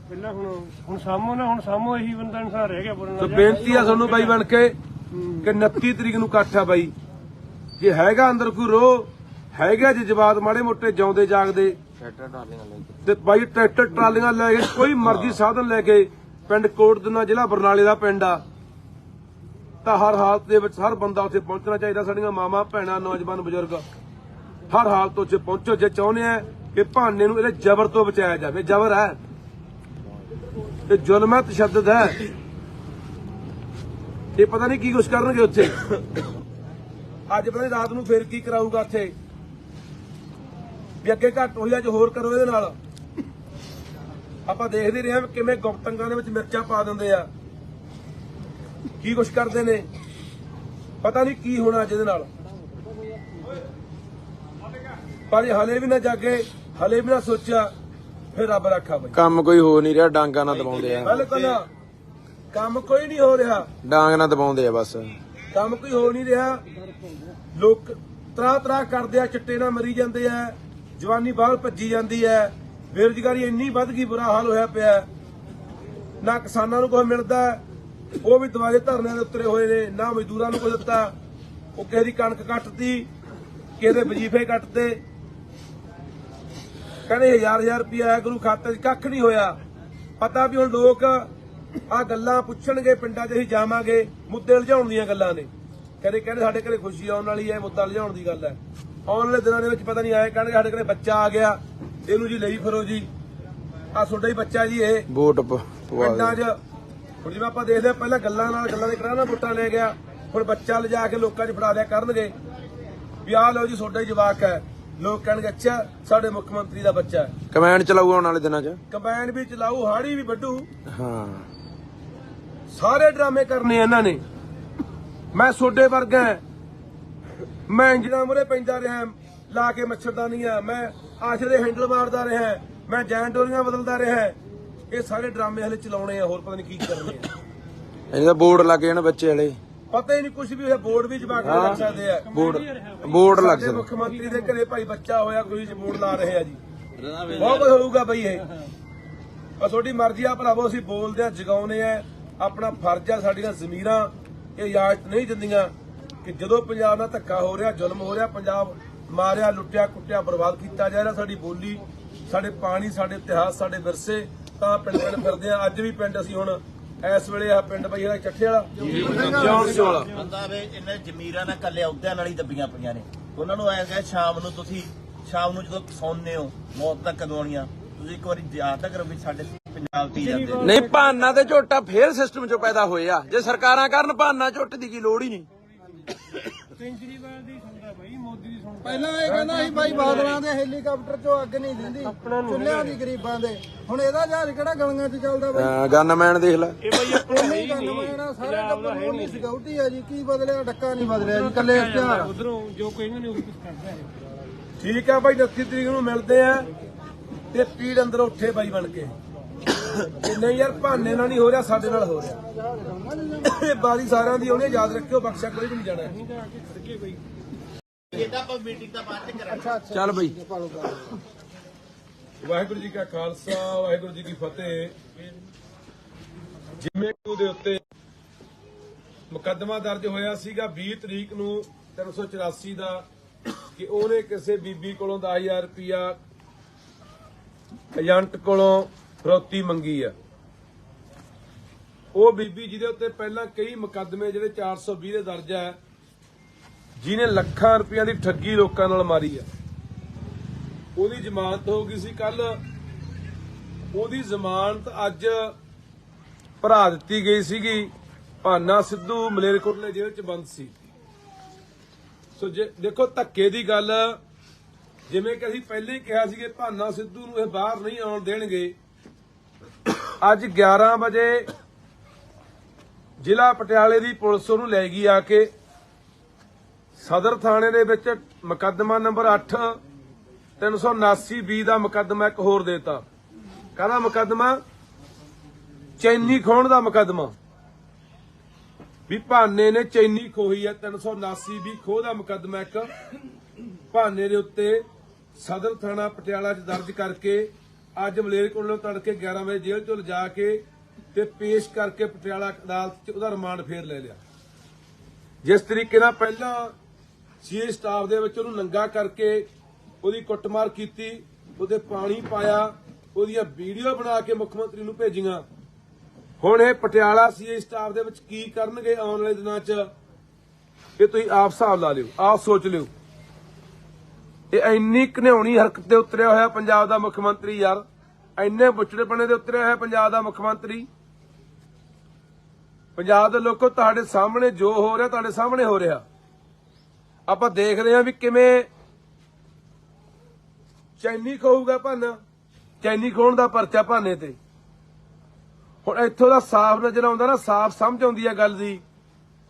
ਪਹਿਲਾਂ ਹੁਣ ਸਾਮੋ ਇਹੀ ਬੰਦਾ ਇਨਸਾਨ ਰਹਿ ਗਿਆ ਬੋਲਣ ਤੇ ਵਾਲਾ। ਬੇਨਤੀ ਆ ਤੁਹਾਨੂੰ ਬਾਈ ਬਣ ਕੇ ਕਿ 29 ਤਰੀਕ ਨੂੰ ਇਕੱਠ ਆ ਬਾਈ। ਜੇ ਹੈਗਾ ਅੰਦਰ ਕੋਈ ਰੋਹ ਹੈਗਾ, ਜੇ ਜਵਾਬ ਮਾੜੇ ਮੋਟੇ ਜਿਉਂਦੇ ਜਾਗਦੇ ਤੇ ਬਾਈ ਟਰੈਕਟਰ ਟਰਾਲੀਆਂ ਲੈ ਕੇ ਕੋਈ ਮਰਜ਼ੀ ਸਾਧਨ ਲੈ ਕੇ ਪਿੰਡ ਕੋਟਦਨਾ ਜ਼ਿਲ੍ਹਾ ਬਰਨਾਲੇ ਦਾ ਪਿੰਡ ਆ, ਤਾਂ ਹਰ ਹਾਲਤ ਦੇ ਵਿੱਚ ਹਰ ਬੰਦਾ ਉੱਥੇ ਪਹੁੰਚਣਾ ਚਾਹੀਦਾ। ਸਾਡੀਆਂ ਮਾਵਾਂ ਭੈਣਾਂ ਨੌਜਵਾਨ ਬਜ਼ੁਰਗ ਹਰ ਹਾਲਤ ਉੱਥੇ ਪਹੁੰਚੋ ਜੇ ਚਾਹੁੰਦੇ ਆ ਕਿ ਭਾਨੇ ਨੂੰ ਇਹਦੇ ਜ਼ਬਰ ਤੋਂ ਬਚਾਇਆ ਜਾਵੇ। ਜ਼ਬਰ ਹੈ, ਇਹ ਜ਼ੁਲਮ ਹੈ, ਤਸ਼ੱਦਦ ਹੈ। ਇਹ ਪਤਾ ਨਹੀਂ ਕੀ ਕੁਛ ਕਰਨਗੇ ਉੱਥੇ। ਅੱਜ ਪਤਾ ਨਹੀਂ ਰਾਤ ਨੂੰ ਫੇਰ ਕੀ ਕਰਾਊਗਾ ਉੱਥੇ ਵੀ ਅੱਗੇ ਘੱਟ ਹੋਈ, ਅੱਜ ਹੋਰ ਕਰੋ ਇਹਦੇ ਨਾਲ। ਆਪਾਂ ਦੇਖਦੇ ਰਹੇ ਹਾਂ ਕਿਵੇਂ ਗੁਪਤੰਗਾਂ ਦੇ ਵਿੱਚ ਮਿਰਚਾਂ ਪਾ ਦਿੰਦੇ ਆ, ਕੀ ਕੁਛ ਕਰਦੇ ਨੇ। ਪਤਾ ਨਹੀਂ ਕੀ ਹੋਣਾ ਅੱਜ ਇਹਦੇ ਨਾਲ, ਪਰ ਇਹ ਹਲੇ ਵੀ ਨਾ ਜਾਗੇ, ਹਲੇ ਵੀ ਨਾ ਸੋਚਿਆ, ਫਿਰ ਰੱਬ ਰੱਖਾ ਬਈ। ਕੰਮ ਕੋਈ ਹੋ ਨਹੀਂ ਰਿਹਾ, ਡਾਂਗਾ ਨਾਲ ਦਬਾਉਂਦੇ ਆ, ਬਿਲਕੁਲ ਕੰਮ ਕੋਈ ਨਹੀਂ ਹੋ ਰਿਹਾ, ਡਾਂਗ ਨਾਲ ਦਬਾਉਂਦੇ ਆ ਬਸ। ਕੰਮ ਕੋਈ ਹੋ ਨਹੀਂ ਰਿਹਾ। ਲੋਕ ਤਰਾ ਕਰਦੇ ਆ, ਚਿੱਟੇ ਨਾਲ ਮਰੀ ਜਾਂਦੇ ਆ, ਜਵਾਨੀ ਬਾਹਰ ਭੱਜੀ ਜਾਂਦੀ ਹੈ, ਬੇਰੁਜ਼ਗਾਰੀ ਇੰਨੀ ਵੱਧ ਗਈ, ਬੁਰਾ ਹਾਲ ਹੋਇਆ ਪਿਆ। ਨਾ ਕਿਸਾਨਾਂ ਨੂੰ ਕੁਝ ਮਿਲਦਾ, ਉਹ ਵੀ ਦੁਆਰੇ ਧਰਨਿਆਂ ਦੇ ਉਤਰੇ ਹੋਏ ਨੇ, ਨਾ ਮਜ਼ਦੂਰਾਂ ਨੂੰ ਕੁਝ ਦਿੱਤਾ। ਉਹ ਕਿਸੇ ਦੀ ਕਣਕ ਕੱਟਤੀ, ਕਿਸੇ ਦੇ ਵਜੀਫੇ ਕੱਟਤੇ, ਕਹਿੰਦੇ ਹਜ਼ਾਰ ਰੁਪਇਆ ਆਇਆ ਗੁਰੂ ਖਾਤੇ 'ਚ, ਕੱਖ ਨਹੀਂ ਹੋਇਆ। ਪਤਾ ਵੀ ਹੁਣ ਲੋਕ ਆ ਗੱਲਾਂ ਪੁੱਛਣਗੇ, ਪਿੰਡਾਂ 'ਚ ਅਸੀਂ ਜਾਵਾਂਗੇ, ਮੁੱਦੇ ਲਿਜਾਉਣ ਦੀਆਂ ਗੱਲਾਂ ਨੇ। ਕਹਿੰਦੇ ਸਾਡੇ ਘਰੇ ਖੁਸ਼ੀ ਆਉਣ ਵਾਲੀ ਹੈ, ਮੁੱਦਾ ਲਿਜਾਉਣ ਦੀ ਗੱਲ ਹੈ। ਆਉਣ ਵਾਲੇ ਦਿਨਾਂ ਦੇ ਵਿੱਚ ਪਤਾ ਨਹੀਂ ਆਏ, ਕਹਿਣਗੇ ਸਾਡੇ ਘਰੇ ਬੱਚਾ ਆ ਗਿਆ, ਇਹਨੂੰ ਜੀ ਲਈ ਫਿਰੋ ਜੀ, ਆ ਤੁਹਾਡਾ ਹੀ ਬੱਚਾ ਜੀ ਇਹ ਵੋਟ ਪਿੰਡਾਂ 'ਚ। ਹੁਣ ਜਿਵੇਂ ਆਪਾਂ ਦੇਖਦੇ ਪਹਿਲਾਂ ਗੱਲਾਂ ਦੇ ਕਰਾਣਾ ਵੋਟਾਂ ਲੈ ਗਿਆ, ਹੁਣ ਬੱਚਾ ਲਿਜਾ ਕੇ ਲੋਕਾਂ 'ਚ ਫੜਾ ਦਿਆ ਕਰਨਗੇ ਵੀ ਆਹ ਲਓ ਜੀ ਤੁਹਾਡਾ ਹੀ ਜਵਾਕ ਹੈ। ਲੋਕ ਕਹਿਣਗੇ ਅੱਛਾ ਸਾਡੇ ਮੁੱਖ ਮੰਤਰੀ ਦਾ ਬੱਚਾ ਹੈ। ਕਮੈਂਡ ਚਲਾਊ ਆਉਣ ਵਾਲੇ ਦਿਨਾਂ 'ਚ, ਕੰਬਾਈਨ ਵੀ ਚਲਾਊ, ਹਾੜੀ ਵੀ ਵੱਢੂ, ਹਾਂ ਸਾਰੇ ਡਰਾਮੇ ਕਰਨੇ ਇਹਨਾਂ ਨੇ। ਮੈਂ ਤੁਹਾਡੇ ਵਰਗਾ, ਮੈਂ ਇੰਜਣਾ ਮੁਰੇ ਪੈਂਦਾ ਰਿਹਾ ਲਾ ਕੇ ਮੱਛਰਦਾਨੀਆਂ, ਮੈਂ ਆਸ਼ਰੇ ਹੈਂਡਲ ਮਾਰਦਾ ਰਿਹਾ, ਮੈਂ ਜੈਂਟੋਰੀਆਂ ਬਦਲਦਾ ਰਿਹਾ। ਇਹ ਸਾਰੇ ਡਰਾਮੇ ਹਲੇ ਚਲਾਉਣੇ ਆ, ਹੋਰ ਪਤਾ ਨਹੀਂ ਕੀ ਕਰਨੇ ਆ। ਇਹਦਾ ਬੋਰਡ ਲੱਗ ਜਾਣ ਬੱਚੇ ਵਾਲੇ, ਪਤਾ ਹੀ ਨਹੀਂ ਕੁਝ ਵੀ ਹੋਇਆ। ਬੋਰਡ ਵੀ ਜਵਾਕ ਨੂੰ ਲੱਗ ਸਕਦੇ ਆ, ਬੋਰਡ ਲੱਗ ਸਾਡੇ ਸਕਦਾ। ਮੁੱਖ ਮੰਤਰੀ ਦੇ ਘਰੇ ਭਾਈ ਬੱਚਾ ਹੋਇਆ, ਕੋਈ ਬੋਰਡ ਲਾ ਰਹੇ ਆ ਜੀ, ਬਹੁਤ ਕੁਝ ਹੋਊਗਾ ਬਈ। ਇਹ ਤੁਹਾਡੀ ਮਰਜ਼ੀ ਆ ਭਰਾਵੋ, ਅਸੀਂ ਬੋਲਦੇ ਆ, ਜਗਾਉਨੇ ਆ, ਆਪਣਾ ਫਰਜ਼ ਆ। ਸਾਡੀਆਂ ਜ਼ਮੀਰਾਂ ਇਹ ਇਜਾਜ਼ਤ ਨਹੀਂ ਦਿੰਦੀਆਂ ਕਿ ਜਦੋਂ ਪੰਜਾਬ ਨਾਲ ਧੱਕਾ ਹੋ ਰਿਹਾ, ਜ਼ੁਲਮ ਹੋ ਰਿਹਾ, ਪੰਜਾਬ ਮਾਰਿਆ, ਲੁੱਟਿਆ, ਕੁੱਟਿਆ, ਬਰਬਾਦ ਕੀਤਾ ਜਾ ਰਿਹਾ, ਸਾਡੀ ਬੋਲੀ, ਸਾਡੇ ਪਾਣੀ, ਸਾਡੇ ਇਤਿਹਾਸ, ਸਾਡੇ ਵਿਰਸੇ, ਤਾਂ ਪਿੰਡ ਫਿਰਦੇ ਆ। ਅੱਜ ਵੀ ਪਿੰਡ ਅਸੀਂ ਹੁਣ ਇਸ ਵੇਲੇ ਆ ਪਿੰਡ ਬਈ ਇਹਦਾ ਚੱਠੇ ਵਾਲਾ ਵਾਲਾ ਬੰਦਾ ਵੇ, ਇਹਨੇ ਜ਼ਮੀਰਾਂ ਨਾਲ ਕੱਲੇ ਅਹੁਦਿਆਂ ਨਾਲ ਹੀ ਦੱਬੀਆਂ ਪਈਆਂ ਨੇ। ਉਹਨਾਂ ਨੂੰ ਐਂ ਕਹੇ ਸ਼ਾਮ ਨੂੰ ਜਦੋਂ ਸੌਂਦੇ ਹੋ, ਮੌਤ ਤੱਕ ਕਦੋਂ ਆਉਣੀਆਂ, ਤੁਸੀਂ ਇੱਕ ਵਾਰੀ ਯਾਦ ਤਾਂ ਕਰੋ ਵੀ ਸਾਡੇ ਪੰਜਾਬ ਤੇ ਜਾਂਦੇ ਨਹੀਂ, ਭਾਨਾ ਤੇ ਝੋਟਾ ਫੇਰ ਸਿਸਟਮ 'ਚੋਂ ਪੈਦਾ ਹੋਏ ਆ। ਜੇ ਸਰਕਾਰਾਂ ਕਰਨ ਭਾਨਾ ਝੋਟੇ ਦੀ ਕੀ ਲੋੜ ਹੀ ਨਹੀਂ। ਕੇਜਰੀਵਾਲ ਦੀ ਸੁਣਦਾ ਬਾਈ, ਮੋਦੀ ਦੀ ਸੁਣਦਾ। ਪਹਿਲਾਂ ਇਹ ਕਹਿੰਦਾ ਸੀ ਬਾਈ ਬਾਦਲਾਂ ਦੇ ਹੈਲੀਕਾਪਟਰ ਚੋਂ ਅੱਗ ਨਹੀਂ ਦਿੰਦੀ, ਚੁੱਲ੍ਹਿਆਂ ਦੀ ਗਰੀਬਾਂ ਦੇ। ਹੁਣ ਇਹਦਾ ਜਹਾਜ਼ ਕਿਹੜਾ ਗਲੀਆਂ 'ਚ ਚੱਲਦਾ ਬਾਈ? ਗਨਮੈਨ ਦੇਖ ਲੈ, ਇਹ ਬਾਈ ਆਪਣਾ ਹੈ ਹੀ ਨਹੀਂ, ਗਨਮੈਨ ਸਾਰੇ ਟੱਬਰ ਨੂੰ ਸਿਕਿਉਰਿਟੀ ਆ ਜੀ। ਕੀ ਬਦਲਿਆ? ਡੱਕਾ ਨਹੀਂ ਬਦਲਿਆ ਜੀ, ਕੱਲੇ ਇਸ਼ਤਿਹਾਰ। ਉਧਰੋਂ ਜੋ ਕਹਿੰਦੇ ਨੇ ਉਹ ਕੁਝ ਕਰਦਾ ਹੈ। ਠੀਕ ਆ ਬਾਈ, 29 ਤਰੀਕ ਨੂੰ ਮਿਲਦੇ ਆ ਤੇ ਪੀੜ ਅੰਦਰ ਉੱਠੇ ਬਾਈ ਬਣ ਕੇ ਕਿ ਨਹੀਂ ਯਾਰ, ਭਾਨੇ ਨਾਲ ਨਹੀਂ ਹੋ ਰਿਹਾ, ਸਾਡੇ ਨਾਲ ਹੋ ਰਿਹਾ। ਇਹ ਬਾਰੀ ਸਾਰਿਆਂ ਦੀ ਉਹਨੇ ਯਾਦ ਰੱਖਿਓ, ਬਖਸ਼ਾ ਕੋਈ ਵੀ ਨਹੀਂ ਜਾਣਾ। ਇਹਦਾ ਆਪਾਂ ਮੀਟਿੰਗ ਦਾ ਬਾਅਦ ਚ ਕਰਾਂਗੇ। ਚੱਲ ਬਈ। ਵਾਹਿਗੁਰੂ ਜੀ ਕਾ ਖਾਲਸਾ, ਵਾਹਿਗੁਰੂ ਜੀ ਕੀ ਫਤਿਹ। ਜਿਵੇਂ ਕਿ ਉਹਦੇ ਉੱਤੇ ਮੁਕੱਦਮਾ ਦਰਜ ਹੋਇਆ ਸੀਗਾ 20 ਤਰੀਕ ਨੂੰ 384 ਦਾ, ਕਿ ਉਹਨੇ ਕਿਸੇ ਬੀਬੀ ਕੋਲੋਂ 10,000 ਰੁਪਇਆ ਏਜੰਟ ਕੋਲੋਂ ਫਰੋਤੀ ਮੰਗੀ ਆ। ਉਹ ਬੀਬੀ ਜਿਹਦੇ ਉੱਤੇ ਪਹਿਲਾਂ ਕਈ ਮੁਕੱਦਮੇ ਜਿਹੜੇ 420 ਦੇ ਦਰਜ ਹੈ, ਜਿਹਨੇ ਲੱਖਾਂ ਰੁਪਈਆਂ ਦੀ ਠੱਗੀ ਲੋਕਾਂ ਨਾਲ ਮਾਰੀ ਆ, ਉਹਦੀ ਜ਼ਮਾਨਤ ਹੋ ਗਈ ਸੀ ਕੱਲ। ਉਹਦੀ ਜ਼ਮਾਨਤ ਅੱਜ ਭਰਾ ਦਿੱਤੀ ਗਈ ਸੀਗੀ। ਭਾਨਾ ਸਿੱਧੂ ਮਲੇਰਕੋਟਲੇ ਜੇਲ੍ਹ 'ਚ ਬੰਦ ਸੀ। ਸੋ ਜੇ ਦੇਖੋ ਧੱਕੇ ਦੀ ਗੱਲ, ਜਿਵੇਂ ਕਿ ਅਸੀਂ ਪਹਿਲੇ ਹੀ ਕਿਹਾ ਸੀ ਕਿ ਭਾਨਾ ਸਿੱਧੂ ਨੂੰ ਇਹ ਬਾਹਰ ਨਹੀਂ ਆਉਣ ਦੇਣਗੇ। ਅੱਜ 11 ਵਜੇ ਜ਼ਿਲ੍ਹਾ ਪਟਿਆਲੇ ਦੀ ਪੁਲਿਸ ਉਹਨੂੰ ਲੈ ਗਈ ਆ ਕੇ ਸਦਰ ਥਾਣੇ ਦੇ ਵਿੱਚ। ਮੁਕੱਦਮਾ ਨੰਬਰ 8 379B ਦਾ ਮੁਕੱਦਮਾ ਇੱਕ ਹੋਰ ਦੇਤਾ। ਕਾਹਦਾ ਮੁਕੱਦਮਾ? ਚੈਨੀ ਖੋਹਣ ਦਾ ਮੁਕੱਦਮਾ। ਵੀ ਭਾਨੇ ਨੇ ਚੈਨੀ ਖੋਹੀ ਹੈ। 379B ਖੋਹ ਦਾ ਮੁਕੱਦਮਾ ਇੱਕ ਭਾਨੇ ਦੇ ਉੱਤੇ ਸਦਰ ਥਾਣਾ ਪਟਿਆਲਾ 'ਚ ਦਰਜ ਕਰਕੇ ਅੱਜ ਮਲੇਰਕੋਟਲੇ ਤੜਕੇ 11 ਵਜੇ ਜੇਲ੍ਹ 'ਚੋਂ ਲਿਜਾ ਕੇ ਤੇ ਪੇਸ਼ ਕਰਕੇ ਪਟਿਆਲਾ ਅਦਾਲਤ 'ਚ ਉਹਦਾ ਰਿਮਾਂਡ ਫੇਰ ਲੈ ਲਿਆ। ਜਿਸ ਤਰੀਕੇ ਨਾਲ ਪਹਿਲਾਂ ਸੀਏ ਸਟਾਫ ਦੇ ਵਿੱਚ ਉਹਨੂੰ ਨੰਗਾ ਕਰਕੇ ਉਹਦੀ ਕੁੱਟਮਾਰ ਕੀਤੀ, ਉਹਦੇ ਪਾਣੀ ਪਾਇਆ, ਉਹਦੀਆਂ ਵੀਡੀਓ ਬਣਾ ਕੇ ਮੁੱਖ ਮੰਤਰੀ ਨੂੰ ਭੇਜੀਆਂ। ਹੁਣ ਇਹ ਪਟਿਆਲਾ ਸੀਏ ਸਟਾਫ ਦੇ ਵਿੱਚ ਕੀ ਕਰਨਗੇ ਆਉਣ ਵਾਲੇ ਦਿਨਾਂ 'ਚ, ਇਹ ਤੁਸੀਂ ਆਪ ਹਿਸਾਬ ਲਾ ਲਿਓ, ਆਪ ਸੋਚ ਲਿਓ। ਇਹ ਇੰਨੀ ਘਿਨਾਉਣੀ ਹਰਕਤ ਤੇ ਉਤਰਿਆ ਹੋਇਆ ਪੰਜਾਬ ਦਾ ਮੁੱਖ ਮੰਤਰੀ ਯਾਰ, ਇੰਨੇ ਬੁੱਚੜੇਪਣੇ ਦੇ ਉਤਰਿਆ ਹੋਇਆ ਪੰਜਾਬ ਦਾ ਮੁੱਖ ਮੰਤਰੀ। ਪੰਜਾਬ ਦੇ ਲੋਕੋ, ਤੁਹਾਡੇ ਸਾਹਮਣੇ ਜੋ ਹੋ ਰਿਹਾ, ਤੁਹਾਡੇ ਸਾਹਮਣੇ ਹੋ ਰਿਹਾ। ਆਪਾਂ ਦੇਖ ਰਹੇ ਹਾਂ ਵੀ ਕਿਵੇਂ ਚੈਨੀ ਖੋਊਗਾ ਭਾਨਾ, ਚੈਨੀ ਖੋਹਣ ਦਾ ਪਰਚਾ ਭਾਨੇ ਤੇ। ਹੁਣ ਇੱਥੋਂ ਦਾ ਸਾਫ਼ ਨਜ਼ਰ ਆਉਂਦਾ ਨਾ, ਸਾਫ਼ ਸਮਝ ਆਉਂਦੀ ਹੈ ਗੱਲ ਦੀ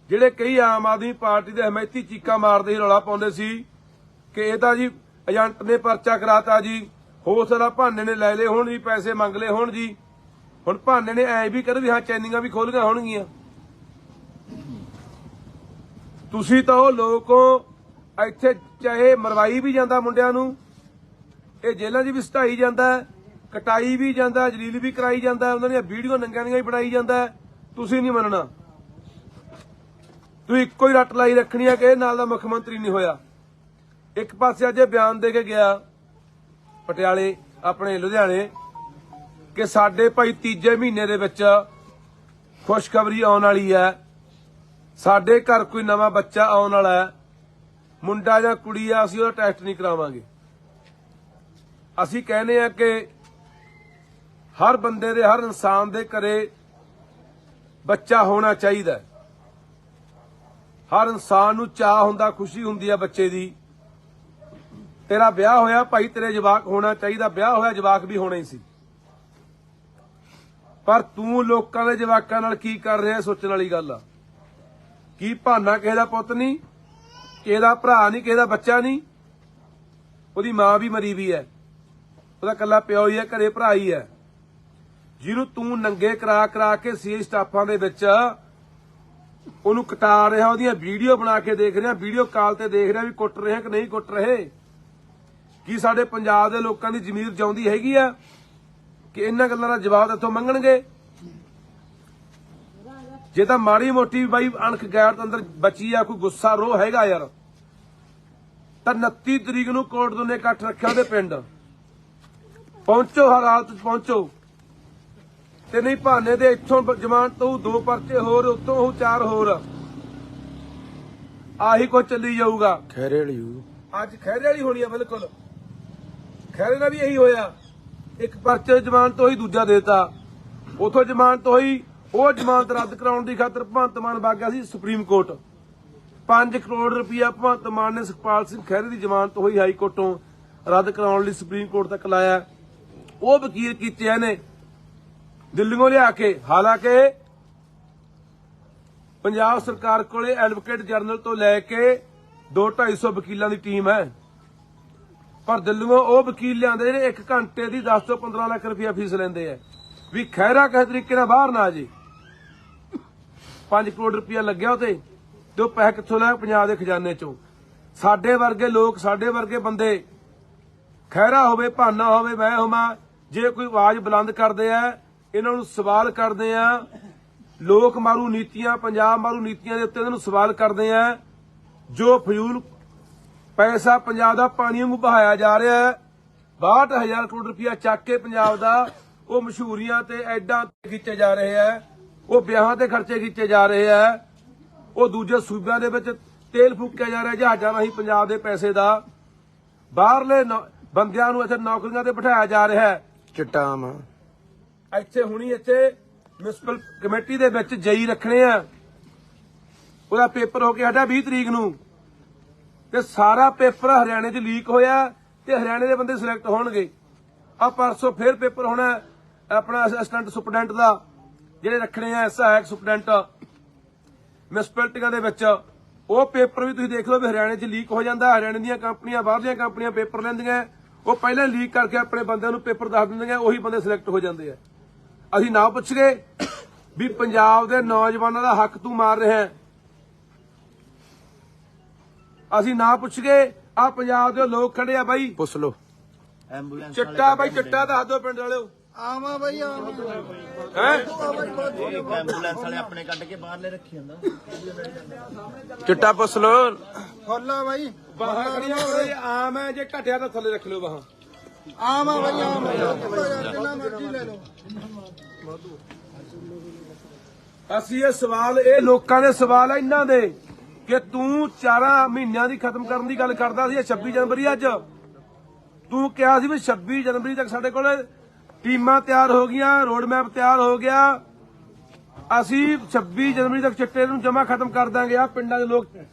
ਜਿਹੜੇ ਕਈ ਆਮ ਆਦਮੀ ਪਾਰਟੀ ਦੇ ਹਮਾਇਤੀ ਚੀਕਾਂ ਮਾਰਦੇ ਸੀ, ਰੌਲਾ ਪਾਉਂਦੇ ਸੀ ਕਿ ਇਹ ਤਾਂ ਜੀ ਏਜੰਟ ਨੇ ਪਰਚਾ ਕਰਾਤਾ ਜੀ, ਹੋ ਸਕਦਾ ਭਾਨੇ ਨੇ ਲੈ ਲਏ ਹੋਣ ਜੀ, ਪੈਸੇ ਮੰਗ ਲਏ ਹੋਣ ਜੀ। ਹੁਣ ਭਾਨੇ ਨੇ ਐ ਵੀ ਕਰ ਵੀ ਹਾਂ ਚੈਨੀਆਂ ਵੀ ਖੋਲੀਆਂ ਹੋਣਗੀਆਂ। ਤੁਸੀਂ ਤਾਂ ਉਹ ਲੋਕ ਹੋ, ਇੱਥੇ ਚਾਹੇ ਮਰਵਾਈ ਵੀ ਜਾਂਦਾ ਮੁੰਡਿਆਂ ਨੂੰ, ਇਹ ਜੇਲ੍ਹਾਂ 'ਚ ਵੀ ਸਟਾਈ ਜਾਂਦਾ, ਕਟਾਈ ਵੀ ਜਾਂਦਾ, ਜਲੀਲ ਵੀ ਕਰਾਈ ਜਾਂਦਾ, ਉਹਨਾਂ ਦੀਆਂ ਵੀਡੀਓ ਨੰਗਿਆਂ ਦੀਆਂ ਵੀ ਬਣਾਈ ਜਾਂਦਾ। ਤੁਸੀਂ ਨਹੀਂ ਮੰਨਣਾ, ਤੁਸੀਂ ਇੱਕੋ ਹੀ ਰੱਟ ਲਾਈ ਰੱਖਣੀ ਹੈ ਕਿ ਇਹ ਨਾਲ ਦਾ ਮੁੱਖ ਮੰਤਰੀ ਨਹੀਂ ਹੋਇਆ। ਇੱਕ ਪਾਸੇ ਅੱਜ ਬਿਆਨ ਦੇ ਕੇ ਗਿਆ ਪਟਿਆਲੇ ਆਪਣੇ ਲੁਧਿਆਣੇ ਕਿ ਸਾਡੇ ਭਾਈ ਤੀਜੇ ਮਹੀਨੇ ਦੇ ਵਿੱਚ ਖੁਸ਼ਖਬਰੀ ਆਉਣ ਵਾਲੀ ਹੈ, ਸਾਡੇ ਘਰ ਕੋਈ ਨਵਾਂ ਬੱਚਾ ਆਉਣ ਵਾਲਾ ਹੈ, ਮੁੰਡਾ ਜਾਂ ਕੁੜੀ ਆ, ਅਸੀਂ ਉਹਦਾ ਟੈਸਟ ਨਹੀਂ ਕਰਾਵਾਂਗੇ। ਅਸੀਂ ਕਹਿੰਦੇ ਆ ਕਿ ਹਰ ਬੰਦੇ ਦੇ, ਹਰ ਇਨਸਾਨ ਦੇ ਘਰੇ ਬੱਚਾ ਹੋਣਾ ਚਾਹੀਦਾ। ਹਰ ਇਨਸਾਨ ਨੂੰ ਚਾਹ ਹੁੰਦਾ, ਖੁਸ਼ੀ ਹੁੰਦੀ ਆ ਬੱਚੇ ਦੀ। ਤੇਰਾ ਵਿਆਹ ਹੋਇਆ ਭਾਈ, ਤੇਰੇ ਜਵਾਕ ਹੋਣਾ ਚਾਹੀਦਾ, ਵਿਆਹ ਹੋਇਆ ਜਵਾਕ ਵੀ ਹੋਣਾ ਹੀ ਸੀ। ਪਰ ਤੂੰ ਲੋਕਾਂ ਦੇ ਜਵਾਕਾਂ ਨਾਲ ਕੀ ਕਰ ਰਿਹਾ, ਸੋਚਣ ਵਾਲੀ ਗੱਲ ਆ। ਕੀ ਭਾਨਾ ਕਿਸੇ ਦਾ ਪੁੱਤ ਨਹੀਂ, ਕਿਸੇ ਦਾ ਭਰਾ ਨਹੀਂ, ਕਿਸੇ ਦਾ ਬੱਚਾ ਨਹੀਂ। ਉਹਦੀ ਮਾਂ ਵੀ ਮਰੀ ਵੀ ਹੈ, ਉਹਦਾ ਕੱਲਾ ਪਿਓ ਹੀ ਹੈ, ਘਰੇ ਭਰਾ ਹੀ ਹੈ, ਜਿਹਨੂੰ ਤੂੰ ਨੰਗੇ ਕਰਾ ਕਰਾ ਕੇ ਸੀ ਸਟਾਫਾਂ ਦੇ ਵਿੱਚ ਉਹਨੂੰ ਕਟਾ ਰਿਹਾ, ਉਹਦੀਆਂ ਵੀਡੀਓ ਬਣਾ ਕੇ ਦੇਖ ਰਿਹਾ, ਵੀਡੀਓ ਕਾਲ ਤੇ ਦੇਖ ਰਿਹਾ ਵੀ ਕੁੱਟ ਰਹੇ ਕਿ ਨਹੀਂ ਕੁੱਟ ਰਹੇ। ਕੀ ਸਾਡੇ ਪੰਜਾਬ ਦੇ ਲੋਕਾਂ ਦੀ ਜ਼ਮੀਰ ਜਿਉਂਦੀ ਹੈਗੀ ਆ ਕਿ ਇਹਨਾਂ ਗੱਲਾਂ ਦਾ ਜਵਾਬ ਇੱਥੋਂ ਮੰਗਣਗੇ? ਜੇ ਤਾਂ ਮਾੜੀ ਮੋਟੀ ਬਾਈ ਅਣਖ ਗੈਰਤ ਅੰਦਰ ਬਚੀ ਆ, ਕੋਈ ਗੁੱਸਾ ਰੋਹ ਹੈਗਾ ਯਾਰ, ਤਾਂ 29 ਤਰੀਕ ਨੂੰ ਕੋਟ ਦੋਨੇ ਇਕੱਠ ਰੱਖਿਆ ਉਹਦੇ ਪਿੰਡ ਪਹੁੰਚੋ, ਹਰ ਹਾਲਤ 'ਚ ਪਹੁੰਚੋ। ਤੇ ਨਹੀਂ ਭਾਨੇ ਦੇ ਇੱਥੋਂ ਜ਼ਮਾਨਤ ਤੋਂ 2 ਪਰਚੇ ਹੋਰ, ਉੱਤੋਂ ਉਹ 4 ਹੋਰ, ਆਹੀ ਕੁਝ ਚੱਲੀ ਜਾਊਗਾ। ਖੈਰੇ ਵਾਲੀ ਅੱਜ ਖੈਰੇ ਵਾਲੀ ਹੋਣੀ ਆ, ਬਿਲਕੁਲ ਖੈਰੇ ਦਾ ਵੀ ਇਹੀ ਹੋਇਆ। ਇੱਕ ਪਰਚੇ ਜ਼ਮਾਨਤ ਹੋਈ, ਦੂਜਾ ਦੇਤਾ, ਉਥੋਂ ਜ਼ਮਾਨਤ ਹੋਈ, ਉਹ ਜ਼ਮਾਨਤ ਰੱਦ ਕਰਾਉਣ ਦੀ ਖਾਤਰ ਭਗਵੰਤ ਮਾਨ ਵਗ ਗਿਆ ਸੀ ਸੁਪਰੀਮ ਕੋਰਟ। 5 ਕਰੋੜ ਰੁਪਇਆ ਭਗਵੰਤ ਮਾਨ ਨੇ ਸੁਖਪਾਲ ਸਿੰਘ ਖਹਿਰੇ ਦੀ ਜ਼ਮਾਨਤ ਹੋਈ ਹਾਈ ਕੋਰਟੋਂ ਰੱਦ ਕਰਾਉਣ ਲਈ ਸੁਪਰੀਮ ਕੋਰਟ ਤੱਕ ਲਾਇਆ। ਉਹ ਵਕੀਲ ਕੀਤੇ ਇਹਨੇ ਦਿੱਲੀੋਂ ਲਿਆ ਕੇ। ਹਾਲਾਂਕਿ ਪੰਜਾਬ ਸਰਕਾਰ ਕੋਲੇ ਐਡਵੋਕੇਟ ਜਨਰਲ ਤੋਂ ਲੈ ਕੇ 200-250 ਵਕੀਲਾਂ ਦੀ ਟੀਮ ਹੈ, ਪਰ ਦਿੱਲੀੋਂ ਉਹ ਵਕੀਲ ਲਿਆਂਦੇ ਜਿਹੜੇ 1 ਘੰਟੇ ਦੀ 10 ਤੋਂ 15 ਲੱਖ ਰੁਪਇਆ ਫੀਸ ਲੈਂਦੇ ਆ ਵੀ ਖਹਿਰਾ ਕਿਸੇ ਤਰੀਕੇ ਨਾਲ ਬਾਹਰ ਨਾ ਆ ਜੇ। 5 ਕਰੋੜ ਰੁਪਇਆ ਲੱਗਿਆ ਉਤੇ, ਤੇ ਉਹ ਪੈਸੇ ਕਿੱਥੋਂ ਲਿਆ? ਪੰਜਾਬ ਦੇ ਖਜ਼ਾਨੇ ਚੋਂ। ਸਾਡੇ ਵਰਗੇ ਲੋਕ, ਸਾਡੇ ਵਰਗੇ ਬੰਦੇ, ਖਹਿਰਾ ਹੋਵੇ, ਭਾਨਾ ਹੋਵੇ, ਮੈਂ ਹੋਵਾਂ, ਜੇ ਕੋਈ ਆਵਾਜ਼ ਬੁਲੰਦ ਕਰਦੇ ਆ, ਇਹਨਾਂ ਨੂੰ ਸਵਾਲ ਕਰਦੇ ਆ। ਲੋਕ ਮਾਰੂ ਨੀਤੀਆਂ, ਪੰਜਾਬ ਮਾਰੂ ਨੀਤੀਆਂ ਦੇ ਉੱਤੇ ਇਹਨਾਂ ਨੂੰ ਸਵਾਲ ਕਰਦੇ ਆ। ਜੋ ਫਜ਼ੂਲ ਪੈਸਾ ਪੰਜਾਬ ਦਾ ਪਾਣੀ ਵਾਂਗੂ ਬਹਾਇਆ ਜਾ ਰਿਹਾ ਹੈ, 62,000 ਕਰੋੜ ਰੁਪਇਆ ਚੱਕ ਕੇ ਪੰਜਾਬ ਦਾ, ਉਹ ਮਸ਼ਹੂਰੀਆਂ ਤੇ ਐਡਾਂ ਤੇ ਖਿੱਚੇ ਜਾ ਰਹੇ ਆ, ਉਹ ਵਿਆਹਾਂ ਤੇ ਖਰਚੇ ਕੀਤੇ ਜਾ ਰਹੇ ਆ, ਉਹ ਦੂਜੇ ਸੂਬਿਆਂ ਦੇ ਵਿੱਚ ਤੇਲ ਫੂਕਿਆ ਜਾ ਰਿਹਾ ਜਹਾਜ਼ਾਂ ਰਾਹੀਂ ਪੰਜਾਬ ਦੇ ਪੈਸੇ ਦਾ। ਬਾਹਰਲੇ ਬੰਦਿਆਂ ਨੂੰ ਇੱਥੇ ਨੌਕਰੀਆਂ ਤੇ ਬਿਠਾਇਆ ਜਾ ਰਿਹਾ ਹੈ। ਚਟਾਮ ਇੱਥੇ ਹੁਣੀ ਇੱਥੇ ਮਿਊਨਿਸਪਲ ਕਮੇਟੀ ਦੇ ਵਿੱਚ ਜਈ ਰੱਖਣੇ ਆ। ਉਹਦਾ ਪੇਪਰ ਹੋ ਕੇ ਹਟਿਆ 20 ਤਰੀਕ ਨੂੰ, ਤੇ ਸਾਰਾ ਪੇਪਰ ਹਰਿਆਣੇ 'ਚ ਲੀਕ ਹੋਇਆ ਤੇ ਹਰਿਆਣੇ ਦੇ ਬੰਦੇ ਸਿਲੈਕਟ ਹੋਣਗੇ। ਆ ਪਰਸੋਂ ਫੇਰ ਪੇਪਰ ਹੋਣਾ ਆਪਣਾ ਅਸਿਸਟੈਂਟ ਸੁਪਰਡੈਂਟ ਦਾ, ਜਿਹੜੇ ਰੱਖਣੇ ਆ ਸਹਾਇਕ ਸੁਪਰਡੈਂਟ ਮਿਊਨਿਸਪੈਲਿਟੀਆਂ ਦੇ ਵਿੱਚ। ਉਹ ਪੇਪਰ ਵੀ ਤੁਸੀਂ ਦੇਖ ਲਓ ਵੀ ਹਰਿਆਣੇ 'ਚ ਲੀਕ ਹੋ ਜਾਂਦਾ। ਹਰਿਆਣੇ ਦੀਆਂ ਕੰਪਨੀਆਂ, ਬਾਹਰਲੀਆਂ ਕੰਪਨੀਆਂ ਪੇਪਰ ਲੈਂਦੀਆਂ, ਉਹ ਪਹਿਲਾਂ ਲੀਕ ਕਰਕੇ ਆਪਣੇ ਬੰਦਿਆਂ ਨੂੰ ਪੇਪਰ ਦੱਸ ਦਿੰਦੀਆਂ, ਉਹੀ ਬੰਦੇ ਸਿਲੈਕਟ ਹੋ ਜਾਂਦੇ ਆ। ਅਸੀਂ ਨਾ ਪੁੱਛ ਗਏ ਵੀ ਪੰਜਾਬ ਦੇ ਨੌਜਵਾਨਾਂ ਦਾ ਹੱਕ ਤੂੰ ਮਾਰ ਰਿਹਾ, ਅਸੀਂ ਨਾ ਪੁੱਛ ਗਏ ਆ ਪੰਜਾਬ ਦੇ ਲੋਕ ਖੜੇ ਆ ਬਾਈ, ਪੁੱਛ ਲੋ। ਐਂਬੂਲੈਂਸ ਚਿੱਟਾ ਬਾਈ, ਚਿੱਟਾ ਦੱਸ ਦਿਓ ਪਿੰਡ ਵਾਲਿਓ। ਆਵਾਂ ਬਈ ਆਵਾਂ ਹੈ ਐਂਬੂਲੈਂਸ ਵਾਲੇ ਆਪਣੇ ਕੱਢ ਕੇ ਬਾਹਰਲੇ ਰੱਖੀ ਜਾਂਦਾ। ਚਿੱਟਾ ਪੁੱਛ ਲੋ। ਖੋਲਾ ਬਾਈ, ਬਾਹਾਂ ਖੜੀਆਂ ਹੋਏ ਆਮ ਹੈ, ਜੇ ਘਟਿਆ ਤਾਂ ਥੱਲੇ ਰੱਖ ਲਿਓ ਬਾਹਾਂ। ਆਵਾਂ ਬਈ ਆਵਾਂ, ਜਿੰਨਾ ਮਰਜ਼ੀ ਲੈ ਲਓ। ਅਸੀਂ ਇਹ ਸਵਾਲ, ਇਹ ਲੋਕਾਂ ਦੇ ਸਵਾਲ ਆ ਇਹਨਾਂ ਦੇ ਕਿ ਤੂੰ 4 ਮਹੀਨਿਆਂ ਦੀ ਖਤਮ ਕਰਨ ਦੀ ਗੱਲ ਕਰਦਾ ਸੀ। 26 ਜਨਵਰੀ ਅੱਜ ਤੂੰ ਕਿਹਾ ਸੀ ਵੀ 26 ਜਨਵਰੀ ਤੱਕ ਸਾਡੇ ਕੋਲ ਟੀਮਾਂ ਤਿਆਰ ਹੋ ਗਈਆਂ, ਰੋਡ ਮੈਪ ਤਿਆਰ ਹੋ ਗਿਆ, ਅਸੀਂ 26 ਜਨਵਰੀ ਤੱਕ ਚਿੱਟੇ ਨੂੰ ਜਮਾ ਖਤਮ ਕਰ ਦਾਂਗੇ। ਆ ਪਿੰਡਾਂ ਦੇ ਲੋਕ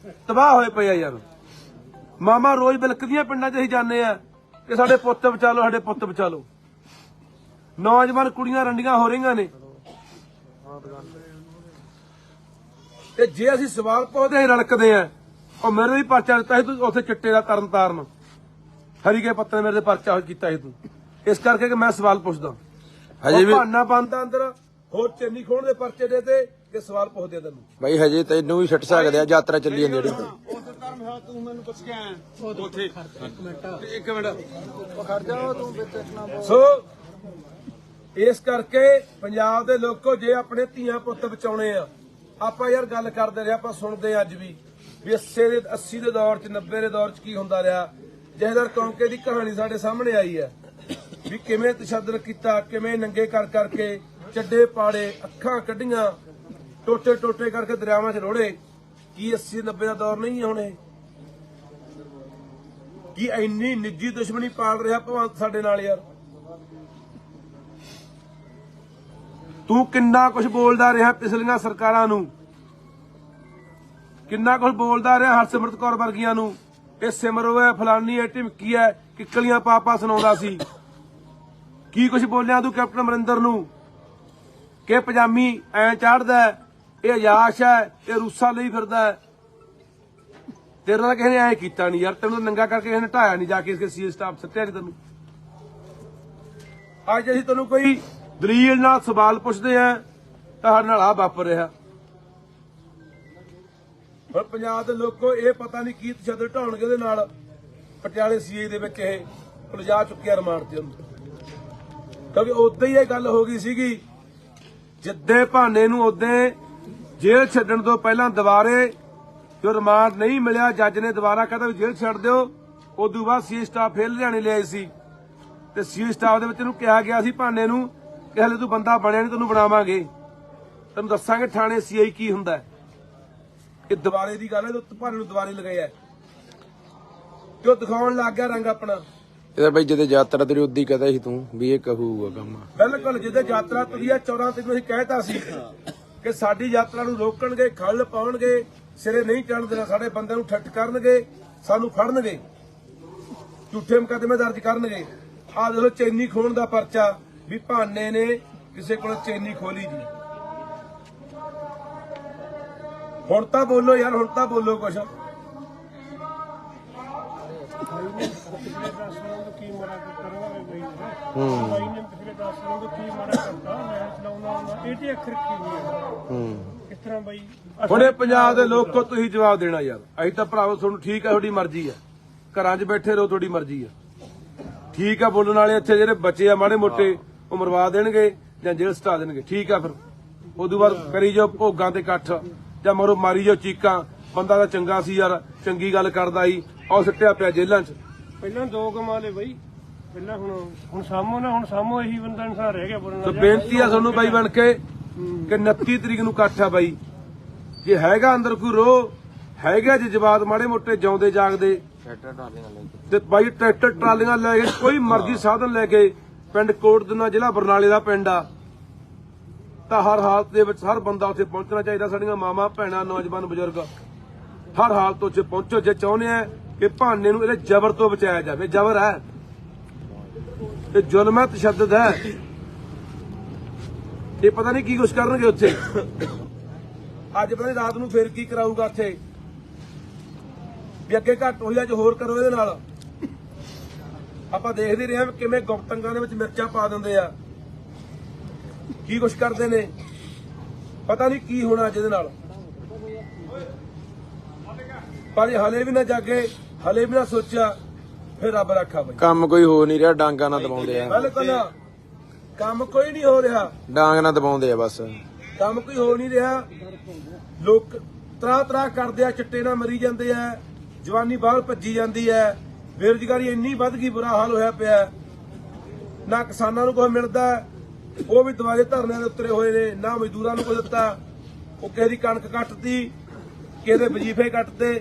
ਤਬਾਹ ਹੋਏ ਪਏ ਆ ਯਾਰ। ਮਾਮਾ ਰੋਜ਼ ਬਿਲਕਦੀਆਂ ਪਿੰਡਾਂ 'ਚ ਅਸੀਂ ਜਾਂਦੇ ਆ ਕਿ ਸਾਡੇ ਪੁੱਤ ਬਚਾ ਲਓ, ਸਾਡੇ ਪੁੱਤ ਬਚਾ ਲਓ। ਨੌਜਵਾਨ ਕੁੜੀਆਂ ਰੰਡੀਆਂ ਹੋ ਰਹੀਆਂ ਨੇ। ਤੇ ਜੇ ਅਸੀਂ ਸਵਾਲ ਪੁੱਛਦੇ ਰਲਕਦੇ ਆ, ਉਹ ਮੇਰੇ ਵੀ ਪਰਚਾ ਦਿੱਤਾ ਸੀ ਤੂੰ ਉੱਥੇ ਚਿੱਟੇ ਦਾ ਤਰਨ ਹਰੀਕੇ ਪੱਤੇ ਮੇਰੇ ਤੇ ਪਰਚਾ ਕੀਤਾ ਸੀ ਤੂੰ। ਇਸ ਕਰਕੇ ਕਿ ਮੈਂ ਸਵਾਲ ਪੁੱਛਦਾ। ਹਜੇ ਵੀ ਬਹਾਨਾ ਬੰਦਾ ਅੰਦਰ ਹੋਰ ਚੰਨੀ ਖੋਣ ਦੇ ਪਰਚੇ ਦੇ ਤੇ ਕਿ ਸਵਾਲ ਪੁੱਛਦੇ ਤੈਨੂੰ। ਬਾਈ ਹਜੇ ਤੈਨੂੰ ਵੀ ਛੱਡ ਸਕਦੇ ਆ, ਯਾਤਰਾ ਚੱਲੀ ਜਾਂਦੀ ਜਿਹੜੀ। ਉਸੇ ਧਰਮ ਹੈ ਤੂੰ ਮੈਨੂੰ ਪੁੱਛ ਕੇ ਆਇਆ ਉੱਥੇ ਇੱਕ ਮਿੰਟ ਖੜ ਜਾ ਤੂੰ ਵਿੱਚ ਨਾ ਬੋਲ। ਸੋ ਇਸ ਕਰਕੇ ਪੰਜਾਬ ਦੇ ਲੋਕੋ, ਜੇ ਆਪਣੇ ਧੀਆਂ ਪੁੱਤ ਬਚਾਉਣੇ ਆ, ਆਪਾਂ ਯਾਰ ਗੱਲ ਕਰਦੇ ਰਹੇ, ਆਪਾਂ ਸੁਣਦੇ ਆ ਅੱਜ ਵੀ 80 ਦੇ ਦੌਰ 'ਚ 90 ਦੇ ਦੌਰ 'ਚ ਕੀ ਹੁੰਦਾ ਰਿਹਾ। ਜਹਦਰ ਕੌਂਕੇ ਦੀ ਕਹਾਣੀ ਸਾਡੇ ਸਾਹਮਣੇ ਆਈ ਹੈ ਵੀ ਕਿਵੇਂ ਤਸ਼ੱਦਦ ਕੀਤਾ, ਕਿਵੇਂ ਨੰਗੇ ਕਰ ਕਰਕੇ ਚੱਡੇ ਪਾੜੇ, ਅੱਖਾਂ ਕੱਢੀਆਂ, ਟੋਟੇ ਕਰਕੇ ਦਰਿਆਵਾਂ 'ਚ ਰੋੜੇ। ਕੀ 80 90 ਦਾ ਦੌਰ ਨਹੀਂ ਹੈ ਹੁਣ ਇਹ? ਕੀ ਇੰਨੀ ਨਿੱਜੀ ਦੁਸ਼ਮਣੀ ਪਾਲ ਰਿਹਾ ਭਗਵੰਤ ਸਾਡੇ ਨਾਲ ਯਾਰ? ਤੂੰ ਕਿੰਨਾ ਕੁਝ ਬੋਲਦਾ ਰਿਹਾ ਪਿਛਲੀਆਂ ਸਰਕਾਰਾਂ ਨੂੰ, ਕਿੰਨਾ ਕੁਝ ਬੋਲਦਾ ਰਿਹਾ ਹਰਸਿਮਰਤ ਕੌਰ ਵਰਗੀਆਂ ਨੂੰ, ਇਹ ਸਿਮਰੋ ਹੈ, ਫਲਾਨੀ ਹੈ, ਢਿਮਕੀ ਹੈ, ਕਿੱਕਲੀਆਂ ਪਾਪਾ ਸੁਣਾਉਂਦਾ ਸੀ। ਕੀ ਕੁਝ ਬੋਲਿਆ ਤੂੰ ਕੈਪਟਨ ਅਮਰਿੰਦਰ ਨੂੰ ਕਿ ਪਜਾਮੀ ਐ ਚੜਦਾ, ਇਹ ਅਯਾਸ਼ ਹੈ, ਇਹ ਰੂਸਾਂ ਲਈ ਫਿਰਦਾ ਹੈ। ਤੇਰੇ ਨਾਲ ਕਿਸੇ ਨੇ ਐ ਕੀਤਾ ਨਹੀਂ ਯਾਰ, ਤੈਨੂੰ ਨੰਗਾ ਕਰਕੇ ਕਿਸੇ ਨੇ ਢਾਇਆ ਨਹੀਂ, ਜਾ ਕੇ ਇਸਕੇ ਸੀਏ ਸਟਾਫ ਸੱਤਿਆ ਨਹੀਂ ਤੈਨੂੰ। ਅੱਜ ਅਸੀਂ ਤੈਨੂੰ ਕੋਈ ਦਲੀਲ ਨਾਲ ਸਵਾਲ ਪੁੱਛਦੇ ਆ ਤਾਂ ਸਾਡੇ ਨਾਲ ਆ ਵਾਪਰ ਰਿਹਾ। ਹੁਣ ਪੰਜਾਬ ਦੇ ਲੋਕੋ ਇਹ ਪਤਾ ਨਹੀਂ ਕੀ ਤਸ਼ੱਦਦ ਢਾਉਣਗੇ ਉਹਦੇ ਨਾਲ। ਪਟਿਆਲੇ ਸੀਏ ਦੇ ਵਿੱਚ ਇਹ ਉਲਝਾ ਚੁੱਕਿਆ ਰਿਮਾਂਡ ਤੇ ਉਹਨੂੰ, ਕਿਉਂਕਿ ਉਦੋਂ ਹੀ ਇਹ ਗੱਲ ਹੋ ਗਈ ਸੀਗੀ। ਜਿੱਦੇ ਭਾਨੇ ਨੂੰ ਉਦੋਂ ਜੇਲ੍ਹ ਛੱਡਣ ਤੋਂ ਪਹਿਲਾਂ ਦੁਬਾਰੇ ਜੋ ਰਿਮਾਂਡ ਨਹੀਂ ਮਿਲਿਆ, ਜੱਜ ਨੇ ਦੁਬਾਰਾ ਕਹਿੰਦਾ ਵੀ ਜੇਲ੍ਹ ਛੱਡ ਦਿਓ। ਉਦੋਂ ਬਾਅਦ ਸੀਏ ਸਟਾਫ ਫੇਰ ਲੁਧਿਆਣੇ ਲਿਆਏ ਸੀ ਤੇ ਸੀਏ ਸਟਾਫ ਦੇ ਵਿੱਚ ਇਹਨੂੰ ਕਿਹਾ ਗਿਆ ਸੀ ਭਾਨੇ ਨੂੰ ਕਿ ਹਲੇ ਤੂੰ ਬੰਦਾ ਬਣਿਆ ਨਹੀਂ, ਤੈਨੂੰ ਬਣਾਵਾਂਗੇ, ਤੈਨੂੰ ਦੱਸਾਂਗੇ ਥਾਣੇ ਸੀਆਈ ਕੀ ਹੁੰਦਾ। ਇਹ ਦੁਬਾਰੇ ਦੀ ਗੱਲ ਹੈ, ਭਾਨੇ ਨੂੰ ਦੁਬਾਰੇ ਲਗਾਇਆ ਕਿਉਂ? ਦਿਖਾਉਣ ਲੱਗ ਗਿਆ ਰੰਗ ਆਪਣਾ। ਇਹਦਾ ਬਾਈ ਜਦੋਂ ਯਾਤਰਾ ਤੇਰੀ ਉਦੀ ਕਹਦਾ ਸੀ ਤੂੰ ਵੀ ਇਹ ਕਹੂਗਾ ਕੰਮ। ਬਿਲਕੁਲ, ਜਦੋਂ ਯਾਤਰਾ ਤੁਰੀ ਆ 14 ਤਰੀਕ ਨੂੰ ਅਸੀਂ ਕਹਿਤਾ ਸੀ ਕਿ ਸਾਡੀ ਯਾਤਰਾ ਨੂੰ ਰੋਕਣਗੇ, ਖੱਲ ਪਾਉਣਗੇ, ਸਿਰੇ ਨਹੀਂ ਚੜ੍ਹਨ ਦੇਣਾ, ਸਾਡੇ ਬੰਦਿਆਂ ਨੂੰ ਠੱਠ ਕਰਨਗੇ, ਸਾਨੂੰ ਫੜਨਗੇ, ਝੂਠੇ ਮੁਕੱਦਮੇ ਦਰਜ ਕਰਨਗੇ। ਆਹ ਦੇਖੋ ਚੈਨੀ ਖੋਣ ਦਾ ਪਰਚਾ ਵੀ ਭਾਨੇ ਨੇ ਕਿਸੇ ਕੋਲ ਚੈਨੀ ਖੋਲੀ ਜੀ। ਹੁਣ ਤਾਂ ਬੋਲੋ ਯਾਰ, ਹੁਣ ਤਾਂ ਬੋਲੋ ਕੁਛ। ਪਿਛਲੇ 10 ਸਾਲਾਂ ਤੋਂ ਕੀ ਮਾੜਾ ਕਰਨਾ ਬਈ ਬਾਈ ਨੇ ਪਿਛਲੇ 10 ਸਾਲਾਂ ਤੋਂ ਕੀ ਮਾੜਾ ਕਰਤਾ, ਮੈਂ ਚਲਾਉਂਦਾ ਹੁੰਦਾ ਇਹ ਤੇ ਅੱਖਰ ਕੀ ਨਹੀਂ ਕਿਸ ਤਰ੍ਹਾਂ ਬਾਈ। ਹੁਣੇ ਪੰਜਾਬ ਦੇ ਲੋਕੋ ਤੁਸੀਂ ਜਵਾਬ ਦੇਣਾ ਯਾਰ। ਅਸੀਂ ਤਾਂ ਭਰਾਵੋ ਤੁਹਾਨੂੰ ਠੀਕ ਹੈ, ਤੁਹਾਡੀ ਮਰਜ਼ੀ ਹੈ, ਘਰਾਂ 'ਚ ਬੈਠੇ ਰਹੋ, ਤੁਹਾਡੀ ਮਰਜ਼ੀ ਹੈ, ਠੀਕ ਆ। ਬੋਲਣ ਵਾਲੇ ਇੱਥੇ ਜਿਹੜੇ ਬੱਚੇ ਆ ਮਾੜੇ ਮੋਟੇ ਉਹ ਮਰਵਾ ਦੇਣਗੇ ਜਾਂ ਜੇਲ੍ਹ ਸਟਾ ਦੇਣਗੇ, ਠੀਕ ਆ। ਫਿਰ ਉਦੋਂ ਬਾਅਦ ਕਰੀ ਜਾਓ ਭੋਗਾਂ ਤੇ ਇਕੱਠ ਜਾਂ ਮਰੋ ਮਾਰੀ ਜਾਓ ਚੀਕਾਂ। ਬੰਦਾ ਤਾਂ ਚੰਗਾ ਸੀ ਯਾਰ, ਚੰਗੀ ਗੱਲ ਕਰਦਾ ਸੀ, ਉਹ ਸਿੱਟਿਆ ਪਿਆ ਜੇਲ੍ਹਾਂ 'ਚ। ਪਹਿਲਾਂ ਦੋ ਕਮਾਲੇ ਬਈ, ਪਹਿਲਾਂ ਹੁਣ ਸਾਹਮੋ ਨਾ, ਹੁਣ ਸਾਹਮੋ ਇਹੀ ਬੰਦਾ ਇਨਸਾਨ ਰਹਿ ਗਿਆ ਬੋਲਣ ਤੇ ਦਾ। ਬੇਨਤੀ ਆ ਤੁਹਾਨੂੰ ਬਾਈ ਬਣ ਕੇ ਕਿ 29 ਤਰੀਕ ਨੂੰ ਇਕੱਠ ਆ ਬਾਈ। ਜੇ ਹੈਗਾ ਅੰਦਰ ਕੋਈ ਰੋਹ ਹੈਗਾ, ਜੇ ਜਵਾਬ ਮਾੜੇ ਮੋਟੇ ਜਿਉਂਦੇ ਜਾਗਦੇ ਤੇ ਬਾਈ ਟਰੈਕਟਰ ਟਰਾਲੀਆਂ ਲੈ ਕੇ ਕੋਈ ਮਰਜ਼ੀ ਸਾਧਨ ਲੈ ਕੇ ਪਿੰਡ ਕੋਟਦਨਾ ਜ਼ਿਲ੍ਹਾ ਬਰਨਾਲੇ ਦਾ ਪਿੰਡ ਆ, ਤਾਂ ਹਰ ਹਾਲਤ ਦੇ ਵਿੱਚ ਹਰ ਬੰਦਾ ਉੱਥੇ ਪਹੁੰਚਣਾ ਚਾਹੀਦਾ। ਸਾਡੀਆਂ ਮਾਵਾਂ ਭੈਣਾਂ ਨੌਜਵਾਨ ਬਜ਼ੁਰਗ ਹਰ ਹਾਲਤ ਉੱਥੇ ਪਹੁੰਚੋ ਜੇ ਚਾਹੁੰਦੇ ਆ ਕਿ ਭਾਨੇ ਨੂੰ ਇਹਦੇ ਜ਼ਬਰ ਤੋਂ ਬਚਾਇਆ ਜਾਵੇ। ਜ਼ਬਰ ਹੈ, ਇਹ ਜ਼ੁਲਮ ਹੈ, ਤਸ਼ੱਦਦ ਹੈ। ਇਹ ਪਤਾ ਨਹੀਂ ਕੀ ਕੁਛ ਕਰਨਗੇ ਉੱਥੇ। ਅੱਜ ਪਤਾ ਨਹੀਂ ਰਾਤ ਨੂੰ ਫੇਰ ਕੀ ਕਰਾਊਗਾ ਉੱਥੇ ਵੀ ਅੱਗੇ ਘੱਟ ਹੋਈ, ਅੱਜ ਹੋਰ ਕਰੋ ਇਹਦੇ ਨਾਲ। ਆਪਾਂ ਦੇਖਦੇ ਰਹੇ ਹਾਂ ਕਿਵੇਂ ਗੁਪਤੰਗਾਂ ਦੇ ਵਿੱਚ ਮਿਰਚਾਂ ਪਾ ਦਿੰਦੇ ਆ, ਕੀ ਕੁਛ ਕਰਦੇ ਨੇ। ਪਤਾ ਨਹੀਂ ਕੀ ਹੋਣਾ ਅੱਜ ਇਹਦੇ ਨਾਲ। ਪਰ ਹਲੇ ਵੀ ਨਾ ਜਾਗੇ, ਹਲੇ ਵੀ ਨਾ ਸੋਚਿਆ, ਫਿਰ ਰੱਬ ਰੱਖਾ ਬਈ। ਕੰਮ ਕੋਈ ਹੋ ਨਹੀਂ ਰਿਹਾ, ਡਾਂਗਾ ਨਾਲ ਦਬਾਉਂਦੇ ਆ। ਬਿਲਕੁਲ ਕੰਮ ਕੋਈ ਨਹੀਂ ਹੋ ਰਿਹਾ, ਡਾਂਗ ਨਾਲ ਦਬਾਉਂਦੇ ਆ ਬਸ। ਕੰਮ ਕੋਈ ਹੋ ਨਹੀਂ ਰਿਹਾ। ਲੋਕ ਤਰਾ ਕਰਦੇ ਆ, ਚਿੱਟੇ ਨਾਲ ਮਰੀ ਜਾਂਦੇ ਆ, ਜਵਾਨੀ ਬਾਹਰ ਭੱਜੀ ਜਾਂਦੀ ਹੈ, ਬੇਰੁਜ਼ਗਾਰੀ ਇੰਨੀ ਵੱਧ ਗਈ, ਬੁਰਾ ਹਾਲ ਹੋਇਆ ਪਿਆ। ਨਾ ਕਿਸਾਨਾਂ ਨੂੰ ਕੁਝ ਮਿਲਦਾ, ਉਹ ਵੀ ਦੁਆਰੇ ਧਰਨਿਆਂ ਦੇ ਉੱਤਰੇ ਹੋਏ ਨੇ, ਨਾ ਮਜ਼ਦੂਰਾਂ ਨੂੰ ਕੁਝ ਦਿੱਤਾ। ਉਹ ਕਿਸੇ ਦੀ ਕਣਕ ਕੱਟਦੀ, ਕਿਸੇ ਦੇ ਵਜੀਫੇ ਕੱਟਦੇ,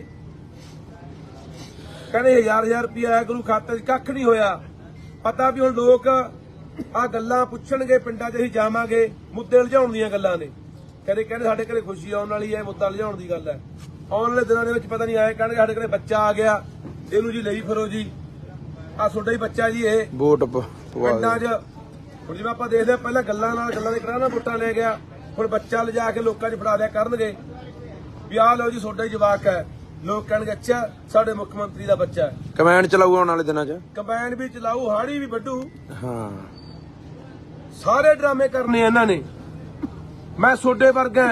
ਕਹਿੰਦੇ 1000 ਰੁਪਇਆ ਆਇਆ ਗੁਰੂ ਖਾਤੇ 'ਚ, ਕੱਖ ਨਹੀਂ ਹੋਇਆ। ਪਤਾ ਵੀ ਹੁਣ ਲੋਕ ਆ ਗੱਲਾਂ ਪੁੱਛਣਗੇ, ਪਿੰਡਾਂ 'ਚ ਅਸੀਂ ਜਾਵਾਂਗੇ, ਮੁੱਦੇ ਲਿਜਾਉਣ ਦੀਆਂ ਗੱਲਾਂ ਨੇ। ਕਹਿੰਦੇ ਸਾਡੇ ਘਰੇ ਖੁਸ਼ੀ ਆਉਣ ਵਾਲੀ ਹੈ, ਮੁੱਦਾ ਲਿਜਾਉਣ ਦੀ ਗੱਲ ਹੈ। ਆਉਣ ਵਾਲੇ ਦਿਨਾਂ ਦੇ ਵਿੱਚ ਪਤਾ ਨਹੀਂ ਆਏ ਕਹਿਣਗੇ ਸਾਡੇ ਘਰੇ ਬੱਚਾ ਆ ਗਿਆ, ਇਹਨੂੰ ਜੀ ਲਈ ਫਿਰੋ ਜੀ, ਆ ਤੁਹਾਡਾ ਹੀ ਬੱਚਾ ਜੀ ਇਹ ਵੋਟ ਪਿੰਡਾਂ 'ਚ। ਹੁਣ ਜਿਵੇਂ ਆਪਾਂ ਦੇਖਦੇ ਆ ਪਹਿਲਾਂ ਗੱਲਾਂ ਦੇ ਕਰਾਣਾ ਵੋਟਾਂ ਲੈ ਗਿਆ, ਹੁਣ ਬੱਚਾ ਲਿਜਾ ਕੇ ਲੋਕਾਂ 'ਚ ਫੜਾ ਦਿਆ ਕਰਨਗੇ। ਵੀ ਆਹ ਲਓ ਜੀ ਤੁਹਾਡਾ ਹੀ ਜਵਾਕ ਹੈ, ਲੋਕ ਕਹਿਣਗੇ ਅੱਛਾ ਸਾਡੇ ਮੁੱਖ ਮੰਤਰੀ ਦਾ ਬੱਚਾ ਹੈ। ਕਮੈਂਡ ਚਲਾਊ ਆਉਣ ਵਾਲੇ ਦਿਨਾਂ 'ਚ। ਕੰਬਾਈਨ ਵੀ ਚਲਾਊ, ਹਾੜੀ ਵੀ ਵੱਢੂ, ਹਾਂ ਸਾਰੇ ਡਰਾਮੇ ਕਰਨੇ ਇਹਨਾਂ ਨੇ। ਮੈਂ ਤੁਹਾਡੇ ਵਰਗਾ,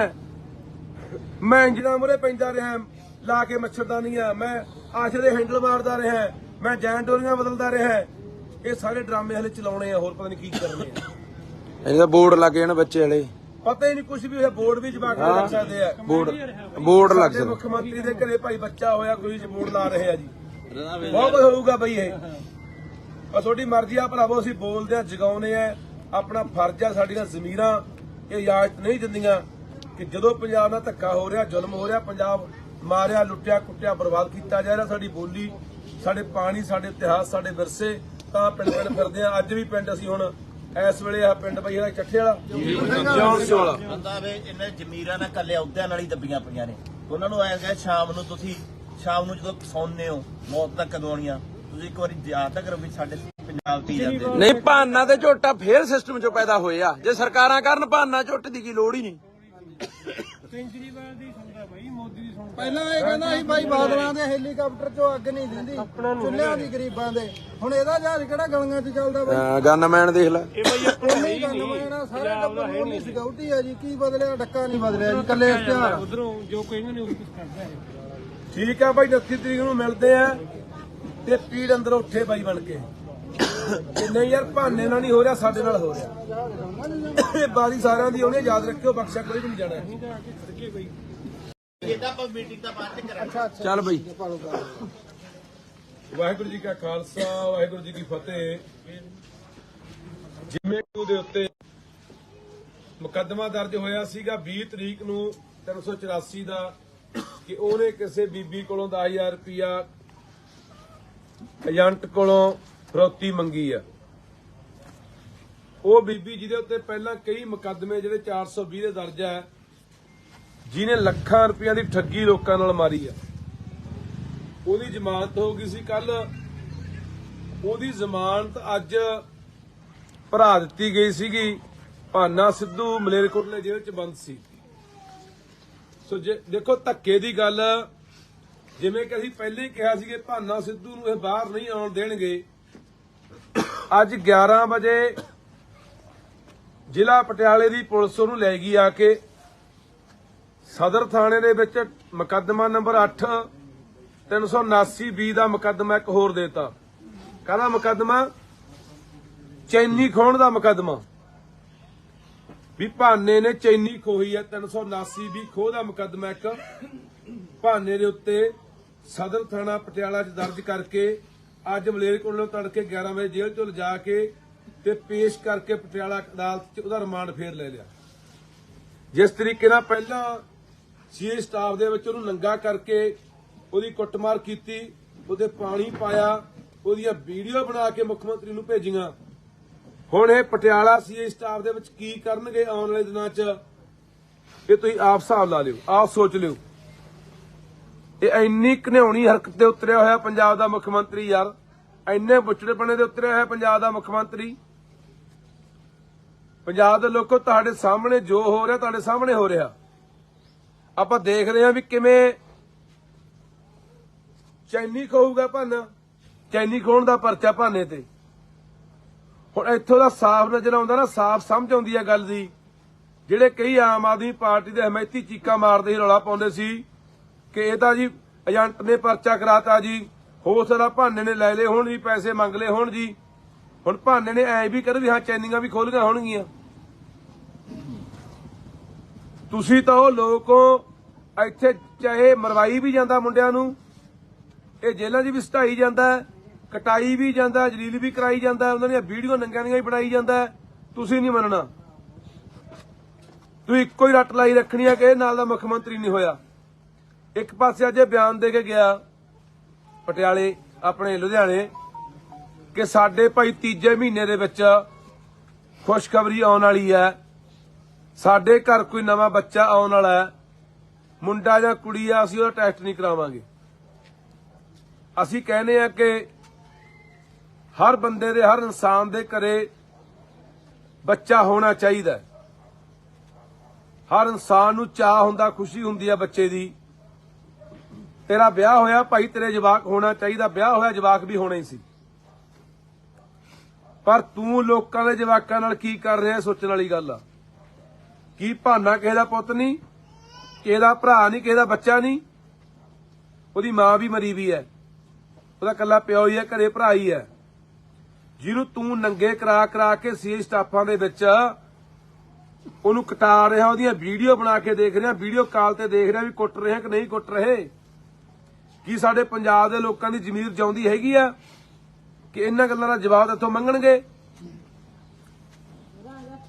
ਮੈਂ ਇੰਜਣਾ ਮੁਰੇ ਪੈਂਦਾ ਰਿਹਾ, ਲਾ ਕੇ ਮੱਛਰਦਾਨੀਆਂ, ਮੈਂ ਆਸ਼ਰੇ ਦੇ ਹੈਂਡਲ ਮਾਰਦਾ ਰਿਹਾ, ਮੈਂ ਜੈਨ ਡੋਰੀਆਂ ਬਦਲਦਾ ਰਿਹਾ। ਇਹ ਸਾਰੇ ਡਰਾਮੇ ਹਲੇ ਚਲਾਉਣੇ ਆ, ਹੋਰ ਪਤਾ ਨਹੀਂ ਕੀ ਕਰਨੇ ਆ। ਇਹਦਾ ਬੋਰਡ ਲੱਗ ਜਾਣ ਬੱਚੇ ਵਾਲੇ, ਪਤਾ ਹੀ ਨਹੀਂ ਕੁਝ ਵੀ ਹੋਇਆ। ਬੋਰਡ ਵੀ ਜਵਾਕ ਨੂੰ ਲੱਗ ਸਕਦੇ ਆ। ਬੋਰਡ ਲੱਗ ਸਾਡੇ ਜਾਣ। ਮੁੱਖ ਮੰਤਰੀ ਦੇ ਘਰੇ ਭਾਈ ਬੱਚਾ ਹੋਇਆ, ਕੋਈ ਬੋਰਡ ਲਾ ਰਹੇ ਆ ਜੀ। ਬਹੁਤ ਕੁਝ ਹੋਊਗਾ ਬਈ ਇਹ। ਪਰ ਤੁਹਾਡੀ ਮਰਜ਼ੀ ਆ ਭਰਾਵੋ, ਅਸੀਂ ਬੋਲਦੇ ਆ, ਜਗਾਉਨੇ ਆ, ਆਪਣਾ ਫਰਜ਼ ਆ। ਸਾਡੀਆਂ ਜ਼ਮੀਰਾਂ ਇਹ ਇਜਾਜ਼ਤ ਨਹੀਂ ਦਿੰਦੀਆਂ ਕਿ ਜਦੋਂ ਪੰਜਾਬ ਨਾਲ ਧੱਕਾ ਹੋ ਰਿਹਾ, ਜ਼ੁਲਮ ਹੋ ਰਿਹਾ, ਪੰਜਾਬ ਮਾਰਿਆ, ਲੁੱਟਿਆ, ਕੁੱਟਿਆ, ਬਰਬਾਦ ਕੀਤਾ ਜਾ ਰਿਹਾ, ਸਾਡੀ ਬੋਲੀ, ਸਾਡੇ ਪਾਣੀ, ਸਾਡੇ ਇਤਿਹਾਸ, ਸਾਡੇ ਵਿਰਸੇ, ਤਾਂ ਪਿੰਡ ਪਿੰਡ ਫਿਰਦੇ ਆ। ਅੱਜ ਵੀ ਪਿੰਡ ਅਸੀਂ ਹੁਣ ਇਸ ਵੇਲੇ ਆ ਪਿੰਡ ਬਈ ਇਹਦਾ ਚੱਠੇ ਵਾਲਾ ਜੌਂਸ ਵਾਲਾ ਬੰਦਾ ਵੇ ਇਹਨੇ ਜ਼ਮੀਰਾਂ ਨਾਲ ਕੱਲੇ ਅਹੁਦਿਆਂ ਨਾਲ ਹੀ ਦੱਬੀਆਂ ਪਈਆਂ ਨੇ। ਉਹਨਾਂ ਨੂੰ ਐਂ ਕਹੇ ਸ਼ਾਮ ਨੂੰ ਜਦੋਂ ਸੌਂਦੇ ਹੋ, ਮੌਤ ਤੱਕ ਕਦੋਂ ਆਉਣੀਆਂ, ਤੁਸੀਂ ਇੱਕ ਵਾਰੀ ਯਾਦ ਤਾਂ ਕਰੋ ਵੀ ਸਾਡੇ ਪੰਜਾਬ ਦੀ ਜਾਂਦੇ ਨਹੀਂ ਭਾਨਾ ਤੇ ਝੋਟਾ ਫੇਰ ਸਿਸਟਮ 'ਚੋਂ ਪੈਦਾ ਹੋਏ ਆ। ਜੇ ਸਰਕਾਰਾਂ ਕਰਨ ਭਾਨਾ ਝੋਟੇ ਦੀ ਕੀ ਲੋੜ ਹੀ ਨਹੀਂ। ਕੇਜਰੀਵਾਲ ਦੀ ਸੁਣਦਾ ਬਾਈ, ਮੋਦੀ ਦੀ ਸੁਣਦਾ। ਪਹਿਲਾਂ ਇਹ ਕਹਿੰਦਾ ਸੀ ਬਾਈ ਬਾਦਲਾਂ ਦੇ ਹੈਲੀਕਾਪਟਰ ਚੋਂ ਅੱਗ ਨਹੀਂ ਦਿੰਦੀ ਚੁੱਲ੍ਹਿਆਂ ਦੀ ਗਰੀਬਾਂ ਦੇ। ਹੁਣ ਇਹਦਾ ਜਹਾਜ਼ ਕਿਹੜਾ ਗਲੀਆਂ 'ਚ ਚੱਲਦਾ ਬਾਈ? ਗਨਮੈਨ ਦੇਖ ਲੈ। ਇਹ ਬਾਈ ਆਪਣਾ ਨਹੀਂ ਗੰਨਮੈਨ ਸਾਰੇ ਟੱਬਰ ਨੂੰ ਨਹੀਂ ਸਿਕਿਉਰਿਟੀ ਆ ਜੀ। ਕੀ ਬਦਲਿਆ? ਡੱਕਾ ਨਹੀਂ ਬਦਲਿਆ ਜੀ, ਕੱਲੇ ਇਸ਼ਤਿਹਾਰ। ਉਧਰੋਂ ਜੋ ਕਹਿੰਦੇ ਨੇ ਉਹ ਕੁਝ ਕਰਦਾ ਹੈ। ਠੀਕ ਆ ਬਾਈ, 29 ਤਰੀਕ ਨੂੰ ਮਿਲਦੇ ਆ ਤੇ ਪੀੜ ਅੰਦਰ ਉੱਠੇ ਬਾਈ ਬਣ ਕੇ। ਤੇ ਨਹੀਂ ਯਾਰ, ਭਾਨੇ ਨਾਲ ਨਹੀਂ ਹੋ ਰਿਹਾ, ਸਾਡੇ ਨਾਲ ਹੋ ਰਿਹਾ। ਇਹ ਬਾਰੀ ਸਾਰਿਆਂ ਦੀ ਹੋਣੀ, ਯਾਦ ਰੱਖਿਓ, ਬਖਸ਼ਿਆ ਕੋਈ ਵੀ ਨਹੀਂ ਜਾਣਾ। ਇਹਦਾ ਆਪਾਂ ਮੀਟਿੰਗ ਦਾ ਬਾਅਦ ਚ ਕਰਾਂਗੇ। ਚੱਲ ਬਈ। ਵਾਹਿਗੁਰੂ ਜੀ ਕਾ ਖਾਲਸਾ, ਵਾਹਿਗੁਰੂ ਜੀ ਕੀ ਫਤਿਹ। ਜਿਵੇਂ ਦੇ ਉੱਤੇ ਮੁਕੱਦਮਾ ਦਰਜ ਹੋਇਆ ਸੀਗਾ 20 ਤਰੀਕ ਨੂੰ 384 ਦਾ, ਕਿ ਉਹਨੇ ਕਿਸੇ ਬੀਬੀ ਕੋਲੋਂ 10,000 ਰੁਪਇਆ ਏਜੰਟ ਕੋਲੋਂ ਫਰੌਤੀ ਮੰਗੀ ਆ। ਉਹ ਬੀਬੀ ਜਿਹਦੇ ਉੱਤੇ ਪਹਿਲਾਂ ਕਈ ਮੁਕੱਦਮੇ ਜਿਹੜੇ 420 ਦੇ ਦਰਜ ਹੈ, ਜਿਹਨੇ ਲੱਖਾਂ ਰੁਪਈਆਂ ਦੀ ਠੱਗੀ ਲੋਕਾਂ ਨਾਲ ਮਾਰੀ ਆ, ਉਹਦੀ ਜ਼ਮਾਨਤ ਹੋ ਗਈ ਸੀ ਕੱਲ। ਉਹਦੀ ਜ਼ਮਾਨਤ ਅੱਜ ਭਰਾ ਦਿੱਤੀ ਗਈ ਸੀਗੀ। ਭਾਨਾ ਸਿੱਧੂ ਮਲੇਰਕੋਟਲੇ ਜੇਲ੍ਹ 'ਚ ਬੰਦ ਸੀ। ਸੋ ਦੇਖੋ ਧੱਕੇ ਦੀ ਗੱਲ, ਜਿਵੇਂ ਕਿ ਅਸੀਂ ਪਹਿਲੇ ਹੀ ਕਿਹਾ ਸੀ ਕਿ ਭਾਨਾ ਸਿੱਧੂ ਨੂੰ ਇਹ ਬਾਹਰ ਨਹੀਂ ਆਉਣ ਦੇਣਗੇ। ਅੱਜ 11 ਵਜੇ ਜ਼ਿਲ੍ਹਾ ਪਟਿਆਲੇ ਦੀ ਪੁਲਿਸ ਉਹਨੂੰ ਲੈ ਗਈ ਆ ਕੇ ਸਦਰ ਥਾਣੇ ਦੇ ਵਿੱਚ। ਮੁਕੱਦਮਾ ਨੰਬਰ 8 379B ਦਾ ਮੁਕੱਦਮਾ ਇੱਕ ਹੋਰ ਦੇਤਾ। ਕਾਹਦਾ ਮੁਕੱਦਮਾ? ਚੈਨੀ ਖੋਹਣ ਦਾ ਮੁਕੱਦਮਾ। ਵੀ ਭਾਨੇ ਨੇ ਚੈਨੀ ਖੋਹੀ ਹੈ। 379B ਖੋਹ ਦਾ ਮੁਕੱਦਮਾ ਇੱਕ ਭਾਨੇ ਦੇ ਉੱਤੇ ਸਦਰ ਥਾਣਾ ਪਟਿਆਲਾ 'ਚ ਦਰਜ ਕਰਕੇ ਅੱਜ ਮਲੇਰਕੋਟਲੇ ਤੜਕੇ 11 ਵਜੇ ਜੇਲ੍ਹ 'ਚੋਂ ਲਿਜਾ ਕੇ ਤੇ ਪੇਸ਼ ਕਰਕੇ ਪਟਿਆਲਾ ਅਦਾਲਤ 'ਚ ਉਹਦਾ ਰਿਮਾਂਡ ਫੇਰ ਲੈ ਲਿਆ। ਜਿਸ ਤਰੀਕੇ ਨਾਲ ਪਹਿਲਾਂ ਸੀਏ ਸਟਾਫ ਦੇ ਵਿੱਚ ਉਹਨੂੰ ਨੰਗਾ ਕਰਕੇ ਉਹਦੀ ਕੁੱਟਮਾਰ ਕੀਤੀ, ਉਹਦੇ ਪਾਣੀ ਪਾਇਆ, ਉਹਦੀਆਂ ਵੀਡੀਓ ਬਣਾ ਕੇ ਮੁੱਖ ਮੰਤਰੀ ਨੂੰ ਭੇਜੀਆਂ। ਹੁਣ ਇਹ ਪਟਿਆਲਾ ਸੀਏ ਸਟਾਫ ਦੇ ਵਿੱਚ ਕੀ ਕਰਨਗੇ ਆਉਣ ਵਾਲੇ ਦਿਨਾਂ 'ਚ, ਇਹ ਤੁਸੀਂ ਆਪ ਹਿਸਾਬ ਲਾ ਲਿਓ, ਆਪ ਸੋਚ ਲਿਓ। ਇਹ ਇੰਨੀ ਘਿਨਾਉਣੀ ਹਰਕਤ ਤੇ ਉਤਰਿਆ ਹੋਇਆ ਪੰਜਾਬ ਦਾ ਮੁੱਖ ਮੰਤਰੀ ਯਾਰ, ਇੰਨੇ ਬੁੱਚੜੇਪਣੇ ਤੇ ਉਤਰਿਆ ਹੋਇਆ ਪੰਜਾਬ ਦਾ ਮੁੱਖ ਮੰਤਰੀ। ਪੰਜਾਬ ਦੇ ਲੋਕੋ, ਤੁਹਾਡੇ ਸਾਹਮਣੇ ਜੋ ਹੋ ਰਿਹਾ, ਤੁਹਾਡੇ ਸਾਹਮਣੇ ਹੋ ਰਿਹਾ। ਆਪਾਂ ਦੇਖ ਰਹੇ ਹਾਂ ਵੀ ਕਿਵੇਂ ਚੈਨੀ ਖੋਊਗਾ ਭਾਨਾ, ਚੈਨੀ ਖੋਹਣ ਦਾ ਪਰਚਾ ਭਾਨੇ ਤੇ। ਹੁਣ ਇੱਥੋਂ ਦਾ ਸਾਫ਼ ਨਜ਼ਰ ਆਉਂਦਾ ਨਾ, ਸਾਫ਼ ਸਮਝ ਆਉਂਦੀ ਹੈ ਗੱਲ ਦੀ। ਜਿਹੜੇ ਕਈ ਆਮ ਆਦਮੀ ਪਾਰਟੀ ਦੇ ਹਮਾਇਤੀ ਚੀਕਾਂ ਮਾਰਦੇ ਸੀ, ਰੌਲਾ ਪਾਉਂਦੇ ਸੀ ਕਿ ਇਹ ਤਾਂ ਜੀ ਏਜੰਟ ਨੇ ਪਰਚਾ ਕਰਾਤਾ ਜੀ, ਹੋ ਸਕਦਾ ਭਾਨੇ ਨੇ ਲੈ ਲਏ ਹੋਣ ਜੀ, ਪੈਸੇ ਮੰਗ ਲਏ ਹੋਣ ਜੀ। ਹੁਣ ਭਾਨੇ ਨੇ ਐ ਵੀ ਕਰ ਵੀ ਹਾਂ ਚੈਨੀਆਂ ਵੀ ਖੋਲੀਆਂ ਹੋਣਗੀਆਂ। ਤੁਸੀਂ ਤਾਂ ਉਹ ਲੋਕੋ, ਇੱਥੇ ਚਾਹੇ ਮਰਵਾਈ ਵੀ ਜਾਂਦਾ ਮੁੰਡਿਆਂ ਨੂੰ, ਇਹ ਜੇਲ੍ਹਾਂ 'ਚ ਵੀ ਸਟਾਈ ਜਾਂਦਾ, ਕਟਾਈ ਵੀ ਜਾਂਦਾ, ਜਲੀਲ ਵੀ ਕਰਾਈ ਜਾਂਦਾ, ਉਹਨਾਂ ਦੀਆਂ ਵੀਡੀਓ ਨੰਗਿਆਂ ਦੀਆਂ ਵੀ ਬਣਾਈ ਜਾਂਦਾ। ਤੁਸੀਂ ਨਹੀਂ ਮੰਨਣਾ, ਤੁਸੀਂ ਇੱਕੋ ਹੀ ਰੱਟ ਲਾਈ ਰੱਖਣੀ ਹੈ ਕਿ ਇਹ ਨਾਲ ਦਾ ਮੁੱਖ ਮੰਤਰੀ ਨਹੀਂ ਹੋਇਆ। ਇੱਕ ਪਾਸੇ ਅੱਜ ਇਹ ਬਿਆਨ ਦੇ ਕੇ ਗਿਆ ਪਟਿਆਲੇ, ਆਪਣੇ ਲੁਧਿਆਣੇ, ਕਿ ਸਾਡੇ ਭਾਈ ਤੀਜੇ ਮਹੀਨੇ ਦੇ ਵਿੱਚ ਖੁਸ਼ਖਬਰੀ ਆਉਣ ਵਾਲੀ ਹੈ, ਸਾਡੇ ਘਰ ਕੋਈ ਨਵਾਂ ਬੱਚਾ ਆਉਣ ਵਾਲਾ ਹੈ, ਮੁੰਡਾ ਜਾਂ ਕੁੜੀ ਆ, ਅਸੀਂ ਉਹਦਾ ਟੈਸਟ ਨਹੀਂ ਕਰਾਵਾਂਗੇ। ਅਸੀਂ ਕਹਿੰਦੇ ਆ ਕਿ ਹਰ ਬੰਦੇ ਦੇ, ਹਰ ਇਨਸਾਨ ਦੇ ਘਰੇ ਬੱਚਾ ਹੋਣਾ ਚਾਹੀਦਾ। ਹਰ ਇਨਸਾਨ ਨੂੰ ਚਾਹ ਹੁੰਦਾ, ਖੁਸ਼ੀ ਹੁੰਦੀ ਹੈ ਬੱਚੇ ਦੀ। ਤੇਰਾ ਵਿਆਹ ਹੋਇਆ ਭਾਈ, ਤੇਰੇ ਜਵਾਕ ਹੋਣਾ ਚਾਹੀਦਾ, ਵਿਆਹ ਹੋਇਆ ਜਵਾਕ ਵੀ ਹੋਣਾ ਹੀ ਸੀ। ਪਰ ਤੂੰ ਲੋਕਾਂ ਦੇ ਜਵਾਕਾਂ ਨਾਲ ਕੀ ਕਰ ਰਿਹਾ ਸੋਚਣ ਵਾਲੀ ਗੱਲ ਆ। ਕੀ ਭਾਨਾ ਕਿਸੇ ਦਾ ਪੁੱਤ ਨਹੀਂ, ਕਿਸੇ ਦਾ ਭਰਾ ਨਹੀਂ, ਕਿਸੇ ਦਾ ਬੱਚਾ ਨਹੀਂ। ਉਹਦੀ ਮਾਂ ਵੀ ਮਰੀ ਵੀ ਹੈ, ਉਹਦਾ ਕੱਲਾ ਪਿਓ ਹੀ ਹੈ, ਘਰੇ ਭਰਾ ਹੀ ਹੈ, ਜਿਹਨੂੰ ਤੂੰ ਨੰਗੇ ਕਰਾ ਕੇ ਸੀ ਸਟਾਫਾਂ ਦੇ ਵਿੱਚ ਉਹਨੂੰ ਕਟਾ ਰਿਹਾ, ਉਹਦੀਆਂ ਵੀਡੀਓ ਬਣਾ ਕੇ ਦੇਖ ਰਿਹਾ, ਵੀਡੀਓ ਕਾਲ ਤੇ ਦੇਖ ਰਿਹਾ ਵੀ ਕੁੱਟ ਰਹੇ ਕਿ ਨਹੀਂ ਕੁੱਟ ਰਹੇ। ਕੀ ਸਾਡੇ ਪੰਜਾਬ ਦੇ ਲੋਕਾਂ ਦੀ ਜ਼ਮੀਰ ਜਿਉਂਦੀ ਹੈਗੀ ਆ ਕਿ ਇਹਨਾਂ ਗੱਲਾਂ ਦਾ ਜਵਾਬ ਇੱਥੋਂ ਮੰਗਣਗੇ?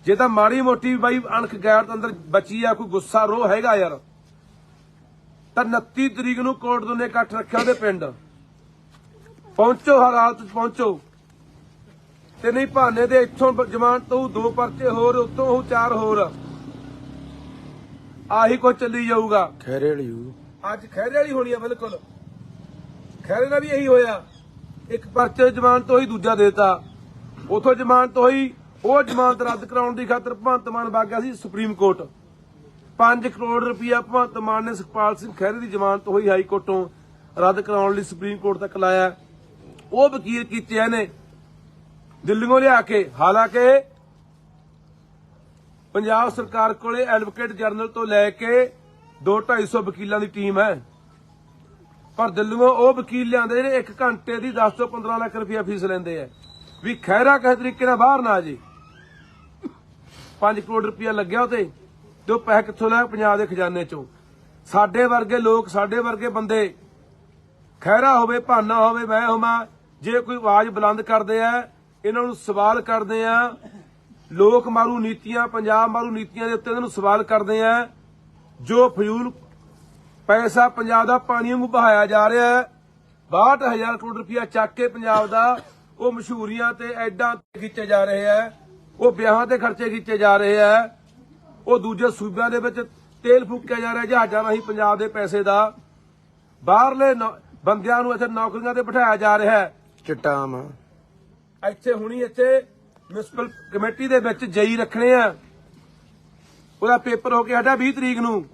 ਜੇ ਤਾਂ ਮਾੜੀ ਮੋਟੀ ਬਾਈ ਅਣਖ ਗੈਰਤ ਅੰਦਰ ਬਚੀ ਆ, ਕੋਈ ਗੁੱਸਾ ਰੋਹ ਹੈਗਾ ਯਾਰ, ਤਾਂ 29 ਤਰੀਕ ਨੂੰ ਕੋਟਦੂ ਨੇ ਇਕੱਠ ਰੱਖਿਆ ਉਹਦੇ ਪਿੰਡ ਪਹੁੰਚੋ, ਹਰ ਹਾਲਤ ਚ ਪਹੁੰਚੋ। ਤੇ ਨਹੀਂ ਭਾਨੇ ਦੇ ਇੱਥੋਂ ਜ਼ਮਾਨਤ ਹੋਊ 2 ਪਰਚੇ ਹੋਰ, ਉੱਤੋਂ ਹੋਊ 4 ਹੋਰ, ਆਹੀ ਕੁਝ ਚੱਲੀ ਜਾਊਗਾ। ਖੈਰੇ ਵਾਲੀ ਅੱਜ ਖੈਰੇ ਵਾਲੀ ਹੋਣੀ ਆ, ਬਿਲਕੁਲ ਖੈਰੇ ਨਾਲ ਵੀ ਇਹੀ ਹੋਇਆ। ਇੱਕ ਪਰਚੇ ਜ਼ਮਾਨਤ ਹੋਈ, ਦੂਜਾ ਦੇਤਾ, ਉਥੋਂ ਜ਼ਮਾਨਤ ਹੋਈ, ਉਹ ਜ਼ਮਾਨਤ ਰੱਦ ਕਰਾਉਣ ਦੀ ਖਾਤਰ ਭਗਵੰਤ ਮਾਨ ਵਗ ਗਿਆ ਸੀ ਸੁਪਰੀਮ ਕੋਰਟ। 5 ਕਰੋੜ ਰੁਪਇਆ ਭਗਵੰਤ ਮਾਨ ਨੇ ਸੁਖਪਾਲ ਸਿੰਘ ਖਹਿਰੇ ਦੀ ਜ਼ਮਾਨਤ ਹੋਈ ਹਾਈ ਕੋਰਟੋਂ ਰੱਦ ਕਰਾਉਣ ਲਈ ਸੁਪਰੀਮ ਕੋਰਟ ਤੱਕ ਲਾਇਆ। ਉਹ ਵਕੀਲ ਕੀਤੇ ਇਹਨੇ ਦਿੱਲੀੋਂ ਲਿਆ ਕੇ। ਹਾਲਾਂਕਿ ਪੰਜਾਬ ਸਰਕਾਰ ਕੋਲੇ ਐਡਵੋਕੇਟ ਜਨਰਲ ਤੋਂ ਲੈ ਕੇ 2-250 ਵਕੀਲਾਂ ਦੀ ਟੀਮ ਹੈ, ਪਰ ਦਿੱਲੀੋਂ ਉਹ ਵਕੀਲ ਲਿਆਂਦੇ ਜਿਹੜੇ 1 ਘੰਟੇ ਦੀ 10 ਤੋਂ 15 ਲੱਖ ਰੁਪਇਆ ਫੀਸ ਲੈਂਦੇ ਆ ਵੀ ਖਹਿਰਾ ਕਿਸੇ ਤਰੀਕੇ ਨਾਲ ਬਾਹਰ ਨਾ ਜੇ। 5 ਕਰੋੜ ਰੁਪਇਆ ਲੱਗਿਆ ਉਤੇ, ਤੇ ਉਹ ਪੈਸੇ ਕਿੱਥੋਂ ਲਿਆ? ਪੰਜਾਬ ਦੇ ਖਜ਼ਾਨੇ ਚੋਂ। ਸਾਡੇ ਵਰਗੇ ਲੋਕ, ਸਾਡੇ ਵਰਗੇ ਬੰਦੇ, ਖਹਿਰਾ ਹੋਵੇ, ਭਾਨਾ ਹੋਵੇ, ਮੈਂ ਹੋਵਾਂ, ਜੇ ਕੋਈ ਆਵਾਜ਼ ਬੁਲੰਦ ਕਰਦੇ ਆ, ਇਹਨਾਂ ਨੂੰ ਸਵਾਲ ਕਰਦੇ ਆ, ਲੋਕ ਮਾਰੂ ਨੀਤੀਆਂ, ਪੰਜਾਬ ਮਾਰੂ ਨੀਤੀਆਂ ਦੇ ਉੱਤੇ ਇਹਨਾਂ ਨੂੰ ਸਵਾਲ ਕਰਦੇ ਆ। ਜੋ ਫਜ਼ੂਲ ਪੈਸਾ ਪੰਜਾਬ ਦਾ ਪਾਣੀ ਵਾਂਗੂ ਬਹਾਇਆ ਜਾ ਰਿਹਾ ਹੈ, 62,000 ਕਰੋੜ ਰੁਪਇਆ ਚੱਕ ਕੇ ਪੰਜਾਬ ਦਾ, ਉਹ ਮਸ਼ਹੂਰੀਆਂ ਤੇ ਐਡਾਂ ਤੇ ਖਿੱਚੇ ਜਾ ਰਹੇ ਆ, ਉਹ ਵਿਆਹਾਂ ਤੇ ਖਰਚੇ ਕੀਤੇ ਜਾ ਰਹੇ ਆ, ਉਹ ਦੂਜੇ ਸੂਬਿਆਂ ਦੇ ਵਿੱਚ ਤੇਲ ਫੂਕਿਆ ਜਾ ਰਿਹਾ ਜਹਾਜ਼ਾਂ ਰਾਹੀਂ ਪੰਜਾਬ ਦੇ ਪੈਸੇ ਦਾ, ਬਾਹਰਲੇ ਬੰਦਿਆਂ ਨੂੰ ਇੱਥੇ ਨੌਕਰੀਆਂ ਤੇ ਬਿਠਾਇਆ ਜਾ ਰਿਹਾ ਹੈ। ਚਿੱਟਾ ਆਮ ਇੱਥੇ ਹੁਣੀ ਇੱਥੇ ਮਿਊਨਿਸਪਲ ਕਮੇਟੀ ਦੇ ਵਿੱਚ ਜਈ ਰੱਖਣੇ ਆ, ਉਹਦਾ ਪੇਪਰ ਹੋ ਕੇ ਹਟਿਆ 20 ਤਰੀਕ ਨੂੰ,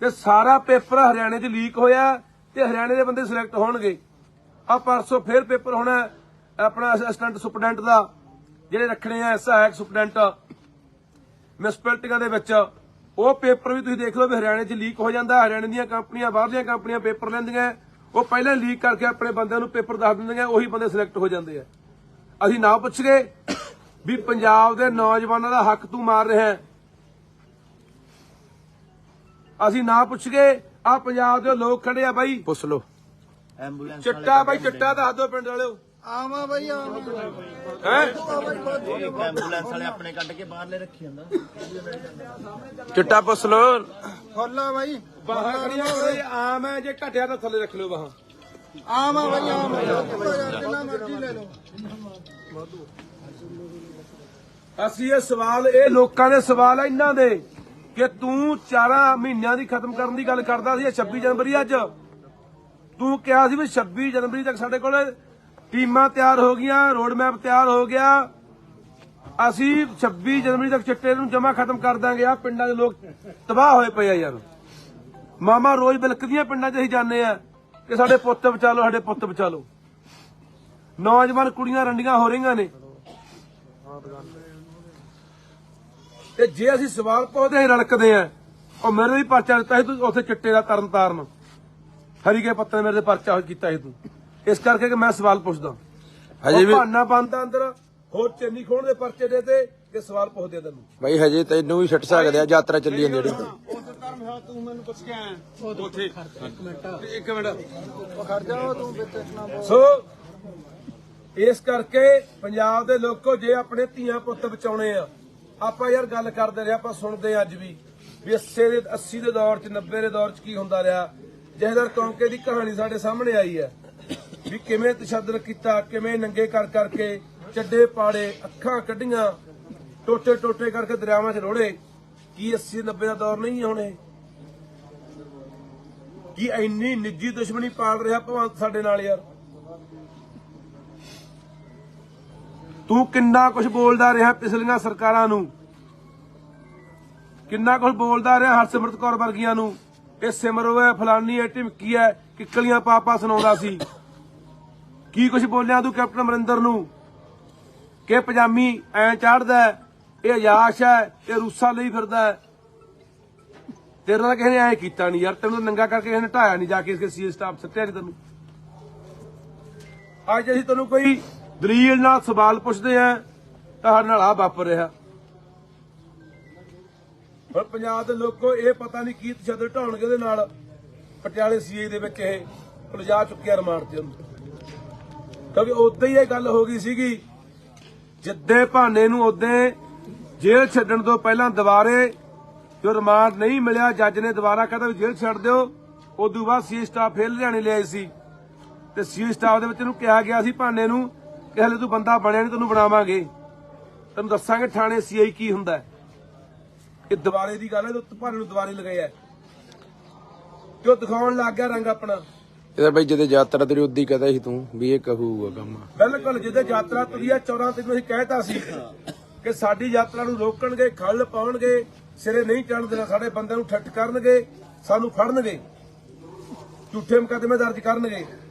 ਤੇ ਸਾਰਾ ਪੇਪਰ ਹਰਿਆਣੇ 'ਚ ਲੀਕ ਹੋਇਆ ਤੇ ਹਰਿਆਣੇ ਦੇ ਬੰਦੇ ਸਿਲੈਕਟ ਹੋਣਗੇ। ਆ ਪਰਸੋਂ ਫੇਰ ਪੇਪਰ ਹੋਣਾ ਆਪਣਾ ਅਸਿਸਟੈਂਟ ਸੁਪਰਡੈਂਟ ਦਾ, ਜਿਹੜੇ ਰੱਖਣੇ ਆ ਸਹਾਇਕ ਸੁਪਰਡੈਂਟ ਮਿਊਨਿਸਪੈਲਿਟੀਆਂ ਦੇ ਵਿੱਚ। ਉਹ ਪੇਪਰ ਵੀ ਤੁਸੀਂ ਦੇਖ ਲਓ ਵੀ ਹਰਿਆਣੇ 'ਚ ਲੀਕ ਹੋ ਜਾਂਦਾ। ਹਰਿਆਣੇ ਦੀਆਂ ਕੰਪਨੀਆਂ, ਬਾਹਰਲੀਆਂ ਕੰਪਨੀਆਂ ਪੇਪਰ ਲੈਂਦੀਆਂ, ਉਹ ਪਹਿਲਾਂ ਲੀਕ ਕਰਕੇ ਆਪਣੇ ਬੰਦਿਆਂ ਨੂੰ ਪੇਪਰ ਦੱਸ ਦਿੰਦੀਆਂ, ਉਹੀ ਬੰਦੇ ਸਿਲੈਕਟ ਹੋ ਜਾਂਦੇ ਆ। ਅਸੀਂ ਨਾ ਪੁੱਛ ਗਏ ਵੀ ਪੰਜਾਬ ਦੇ ਨੌਜਵਾਨਾਂ ਦਾ ਹੱਕ ਤੂੰ ਮਾਰ ਰਿਹਾ ਹੈ? ਅਸੀਂ ਨਾ ਪੁੱਛ ਗਏ ਆ ਪੰਜਾਬ ਦੇ ਲੋਕ ਖੜੇ ਆ ਬਾਈ, ਪੁੱਛ ਲੋ। ਐਂਬੂਲੈਂਸ ਚਿੱਟਾ ਬਾਈ, ਚਿੱਟਾ ਦੱਸ ਦਿਓ ਪਿੰਡ ਵਾਲਿਓ। ਆਵਾਂ ਬਈ ਆਵਾਂ ਹੈ ਐਂਬੂਲੈਂਸ ਵਾਲੇ ਆਪਣੇ ਕੱਢ ਕੇ ਬਾਹਰਲੇ ਰੱਖੀ ਜਾਂਦਾ। ਚਿੱਟਾ ਪੁੱਛ ਲੋ। ਫੁੱਲਾ ਬਈ, ਬਾਹਾਂ ਖੜੀਆਂ ਹੋਏ ਆਮ ਹੈ, ਜੇ ਘਟਿਆ ਤਾਂ ਥੱਲੇ ਰੱਖ ਲਿਓ ਬਾਹਾਂ। ਆਵਾਂ ਬਈ ਆਵਾਂ, ਜਿੰਨਾ ਮਰਜ਼ੀ ਲੈ ਲਓ। ਅਸੀਂ ਇਹ ਸਵਾਲ, ਇਹ ਲੋਕਾਂ ਦੇ ਸਵਾਲ ਆ ਇਹਨਾਂ ਦੇ, ਕਿ ਤੂੰ 4 ਮਹੀਨਿਆਂ ਦੀ ਖਤਮ ਕਰਨ ਦੀ ਗੱਲ ਕਰਦਾ ਸੀ। 26 ਜਨਵਰੀ ਅੱਜ ਤੂੰ ਕਿਹਾ ਸੀ ਵੀ 26 ਜਨਵਰੀ ਤੱਕ ਸਾਡੇ ਕੋਲ ਟੀਮਾਂ ਤਿਆਰ ਹੋ ਗਈਆਂ, ਰੋਡ ਮੈਪ ਤਿਆਰ ਹੋ ਗਿਆ, ਅਸੀਂ 26 ਜਨਵਰੀ ਤੱਕ ਚਿੱਟੇ ਨੂੰ ਜਮਾ ਖਤਮ ਕਰ ਦਾਂਗੇ। ਆ ਪਿੰਡਾਂ ਦੇ ਲੋਕ ਤਬਾਹ ਹੋਏ ਪਏ ਆ ਯਾਰ। ਮਾਮਾ ਰੋਜ਼ ਬਿਲਕਦੀਆਂ ਪਿੰਡਾਂ 'ਚ ਅਸੀਂ ਜਾਂਦੇ ਆ ਕਿ ਸਾਡੇ ਪੁੱਤ ਬਚਾ ਲਓ, ਸਾਡੇ ਪੁੱਤ ਬਚਾ ਲਓ। ਨੌਜਵਾਨ ਕੁੜੀਆਂ ਰੰਡੀਆਂ ਹੋ ਰਹੀਆਂ ਨੇ, ਤੇ ਜੇ ਅਸੀਂ ਸਵਾਲ ਪੁੱਛਦੇ ਹਾਂ ਰੜਕਦੇ ਆ। ਉਹ ਮੇਰੇ ਵੀ ਪਰਚਾ ਦਿੱਤਾ ਸੀ ਤੂੰ ਉੱਥੇ ਚਿੱਟੇ ਦਾ ਤਰਨ ਤਾਰਨ, ਹਰੀਕੇ ਪੱਤੇ ਮੇਰੇ ਤੇ ਪਰਚਾ ਕੀਤਾ ਸੀ ਤੂੰ, ਇਸ ਕਰਕੇ ਕਿ ਮੈਂ ਸਵਾਲ ਪੁੱਛਦਾ। ਹਜੇ ਵੀ ਬਹਾਨਾ ਬੰਦਾ ਅੰਦਰ ਹੋਰ ਚੰਨੀ ਖੋਣ ਦੇ ਪਰਚੇ ਦੇ ਤੇ ਕਿ ਸਵਾਲ ਪੁੱਛਦੇ ਤੈਨੂੰ। ਬਾਈ ਹਜੇ ਤੈਨੂੰ ਵੀ ਛੱਡ ਸਕਦੇ ਆ, ਯਾਤਰਾ ਚੱਲੀ ਜਾਂਦੀ ਜਿਹੜੀ। ਤੂੰ ਮੈਨੂੰ ਪੁੱਛ ਕੇ ਆਇਆ ਉੱਥੇ ਇੱਕ ਮਿੰਟ ਖੜ ਜਾ, ਤੂੰ ਵਿੱਚ ਨਾ ਬੋਲ। ਸੋ ਇਸ ਕਰਕੇ ਪੰਜਾਬ ਦੇ ਲੋਕੋ, ਜੇ ਆਪਣੇ ਧੀਆਂ ਪੁੱਤ ਬਚਾਉਣੇ ਆ, ਆਪਾਂ ਯਾਰ ਗੱਲ ਕਰਦੇ ਰਹੇ, ਆਪਾਂ ਸੁਣਦੇ ਅੱਜ ਵੀ 80 ਦੇ ਦੌਰ 'ਚ, 90 ਦੇ ਦੌਰ 'ਚ ਕੀ ਹੁੰਦਾ ਰਿਹਾ। ਜਹਦਰ ਕੌਂਕੇ ਦੀ ਕਹਾਣੀ ਸਾਡੇ ਸਾਹਮਣੇ ਆਈ ਹੈ ਵੀ ਕਿਵੇਂ ਤਸ਼ੱਦਦ ਕੀਤਾ, ਕਿਵੇਂ ਨੰਗੇ ਕਰ ਕਰਕੇ ਚੱਡੇ ਪਾੜੇ, ਅੱਖਾਂ ਕੱਢੀਆਂ, ਟੋਟੇ ਟੋਟੇ ਕਰਕੇ ਦਰਿਆਵਾਂ 'ਚ ਰੋੜੇ। ਕੀ 80-90 ਦਾ ਦੌਰ ਨਹੀਂ ਹੁਣ? ਕੀ ਇੰਨੀ ਨਿੱਜੀ ਦੁਸ਼ਮਣੀ ਪਾਲ ਰਿਹਾ ਭਗਵੰਤ ਸਾਡੇ ਨਾਲ ਯਾਰ? ਤੂੰ ਕਿੰਨਾ ਕੁਝ ਬੋਲਦਾ ਰਿਹਾ ਪਿਛਲੀਆਂ ਸਰਕਾਰਾਂ ਨੂੰ, ਕਿੰਨਾ ਕੁਝ ਬੋਲਦਾ ਰਿਹਾ ਹਰਸਿਮਰਤ ਕੌਰ ਵਰਗੀਆਂ ਨੂੰ। ਇਹ ਸਿਮਰੋ ਹੈ, ਫਲਾਨੀ ਹੈ, ਢਿਮਕੀ ਹੈ, ਕਿੱਕਲੀਆਂ ਪਾਪਾ ਸੁਣਾਉਂਦਾ ਸੀ। ਕੀ ਕੁਝ ਬੋਲਿਆ ਤੂੰ ਕੈਪਟਨ ਅਮਰਿੰਦਰ ਨੂੰ ਕਿ ਪਜਾਮੀ ਐ ਚੜਦਾ, ਇਹ ਆਯਾਸ਼ ਹੈ, ਇਹ ਰੂਸਾ ਲਈ ਫਿਰਦਾ। ਤੇਰਾ ਤਾਂ ਕਿਸੇ ਨੇ ਐ ਕੀਤਾ ਨਹੀਂ ਯਾਰ, ਤੈਨੂੰ ਨੰਗਾ ਕਰਕੇ ਕਿਸੇ ਨੇ ਢਾਇਆ ਨਹੀਂ, ਜਾ ਕੇ ਇਸਕੇ ਸੀਏ ਸਟਾਫ ਸੱਤਿਆ ਨਹੀਂ ਤੈਨੂੰ। ਅੱਜ ਅਸੀਂ ਤੈਨੂੰ ਕੋਈ ਦਲੀਲ ਨਾਲ ਸਵਾਲ ਪੁੱਛਦੇ ਆ ਤਾਂ ਸਾਡੇ ਨਾਲ ਆ ਵਾਪਰ ਰਿਹਾ। ਹੁਣ ਪੰਜਾਬ ਦੇ ਲੋਕੋ ਇਹ ਪਤਾ ਨਹੀਂ ਕੀ ਤਸ਼ੱਦਦ ਢਾਉਣਗੇ ਉਹਦੇ ਨਾਲ। ਪਟਿਆਲੇ ਸੀਏ ਦੇ ਵਿੱਚ ਇਹ ਲਿਜਾ ਚੁੱਕਿਆ ਰਿਮਾਂਡ ਤੇ ਉਹਨੂੰ, ਕਿਉਂਕਿ ਉਦੋਂ ਹੀ ਇਹ ਗੱਲ ਹੋ ਗਈ ਸੀਗੀ। ਜਿੱਦੇ ਭਾਨੇ ਨੂੰ ਉਦੋਂ ਜੇਲ੍ਹ ਛੱਡਣ ਤੋਂ ਪਹਿਲਾਂ ਦੁਬਾਰੇ ਜੋ ਰਿਮਾਂਡ ਨਹੀਂ ਮਿਲਿਆ, ਜੱਜ ਨੇ ਦੁਬਾਰਾ ਕਹਿੰਦਾ ਵੀ ਜੇਲ੍ਹ ਛੱਡ ਦਿਓ। ਉਦੋਂ ਬਾਅਦ ਸੀਏ ਸਟਾਫ ਫੇਰ ਲੁਧਿਆਣੇ ਲਿਆਏ ਸੀ ਤੇ ਸੀਏ ਸਟਾਫ ਦੇ ਵਿੱਚ ਇਹਨੂੰ ਕਿਹਾ ਗਿਆ ਸੀ ਭਾਨੇ ਨੂੰ ਕਿ ਹਲੇ ਤੂੰ ਬੰਦਾ ਬਣਿਆ ਨਹੀਂ, ਤੈਨੂੰ ਬਣਾਵਾਂਗੇ, ਤੈਨੂੰ ਦੱਸਾਂਗੇ ਥਾਣੇ ਸੀਆਈ ਕੀ ਹੁੰਦਾ। ਇਹ ਦੁਬਾਰੇ ਦੀ ਗੱਲ ਹੈ, ਭਾਨੇ ਨੂੰ ਦੁਬਾਰੇ ਲਗਾਇਆ ਤੇ ਉਹ ਦਿਖਾਉਣ ਲੱਗ ਗਿਆ ਰੰਗ ਆਪਣਾ। ਇਹਦਾ ਬਈ ਜਦੋਂ ਯਾਤਰਾ ਤੇਰੀ ਉਦੀ ਕਹਦਾ ਸੀ ਤੂੰ ਵੀ ਇਹ ਕਹੂਗਾ ਕੰਮ। ਬਿਲਕੁਲ ਜਦੋਂ ਯਾਤਰਾ ਤੁਰੀ ਆ 14 ਤਰੀਕ ਨੂੰ ਅਸੀਂ ਕਹਿਤਾ ਸੀ ਕਿ ਸਾਡੀ ਯਾਤਰਾ ਨੂੰ ਰੋਕਣਗੇ, ਖੱਲ ਪਾਉਣਗੇ, ਸਿਰੇ ਨਹੀਂ ਚੜ੍ਹਨ ਦੇਣਾ, ਸਾਡੇ ਬੰਦੇ ਨੂੰ ਠੱਠ ਕਰਨਗੇ, ਸਾਨੂੰ ਫੜਨਗੇ, ਝੂਠੇ ਮੁਕੱਦਮੇ ਦਰਜ ਕਰਨਗੇ।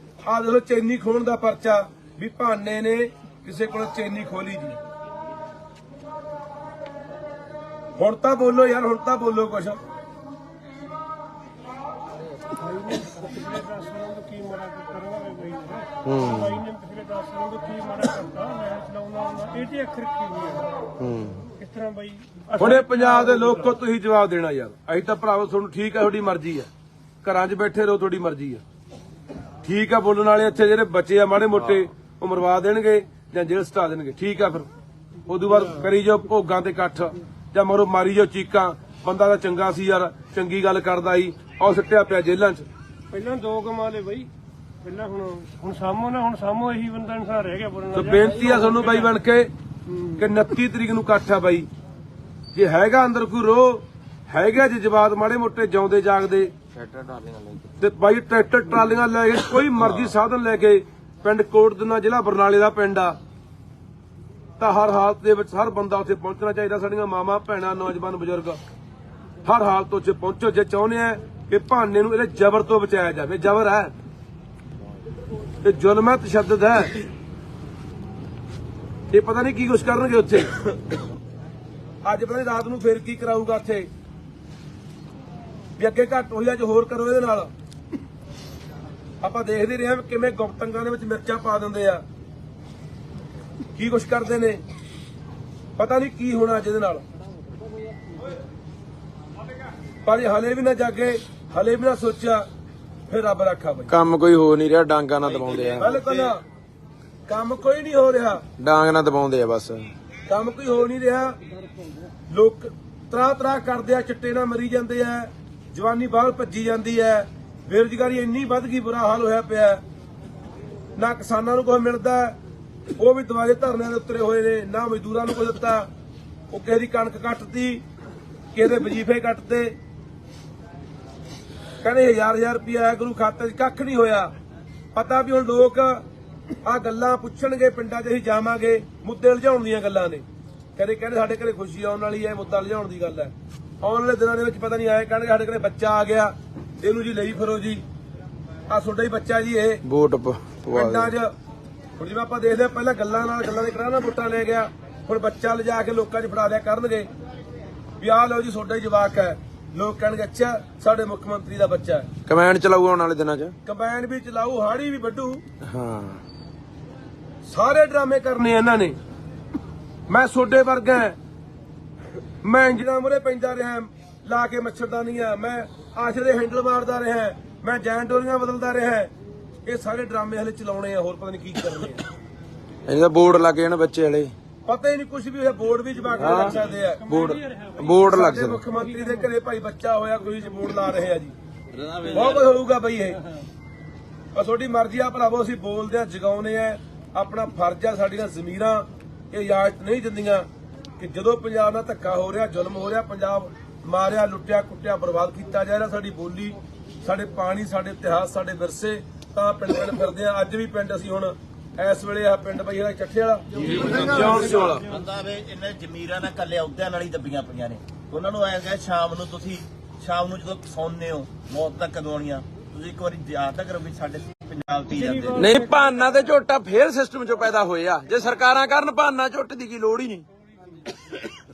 ਆਹ ਦੇਖੋ ਚੈਨੀ ਖੋਣ ਦਾ ਪਰਚਾ ਵੀ ਭਾਨੇ ਨੇ ਕਿਸੇ ਕੋਲ ਚੈਨੀ ਖੋਲੀ ਜੀ। ਹੁਣ ਤਾਂ ਬੋਲੋ ਯਾਰ, ਹੁਣ ਤਾਂ ਬੋਲੋ ਕੁਛ। ਪਿਛਲੇ 10 ਸਾਲਾਂ ਤੋਂ ਕੀ ਮਾੜਾ ਕਰਵਾਵੇ ਬਈ ਬਾਈ ਨੇ ਪਿਛਲੇ 10 ਸਾਲਾਂ ਤੋਂ ਕੀ ਮਾੜਾ ਕਰਤਾ। ਮੈਂ ਚਲਾਉਂਦਾ ਹੁੰਦਾ ਇਹ ਤੇ ਅੱਖਰ ਕੀ ਹੋਇਆ ਕਿਸ ਤਰ੍ਹਾਂ ਬਈ। ਹੁਣੇ ਪੰਜਾਬ ਦੇ ਲੋਕੋ ਤੁਸੀਂ ਜਵਾਬ ਦੇਣਾ ਯਾਰ। ਅਸੀਂ ਤਾਂ ਭਰਾਵੋ ਤੁਹਾਨੂੰ ਠੀਕ ਹੈ, ਤੁਹਾਡੀ ਮਰਜ਼ੀ ਹੈ, ਘਰਾਂ 'ਚ ਬੈਠੇ ਰਹੋ, ਤੁਹਾਡੀ ਮਰਜ਼ੀ ਹੈ, ਠੀਕ ਆ। ਬੋਲਣ ਵਾਲੇ ਇੱਥੇ ਜਿਹੜੇ ਬੱਚੇ ਆ ਮਾੜੇ ਮੋਟੇ ਉਹ ਮਰਵਾ ਦੇਣਗੇ ਜਾਂ ਜੇਲ੍ਹ ਸਟਾ ਦੇਣਗੇ, ਠੀਕ ਆ। ਫਿਰ ਉਦੋਂ ਬਾਅਦ ਕਰੀ ਜਾਓ ਭੋਗਾਂ ਤੇ ਇਕੱਠ ਜਾਂ ਮਰੋ ਮਾਰੀ ਜਾਓ ਚੀਕਾਂ। ਬੰਦਾ ਤਾਂ ਚੰਗਾ ਸੀ ਯਾਰ, ਚੰਗੀ ਗੱਲ ਕਰਦਾ ਸੀ, ਉਹ ਸਿੱਟਿਆ ਪਿਆ ਜੇਲ੍ਹਾਂ 'ਚ। ਪਹਿਲਾਂ 2 ਕਮਾ ਲਏ ਬਈ, ਪਹਿਲਾਂ ਹੁਣ ਸਾਮੋ ਇਹੀ ਬੰਦਾ ਇਨਸਾਨ ਰਹਿ ਗਿਆ ਬੋਲਣ ਤੇ ਵਾਲਾ। ਬੇਨਤੀ ਆ ਤੁਹਾਨੂੰ ਬਾਈ ਬਣ ਕੇ ਕਿ 29 ਤਰੀਕ ਨੂੰ ਇਕੱਠ ਆ ਬਾਈ। ਜੇ ਹੈਗਾ ਅੰਦਰ ਕੋਈ ਰੋਹ ਹੈਗਾ, ਜੇ ਜਵਾਬ ਮਾੜੇ ਮੋਟੇ ਜਿਉਂਦੇ ਜਾਗਦੇ ਤੇ ਬਾਈ ਟਰੈਕਟਰ ਟਰਾਲੀਆਂ ਲੈ ਕੇ ਕੋਈ ਮਰਜ਼ੀ ਸਾਧਨ ਲੈ ਕੇ ਪਿੰਡ ਕੋਟਦਨਾ ਜ਼ਿਲ੍ਹਾ ਬਰਨਾਲੇ ਦਾ ਪਿੰਡ ਆ, ਤਾਂ ਹਰ ਹਾਲਤ ਦੇ ਵਿੱਚ ਹਰ ਬੰਦਾ ਉੱਥੇ ਪਹੁੰਚਣਾ ਚਾਹੀਦਾ। ਸਾਡੀਆਂ ਮਾਵਾਂ ਭੈਣਾਂ ਨੌਜਵਾਨ ਬਜ਼ੁਰਗ ਹਰ ਹਾਲਤ ਉੱਥੇ ਪਹੁੰਚੋ ਜੇ ਚਾਹੁੰਦੇ ਆ ਕਿ ਭਾਨੇ ਨੂੰ ਇਹਦੇ ਜ਼ਬਰ ਤੋਂ ਬਚਾਇਆ ਜਾਵੇ। ਜ਼ਬਰ ਹੈ, ਇਹ ਜ਼ੁਲਮ ਹੈ, ਤਸ਼ੱਦਦ ਹੈ। ਇਹ ਪਤਾ ਨਹੀਂ ਕੀ ਕੁਛ ਕਰਨਗੇ ਉੱਥੇ। ਅੱਜ ਪਤਾ ਨਹੀਂ ਰਾਤ ਨੂੰ ਫੇਰ ਕੀ ਕਰਾਊਗਾ ਉੱਥੇ, ਵੀ ਅੱਗੇ ਘੱਟ ਹੋਈ ਅੱਜ ਹੋਰ ਕਰੋ ਇਹਦੇ ਨਾਲ। ਆਪਾਂ ਦੇਖਦੇ ਰਹੇ ਹਾਂ ਕਿਵੇਂ ਗੁਪਤੰਗਾਂ ਦੇ ਵਿੱਚ ਮਿਰਚਾਂ ਪਾ ਦਿੰਦੇ ਆ, ਕੀ ਕੁਛ ਕਰਦੇ ਨੇ। ਪਤਾ ਨਹੀਂ ਕੀ ਹੋਣਾ ਅੱਜ ਇਹਦੇ ਨਾਲ। ਪਰ ਇਹ ਹਲੇ ਵੀ ਨਾ ਜਾਗੇ, ਹਲੇ ਵੀ ਨਾ ਸੋਚਿਆ, ਫਿਰ ਰੱਬ ਰੱਖਾ ਬਈ। ਕੰਮ ਕੋਈ ਹੋ ਨਹੀਂ ਰਿਹਾ, ਡਾਂਗਾ ਨਾਲ ਦਬਾਉਂਦੇ ਆ। ਬਿਲਕੁਲ ਕੰਮ ਕੋਈ ਨਹੀਂ ਹੋ ਰਿਹਾ, ਡਾਂਗ ਨਾਲ ਦਬਾਉਂਦੇ ਆ ਬਸ। ਕੰਮ ਕੋਈ ਹੋ ਨਹੀਂ ਰਿਹਾ। ਲੋਕ ਤਰਾ ਕਰਦੇ ਆ, ਚਿੱਟੇ ਨਾਲ ਮਰੀ ਜਾਂਦੇ ਆ, ਜਵਾਨੀ ਬਾਹਰ ਭੱਜੀ ਜਾਂਦੀ ਹੈ, ਬੇਰੁਜ਼ਗਾਰੀ ਇੰਨੀ ਵੱਧ ਗਈ, ਬੁਰਾ ਹਾਲ ਹੋਇਆ ਪਿਆ। ਨਾ ਕਿਸਾਨਾਂ ਨੂੰ ਕੁਝ ਮਿਲਦਾ, ਉਹ ਵੀ ਦੁਆਰੇ ਧਰਨਿਆਂ ਦੇ ਉਤਰੇ ਹੋਏ ਨੇ, ਨਾ ਮਜ਼ਦੂਰਾਂ ਨੂੰ ਕੁਝ ਦਿੱਤਾ। ਉਹ ਕਿਸੇ ਦੀ ਕਣਕ ਕੱਟਤੀ, ਕਿਸੇ ਦੇ ਵਜੀਫੇ ਕੱਟਤੇ, ਕਹਿੰਦੇ 1000 ਰੁਪਇਆ ਆਇਆ ਗੁਰੂ ਖਾਤੇ 'ਚ, ਕੱਖ ਨਹੀਂ ਹੋਇਆ। ਪਤਾ ਵੀ ਹੁਣ ਲੋਕ ਆ ਗੱਲਾਂ ਪੁੱਛਣਗੇ, ਪਿੰਡਾਂ 'ਚ ਅਸੀਂ ਜਾਵਾਂਗੇ, ਮੁੱਦੇ ਉਲਝਾਉਣ ਦੀਆਂ ਗੱਲਾਂ ਨੇ। ਕਹਿੰਦੇ ਸਾਡੇ ਘਰੇ ਖੁਸ਼ੀ ਆਉਣ ਵਾਲੀ ਹੈ, ਮੁੱਦਾ ਉਲਝਾਉਣ ਦੀ ਗੱਲ ਹੈ। ਆਉਣ ਵਾਲੇ ਦਿਨਾਂ ਦੇ ਵਿੱਚ ਪਤਾ ਨਹੀਂ ਆਏ ਕਹਿਣਗੇ ਸਾਡੇ ਘਰੇ ਬੱਚਾ ਆ ਗਿਆ, ਇਹਨੂੰ ਜੀ ਲਈ ਫਿਰੋ ਜੀ, ਆ ਤੁਹਾਡਾ ਹੀ ਬੱਚਾ ਜੀ ਇਹ ਵੋਟ ਪਿੰਡਾਂ 'ਚ। ਹੁਣ ਜਿਵੇਂ ਆਪਾਂ ਦੇਖਦੇ ਪਹਿਲਾਂ ਗੱਲਾਂ ਦੇ ਕਰਾਣਾ ਵੋਟਾਂ ਲੈ ਗਿਆ, ਹੁਣ ਬੱਚਾ ਲਿਜਾ ਕੇ ਲੋਕਾਂ 'ਚ ਫੜਾ ਦਿਆ ਕਰਨਗੇ ਵੀ ਆਹ ਲਓ ਜੀ ਤੁਹਾਡਾ ਹੀ ਜਵਾਕ ਹੈ। ਲੋਕ ਕਹਿਣਗੇ ਅੱਛਾ ਸਾਡੇ ਮੁੱਖ ਮੰਤਰੀ ਦਾ ਬੱਚਾ ਹੈ। ਕਮੈਂਡ ਚਲਾਊ ਆਉਣ ਵਾਲੇ ਦਿਨਾਂ 'ਚ। ਕੰਬਾਈਨ ਵੀ ਚਲਾਊ, ਹਾੜੀ ਵੀ ਵੱਢੂ, ਹਾਂ ਸਾਰੇ ਡਰਾਮੇ ਕਰਨੇ ਇਹਨਾਂ ਨੇ। ਮੈਂ ਤੁਹਾਡੇ ਵਰਗਾ, ਮੈਂ ਇੰਜਣਾ ਮੁਰੇ ਪੈਂਦਾ ਰਿਹਾ ਲਾ ਕੇ ਮੱਛਰਦਾਨੀਆਂ, ਮੈਂ ਆਸ਼ਰੇ ਹੈਂਡਲ ਮਾਰਦਾ ਰਿਹਾ, ਮੈਂ ਜੈਂਟੋਰੀਆਂ ਬਦਲਦਾ ਰਿਹਾ। ਇਹ ਸਾਰੇ ਡਰਾਮੇ ਹਲੇ ਚਲਾਉਣੇ ਆ, ਹੋਰ ਪਤਾ ਨਹੀਂ ਕੀ ਕਰਨੇ ਆ। ਇਹਦਾ ਬੋਰਡ ਲੱਗ ਜਾਣ ਬੱਚੇ ਵਾਲੇ, ਪਤਾ ਹੀ ਨਹੀਂ ਕੁਝ ਵੀ ਹੋਇਆ। ਬੋਰਡ ਵੀ ਜਵਾਕ ਲੱਗ ਸਕਦੇ ਆ, ਬੋਰਡ ਲੱਗ ਸਾਡੇ ਜਾਣ। ਮੁੱਖ ਮੰਤਰੀ ਦੇ ਘਰੇ ਭਾਈ ਬੱਚਾ ਹੋਇਆ, ਕੋਈ ਬੋਰਡ ਲਾ ਰਹੇ ਆ ਜੀ। ਬਹੁਤ ਕੁਝ ਹੋਊਗਾ ਬਈ ਇਹ। ਬਸ ਤੁਹਾਡੀ ਮਰਜ਼ੀ ਆ ਭਰਾਵੋ, ਅਸੀਂ ਬੋਲਦੇ ਆ, ਜਗਾਉਨੇ ਆ, ਆਪਣਾ ਫਰਜ਼ ਆ। ਸਾਡੀਆਂ ਜ਼ਮੀਰਾਂ ਇਹ ਇਜਾਜ਼ਤ ਨਹੀਂ ਦਿੰਦੀਆਂ ਕਿ ਜਦੋਂ ਪੰਜਾਬ ਨਾਲ ਧੱਕਾ ਹੋ ਰਿਹਾ, ਜ਼ੁਲਮ ਹੋ ਰਿਹਾ, ਪੰਜਾਬ ਮਾਰਿਆ, ਲੁੱਟਿਆ, ਕੁੱਟਿਆ, ਬਰਬਾਦ ਕੀਤਾ ਜਾ ਰਿਹਾ, ਸਾਡੀ ਬੋਲੀ, ਸਾਡੇ ਪਾਣੀ, ਸਾਡੇ ਇਤਿਹਾਸ, ਸਾਡੇ ਵਿਰਸੇ, ਤਾਂ ਪਿੰਡ ਫਿਰਦੇ ਆ। ਅੱਜ ਵੀ ਪਿੰਡ ਅਸੀਂ ਹੁਣ ਇਸ ਵੇਲੇ ਆ ਪਿੰਡ ਬਈ ਇਹਦਾ ਚੱਠੇ ਵਾਲਾ ਜੌਂਸ ਵਾਲਾ ਬੰਦਾ ਵੇ ਇਹਨੇ ਜ਼ਮੀਰਾਂ ਨਾਲ ਕੱਲੇ ਅਹੁਦਿਆਂ ਨਾਲ ਹੀ ਦੱਬੀਆਂ ਪਈਆਂ ਨੇ। ਉਹਨਾਂ ਨੂੰ ਐਂ ਕਹੇ ਸ਼ਾਮ ਸ਼ਾਮ ਨੂੰ ਜਦੋਂ ਸੌਂਦੇ ਹੋ ਮੌਤ ਤੱਕ ਕਦੋਂ ਆਉਣੀਆਂ ਤੁਸੀਂ ਇੱਕ ਵਾਰੀ ਯਾਦ ਤਾਂ ਕਰੋ ਵੀ ਸਾਡੇ ਪੰਜਾਬ ਤੇ ਜਾਂਦੇ ਨੇ। ਨਹੀਂ ਭਾਨਾ ਤੇ ਝੋਟਾ ਫੇਰ ਸਿਸਟਮ ਚੋਂ ਪੈਦਾ ਹੋਏ ਆ। ਜੇ ਸਰਕਾਰਾਂ ਕਰਨ ਭਾਨਾ ਝੋਟ ਦੀ ਕੀ ਲੋੜ ਹੀ ਨਹੀਂ।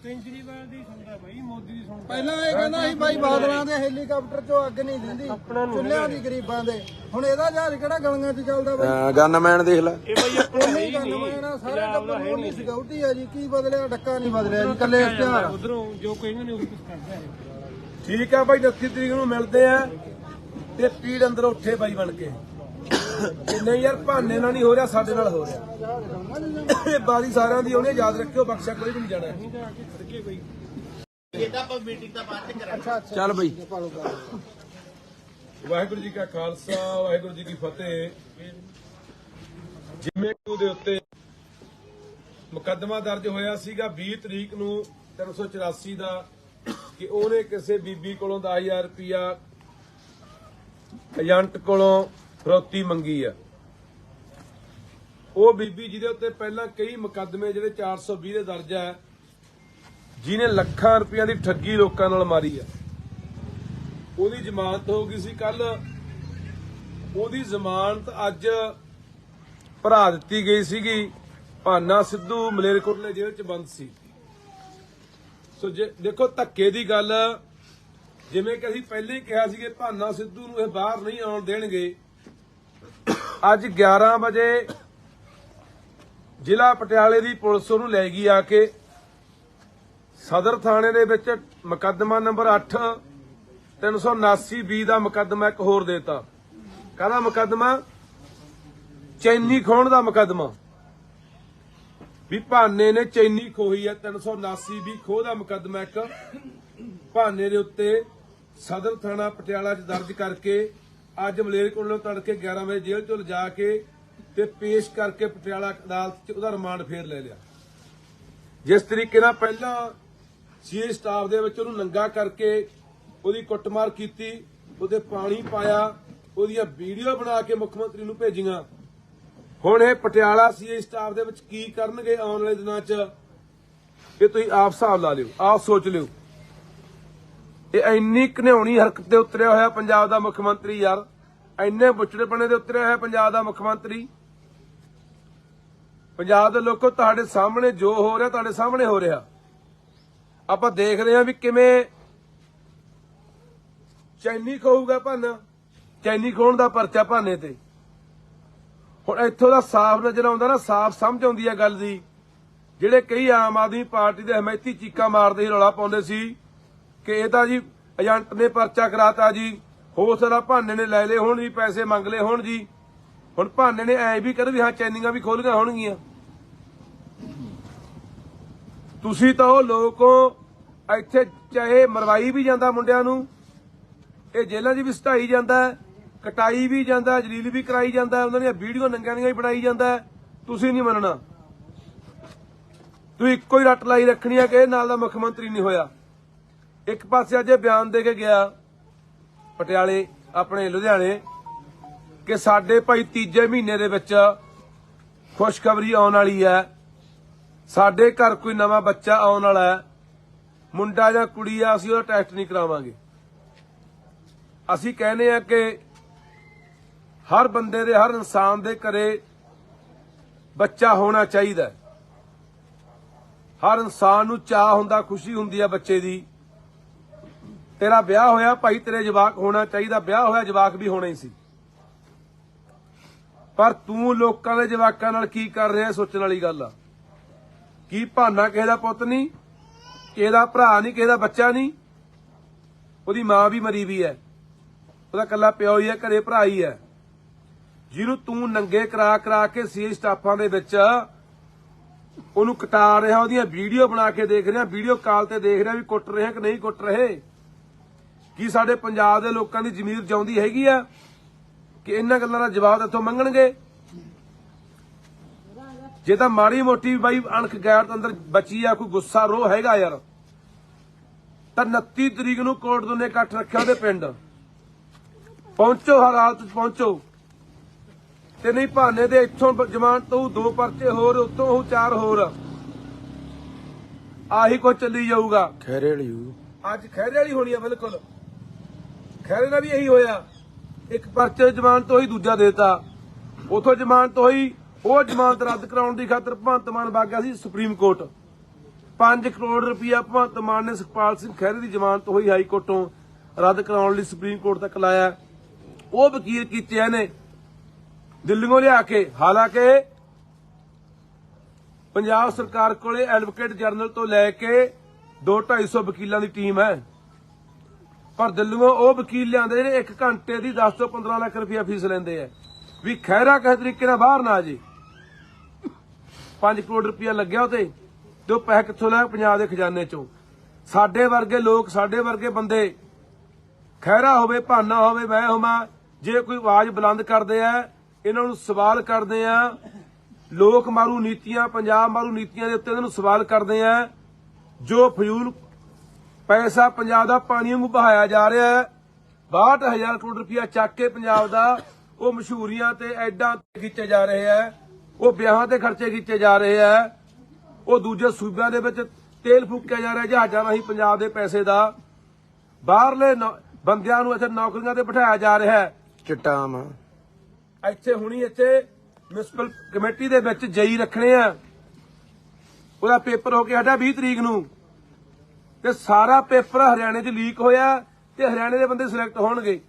ਕੇਜਰੀਵਾਲ ਦੀ ਸੁਣਦਾ ਬਾਈ, ਮੋਦੀ ਦੀ ਸੁਣਦਾ। ਪਹਿਲਾਂ ਇਹ ਕਹਿੰਦਾ ਸੀ ਬਾਈ ਬਾਦਲਾਂ ਦੇ ਹੈਲੀਕਾਪਟਰ ਚੋਂ ਅੱਗ ਨਹੀਂ ਦਿੰਦੀ ਚੁੱਲ੍ਹਿਆਂ ਦੀ ਗਰੀਬਾਂ ਦੇ। ਹੁਣ ਇਹਦਾ ਜਹਾਜ਼ ਕਿਹੜਾ ਗਲੀਆਂ 'ਚ ਚੱਲਦਾ ਬਾਈ? ਗਨਮੈਨ ਦੇਖ ਲੈ। ਇਹ ਬਾਈ ਆਪਣਾ ਹੈ ਹੀ ਗਨਮੈਨ ਸਾਰੇ ਟੱਬਰ ਨੂੰ ਨਹੀਂ ਸਿਕਿਉਰਿਟੀ ਹੈ ਜੀ। ਕੀ ਬਦਲਿਆ? ਡੱਕਾ ਨਹੀਂ ਬਦਲਿਆ ਜੀ, ਕੱਲੇ ਇਸ਼ਤਿਹਾਰ। ਉਧਰੋਂ ਜੋ ਕਹਿੰਦੇ ਨੇ ਉਹ ਕੁਝ ਕਰਦਾ ਹੈ। ਠੀਕ ਆ ਬਾਈ, 29 ਤਰੀਕ ਨੂੰ ਮਿਲਦੇ ਆ ਤੇ ਪੀੜ ਅੰਦਰ ਉੱਠੇ ਬਾਈ ਬਣ ਕੇ। ਨਹੀਂ ਯਾਰ ਭਾਨੇ ਨਾਲ ਨਹੀਂ ਹੋ ਰਿਹਾ, ਸਾਡੇ ਨਾਲ ਹੋ ਰਿਹਾ। ਇਹ ਬਾਰੀ ਸਾਰਿਆਂ ਦੀ ਉਹਨੇ ਯਾਦ ਰੱਖਿਓ, ਬਖਸ਼ਾ ਕੋਈ ਵੀ ਨਹੀਂ ਜਾਣਾ। ਇਹਦਾ ਆਪਾਂ ਮੀਟਿੰਗ ਤਾਂ ਬਾਅਦ ਚ ਕਰਾਂਗੇ। ਚੱਲ ਬਈ। ਵਾਹਿਗੁਰੂ ਜੀ ਕਾ ਖਾਲਸਾ, ਵਾਹਿਗੁਰੂ ਜੀ ਕੀ ਫਤਿਹ। ਜਿਵੇਂ ਕਿ ਉਹਦੇ ਉੱਤੇ ਮੁਕੱਦਮਾ ਦਰਜ ਹੋਇਆ ਸੀਗਾ 20 ਤਰੀਕ ਨੂੰ 384 ਦਾ ਕਿ ਉਹਨੇ ਕਿਸੇ ਬੀਬੀ ਕੋਲੋਂ 10,000 ਰੁਪਇਆ ਏਜੰਟ ਕੋਲੋਂ ਫਰੋਤੀ ਮੰਗੀ ਆ। ਉਹ ਬੀਬੀ ਜਿਹਦੇ ਉੱਤੇ ਪਹਿਲਾਂ ਕਈ ਮੁਕੱਦਮੇ ਜਿਹੜੇ 420 ਦੇ ਦਰਜ ਆ, ਜਿਹਨੇ ਲੱਖਾਂ ਰੁਪਈਆਂ ਦੀ ਠੱਗੀ ਲੋਕਾਂ ਨਾਲ ਮਾਰੀ ਆ, ਉਹਦੀ ਜ਼ਮਾਨਤ ਹੋ ਗਈ ਸੀ ਕੱਲ। ਉਹਦੀ ਜ਼ਮਾਨਤ ਅੱਜ ਭਰਾ ਦਿੱਤੀ ਗਈ ਸੀਗੀ। ਭਾਨਾ ਸਿੱਧੂ ਮਲੇਰਕੋਟਲੇ ਜੇਲ੍ਹ 'ਚ ਬੰਦ ਸੀ। ਸੋ ਜੇ ਦੇਖੋ ਧੱਕੇ ਦੀ ਗੱਲ, ਜਿਵੇਂ ਕਿ ਅਸੀਂ ਪਹਿਲੇ ਹੀ ਕਿਹਾ ਸੀ ਕਿ ਭਾਨਾ ਸਿੱਧੂ ਨੂੰ ਇਹ ਬਾਹਰ ਨਹੀਂ ਆਉਣ ਦੇਣਗੇ। ਅੱਜ 11 ਵਜੇ ਜ਼ਿਲ੍ਹਾ ਪਟਿਆਲੇ ਦੀ ਪੁਲਿਸ ਉਹਨੂੰ ਲੈ ਗਈ ਆ ਕੇ ਸਦਰ ਥਾਣੇ ਦੇ ਵਿੱਚ। ਮੁਕੱਦਮਾ ਨੰਬਰ 8 379B ਦਾ ਮੁਕੱਦਮਾ ਇੱਕ ਹੋਰ ਦੇਤਾ। ਕਾਹਦਾ ਮੁਕੱਦਮਾ? ਚੈਨੀ ਖੋਹਣ ਦਾ ਮੁਕੱਦਮਾ। ਵੀ ਭਾਨੇ ਨੇ ਚੈਨੀ ਖੋਹੀ ਹੈ। 379B ਖੋਹ ਦਾ ਮੁਕੱਦਮਾ ਇੱਕ ਭਾਨੇ ਦੇ ਉੱਤੇ ਸਦਰ ਥਾਣਾ ਪਟਿਆਲਾ 'ਚ ਦਰਜ ਕਰਕੇ ਅੱਜ ਮਲੇਰਕੋਟਲੇ ਤੜਕੇ 11 ਵਜੇ ਜੇਲ੍ਹ 'ਚੋਂ ਲਿਜਾ ਕੇ ਤੇ ਪੇਸ਼ ਕਰਕੇ ਪਟਿਆਲਾ ਅਦਾਲਤ 'ਚ ਉਹਦਾ ਰਿਮਾਂਡ ਫੇਰ ਲੈ ਲਿਆ। ਜਿਸ ਤਰੀਕੇ ਨਾਲ ਪਹਿਲਾਂ ਸੀਏ ਸਟਾਫ ਦੇ ਵਿੱਚ ਉਹਨੂੰ ਨੰਗਾ ਕਰਕੇ ਉਹਦੀ ਕੁੱਟਮਾਰ ਕੀਤੀ, ਉਹਦੇ ਪਾਣੀ ਪਾਇਆ, ਉਹਦੀਆਂ ਵੀਡੀਓ ਬਣਾ ਕੇ ਮੁੱਖ ਮੰਤਰੀ ਨੂੰ ਭੇਜੀਆਂ। ਹੁਣ ਇਹ ਪਟਿਆਲਾ ਸੀਏ ਸਟਾਫ ਦੇ ਵਿੱਚ ਕੀ ਕਰਨਗੇ ਆਉਣ ਵਾਲੇ ਦਿਨਾਂ 'ਚ, ਇਹ ਤੁਸੀਂ ਆਪ ਹਿਸਾਬ ਲਾ ਲਿਓ, ਆਪ ਸੋਚ ਲਿਓ। ਇਹ ਇੰਨੀ ਘਿਨਾਉਣੀ ਹਰਕਤ ਤੇ ਉਤਰਿਆ ਹੋਇਆ ਪੰਜਾਬ ਦਾ ਮੁੱਖ ਮੰਤਰੀ ਯਾਰ, ਇੰਨੇ ਬੁੱਚੜੇਪਣੇ ਦੇ ਉਤਰਿਆ ਹੋਇਆ ਪੰਜਾਬ ਦਾ ਮੁੱਖ ਮੰਤਰੀ। ਪੰਜਾਬ ਦੇ ਲੋਕੋ, ਤੁਹਾਡੇ ਸਾਹਮਣੇ ਜੋ ਹੋ ਰਿਹਾ ਤੁਹਾਡੇ ਸਾਹਮਣੇ ਹੋ ਰਿਹਾ। ਆਪਾਂ ਦੇਖ ਰਹੇ ਹਾਂ ਵੀ ਕਿਵੇਂ ਚੈਨੀ ਖੋਊਗਾ ਭਾਨਾ। ਚੈਨੀ ਖੋਹਣ ਦਾ ਪਰਚਾ ਭਾਨੇ ਤੇ। ਹੁਣ ਇੱਥੋਂ ਦਾ ਸਾਫ਼ ਨਜ਼ਰ ਆਉਂਦਾ ਨਾ, ਸਾਫ਼ ਸਮਝ ਆਉਂਦੀ ਹੈ ਗੱਲ ਦੀ। ਜਿਹੜੇ ਕਈ ਆਮ ਆਦਮੀ ਪਾਰਟੀ ਦੇ ਹਮਾਇਤੀ ਚੀਕਾਂ ਮਾਰਦੇ ਸੀ, ਰੌਲਾ ਪਾਉਂਦੇ ਸੀ ਕਿ ਇਹ ਤਾਂ ਜੀ ਏਜੰਟ ਨੇ ਪਰਚਾ ਕਰਾਤਾ ਜੀ, ਹੋ ਸਕਦਾ ਭਾਨੇ ਨੇ ਲੈ ਲਏ ਹੋਣ ਜੀ, ਪੈਸੇ ਮੰਗ ਲਏ ਹੋਣ ਜੀ। ਹੁਣ ਭਾਨੇ ਨੇ ਐ ਵੀ ਕਰ ਵੀ ਹਾਂ ਚੈਨੀਆਂ ਵੀ ਖੋਲੀਆਂ ਹੋਣਗੀਆਂ। ਤੁਸੀਂ ਤਾਂ ਉਹ ਲੋਕੋ, ਇੱਥੇ ਚਾਹੇ ਮਰਵਾਈ ਵੀ ਜਾਂਦਾ ਮੁੰਡਿਆਂ ਨੂੰ, ਇਹ ਜੇਲ੍ਹਾਂ 'ਚ ਵੀ ਸਟਾਈ ਜਾਂਦਾ, ਕਟਾਈ ਵੀ ਜਾਂਦਾ, ਜਲੀਲ ਵੀ ਕਰਾਈ ਜਾਂਦਾ, ਉਹਨਾਂ ਦੀਆਂ ਵੀਡੀਓ ਨੰਗਿਆਂ ਦੀਆਂ ਵੀ ਬਣਾਈ ਜਾਂਦਾ। ਤੁਸੀਂ ਨਹੀਂ ਮੰਨਣਾ। ਤੁਸੀਂ ਇੱਕੋ ਹੀ ਰੱਟ ਲਾਈ ਰੱਖਣੀ ਆ ਕਿ ਇਹ ਨਾਲ ਦਾ ਮੁੱਖ ਮੰਤਰੀ ਨਹੀਂ ਹੋਇਆ। ਇੱਕ ਪਾਸੇ ਅੱਜ ਬਿਆਨ ਦੇ ਕੇ ਗਿਆ ਪਟਿਆਲੇ ਆਪਣੇ ਲੁਧਿਆਣੇ ਕਿ ਸਾਡੇ ਭਾਈ ਤੀਜੇ ਮਹੀਨੇ ਦੇ ਵਿੱਚ ਖੁਸ਼ਖਬਰੀ ਆਉਣ ਵਾਲੀ ਹੈ, ਸਾਡੇ ਘਰ ਕੋਈ ਨਵਾਂ ਬੱਚਾ ਆਉਣ ਵਾਲਾ ਹੈ, ਮੁੰਡਾ ਜਾਂ ਕੁੜੀ ਆ, ਅਸੀਂ ਉਹਦਾ ਟੈਸਟ ਨਹੀਂ ਕਰਾਵਾਂਗੇ। ਅਸੀਂ ਕਹਿੰਦੇ ਆ ਕਿ ਹਰ ਬੰਦੇ ਦੇ, ਹਰ ਇਨਸਾਨ ਦੇ ਘਰੇ ਬੱਚਾ ਹੋਣਾ ਚਾਹੀਦਾ। ਹਰ ਇਨਸਾਨ ਨੂੰ ਚਾਹ ਹੁੰਦਾ, ਖੁਸ਼ੀ ਹੁੰਦੀ ਆ ਬੱਚੇ ਦੀ। ਤੇਰਾ ਵਿਆਹ ਹੋਇਆ ਭਾਈ, ਤੇਰੇ ਜਵਾਕ ਹੋਣਾ ਚਾਹੀਦਾ। ਵਿਆਹ ਹੋਇਆ ਜਵਾਕ ਵੀ ਹੋਣਾ ਹੀ ਸੀ, ਪਰ ਤੂੰ ਲੋਕਾਂ ਦੇ ਜਵਾਕਾਂ ਨਾਲ ਕੀ ਕਰ ਰਿਹਾ ਸੋਚਣ ਵਾਲੀ ਗੱਲ ਆ। ਕੀ ਭਾਨਾ ਕਿਸੇ ਦਾ ਪੁੱਤ ਨਹੀਂ, ਕਿਸੇ ਦਾ ਭਰਾ ਨਹੀਂ, ਕਿਸੇ ਦਾ ਬੱਚਾ ਨਹੀਂ। ਉਹਦੀ ਮਾਂ ਵੀ ਮਰੀ ਵੀ ਹੈ, ਉਹਦਾ ਕੱਲਾ ਪਿਓ ਹੀ ਹੈ, ਘਰੇ ਭਰਾ ਹੀ ਹੈ, ਜਿਹਨੂੰ ਤੂੰ ਨੰਗੇ ਕਰਾ ਕੇ ਸੀ ਸਟਾਫਾਂ ਦੇ ਵਿੱਚ ਉਹਨੂੰ ਕਟਾ ਰਿਹਾ, ਉਹਦੀਆਂ ਵੀਡੀਓ ਬਣਾ ਕੇ ਦੇਖ ਰਿਹਾ, ਵੀਡੀਓ ਕਾਲ ਤੇ ਦੇਖ ਰਿਹਾ ਵੀ ਕੁੱਟ ਰਹੇ ਕਿ ਨਹੀਂ ਕੁੱਟ ਰਹੇ। ਕੀ ਸਾਡੇ ਪੰਜਾਬ ਦੇ ਲੋਕਾਂ ਦੀ ਜ਼ਮੀਰ ਜਿਉਂਦੀ ਹੈਗੀ ਆ ਕਿ ਇਹਨਾਂ ਗੱਲਾਂ ਦਾ ਜਵਾਬ ਇੱਥੋਂ ਮੰਗਣਗੇ? ਜੇ ਤਾਂ ਮਾੜੀ ਮੋਟੀ ਬਾਈ ਅਣਖ ਗੈਰਤ ਅੰਦਰ ਬਚੀ ਆ, ਕੋਈ ਗੁੱਸਾ ਰੋਹ ਹੈਗਾ ਯਾਰ, ਤਾਂ 29 ਤਰੀਕ ਨੂੰ ਕੋਰਟ ਨੇ ਇਕੱਠ ਰੱਖਿਆ ਉਹਦੇ ਪਿੰਡ। ਪਹੁੰਚੋ, ਹਰ ਹਾਲਤ 'ਚ ਪਹੁੰਚੋ। ਤੇ ਨਹੀਂ ਭਾਨੇ ਦੇ ਇੱਥੋਂ ਜ਼ਮਾਨਤ ਤੋਂ 2 ਪਰਚੇ ਹੋਰ, ਉੱਤੋਂ ਉਹ 4 ਹੋਰ। ਆਹੀ ਕੁਝ ਚੱਲੀ ਜਾਊਗਾ। ਖੈਰੇ ਵਾਲੀ ਅੱਜ ਖੈਰੇ ਵਾਲੀ ਹੋਣੀ ਆ ਬਿਲਕੁਲ। ਖੈਰੇ ਨਾਲ ਵੀ ਇਹੀ ਹੋਇਆ, ਇੱਕ ਪਰਚੇ ਜ਼ਮਾਨਤ ਹੋਈ, ਦੂਜਾ ਦੇਤਾ, ਉਥੋਂ ਜ਼ਮਾਨਤ ਹੋਈ, ਉਹ ਜ਼ਮਾਨਤ ਰੱਦ ਕਰਾਉਣ ਦੀ ਖਾਤਰ ਭਗਵੰਤ ਮਾਨ ਵਗ ਗਿਆ ਸੀ ਸੁਪਰੀਮ ਕੋਰਟ। 5 ਕਰੋੜ ਰੁਪਇਆ ਭਗਵੰਤ ਮਾਨ ਨੇ ਸੁਖਪਾਲ ਸਿੰਘ ਖਹਿਰੇ ਦੀ ਜ਼ਮਾਨਤ ਹੋਈ ਹਾਈ ਕੋਰਟੋਂ ਰੱਦ ਕਰਾਉਣ ਲਈ ਸੁਪਰੀਮ ਕੋਰਟ ਤੱਕ ਲਾਇਆ। ਉਹ ਵਕੀਲ ਕੀਤੇ ਇਹਨੇ ਦਿੱਲੀੋਂ ਲਿਆ ਕੇ, ਹਾਲਾਂਕਿ ਪੰਜਾਬ ਸਰਕਾਰ ਕੋਲੇ ਐਡਵੋਕੇਟ ਜਨਰਲ ਤੋਂ ਲੈ ਕੇ 200-250 ਵਕੀਲਾਂ ਦੀ ਟੀਮ ਹੈ, ਪਰ ਦਿੱਲੀੋਂ ਉਹ ਵਕੀਲ ਲਿਆਂਦੇ ਜਿਹੜੇ 1 ਘੰਟੇ ਦੀ 10 ਤੋਂ 15 ਲੱਖ ਰੁਪਇਆ ਫੀਸ ਲੈਂਦੇ ਆ ਵੀ ਖਹਿਰਾ ਕਿਸੇ ਤਰੀਕੇ ਨਾਲ ਬਾਹਰ ਨਾ ਆ ਜੇ। 5 ਕਰੋੜ ਰੁਪਇਆ ਲੱਗਿਆ ਉਤੇ, ਤੇ ਉਹ ਪੈਸੇ ਕਿੱਥੋਂ ਲਿਆ? ਪੰਜਾਬ ਦੇ ਖਜ਼ਾਨੇ ਚੋਂ। ਸਾਡੇ ਵਰਗੇ ਲੋਕ, ਸਾਡੇ ਵਰਗੇ ਬੰਦੇ, ਖਹਿਰਾ ਹੋਵੇ, ਭਾਨਾ ਹੋਵੇ, ਮੈਂ ਹੋਵਾਂ, ਜੇ ਕੋਈ ਆਵਾਜ਼ ਬੁਲੰਦ ਕਰਦੇ ਆ, ਇਹਨਾਂ ਨੂੰ ਸਵਾਲ ਕਰਦੇ ਆ, ਲੋਕ ਮਾਰੂ ਨੀਤੀਆਂ, ਪੰਜਾਬ ਮਾਰੂ ਨੀਤੀਆਂ ਦੇ ਉੱਤੇ ਇਹਨਾਂ ਨੂੰ ਸਵਾਲ ਕਰਦੇ ਆ। ਜੋ ਫਜ਼ੂਲ ਪੈਸਾ ਪੰਜਾਬ ਦਾ ਪਾਣੀ ਵਾਂਗੂ ਬਹਾਇਆ ਜਾ ਰਿਹਾ ਹੈ, 62,000 ਕਰੋੜ ਰੁਪਇਆ ਚੱਕ ਕੇ ਪੰਜਾਬ ਦਾ, ਉਹ ਮਸ਼ਹੂਰੀਆਂ ਤੇ ਐਡਾਂ ਤੇ ਖਿੱਚੇ ਜਾ ਰਹੇ ਆ, ਉਹ ਵਿਆਹਾਂ ਤੇ ਖਰਚੇ ਕੀਤੇ ਜਾ ਰਹੇ ਆ, ਉਹ ਦੂਜੇ ਸੂਬਿਆਂ ਦੇ ਵਿੱਚ ਤੇਲ ਫੂਕਿਆ ਜਾ ਰਿਹਾ ਜਹਾਜ਼ਾਂ ਰਾਹੀਂ ਪੰਜਾਬ ਦੇ ਪੈਸੇ ਦਾ, ਬਾਹਰਲੇ ਬੰਦਿਆਂ ਨੂੰ ਇੱਥੇ ਨੌਕਰੀਆਂ ਤੇ ਬਿਠਾਇਆ ਜਾ ਰਿਹਾ ਹੈ। ਚਿੱਟਾਮ ਇੱਥੇ ਹੁਣੀ ਇੱਥੇ ਮਿਊਨਿਸਪਲ ਕਮੇਟੀ ਦੇ ਵਿੱਚ ਜਈ ਰੱਖਣੇ ਆ, ਉਹਦਾ ਪੇਪਰ ਹੋ ਕੇ ਹਟਿਆ 20 ਤਰੀਕ ਨੂੰ, ਤੇ ਸਾਰਾ ਪੇਪਰ ਹਰਿਆਣੇ 'ਚ ਲੀਕ ਹੋਇਆ ਤੇ ਹਰਿਆਣੇ ਦੇ ਬੰਦੇ ਸਿਲੈਕਟ ਹੋਣਗੇ।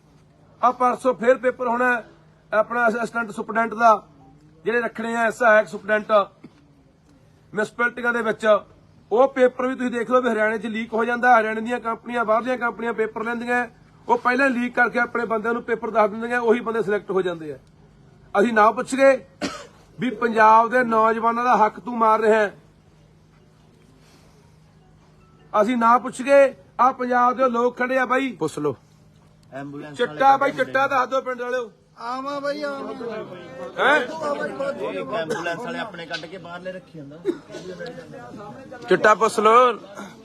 ਆ ਪਰਸੋਂ ਫੇਰ ਪੇਪਰ ਹੋਣਾ ਆਪਣਾ ਅਸਿਸਟੈਂਟ ਸੁਪਰਡੈਂਟ ਦਾ, ਜਿਹੜੇ ਰੱਖਣੇ ਆ ਸਹਾਇਕ ਸੁਪਰਡੈਂਟ ਮਿਊਨਿਸਪੈਲਿਟੀਆਂ ਦੇ ਵਿੱਚ। ਉਹ ਪੇਪਰ ਵੀ ਤੁਸੀਂ ਦੇਖ ਲਓ ਵੀ ਹਰਿਆਣੇ 'ਚ ਲੀਕ ਹੋ ਜਾਂਦਾ। ਹਰਿਆਣੇ ਦੀਆਂ ਕੰਪਨੀਆਂ, ਬਾਹਰਲੀਆਂ ਕੰਪਨੀਆਂ ਪੇਪਰ ਲੈਂਦੀਆਂ, ਉਹ ਪਹਿਲਾਂ ਲੀਕ ਕਰਕੇ ਆਪਣੇ ਬੰਦਿਆਂ ਨੂੰ ਪੇਪਰ ਦੱਸ ਦਿੰਦੀਆਂ, ਉਹੀ ਬੰਦੇ ਸਿਲੈਕਟ ਹੋ ਜਾਂਦੇ ਆ। ਅਸੀਂ ਨਾ ਪੁੱਛ ਗਏ ਵੀ ਪੰਜਾਬ ਦੇ ਨੌਜਵਾਨਾਂ ਦਾ ਹੱਕ ਤੂੰ ਮਾਰ ਰਿਹਾ, ਅਸੀਂ ਨਾ ਪੁੱਛ ਗਏ ਆ ਪੰਜਾਬ ਦੇ ਲੋਕ ਖੜੇ ਆ ਬਾਈ, ਪੁੱਛ ਲੋ। ਐਂਬੂਲੈਂਸ ਚਿੱਟਾ ਬਾਈ, ਚਿੱਟਾ ਦੱਸ ਦਿਓ ਪਿੰਡ ਵਾਲਿਓ। ਆਵਾਂ ਬਈ ਆਵਾਂ ਹੈ ਐਂਬੂਲੈਂਸ ਵਾਲੇ ਆਪਣੇ ਕੱਢ ਕੇ ਬਾਹਰਲੇ ਰੱਖੀ ਜਾਂਦਾ। ਚਿੱਟਾ ਪੁੱਛ ਲੋ।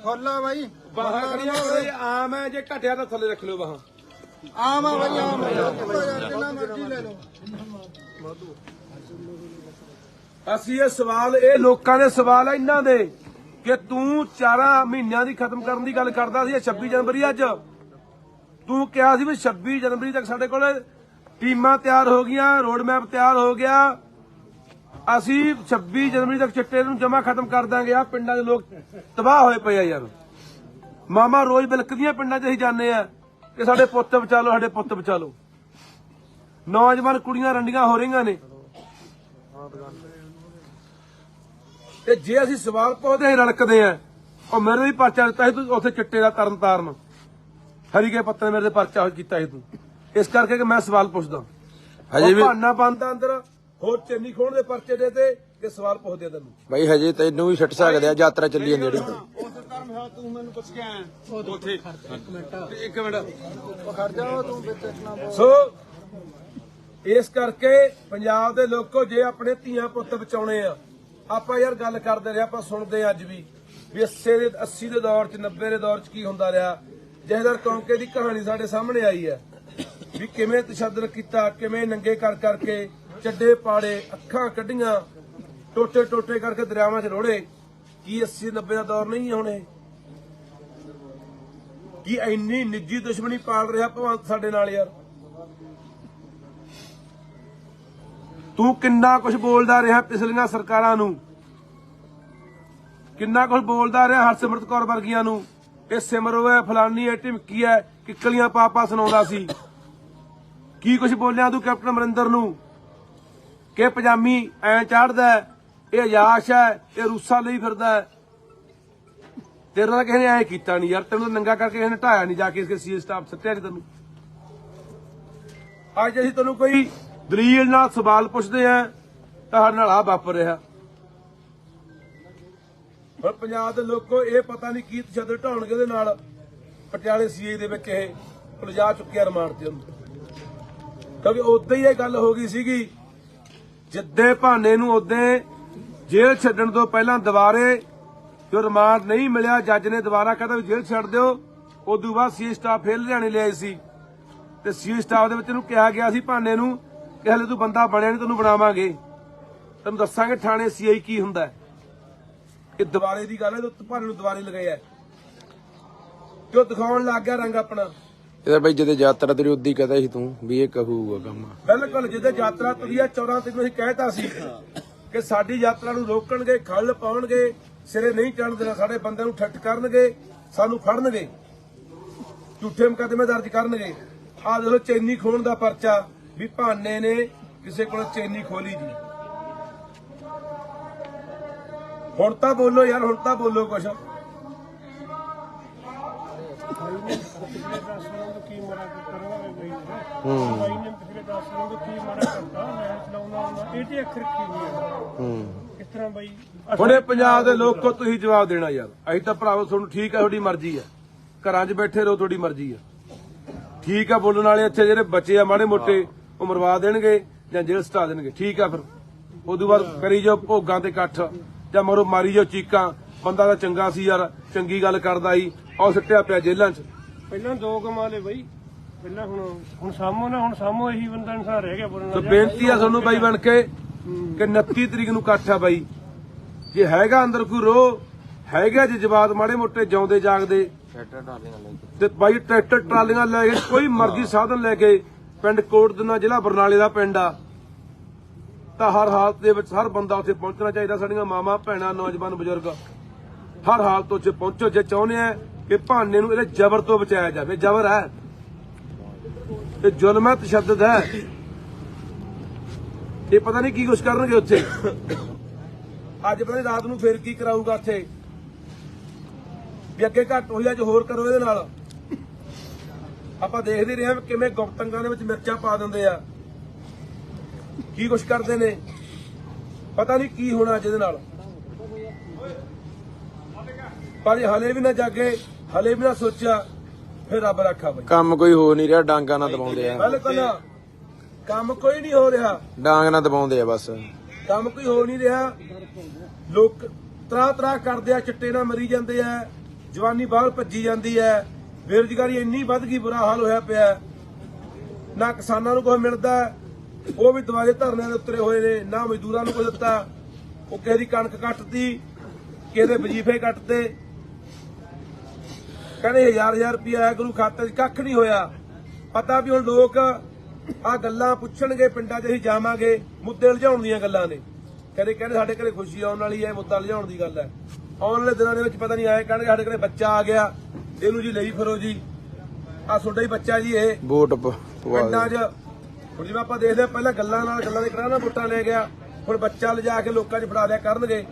ਫੁੱਲਾ ਬਾਈ, ਬਾਹਾਂ ਖੜੀਆਂ ਹੋਏ ਆਮ ਹੈ, ਜੇ ਘਟਿਆ ਤਾਂ ਥੱਲੇ ਰੱਖ ਲਿਓ ਬਾਹਾਂ। ਆਵਾਂ ਬਈ ਆਵਾਂ, ਜਿੰਨਾ ਮਰਜ਼ੀ ਲੈ ਲਓ। ਅਸੀਂ ਇਹ ਸਵਾਲ, ਇਹ ਲੋਕਾਂ ਦੇ ਸਵਾਲ ਆ ਇਹਨਾਂ ਦੇ, ਕਿ ਤੂੰ 4 ਮਹੀਨਿਆਂ ਦੀ ਖਤਮ ਕਰਨ ਦੀ ਗੱਲ ਕਰਦਾ ਸੀ। 26 ਜਨਵਰੀ ਅੱਜ ਤੂੰ ਕਿਹਾ ਸੀ ਵੀ 26 ਜਨਵਰੀ ਤੱਕ ਸਾਡੇ ਕੋਲ ਟੀਮਾਂ ਤਿਆਰ ਹੋ ਗਈਆਂ, ਰੋਡ ਮੈਪ ਤਿਆਰ ਹੋ ਗਿਆ, ਅਸੀਂ 26 ਜਨਵਰੀ ਤੱਕ ਚਿੱਟੇ ਨੂੰ ਜਮਾ ਖਤਮ ਕਰ ਦਾਂਗੇ। ਆ ਪਿੰਡਾਂ ਦੇ ਲੋਕ ਤਬਾਹ ਹੋਏ ਪਏ ਆ ਯਾਰ। ਮਾਮਾ ਰੋਜ਼ ਬਿਲਕਦੀਆਂ ਪਿੰਡਾਂ 'ਚ ਅਸੀਂ ਜਾਂਦੇ ਆ ਕਿ ਸਾਡੇ ਪੁੱਤ ਬਚਾ ਲਓ, ਸਾਡੇ ਪੁੱਤ ਬਚਾ ਲਓ। ਨੌਜਵਾਨ ਕੁੜੀਆਂ ਰੰਡੀਆਂ ਹੋ ਰਹੀਆਂ ਨੇ, ਤੇ ਜੇ ਅਸੀਂ ਸਵਾਲ ਪੁੱਛਦੇ ਰਲਕਦੇ ਆ। ਉਹ ਮੇਰੇ ਵੀ ਪਰਚਾ ਦਿੱਤਾ ਸੀ ਤੂੰ ਉੱਥੇ ਚਿੱਟੇ ਦਾ ਤਰਨ ਤਾਰਨ, ਹਰੀਕੇ ਪੱਤੇ ਨੇ ਮੇਰੇ ਤੇ ਪਰਚਾ ਕੀਤਾ ਸੀ ਤੂੰ, ਇਸ ਕਰਕੇ ਕਿ ਮੈਂ ਸਵਾਲ ਪੁੱਛਦਾ। ਹਜੇ ਵੀ ਬਹਾਨਾ ਬੰਦਾ ਅੰਦਰ ਹੋਰ ਚੰਨੀ ਖੋਣ ਦੇ ਪਰਚੇ ਦੇ ਤੇ ਕਿ ਸਵਾਲ ਪੁੱਛਦੇ ਤੈਨੂੰ। ਬਾਈ ਹਜੇ ਤੈਨੂੰ ਵੀ ਛੱਡ ਸਕਦੇ ਆ, ਯਾਤਰਾ ਚੱਲੀ ਜਾਂਦੀ ਜਿਹੜੀ। ਤੂੰ ਮੈਨੂੰ ਪੁੱਛ ਕੇ ਆਇਆ ਉੱਥੇ, ਇੱਕ ਮਿੰਟ ਖੜ ਜਾਓ ਤੂੰ ਵਿੱਚ ਨਾ। ਸੋ ਇਸ ਕਰਕੇ ਪੰਜਾਬ ਦੇ ਲੋਕੋ, ਜੇ ਆਪਣੇ ਧੀਆਂ ਪੁੱਤ ਬਚਾਉਣੇ ਆ, ਆਪਾਂ ਯਾਰ ਗੱਲ ਕਰਦੇ ਰਹੇ, ਆਪਾਂ ਸੁਣਦੇ ਅੱਜ ਵੀ 80 ਦੇ ਦੌਰ 'ਚ, 90 ਦੇ ਦੌਰ 'ਚ ਕੀ ਹੁੰਦਾ ਰਿਹਾ। ਜਹਦਰ ਕੌਂਕੇ ਦੀ ਕਹਾਣੀ ਸਾਡੇ ਸਾਹਮਣੇ ਆਈ ਹੈ ਵੀ ਕਿਵੇਂ ਤਸ਼ੱਦਦ ਕੀਤਾ, ਕਿਵੇਂ ਨੰਗੇ ਕਰ ਕਰਕੇ ਚੱਡੇ ਪਾੜੇ, ਅੱਖਾਂ ਕੱਢੀਆਂ, ਟੋਟੇ ਟੋਟੇ ਕਰਕੇ ਦਰਿਆਵਾਂ 'ਚ ਰੋੜੇ। ਕੀ 80-90 ਦਾ ਦੌਰ ਨਹੀਂ ਹੁਣ ਇਹ? ਕੀ ਇੰਨੀ ਨਿੱਜੀ ਦੁਸ਼ਮਣੀ ਪਾਲ ਰਿਹਾ ਭਗਵੰਤ ਸਾਡੇ ਨਾਲ ਯਾਰ? ਤੂੰ ਕਿੰਨਾ ਕੁਝ ਬੋਲਦਾ ਰਿਹਾ ਪਿਛਲੀਆਂ ਸਰਕਾਰਾਂ ਨੂੰ, ਕਿੰਨਾ ਕੁਝ ਬੋਲਦਾ ਰਿਹਾ ਹਰਸਿਮਰਤ ਕੌਰ ਵਰਗੀਆਂ ਨੂੰ, ਇਹ ਸਿਮਰੋ ਹੈ, ਫਲਾਨੀ ਹੈ, ਢਿਮਕੀ ਹੈ, ਕਿੱਕਲੀਆਂ ਪਾਪਾ ਸੁਣਾਉਂਦਾ ਸੀ। ਕੀ ਕੁਝ ਬੋਲਿਆ ਤੂੰ ਕੈਪਟਨ ਅਮਰਿੰਦਰ ਨੂੰ ਕਿ ਪਜਾਮੀ ਐ ਚੜਦਾ, ਇਹ ਯਾਸ਼ ਹੈ, ਇਹ ਰੂਸਾਂ ਲਈ ਫਿਰਦਾ ਹੈ। ਤੇਰੇ ਨਾਲ ਕਿਸੇ ਨੇ ਐ ਕੀਤਾ ਨਹੀਂ ਯਾਰ, ਤੈਨੂੰ ਨੰਗਾ ਕਰਕੇ ਕਿਸੇ ਨੇ ਢਾਇਆ ਨਹੀਂ, ਜਾ ਕੇ ਇਸਕੇ ਸੀਏ ਸਟਾਫ ਸੱਤਿਆ ਨਹੀਂ ਤੈਨੂੰ। ਅੱਜ ਅਸੀਂ ਤੈਨੂੰ ਕੋਈ ਦਲੀਲ ਨਾਲ ਸਵਾਲ ਪੁੱਛਦੇ ਆ ਤਾਂ ਸਾਡੇ ਨਾਲ ਆ ਵਾਪਰ ਰਿਹਾ। ਹੁਣ ਪੰਜਾਬ ਦੇ ਲੋਕੋ ਇਹ ਪਤਾ ਨਹੀਂ ਕੀ ਤਸ਼ੱਦਦ ਢਾਉਣਗੇ ਉਹਦੇ ਨਾਲ। ਪਟਿਆਲੇ ਸੀਏ ਦੇ ਵਿੱਚ ਇਹ ਉਲਝਾ ਚੁੱਕਿਆ ਰਿਮਾਂਡ ਤੇ ਉਹਨੂੰ, ਕਿਉਂਕਿ ਉਦੋਂ ਹੀ ਇਹ ਗੱਲ ਹੋ ਗਈ ਸੀਗੀ। ਜਿੱਦੇ ਭਾਨੇ ਨੂੰ ਉਦੋਂ ਜੇਲ੍ਹ ਛੱਡਣ ਤੋਂ ਪਹਿਲਾਂ ਦੁਬਾਰੇ ਜੋ ਰਿਮਾਂਡ ਨਹੀਂ ਮਿਲਿਆ, ਜੱਜ ਨੇ ਦੁਬਾਰਾ ਕਹਿੰਦਾ ਵੀ ਜੇਲ੍ਹ ਛੱਡ ਦਿਓ। ਉਦੋਂ ਬਾਅਦ ਸੀਏ ਸਟਾਫ ਫੇਰ ਲੁਧਿਆਣੇ ਲਿਆਏ ਸੀ, ਤੇ ਸੀਏ ਸਟਾਫ ਦੇ ਵਿੱਚ ਇਹਨੂੰ ਕਿਹਾ ਗਿਆ ਸੀ ਭਾਨੇ ਨੂੰ ਕਿ ਹਲੇ ਤੂੰ ਬੰਦਾ ਬਣਿਆ ਨਹੀਂ, ਤੈਨੂੰ ਬਣਾਵਾਂਗੇ, ਤੈਨੂੰ ਦੱਸਾਂਗੇ ਥਾਣੇ ਸੀਆਈ ਕੀ ਹੁੰਦਾ। ਇਹ ਦੁਬਾਰੇ ਦੀ ਗੱਲ ਹੈ, ਭਾਨੇ ਨੂੰ ਦੁਬਾਰੇ ਲਗਾਇਆ, ਜੋ ਦਿਖਾਉਣ ਲੱਗ ਗਿਆ ਰੰਗ ਆਪਣਾ। ਇਹਦਾ ਬਈ ਜਦੋਂ ਯਾਤਰਾ ਤੇਰੀ ਉਦੀ ਕਹਦਾ ਸੀ ਤੂੰ ਵੀ ਇਹ ਕਹੂਗਾ ਕੰਮ। ਬਿਲਕੁਲ ਜਿੱਦੇ ਯਾਤਰਾ ਤੁਰੀ ਆ 14 ਤਰੀਕ ਨੂੰ ਅਸੀਂ ਕਹਿਤਾ ਸੀ ਕਿ ਸਾਡੀ ਯਾਤਰਾ ਨੂੰ ਰੋਕਣਗੇ, ਖੱਲ ਪਾਉਣਗੇ, ਸਿਰੇ ਨਹੀਂ ਚੜ੍ਹਨ ਦੇਣਾ, ਸਾਡੇ ਬੰਦਿਆਂ ਨੂੰ ਠੱਠ ਕਰਨਗੇ, ਸਾਨੂੰ ਫੜਨਗੇ, ਝੂਠੇ ਮੁਕੱਦਮੇ ਦਰਜ ਕਰਨਗੇ। ਆਹ ਦੇਖੋ ਚੈਨੀ ਖੋਣ ਦਾ ਪਰਚਾ ਵੀ ਭਾਨੇ ਨੇ ਕਿਸੇ ਕੋਲ ਚੈਨੀ ਖੋਲੀ ਜੀ। ਹੁਣ ਤਾਂ ਬੋਲੋ ਯਾਰ, ਹੁਣ ਤਾਂ ਬੋਲੋ ਕੁਛ। ਪਿਛਲੇ 10 ਸਾਲਾਂ ਤੋਂ ਕੀ ਮਾੜਾ ਕਰਨਾ ਬਈ ਬਾਈ ਨੇ ਪਿਛਲੇ 10 ਸਾਲਾਂ ਤੋਂ ਕੀ ਮਾੜਾ ਕਰਤਾ ਮੈਂ ਚਲਾਉਣਾ ਹੁੰਦਾ ਇਹ ਤੇ ਅੱਖਰ ਕੀ ਨਹੀਂ ਕਿਸ ਤਰ੍ਹਾਂ ਬਾਈ ਹੁਣੇ ਪੰਜਾਬ ਦੇ ਲੋਕੋ ਤੁਸੀਂ ਜਵਾਬ ਦੇਣਾ ਯਾਰ। ਅਸੀਂ ਤਾਂ ਭਰਾਵੋ ਤੁਹਾਨੂੰ ਠੀਕ ਆ, ਤੁਹਾਡੀ ਮਰਜ਼ੀ ਆ, ਘਰਾਂ 'ਚ ਬੈਠੇ ਰਹੋ, ਤੁਹਾਡੀ ਮਰਜ਼ੀ ਆ, ਠੀਕ ਆ। ਬੋਲਣ ਵਾਲੇ ਇੱਥੇ ਜਿਹੜੇ ਬੱਚੇ ਆ ਮਾੜੇ ਮੋਟੇ ਉਹ ਮਰਵਾ ਦੇਣਗੇ ਜਾਂ ਜੇਲ੍ਹ ਸਟਾ ਦੇਣਗੇ, ਠੀਕ ਆ। ਫਿਰ ਉਦੋਂ ਬਾਅਦ ਕਰੀ ਜਾਓ ਭੋਗਾਂ ਤੇ ਇਕੱਠ ਜਾਂ ਮਰੋ ਮਾਰੀ ਜਾਓ ਚੀਕਾਂ। ਬੰਦਾ ਤਾਂ ਚੰਗਾ ਸੀ ਯਾਰ, ਚੰਗੀ ਗੱਲ ਕਰਦਾ ਸੀ, ਉਹ ਸਿੱਟਿਆ ਪਿਆ ਜੇਲ੍ਹਾਂ 'ਚ। ਪਹਿਲਾਂ 2 ਕਮਾ ਲਏ ਬਈ, ਪਹਿਲਾਂ ਹੁਣ ਸਾਮੋ ਨਾ, ਹੁਣ ਸਾਮੋ ਇਹੀ ਬੰਦਾ ਇਨਸਾਨ ਰਹਿ ਗਿਆ ਬੋਲਣ ਤੇ ਲੱਗਾ। ਬੇਨਤੀ ਆ ਤੁਹਾਨੂੰ ਬਾਈ ਬਣ ਕੇ ਕਿ 29 ਤਰੀਕ ਨੂੰ ਇਕੱਠ ਆ ਬਾਈ। ਜੇ ਹੈਗਾ ਅੰਦਰ ਕੋਈ ਰੋਹ ਹੈਗਾ, ਜੇ ਜਵਾਬ ਮਾੜੇ ਮੋਟੇ ਜਿਉਂਦੇ ਜਾਗਦੇ ਤੇ ਬਾਈ ਟਰੈਕਟਰ ਟਰਾਲੀਆਂ ਲੈ ਕੇ ਕੋਈ ਮਰਜ਼ੀ ਸਾਧਨ ਲੈ ਕੇ ਪਿੰਡ ਕੋਟਦਨਾ ਜ਼ਿਲ੍ਹਾ ਬਰਨਾਲੇ ਦਾ ਪਿੰਡ ਆ, ਤਾਂ ਹਰ ਹਾਲਤ ਦੇ ਵਿੱਚ ਹਰ ਬੰਦਾ ਉੱਥੇ ਪਹੁੰਚਣਾ ਚਾਹੀਦਾ। ਸਾਡੀਆਂ ਮਾਵਾਂ ਭੈਣਾਂ ਨੌਜਵਾਨ ਬਜ਼ੁਰਗ ਹਰ ਹਾਲਤ ਉੱਥੇ ਪਹੁੰਚੋ ਜੇ ਚਾਹੁੰਦੇ ਆ ਕਿ ਭਾਨੇ ਨੂੰ ਇਹਦੇ ਜ਼ਬਰ ਤੋਂ ਬਚਾਇਆ ਜਾਵੇ। ਜ਼ਬਰ ਹੈ ਤੇ ਜ਼ੁਲਮ ਹੈ, ਤਸ਼ੱਦਦ ਹੈ। ਇਹ ਪਤਾ ਨਹੀਂ ਕੀ ਕੁਛ ਕਰਨਗੇ ਉੱਥੇ। ਅੱਜ ਪਤਾ ਨਹੀਂ ਰਾਤ ਨੂੰ ਫੇਰ ਕੀ ਕਰਾਊਗਾ ਉੱਥੇ ਵੀ ਅੱਗੇ ਘੱਟ ਹੋਈ, ਅੱਜ ਹੋਰ ਕਰੋ ਇਹਦੇ ਨਾਲ। ਆਪਾਂ ਦੇਖਦੇ ਰਹੇ ਹਾਂ ਕਿਵੇਂ ਗੁਪਤੰਗਾਂ ਦੇ ਵਿੱਚ ਮਿਰਚਾਂ ਪਾ ਦਿੰਦੇ ਆ, ਕੀ ਕੁਛ ਕਰਦੇ ਨੇ। ਪਤਾ ਨਹੀਂ ਕੀ ਹੋਣਾ ਅੱਜ ਇਹਦੇ ਨਾਲ। ਪਰ ਇਹ ਹਲੇ ਵੀ ਨਾ ਜਾਗੇ, ਹਲੇ ਵੀ ਨਾ ਸੋਚਿਆ, ਫਿਰ ਰੱਬ ਰੱਖਾ ਬਈ। ਕੰਮ ਕੋਈ ਹੋ ਨਹੀਂ ਰਿਹਾ, ਡਾਂਗਾ ਨਾਲ ਦਬਾਉਂਦੇ ਆ। ਬਿਲਕੁਲ ਕੰਮ ਕੋਈ ਨਹੀਂ ਹੋ ਰਿਹਾ, ਡਾਂਗ ਨਾਲ ਦਬਾਉਂਦੇ ਆ ਬਸ। ਕੰਮ ਕੋਈ ਹੋ ਨਹੀਂ ਰਿਹਾ। ਲੋਕ ਤਰਾ ਕਰਦੇ ਆ, ਚਿੱਟੇ ਨਾਲ ਮਰੀ ਜਾਂਦੇ ਆ, ਜਵਾਨੀ ਬਾਹਰ ਭੱਜੀ ਜਾਂਦੀ ਹੈ, ਬੇਰੁਜ਼ਗਾਰੀ ਇੰਨੀ ਵੱਧ ਗਈ, ਬੁਰਾ ਹਾਲ ਹੋਇਆ ਪਿਆ। ਨਾ ਕਿਸਾਨਾਂ ਨੂੰ ਕੁਝ ਮਿਲਦਾ, ਉਹ ਵੀ ਦੁਆਰੇ ਧਰਨਿਆਂ ਦੇ ਉੱਤਰੇ ਹੋਏ ਨੇ। ਨਾ ਮਜ਼ਦੂਰਾਂ ਨੂੰ ਕੁਝ ਦਿੱਤਾ, ਉਹ ਕਿਸੇ ਦੀ ਕਣਕ ਕੱਟਦੀ, ਕਿਸੇ ਦੇ ਵਜੀਫੇ ਕੱਟਦੇ, ਕਹਿੰਦੇ 1000 ਰੁਪਇਆ ਆਇਆ ਗੁਰੂ ਖਾਤੇ 'ਚ, ਕੱਖ ਨਹੀਂ ਹੋਇਆ। ਪਤਾ ਵੀ ਹੁਣ ਲੋਕ ਆ ਗੱਲਾਂ ਪੁੱਛਣਗੇ, ਪਿੰਡਾਂ 'ਚ ਅਸੀਂ ਜਾਵਾਂਗੇ, ਮੁੱਦੇ ਲਿਜਾਉਣ ਦੀਆਂ ਗੱਲਾਂ ਨੇ। ਕਦੇ ਕਹਿੰਦੇ ਸਾਡੇ ਘਰੇ ਖੁਸ਼ੀ ਆਉਣ ਵਾਲੀ ਹੈ, ਮੁੱਦਾ ਲਿਜਾਉਣ ਦੀ ਗੱਲ ਹੈ। ਆਉਣ ਵਾਲੇ ਦਿਨਾਂ ਦੇ ਵਿੱਚ ਪਤਾ ਨਹੀਂ ਆਏ ਕਹਿਣਗੇ ਸਾਡੇ ਘਰੇ ਬੱਚਾ ਆ ਗਿਆ, ਇਹਨੂੰ ਜੀ ਲਈ ਫਿਰੋ ਜੀ, ਆ ਤੁਹਾਡਾ ਹੀ ਬੱਚਾ ਜੀ ਇਹ। ਵੋਟ ਪਿੰਡਾਂ 'ਚ ਹੁਣ ਜਿਵੇਂ ਆਪਾਂ ਦੇਖਦੇ ਆ, ਪਹਿਲਾਂ ਗੱਲਾਂ ਦੇ ਕਰਾਣਾ ਵੋਟਾਂ ਲੈ ਗਿਆ, ਹੁਣ ਬੱਚਾ ਲਿਜਾ ਕੇ ਲੋਕਾਂ 'ਚ ਫੜਾ ਦਿਆ ਕਰਨਗੇ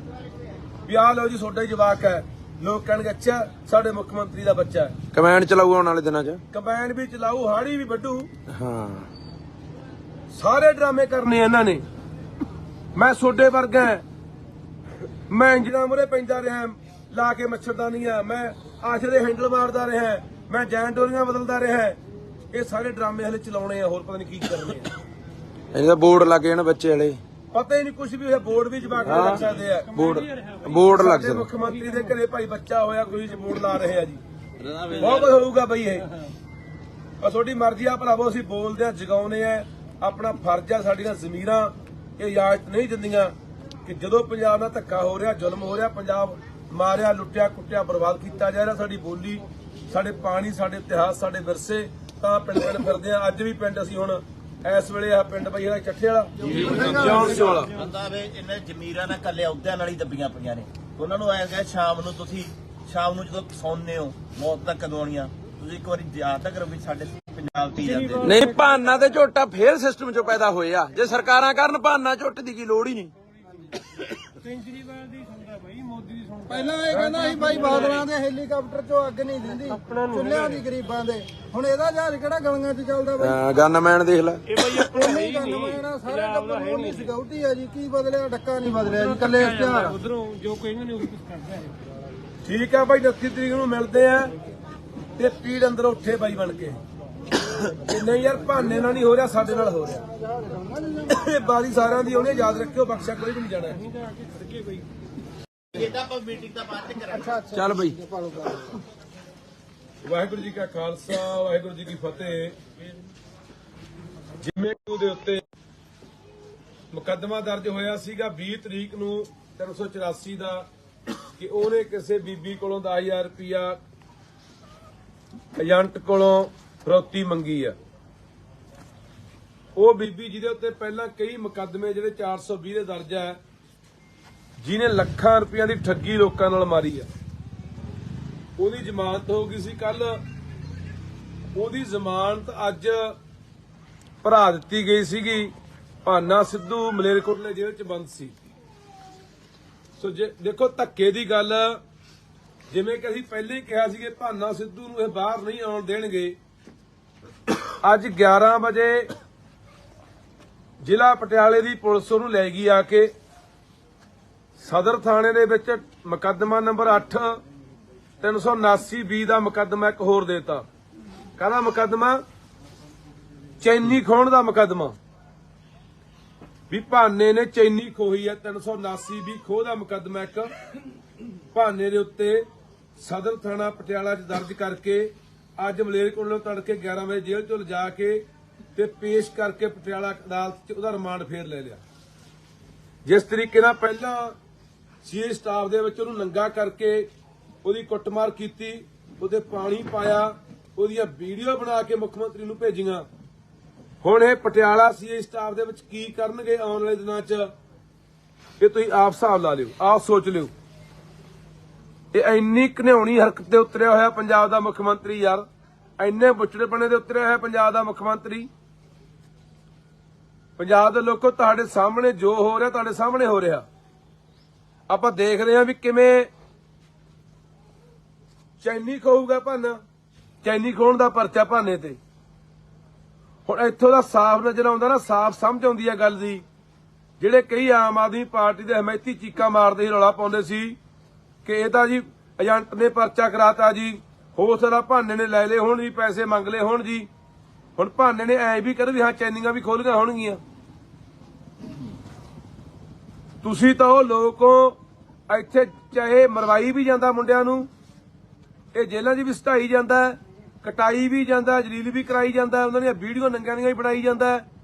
ਵੀ ਆਹ ਲਓ ਜੀ ਤੁਹਾਡਾ ਹੀ ਜਵਾਕ ਹੈ। ਲੋਕ ਕਹਿਣਗੇ ਅੱਛਾ ਸਾਡੇ ਮੁੱਖ ਮੰਤਰੀ ਦਾ ਬੱਚਾ ਹੈ। ਕਮੈਂਡ ਚਲਾਊ ਆਉਣ ਵਾਲੇ ਦਿਨਾਂ 'ਚ। ਕੰਬਾਈਨ ਵੀ ਚਲਾਊ, ਹਾੜੀ ਵੀ ਵੱਢੂ, ਹਾਂ ਸਾਰੇ ਡਰਾਮੇ ਕਰਨੇ ਇਹਨਾਂ ਨੇ। ਮੈਂ ਸੋਡੇ ਵਰਗਾ, ਮੈਂ ਇੰਜਣਾ ਮੁਰੇ ਪੈਂਦਾ ਰਿਹਾ, ਲਾ ਕੇ ਮੱਛਰਦਾਨੀਆਂ, ਮੈਂ ਆਸ਼ਰੇ ਹੈਂਡਲ ਮਾਰਦਾ ਰਿਹਾ, ਮੈਂ ਜੈਨ ਡੋਰੀਆਂ ਬਦਲਦਾ ਰਿਹਾ। ਇਹ ਸਾਰੇ ਡਰਾਮੇ ਹਲੇ ਚਲਾਉਣੇ ਆ, ਹੋਰ ਪਤਾ ਨਹੀਂ ਕੀ ਕਰਨੇ ਆ। ਇਹਦਾ ਬੋਰਡ ਲੱਗ ਜਾਣ ਬੱਚੇ ਵਾਲੇ, ਪਤਾ ਹੀ ਨਹੀਂ ਕੁਝ ਵੀ ਹੋਇਆ। ਬੋਰਡ ਵੀ ਜਵਾਕ ਲੱਗ ਸਕਦੇ ਆ, ਬੋਰਡ ਲੱਗ ਸਾਡੇ ਜਾਣ। ਮੁੱਖ ਮੰਤਰੀ ਦੇ ਘਰੇ ਭਾਈ ਬੱਚਾ ਹੋਇਆ, ਕੋਈ ਬੋਰਡ ਲਾ ਰਹੇ ਆ ਜੀ। ਬਹੁਤ ਕੁਝ ਹੋਊਗਾ ਬਈ ਇਹ। ਪਰ ਤੁਹਾਡੀ ਮਰਜ਼ੀ ਆ ਭਰਾਵੋ, ਅਸੀਂ ਬੋਲਦੇ ਆ, ਜਗਾਉਨੇ ਆ, ਆਪਣਾ ਫਰਜ਼ ਆ। ਸਾਡੀਆਂ ਜ਼ਮੀਰਾਂ ਇਹ ਇਜਾਜ਼ਤ ਨਹੀਂ ਦਿੰਦੀਆਂ ਕਿ ਜਦੋਂ ਪੰਜਾਬ ਨਾਲ ਧੱਕਾ ਹੋ ਰਿਹਾ, ਜ਼ੁਲਮ ਹੋ ਰਿਹਾ, ਪੰਜਾਬ ਮਾਰਿਆ, ਲੁੱਟਿਆ, ਕੁੱਟਿਆ, ਬਰਬਾਦ ਕੀਤਾ ਜਾ ਰਿਹਾ, ਸਾਡੀ ਬੋਲੀ, ਸਾਡੇ ਪਾਣੀ, ਸਾਡੇ ਇਤਿਹਾਸ, ਸਾਡੇ ਵਿਰਸੇ, ਤਾਂ ਪਿੰਡ ਫਿਰਦੇ ਆ। ਅੱਜ ਵੀ ਪਿੰਡ ਅਸੀਂ ਹੁਣ ਇਸ ਵੇਲੇ ਆ ਪਿੰਡ ਬਈ ਇਹਦਾ ਚੱਠੇ ਵਾਲਾ ਬੰਦਾ ਵੇ ਇਹਨੇ ਜ਼ਮੀਰਾਂ ਨਾਲ ਕੱਲੇ ਅਹੁਦਿਆਂ ਨਾਲ ਹੀ ਦੱਬੀਆਂ ਪਈਆਂ ਨੇ। ਉਹਨਾਂ ਨੂੰ ਐਂ ਕਹੇ ਸ਼ਾਮ ਨੂੰ ਜਦੋਂ ਸੌਂਦੇ ਹੋ, ਮੌਤ ਤੱਕ ਕਦੋਂ ਆਉਣੀਆਂ, ਤੁਸੀਂ ਇੱਕ ਵਾਰੀ ਯਾਦ ਤਾਂ ਕਰੋ ਵੀ ਸਾਡੇ ਪੰਜਾਬ ਦੀ ਜਾਂਦੇ ਨਹੀਂ ਭਾਨਾ ਤੇ ਝੋਟਾ ਫੇਰ ਸਿਸਟਮ 'ਚੋਂ ਪੈਦਾ ਹੋਏ ਆ। ਜੇ ਸਰਕਾਰਾਂ ਕਰਨ ਭਾਨਾ ਝੋਟ ਦੀ ਕੀ ਲੋੜ ਹੀ ਨਹੀਂ। ਕੇਜਰੀਵਾਲ ਦੀ ਸੁਣਦਾ ਬਾਈ, ਮੋਦੀ ਦੀ ਸੁਣਦਾ। ਪਹਿਲਾਂ ਇਹ ਕਹਿੰਦਾ ਸੀ ਬਾਈ ਬਾਦਲਾਂ ਦੇ ਹੈਲੀਕਾਪਟਰ 'ਚੋਂ ਅੱਗ ਨਹੀਂ ਦਿੰਦੀ, ਚੁੱਲ੍ਹਿਆਂ ਦੀ ਗਰੀਬਾਂ ਦੇ। ਹੁਣ ਇਹਦਾ ਜਹਾਜ਼ ਕਿਹੜਾ ਗਲੀਆਂ 'ਚ ਚੱਲਦਾ ਬਾਈ? ਗਨਮੈਨ ਦੇਖ ਲੈ। ਇਹ ਬਾਈ ਆਪਣਾ ਹੈ ਹੀ ਨਹੀਂ, ਸਾਰੇ ਟੱਬਰ ਨੂੰ ਸਿਕਿਉਰਿਟੀ ਆ ਜੀ। ਕੀ ਬਦਲਿਆ? ਡੱਕਾ ਨਹੀਂ ਬਦਲਿਆ ਜੀ, ਕੱਲੇ ਇਸ਼ਤਿਹਾਰ। ਉਧਰੋਂ ਜੋ ਕਹਿੰਦੇ ਨੇ ਉਹ ਕੁਝ ਕਰਦਾ ਹੈ। ਠੀਕ ਆ ਬਾਈ, 29 ਤਰੀਕ ਨੂੰ ਮਿਲਦੇ ਆ ਤੇ ਪੀੜ ਅੰਦਰ ਉੱਠੇ ਬਾਈ ਬਣ ਕੇ ਕਿ ਨਹੀਂ ਯਾਰ ਭਾਨੇ ਨਾਲ ਨਹੀਂ ਹੋ ਰਿਹਾ, ਸਾਡੇ ਨਾਲ ਹੋ ਰਿਹਾ। ਇਹ ਬਾਰੀ ਸਾਰਿਆਂ ਦੀ ਉਹਨੇ ਯਾਦ ਰੱਖਿਓ, ਬਖਸ਼ਾ ਕੋਈ ਵੀ ਨਹੀਂ ਜਾਣਾ। ਇਹਦਾ ਆਪਾਂ ਮੀਟਿੰਗ ਦਾ ਬਾਅਦ ਚ ਕਰਾਂਗੇ। ਚੱਲ ਬਈ। ਵਾਹਿਗੁਰੂ ਜੀ ਕਾ ਖਾਲਸਾ, ਵਾਹਿਗੁਰੂ ਜੀ ਕੀ ਫਤਿਹ। ਜਿਵੇਂ ਦੇ ਉੱਤੇ ਮੁਕੱਦਮਾ ਦਰਜ ਹੋਇਆ ਸੀਗਾ 20 ਤਰੀਕ ਨੂੰ 384 ਦਾ ਕਿ ਉਹਨੇ ਕਿਸੇ ਬੀਬੀ ਕੋਲੋਂ 10,000 ਰੁਪਇਆ ਏਜੰਟ ਕੋਲੋਂ ਫਰੌਤੀ ਮੰਗੀ ਆ। ਉਹ ਬੀਬੀ ਜਿਹਦੇ ਉੱਤੇ ਪਹਿਲਾਂ ਕਈ ਮੁਕੱਦਮੇ ਜਿਹੜੇ 420 ਦੇ ਦਰਜ ਹੈ, ਜਿਹਨੇ ਲੱਖਾਂ ਰੁਪਈਆਂ ਦੀ ਠੱਗੀ ਲੋਕਾਂ ਨਾਲ ਮਾਰੀ ਆ, ਉਹਦੀ ਜ਼ਮਾਨਤ ਹੋ ਗਈ ਸੀ ਕੱਲ। ਉਹਦੀ ਜ਼ਮਾਨਤ ਅੱਜ ਭਰਾ ਦਿੱਤੀ ਗਈ ਸੀਗੀ। ਭਾਨਾ ਸਿੱਧੂ ਮਲੇਰਕੋਟਲੇ ਜੇਲ੍ਹ 'ਚ ਬੰਦ ਸੀ। ਸੋ ਦੇਖੋ ਧੱਕੇ ਦੀ ਗੱਲ, ਜਿਵੇਂ ਕਿ ਅਸੀਂ ਪਹਿਲੇ ਹੀ ਕਿਹਾ ਸੀ ਕਿ ਭਾਨਾ ਸਿੱਧੂ ਨੂੰ ਇਹ ਬਾਹਰ ਨਹੀਂ ਆਉਣ ਦੇਣਗੇ। ਅੱਜ 11 ਵਜੇ ਜ਼ਿਲ੍ਹਾ ਪਟਿਆਲੇ ਦੀ ਪੁਲਿਸ ਉਹਨੂੰ ਲੈ ਗਈ ਆ ਕੇ ਸਦਰ ਥਾਣੇ ਦੇ ਵਿੱਚ ਮੁਕੱਦਮਾ ਨੰਬਰ 8 379B ਦਾ ਮੁਕੱਦਮਾ ਇੱਕ ਹੋਰ ਦੇਤਾ। ਕਾਹਦਾ ਮੁਕੱਦਮਾ? ਚੈਨੀ ਖੋਹਣ ਦਾ ਮੁਕੱਦਮਾ। ਵੀ ਭਾਨੇ ਨੇ ਚੈਨੀ ਖੋਹੀ ਹੈ। 379B ਖੋਹ ਦਾ ਮੁਕੱਦਮਾ ਇੱਕ ਭਾਨੇ ਦੇ ਉੱਤੇ ਸਦਰ ਥਾਣਾ ਪਟਿਆਲਾ 'ਚ ਦਰਜ ਕਰਕੇ ਅੱਜ ਮਲੇਰਕੋਟਲੇ ਤੜਕੇ 11 ਵਜੇ ਜੇਲ੍ਹ 'ਚੋਂ ਲਿਜਾ ਕੇ ਤੇ ਪੇਸ਼ ਕਰਕੇ ਪਟਿਆਲਾ ਅਦਾਲਤ 'ਚ ਉਹਦਾ ਰਿਮਾਂਡ ਫੇਰ ਲੈ ਲਿਆ। ਜਿਸ ਤਰੀਕੇ ਨਾਲ ਪਹਿਲਾਂ ਸੀਏ ਸਟਾਫ ਦੇ ਵਿੱਚ ਉਹਨੂੰ ਨੰਗਾ ਕਰਕੇ ਉਹਦੀ ਕੁੱਟਮਾਰ ਕੀਤੀ, ਉਹਦੇ ਪਾਣੀ ਪਾਇਆ, ਉਹਦੀਆਂ ਵੀਡੀਓ ਬਣਾ ਕੇ ਮੁੱਖ ਮੰਤਰੀ ਨੂੰ ਭੇਜੀਆਂ। ਹੁਣ ਇਹ ਪਟਿਆਲਾ ਸੀਏ ਸਟਾਫ ਦੇ ਵਿੱਚ ਕੀ ਕਰਨਗੇ ਆਉਣ ਵਾਲੇ ਦਿਨਾਂ 'ਚ, ਇਹ ਤੁਸੀਂ ਆਪ ਹਿਸਾਬ ਲਾ ਲਿਓ, ਆਪ ਸੋਚ ਲਿਓ। ਇਹ ਇੰਨੀ ਘਿਨਾਉਣੀ ਹਰਕਤ ਤੇ ਉਤਰਿਆ ਹੋਇਆ ਪੰਜਾਬ ਦਾ ਮੁੱਖ ਮੰਤਰੀ ਯਾਰ, ਇੰਨੇ ਬੁੱਚੜੇਪਣੇ ਦੇ ਉਤਰਿਆ ਹੋਇਆ ਪੰਜਾਬ ਦਾ ਮੁੱਖ ਮੰਤਰੀ। ਪੰਜਾਬ ਦੇ ਲੋਕੋ, ਤੁਹਾਡੇ ਸਾਹਮਣੇ ਜੋ ਹੋ ਰਿਹਾ ਤੁਹਾਡੇ ਸਾਹਮਣੇ ਹੋ ਰਿਹਾ। ਆਪਾਂ ਦੇਖ ਰਹੇ ਹਾਂ ਵੀ ਕਿਵੇਂ ਚੈਨੀ ਖੋਊਗਾ ਭਾਨਾ, ਚੈਨੀ ਖੋਹਣ ਦਾ ਪਰਚਾ ਭਾਨੇ ਤੇ। ਹੁਣ ਇੱਥੋਂ ਦਾ ਸਾਫ਼ ਨਜ਼ਰ ਆਉਂਦਾ ਨਾ, ਸਾਫ਼ ਸਮਝ ਆਉਂਦੀ ਹੈ ਗੱਲ ਦੀ। ਜਿਹੜੇ ਕਈ ਆਮ ਆਦਮੀ ਪਾਰਟੀ ਦੇ ਹਮਾਇਤੀ ਚੀਕਾਂ ਮਾਰਦੇ ਸੀ, ਰੌਲਾ ਪਾਉਂਦੇ ਸੀ ਕਿ ਇਹ ਤਾਂ ਜੀ ਏਜੰਟ ਨੇ ਪਰਚਾ ਕਰਾਤਾ ਜੀ, ਹੋ ਸਕਦਾ ਭਾਨੇ ਨੇ ਲੈ ਲਏ ਹੋਣ ਜੀ, ਪੈਸੇ ਮੰਗ ਲਏ ਹੋਣ ਜੀ। ਹੁਣ ਭਾਨੇ ਨੇ ਐ ਵੀ ਕਰ ਵੀ ਹਾਂ ਚੈਨੀਆਂ ਵੀ ਖੋਲੀਆਂ ਹੋਣਗੀਆਂ। ਤੁਸੀਂ ਤਾਂ ਉਹ ਲੋਕੋ, ਇੱਥੇ ਚਾਹੇ ਮਰਵਾਈ ਵੀ ਜਾਂਦਾ ਮੁੰਡਿਆਂ ਨੂੰ, ਇਹ ਜੇਲ੍ਹਾਂ 'ਚ ਵੀ ਸਟਾਈ ਜਾਂਦਾ, ਕਟਾਈ ਵੀ ਜਾਂਦਾ, ਜਲੀਲ ਵੀ ਕਰਾਈ ਜਾਂਦਾ, ਉਹਨਾਂ ਦੀਆਂ ਵੀਡੀਓ ਨੰਗਿਆਂ ਦੀਆਂ ਵੀ ਬਣਾਈ ਜਾਂਦਾ।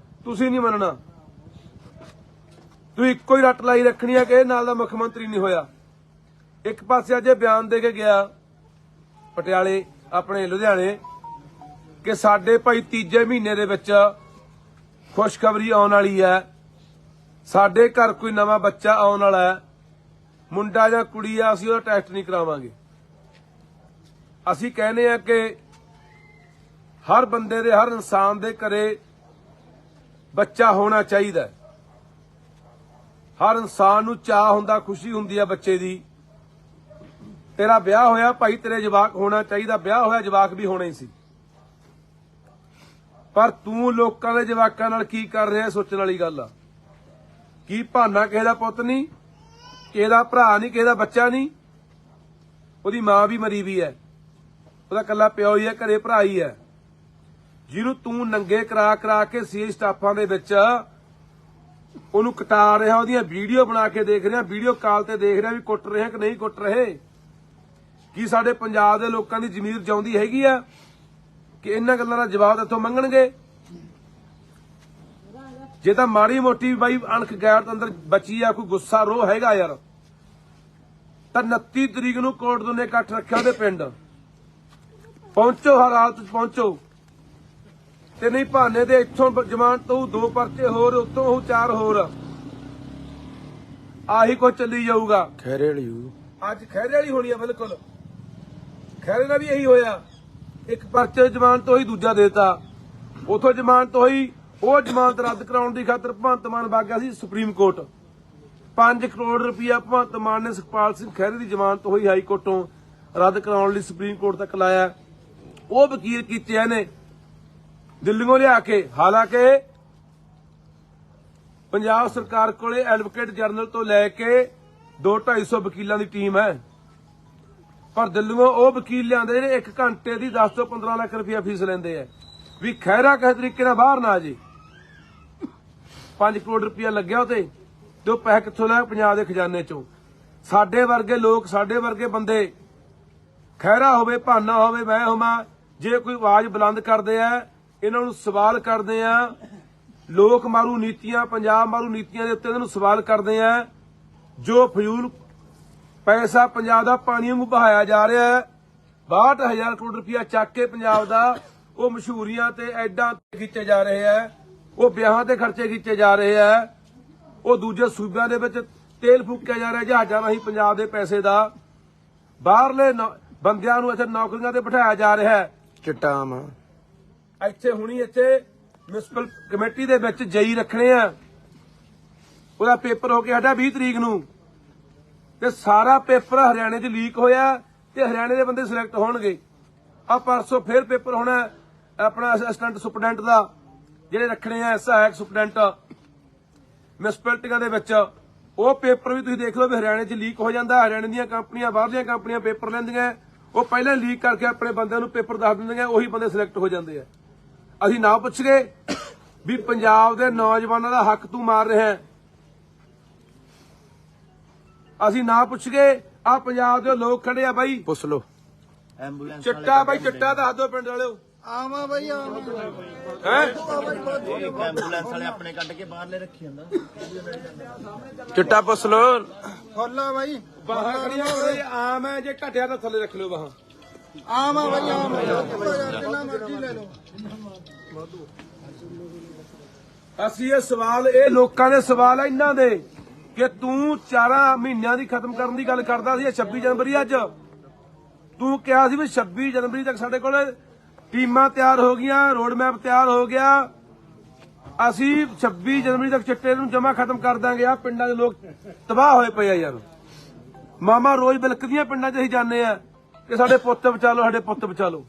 ਤੁਸੀਂ ਨਹੀਂ ਮੰਨਣਾ, ਤੁਸੀਂ ਇੱਕੋ ਹੀ ਰੱਟ ਲਾਈ ਰੱਖਣੀ ਆ ਕਿ ਇਹ ਨਾਲ ਦਾ ਮੁੱਖ ਮੰਤਰੀ ਨਹੀਂ ਹੋਇਆ। ਇੱਕ ਪਾਸੇ ਅੱਜ ਬਿਆਨ ਦੇ ਕੇ ਗਿਆ ਪਟਿਆਲੇ ਆਪਣੇ ਲੁਧਿਆਣੇ ਕਿ ਸਾਡੇ ਭਾਈ ਤੀਜੇ ਮਹੀਨੇ ਦੇ ਵਿੱਚ ਖੁਸ਼ਖਬਰੀ ਆਉਣ ਵਾਲੀ ਹੈ, ਸਾਡੇ ਘਰ ਕੋਈ ਨਵਾਂ ਬੱਚਾ ਆਉਣ ਵਾਲਾ ਹੈ, ਮੁੰਡਾ ਜਾਂ ਕੁੜੀ ਆ, ਅਸੀਂ ਉਹਦਾ ਟੈਸਟ ਨਹੀਂ ਕਰਾਵਾਂਗੇ। ਅਸੀਂ ਕਹਿੰਦੇ ਆ ਕਿ ਹਰ ਬੰਦੇ ਦੇ, ਹਰ ਇਨਸਾਨ ਦੇ ਘਰੇ ਬੱਚਾ ਹੋਣਾ ਚਾਹੀਦਾ। ਹਰ ਇਨਸਾਨ ਨੂੰ ਚਾਹ ਹੁੰਦਾ, ਖੁਸ਼ੀ ਹੁੰਦੀ ਆ ਬੱਚੇ ਦੀ। ਤੇਰਾ ਵਿਆਹ ਹੋਇਆ ਭਾਈ, ਤੇਰੇ ਜਵਾਕ ਹੋਣਾ ਚਾਹੀਦਾ, ਵਿਆਹ ਹੋਇਆ ਜਵਾਕ ਵੀ ਹੋਣਾ ਹੀ ਸੀ। ਪਰ ਤੂੰ ਲੋਕਾਂ ਦੇ ਜਵਾਕਾਂ ਨਾਲ ਕੀ ਕਰ ਰਿਹਾ, ਸੋਚਣ ਵਾਲੀ ਗੱਲ ਆ। ਕੀ ਭਾਨਾ ਕਿਸੇ ਦਾ ਪੁੱਤ ਨਹੀਂ, ਕਿਸੇ ਦਾ ਭਰਾ ਨਹੀਂ, ਕਿਸੇ ਦਾ ਬੱਚਾ ਨਹੀਂ? ਉਹਦੀ ਮਾਂ ਵੀ ਮਰੀ ਵੀ ਹੈ, ਉਹਦਾ ਕੱਲਾ ਪਿਓ ਹੀ ਹੈ, ਘਰੇ ਭਰਾ ਹੀ ਹੈ, ਜਿਹਨੂੰ ਤੂੰ ਨੰਗੇ ਕਰਾ ਕੇ ਸੀਏ ਸਟਾਫਾਂ ਦੇ ਵਿੱਚ ਉਹਨੂੰ ਕਟਾ ਰਿਹਾ, ਉਹਦੀਆਂ ਵੀਡੀਓ ਬਣਾ ਕੇ ਦੇਖ ਰਿਹਾ, ਵੀਡੀਓ ਕਾਲ ਤੇ ਦੇਖ ਰਿਹਾ ਵੀ ਕੁੱਟ ਰਿਹਾ ਕਿ ਨਹੀਂ ਕੁੱਟ ਰਹੇ। ਕੀ ਸਾਡੇ ਪੰਜਾਬ ਦੇ ਲੋਕਾਂ ਦੀ ਜ਼ਮੀਰ ਜਿਉਂਦੀ ਹੈਗੀ ਆ ਕਿ ਇਹਨਾਂ ਗੱਲਾਂ ਦਾ ਜਵਾਬ ਇੱਥੋਂ ਮੰਗਣਗੇ? ਜੇ ਤਾਂ ਮਾੜੀ ਮੋਟੀ ਬਾਈ ਅਣਖ ਗੈਰਤ ਅੰਦਰ ਬਚੀ ਆ, ਕੋਈ ਗੁੱਸਾ ਰੋਹ ਹੈਗਾ ਯਾਰ, ਤਾਂ 29 ਤਰੀਕ ਨੂੰ ਕੋਟ ਦੋਨੇ ਇਕੱਠ ਰੱਖਿਆ ਉਹਦੇ ਪਿੰਡ ਪਹੁੰਚੋ, ਹਰ ਹਾਲਤ ਚ ਪਹੁੰਚੋ। ਤੇ ਨਹੀਂ ਭਾਨੇ ਦੇ ਇੱਥੋਂ ਜ਼ਮਾਨਤ ਤੋਂ 2 ਪਰਚੇ ਹੋਰ, ਉੱਤੋਂ ਉਹ 4 ਹੋਰ, ਆਹੀ ਕੁਝ ਚੱਲੀ ਜਾਊਗਾ। ਖੈਰੇ ਵਾਲੀ ਅੱਜ ਖੈਰੇ ਵਾਲੀ ਹੋਣੀ ਆ, ਬਿਲਕੁਲ ਖੈਰੇ ਨਾਲ ਵੀ ਇਹੀ ਹੋਇਆ। ਇੱਕ ਪਰਚੇ ਜ਼ਮਾਨਤ ਹੋਈ, ਦੂਜਾ ਦੇਤਾ, ਉਥੋਂ ਜ਼ਮਾਨਤ ਹੋਈ, ਉਹ ਜ਼ਮਾਨਤ ਰੱਦ ਕਰਾਉਣ ਦੀ ਖਾਤਰ ਭਗਵੰਤ ਮਾਨ ਵਗ ਗਿਆ ਸੀ ਸੁਪਰੀਮ ਕੋਰਟ। 5 ਕਰੋੜ ਰੁਪਇਆ ਭਗਵੰਤ ਮਾਨ ਨੇ ਸੁਖਪਾਲ ਸਿੰਘ ਖਹਿਰੇ ਦੀ ਜ਼ਮਾਨਤ ਹੋਈ ਹਾਈ ਕੋਰਟੋਂ ਰੱਦ ਕਰਾਉਣ ਲਈ ਸੁਪਰੀਮ ਕੋਰਟ ਤੱਕ ਲਾਇਆ। ਉਹ ਵਕੀਲ ਕੀਤੇ ਇਹਨੇ ਦਿੱਲੀੋਂ ਲਿਆ ਕੇ। ਹਾਲਾਂਕਿ ਪੰਜਾਬ ਸਰਕਾਰ ਕੋਲੇ ਐਡਵੋਕੇਟ ਜਨਰਲ ਤੋਂ ਲੈ ਕੇ 2-250 ਵਕੀਲਾਂ ਦੀ ਟੀਮ ਹੈ, ਪਰ ਦਿੱਲੀੋਂ ਉਹ ਵਕੀਲ ਲਿਆਂਦੇ ਜਿਹੜੇ 1 ਘੰਟੇ ਦੀ 10 ਤੋਂ 15 ਲੱਖ ਰੁਪਇਆ ਫੀਸ ਲੈਂਦੇ ਆ ਵੀ ਖਹਿਰਾ ਕਿਸੇ ਤਰੀਕੇ ਨਾਲ ਬਾਹਰ ਨਾ ਜੇ। 5 ਕਰੋੜ ਰੁਪਇਆ ਲੱਗਿਆ ਉਹਤੇ, ਤੇ ਉਹ ਪੈਸੇ ਕਿੱਥੋਂ ਲਿਆ? ਪੰਜਾਬ ਦੇ ਖਜ਼ਾਨੇ ਚੋਂ। ਸਾਡੇ ਵਰਗੇ ਲੋਕ, ਸਾਡੇ ਵਰਗੇ ਬੰਦੇ, ਖਹਿਰਾ ਹੋਵੇ, ਭਾਨਾ ਹੋਵੇ, ਮੈਂ ਹੋਵਾਂ, ਜੇ ਕੋਈ ਆਵਾਜ਼ ਬੁਲੰਦ ਕਰਦੇ ਆ, ਇਹਨਾਂ ਨੂੰ ਸਵਾਲ ਕਰਦੇ ਆ, ਲੋਕ ਮਾਰੂ ਨੀਤੀਆਂ, ਪੰਜਾਬ ਮਾਰੂ ਨੀਤੀਆਂ ਦੇ ਉੱਤੇ ਇਹਨਾਂ ਨੂੰ ਸਵਾਲ ਕਰਦੇ ਆ। ਜੋ ਫਜ਼ੂਲ ਪੈਸਾ ਪੰਜਾਬ ਦਾ ਪਾਣੀ ਵਾਂਗੂ ਬਹਾਇਆ ਜਾ ਰਿਹਾ ਹੈ, 62,000 ਕਰੋੜ ਰੁਪਇਆ ਚੱਕ ਕੇ ਪੰਜਾਬ ਦਾ ਉਹ ਮਸ਼ਹੂਰੀਆਂ ਤੇ ਐਡਾਂ ਤੇ ਖਿੱਚੇ ਜਾ ਰਹੇ ਆ, ਉਹ ਵਿਆਹਾਂ ਤੇ ਖਰਚੇ ਕੀਤੇ ਜਾ ਰਹੇ ਆ, ਉਹ ਦੂਜੇ ਸੂਬਿਆਂ ਦੇ ਵਿੱਚ ਤੇਲ ਫੂਕਿਆ ਜਾ ਰਿਹਾ ਜਹਾਜ਼ਾਂ ਰਾਹੀਂ ਪੰਜਾਬ ਦੇ ਪੈਸੇ ਦਾ, ਬਾਹਰਲੇ ਬੰਦਿਆਂ ਨੂੰ ਇੱਥੇ ਨੌਕਰੀਆਂ ਤੇ ਬਿਠਾਇਆ ਜਾ ਰਿਹਾ ਹੈ। ਚਿੱਟਾ ਆਮ ਇੱਥੇ ਮਿਊਨਿਸਪਲ ਕਮੇਟੀ ਦੇ ਵਿੱਚ ਜਈ ਰੱਖਣੇ ਆ, ਉਹਦਾ ਪੇਪਰ ਹੋ ਕੇ ਸਾਡਾ 20 ਤਰੀਕ ਨੂੰ, ਤੇ ਸਾਰਾ ਪੇਪਰ ਹਰਿਆਣੇ 'ਚ ਲੀਕ ਹੋਇਆ ਤੇ ਹਰਿਆਣੇ ਦੇ ਬੰਦੇ ਸਿਲੈਕਟ ਹੋਣਗੇ। ਆ ਪਰਸੋਂ ਫੇਰ ਪੇਪਰ ਹੋਣਾ ਆਪਣਾ ਅਸਿਸਟੈਂਟ ਸੁਪਰਡੈਂਟ ਦਾ, ਜਿਹੜੇ ਰੱਖਣੇ ਆ ਸਹਾਇਕ ਸੁਪਰਡੈਂਟ ਮਿਊਨਿਸਪੈਲਿਟੀਆਂ ਦੇ ਵਿੱਚ। ਉਹ ਪੇਪਰ ਵੀ ਤੁਸੀਂ ਦੇਖ ਲਓ ਵੀ ਹਰਿਆਣੇ 'ਚ ਲੀਕ ਹੋ ਜਾਂਦਾ। ਹਰਿਆਣੇ ਦੀਆਂ ਕੰਪਨੀਆਂ ਬਾਹਰਲੀਆਂ ਕੰਪਨੀਆਂ ਪੇਪਰ ਲੈਂਦੀਆਂ, ਉਹ ਪਹਿਲਾਂ ਲੀਕ ਕਰਕੇ ਆਪਣੇ ਬੰਦਿਆਂ ਨੂੰ ਪੇਪਰ ਦੱਸ ਦਿੰਦੀਆਂ, ਉਹੀ ਬੰਦੇ ਸਿਲੈਕਟ ਹੋ ਜਾਂਦੇ ਆ। ਅਸੀਂ ਨਾ ਪੁੱਛ ਗਏ ਵੀ ਪੰਜਾਬ ਦੇ ਨੌਜਵਾਨਾਂ ਦਾ ਹੱਕ ਤੂੰ ਮਾਰ ਰਿਹਾ, ਅਸੀਂ ਨਾ ਪੁੱਛ ਗਏ ਆ ਪੰਜਾਬ ਦੇ ਲੋਕ ਖੜੇ ਆ ਬਾਈ, ਪੁੱਛ ਲੋ। ਐਂਬੂਲੈਂਸ ਚਿੱਟਾ ਬਾਈ ਚਿੱਟਾ ਦੱਸ ਦਿਓ ਪਿੰਡ ਵਾਲਿਓ ਆਵਾਂ ਬਈ ਆਵਾਂ ਹੈ। ਐਂਬੂਲੈਂਸ ਵਾਲੇ ਆਪਣੇ ਕੱਢ ਕੇ ਬਾਹਰਲੇ ਰੱਖੀ ਜਾਂਦਾ। ਚਿੱਟਾ ਪੁੱਛ ਲੋ। ਫੁੱਲਾ ਬਾਈ ਬਾਹਾਂ ਖੜੀਆਂ ਹੋਏ ਆਮ ਹੈ, ਜੇ ਘਟਿਆ ਤਾਂ ਥੱਲੇ ਰੱਖ ਲਿਓ ਬਾਹਾਂ। ਆਵਾਂ ਬਈ ਆਵਾਂ ਜਿੰਨਾ ਮਰਜ਼ੀ ਲੈ ਲਓ। ਅਸੀਂ ਇਹ ਲੋਕਾਂ ਦੇ ਸਵਾਲ ਆ ਇਹਨਾਂ ਦੇ ਕਿ ਤੂੰ 4 ਮਹੀਨਿਆਂ ਦੀ ਖਤਮ ਕਰਨ ਦੀ ਗੱਲ ਕਰਦਾ ਸੀ। 26 ਜਨਵਰੀ ਅੱਜ ਤੂੰ ਕਿਹਾ ਸੀ ਵੀ 26 ਜਨਵਰੀ ਤੱਕ ਸਾਡੇ ਕੋਲ ਟੀਮਾਂ ਤਿਆਰ ਹੋ ਗਈਆਂ, ਰੋਡ ਮੈਪ ਤਿਆਰ ਹੋ ਗਿਆ, ਅਸੀਂ 26 ਜਨਵਰੀ ਤੱਕ ਚਿੱਟੇ ਨੂੰ ਜਮਾ ਖਤਮ ਕਰ ਦਾਂਗੇ। ਆ ਪਿੰਡਾਂ ਦੇ ਲੋਕ ਤਬਾਹ ਹੋਏ ਪਏ ਆ ਯਾਰ। ਮਾਮਾ ਰੋਜ਼ ਬਿਲਕਦੀਆਂ ਪਿੰਡਾਂ 'ਚ ਅਸੀਂ ਜਾਂਦੇ ਆ ਕਿ ਸਾਡੇ ਪੁੱਤ ਬਚਾ ਲਓ, ਸਾਡੇ ਪੁੱਤ ਬਚਾ ਲਓ।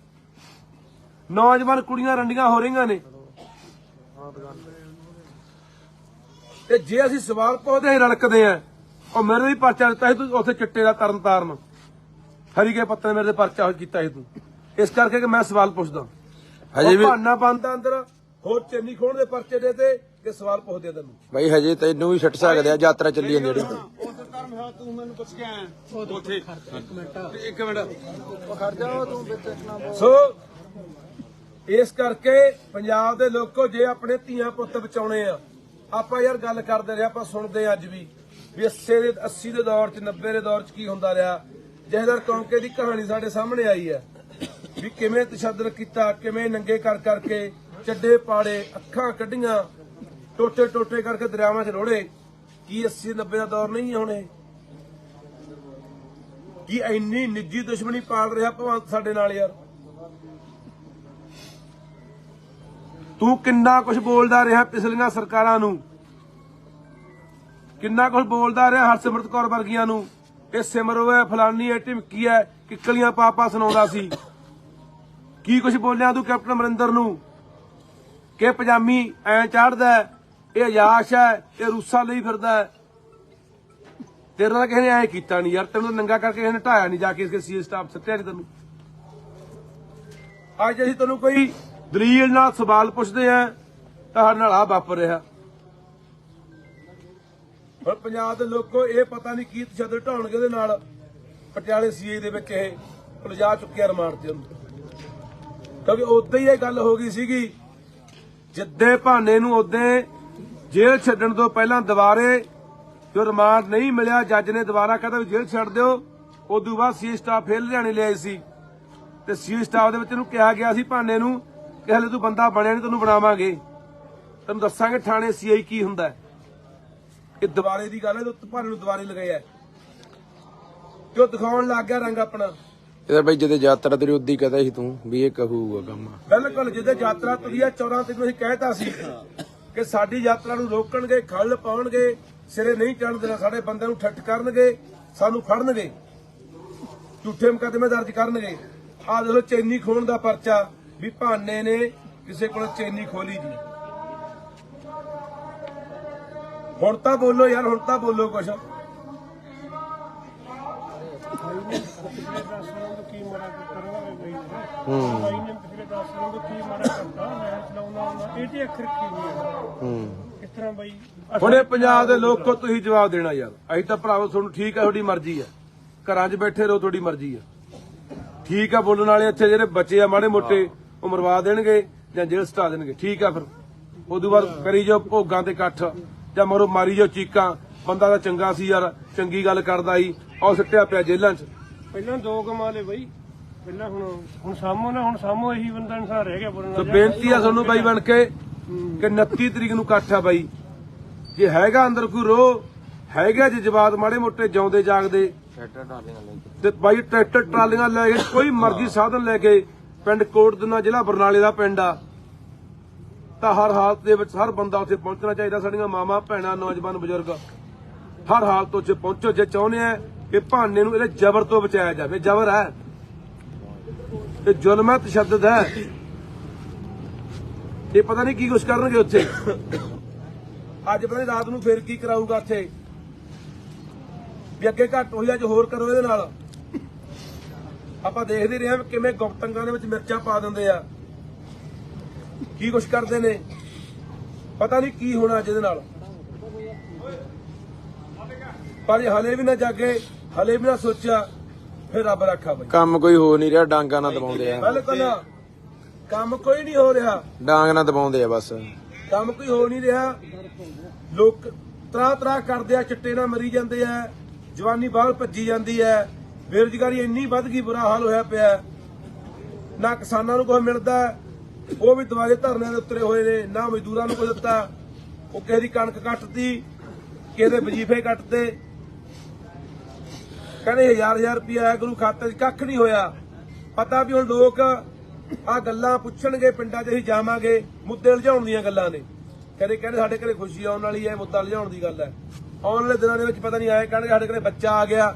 ਨੌਜਵਾਨ ਕੁੜੀਆਂ ਰੰਡੀਆਂ ਹੋ ਰਹੀਆਂ ਨੇ, ਤੇ ਜੇ ਅਸੀਂ ਸਵਾਲ ਪੁੱਛਦੇ ਰਲਕਦੇ ਆ। ਉਹ ਮੇਰੇ ਵੀ ਪਰਚਾ ਦਿੱਤਾ ਸੀ ਤੂੰ ਉੱਥੇ ਚਿੱਟੇ ਦਾ ਤਰਨ ਤਾਰਨ ਹਰੀਕੇ ਪੱਤੇ ਮੇਰੇ ਤੇ ਪਰਚਾ ਕੀਤਾ ਸੀ ਤੂੰ, ਇਸ ਕਰਕੇ ਕਿ ਮੈਂ ਸਵਾਲ ਪੁੱਛਦਾ। ਹਜੇ ਵੀ ਬਹਾਨਾ ਬੰਦਾ ਅੰਦਰ ਹੋਰ ਚੰਨੀ ਖੋਣ ਦੇ ਪਰਚੇ ਦੇ ਤੇ ਕਿ ਸਵਾਲ ਪੁੱਛਦੇ ਆ ਤੈਨੂੰ। ਬਾਈ ਹਜੇ ਤੈਨੂੰ ਵੀ ਛੱਡ ਸਕਦੇ ਆ, ਯਾਤਰਾ ਚੱਲੀ ਜਾਂਦੀ ਜਿਹੜੀ। ਤੂੰ ਮੈਨੂੰ ਪੁੱਛ ਕੇ ਆਇਆ ਉੱਥੇ ਇੱਕ ਮਿੰਟ ਖੜ ਜਾ ਤੂੰ ਵਿੱਚ ਨਾ ਬੋਲ। ਸੋ ਇਸ ਕਰਕੇ ਪੰਜਾਬ ਦੇ ਲੋਕੋ ਜੇ ਆਪਣੇ ਧੀਆਂ ਪੁੱਤ ਬਚਾਉਣੇ ਆ, ਆਪਾਂ ਯਾਰ ਗੱਲ ਕਰਦੇ ਰਹੇ, ਆਪਾਂ ਸੁਣਦੇ ਅੱਜ ਵੀ 80 ਦੇ ਦੌਰ 'ਚ 90 ਦੇ ਦੌਰ 'ਚ ਕੀ ਹੁੰਦਾ ਰਿਹਾ। ਜਹਦਰ ਕੌਂਕੇ ਦੀ ਕਹਾਣੀ ਸਾਡੇ ਸਾਹਮਣੇ ਆਈ ਹੈ ਵੀ ਕਿਵੇਂ ਤਸ਼ੱਦਦ ਕੀਤਾ, ਕਿਵੇਂ ਨੰਗੇ ਕਰ ਕਰਕੇ ਚੱਡੇ ਪਾੜੇ, ਅੱਖਾਂ ਕੱਢੀਆਂ, ਟੋਟੇ ਟੋਟੇ ਕਰਕੇ ਦਰਿਆਵਾਂ 'ਚ ਰੋੜੇ। ਕੀ 80 90 ਦਾ ਦੌਰ ਨਹੀਂ ਹੈ ਹੁਣ ਇਹ? ਕੀ ਇੰਨੀ ਨਿੱਜੀ ਦੁਸ਼ਮਣੀ ਪਾਲ ਰਿਹਾ ਭਗਵੰਤ ਸਾਡੇ ਨਾਲ ਯਾਰ? ਤੂੰ ਕਿੰਨਾ ਕੁਝ ਬੋਲਦਾ ਰਿਹਾ ਪਿਛਲੀਆਂ ਸਰਕਾਰਾਂ ਨੂੰ, ਕਿੰਨਾ ਕੁਝ ਬੋਲਦਾ ਰਿਹਾ ਹਰਸਿਮਰਤ ਕੌਰ ਵਰਗੀਆਂ ਨੂੰ। ਇਹ ਸਿਮਰੋ ਹੈ, ਫਲਾਨੀ ਹੈ, ਢਿਮਕੀ ਹੈ, ਕਿੱਕਲੀਆਂ ਪਾਪਾ ਸੁਣਾਉਂਦਾ ਸੀ। ਕੀ ਕੁਝ ਬੋਲਿਆ ਤੂੰ ਕੈਪਟਨ ਅਮਰਿੰਦਰ ਨੂੰ ਕਿ ਪਜਾਮੀ ਐ ਚੜਦਾ, ਇਹ ਯਾਸ਼ ਹੈ, ਇਹ ਰੂਸਾਂ ਲਈ ਫਿਰਦਾ ਹੈ। ਤੇਰੇ ਨਾਲ ਕਿਸੇ ਨੇ ਐ ਕੀਤਾ ਨਹੀਂ ਯਾਰ, ਤੈਨੂੰ ਨੰਗਾ ਕਰਕੇ ਕਿਸੇ ਨੇ ਢਾਇਆ ਨਹੀਂ, ਜਾ ਕੇ ਇਸਕੇ ਸੀਏ ਸਟਾਫ ਸੱਤਿਆ ਨਹੀਂ ਤੈਨੂੰ। ਅੱਜ ਅਸੀਂ ਤੈਨੂੰ ਕੋਈ ਦਲੀਲ ਨਾਲ ਸਵਾਲ ਪੁੱਛਦੇ ਆ ਤਾਂ ਸਾਡੇ ਨਾਲ ਆ ਵਾਪਰ ਰਿਹਾ। ਹੁਣ ਪੰਜਾਬ ਦੇ ਲੋਕੋ ਇਹ ਪਤਾ ਨਹੀਂ ਕੀ ਤਸ਼ੱਦਦ ਢਾਉਣਗੇ ਉਹਦੇ ਨਾਲ। ਪਟਿਆਲੇ ਸੀਏ ਦੇ ਵਿੱਚ ਇਹ ਉਲਝਾ ਚੁੱਕਿਆ ਰਿਮਾਂਡ ਤੇ ਉਹਨੂੰ, ਕਿਉਂਕਿ ਉਦੋਂ ਹੀ ਇਹ ਗੱਲ ਹੋ ਗਈ ਸੀਗੀ। ਜਿੱਦੇ ਭਾਨੇ ਨੂੰ ਉਦੋਂ ਜੇਲ੍ਹ ਛੱਡਣ ਤੋਂ ਪਹਿਲਾਂ ਦੁਬਾਰੇ ਜੋ ਰਿਮਾਂਡ ਨਹੀਂ ਮਿਲਿਆ, ਜੱਜ ਨੇ ਦੁਬਾਰਾ ਕਹਿੰਦਾ ਵੀ ਜੇਲ੍ਹ ਛੱਡ ਦਿਓ। ਉਦੋਂ ਬਾਅਦ ਸੀਏ ਸਟਾਫ ਫੇਰ ਲੁਧਿਆਣੇ ਲਿਆਏ ਸੀ ਤੇ ਸੀਏ ਸਟਾਫ ਦੇ ਵਿੱਚ ਇਹਨੂੰ ਕਿਹਾ ਗਿਆ ਸੀ ਭਾਨੇ ਨੂੰ ਕਿ ਹਲੇ ਤੂੰ ਬੰਦਾ ਬਣਿਆ ਨਹੀਂ, ਤੈਨੂੰ ਬਣਾਵਾਂਗੇ, ਤੈਨੂੰ ਦੱਸਾਂਗੇ ਥਾਣੇ ਸੀਆਈ ਕੀ ਹੁੰਦਾ ਹੈ। ਇਹ ਦੁਬਾਰੇ ਦੀ ਗੱਲ ਹੈ, ਤੇ ਭਾਨੇ ਨੂੰ ਦੁਬਾਰੇ ਲਗਾਇਆ ਕਿਉਂ? ਦਿਖਾਉਣ ਲੱਗ ਗਿਆ ਰੰਗ ਆਪਣਾ। ਇਹਦਾ ਬਾਈ ਜਦੋਂ ਯਾਤਰਾ ਤੇਰੀ ਉਦੀ ਕਹਦਾ ਸੀ ਤੂੰ ਵੀ ਇਹ ਕਹੂਗਾ ਕੰਮ। ਬਿਲਕੁਲ ਜਦੋਂ ਯਾਤਰਾ ਤੁਰੀ ਆ 14 ਤਰੀਕ ਨੂੰ ਅਸੀਂ ਕਹਿਤਾ ਸੀ ਕਿ ਸਾਡੀ ਯਾਤਰਾ ਨੂੰ ਰੋਕਣਗੇ, ਖੱਲ ਪਾਉਣਗੇ, ਸਿਰੇ ਨਹੀਂ ਚੜ੍ਹਨ ਦੇਣਾ, ਸਾਡੇ ਬੰਦਿਆਂ ਨੂੰ ਠੱਠ ਕਰਨਗੇ, ਸਾਨੂੰ ਫੜਨਗੇ, ਝੂਠੇ ਮੁਕੱਦਮੇ ਦਰਜ ਕਰਨਗੇ। ਆਹ ਦੇਖੋ ਚੈਨੀ ਖੋਣ ਦਾ ਪਰਚਾ ਵੀ ਭਾਨੇ ਨੇ ਕਿਸੇ ਕੋਲ ਚੈਨੀ ਖੋਲੀ ਜੀ। ਹੁਣ ਤਾਂ ਬੋਲੋ ਯਾਰ, ਹੁਣ ਤਾਂ ਬੋਲੋ ਕੁਛ। ਕੀ ਮਾੜਾ ਕਰਵਾਵੇ ਬਈ ਬਾਈ ਨੇ ਪਿਛਲੇ 10 ਸਾਲਾਂ ਤੋਂ ਕੀ ਮਾੜਾ ਕਰਤਾ, ਮੈਂ ਚਲਾਉਂਦਾ ਹੁੰਦਾ ਇਹ ਤੇ ਅੱਖਰ ਕੀ ਨਹੀਂ ਕਿਸ ਤਰ੍ਹਾਂ ਬਾਈ। ਹੁਣ ਇਹ ਪੰਜਾਬ ਦੇ ਲੋਕੋ ਤੁਸੀਂ ਜਵਾਬ ਦੇਣਾ ਯਾਰ। ਅਸੀਂ ਤਾਂ ਭਰਾਵੋ ਤੁਹਾਨੂੰ ਠੀਕ ਹੈ, ਤੁਹਾਡੀ ਮਰਜ਼ੀ ਹੈ, ਘਰਾਂ 'ਚ ਬੈਠੇ ਰਹੋ, ਤੁਹਾਡੀ ਮਰਜ਼ੀ ਹੈ, ਠੀਕ ਆ। ਬੋਲਣ ਵਾਲੇ ਇੱਥੇ ਜਿਹੜੇ ਬੱਚੇ ਆ ਮਾੜੇ ਮੋਟੇ ਉਹ ਮਰਵਾ ਦੇਣਗੇ ਜਾਂ ਜੇਲ੍ਹ ਸਟਾ ਦੇਣਗੇ, ਠੀਕ ਆ। ਫਿਰ ਉਦੋਂ ਬਾਅਦ ਕਰੀ ਜਾਓ ਭੋਗਾਂ ਤੇ ਇਕੱਠ ਜਾਂ ਮਰੋ ਮਾਰੀ ਜਾਓ ਚੀਕਾਂ। ਬੰਦਾ ਤਾਂ ਚੰਗਾ ਸੀ ਯਾਰ, ਚੰਗੀ ਗੱਲ ਕਰਦਾ ਸੀ, ਉਹ ਸਿੱਟਿਆ ਪਿਆ ਜੇਲ੍ਹਾਂ 'ਚ। ਪਹਿਲਾਂ 2 ਕਮਾ ਲਏ ਬਈ, ਪਹਿਲਾਂ ਹੁਣ ਸਾਮੋ ਨਾ ਹੁਣ ਸਾਮੋ ਇਹੀ ਬੰਦਾ ਇਨਸਾਨ ਰਹਿ ਗਿਆ ਬੋਲਣ ਸੋ ਬੇਨਤੀ ਆ ਤੁਹਾਨੂੰ ਬਾਈ ਬਣ ਕੇ ਕਿ 29 ਤਰੀਕ ਨੂੰ ਇਕੱਠ ਆ ਬਾਈ। ਜੇ ਹੈਗਾ ਅੰਦਰ ਕੋਈ ਰੋਹ ਹੈਗਾ, ਜੇ ਜਵਾਬ ਮਾੜੇ ਮੋਟੇ ਜਿਉਂਦੇ ਜਾਗਦੇ ਤੇ ਬਾਈ ਟਰੈਕਟਰ ਟਰਾਲੀਆਂ ਲੈ ਕੇ ਕੋਈ ਮਰਜ਼ੀ ਸਾਧਨ ਲੈ ਕੇ ਪਿੰਡ ਕੋਟਦਨਾ ਜ਼ਿਲ੍ਹਾ ਬਰਨਾਲੇ ਦਾ ਪਿੰਡ ਆ, ਤਾਂ ਹਰ ਹਾਲਤ ਦੇ ਵਿੱਚ ਹਰ ਬੰਦਾ ਉੱਥੇ ਪਹੁੰਚਣਾ ਚਾਹੀਦਾ। ਸਾਡੀਆਂ ਮਾਵਾਂ ਭੈਣਾਂ ਨੌਜਵਾਨ ਬਜ਼ੁਰਗ ਹਰ ਹਾਲਤ ਉੱਥੇ ਪਹੁੰਚੋ ਜੇ ਚਾਹੁੰਦੇ ਆ ਕਿ ਭਾਨੇ ਨੂੰ ਇਹਦੇ ਜ਼ਬਰ ਤੋਂ ਬਚਾਇਆ ਜਾਵੇ। ਜ਼ਬਰ ਹੈ, ਇਹ ਜ਼ੁਲਮ ਹੈ, ਤਸ਼ੱਦਦ ਹੈ। ਇਹ ਪਤਾ ਨਹੀਂ ਕੀ ਕੁਛ ਕਰਨਗੇ ਉੱਥੇ। ਅੱਜ ਪਤਾ ਨਹੀਂ ਰਾਤ ਨੂੰ ਫੇਰ ਕੀ ਕਰਾਊਗਾ ਉੱਥੇ, ਵੀ ਅੱਗੇ ਘੱਟ ਹੋਈ ਅੱਜ ਹੋਰ ਕਰੋ ਇਹਦੇ ਨਾਲ। ਆਪਾਂ ਦੇਖਦੇ ਰਹੇ ਹਾਂ ਕਿਵੇਂ ਗੁਪਤੰਗਾਂ ਦੇ ਵਿੱਚ ਮਿਰਚਾਂ ਪਾ ਦਿੰਦੇ ਆ, ਕੀ ਕੁਛ ਕਰਦੇ ਨੇ। ਪਤਾ ਨਹੀਂ ਕੀ ਹੋਣਾ ਅੱਜ ਇਹਦੇ ਨਾਲ। ਪਰ ਇਹ ਹਲੇ ਵੀ ਨਾ ਜਾਗੇ, ਹਲੇ ਵੀ ਨਾ ਸੋਚਿਆ, ਫਿਰ ਰੱਬ ਰੱਖਾ ਬਈ। ਕੰਮ ਕੋਈ ਹੋ ਨਹੀਂ ਰਿਹਾ, ਡਾਂਗਾ ਨਾਲ ਦਬਾਉਂਦੇ ਆ। ਬਿਲਕੁਲ ਕੰਮ ਕੋਈ ਨਹੀਂ ਹੋ ਰਿਹਾ, ਡਾਂਗ ਨਾਲ ਦਬਾਉਂਦੇ ਆ ਬਸ। ਕੰਮ ਕੋਈ ਹੋ ਨਹੀਂ ਰਿਹਾ। ਲੋਕ ਤਰਾ ਕਰਦੇ ਆ, ਚਿੱਟੇ ਨਾਲ ਮਰੀ ਜਾਂਦੇ ਆ, ਜਵਾਨੀ ਬਾਹਰ ਭੱਜੀ ਜਾਂਦੀ ਹੈ, ਬੇਰੁਜ਼ਗਾਰੀ ਇੰਨੀ ਵੱਧ ਗਈ, ਬੁਰਾ ਹਾਲ ਹੋਇਆ ਪਿਆ। ਨਾ ਕਿਸਾਨਾਂ ਨੂੰ ਕੁਝ ਮਿਲਦਾ, ਉਹ ਵੀ ਦੁਆਰੇ ਧਰਨਿਆਂ ਦੇ ਉਤਰੇ ਹੋਏ ਨੇ। ਨਾ ਮਜ਼ਦੂਰਾਂ ਨੂੰ ਕੁਝ ਦਿੱਤਾ, ਉਹ ਕਿਸੇ ਦੀ ਕਣਕ ਕੱਟਤੀ, ਕਿਸੇ ਦੇ ਵਜੀਫੇ ਕੱਟਦੇ, ਕਹਿੰਦੇ 1000 ਰੁਪਇਆ ਆਇਆ ਗੁਰੂ ਖਾਤੇ 'ਚ, ਕੱਖ ਨਹੀਂ ਹੋਇਆ। ਪਤਾ ਵੀ ਹੁਣ ਲੋਕ ਆ ਗੱਲਾਂ ਪੁੱਛਣਗੇ, ਪਿੰਡਾਂ 'ਚ ਅਸੀਂ ਜਾਵਾਂਗੇ, ਮੁੱਦੇ ਲਿਜਾਉਣ ਦੀਆਂ ਗੱਲਾਂ ਨੇ। ਕਹਿੰਦੇ ਸਾਡੇ ਘਰੇ ਖੁਸ਼ੀ ਆਉਣ ਵਾਲੀ ਹੈ, ਮੁੱਦਾ ਲਿਜਾਉਣ ਦੀ ਗੱਲ ਹੈ। ਆਉਣ ਵਾਲੇ ਦਿਨਾਂ ਦੇ ਵਿੱਚ ਪਤਾ ਨਹੀਂ ਆਏ ਕਹਿਣਗੇ ਸਾਡੇ ਘਰੇ ਬੱਚਾ ਆ ਗਿਆ,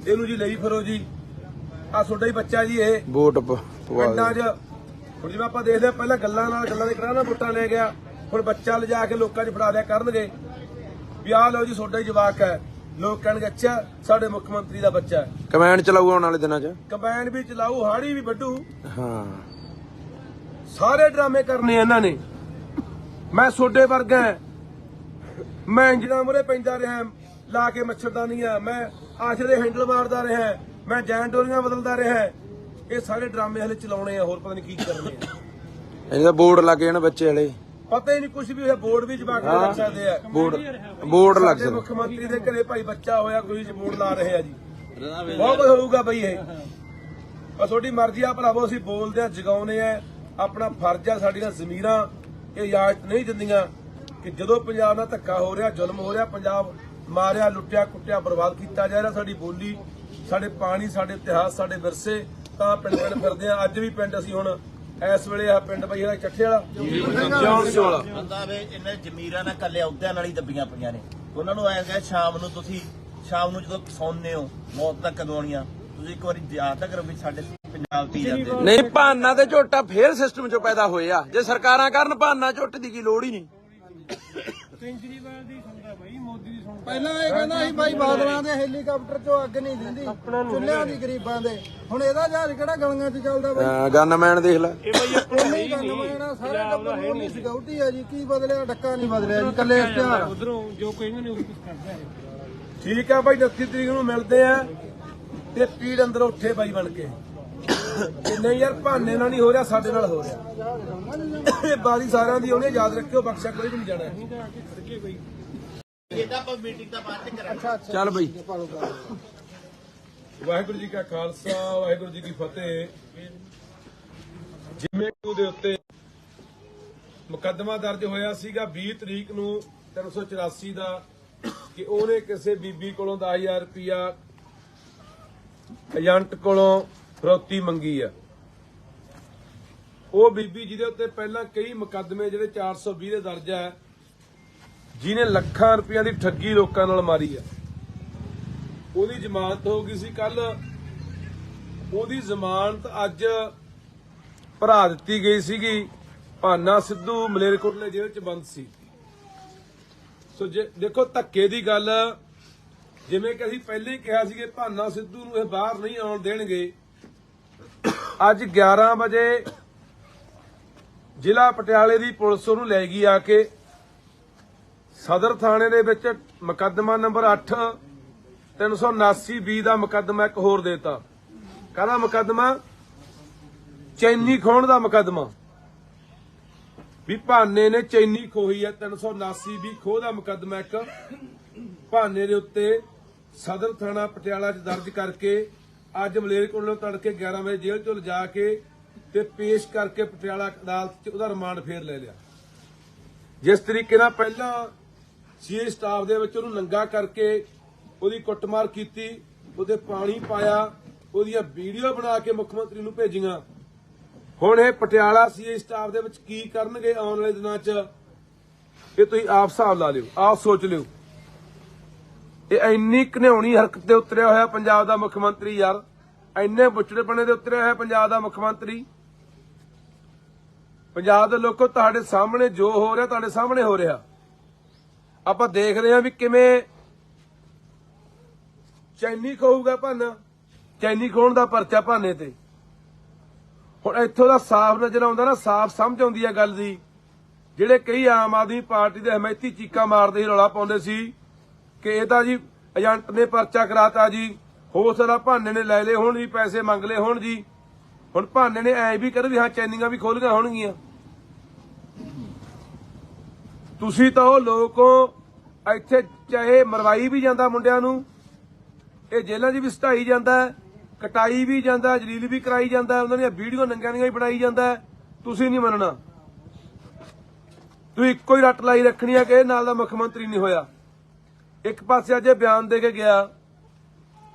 ਇਹਨੂੰ ਜੀ ਲਈ ਫਿਰੋ ਜੀ, ਆ ਤੁਹਾਡਾ ਹੀ ਬੱਚਾ ਜੀ ਇਹ ਵੋਟ ਪਿੰਡਾਂ 'ਚ। ਹੁਣ ਜਿਵੇਂ ਆਪਾਂ ਦੇਖਦੇ ਆ ਪਹਿਲਾਂ ਗੱਲਾਂ ਦੇ ਕਰਾਣਾ ਵੋਟਾਂ ਲੈ ਗਿਆ, ਹੁਣ ਬੱਚਾ ਲਿਜਾ ਕੇ ਲੋਕਾਂ 'ਚ ਫੜਾ ਦਿਆ ਕਰਨਗੇ ਵੀ ਆਹ ਲਓ ਜੀ ਤੁਹਾਡਾ ਹੀ ਜਵਾਕ ਹੈ। ਲੋਕ ਕਹਿਣਗੇ ਅੱਛਾ ਸਾਡੇ ਮੁੱਖ ਮੰਤਰੀ ਦਾ ਬੱਚਾ ਹੈ। ਕਮੈਂਡ ਚਲਾਊ ਆਉਣ ਵਾਲੇ ਦਿਨਾਂ 'ਚ। ਕੰਬਾਈਨ ਵੀ ਚਲਾਊ, ਹਾੜੀ ਵੀ ਵੱਢੂ, ਹਾਂ ਸਾਰੇ ਡਰਾਮੇ ਕਰਨੇ ਇਹਨਾਂ ਨੇ। ਮੈਂ ਤੁਹਾਡੇ ਵਰਗਾ, ਮੈਂ ਇੰਜਣਾ ਮੁਰੇ ਪੈਂਦਾ ਰਿਹਾ, ਲਾ ਕੇ ਮੱਛਰਦਾਨੀਆਂ, ਮੈਂ ਆਸ਼ਰੇ ਹੈਂਡਲ ਮਾਰਦਾ ਰਿਹਾ, ਮੈਂ ਜੈਨ ਡੋਰੀਆਂ ਬਦਲਦਾ ਰਿਹਾ। ਇਹ ਸਾਰੇ ਡਰਾਮੇ ਹਲੇ ਚਲਾਉਣੇ ਆ, ਹੋਰ ਪਤਾ ਨਹੀਂ ਕੀ ਕਰਨੇ ਆ। ਇਹਦਾ ਬੋਰਡ ਲੱਗ ਜਾਣ ਬੱਚੇ ਵਾਲੇ, ਪਤਾ ਹੀ ਨਹੀਂ ਕੁਝ ਵੀ ਹੋਇਆ। ਬੋਰਡ ਵੀ ਜਵਾਕ ਲੱਗ ਸਕਦੇ ਆ। ਬੋਰਡ ਲੱਗ ਸਾਡੇ ਸਕਦਾ। ਮੁੱਖ ਮੰਤਰੀ ਦੇ ਘਰੇ ਭਾਈ ਬੱਚਾ ਹੋਇਆ, ਕੋਈ ਬੋਰਡ ਲਾ ਰਹੇ ਆ ਜੀ। ਬਹੁਤ ਕੁਝ ਹੋਊਗਾ ਬਈ ਇਹ। ਪਰ ਤੁਹਾਡੀ ਮਰਜ਼ੀ ਆ ਭਰਾਵੋ, ਅਸੀਂ ਬੋਲਦੇ ਆ, ਜਗਾਉਨੇ ਆ, ਆਪਣਾ ਫਰਜ਼ ਆ। ਸਾਡੀਆਂ ਜ਼ਮੀਰਾਂ ਇਹ ਇਜਾਜ਼ਤ ਨਹੀਂ ਦਿੰਦੀਆਂ ਕਿ ਜਦੋਂ ਪੰਜਾਬ ਨਾਲ ਧੱਕਾ ਹੋ ਰਿਹਾ, ਜ਼ੁਲਮ ਹੋ ਰਿਹਾ, ਪੰਜਾਬ ਮਾਰਿਆ, ਲੁੱਟਿਆ, ਕੁੱਟਿਆ, ਬਰਬਾਦ ਕੀਤਾ ਜਾ ਰਿਹਾ, ਸਾਡੀ ਬੋਲੀ, ਸਾਡੇ ਪਾਣੀ, ਸਾਡੇ ਇਤਿਹਾਸ, ਸਾਡੇ ਵਿਰਸੇ, ਤਾਂ ਪਿੰਡ ਫਿਰਦੇ ਆ। ਅੱਜ ਵੀ ਪਿੰਡ ਅਸੀਂ ਹੁਣ ਇਸ ਵੇਲੇ ਆ ਪਿੰਡ ਬਈ ਇਹਦਾ ਚੱਠੇ ਵਾਲਾ ਵਾਲਾ ਬੰਦਾ ਵੇ ਇਹਨੇ ਜ਼ਮੀਰਾਂ ਨਾਲ ਕੱਲੇ ਅਹੁਦਿਆਂ ਨਾਲ ਹੀ ਦੱਬੀਆਂ ਪਈਆਂ ਨੇ। ਉਹਨਾਂ ਨੂੰ ਐਂ ਸ਼ਾਮ ਨੂੰ ਜਦੋਂ ਸੌਂਦੇ ਹੋ, ਮੌਤ ਤੱਕ ਕਦੋਂ ਆਉਣੀਆਂ, ਤੁਸੀਂ ਇੱਕ ਵਾਰੀ ਯਾਦ ਤਾਂ ਕਰੋ ਵੀ ਸਾਡੇ ਪੰਜਾਬ ਪੀ ਜਾਂਦੇ। ਨਹੀਂ ਭਾਨਾ ਤੇ ਝੋਟਾ ਫੇਰ ਸਿਸਟਮ 'ਚੋਂ ਪੈਦਾ ਹੋਏ ਆ। ਜੇ ਸਰਕਾਰਾਂ ਕਰਨ ਭਾਨਾ ਝੋਟੇ ਦੀ ਕੀ ਲੋੜ ਹੀ ਨਹੀਂ। ਕੇਜਰੀਵਾਲ ਦੀ ਸੁਣਦਾ ਬਾਈ, ਮੋਦੀ ਦੀ ਸੁਣਦਾ। ਪਹਿਲਾਂ ਇਹ ਕਹਿੰਦਾ ਸੀ ਬਾਈ ਬਾਦਲਾਂ ਦੇ ਹੈਲੀਕਾਪਟਰ ਚੋਂ ਅੱਗ ਨਹੀਂ ਦਿੰਦੀ, ਚੁੱਲ੍ਹਿਆਂ ਦੀ ਗਰੀਬਾਂ ਦੇ। ਹੁਣ ਇਹਦਾ ਜਹਾਜ਼ ਕਿਹੜਾ ਗਲੀਆਂ 'ਚ ਚੱਲਦਾ ਬਾਈ? ਗਨਮੈਨ ਦੇਖ ਲੈ। ਇਹ ਬਾਈ ਆਪਣਾ ਨਹੀਂ ਗੰਨਮੈਨ ਸਾਰੇ ਟੱਬਰ ਨੂੰ ਨਹੀਂ ਸਿਕਿਉਰਿਟੀ ਆ ਜੀ। ਕੀ ਬਦਲਿਆ? ਡੱਕਾ ਨਹੀਂ ਬਦਲਿਆ ਜੀ, ਕੱਲੇ ਇਸ਼ਤਿਹਾਰ। ਉਧਰੋਂ ਜੋ ਕਹਿੰਦੇ ਨੇ ਉਹ ਕੁਝ ਕਰਦਾ ਹੈ। ਠੀਕ ਆ ਬਾਈ, 29 ਤਰੀਕ ਨੂੰ ਮਿਲਦੇ ਆ ਤੇ ਪੀੜ ਅੰਦਰ ਉੱਠੇ ਬਾਈ ਬਣ ਕੇ। ਤੇ ਨਹੀਂ ਯਾਰ ਭਾਨੇ ਨਾਲ ਨਹੀਂ ਹੋ ਰਿਹਾ, ਸਾਡੇ ਨਾਲ ਹੋ ਰਿਹਾ। ਇਹ ਬਾਰੀ ਸਾਰਿਆਂ ਦੀ ਆਉਣੀ, ਯਾਦ ਰੱਖਿਓ, ਬਖਸ਼ਿਆ ਕੋਈ ਵੀ ਨਹੀਂ ਜਾਣਾ। ਇਹਦਾ ਆਪਾਂ ਮੀਟਿੰਗ ਦਾ ਬਾਅਦ ਚ ਕਰਾਂਗੇ। ਚੱਲ ਬਈ। ਵਾਹਿਗੁਰੂ ਜੀ ਕਾ ਖਾਲਸਾ, ਵਾਹਿਗੁਰੂ ਜੀ ਕੀ ਫਤਿਹ। ਜਿਵੇਂ ਦੇ ਉੱਤੇ ਮੁਕੱਦਮਾ ਦਰਜ ਹੋਇਆ ਸੀਗਾ 20 ਤਰੀਕ ਨੂੰ 384 ਦਾ, ਕਿ ਉਹਨੇ ਕਿਸੇ ਬੀਬੀ ਕੋਲੋਂ 10,000 ਰੁਪਇਆ ਏਜੰਟ ਕੋਲੋਂ ਫਰੌਤੀ ਮੰਗੀ ਆ। ਉਹ ਬੀਬੀ ਜਿਹਦੇ ਉੱਤੇ ਪਹਿਲਾਂ ਕਈ ਮੁਕੱਦਮੇ ਜਿਹੜੇ 420 ਦੇ ਦਰਜ ਹੈ, ਜਿਹਨੇ ਲੱਖਾਂ ਰੁਪਈਆਂ ਦੀ ਠੱਗੀ ਲੋਕਾਂ ਨਾਲ ਮਾਰੀ ਆ, ਉਹਦੀ ਜ਼ਮਾਨਤ ਹੋ ਗਈ ਸੀ ਕੱਲ। ਉਹਦੀ ਜ਼ਮਾਨਤ ਅੱਜ ਭਰਾ ਦਿੱਤੀ ਗਈ ਸੀਗੀ। ਭਾਨਾ ਸਿੱਧੂ ਮਲੇਰਕੋਟਲੇ ਜੇਲ੍ਹ 'ਚ ਬੰਦ ਸੀ। ਸੋ ਦੇਖੋ ਧੱਕੇ ਦੀ ਗੱਲ, ਜਿਵੇਂ ਕਿ ਅਸੀਂ ਪਹਿਲੇ ਹੀ ਕਿਹਾ ਸੀ ਕਿ ਭਾਨਾ ਸਿੱਧੂ ਨੂੰ ਇਹ ਬਾਹਰ ਨਹੀਂ ਆਉਣ ਦੇਣਗੇ। ਅੱਜ 11 ਵਜੇ ਜ਼ਿਲ੍ਹਾ ਪਟਿਆਲੇ ਦੀ ਪੁਲਿਸ ਉਹਨੂੰ ਲੈ ਗਈ ਆ ਕੇ ਸਦਰ ਥਾਣੇ ਦੇ ਵਿੱਚ। ਮੁਕੱਦਮਾ ਨੰਬਰ 8 379B ਦਾ ਮੁਕੱਦਮਾ ਇੱਕ ਹੋਰ ਦੇਤਾ। ਕਾਹਦਾ ਮੁਕੱਦਮਾ? ਚੈਨੀ ਖੋਹਣ ਦਾ ਮੁਕੱਦਮਾ। ਵੀ ਭਾਨੇ ਨੇ ਚੈਨੀ ਖੋਹੀ ਹੈ। 379B ਖੋਹ ਦਾ ਮੁਕੱਦਮਾ ਇੱਕ ਭਾਨੇ ਦੇ ਉੱਤੇ ਸਦਰ ਥਾਣਾ ਪਟਿਆਲਾ 'ਚ ਦਰਜ ਕਰਕੇ ਅੱਜ ਮਲੇਰਕੋਟਲੇ ਤੜਕੇ 11 ਵਜੇ ਜੇਲ੍ਹ ਚੋਂ ਲਿਜਾ ਕੇ ਤੇ ਪੇਸ਼ ਕਰਕੇ ਪਟਿਆਲਾ ਅਦਾਲਤ 'ਚ ਉਹਦਾ ਰਿਮਾਂਡ ਫੇਰ ਲੈ ਲਿਆ। ਜਿਸ ਤਰੀਕੇ ਨਾਲ ਪਹਿਲਾਂ ਸੀਏ ਸਟਾਫ ਦੇ ਵਿੱਚ ਉਹਨੂੰ ਨੰਗਾ ਕਰਕੇ ਉਹਦੀ ਕੁੱਟਮਾਰ ਕੀਤੀ, ਉਹਦੇ ਪਾਣੀ ਪਾਇਆ, ਉਹਦੀਆਂ ਵੀਡੀਓ ਬਣਾ ਕੇ ਮੁੱਖ ਮੰਤਰੀ ਨੂੰ ਭੇਜੀਆਂ। ਹੁਣ ਇਹ ਪਟਿਆਲਾ ਸੀਏ ਸਟਾਫ ਦੇ ਵਿੱਚ ਕੀ ਕਰਨਗੇ ਆਉਣ ਵਾਲੇ ਦਿਨਾਂ 'ਚ, ਇਹ ਤੁਸੀਂ ਆਪ ਹਿਸਾਬ ਲਾ ਲਿਓ, ਆਪ ਸੋਚ ਲਿਓ। ਇਹ ਇੰਨੀ ਘਿਨਾਉਣੀ ਹਰਕਤ ਤੇ ਉਤਰਿਆ ਹੋਇਆ ਪੰਜਾਬ ਦਾ ਮੁੱਖ ਮੰਤਰੀ ਯਾਰ, ਇੰਨੇ ਬੁੱਚੜੇਪਣੇ ਤੇ ਉਤਰਿਆ ਹੋਇਆ ਪੰਜਾਬ ਦਾ ਮੁੱਖ ਮੰਤਰੀ। ਪੰਜਾਬ ਦੇ ਲੋਕੋ, ਤੁਹਾਡੇ ਸਾਹਮਣੇ ਜੋ ਹੋ ਰਿਹਾ ਤੁਹਾਡੇ ਸਾਹਮਣੇ ਹੋ ਰਿਹਾ। ਆਪਾਂ ਦੇਖ ਰਹੇ ਹਾਂ ਵੀ ਕਿਵੇਂ ਚੈਨੀ ਖੋਊਗਾ ਭਾਨਾ, ਚੈਨੀ ਖੋਣ ਦਾ ਪਰਚਾ ਭਾਨੇ ਤੇ। ਹੁਣ ਇੱਥੋਂ ਦਾ ਸਾਫ਼ ਨਜ਼ਰ ਆਉਂਦਾ ਨਾ, ਸਾਫ਼ ਸਮਝ ਆਉਂਦੀ ਹੈ ਗੱਲ ਦੀ। ਜਿਹੜੇ ਕਈ ਆਮ ਆਦਮੀ ਪਾਰਟੀ ਦੇ ਹਮਾਇਤੀ ਚੀਕਾਂ ਮਾਰਦੇ ਸੀ, ਰੌਲਾ ਪਾਉਂਦੇ ਸੀ ਕਿ ਇਹ ਤਾਂ ਜੀ ਏਜੰਟ ਨੇ ਪਰਚਾ ਕਰਾਤਾ ਜੀ, ਹੋ ਸਕਦਾ ਭਾਨੇ ਨੇ ਲੈ ਲਏ ਹੋਣ ਜੀ, ਪੈਸੇ ਮੰਗ ਲਏ ਹੋਣ ਜੀ। ਹੁਣ ਭਾਨੇ ਨੇ ਐ ਵੀ ਕਰ ਵੀ ਹਾਂ ਚੈਨੀਆਂ ਵੀ ਖੋਲੀਆਂ ਹੋਣਗੀਆਂ। ਤੁਸੀਂ ਤਾਂ ਉਹ ਲੋਕੋ, ਇੱਥੇ ਚਾਹੇ ਮਰਵਾਈ ਵੀ ਜਾਂਦਾ ਮੁੰਡਿਆਂ ਨੂੰ, ਇਹ ਜੇਲ੍ਹਾਂ 'ਚ ਵੀ ਸਟਾਈ ਜਾਂਦਾ, ਕਟਾਈ ਵੀ ਜਾਂਦਾ, ਜਲੀਲ ਵੀ ਕਰਾਈ ਜਾਂਦਾ, ਉਹਨਾਂ ਦੀਆਂ ਵੀਡੀਓ ਨੰਗਿਆਂ ਦੀਆਂ ਵੀ ਬਣਾਈ ਜਾਂਦਾ। ਤੁਸੀਂ ਨਹੀਂ ਮੰਨਣਾ, ਤੁਸੀਂ ਇੱਕੋ ਹੀ ਰੱਟ ਲਾਈ ਰੱਖਣੀ ਹੈ ਕਿ ਇਹ ਨਾਲ ਦਾ ਮੁੱਖ ਮੰਤਰੀ ਨਹੀਂ ਹੋਇਆ। ਇੱਕ ਪਾਸੇ ਅੱਜ ਇਹ ਬਿਆਨ ਦੇ ਕੇ ਗਿਆ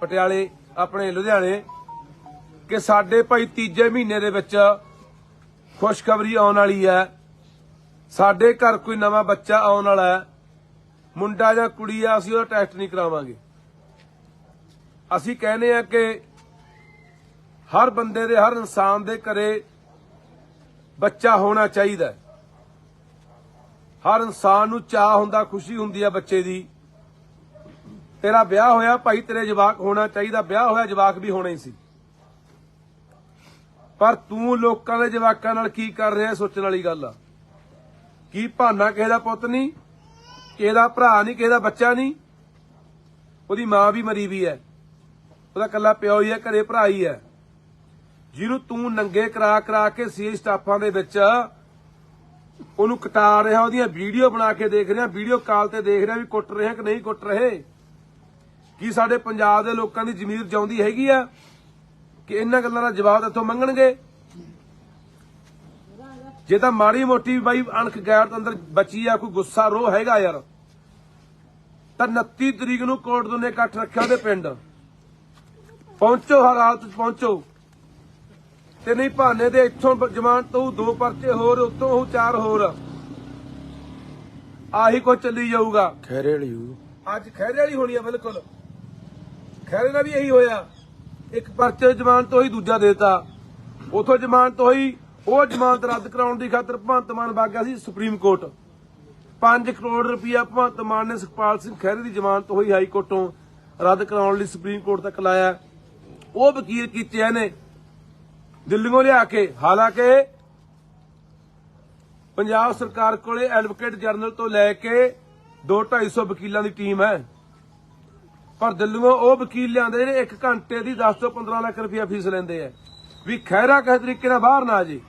ਪਟਿਆਲੇ ਆਪਣੇ ਲੁਧਿਆਣੇ ਕਿ ਸਾਡੇ ਭਾਈ ਤੀਜੇ ਮਹੀਨੇ ਦੇ ਵਿੱਚ ਖੁਸ਼ਖਬਰੀ ਆਉਣ ਵਾਲੀ ਹੈ, ਸਾਡੇ ਘਰ ਕੋਈ ਨਵਾਂ ਬੱਚਾ ਆਉਣ ਵਾਲਾ ਹੈ, ਮੁੰਡਾ ਜਾਂ ਕੁੜੀ ਆ, ਅਸੀਂ ਉਹਦਾ ਟੈਸਟ ਨਹੀਂ ਕਰਾਵਾਂਗੇ। ਅਸੀਂ ਕਹਿੰਦੇ ਆ ਕਿ ਹਰ ਬੰਦੇ ਦੇ, ਹਰ ਇਨਸਾਨ ਦੇ ਘਰੇ ਬੱਚਾ ਹੋਣਾ ਚਾਹੀਦਾ। ਹਰ ਇਨਸਾਨ ਨੂੰ ਚਾਹ ਹੁੰਦਾ, ਖੁਸ਼ੀ ਹੁੰਦੀ ਹੈ ਬੱਚੇ ਦੀ। ਤੇਰਾ ਵਿਆਹ ਹੋਇਆ ਭਾਈ, ਤੇਰੇ ਜਵਾਕ ਹੋਣਾ ਚਾਹੀਦਾ, ਵਿਆਹ ਹੋਇਆ ਜਵਾਕ ਵੀ ਹੋਣਾ ਹੀ ਸੀ। ਪਰ ਤੂੰ ਲੋਕਾਂ ਦੇ ਜਵਾਕਾਂ ਨਾਲ ਕੀ ਕਰ ਰਿਹਾ, ਸੋਚਣ ਵਾਲੀ ਗੱਲ ਆ। ਕੀ ਭਾਨਾ ਕਿਸੇ ਦਾ ਪੁੱਤ ਨਹੀਂ, ਕਿਸੇ ਦਾ ਭਰਾ ਨਹੀਂ, ਕਿਸੇ ਦਾ ਬੱਚਾ ਨਹੀਂ। ਉਹਦੀ ਮਾਂ ਵੀ ਮਰੀ ਵੀ ਹੈ, ਉਹਦਾ ਇਕੱਲਾ ਪਿਓ ਹੀ ਹੈ, ਘਰੇ ਭਰਾ ਹੀ ਹੈ, ਜਿਹਨੂੰ ਤੂੰ ਨੰਗੇ ਕਰਾ ਕੇ ਸੀ ਸਟਾਫਾਂ ਦੇ ਵਿੱਚ ਉਹਨੂੰ ਕਟਾ ਰਿਹਾ, ਉਹਦੀਆਂ ਵੀਡੀਓ ਬਣਾ ਕੇ ਦੇਖ ਰਿਹਾ, ਵੀਡੀਓ ਕਾਲ ਤੇ ਦੇਖ ਰਿਹਾ ਵੀ ਕੁੱਟ ਰਹੇ ਕਿ ਨਹੀਂ ਕੁੱਟ ਰਹੇ। ਕੀ ਸਾਡੇ ਪੰਜਾਬ ਦੇ ਲੋਕਾਂ ਦੀ ਜ਼ਮੀਰ ਜਿਉਂਦੀ ਹੈਗੀ ਆ ਕਿ ਇਹਨਾਂ ਗੱਲਾਂ ਦਾ ਜਵਾਬ ਇੱਥੋਂ ਮੰਗਣਗੇ? ਜੇ ਤਾਂ ਮਾੜੀ ਮੋਟੀ ਬਾਈ ਅਣਖ ਗੈਰਤ ਅੰਦਰ ਬਚੀ ਆ, ਕੋਈ ਗੁੱਸਾ ਰੋਹ ਹੈਗਾ ਯਾਰ, ਤਾਂ 29 ਤਰੀਕ ਨੂੰ ਕੋਟਦੂ ਨੇ ਇਕੱਠ ਰੱਖਿਆ ਉਹਦੇ ਪਿੰਡ ਪਹੁੰਚੋ, ਹਰ ਹਾਲਤ ਚ ਪਹੁੰਚੋ। ਤੇ ਨਹੀਂ ਭਾਨੇ ਦੇ ਇੱਥੋਂ ਜ਼ਮਾਨਤ ਹੋਊ, 2 ਪਰਚੇ ਹੋਰ, ਉੱਤੋਂ ਹੋਊ 4 ਹੋਰ, ਆਹੀ ਕੁਝ ਚੱਲੀ ਜਾਊਗਾ। ਖੈਰੇ ਵਾਲੀ ਅੱਜ ਖੈਰੇ ਵਾਲੀ ਹੋਣੀ ਆ, ਬਿਲਕੁਲ ਖੈਰੇ ਨਾਲ ਵੀ ਇਹੀ ਹੋਇਆ। ਇੱਕ ਪਰਚੇ ਜ਼ਮਾਨਤ ਹੋਈ, ਦੂਜਾ ਦੇਤਾ, ਉਥੋਂ ਜ਼ਮਾਨਤ ਹੋਈ, ਉਹ ਜ਼ਮਾਨਤ ਰੱਦ ਕਰਾਉਣ ਦੀ ਖਾਤਰ ਭਗਵੰਤ ਮਾਨ ਵਗ ਗਿਆ ਸੀ ਸੁਪਰੀਮ ਕੋਰਟ। 5 ਕਰੋੜ ਰੁਪਇਆ ਭਗਵੰਤ ਮਾਨ ਨੇ ਸੁਖਪਾਲ ਸਿੰਘ ਖਹਿਰੇ ਦੀ ਜ਼ਮਾਨਤ ਹੋਈ ਹਾਈ ਕੋਰਟੋਂ ਰੱਦ ਕਰਾਉਣ ਲਈ ਸੁਪਰੀਮ ਕੋਰਟ ਤੱਕ ਲਾਇਆ। ਉਹ ਵਕੀਲ ਕੀਤੇ ਇਹਨੇ ਦਿੱਲੀੋਂ ਲਿਆ ਕੇ। ਹਾਲਾਂਕਿ ਪੰਜਾਬ ਸਰਕਾਰ ਕੋਲੇ ਐਡਵੋਕੇਟ ਜਨਰਲ ਤੋਂ ਲੈ ਕੇ 200-250 ਵਕੀਲਾਂ ਦੀ ਟੀਮ ਹੈ, ਪਰ ਦਿੱਲੀੋਂ ਉਹ ਵਕੀਲ ਲਿਆਂਦੇ ਜਿਹੜੇ 1 ਘੰਟੇ ਦੀ 10 ਤੋਂ 15 ਲੱਖ ਰੁਪਇਆ ਫੀਸ ਲੈਂਦੇ ਆ ਵੀ ਖਹਿਰਾ ਕਿਸੇ ਤਰੀਕੇ ਨਾਲ ਬਾਹਰ ਨਾ ਜੇ।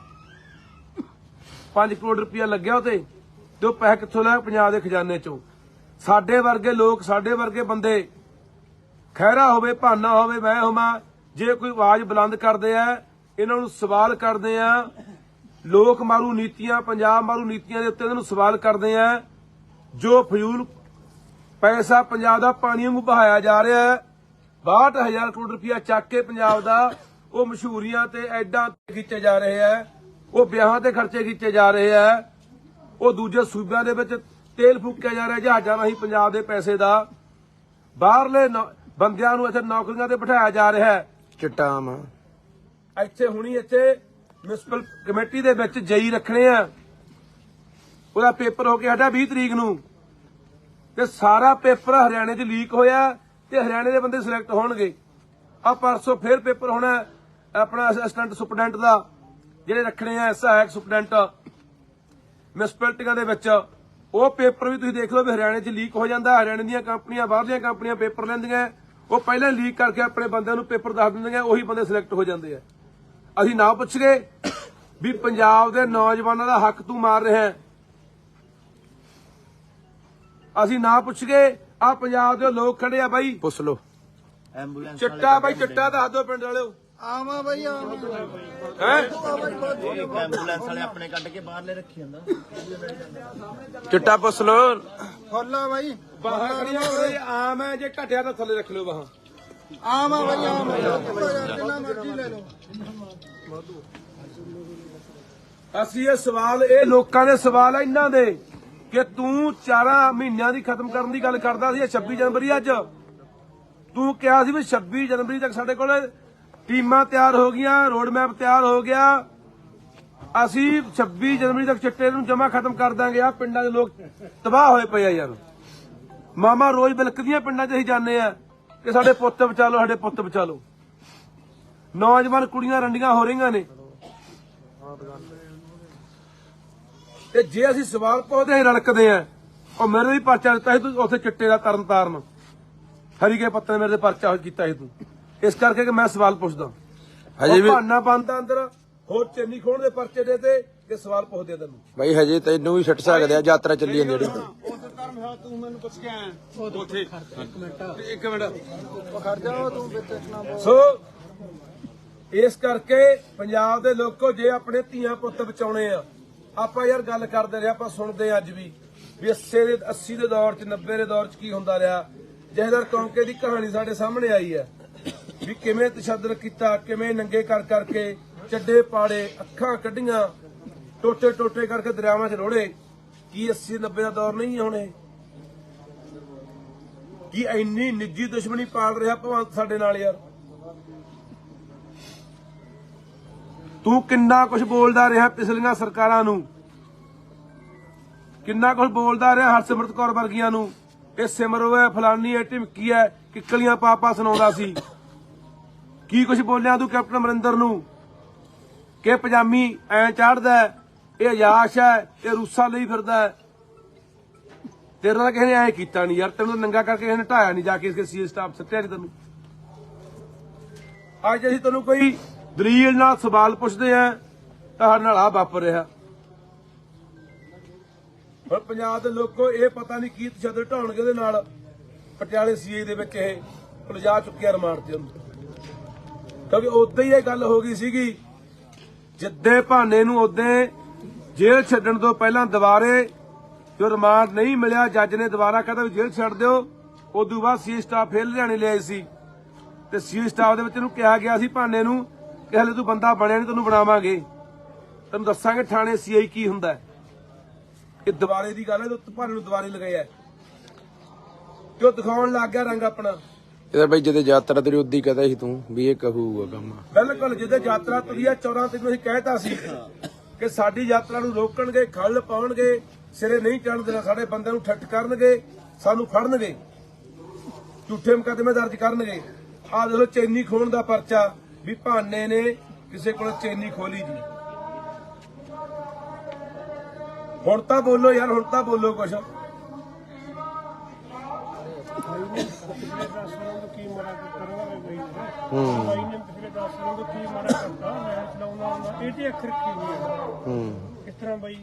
5 ਕਰੋੜ ਰੁਪਇਆ ਲੱਗਿਆ ਉਤੇ, ਤੇ ਉਹ ਪੈਸੇ ਕਿੱਥੋਂ ਲਿਆ? ਪੰਜਾਬ ਦੇ ਖਜ਼ਾਨੇ ਚੋਂ। ਸਾਡੇ ਵਰਗੇ ਲੋਕ, ਸਾਡੇ ਵਰਗੇ ਬੰਦੇ, ਖਹਿਰਾ ਹੋਵੇ, ਭਾਨਾ ਹੋਵੇ, ਮੈਂ ਹੋਵਾਂ, ਜੇ ਕੋਈ ਆਵਾਜ਼ ਬੁਲੰਦ ਕਰਦੇ ਆ, ਇਹਨਾਂ ਨੂੰ ਸਵਾਲ ਕਰਦੇ ਆ, ਲੋਕ ਮਾਰੂ ਨੀਤੀਆਂ, ਪੰਜਾਬ ਮਾਰੂ ਨੀਤੀਆਂ ਦੇ ਉੱਤੇ ਇਹਨਾਂ ਨੂੰ ਸਵਾਲ ਕਰਦੇ ਆ। ਜੋ ਫਜ਼ੂਲ ਪੈਸਾ ਪੰਜਾਬ ਦਾ ਪਾਣੀ ਵਾਂਗੂ ਬਹਾਇਆ ਜਾ ਰਿਹਾ ਹੈ, 62,000 ਕਰੋੜ ਰੁਪਇਆ ਚੱਕ ਕੇ ਪੰਜਾਬ ਦਾ, ਉਹ ਮਸ਼ਹੂਰੀਆਂ ਤੇ ਐਡਾਂ ਖਿੱਚੇ ਜਾ ਰਹੇ ਆ, ਉਹ ਵਿਆਹਾਂ ਤੇ ਖਰਚੇ ਕੀਤੇ ਜਾ ਰਹੇ ਆ, ਉਹ ਦੂਜੇ ਸੂਬਿਆਂ ਦੇ ਵਿੱਚ ਤੇਲ ਫੂਕਿਆ ਜਾ ਰਿਹਾ ਜਹਾਜ਼ਾਂ ਰਾਹੀਂ ਪੰਜਾਬ ਦੇ ਪੈਸੇ ਦਾ, ਬਾਹਰਲੇ ਬੰਦਿਆਂ ਨੂੰ ਇੱਥੇ ਨੌਕਰੀਆਂ ਤੇ ਬਿਠਾਇਆ ਜਾ ਰਿਹਾ ਹੈ। ਚਟਾਮ ਇੱਥੇ ਹੁਣੀ ਇੱਥੇ ਮਿਊਨਿਸਪਲ ਕਮੇਟੀ ਦੇ ਵਿੱਚ ਜਈ ਰੱਖਣੇ ਆ, ਉਹਦਾ ਪੇਪਰ ਹੋ ਕੇ ਹਟਿਆ 20 ਤਰੀਕ ਨੂੰ, ਤੇ ਸਾਰਾ ਪੇਪਰ ਹਰਿਆਣੇ 'ਚ ਲੀਕ ਹੋਇਆ ਤੇ ਹਰਿਆਣੇ ਦੇ ਬੰਦੇ ਸਿਲੈਕਟ ਹੋਣਗੇ। ਆ ਪਰਸੋਂ ਫੇਰ ਪੇਪਰ ਹੋਣਾ ਆਪਣਾ ਅਸਿਸਟੈਂਟ ਸੁਪਰਡੈਂਟ ਦਾ, ਜਿਹੜੇ ਰੱਖਣੇ ਆ ਸਹਾਇਕ ਸੁਪਰਡੈਂਟ ਮਿਊਨਿਸਪੈਲਿਟੀਆਂ ਦੇ ਵਿੱਚ। ਉਹ ਪੇਪਰ ਵੀ ਤੁਸੀਂ ਦੇਖ ਲਓ ਵੀ ਹਰਿਆਣੇ 'ਚ ਲੀਕ ਹੋ ਜਾਂਦਾ। ਹਰਿਆਣੇ ਦੀਆਂ ਕੰਪਨੀਆਂ, ਬਾਹਰਲੀਆਂ ਕੰਪਨੀਆਂ ਪੇਪਰ ਲੈਂਦੀਆਂ, ਉਹ ਪਹਿਲਾਂ ਲੀਕ ਕਰਕੇ ਆਪਣੇ ਬੰਦਿਆਂ ਨੂੰ ਪੇਪਰ ਦੱਸ ਦਿੰਦੀਆਂ, ਉਹੀ ਬੰਦੇ ਸਿਲੈਕਟ ਹੋ ਜਾਂਦੇ ਆ। ਅਸੀਂ ਨਾ ਪੁੱਛ ਗਏ ਵੀ ਪੰਜਾਬ ਦੇ ਨੌਜਵਾਨਾਂ ਦਾ ਹੱਕ ਤੂੰ ਮਾਰ ਰਿਹਾ ਹੈ? ਅਸੀਂ ਨਾ ਪੁੱਛ ਗਏ ਆ ਪੰਜਾਬ ਦੇ ਲੋਕ ਖੜੇ ਆ ਬਾਈ, ਪੁੱਛ ਲੋ, ਐਂਬੂਲੈਂਸ ਚਿੱਟਾ ਬਾਈ ਚਿੱਟਾ ਦੱਸ ਦਿਓ ਪਿੰਡ ਵਾਲਿਓ ਆਵਾਂ ਬਈ ਆਵਾਂ ਹੈ ਐਂਬੂਲੈਂਸ ਵਾਲੇ ਆਪਣੇ ਕੱਢ ਕੇ ਬਾਹਰਲੇ ਰੱਖੀ ਜਾਂਦਾ। ਚਿੱਟਾ ਪੁੱਛ ਲੋ। ਫੁੱਲਾ ਬਾਈ ਬਾਹਾਂ ਖੜੀਆਂ ਹੋਏ ਆਮ ਹੈ, ਜੇ ਘਟਿਆ ਤਾਂ ਥੱਲੇ ਰੱਖ ਲਿਓ ਬਾਹਾਂ। ਆਵਾਂ ਬਾਈ ਆਵਾਂ ਜਿੰਨਾ ਮਰਜ਼ੀ ਲੈ ਲਓ। ਅਸੀਂ ਇਹ ਸਵਾਲ, ਇਹ ਲੋਕਾਂ ਦੇ ਸਵਾਲ ਆ ਇਹਨਾਂ ਦੇ ਕਿ ਤੂੰ 4 ਮਹੀਨਿਆਂ ਦੀ ਖਤਮ ਕਰਨ ਦੀ ਗੱਲ ਕਰਦਾ ਸੀ। 26 ਜਨਵਰੀ ਅੱਜ ਤੂੰ ਕਿਹਾ ਸੀ ਵੀ 26 ਜਨਵਰੀ ਤੱਕ ਸਾਡੇ ਕੋਲ ਟੀਮਾਂ ਤਿਆਰ ਹੋ ਗਈਆਂ, ਰੋਡ ਮੈਪ ਤਿਆਰ ਹੋ ਗਿਆ, ਅਸੀਂ 26 ਜਨਵਰੀ ਤੱਕ ਚਿੱਟੇ ਨੂੰ ਜਮਾ ਖਤਮ ਕਰ ਦਾਂਗੇ। ਆ ਪਿੰਡਾਂ ਦੇ ਲੋਕ ਤਬਾਹ ਹੋਏ ਪਏ ਆ ਯਾਰ। ਮਾਮਾ ਰੋਜ਼ ਬਿਲਕਦੀਆਂ ਪਿੰਡਾਂ 'ਚ ਅਸੀਂ ਜਾਂਦੇ ਆ ਕਿ ਸਾਡੇ ਪੁੱਤ ਬਚਾ ਲਓ, ਸਾਡੇ ਪੁੱਤ ਬਚਾ ਲਓ। ਨੌਜਵਾਨ ਕੁੜੀਆਂ ਰੰਡੀਆਂ ਹੋ ਰਹੀਆਂ ਨੇ। ਤੇ ਜੇ ਅਸੀਂ ਸਵਾਲ ਪੁੱਛਦੇ ਹਾਂ ਰੜਕਦੇ ਆ, ਉਹ ਮੇਰੇ ਵੀ ਪਰਚਾ ਦਿੱਤਾ ਸੀ ਤੂੰ ਉੱਥੇ ਚਿੱਟੇ ਦਾ ਤਰਨ ਤਾਰਨ ਹਰੀਕੇ ਪੱਤੇ ਮੇਰੇ ਤੇ ਪਰਚਾ ਕੀਤਾ ਸੀ ਤੂੰ। ਇਸ ਕਰਕੇ ਕਿ ਮੈਂ ਸਵਾਲ ਪੁੱਛਦਾ। ਹਜੇ ਵੀ ਬਹਾਨਾ ਬੰਦਾ ਅੰਦਰ ਹੋਰ ਚੰਨੀ ਖੋਣ ਦੇ ਪਰਚੇ ਦੇ ਤੇ ਕਿ ਸਵਾਲ ਪੁੱਛਦੇ ਤੈਨੂੰ। ਬਾਈ ਹਜੇ ਤੈਨੂੰ ਵੀ ਛੱਡ ਸਕਦੇ ਆ, ਯਾਤਰਾ ਚੱਲੀ ਜਾਂਦੀ ਜਿਹੜੀ। ਤੂੰ ਮੈਨੂੰ ਪੁੱਛ ਕੇ ਆਇਆ ਉੱਥੇ ਇੱਕ ਮਿੰਟ ਖੜ ਜਾ ਤੂੰ ਵਿੱਚ ਨਾ ਬੋਲ। ਸੋ ਇਸ ਕਰਕੇ ਪੰਜਾਬ ਦੇ ਲੋਕੋ, ਜੇ ਆਪਣੇ ਧੀਆਂ ਪੁੱਤ ਬਚਾਉਣੇ ਆ, ਆਪਾਂ ਯਾਰ ਗੱਲ ਕਰਦੇ ਰਹੇ, ਆਪਾਂ ਸੁਣਦੇ ਅੱਜ ਵੀ 80 ਦੇ ਦੌਰ 'ਚ 90 ਦੇ ਦੌਰ 'ਚ ਕੀ ਹੁੰਦਾ ਰਿਹਾ। ਜਹਦਰ ਕੌਂਕੇ ਦੀ ਕਹਾਣੀ ਸਾਡੇ ਸਾਹਮਣੇ ਆਈ ਹੈ ਵੀ ਕਿਵੇਂ ਤਸ਼ੱਦਦ ਕੀਤਾ, ਕਿਵੇਂ ਨੰਗੇ ਕਰ ਕਰਕੇ ਚੱਡੇ ਪਾੜੇ, ਅੱਖਾਂ ਕੱਢੀਆਂ, ਟੋਟੇ ਟੋਟੇ ਕਰਕੇ ਦਰਿਆਵਾਂ 'ਚ ਰੋੜੇ। ਕੀ 80 90 ਦਾ ਦੌਰ ਨਹੀਂ ਹੈ ਹੁਣ ਇਹ? ਕੀ ਇੰਨੀ ਨਿੱਜੀ ਦੁਸ਼ਮਣੀ ਪਾਲ ਰਿਹਾ ਭਗਵੰਤ ਸਾਡੇ ਨਾਲ ਯਾਰ? ਤੂੰ ਕਿੰਨਾ ਕੁਝ ਬੋਲਦਾ ਰਿਹਾ ਪਿਛਲੀਆਂ ਸਰਕਾਰਾਂ ਨੂੰ, ਕਿੰਨਾ ਕੁਝ ਬੋਲਦਾ ਰਿਹਾ ਹਰਸਿਮਰਤ ਕੌਰ ਵਰਗੀਆਂ ਨੂੰ। ਇਹ ਸਿਮਰੋ ਹੈ, ਫਲਾਨੀ ਹੈ, ਢਿਮਕੀ ਹੈ, ਕਿੱਕਲੀਆਂ ਪਾਪਾ ਸੁਣਾਉਂਦਾ ਸੀ। ਕੀ ਕੁਝ ਬੋਲਿਆ ਤੂੰ ਕੈਪਟਨ ਅਮਰਿੰਦਰ ਨੂੰ ਕਿ ਪਜਾਮੀ ਐ ਚੜਦਾ, ਇਹ ਅਯਾਸ਼ ਹੈ, ਇਹ ਰੂਸਾ ਲਈ ਫਿਰਦਾ। ਤੇਰੇ ਨਾਲ ਕਿਸੇ ਨੇ ਐ ਕੀਤਾ ਨਹੀਂ ਯਾਰ, ਤੈਨੂੰ ਨੰਗਾ ਕਰਕੇ ਕਿਸੇ ਨੇ ਢਾਇਆ ਨਹੀਂ, ਜਾ ਕੇ ਇਸਕੇ ਸੀ ਸਟਾਫ ਸੱਤਿਆ ਨਹੀਂ ਤੈਨੂੰ। ਅੱਜ ਅਸੀਂ ਤੈਨੂੰ ਕੋਈ ਦਲੀਲ ਨਾਲ ਸਵਾਲ ਪੁੱਛਦੇ ਆ ਤਾਂ ਸਾਡੇ ਨਾਲ ਆ ਵਾਪਰ ਰਿਹਾ। ਹੁਣ ਪੰਜਾਬ ਦੇ ਲੋਕੋ ਇਹ ਪਤਾ ਨਹੀਂ ਕੀ ਤਸ਼ੱਦਦ ਢਾਉਣਗੇ ਉਹਦੇ ਨਾਲ। ਪਟਿਆਲੇ ਸੀਏ ਦੇ ਵਿੱਚ ਇਹ ਉਲਝਾ ਚੁੱਕਿਆ ਰਿਮਾਂਡ ਤੇ ਉਹਨੂੰ, ਕਿਉਂਕਿ ਉਦੋਂ ਹੀ ਇਹ ਗੱਲ ਹੋ ਗਈ ਸੀਗੀ। ਜਿੱਦੇ ਭਾਨੇ ਨੂੰ ਉਦੋਂ ਜੇਲ੍ਹ ਛੱਡਣ ਤੋਂ ਪਹਿਲਾਂ ਦੁਬਾਰੇ ਜੋ ਰਿਮਾਂਡ ਨਹੀਂ ਮਿਲਿਆ, ਜੱਜ ਨੇ ਦੁਬਾਰਾ ਕਹਿੰਦਾ ਵੀ ਜੇਲ੍ਹ ਛੱਡ ਦਿਓ। ਉਦੋਂ ਬਾਅਦ ਸੀ ਸਟਾਫ ਫੇਰ ਲੁਧਿਆਣੇ ਲਿਆਏ ਸੀ ਤੇ ਸੀ ਸਟਾਫ ਦੇ ਵਿੱਚ ਇਹਨੂੰ ਕਿਹਾ ਗਿਆ ਸੀ ਭਾਨੇ ਨੂੰ ਕਿ ਹਲੇ ਤੂੰ ਬੰਦਾ ਬਣਿਆ ਨਹੀਂ, ਤੈਨੂੰ ਬਣਾਵਾਂਗੇ, ਤੈਨੂੰ ਦੱਸਾਂਗੇ ਥਾਣੇ ਸੀਆਈ ਕੀ ਹੁੰਦਾ। ਇਹ ਦੁਬਾਰੇ ਦੀ ਗੱਲ ਹੈ, ਭਾਨੇ ਨੂੰ ਦੁਬਾਰੇ ਲਗਾਇਆ ਤੇ ਉਹ ਦਿਖਾਉਣ ਲੱਗ ਗਿਆ ਰੰਗ ਆਪਣਾ। ਇਹਦਾ ਬਾਈ ਜਦੋਂ ਯਾਤਰਾ ਤੇਰੀ ਉਦੀ ਕਹਦਾ ਸੀ ਤੂੰ ਵੀ ਇਹ ਕਹੂਗਾ ਕੰਮ। ਬਿਲਕੁਲ ਜਦੋਂ ਯਾਤਰਾ ਤੁਰੀ ਆ 14 ਤਰੀਕ ਨੂੰ ਅਸੀਂ ਕਹਿਤਾ ਸੀ ਕਿ ਸਾਡੀ ਯਾਤਰਾ ਨੂੰ ਰੋਕਣਗੇ, ਖੱਲ ਪਾਉਣਗੇ, ਸਿਰੇ ਨਹੀਂ ਚੜ੍ਹਨ ਦੇਣਾ, ਸਾਡੇ ਬੰਦੇ ਨੂੰ ਠੱਠ ਕਰਨਗੇ, ਸਾਨੂੰ ਫੜਨਗੇ, ਝੂਠੇ ਮੁਕੱਦਮੇ ਦਰਜ ਕਰਨਗੇ। ਆਹ ਦੇਖੋ ਚੈਨੀ ਖੋਣ ਦਾ ਪਰਚਾ ਵੀ ਭਾਨੇ ਨੇ ਕਿਸੇ ਕੋਲ ਚੈਨੀ ਖੋਲੀ ਜੀ। ਹੁਣ ਤਾਂ ਬੋਲੋ ਯਾਰ, ਹੁਣ ਤਾਂ ਬੋਲੋ ਕੁਛ। ਪਿਛਲੇ 10 ਸਾਲਾਂ ਤੋਂ ਕੀ ਮਾੜਾ ਕਰਵਾਵੇ ਬਈ ਬਾਈ ਨੇ ਪਿਛਲੇ 10 ਸਾਲਾਂ ਤੋਂ ਕੀ ਮਾੜਾ ਕਰਤਾ। ਮੈਂ ਚਲਾਉਣਾ ਹੁੰਦਾ ਇਹ ਤੇ ਅੱਖ ਰੱਖੀ ਹੋਈ ਹੈ। ਕਿਸ ਤਰ੍ਹਾਂ ਬਾਈ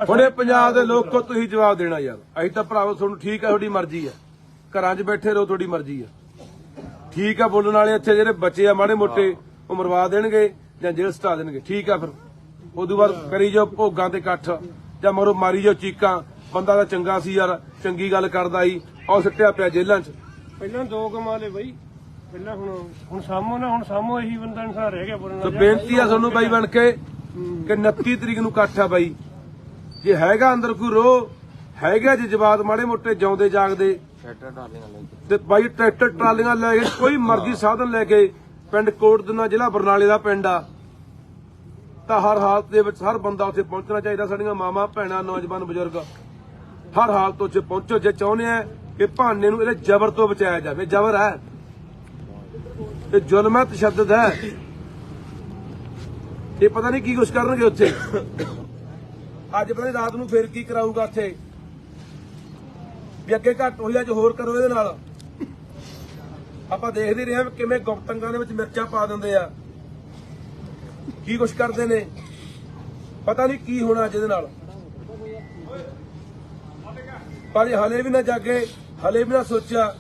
ਹੁਣੇ ਪੰਜਾਬ ਦੇ ਲੋਕੋ ਤੁਸੀਂ ਜਵਾਬ ਦੇਣਾ ਯਾਰ। ਅਸੀਂ ਤਾਂ ਭਰਾਵੋ ਤੁਹਾਨੂੰ ਠੀਕ ਹੈ, ਤੁਹਾਡੀ ਮਰਜ਼ੀ ਹੈ, ਘਰਾਂ 'ਚ ਬੈਠੇ ਰਹੋ, ਤੁਹਾਡੀ ਮਰਜ਼ੀ ਹੈ, ਠੀਕ ਆ। ਬੋਲਣ ਵਾਲੇ ਇੱਥੇ ਜਿਹੜੇ ਬੱਚੇ ਆ ਮਾੜੇ ਮੋਟੇ ਉਹ ਮਰਵਾ ਦੇਣਗੇ ਜਾਂ ਜੇਲ੍ਹ ਸਟਾ ਦੇਣਗੇ, ਠੀਕ ਆ। ਫਿਰ ਉਦੋਂ ਬਾਅਦ ਕਰੀ ਜਾਓ ਭੋਗਾਂ ਤੇ ਇਕੱਠ ਜਾਂ ਮਰੋ ਮਾਰੀ ਜਾਓ ਚੀਕਾਂ। ਬੰਦਾ ਤਾਂ ਚੰਗਾ ਸੀ ਯਾਰ, ਚੰਗੀ ਗੱਲ ਕਰਦਾ ਸੀ, ਉਹ ਸਿੱਟਿਆ ਪਿਆ ਜੇਲ੍ਹਾਂ 'ਚ। ਪਹਿਲਾਂ 2 ਕਮਾ ਲਏ ਬਈ, ਪਹਿਲਾਂ ਹੁਣ ਸਾਮੋ ਇਹੀ ਬੰਦਾ ਇਨਸਾਨ ਰਹਿ ਗਿਆ ਬੋਲਣ ਤੇ ਵਾਲਾ। ਬੇਨਤੀ ਆ ਤੁਹਾਨੂੰ ਬਾਈ ਬਣ ਕੇ ਕਿ 29 ਤਰੀਕ ਨੂੰ ਇਕੱਠ ਆ ਬਾਈ। ਜੇ ਹੈਗਾ ਅੰਦਰ ਕੋਈ ਰੋਹ ਹੈਗਾ, ਜੇ ਜਵਾਬ ਮਾੜੇ ਮੋਟੇ ਜਿਉਂਦੇ ਜਾਗਦੇ ਤੇ ਬਾਈ ਟਰੈਕਟਰ ਟਰਾਲੀਆਂ ਲੈ ਕੇ ਕੋਈ ਮਰਜ਼ੀ ਸਾਧਨ ਲੈ ਕੇ ਪਿੰਡ ਕੋਟਦਨਾ ਜ਼ਿਲ੍ਹਾ ਬਰਨਾਲੇ ਦਾ ਪਿੰਡ ਆ, ਤਾਂ ਹਰ ਹਾਲਤ ਦੇ ਵਿੱਚ ਹਰ ਬੰਦਾ ਉੱਥੇ ਪਹੁੰਚਣਾ ਚਾਹੀਦਾ। ਸਾਡੀਆਂ ਮਾਵਾਂ ਭੈਣਾਂ ਨੌਜਵਾਨ ਬਜ਼ੁਰਗ ਹਰ ਹਾਲਤ ਉੱਥੇ ਪਹੁੰਚੋ ਜੇ ਚਾਹੁੰਦੇ ਆ ਕਿ ਭਾਨੇ ਨੂੰ ਇਹਦੇ ਜ਼ਬਰ ਤੋਂ ਬਚਾਇਆ ਜਾਵੇ। ਜ਼ਬਰ ਹੈ, ਇਹ ਜ਼ੁਲਮ ਹੈ, ਤਸ਼ੱਦਦ ਹੈ। ਇਹ ਪਤਾ ਨਹੀਂ ਕੀ ਕੁਛ ਕਰਨਗੇ ਉੱਥੇ। ਅੱਜ ਪਤਾ ਨਹੀਂ ਰਾਤ ਨੂੰ ਫੇਰ ਕੀ ਕਰਾਊਗਾ ਉੱਥੇ ਵੀ ਅੱਗੇ ਘੱਟ ਹੋਈ, ਅੱਜ ਹੋਰ ਕਰੋ ਇਹਦੇ ਨਾਲ। ਆਪਾਂ ਦੇਖਦੇ ਰਹੇ ਹਾਂ ਕਿਵੇਂ ਗੁਪਤੰਗਾਂ ਦੇ ਵਿੱਚ ਮਿਰਚਾਂ ਪਾ ਦਿੰਦੇ ਆ, ਕੀ ਕੁਛ ਕਰਦੇ ਨੇ। ਪਤਾ ਨਹੀਂ ਕੀ ਹੋਣਾ ਅੱਜ ਇਹਦੇ ਨਾਲ। ਪਰ ਇਹ ਹਲੇ ਵੀ ਨਾ ਜਾਗੇ, ਹਲੇ ਵੀ ਨਾ ਸੋਚਿਆ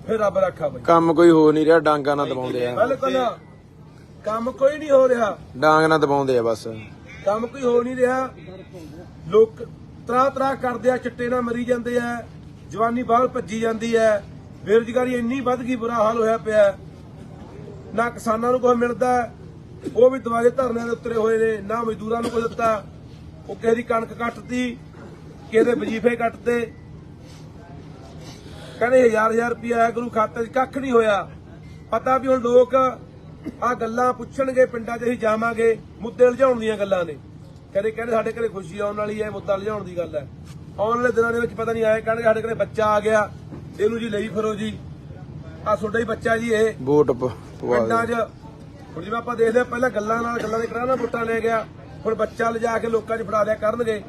ਫਿਰ ਰੱਬ ਰੱਖਾ ਬਈ। ਕੰਮ ਕੋਈ ਹੋ ਨਹੀਂ ਰਿਹਾ, ਡਾਂਗਾ ਨਾਲ ਦਬਾਉਂਦੇ ਆ, ਬਿਲਕੁਲ ਕੰਮ ਕੋਈ ਨਹੀਂ ਹੋ ਰਿਹਾ, ਡਾਂਗ ਨਾਲ ਦਬਾਉਂਦੇ ਆ ਬਸ। ਕੰਮ ਕੋਈ ਹੋ ਨਹੀਂ ਰਿਹਾ। ਲੋਕ ਤਰਾ ਕਰਦੇ ਆ, ਚਿੱਟੇ ਨਾਲ ਮਰੀ ਜਾਂਦੇ ਆ, ਜਵਾਨੀ ਬਾਹਰ ਭੱਜੀ ਜਾਂਦੀ ਹੈ, ਬੇਰੁਜ਼ਗਾਰੀ ਇੰਨੀ ਵੱਧ ਗਈ, ਬੁਰਾ ਹਾਲ ਹੋਇਆ ਪਿਆ। ਨਾ ਕਿਸਾਨਾਂ ਨੂੰ ਕੁਝ ਮਿਲਦਾ, ਉਹ ਵੀ ਦੁਆਰੇ ਧਰਨਿਆਂ ਦੇ ਉਤਰੇ ਹੋਏ ਨੇ, ਨਾ ਮਜ਼ਦੂਰਾਂ ਨੂੰ ਕੁਝ ਦਿੱਤਾ। ਉਹ ਕਿਸੇ ਦੀ ਕਣਕ ਕੱਟਤੀ, ਕਿਸੇ ਦੇ ਵਜੀਫੇ ਕੱਟਤੇ, ਕਹਿੰਦੇ ਹਜ਼ਾਰ ਰੁਪਇਆ ਆਇਆ ਗੁਰੂ ਖਾਤੇ 'ਚ, ਕੱਖ ਨਹੀਂ ਹੋਇਆ। ਪਤਾ ਵੀ ਹੁਣ ਲੋਕ ਆ ਗੱਲਾਂ ਪੁੱਛਣਗੇ, ਪਿੰਡਾਂ 'ਚ ਅਸੀਂ ਜਾਵਾਂਗੇ, ਮੁੱਦੇ ਉਲਝਾਉਣ ਦੀਆਂ ਗੱਲਾਂ ਨੇ। ਕਹਿੰਦੇ ਸਾਡੇ ਘਰੇ ਖੁਸ਼ੀ ਆਉਣ ਵਾਲੀ ਹੈ, ਮੁੱਦਾ ਉਲਝਾਉਣ ਦੀ ਗੱਲ ਹੈ। ਆਉਣ ਵਾਲੇ ਦਿਨਾਂ ਦੇ ਵਿੱਚ ਪਤਾ ਨਹੀਂ ਆਏ, ਕਹਿਣਗੇ ਸਾਡੇ ਘਰੇ ਬੱਚਾ ਆ ਗਿਆ, ਇਹਨੂੰ ਜੀ ਲਈ ਫਿਰੋ ਜੀ, ਆ ਤੁਹਾਡਾ ਹੀ ਬੱਚਾ ਜੀ ਇਹ ਵੋਟ ਪਿੰਡਾਂ 'ਚ। ਹੁਣ ਜਿਵੇਂ ਆਪਾਂ ਦੇਖਦੇ ਹਾਂ, ਪਹਿਲਾਂ ਗੱਲਾਂ ਦੇ ਕਰਾਣਾ ਵੋਟਾਂ ਲੈ ਗਿਆ, ਹੁਣ ਬੱਚਾ ਲਿਜਾ ਕੇ ਲੋਕਾਂ 'ਚ ਫੜਾ ਦਿਆ ਕਰਨਗੇ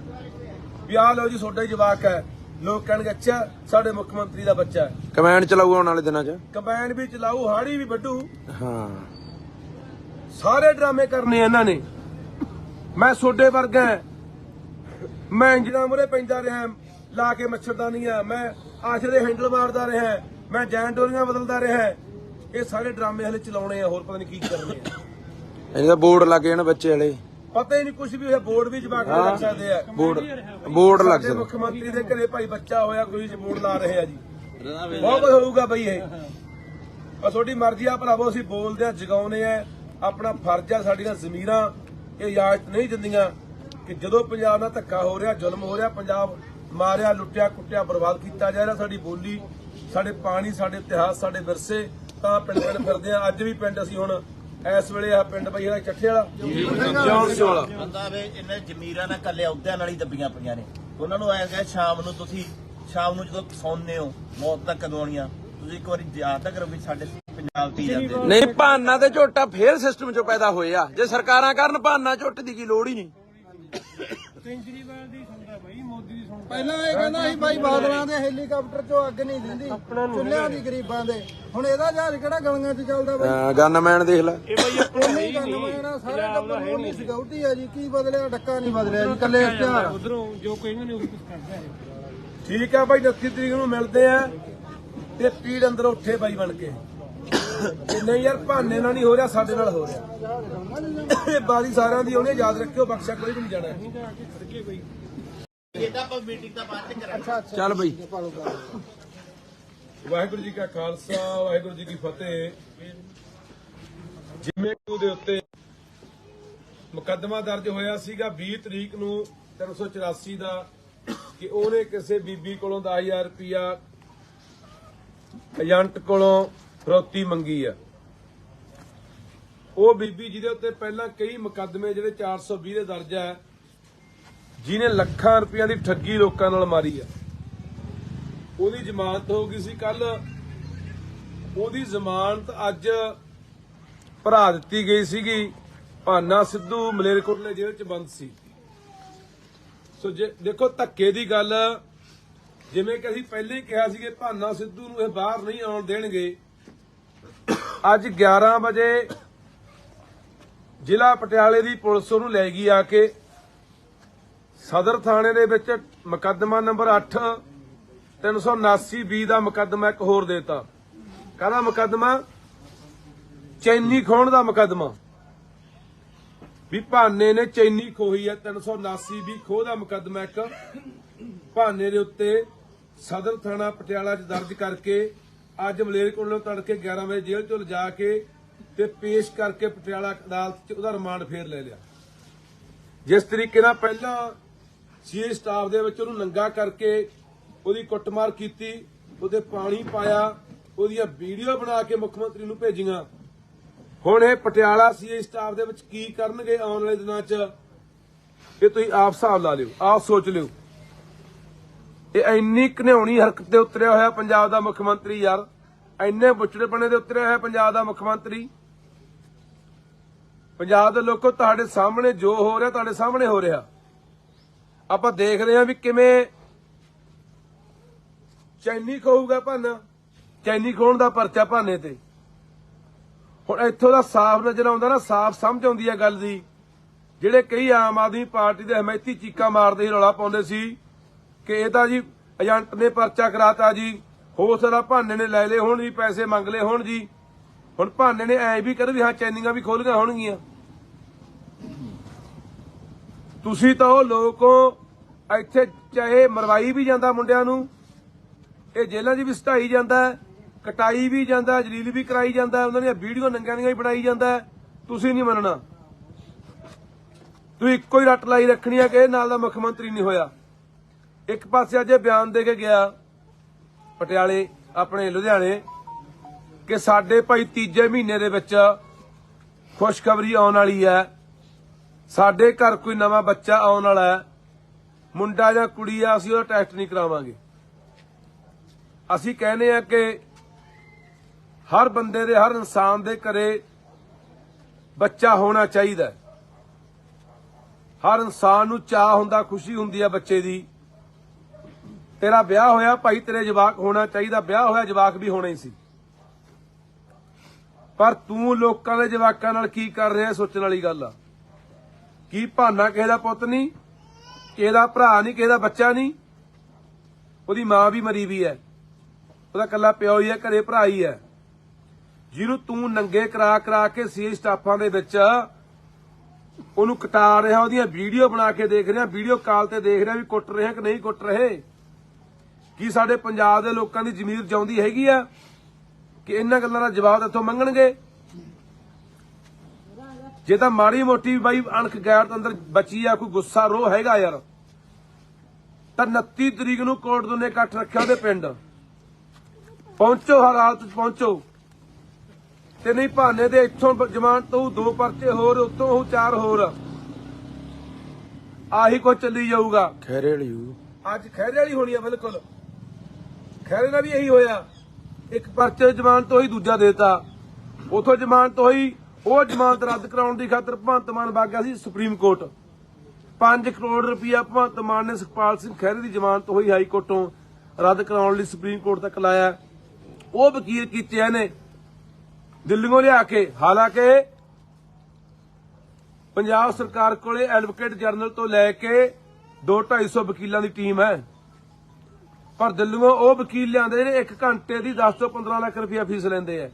ਵੀ ਆਹ ਲਓ ਜੀ ਤੁਹਾਡਾ ਹੀ ਜਵਾਕ ਹੈ। ਲੋਕ ਕਹਿਣਗੇ ਅੱਛਾ ਸਾਡੇ ਮੁੱਖ ਮੰਤਰੀ ਦਾ ਬੱਚਾ ਹੈ। ਕਮੈਂਡ ਚਲਾਊ ਆਉਣ ਵਾਲੇ ਦਿਨਾਂ 'ਚ। ਕੰਬਾਈਨ ਵੀ ਚਲਾਊ, ਹਾੜੀ ਵੀ ਵੱਢੂ, ਹਾਂ ਸਾਰੇ ਡਰਾਮੇ ਕਰਨੇ ਇਹਨਾਂ ਨੇ। ਮੈਂ ਤੁਹਾਡੇ ਵਰਗਾ, ਮੈਂ ਇੰਜਣਾ ਮੁਰੇ ਪੈਂਦਾ ਰਿਹਾ, ਲਾ ਕੇ ਮੱਛਰਦਾਨੀਆਂ, ਮੈਂ ਆਸ਼ਰੇ ਦੇ ਹੈਂਡਲ ਮਾਰਦਾ ਰਿਹਾ, ਮੈਂ ਜੈਨ ਡੋਰੀਆਂ ਬਦਲਦਾ ਰਿਹਾ। ਇਹ ਸਾਰੇ ਡਰਾਮੇ ਹਲੇ ਚਲਾਉਣੇ ਆ, ਹੋਰ ਪਤਾ ਨਹੀਂ ਕੀ ਕਰਨੇ ਆ। ਇਹਦਾ ਬੋਰਡ ਲੱਗ ਜਾਣ ਬੱਚੇ ਵਾਲੇ, ਪਤਾ ਹੀ ਨਹੀਂ ਕੁਝ ਵੀ ਹੋਇਆ। ਬੋਰਡ ਵੀ ਜਵਾਕ ਨੂੰ ਲੱਗ ਸਕਦੇ ਆ, ਬੋਰਡ ਲੱਗ ਸਾਡੇ ਸਕਦਾ। ਮੁੱਖ ਮੰਤਰੀ ਦੇ ਘਰੇ ਭਾਈ ਬੱਚਾ ਹੋਇਆ, ਕੋਈ ਬੋਰਡ ਲਾ ਰਹੇ ਆ ਜੀ। ਬਹੁਤ ਕੁਝ ਹੋਊਗਾ ਬਈ ਇਹ। ਬਸ ਤੁਹਾਡੀ ਮਰਜ਼ੀ ਆ ਭਰਾਵੋ, ਅਸੀਂ ਬੋਲਦੇ ਆ, ਜਗਾਉਨੇ ਆ, ਆਪਣਾ ਫਰਜ਼ ਆ। ਸਾਡੀਆਂ ਜ਼ਮੀਰਾਂ ਇਹ ਇਜਾਜ਼ਤ ਨਹੀਂ ਦਿੰਦੀਆਂ ਕਿ ਜਦੋਂ ਪੰਜਾਬ ਨਾਲ ਧੱਕਾ ਹੋ ਰਿਹਾ, ਜ਼ੁਲਮ ਹੋ ਰਿਹਾ, ਪੰਜਾਬ ਮਾਰਿਆ, ਲੁੱਟਿਆ, ਕੁੱਟਿਆ, ਬਰਬਾਦ ਕੀਤਾ ਜਾ ਰਿਹਾ, ਸਾਡੀ ਬੋਲੀ, ਸਾਡੇ ਪਾਣੀ, ਸਾਡੇ ਇਤਿਹਾਸ, ਸਾਡੇ ਵਿਰਸੇ, ਤਾਂ ਪਿੰਡ ਫਿਰਦੇ ਆ। ਅੱਜ ਵੀ ਪਿੰਡ ਅਸੀਂ ਹੁਣ ਇਸ ਵੇਲੇ ਆ ਪਿੰਡ ਬਈ ਇਹਦਾ ਚੱਠੇ ਵਾਲਾ ਵਾਲਾ ਬੰਦਾ ਵੇ, ਇਹਨੇ ਜ਼ਮੀਰਾਂ ਨਾਲ ਕੱਲੇ ਅਹੁਦਿਆਂ ਨਾਲ ਹੀ ਦੱਬੀਆਂ ਪਈਆਂ ਨੇ। ਉਹਨਾਂ ਨੂੰ ਐਂ ਕਹੇ ਸ਼ਾਮ ਨੂੰ ਜਦੋਂ ਸੌਂਦੇ ਹੋ, ਮੌਤ ਤੱਕ ਕਦੋਂ ਆਉਣੀਆਂ, ਤੁਸੀਂ ਇੱਕ ਵਾਰੀ ਯਾਦ ਤਾਂ ਕਰੋ ਵੀ ਸਾਡੇ ਪੰਜਾਬ ਦੀ ਜਾਂਦੇ ਨੇ। ਨਹੀਂ, ਭਾਨਾ ਤੇ ਝੋਟਾ ਫੇਰ ਸਿਸਟਮ 'ਚੋਂ ਪੈਦਾ ਹੋਏ ਆ। ਜੇ ਸਰਕਾਰਾਂ ਕਰਨ ਭਾਨਾ ਝੋਟ ਦੀ ਕੀ ਲੋੜ ਹੀ ਨਹੀਂ। ਕੇਜਰੀਵਾਲ ਦੀ ਸੁਣਦਾ ਬਾਈ, ਮੋਦੀ ਦੀ ਸੁਣਦਾ। ਪਹਿਲਾਂ ਇਹ ਕਹਿੰਦਾ ਸੀ ਬਾਈ ਬਾਦਲਾਂ ਦੇ ਹੈਲੀਕਾਪਟਰ ਚੋਂ ਅੱਗ ਨਹੀਂ ਦਿੰਦੀ, ਚੁੱਲ੍ਹਿਆਂ ਦੀ ਗਰੀਬਾਂ ਦੇ। ਹੁਣ ਇਹਦਾ ਜਹਾਜ਼ ਕਿਹੜਾ ਗਲੀਆਂ 'ਚ ਚੱਲਦਾ ਬਾਈ? ਗਨਮੈਨ ਦੇਖ ਲੈ, ਇਹ ਬਾਈ ਆਪਣਾ ਨਹੀਂ ਗੰਦਮਾਨਾ, ਸਾਰੇ ਟੱਬਰ ਨੂੰ ਨਹੀਂ ਸਿਕਿਉਰਟੀ ਹੈ ਜੀ। ਕੀ ਬਦਲਿਆ? ਡੱਕਾ ਨਹੀਂ ਬਦਲਿਆ ਜੀ, ਕੱਲੇ ਇਸ਼ਤਿਹਾਰ। ਉਧਰੋਂ ਜੋ ਕਹਿੰਦੇ ਨੇ ਉਹ ਕੁਝ ਕਰਦਾ ਹੈ। ਠੀਕ ਆ ਬਾਈ, 29 ਤਰੀਕ ਨੂੰ ਮਿਲਦੇ ਆ ਤੇ ਪੀੜ ਅੰਦਰ ਉੱਠੇ ਬਾਈ ਬਣ ਕੇ। ਨਹੀਂ ਯਾਰ, ਭਾਨੇ ਨਾਲ ਨਹੀਂ ਹੋ ਰਿਹਾ, ਸਾਡੇ ਨਾਲ ਹੋ ਰਿਹਾ। ਇਹ ਬਾਰੀ ਸਾਰਿਆਂ ਦੀ ਉਹਨੇ ਯਾਦ ਰੱਖਿਓ, ਬਖਸ਼ਾ ਕੋਈ ਵੀ ਨਹੀਂ ਜਾਣਾ। ਇਹਦਾ ਆਪਾਂ ਮੀਟਿੰਗ ਦਾ ਬਾਅਦ ਚ ਕਰਾਂਗੇ। ਚੱਲ ਬਈ। ਵਾਹਿਗੁਰੂ ਜੀ ਕਾ ਖਾਲਸਾ, ਵਾਹਿਗੁਰੂ ਜੀ ਕੀ ਫਤਿਹ। ਜਿਵੇਂ ਕਿ ਉਹਦੇ ਉੱਤੇ ਮੁਕੱਦਮਾ ਦਰਜ ਹੋਇਆ ਸੀਗਾ 20 ਤਰੀਕ ਨੂੰ 384 ਦਾ, ਕਿ ਉਹਨੇ ਕਿਸੇ ਬੀਬੀ ਕੋਲੋਂ 10,000 ਰੁਪਇਆ ਏਜੰਟ ਕੋਲੋਂ ਫਰੋਤੀ ਮੰਗੀ ਆ। ਉਹ ਬੀਬੀ ਜਿਹਦੇ ਉੱਤੇ ਪਹਿਲਾਂ ਕਈ ਮੁਕੱਦਮੇ ਜਿਹੜੇ 420 ਦੇ ਦਰਜ ਹੈ, ਜਿਹਨੇ ਲੱਖਾਂ ਰੁਪਈਆਂ ਦੀ ਠੱਗੀ ਲੋਕਾਂ ਨਾਲ ਮਾਰੀ ਆ, ਉਹਦੀ ਜ਼ਮਾਨਤ ਹੋ ਗਈ ਸੀ ਕੱਲ। ਉਹਦੀ ਜ਼ਮਾਨਤ ਅੱਜ ਭਰਾ ਦਿੱਤੀ ਗਈ ਸੀਗੀ। ਭਾਨਾ ਸਿੱਧੂ ਮਲੇਰਕੋਟਲੇ ਜੇਲ੍ਹ 'ਚ ਬੰਦ ਸੀ। ਸੋ ਜੇ ਦੇਖੋ ਧੱਕੇ ਦੀ ਗੱਲ, ਜਿਵੇਂ ਕਿ ਅਸੀਂ ਪਹਿਲੇ ਹੀ ਕਿਹਾ ਸੀ ਕਿ ਭਾਨਾ ਸਿੱਧੂ ਨੂੰ ਇਹ ਬਾਹਰ ਨਹੀਂ ਆਉਣ ਦੇਣਗੇ। ਅੱਜ 11 ਵਜੇ ਜ਼ਿਲ੍ਹਾ ਪਟਿਆਲੇ ਦੀ ਪੁਲਿਸ ਉਹਨੂੰ ਲੈ ਗਈ ਆ ਕੇ ਸਦਰ ਥਾਣੇ ਦੇ ਵਿੱਚ। ਮੁਕੱਦਮਾ ਨੰਬਰ 8 379B ਦਾ ਮੁਕੱਦਮਾ ਇੱਕ ਹੋਰ ਦੇਤਾ। ਕਾਹਦਾ ਮੁਕੱਦਮਾ? ਚੈਨੀ ਖੋਹਣ ਦਾ ਮੁਕੱਦਮਾ। ਵੀ ਭਾਨੇ ਨੇ ਚੈਨੀ ਖੋਹੀ ਹੈ। 379B ਖੋਹ ਦਾ ਮੁਕੱਦਮਾ ਇੱਕ ਭਾਨੇ ਦੇ ਉੱਤੇ ਸਦਰ ਥਾਣਾ ਪਟਿਆਲਾ 'ਚ ਦਰਜ ਕਰਕੇ ਅੱਜ ਮਲੇਰਕੋਟਲੇ ਤੜਕੇ 11 ਵਜੇ ਜੇਲ੍ਹ 'ਚੋਂ ਲਿਜਾ ਕੇ ਤੇ ਪੇਸ਼ ਕਰਕੇ ਪਟਿਆਲਾ ਅਦਾਲਤ 'ਚ ਉਹਦਾ ਰਿਮਾਂਡ ਫੇਰ ਲੈ ਲਿਆ। ਜਿਸ ਤਰੀਕੇ ਨਾਲ ਪਹਿਲਾਂ ਸੀਏ ਸਟਾਫ ਦੇ ਵਿੱਚ ਉਹਨੂੰ ਨੰਗਾ ਕਰਕੇ ਉਹਦੀ ਕੁੱਟਮਾਰ ਕੀਤੀ, ਉਹਦੇ ਪਾਣੀ ਪਾਇਆ, ਉਹਦੀਆਂ ਵੀਡੀਓ ਬਣਾ ਕੇ ਮੁੱਖ ਮੰਤਰੀ ਨੂੰ ਭੇਜੀਆਂ। ਹੁਣ ਇਹ ਪਟਿਆਲਾ ਸੀਏ ਸਟਾਫ ਦੇ ਵਿੱਚ ਕੀ ਕਰਨਗੇ ਆਉਣ ਵਾਲੇ ਦਿਨਾਂ 'ਚ, ਇਹ ਤੁਸੀਂ ਆਪ ਹਿਸਾਬ ਲਾ ਲਿਓ, ਆਪ ਸੋਚ ਲਿਓ। ਇਹ ਇੰਨੀ ਘਿਨਾਉਣੀ ਹਰਕਤ ਤੇ ਉਤਰਿਆ ਹੋਇਆ ਪੰਜਾਬ ਦਾ ਮੁੱਖ ਮੰਤਰੀ ਯਾਰ, ਇੰਨੇ ਬੁੱਚੜੇਪਣੇ ਦੇ ਉਤਰਿਆ ਹੋਇਆ ਪੰਜਾਬ ਦਾ ਮੁੱਖ ਮੰਤਰੀ। ਪੰਜਾਬ ਦੇ ਲੋਕੋ, ਤੁਹਾਡੇ ਸਾਹਮਣੇ ਜੋ ਹੋ ਰਿਹਾ, ਤੁਹਾਡੇ ਸਾਹਮਣੇ ਹੋ ਰਿਹਾ। ਆਪਾਂ ਦੇਖ ਰਹੇ ਹਾਂ ਵੀ ਕਿਵੇਂ ਚੈਨੀ ਖੋਊਗਾ ਭਾਨਾ, ਚੈਨੀ ਖੋਹਣ ਦਾ ਪਰਚਾ ਭਾਨੇ ਤੇ। ਹੁਣ ਇੱਥੋਂ ਦਾ ਸਾਫ਼ ਨਜ਼ਰ ਆਉਂਦਾ ਨਾ, ਸਾਫ਼ ਸਮਝ ਆਉਂਦੀ ਹੈ ਗੱਲ ਦੀ। ਜਿਹੜੇ ਕਈ ਆਮ ਆਦਮੀ ਪਾਰਟੀ ਦੇ ਹਮਾਇਤੀ ਚੀਕਾਂ ਮਾਰਦੇ ਸੀ, ਰੌਲਾ ਪਾਉਂਦੇ ਸੀ ਕਿ ਇਹ ਤਾਂ ਜੀ ਏਜੰਟ ਨੇ ਪਰਚਾ ਕਰਾਤਾ ਜੀ, ਹੋ ਸਕਦਾ ਭਾਨੇ ਨੇ ਲੈ ਲਏ ਹੋਣ ਜੀ, ਪੈਸੇ ਮੰਗ ਲਏ ਹੋਣ ਜੀ। ਹੁਣ ਭਾਨੇ ਨੇ ਐ ਵੀ ਕਰ ਵੀ ਹਾਂ ਚੈਨੀਆਂ ਵੀ ਖੋਲੀਆਂ ਹੋਣਗੀਆਂ। ਤੁਸੀਂ ਤਾਂ ਉਹ ਲੋਕ ਹੋ, ਇੱਥੇ ਚਾਹੇ ਮਰਵਾਈ ਵੀ ਜਾਂਦਾ ਮੁੰਡਿਆਂ ਨੂੰ, ਇਹ ਜੇਲ੍ਹਾਂ 'ਚ ਵੀ ਸਟਾਈ ਜਾਂਦਾ, ਕਟਾਈ ਵੀ ਜਾਂਦਾ, ਜਲੀਲ ਵੀ ਕਰਾਈ ਜਾਂਦਾ, ਉਹਨਾਂ ਦੀਆਂ ਵੀਡੀਓ ਨੰਗਿਆਂ ਦੀਆਂ ਵੀ ਬਣਾਈ ਜਾਂਦਾ। ਤੁਸੀਂ ਨਹੀਂ ਮੰਨਣਾ, ਤੁਸੀਂ ਇੱਕੋ ਹੀ ਰੱਟ ਲਾਈ ਰੱਖਣੀ ਆ ਕਿ ਇਹ ਨਾਲ ਦਾ ਮੁੱਖ ਮੰਤਰੀ ਨਹੀਂ ਹੋਇਆ। ਇੱਕ ਪਾਸੇ ਅੱਜ ਬਿਆਨ ਦੇ ਕੇ ਗਿਆ ਪਟਿਆਲੇ ਆਪਣੇ ਲੁਧਿਆਣੇ ਕਿ ਸਾਡੇ ਭਾਈ ਤੀਜੇ ਮਹੀਨੇ ਦੇ ਵਿੱਚ ਖੁਸ਼ਖਬਰੀ ਆਉਣ ਵਾਲੀ ਹੈ, ਸਾਡੇ ਘਰ ਕੋਈ ਨਵਾਂ ਬੱਚਾ ਆਉਣ ਵਾਲਾ ਹੈ, ਮੁੰਡਾ ਜਾਂ ਕੁੜੀ ਆ, ਅਸੀਂ ਉਹਦਾ ਟੈਸਟ ਨਹੀਂ ਕਰਾਵਾਂਗੇ। ਅਸੀਂ ਕਹਿੰਦੇ ਆ ਕਿ ਹਰ ਬੰਦੇ ਦੇ, ਹਰ ਇਨਸਾਨ ਦੇ ਘਰੇ ਬੱਚਾ ਹੋਣਾ ਚਾਹੀਦਾ। ਹਰ ਇਨਸਾਨ ਨੂੰ ਚਾਹ ਹੁੰਦਾ, ਖੁਸ਼ੀ ਹੁੰਦੀ ਆ ਬੱਚੇ ਦੀ। ਤੇਰਾ ਵਿਆਹ ਹੋਇਆ ਭਾਈ, ਤੇਰੇ ਜਵਾਕ ਹੋਣਾ ਚਾਹੀਦਾ, ਵਿਆਹ ਹੋਇਆ ਜਵਾਕ ਵੀ ਹੋਣਾ ਹੀ ਸੀ। ਪਰ ਤੂੰ ਲੋਕਾਂ ਦੇ ਜਵਾਕਾਂ ਨਾਲ ਕੀ ਕਰ ਰਿਹਾ, ਸੋਚਣ ਵਾਲੀ ਗੱਲ ਆ। ਕੀ ਭਾਨਾ ਕਿਸੇ ਦਾ ਪੁੱਤ ਨਹੀਂ, ਕਿਸੇ ਦਾ ਭਰਾ ਨਹੀਂ, ਕਿਸੇ ਦਾ ਬੱਚਾ ਨਹੀਂ। ਉਹਦੀ ਮਾਂ ਵੀ ਮਰੀ ਵੀ ਹੈ, ਉਹਦਾ ਇਕੱਲਾ ਪਿਓ ਹੀ ਹੈ, ਘਰੇ ਭਰਾ ਹੀ ਹੈ, ਜਿਹਨੂੰ ਤੂੰ ਨੰਗੇ ਕਰਾ ਕਰਾ ਕੇ ਸੀ ਸਟਾਫਾਂ ਦੇ ਵਿੱਚ ਉਹਨੂੰ ਕਟਾ ਰਿਹਾ, ਉਹਦੀਆਂ ਵੀਡੀਓ ਬਣਾ ਕੇ ਦੇਖ ਰਿਹਾ, ਵੀਡੀਓ ਕਾਲ ਤੇ ਦੇਖ ਰਿਹਾ ਵੀ ਕੁੱਟ ਰਿਹਾ ਕਿ ਨਹੀਂ ਕੁੱਟ ਰਹੇ। ਕੀ ਸਾਡੇ ਪੰਜਾਬ ਦੇ ਲੋਕਾਂ ਦੀ ਜ਼ਮੀਰ ਜਿਉਂਦੀ ਹੈਗੀ ਆ ਕਿ ਇਹਨਾਂ ਗੱਲਾਂ ਦਾ ਜਵਾਬ ਇੱਥੋਂ ਮੰਗਣਗੇ? ਜੇ ਤਾਂ ਮਾੜੀ ਮੋਟੀ ਬਾਈ ਅਣਖ ਗੈਰਤ ਅੰਦਰ ਬਚੀ ਆ, ਕੋਈ ਗੁੱਸਾ ਰੋਹ ਹੈਗਾ ਯਾਰ, ਤਾਂ 29 ਤਰੀਕ ਨੂੰ ਕੋਟ ਦੋਨੇ ਇਕੱਠ ਰੱਖਿਆ ਉਹਦੇ ਪਿੰਡ ਪਹੁੰਚੋ, ਹਰ ਹਾਲਤ 'ਚ ਪਹੁੰਚੋ। ਤੇ ਨਹੀਂ ਭਾਨੇ ਦੇ ਇੱਥੋਂ ਜ਼ਮਾਨਤ ਤੋਂ 2 ਪਰਚੇ ਹੋਰ, ਉੱਤੋਂ ਉਹ 4 ਹੋਰ, ਆਹੀ ਕੁਝ ਚੱਲੀ ਜਾਊਗਾ। ਖੈਰੇ ਵਾਲੀ ਅੱਜ ਖੈਰੇ ਵਾਲੀ ਹੋਣੀ ਆ, ਬਿਲਕੁਲ ਖੈਰੇ ਨਾਲ ਵੀ ਇਹੀ ਹੋਇਆ। ਇੱਕ ਪਰਚੇ ਜ਼ਮਾਨਤ ਹੋਈ, ਦੂਜਾ ਦੇਤਾ, ਉਥੋਂ ਜ਼ਮਾਨਤ ਹੋਈ, ਉਹ ਜ਼ਮਾਨਤ ਰੱਦ ਕਰਾਉਣ ਦੀ ਖਾਤਰ ਭਗਵੰਤ ਮਾਨ ਵਗ ਗਿਆ ਸੀ ਸੁਪਰੀਮ ਕੋਰਟ। 5 ਕਰੋੜ ਰੁਪਇਆ ਭਗਵੰਤ ਮਾਨ ਨੇ ਸੁਖਪਾਲ ਸਿੰਘ ਖਹਿਰੇ ਦੀ ਜ਼ਮਾਨਤ ਹੋਈ ਹਾਈ ਕੋਰਟੋਂ ਰੱਦ ਕਰਾਉਣ ਲਈ ਸੁਪਰੀਮ ਕੋਰਟ ਤੱਕ ਲਾਇਆ। ਉਹ ਵਕੀਲ ਕੀਤੇ ਇਹਨੇ ਦਿੱਲੀੋਂ ਲਿਆ ਕੇ। ਹਾਲਾਂਕਿ ਪੰਜਾਬ ਸਰਕਾਰ ਕੋਲੇ ਐਡਵੋਕੇਟ ਜਨਰਲ ਤੋਂ ਲੈ ਕੇ 200-250 ਵਕੀਲਾਂ ਦੀ ਟੀਮ ਹੈ, ਪਰ ਦਿੱਲੀੋਂ ਉਹ ਵਕੀਲ ਲਿਆਂਦੇ ਨੇ 1 ਘੰਟੇ ਦੀ 10 ਤੋਂ 15 ਲੱਖ ਰੁਪਇਆ ਫੀਸ ਲੈਂਦੇ ਆ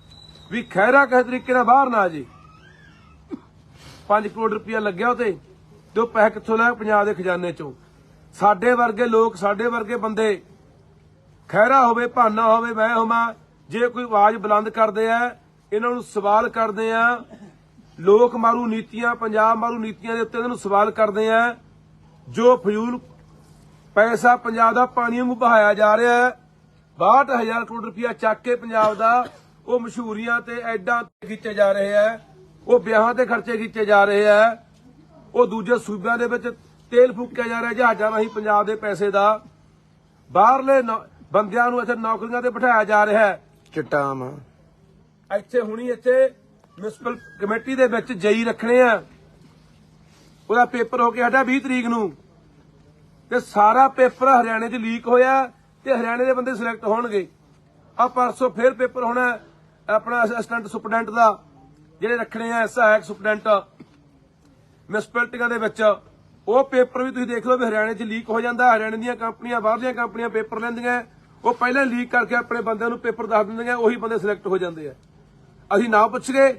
ਵੀ ਖਹਿਰਾ ਕਿਸੇ ਤਰੀਕੇ ਨਾਲ ਬਾਹਰ ਨਾ ਆ ਜੇ। 5 ਕਰੋੜ ਰੁਪਇਆ ਲੱਗਿਆ ਉਤੇ, ਤੇ ਉਹ ਪੈਸੇ ਕਿੱਥੋਂ ਲਿਆ? ਪੰਜਾਬ ਦੇ ਖਜ਼ਾਨੇ ਚੋਂ। ਸਾਡੇ ਵਰਗੇ ਲੋਕ, ਸਾਡੇ ਵਰਗੇ ਬੰਦੇ, ਖਹਿਰਾ ਹੋਵੇ, ਭਾਨਾ ਹੋਵੇ, ਮੈਂ ਹੋਵਾਂ, ਜੇ ਕੋਈ ਆਵਾਜ਼ ਬੁਲੰਦ ਕਰਦੇ ਆ, ਇਹਨਾਂ ਨੂੰ ਸਵਾਲ ਕਰਦੇ ਆ। ਲੋਕ ਮਾਰੂ ਨੀਤੀਆਂ, ਪੰਜਾਬ ਮਾਰੂ ਨੀਤੀਆਂ ਦੇ ਉੱਤੇ ਇਹਨਾਂ ਨੂੰ ਸਵਾਲ ਕਰਦੇ ਆ। ਜੋ ਫਜ਼ੂਲ ਪੈਸਾ ਪੰਜਾਬ ਦਾ ਪਾਣੀ ਵਾਂਗੂ ਬਹਾਇਆ ਜਾ ਰਿਹਾ ਹੈ, 62,000 ਕਰੋੜ ਰੁਪਇਆ ਚੱਕ ਕੇ ਪੰਜਾਬ ਦਾ, ਉਹ ਮਸ਼ਹੂਰੀਆਂ ਤੇ ਐਡਾਂ ਤੇ ਖਿੱਚੇ ਜਾ ਰਹੇ ਆ, ਉਹ ਵਿਆਹਾਂ ਤੇ ਖਰਚੇ ਕੀਤੇ ਜਾ ਰਹੇ ਆ, ਉਹ ਦੂਜੇ ਸੂਬਿਆਂ ਦੇ ਵਿੱਚ ਤੇਲ ਫੂਕਿਆ ਜਾ ਰਿਹਾ ਜਹਾਜ਼ਾਂ ਰਾਹੀਂ ਪੰਜਾਬ ਦੇ ਪੈਸੇ ਦਾ। ਬਾਹਰਲੇ ਬੰਦਿਆਂ ਨੂੰ ਇੱਥੇ ਨੌਕਰੀਆਂ ਤੇ ਬਿਠਾਇਆ ਜਾ ਰਿਹਾ ਹੈ। ਚਟਾਮ ਇੱਥੇ ਹੁਣੀ ਇੱਥੇ ਮਿਊਨਿਸਪਲ ਕਮੇਟੀ ਦੇ ਵਿੱਚ ਜਈ ਰੱਖਣੇ ਆ, ਉਹਦਾ ਪੇਪਰ ਹੋ ਕੇ ਹਟਾ 20 ਤਰੀਕ ਨੂੰ, ਤੇ ਸਾਰਾ ਪੇਪਰ ਹਰਿਆਣੇ 'ਚ ਲੀਕ ਹੋਇਆ ਤੇ ਹਰਿਆਣੇ ਦੇ ਬੰਦੇ ਸਿਲੈਕਟ ਹੋਣਗੇ। ਆ ਪਰਸੋਂ ਫੇਰ ਪੇਪਰ ਹੋਣਾ ਆਪਣਾ ਅਸਿਸਟੈਂਟ ਸੁਪਰਡੈਂਟ ਦਾ, ਜਿਹੜੇ ਰੱਖਣੇ ਆ ਸਹਾਇਕ ਸੁਪਰਡੈਂਟ ਮਿਊਨਿਸਪੈਲਿਟੀਆਂ ਦੇ ਵਿੱਚ। ਉਹ ਪੇਪਰ ਵੀ ਤੁਸੀਂ ਦੇਖ ਲਓ ਵੀ ਹਰਿਆਣੇ 'ਚ ਲੀਕ ਹੋ ਜਾਂਦਾ। ਹਰਿਆਣੇ ਦੀਆਂ ਕੰਪਨੀਆਂ, ਬਾਹਰਲੀਆਂ ਕੰਪਨੀਆਂ ਪੇਪਰ ਲੈਂਦੀਆਂ, ਉਹ ਪਹਿਲਾਂ ਲੀਕ ਕਰਕੇ ਆਪਣੇ ਬੰਦਿਆਂ ਨੂੰ ਪੇਪਰ ਦੱਸ ਦਿੰਦੀਆਂ, ਉਹੀ ਬੰਦੇ ਸਿਲੈਕਟ ਹੋ ਜਾਂਦੇ ਆ। ਅਸੀਂ ਨਾ ਪੁੱਛ ਗਏ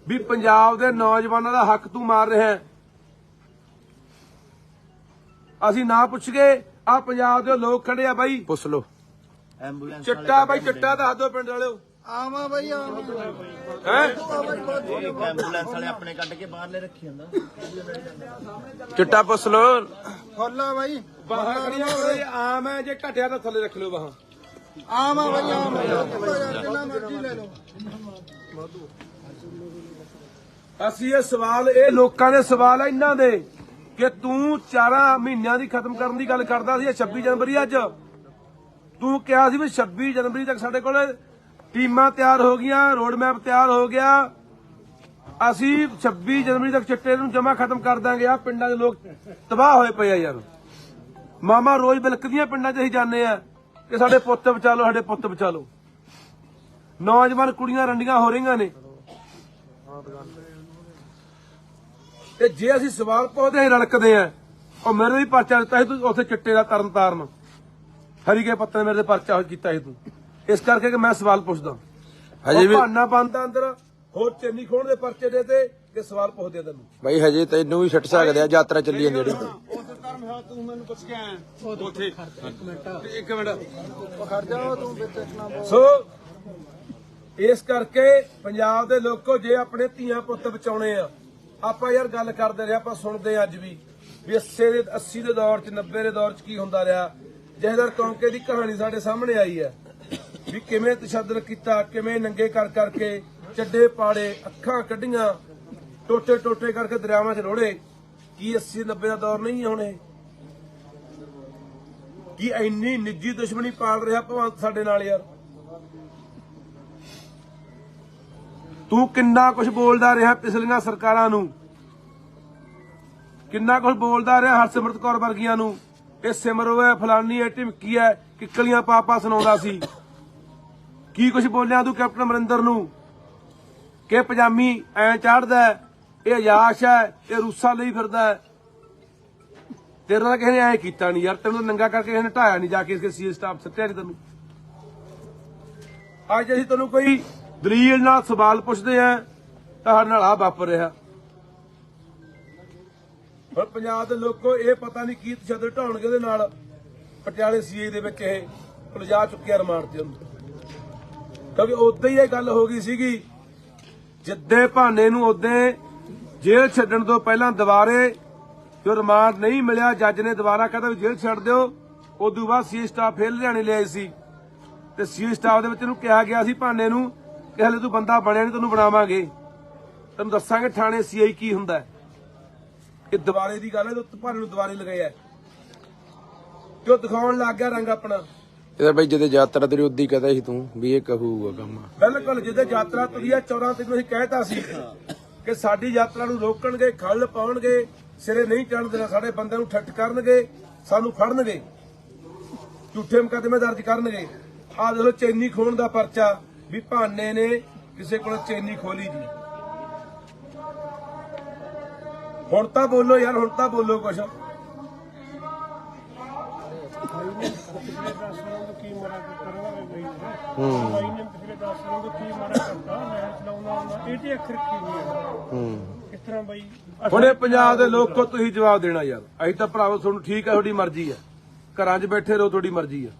ਵੀ ਪੰਜਾਬ ਦੇ ਨੌਜਵਾਨਾਂ ਦਾ ਹੱਕ ਤੂੰ ਮਾਰ ਰਿਹਾ, ਅਸੀਂ ਨਾ ਪੁੱਛ ਗਏ ਆ ਪੰਜਾਬ ਦੇ ਲੋਕ ਖੜੇ ਆ ਬਾਈ, ਪੁੱਛ ਲੋ। ਐਂਬੂਲੈਂਸ ਚਿੱਟਾ ਬਾਈ, ਚਿੱਟਾ ਦੱਸ ਦਿਓ ਪਿੰਡ ਵਾਲਿਓ। ਆਵਾਂ ਬਈ ਆਵਾਂ ਹੈ ਐਂਬੂਲੈਂਸ ਵਾਲੇ ਆਪਣੇ ਕੱਢ ਕੇ ਬਾਹਰਲੇ ਰੱਖੀ ਜਾਂਦਾ। ਚਿੱਟਾ ਪੁੱਛ ਲੋ। ਖੋਲਾ ਬਾਈ, ਬਾਹਾਂ ਖੜੀਆਂ ਹੋਏ ਆਮ ਹੈ, ਜੇ ਘਟਿਆ ਤਾਂ ਥੱਲੇ ਰੱਖ ਲਿਓ ਬਾਹਾਂ। ਆਵਾਂ ਬਈ ਆਵਾਂ, ਜਿੰਨਾ ਮਰਜ਼ੀ ਲੈ ਲਓ। ਅਸੀਂ ਇਹ ਸਵਾਲ, ਇਹ ਲੋਕਾਂ ਦੇ ਸਵਾਲ ਆ ਇਹਨਾਂ ਦੇ ਕਿ ਤੂੰ 4 ਮਹੀਨਿਆਂ ਦੀ ਖਤਮ ਕਰਨ ਦੀ ਗੱਲ ਕਰਦਾ ਸੀ। 26 ਜਨਵਰੀ ਅੱਜ ਤੂੰ ਕਿਹਾ ਸੀ ਵੀ 26 ਜਨਵਰੀ ਤੱਕ ਸਾਡੇ ਕੋਲ ਟੀਮਾਂ ਤਿਆਰ ਹੋ ਗਈਆਂ, ਰੋਡ ਮੈਪ ਤਿਆਰ ਹੋ ਗਿਆ, ਅਸੀਂ 26 ਜਨਵਰੀ ਤੱਕ ਚਿੱਟੇ ਨੂੰ ਜਮਾ ਖਤਮ ਕਰ ਦਾਂਗੇ। ਆ ਪਿੰਡਾਂ ਦੇ ਲੋਕ ਤਬਾਹ ਹੋਏ ਪਏ ਆ ਯਾਰ। ਮਾਮਾ ਰੋਜ਼ ਬਿਲਕਦੀਆਂ ਪਿੰਡਾਂ 'ਚ ਅਸੀਂ ਜਾਂਦੇ ਆ ਕਿ ਸਾਡੇ ਪੁੱਤ ਬਚਾ ਲਓ, ਸਾਡੇ ਪੁੱਤ ਬਚਾ ਲਓ। ਨੌਜਵਾਨ ਕੁੜੀਆਂ ਰੰਡੀਆਂ ਹੋ ਰਹੀਆਂ ਨੇ। ਤੇ ਜੇ ਅਸੀਂ ਸਵਾਲ ਪੁੱਛਦੇ ਹਾਂ, ਰਲਕਦੇ ਆ। ਉਹ ਮੇਰੇ ਵੀ ਪਰਚਾ ਦਿੱਤਾ ਸੀ ਤੂੰ ਉੱਥੇ ਚਿੱਟੇ ਦਾ ਤਰਨ ਤਾਰਨ, ਹਰੀਕੇ ਪੱਤੇ ਮੇਰੇ ਤੇ ਪਰਚਾ ਕੀਤਾ ਸੀ ਤੂੰ। ਇਸ ਕਰਕੇ ਕਿ ਮੈਂ ਸਵਾਲ ਪੁੱਛਦਾ ਹਜੇ ਵੀ ਭਾਨਾ ਬੰਦਾ ਅੰਦਰ ਹੋਰ ਚੰਨੀ ਖੋਣ ਦੇ ਪਰਚੇ ਦੇ ਤੇ ਕਿ ਸਵਾਲ ਪੁੱਛਦੇ ਤੈਨੂੰ ਬਾਈ ਹਜੇ ਤੈਨੂੰ ਵੀ ਛੱਡ ਸਕਦੇ ਆ, ਯਾਤਰਾ ਚੱਲੀ ਜਾਂਦੀ ਜਿਹੜੀ ਉਸ ਧਰਮ ਹੈ ਤੂੰ ਮੈਨੂੰ ਪੁੱਛ ਕੇ ਆਇਆ ਉੱਥੇ ਇੱਕ ਮਿੰਟ ਇੱਕ ਮਿੰਟ ਖੜ ਜਾ ਤੂੰ ਵਿੱਚ ਨਾ ਬੋਲ। ਸੋ ਇਸ ਕਰਕੇ ਪੰਜਾਬ ਦੇ ਲੋਕੋ ਜੇ ਆਪਣੇ ਧੀਆਂ ਪੁੱਤ ਬਚਾਉਣੇ ਆ, ਆਪਾਂ ਯਾਰ ਗੱਲ ਕਰਦੇ ਰਹੇ, ਆਪਾਂ ਸੁਣਦੇ ਆ ਅੱਜ ਵੀ 80 ਦੇ ਦੌਰ 'ਚ 90 ਦੇ ਦੌਰ 'ਚ ਕੀ ਹੁੰਦਾ ਰਿਹਾ। ਜਹਦਰ ਕੌਂਕੇ ਦੀ ਕਹਾਣੀ ਸਾਡੇ ਸਾਹਮਣੇ ਆਈ ਹੈ ਵੀ ਕਿਵੇਂ ਤਸ਼ੱਦਦ ਕੀਤਾ, ਕਿਵੇਂ ਨੰਗੇ ਕਰ ਕਰਕੇ ਚੱਡੇ ਪਾੜੇ, ਅੱਖਾਂ ਕੱਢੀਆਂ, ਟੋਟੇ ਟੋਟੇ ਕਰਕੇ ਦਰਿਆਵਾਂ 'ਚ ਰੋੜੇ। ਕੀ 80 90 ਦਾ ਦੌਰ ਨਹੀਂ ਹੈ ਹੁਣ ਇਹ? ਕੀ ਇੰਨੀ ਨਿੱਜੀ ਦੁਸ਼ਮਣੀ ਪਾਲ ਰਿਹਾ ਭਗਵੰਤ ਸਾਡੇ ਨਾਲ ਯਾਰ? ਤੂੰ ਕਿੰਨਾ ਕੁਝ ਬੋਲਦਾ ਰਿਹਾ ਪਿਛਲੀਆਂ ਸਰਕਾਰਾਂ ਨੂੰ, ਕਿੰਨਾ ਕੁਝ ਬੋਲਦਾ ਰਿਹਾ ਹਰਸਿਮਰਤ ਕੌਰ ਵਰਗੀਆਂ ਨੂੰ, ਇਹ ਸਿਮਰੋ ਹੈ, ਫਲਾਨੀ ਹੈ, ਢਿਮਕੀ ਹੈ, ਕਿੱਕਲੀਆਂ ਪਾਪਾ ਸੁਣਾਉਂਦਾ ਸੀ। ਕੀ ਕੁਝ ਬੋਲਿਆ ਤੂੰ ਕੈਪਟਨ ਅਮਰਿੰਦਰ ਨੂੰ ਕਿ ਪਜਾਮੀ ਐ ਚੜਦਾ, ਇਹ ਅਯਾਸ਼ ਹੈ, ਇਹ ਰੂਸਾਂ ਲਈ ਫਿਰਦਾ ਹੈ। ਤੇਰੇ ਨਾਲ ਕਿਸੇ ਨੇ ਐ ਕੀਤਾ ਨਹੀਂ ਯਾਰ, ਤੈਨੂੰ ਨੰਗਾ ਕਰਕੇ ਕਿਸੇ ਨੇ ਢਾਇਆ ਨਹੀਂ, ਜਾ ਕੇ ਇਸਕੇ ਸੀਏ ਸਟਾਫ ਸੱਤਿਆ ਨਹੀਂ ਤੈਨੂੰ। ਅੱਜ ਅਸੀਂ ਤੈਨੂੰ ਕੋਈ ਦਲੀਲ ਨਾਲ ਸਵਾਲ ਪੁੱਛਦੇ ਆ ਤਾਂ ਸਾਡੇ ਨਾਲ ਆ ਵਾਪਰ ਰਿਹਾ। ਹੁਣ ਪੰਜਾਬ ਦੇ ਲੋਕੋ ਇਹ ਪਤਾ ਨਹੀਂ ਕੀ ਤਸ਼ੱਦਦ ਢਾਉਣਗੇ ਉਹਦੇ ਨਾਲ। ਪਟਿਆਲੇ ਸੀਏ ਦੇ ਵਿੱਚ ਇਹ ਉਲਝਾ ਚੁੱਕਿਆ ਰਿਮਾਂਡ ਤੇ ਉਹਨੂੰ, ਕਿਉਂਕਿ ਉਦੋਂ ਹੀ ਇਹ ਗੱਲ ਹੋ ਗਈ ਸੀਗੀ ਜਿੱਦੇ ਭਾਨੇ ਨੂੰ ਉਦੋਂ ਜੇਲ੍ਹ ਛੱਡਣ ਤੋਂ ਪਹਿਲਾਂ ਦੁਬਾਰੇ ਜੋ ਰਿਮਾਂਡ ਨਹੀਂ ਮਿਲਿਆ, ਜੱਜ ਨੇ ਦੁਬਾਰਾ ਕਹਿੰਦਾ ਵੀ ਜੇਲ੍ਹ ਛੱਡ ਦਿਓ। ਉਦੋਂ ਬਾਅਦ ਸੀਏ ਸਟਾਫ ਫੇਰ ਲੁਧਿਆਣੇ ਲਿਆਏ ਸੀ ਤੇ ਸੀਏ ਸਟਾਫ ਦੇ ਵਿੱਚ ਇਹਨੂੰ ਕਿਹਾ ਗਿਆ ਸੀ ਭਾਨੇ ਨੂੰ ਕਿ ਹਲੇ ਤੂੰ ਬੰਦਾ ਬਣਿਆ ਨਹੀਂ, ਤੈਨੂੰ ਬਣਾਵਾਂਗੇ, ਤੈਨੂੰ ਦੱਸਾਂਗੇ ਥਾਣੇ ਸੀਆਈ ਕੀ ਹੁੰਦਾ। ਇਹ ਦੁਬਾਰੇ ਦੀ ਗੱਲ ਹੈ, ਭਾਨੇ ਨੂੰ ਦੁਬਾਰੇ ਲਗਾਇਆ ਕਿਉਂ? ਦਿਖਾਉਣ ਲੱਗ ਗਿਆ ਰੰਗ ਆਪਣਾ। ਇਹਦਾ ਬਾਈ ਜਦੋਂ ਯਾਤਰਾ ਤੇਰੀ ਉਦੀ ਕਹਦਾ ਸੀ ਤੂੰ ਵੀ ਇਹ ਕਹੂਗਾ ਕੰਮ। ਬਿਲਕੁਲ ਜਿਹਦੇ ਯਾਤਰਾ ਤੁਰੀ ਆ 14 ਤਰੀਕ ਨੂੰ ਅਸੀਂ ਕਹਿਤਾ ਸੀ ਕਿ ਸਾਡੀ ਯਾਤਰਾ ਨੂੰ ਰੋਕਣਗੇ, ਖੱਲ ਪਾਉਣਗੇ, ਸਿਰੇ ਨਹੀਂ ਚੜ੍ਹਨ ਦੇਣਾ, ਸਾਡੇ ਬੰਦਿਆਂ ਨੂੰ ਠੱਠ ਕਰਨਗੇ, ਸਾਨੂੰ ਫੜਨਗੇ, ਝੂਠੇ ਮੁਕੱਦਮੇ ਦਰਜ ਕਰਨਗੇ। ਆਹ ਦੇਖੋ ਚੈਨੀ ਖੋਣ ਦਾ ਪਰਚਾ ਵੀ ਭਾਨੇ ਨੇ ਕਿਸੇ ਕੋਲ ਚੈਨੀ ਖੋਲੀ ਜੀ। ਹੁਣ ਤਾਂ ਬੋਲੋ ਯਾਰ, ਹੁਣ ਤਾਂ ਬੋਲੋ ਕੁਛ। ਪਿਛਲੇ 10 ਸਾਲਾਂ ਤੋਂ ਕੀ ਮਾੜਾ ਕਰਨਾ ਬਈ ਬਾਈ ਨੇ ਪਿਛਲੇ 10 ਸਾਲਾਂ ਤੋਂ ਕੀ ਮਾੜਾ ਕਰਤਾ, ਮੈਂ ਚਲਾਉਂਦਾ ਹੁੰਦਾ ਇਹ ਤੇ ਅੱਖਰ ਕੀ ਨਹੀਂ ਕਿਸ ਤਰ੍ਹਾਂ ਬਾਈ। ਹੁਣੇ ਪੰਜਾਬ ਦੇ ਲੋਕੋ ਤੁਸੀਂ ਜਵਾਬ ਦੇਣਾ ਯਾਰ। ਅਸੀਂ ਤਾਂ ਭਰਾਵੋ ਤੁਹਾਨੂੰ ਠੀਕ ਹੈ, ਤੁਹਾਡੀ ਮਰਜ਼ੀ ਹੈ, ਘਰਾਂ 'ਚ ਬੈਠੇ ਰਹੋ, ਤੁਹਾਡੀ ਮਰਜ਼ੀ ਹੈ,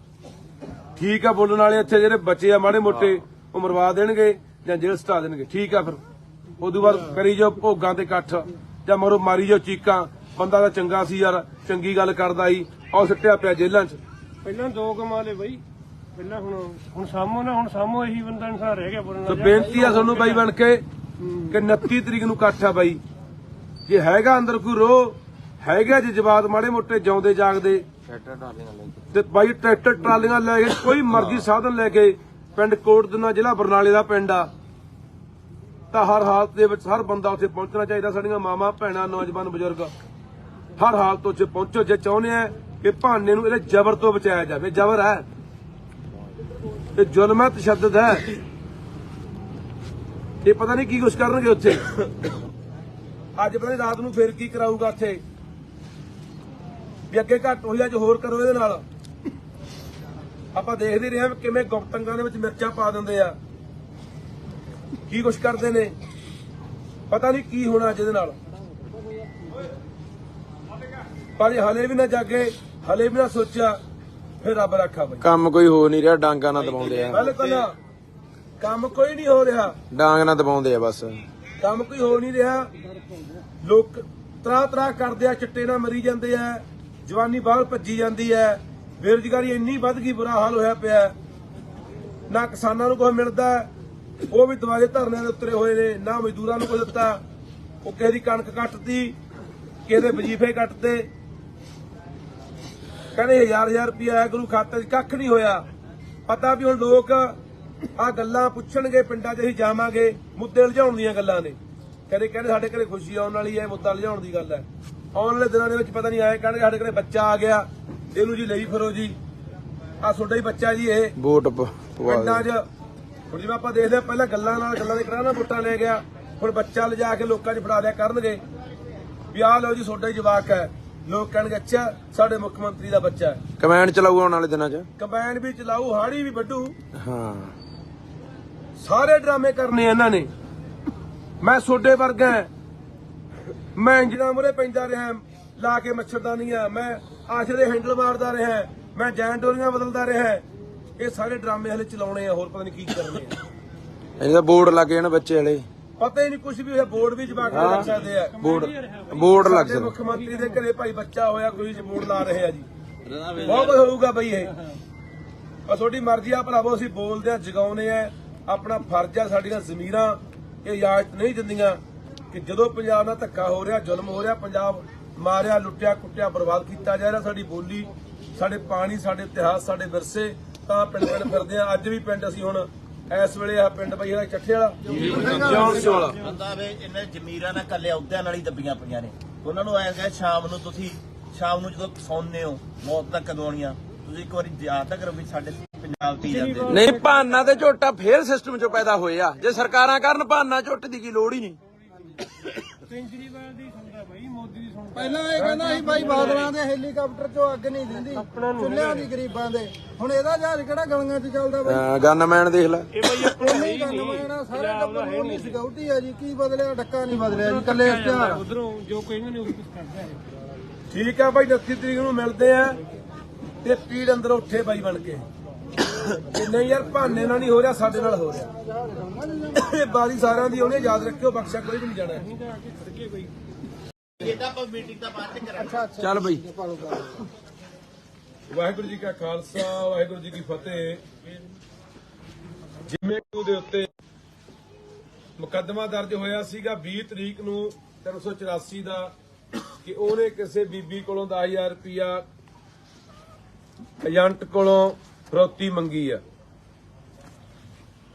ਠੀਕ ਆ। ਬੋਲਣ ਵਾਲੇ ਇੱਥੇ ਜਿਹੜੇ ਬੱਚੇ ਆ ਮਾੜੇ ਮੋਟੇ ਉਹ ਮਰਵਾ ਦੇਣਗੇ ਜਾਂ ਜੇਲ੍ਹ ਸਟਾ ਦੇਣਗੇ, ਠੀਕ ਆ। ਫਿਰ ਉਦੋਂ ਬਾਅਦ ਕਰੀ ਜਾਓ ਭੋਗਾਂ ਤੇ ਇਕੱਠ ਜਾਂ ਮਰੋ ਮਾਰੀ ਜਾਓ ਚੀਕਾਂ। ਬੰਦਾ ਤਾਂ ਚੰਗਾ ਸੀ ਯਾਰ, ਚੰਗੀ ਗੱਲ ਕਰਦਾ ਸੀ, ਉਹ ਸਿੱਟਿਆ ਪਿਆ ਜੇਲ੍ਹਾਂ 'ਚ। ਪਹਿਲਾਂ ਦੋ ਕਮਾਲੇ ਬਈ, ਪਹਿਲਾਂ ਹੁਣ ਸਾਹਮੋ ਨਾ, ਹੁਣ ਸਾਹਮੋ ਇਹੀ ਬੰਦਾ ਇਨਸਾਨ ਰਹਿ ਗਿਆ ਬੋਲਣ ਤੇ ਦਾ। ਬੇਨਤੀ ਆ ਤੁਹਾਨੂੰ ਬਾਈ ਬਣ ਕੇ ਕਿ 29 ਤਰੀਕ ਨੂੰ ਇਕੱਠ ਆ ਬਾਈ। ਜੇ ਹੈਗਾ ਅੰਦਰ ਕੋਈ ਰੋਹ ਹੈਗਾ, ਜੇ ਜਵਾਬ ਮਾੜੇ ਮੋਟੇ ਜਿਉਂਦੇ ਜਾਗਦੇ ਤੇ ਬਾਈ ਟਰੈਕਟਰ ਟਰਾਲੀਆਂ ਲੈ ਕੇ ਕੋਈ ਮਰਜ਼ੀ ਸਾਧਨ ਲੈ ਕੇ ਪਿੰਡ ਕੋਟਦਨਾ ਜ਼ਿਲ੍ਹਾ ਬਰਨਾਲੇ ਦਾ ਪਿੰਡ ਆ, ਤਾਂ ਹਰ ਹਾਲਤ ਦੇ ਵਿੱਚ ਹਰ ਬੰਦਾ ਉੱਥੇ ਪਹੁੰਚਣਾ ਚਾਹੀਦਾ। ਸਾਡੀਆਂ ਮਾਵਾਂ ਭੈਣਾਂ ਨੌਜਵਾਨ ਬਜ਼ੁਰਗ ਹਰ ਹਾਲਤ ਉੱਥੇ ਪਹੁੰਚੋ ਜੇ ਚਾਹੁੰਦੇ ਆ ਕਿ ਭਾਨੇ ਨੂੰ ਇਹਦੇ ਜ਼ਬਰ ਤੋਂ ਬਚਾਇਆ ਜਾਵੇ। ਜ਼ਬਰ ਹੈ, ਇਹ ਜ਼ੁਲਮ ਹੈ, ਤਸ਼ੱਦਦ ਹੈ। ਇਹ ਪਤਾ ਨਹੀਂ ਕੀ ਕੁਛ ਕਰਨਗੇ ਉੱਥੇ। ਅੱਜ ਪਤਾ ਨਹੀਂ ਰਾਤ ਨੂੰ ਫੇਰ ਕੀ ਕਰਾਊਗਾ ਉੱਥੇ ਵੀ ਅੱਗੇ ਘੱਟ ਹੋਈ, ਅੱਜ ਹੋਰ ਕਰੋ ਇਹਦੇ ਨਾਲ। ਆਪਾਂ ਦੇਖਦੇ ਰਹੇ ਹਾਂ ਕਿਵੇਂ ਗੁਪਤੰਗਾਂ ਦੇ ਵਿੱਚ ਮਿਰਚਾਂ ਪਾ ਦਿੰਦੇ ਆ, ਕੀ ਕੁਛ ਕਰਦੇ ਨੇ। ਪਤਾ ਨਹੀਂ ਕੀ ਹੋਣਾ ਅੱਜ ਇਹਦੇ ਨਾਲ। ਪਰ ਹਲੇ ਵੀ ਨਾ ਜਾਗੇ, ਹਲੇ ਵੀ ਨਾ ਸੋਚਿਆ, ਫਿਰ ਰੱਬ ਰੱਖਾ ਬਈ। ਕੰਮ ਕੋਈ ਹੋ ਨਹੀਂ ਰਿਹਾ, ਡਾਂਗਾ ਨਾਲ ਦਬਾਉਂਦੇ ਆ। ਬਿਲਕੁਲ ਕੰਮ ਕੋਈ ਨਹੀਂ ਹੋ ਰਿਹਾ, ਡਾਂਗ ਨਾਲ ਦਬਾਉਂਦੇ ਆ ਬਸ। ਕੰਮ ਕੋਈ ਹੋ ਨਹੀਂ ਰਿਹਾ। ਲੋਕ ਤਰਾ ਤਰਾ ਕਰਦੇ ਆ, ਚਿੱਟੇ ਨਾਲ ਮਰੀ ਜਾਂਦੇ ਆ, ਜਵਾਨੀ ਬਾਹਰ ਭੱਜੀ ਜਾਂਦੀ ਹੈ, ਬੇਰੁਜ਼ਗਾਰੀ ਇੰਨੀ ਵੱਧ ਗਈ, ਬੁਰਾ ਹਾਲ ਹੋਇਆ ਪਿਆ। ਨਾ ਕਿਸਾਨਾਂ ਨੂੰ ਕੁਝ ਮਿਲਦਾ, ਉਹ ਵੀ ਦੁਆਰੇ ਧਰਨਿਆਂ ਦੇ ਉੱਤਰੇ ਹੋਏ ਨੇ, ਨਾ ਮਜ਼ਦੂਰਾਂ ਨੂੰ ਕੁਝ ਦਿੱਤਾ। ਉਹ ਕਿਸੇ ਦੀ ਕਣਕ ਕੱਟਦੀ, ਕਿਸੇ ਦੇ ਵਜੀਫੇ ਕੱਟਦੇ, ਕਹਿੰਦੇ 1000 ਰੁਪਇਆ ਆਇਆ ਗੁਰੂ ਖਾਤੇ 'ਚ, ਕੱਖ ਨਹੀਂ ਹੋਇਆ। ਪਤਾ ਵੀ ਹੁਣ ਲੋਕ ਆ ਗੱਲਾਂ ਪੁੱਛਣਗੇ, ਪਿੰਡਾਂ 'ਚ ਅਸੀਂ ਜਾਵਾਂਗੇ, ਮੁੱਦੇ ਲਿਜਾਉਣ ਦੀਆਂ ਗੱਲਾਂ ਨੇ। ਕਹਿੰਦੇ ਸਾਡੇ ਘਰੇ ਖੁਸ਼ੀ ਆਉਣ ਵਾਲੀ ਹੈ, ਮੁੱਦਾ ਲਿਜਾਉਣ ਦੀ ਗੱਲ ਹੈ। ਆਉਣ ਵਾਲੇ ਦਿਨਾਂ ਦੇ ਵਿੱਚ ਪਤਾ ਨਹੀਂ ਆਏ ਕਹਿਣਗੇ ਸਾਡੇ ਘਰੇ ਬੱਚਾ ਆ ਗਿਆ, ਇਹਨੂੰ ਜੀ ਲਈ ਫਿਰੋ ਜੀ, ਆ ਤੁਹਾਡਾ ਹੀ ਬੱਚਾ ਜੀ ਇਹ ਵੋਟ ਪਿੰਡਾਂ 'ਚ। ਹੁਣ ਜਿਵੇਂ ਆਪਾਂ ਦੇਖਦੇ ਆ ਪਹਿਲਾਂ ਗੱਲਾਂ ਦੇ ਕਰਾਣਾ ਵੋਟਾਂ ਲੈ ਗਿਆ, ਹੁਣ ਬੱਚਾ ਲਿਜਾ ਕੇ ਲੋਕਾਂ 'ਚ ਫੜਾ ਦਿਆ ਕਰਨਗੇ ਵੀ ਆਹ ਲਓ ਜੀ ਤੁਹਾਡਾ ਹੀ ਜਵਾਕ ਹੈ, ਲੋਕ ਕਹਿਣਗੇ ਅੱਛਾ ਸਾਡੇ ਮੁੱਖ ਮੰਤਰੀ ਦਾ ਬੱਚਾ ਹੈ। ਕਮੈਂਡ ਚਲਾਊ ਆਉਣ ਵਾਲੇ ਦਿਨਾਂ 'ਚ। ਕੰਬਾਈਨ ਵੀ ਚਲਾਊ, ਹਾੜੀ ਵੀ ਵੱਢੂ, ਹਾਂ ਸਾਰੇ ਡਰਾਮੇ ਕਰਨੇ ਇਹਨਾਂ ਨੇ। ਮੈਂ ਸੋਡੇ ਵਰਗਾ, ਮੈਂ ਇੰਜਣਾ ਮੁਰੇ ਪੈਂਦਾ ਰਿਹਾ, ਲਾ ਕੇ ਮੱਛਰਦਾਨੀਆਂ, ਮੈਂ ਆਸ਼ਰੇ ਦੇ ਹੈਂਡਲ ਮਾਰਦਾ ਰਿਹਾ, ਮੈਂ ਜੈਨ ਡੋਰੀਆਂ ਬਦਲਦਾ ਰਿਹਾ। ਇਹ ਸਾਰੇ ਡਰਾਮੇ ਹਲੇ ਚਲਾਉਣੇ ਆ, ਹੋਰ ਪਤਾ ਨਹੀਂ ਕੀ ਕਰਨੇ ਆ। ਇਹਦਾ ਬੋਰਡ ਲੱਗ ਜਾਣ ਬੱਚੇ ਵਾਲੇ, ਪਤਾ ਹੀ ਨਹੀਂ ਕੁਝ ਵੀ ਹੋਇਆ। ਬੋਰਡ ਵੀ ਜਵਾਕ ਨੂੰ ਲੱਗ ਸਕਦੇ ਆ। ਬੋਰਡ ਲੱਗ ਸਾਡੇ ਜਾਣ। ਮੁੱਖ ਮੰਤਰੀ ਦੇ ਘਰੇ ਭਾਈ ਬੱਚਾ ਹੋਇਆ, ਕੋਈ ਬੋਰਡ ਲਾ ਰਹੇ ਆ ਜੀ। ਬਹੁਤ ਕੁਝ ਹੋਊਗਾ ਬਈ ਇਹ। ਪਰ ਤੁਹਾਡੀ ਮਰਜ਼ੀ ਆ ਭਰਾਵੋ, ਅਸੀਂ ਬੋਲਦੇ ਆ, ਜਗਾਉਨੇ ਆ, ਆਪਣਾ ਫਰਜ਼ ਆ। ਸਾਡੀਆਂ ਜ਼ਮੀਰਾਂ ਇਹ ਇਜਾਜ਼ਤ ਨਹੀਂ ਦਿੰਦੀਆਂ ਕਿ ਜਦੋਂ ਪੰਜਾਬ ਨਾਲ ਧੱਕਾ ਹੋ ਰਿਹਾ, ਜ਼ੁਲਮ ਹੋ ਰਿਹਾ, ਪੰਜਾਬ ਮਾਰਿਆ, ਲੁੱਟਿਆ, ਕੁੱਟਿਆ, ਬਰਬਾਦ ਕੀਤਾ ਜਾ ਰਿਹਾ, ਸਾਡੀ ਬੋਲੀ, ਸਾਡੇ ਪਾਣੀ, ਸਾਡੇ ਇਤਿਹਾਸ, ਸਾਡੇ ਵਿਰਸੇ, ਤਾਂ ਪਿੰਡ ਪਿੰਡ ਫਿਰਦੇ ਆ। ਅੱਜ ਵੀ ਪਿੰਡ ਅਸੀਂ ਹੁਣ ਇਸ ਵੇਲੇ ਆ ਪਿੰਡ ਬਈ ਇਹਦਾ ਚੱਠੇ ਵਾਲਾ ਜੌਂਸ ਵਾਲਾ ਬੰਦਾ ਵੇ ਇਹਨੇ ਜ਼ਮੀਰਾਂ ਨਾਲ ਕੱਲੇ ਅਹੁਦਿਆਂ ਨਾਲ ਹੀ ਦੱਬੀਆਂ ਪਈਆਂ ਨੇ। ਉਹਨਾਂ ਨੂੰ ਐਂ ਕਹੇ ਸ਼ਾਮ ਨੂੰ ਜਦੋਂ ਸੌਂਦੇ ਹੋ, ਮੌਤ ਤੱਕ ਕਦੋਂ ਆਉਣੀਆਂ, ਤੁਸੀਂ ਇੱਕ ਵਾਰੀ ਯਾਦ ਤਾਂ ਕਰੋ ਵੀ ਸਾਡੇ ਪੰਜਾਬ ਦੀ ਜਾਂਦੇ। ਨਹੀਂ ਭਾਨਾ ਤੇ ਝੋਟਾ ਫੇਰ ਸਿਸਟਮ 'ਚੋਂ ਪੈਦਾ ਹੋਏ ਆ। ਜੇ ਸਰਕਾਰਾਂ ਕਰਨ ਭਾਨਾ ਝੋਟੇ ਦੀ ਕੀ ਲੋੜ ਹੀ ਨਹੀਂ। ਕੇਜਰੀਵਾਲ ਦੀ ਸੁਣਦਾ ਬਾਈ, ਮੋਦੀ ਦੀ ਸੁਣਦਾ। ਪਹਿਲਾਂ ਇਹ ਕਹਿੰਦਾ ਸੀ ਬਾਈ ਬਾਦਲਾਂ ਦੇ ਹੈਲੀਕਾਪਟਰ ਚੋਂ ਅੱਗ ਨਹੀਂ ਦਿੰਦੀ, ਚੁੱਲ੍ਹਿਆਂ ਦੀ ਗਰੀਬਾਂ ਦੇ। ਹੁਣ ਇਹਦਾ ਜਹਾਜ਼ ਕਿਹੜਾ ਗਲੀਆਂ 'ਚ ਚੱਲਦਾ ਬਾਈ? ਗਨਮੈਨ ਦੇਖ ਲੈ। ਇਹ ਬਾਈ ਆਪਣਾ ਹੈ ਹੀ ਨਹੀਂ, ਸਾਰੇ ਟੱਬਰ ਨੂੰ ਉਹਦੀ ਸਿਕਿਉਰਿਟੀ ਆ ਜੀ। ਕੀ ਬਦਲਿਆ? ਡੱਕਾ ਨਹੀਂ ਬਦਲਿਆ ਜੀ, ਕੱਲੇ ਇਸ਼ਤਿਹਾਰ। ਉਧਰੋਂ ਜੋ ਕਹਿੰਦੇ ਨੇ ਉਹ ਕੁਝ ਕਰਦਾ ਹੈ। ਠੀਕ ਆ ਬਾਈ, 29 ਤਰੀਕ ਨੂੰ ਮਿਲਦੇ ਆ ਤੇ ਪੀੜ ਅੰਦਰ ਉੱਠੇ ਬਾਈ ਬਣ ਕੇ ਕਿ ਨਹੀਂ ਯਾਰ, ਭਾਨੇ ਨਾਲ ਨਹੀਂ ਹੋ ਰਿਹਾ, ਸਾਡੇ ਨਾਲ ਹੋ ਰਿਹਾ। ਇਹ ਬਾਰੀ ਸਾਰਿਆਂ ਦੀ ਉਹਨੇ ਯਾਦ ਰੱਖਿਓ, ਬਖਸ਼ਾ ਕੋਈ ਵੀ ਨਹੀਂ ਜਾਣਾ। ਇਹਦਾ ਆਪਾਂ ਮੀਟਿੰਗ ਦਾ ਬਾਅਦ ਚ ਕਰਾਂਗੇ। ਚੱਲ ਬਈ। ਵਾਹਿਗੁਰੂ ਜੀ ਕਾ ਖਾਲਸਾ, ਵਾਹਿਗੁਰੂ ਜੀ ਕੀ ਫਤਿਹ। ਜਿਵੇਂ ਦੇ ਉੱਤੇ ਮੁਕੱਦਮਾ ਦਰਜ ਹੋਇਆ ਸੀਗਾ 20 ਤਰੀਕ ਨੂੰ 384 ਦਾ ਕਿ ਉਹਨੇ ਕਿਸੇ ਬੀਬੀ ਕੋਲੋਂ 10,000 ਰੁਪਇਆ ਏਜੰਟ ਕੋਲੋਂ ਫਰੌਤੀ ਮੰਗੀ ਆ।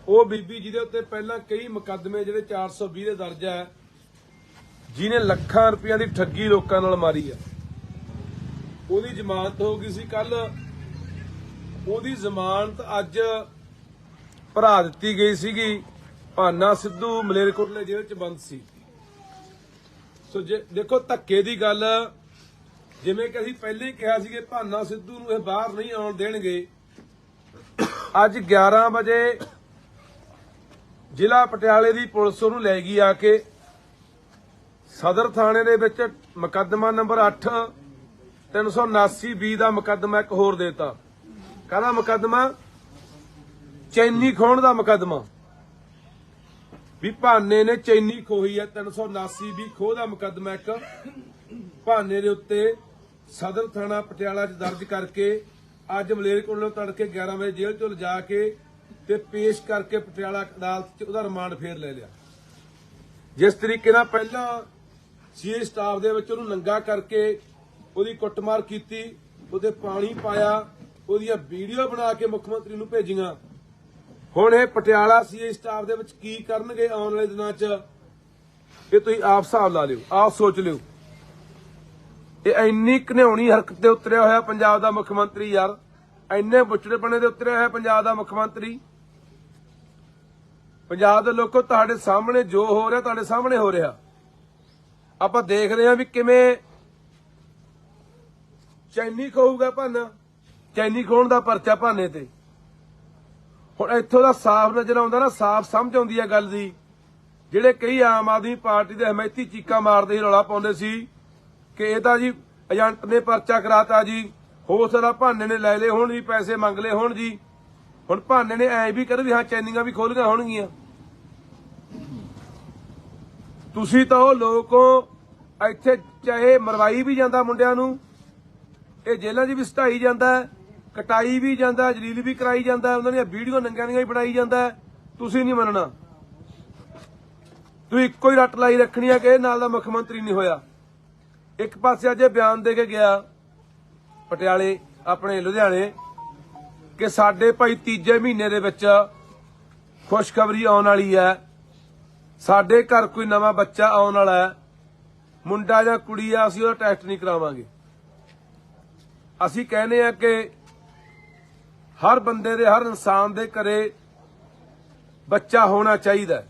ਉਹ ਬੀਬੀ ਜਿਹਦੇ ਉੱਤੇ ਪਹਿਲਾਂ ਕਈ ਮੁਕੱਦਮੇ ਜਿਹੜੇ 420 ਦੇ ਦਰਜ ਹੈ, ਜਿਹਨੇ ਲੱਖਾਂ ਰੁਪਈਆਂ ਦੀ ਠੱਗੀ ਲੋਕਾਂ ਨਾਲ ਮਾਰੀ ਆ, ਉਹਦੀ ਜ਼ਮਾਨਤ ਹੋ ਗਈ ਸੀ ਕੱਲ। ਉਹਦੀ ਜ਼ਮਾਨਤ ਅੱਜ ਭਰਾ ਦਿੱਤੀ ਗਈ ਸੀਗੀ। ਭਾਨਾ ਸਿੱਧੂ ਮਲੇਰਕੋਟਲੇ ਜੇਲ੍ਹ 'ਚ ਬੰਦ ਸੀ। ਸੋ ਦੇਖੋ ਧੱਕੇ ਦੀ ਗੱਲ, ਜਿਵੇਂ ਕਿ ਅਸੀਂ ਪਹਿਲੇ ਹੀ ਕਿਹਾ ਸੀ ਕਿ ਭਾਨਾ ਸਿੱਧੂ ਨੂੰ ਇਹ ਬਾਹਰ ਨਹੀਂ ਆਉਣ ਦੇਣਗੇ। ਅੱਜ 11 ਵਜੇ ਜ਼ਿਲ੍ਹਾ ਪਟਿਆਲੇ ਦੀ ਪੁਲਿਸ ਉਹਨੂੰ ਲੈ ਗਈ ਆ ਕੇ ਸਦਰ ਥਾਣੇ ਦੇ ਵਿੱਚ। ਮੁਕੱਦਮਾ ਨੰਬਰ 8 379B ਦਾ ਮੁਕੱਦਮਾ ਇੱਕ ਹੋਰ ਦੇਤਾ। ਕਾਹਦਾ ਮੁਕੱਦਮਾ? ਚੈਨੀ ਖੋਹਣ ਦਾ ਮੁਕੱਦਮਾ। ਵੀ ਭਾਨੇ ਨੇ ਚੈਨੀ ਖੋਹੀ ਹੈ। 379B ਖੋਹ ਦਾ ਮੁਕੱਦਮਾ ਇੱਕ ਭਾਨੇ ਦੇ ਉੱਤੇ ਸਦਰ ਥਾਣਾ ਪਟਿਆਲਾ 'ਚ ਦਰਜ ਕਰਕੇ ਅੱਜ ਮਲੇਰਕੋਟਲੇ ਤੜਕੇ 11 ਵਜੇ ਜੇਲ੍ਹ 'ਚੋਂ ਲਿਜਾ ਕੇ ਤੇ ਪੇਸ਼ ਕਰਕੇ ਪਟਿਆਲਾ ਅਦਾਲਤ 'ਚ ਉਹਦਾ ਰਿਮਾਂਡ ਫੇਰ ਲੈ ਲਿਆ। ਜਿਸ ਤਰੀਕੇ ਨਾਲ ਪਹਿਲਾਂ ਸੀਏ ਸਟਾਫ ਦੇ ਵਿੱਚ ਉਹਨੂੰ ਨੰਗਾ ਕਰਕੇ ਉਹਦੀ ਕੁੱਟਮਾਰ ਕੀਤੀ, ਉਹਦੇ ਪਾਣੀ ਪਾਇਆ, ਉਹਦੀਆਂ ਵੀਡੀਓ ਬਣਾ ਕੇ ਮੁੱਖ ਮੰਤਰੀ ਨੂੰ ਭੇਜੀਆਂ। ਹੁਣ ਇਹ ਪਟਿਆਲਾ ਸੀਏ ਸਟਾਫ ਦੇ ਵਿੱਚ ਕੀ ਕਰਨਗੇ ਆਉਣ ਵਾਲੇ ਦਿਨਾਂ 'ਚ, ਇਹ ਤੁਸੀਂ ਆਪ ਹਿਸਾਬ ਲਾ ਲਿਓ, ਆਪ ਸੋਚ ਲਿਓ। ਇਹ ਇੰਨੀ ਘਿਨਾਉਣੀ ਹਰਕਤ ਤੇ ਉਤਰਿਆ ਹੋਇਆ ਪੰਜਾਬ ਦਾ ਮੁੱਖ ਮੰਤਰੀ ਯਾਰ, ਇੰਨੇ ਬੁੱਚੜੇਪਣੇ ਦੇ ਉਤਰਿਆ ਹੋਇਆ ਪੰਜਾਬ ਦਾ ਮੁੱਖ ਮੰਤਰੀ। ਪੰਜਾਬ ਦੇ ਲੋਕੋ, ਤੁਹਾਡੇ ਸਾਹਮਣੇ ਜੋ ਹੋ ਰਿਹਾ, ਤੁਹਾਡੇ ਸਾਹਮਣੇ ਹੋ ਰਿਹਾ। ਆਪਾਂ ਦੇਖ ਰਹੇ ਹਾਂ ਵੀ ਕਿਵੇਂ ਚੈਨੀ ਖੋਊਗਾ ਭਾਨਾ। ਚੈਨੀ ਖੋਹਣ ਦਾ ਪਰਚਾ ਭਾਨੇ ਤੇ। ਹੁਣ ਇੱਥੋਂ ਦਾ ਸਾਫ਼ ਨਜ਼ਰ ਆਉਂਦਾ ਨਾ, ਸਾਫ਼ ਸਮਝ ਆਉਂਦੀ ਹੈ ਗੱਲ ਦੀ। ਜਿਹੜੇ ਕਈ ਆਮ ਆਦਮੀ ਪਾਰਟੀ ਦੇ ਹਮਾਇਤੀ ਚੀਕਾਂ ਮਾਰਦੇ ਸੀ, ਰੌਲਾ ਪਾਉਂਦੇ ਸੀ ਕਿ ਇਹ ਤਾਂ ਜੀ ਏਜੰਟ ਨੇ ਪਰਚਾ ਕਰਾਤਾ ਜੀ, ਹੋ ਸਕਦਾ ਭਾਨੇ ਨੇ ਲੈ ਲਏ ਹੋਣ ਜੀ, ਪੈਸੇ ਮੰਗ ਲਏ ਹੋਣ ਜੀ। ਹੁਣ ਭਾਨੇ ਨੇ ਐ ਵੀ ਕਰ ਵੀ ਹਾਂ ਚੈਨੀਆਂ ਵੀ ਖੋਲੀਆਂ ਹੋਣਗੀਆਂ। ਤੁਸੀਂ ਤਾਂ ਉਹ ਲੋਕੋ, ਇੱਥੇ ਚਾਹੇ ਮਰਵਾਈ ਵੀ ਜਾਂਦਾ ਮੁੰਡਿਆਂ ਨੂੰ, ਇਹ ਜੇਲ੍ਹਾਂ 'ਚ ਵੀ ਸਟਾਈ ਜਾਂਦਾ, ਕਟਾਈ ਵੀ ਜਾਂਦਾ, ਜਲੀਲ ਵੀ ਕਰਾਈ ਜਾਂਦਾ, ਉਹਨਾਂ ਦੀਆਂ ਵੀਡੀਓ ਨੰਗਿਆਂ ਦੀਆਂ ਵੀ ਬਣਾਈ ਜਾਂਦਾ। ਤੁਸੀਂ ਨਹੀਂ ਮੰਨਣਾ, ਤੁਸੀਂ ਇੱਕੋ ਹੀ ਰੱਟ ਲਾਈ ਰੱਖਣੀ ਆ ਕਿ ਇਹ ਨਾਲ ਦਾ ਮੁੱਖ ਮੰਤਰੀ ਨਹੀਂ ਹੋਇਆ। ਇੱਕ ਪਾਸੇ ਅੱਜ ਬਿਆਨ ਦੇ ਕੇ ਗਿਆ ਪਟਿਆਲੇ, ਆਪਣੇ ਲੁਧਿਆਣੇ, ਕਿ ਸਾਡੇ ਭਾਈ ਤੀਜੇ ਮਹੀਨੇ ਦੇ ਵਿੱਚ ਖੁਸ਼ਖਬਰੀ ਆਉਣ ਵਾਲੀ ਹੈ, ਸਾਡੇ ਘਰ ਕੋਈ ਨਵਾਂ ਬੱਚਾ ਆਉਣ ਵਾਲਾ ਹੈ, ਮੁੰਡਾ ਜਾਂ ਕੁੜੀ ਆ, ਅਸੀਂ ਉਹਦਾ ਟੈਸਟ ਨਹੀਂ ਕਰਾਵਾਂਗੇ। ਅਸੀਂ ਕਹਿੰਦੇ ਆ ਕਿ ਹਰ ਬੰਦੇ ਦੇ, ਹਰ ਇਨਸਾਨ ਦੇ ਘਰੇ ਬੱਚਾ ਹੋਣਾ ਚਾਹੀਦਾ।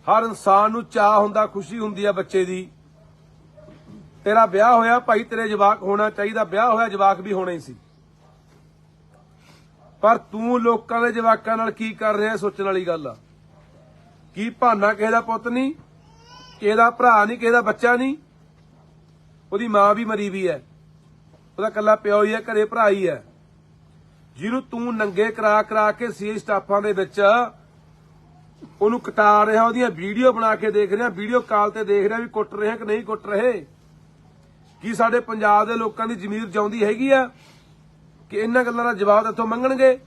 ਹਰ ਇਨਸਾਨ ਨੂੰ ਚਾਹ ਹੁੰਦਾ, ਖੁਸ਼ੀ ਹੁੰਦੀ ਆ ਬੱਚੇ ਦੀ। ਤੇਰਾ ਵਿਆਹ ਹੋਇਆ ਭਾਈ, ਤੇਰੇ ਜਵਾਕ ਹੋਣਾ ਚਾਹੀਦਾ, ਵਿਆਹ ਹੋਇਆ ਜਵਾਕ ਵੀ ਹੋਣੇ ਸੀ, ਪਰ ਤੂੰ ਲੋਕਾਂ ਦੇ ਜਵਾਕਾਂ ਨਾਲ ਕੀ ਕਰ ਰਿਹਾ ਸੋਚਣ ਵਾਲੀ ਗੱਲ ਆ। ਕੀ ਭਾਨਾ ਕਿਸੇ ਦਾ ਪੁੱਤ ਨਹੀਂ, ਕਿਸੇ ਦਾ ਭਰਾ ਨਹੀਂ, ਕਿਸੇ ਦਾ ਬੱਚਾ ਨਹੀਂ, ਉਹਦੀ ਮਾਂ ਵੀ ਮਰੀ ਵੀ ਹੈ, ਉਹਦਾ ਕੱਲਾ ਪਿਓ ਹੀ ਹੈ, ਘਰੇ ਭਰਾ ਹੀ ਹੈ, ਜਿਹਨੂੰ ਤੂੰ ਨੰਗੇ ਕਰਾ ਕੇ ਸੀ ਸਟਾਫਾਂ ਦੇ ਵਿੱਚ ਉਹਨੂੰ ਕਟਾ ਰਿਹਾ, ਉਹਦੀਆਂ ਵੀਡੀਓ ਬਣਾ ਕੇ ਦੇਖ ਰਿਹਾ, ਵੀਡੀਓ ਕਾਲ ਤੇ ਦੇਖ ਰਿਹਾ ਵੀ ਕੁੱਟ ਰਿਹਾ ਕਿ ਨਹੀਂ ਕੁੱਟ ਰਹੇ। ਕੀ ਸਾਡੇ ਪੰਜਾਬ ਦੇ ਲੋਕਾਂ ਦੀ ਜ਼ਮੀਰ ਜਿਉਂਦੀ ਹੈਗੀ ਆ ਕਿ ਇਹਨਾਂ ਗੱਲਾਂ ਦਾ ਜਵਾਬ ਇੱਥੋਂ ਮੰਗਣਗੇ?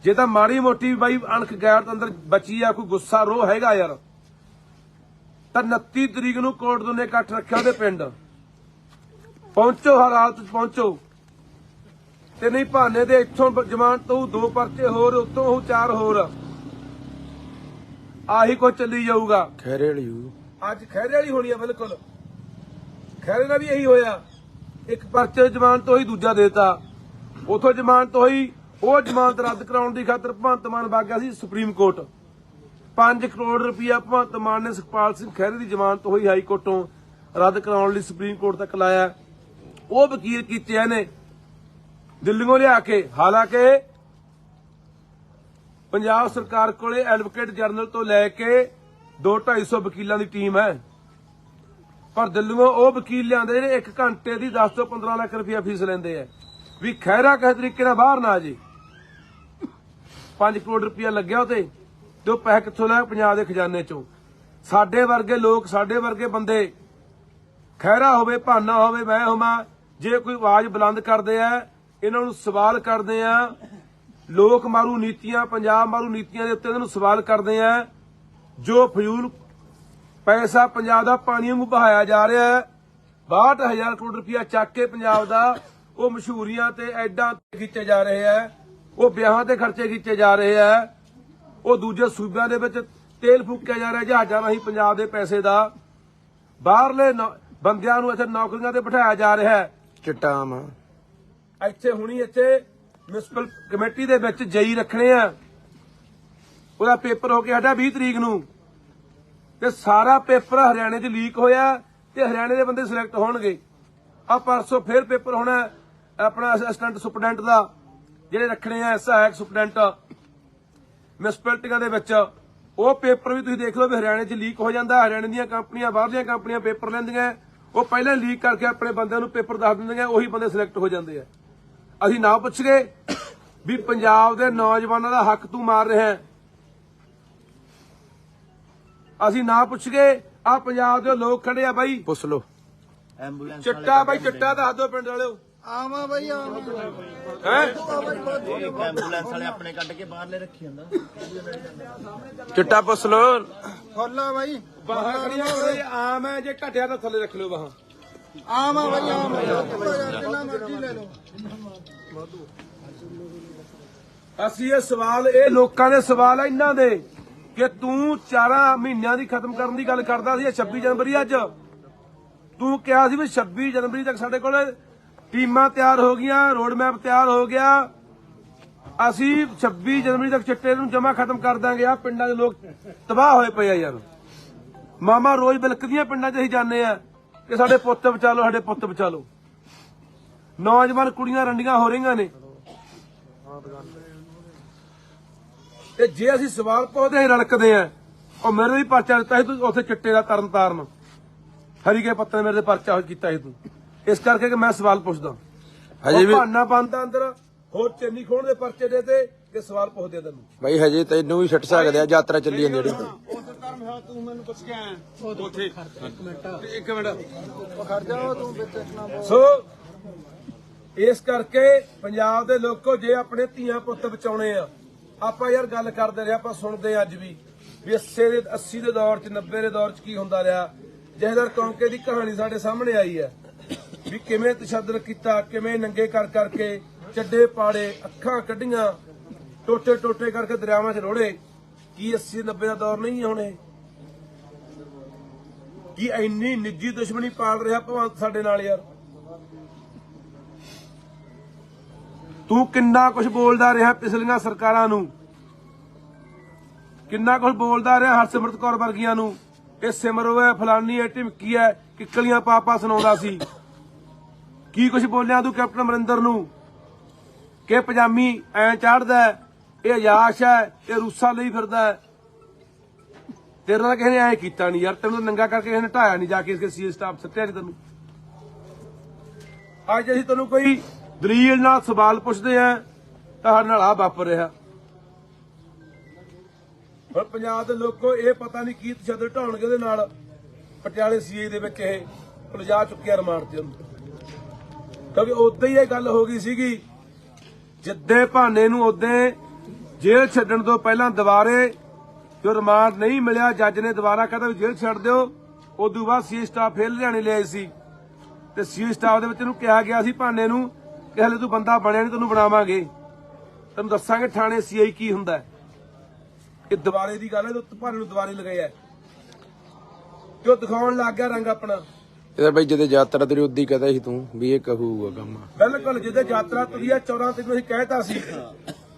ਜੇ ਤਾਂ ਮਾੜੀ ਮੋਟੀ ਬਾਈ ਅਣਖ ਗੈਰਤ ਅੰਦਰ ਬਚੀ ਆ, ਕੋਈ ਗੁੱਸਾ ਰੋਹ ਹੈਗਾ ਯਾਰ, ਤਾਂ 29 ਤਰੀਕ ਨੂੰ ਕੋਟਦੂ ਨੇ ਇਕੱਠ ਰੱਖਿਆ ਉਹਦੇ ਪਿੰਡ, ਪਹੁੰਚੋ, ਹਰ ਹਾਲਤ ਚ ਪਹੁੰਚੋ। ਤੇ ਨਹੀਂ ਭਾਨੇ ਦੇ ਇੱਥੋਂ ਜ਼ਮਾਨਤ ਤੋਂ 2 ਪਰਚੇ ਹੋਰ, ਉੱਤੋਂ ਉਹ 4 ਹੋਰ, ਆਹੀ ਕੁਝ ਚੱਲੀ ਜਾਊਗਾ। ਖੈਰੇ ਵਾਲੀ ਅੱਜ ਖੈਰੇ ਵਾਲੀ ਹੋਣੀ ਆ, ਬਿਲਕੁਲ ਖੈਰੇ ਨਾਲ ਵੀ ਇਹੀ ਹੋਇਆ, ਇੱਕ ਪਰਚੇ ਜ਼ਮਾਨਤ ਹੋਈ, ਦੂਜਾ ਦੇਤਾ, ਉਥੋਂ ਜ਼ਮਾਨਤ ਹੋਈ, ਉਹ ਜ਼ਮਾਨਤ ਰੱਦ ਕਰਾਉਣ ਦੀ ਖਾਤਰ ਭਗਵੰਤ ਮਾਨ ਵਗ ਗਿਆ ਸੀ ਸੁਪਰੀਮ ਕੋਰਟ। 5 ਕਰੋੜ ਰੁਪਇਆ ਭਗਵੰਤ ਮਾਨ ਨੇ ਸੁਖਪਾਲ ਸਿੰਘ ਖਹਿਰੇ ਦੀ ਜ਼ਮਾਨਤ ਹੋਈ ਹਾਈ ਕੋਰਟੋਂ ਰੱਦ ਕਰਾਉਣ ਲਈ ਸੁਪਰੀਮ ਕੋਰਟ ਤੱਕ ਲਾਇਆ। ਉਹ ਵਕੀਲ ਕੀਤੇ ਇਹਨੇ ਦਿੱਲੀੋਂ ਲਿਆ ਕੇ, ਹਾਲਾਂਕਿ ਪੰਜਾਬ ਸਰਕਾਰ ਕੋਲੇ ਐਡਵੋਕੇਟ ਜਨਰਲ ਤੋਂ ਲੈ ਕੇ 2-250 ਵਕੀਲਾਂ ਦੀ ਟੀਮ ਹੈ, ਪਰ ਦਿੱਲੀੋਂ ਉਹ ਵਕੀਲ ਲਿਆਂਦੇ ਜਿਹੜੇ 1 ਘੰਟੇ ਦੀ 10 ਤੋਂ 15 ਲੱਖ ਰੁਪਇਆ ਫੀਸ ਲੈਂਦੇ ਆ ਵੀ ਖਹਿਰਾ ਕਿਸੇ ਤਰੀਕੇ ਨਾਲ ਬਾਹਰ ਨਾ ਜੇ। 5 ਕਰੋੜ ਰੁਪਇਆ ਲੱਗਿਆ ਉਹਤੇ, ਤੇ ਉਹ ਪੈਸੇ ਕਿੱਥੋਂ ਲਿਆ? ਪੰਜਾਬ ਦੇ ਖਜ਼ਾਨੇ ਚੋਂ। ਸਾਡੇ ਵਰਗੇ ਲੋਕ, ਸਾਡੇ ਵਰਗੇ ਬੰਦੇ, ਖਹਿਰਾ ਹੋਵੇ, ਭਾਨਾ ਹੋਵੇ, ਮੈਂ ਹੋਵਾਂ, ਜੇ ਕੋਈ ਆਵਾਜ਼ ਬੁਲੰਦ ਕਰਦੇ ਆ, ਇਹਨਾਂ ਨੂੰ ਸਵਾਲ ਕਰਦੇ ਆ, ਲੋਕ ਮਾਰੂ ਨੀਤੀਆਂ, ਪੰਜਾਬ ਮਾਰੂ ਨੀਤੀਆਂ ਦੇ ਉੱਤੇ ਇਹਨਾਂ ਨੂੰ ਸਵਾਲ ਕਰਦੇ ਆ। ਜੋ ਫਜ਼ੂਲ ਪੈਸਾ ਪੰਜਾਬ ਦਾ ਪਾਣੀ ਵਾਂਗੂ ਬਹਾਇਆ ਜਾ ਰਿਹਾ ਹੈ, 62,000 ਕਰੋੜ ਰੁਪਇਆ ਚੱਕ ਕੇ ਪੰਜਾਬ ਦਾ ਉਹ ਮਸ਼ਹੂਰੀਆਂ ਤੇ ਐਡਾਂ ਤੇ ਖਿੱਚੇ ਜਾ ਰਹੇ ਆ, ਉਹ ਵਿਆਹਾਂ ਤੇ ਖਰਚੇ ਕੀਤੇ ਜਾ ਰਹੇ ਆ, ਉਹ ਦੂਜੇ ਸੂਬਿਆਂ ਦੇ ਵਿੱਚ ਤੇਲ ਫੂਕਿਆ ਜਾ ਰਿਹਾ ਜਹਾਜ਼ਾਂ ਰਾਹੀਂ ਪੰਜਾਬ ਦੇ ਪੈਸੇ ਦਾ, ਬਾਹਰਲੇ ਬੰਦਿਆਂ ਨੂੰ ਇੱਥੇ ਨੌਕਰੀਆਂ ਤੇ ਬਿਠਾਇਆ ਜਾ ਰਿਹਾ ਹੈ। ਚਿੱਟਾ ਆਮ ਇੱਥੇ ਹੁਣੀ ਇੱਥੇ ਮਿਊਨਿਸਪਲ ਕਮੇਟੀ ਦੇ ਵਿੱਚ ਜਈ ਰੱਖਣੇ ਆ, ਉਹਦਾ ਪੇਪਰ ਹੋ ਕੇ ਹਟਿਆ 20 ਤਰੀਕ ਨੂੰ, ਤੇ ਸਾਰਾ ਪੇਪਰ ਹਰਿਆਣੇ 'ਚ ਲੀਕ ਹੋਇਆ ਤੇ ਹਰਿਆਣੇ ਦੇ ਬੰਦੇ ਸਿਲੈਕਟ ਹੋਣਗੇ। ਆ ਪਰਸੋਂ ਫੇਰ ਪੇਪਰ ਹੋਣਾ ਆਪਣਾ ਅਸਿਸਟੈਂਟ ਸੁਪਰਡੈਂਟ ਦਾ, ਜਿਹੜੇ ਰੱਖਣੇ ਆ ਸਹਾਇਕ ਸੁਪਰਡੈਂਟ ਮਿਊਨਿਸਪੈਲਿਟੀਆਂ ਦੇ ਵਿੱਚ। ਉਹ ਪੇਪਰ ਵੀ ਤੁਸੀਂ ਦੇਖ ਲਓ ਵੀ ਹਰਿਆਣੇ 'ਚ ਲੀਕ ਹੋ ਜਾਂਦਾ। ਹਰਿਆਣੇ ਦੀਆਂ ਕੰਪਨੀਆਂ, ਬਾਹਰਲੀਆਂ ਕੰਪਨੀਆਂ ਪੇਪਰ ਲੈਂਦੀਆਂ, ਉਹ ਪਹਿਲਾਂ ਲੀਕ ਕਰਕੇ ਆਪਣੇ ਬੰਦਿਆਂ ਨੂੰ ਪੇਪਰ ਦੱਸ ਦਿੰਦੀਆਂ, ਉਹੀ ਬੰਦੇ ਸਿਲੈਕਟ ਹੋ ਜਾਂਦੇ ਆ। ਅਸੀਂ ਨਾ ਪੁੱਛ ਗਏ ਵੀ ਪੰਜਾਬ ਦੇ ਨੌਜਵਾਨਾਂ ਦਾ ਹੱਕ ਤੂੰ ਮਾਰ ਰਿਹਾ, ਅਸੀਂ ਨਾ ਪੁੱਛ ਗਏ ਆ ਪੰਜਾਬ ਦੇ ਲੋਕ ਖੜੇ ਆ ਬਾਈ, ਪੁੱਛ ਲੋ। ਐਂਬੂਲੈਂਸ ਚਿੱਟਾ ਬਾਈ, ਚਿੱਟਾ ਦੱਸ ਦਿਓ ਪਿੰਡ ਵਾਲਿਓ। ਆਵਾਂ ਬਾਈ ਆਵਾਂ ਹੈ ਐਂਬੂਲੈਂਸ ਵਾਲੇ ਆਪਣੇ ਕੱਢ ਕੇ ਬਾਹਰਲੇ ਰੱਖੀ ਜਾਂਦਾ। ਚਿੱਟਾ ਪੁੱਛ ਲੋ। ਫੁੱਲਾ ਬਾਈ, ਬਾਹਾਂ ਖੜੀਆਂ ਹੋਏ ਆਮ ਹੈ, ਜੇ ਘਟਿਆ ਤਾਂ ਥੱਲੇ ਰੱਖ ਲਿਓ ਬਾਹਾਂ। ਆਵਾਂ ਬਾਈ ਆਵਾਂ, ਜਿੰਨਾ ਮਰਜ਼ੀ ਲੈ ਲਓ। ਅਸੀਂ ਇਹ ਸਵਾਲ, ਇਹ ਲੋਕਾਂ ਦੇ ਸਵਾਲ ਆ ਇਹਨਾਂ ਦੇ ਕਿ ਤੂੰ 4 ਮਹੀਨਿਆਂ ਦੀ ਖਤਮ ਕਰਨ ਦੀ ਗੱਲ ਕਰਦਾ ਸੀ। 26 ਜਨਵਰੀ ਅੱਜ ਤੂੰ ਕਿਹਾ ਸੀ ਵੀ 26 ਜਨਵਰੀ ਤੱਕ ਸਾਡੇ ਕੋਲ ਟੀਮਾਂ ਤਿਆਰ ਹੋ ਗਈਆਂ, ਰੋਡ ਮੈਪ ਤਿਆਰ ਹੋ ਗਿਆ, ਅਸੀਂ 26 ਜਨਵਰੀ ਤੱਕ ਚਿੱਟੇ ਨੂੰ ਜਮਾ ਖਤਮ ਕਰ ਦਾਂਗੇ। ਆ ਪਿੰਡਾਂ ਦੇ ਲੋਕ ਤਬਾਹ ਹੋਏ ਪਏ ਆ ਯਾਰ, ਮਾਮਾ ਰੋਜ਼ ਬਿਲਕਦੀਆਂ ਪਿੰਡਾਂ 'ਚ ਅਸੀਂ ਜਾਂਦੇ ਆ ਕਿ ਸਾਡੇ ਪੁੱਤ ਬਚਾ ਲਓ, ਸਾਡੇ ਪੁੱਤ ਬਚਾ ਲਓ। ਨੌਜਵਾਨ ਕੁੜੀਆਂ ਰੰਡੀਆਂ ਹੋ ਰਹੀਆਂ ਨੇ, ਤੇ ਜੇ ਅਸੀਂ ਸਵਾਲ ਪੁੱਛਦੇ ਰੜਕਦੇ ਆ। ਉਹ ਮੇਰੇ ਵੀ ਪਰਚਾ ਦਿੱਤਾ ਸੀ ਤੂੰ ਉੱਥੇ ਚਿੱਟੇ ਦਾ ਤਰਨ ਤਾਰਨ ਹਰੀਕੇ ਪੱਤੇ ਮੇਰੇ ਤੇ ਪਰਚਾ ਕੀਤਾ ਸੀ ਤੂੰ, ਇਸ ਕਰਕੇ ਕਿ ਮੈਂ ਸਵਾਲ ਪੁੱਛਦਾ। ਹਜੇ ਵੀ ਭਾਨਾ ਬੰਦਾ ਅੰਦਰ ਹੋਰ ਚੰਨੀ ਖੋਣ ਦੇ ਪਰਚੇ ਦੇ ਤੇ ਕਿ ਸਵਾਲ ਪੁੱਛਦੇ ਤੈਨੂੰ ਬਾਈ ਹਜੇ ਤੈਨੂੰ ਵੀ ਛੱਡ ਸਕਦੇ ਆ, ਯਾਤਰਾ ਚੱਲੀ ਜਾਂਦੀ ਜਿਹੜੀ। ਤੂੰ ਮੈਨੂੰ ਪੁੱਛ ਕੇ ਆਇਆ ਉੱਥੇ ਇੱਕ ਮਿੰਟ ਖੜ ਜਾ, ਤੂੰ ਵਿੱਚ ਨਾ ਬੋਲ। ਸੋ ਇਸ ਕਰਕੇ ਪੰਜਾਬ ਦੇ ਲੋਕੋ, ਜੇ ਆਪਣੇ ਧੀਆਂ ਪੁੱਤ ਬਚਾਉਣੇ ਆ, ਆਪਾਂ ਯਾਰ ਗੱਲ ਕਰਦੇ ਰਹੇ, ਆਪਾਂ ਸੁਣਦੇ ਅੱਜ ਵੀ 80 ਦੇ ਦੌਰ 'ਚ, 90 ਦੇ ਦੌਰ 'ਚ ਕੀ ਹੁੰਦਾ ਰਿਹਾ। ਜਹਦਰ ਕੌਂਕੇ ਦੀ ਕਹਾਣੀ ਸਾਡੇ ਸਾਹਮਣੇ ਆਈ ਹੈ ਵੀ ਕਿਵੇਂ ਤਸ਼ੱਦਦ ਕੀਤਾ, ਕਿਵੇਂ ਨੰਗੇ ਕਰ ਕਰਕੇ ਚੱਡੇ ਪਾੜੇ, ਅੱਖਾਂ ਕੱਢੀਆਂ, ਟੋਟੇ ਟੋਟੇ ਕਰਕੇ ਦਰਿਆਵਾਂ 'ਚ ਰੋੜੇ। ਕੀ 80-90 ਦਾ ਦੌਰ ਨਹੀਂ ਹੈ ਹੁਣ ਇਹ? ਕੀ ਇੰਨੀ ਨਿੱਜੀ ਦੁਸ਼ਮਣੀ ਪਾਲ ਰਿਹਾ ਭਗਵੰਤ ਸਾਡੇ ਨਾਲ ਯਾਰ? ਤੂੰ ਕਿੰਨਾ ਕੁਝ ਬੋਲਦਾ ਰਿਹਾ ਪਿਛਲੀਆਂ ਸਰਕਾਰਾਂ ਨੂੰ, ਕਿੰਨਾ ਕੁਝ ਬੋਲਦਾ ਰਿਹਾ ਹਰਸਿਮਰਤ ਕੌਰ ਵਰਗੀਆਂ ਨੂੰ ਇਹ ਸਿਮਰੋ ਹੈ, ਫਲਾਨੀ ਹੈ, ਢਿਮਕੀ ਹੈ, ਕਿੱਕਲੀਆਂ ਪਾਪਾ ਸੁਣਾਉਂਦਾ ਸੀ। ਕੀ ਕੁਛ ਬੋਲਿਆ ਤੂੰ ਕੈਪਟਨ ਅਮਰਿੰਦਰ ਨੂੰ ਕਿ ਪਜਾਮੀ ਐ ਚੜਦਾ, ਇਹ ਯਾਸ਼ ਹੈ, ਇਹ ਰੂਸਾ ਲਈ ਫਿਰਦਾ ਹੈ। ਤੇਰੇ ਨਾਲ ਕਿਸੇ ਨੇ ਐ ਕੀਤਾ ਨਹੀਂ ਯਾਰ, ਤੈਨੂੰ ਨੰਗਾ ਕਰਕੇ ਕਿਸੇ ਨੇ ਢਾਇਆ ਨਹੀਂ, ਜਾ ਕੇ ਇਸਕੇ ਸੀ ਸਟਾਫ ਸੱਤਿਆ ਨਹੀਂ ਤੈਨੂੰ। ਅੱਜ ਅਸੀਂ ਤੈਨੂੰ ਕੋਈ ਦਲੀਲ ਨਾਲ ਸਵਾਲ ਪੁੱਛਦੇ ਆ ਤਾਂ ਸਾਡੇ ਨਾਲ ਆ ਵਾਪਰ ਰਿਹਾ। ਹੁਣ ਪੰਜਾਬ ਦੇ ਲੋਕੋ ਇਹ ਪਤਾ ਨਹੀਂ ਕੀ ਤਸ਼ੱਦਦ ਢਾਉਣਗੇ ਉਹਦੇ ਨਾਲ। ਪਟਿਆਲੇ ਸੀਏ ਦੇ ਵਿੱਚ ਇਹ ਉਲਝਾ ਚੁੱਕਿਆ ਰਿਮਾਂਡ ਤੇ ਉਹਨੂੰ, ਕਿਉਂਕਿ ਉਦੋਂ ਹੀ ਇਹ ਗੱਲ ਹੋ ਗਈ ਸੀਗੀ। ਜਿੱਦੇ ਭਾਨੇ ਨੂੰ ਉਦੋਂ ਜੇਲ੍ਹ ਛੱਡਣ ਤੋਂ ਪਹਿਲਾਂ ਦੁਬਾਰੇ ਜੋ ਰਿਮਾਂਡ ਨਹੀਂ ਮਿਲਿਆ, ਜੱਜ ਨੇ ਦੁਬਾਰਾ ਕਹਿੰਦਾ ਵੀ ਜੇਲ੍ਹ ਛੱਡ ਦਿਓ। ਉਦੋਂ ਬਾਅਦ ਸੀ ਸਟਾਫ ਫੇਰ ਲੁਧਿਆਣੇ ਲਿਆਏ ਸੀ ਤੇ ਸੀ ਸਟਾਫ ਦੇ ਵਿੱਚ ਇਹਨੂੰ ਕਿਹਾ ਗਿਆ ਸੀ ਭਾਨੇ ਨੂੰ ਕਿ ਹਲੇ ਤੂੰ ਬੰਦਾ ਬਣਿਆ ਨਹੀਂ, ਤੈਨੂੰ ਬਣਾਵਾਂਗੇ, ਤੈਨੂੰ ਦੱਸਾਂਗੇ ਥਾਣੇ ਸੀਆਈ ਕੀ ਹੁੰਦਾ ਹੈ। ਇਹ ਦੁਬਾਰੇ ਦੀ ਗੱਲ ਹੈ, ਤੇ ਭਾਨੇ ਨੂੰ ਦੁਬਾਰੇ ਲਗਾਇਆ ਕਿਉਂ? ਦਿਖਾਉਣ ਲੱਗ ਗਿਆ ਰੰਗ ਆਪਣਾ। ਇਹਦਾ ਬਈ ਜਦੋਂ ਯਾਤਰਾ ਤੇਰੀ ਉਦੀ ਕਹਦਾ ਸੀ ਤੂੰ ਵੀ ਇਹ ਕਹੂਗਾ ਕੰਮ। ਬਿਲਕੁਲ, ਜਿਹਦੇ ਯਾਤਰਾ ਤੁਰੀ ਆ 14 ਤਰੀਕ ਨੂੰ ਅਸੀਂ ਕਹਿਤਾ ਸੀ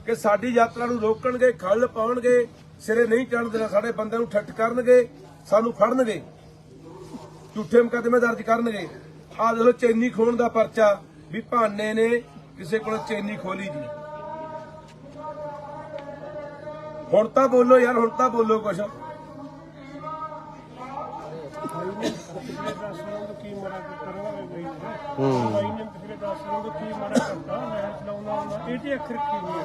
ਕਿ ਸਾਡੀ ਯਾਤਰਾ ਨੂੰ ਰੋਕਣਗੇ, ਖੱਲ ਪਾਉਣਗੇ, ਸਿਰੇ ਨਹੀਂ ਚੜ੍ਹਨ ਦੇਣਾ, ਸਾਡੇ ਬੰਦੇ ਨੂੰ ਠੱਠ ਕਰਨਗੇ, ਸਾਨੂੰ ਫੜਨਗੇ, ਝੂਠੇ ਮੁਕੱਦਮੇ ਦਰਜ ਕਰਨਗੇ। ਆਹ ਦੇਖੋ ਚੈਨੀ ਖੋਣ ਦਾ ਪਰਚਾ ਵੀ ਭਾਨੇ ਨੇ ਕਿਸੇ ਕੋਲ ਚੈਨੀ ਖੋਲੀ ਜੀ। ਹੁਣ ਤਾਂ ਬੋਲੋ ਯਾਰ, ਹੁਣ ਤਾਂ ਬੋਲੋ ਕੁਛ। ਪਿਛਲੇ 10 ਸਾਲਾਂ ਤੋਂ ਕੀ ਮਾੜਾ ਕਰਵਾ ਗਈ ਹੈ ਬਾਈ ਨੇ ਪਿਛਲੇ 10 ਸਾਲਾਂ ਤੋਂ ਕੀ ਮਾੜਾ ਕਰਤਾ ਮੈਂ ਚਲਾਉਂਦਾ ਹੁੰਦਾ ਇਹ ਤੇ ਅੱਖਰ ਕੀ ਨਹੀਂ ਹੈ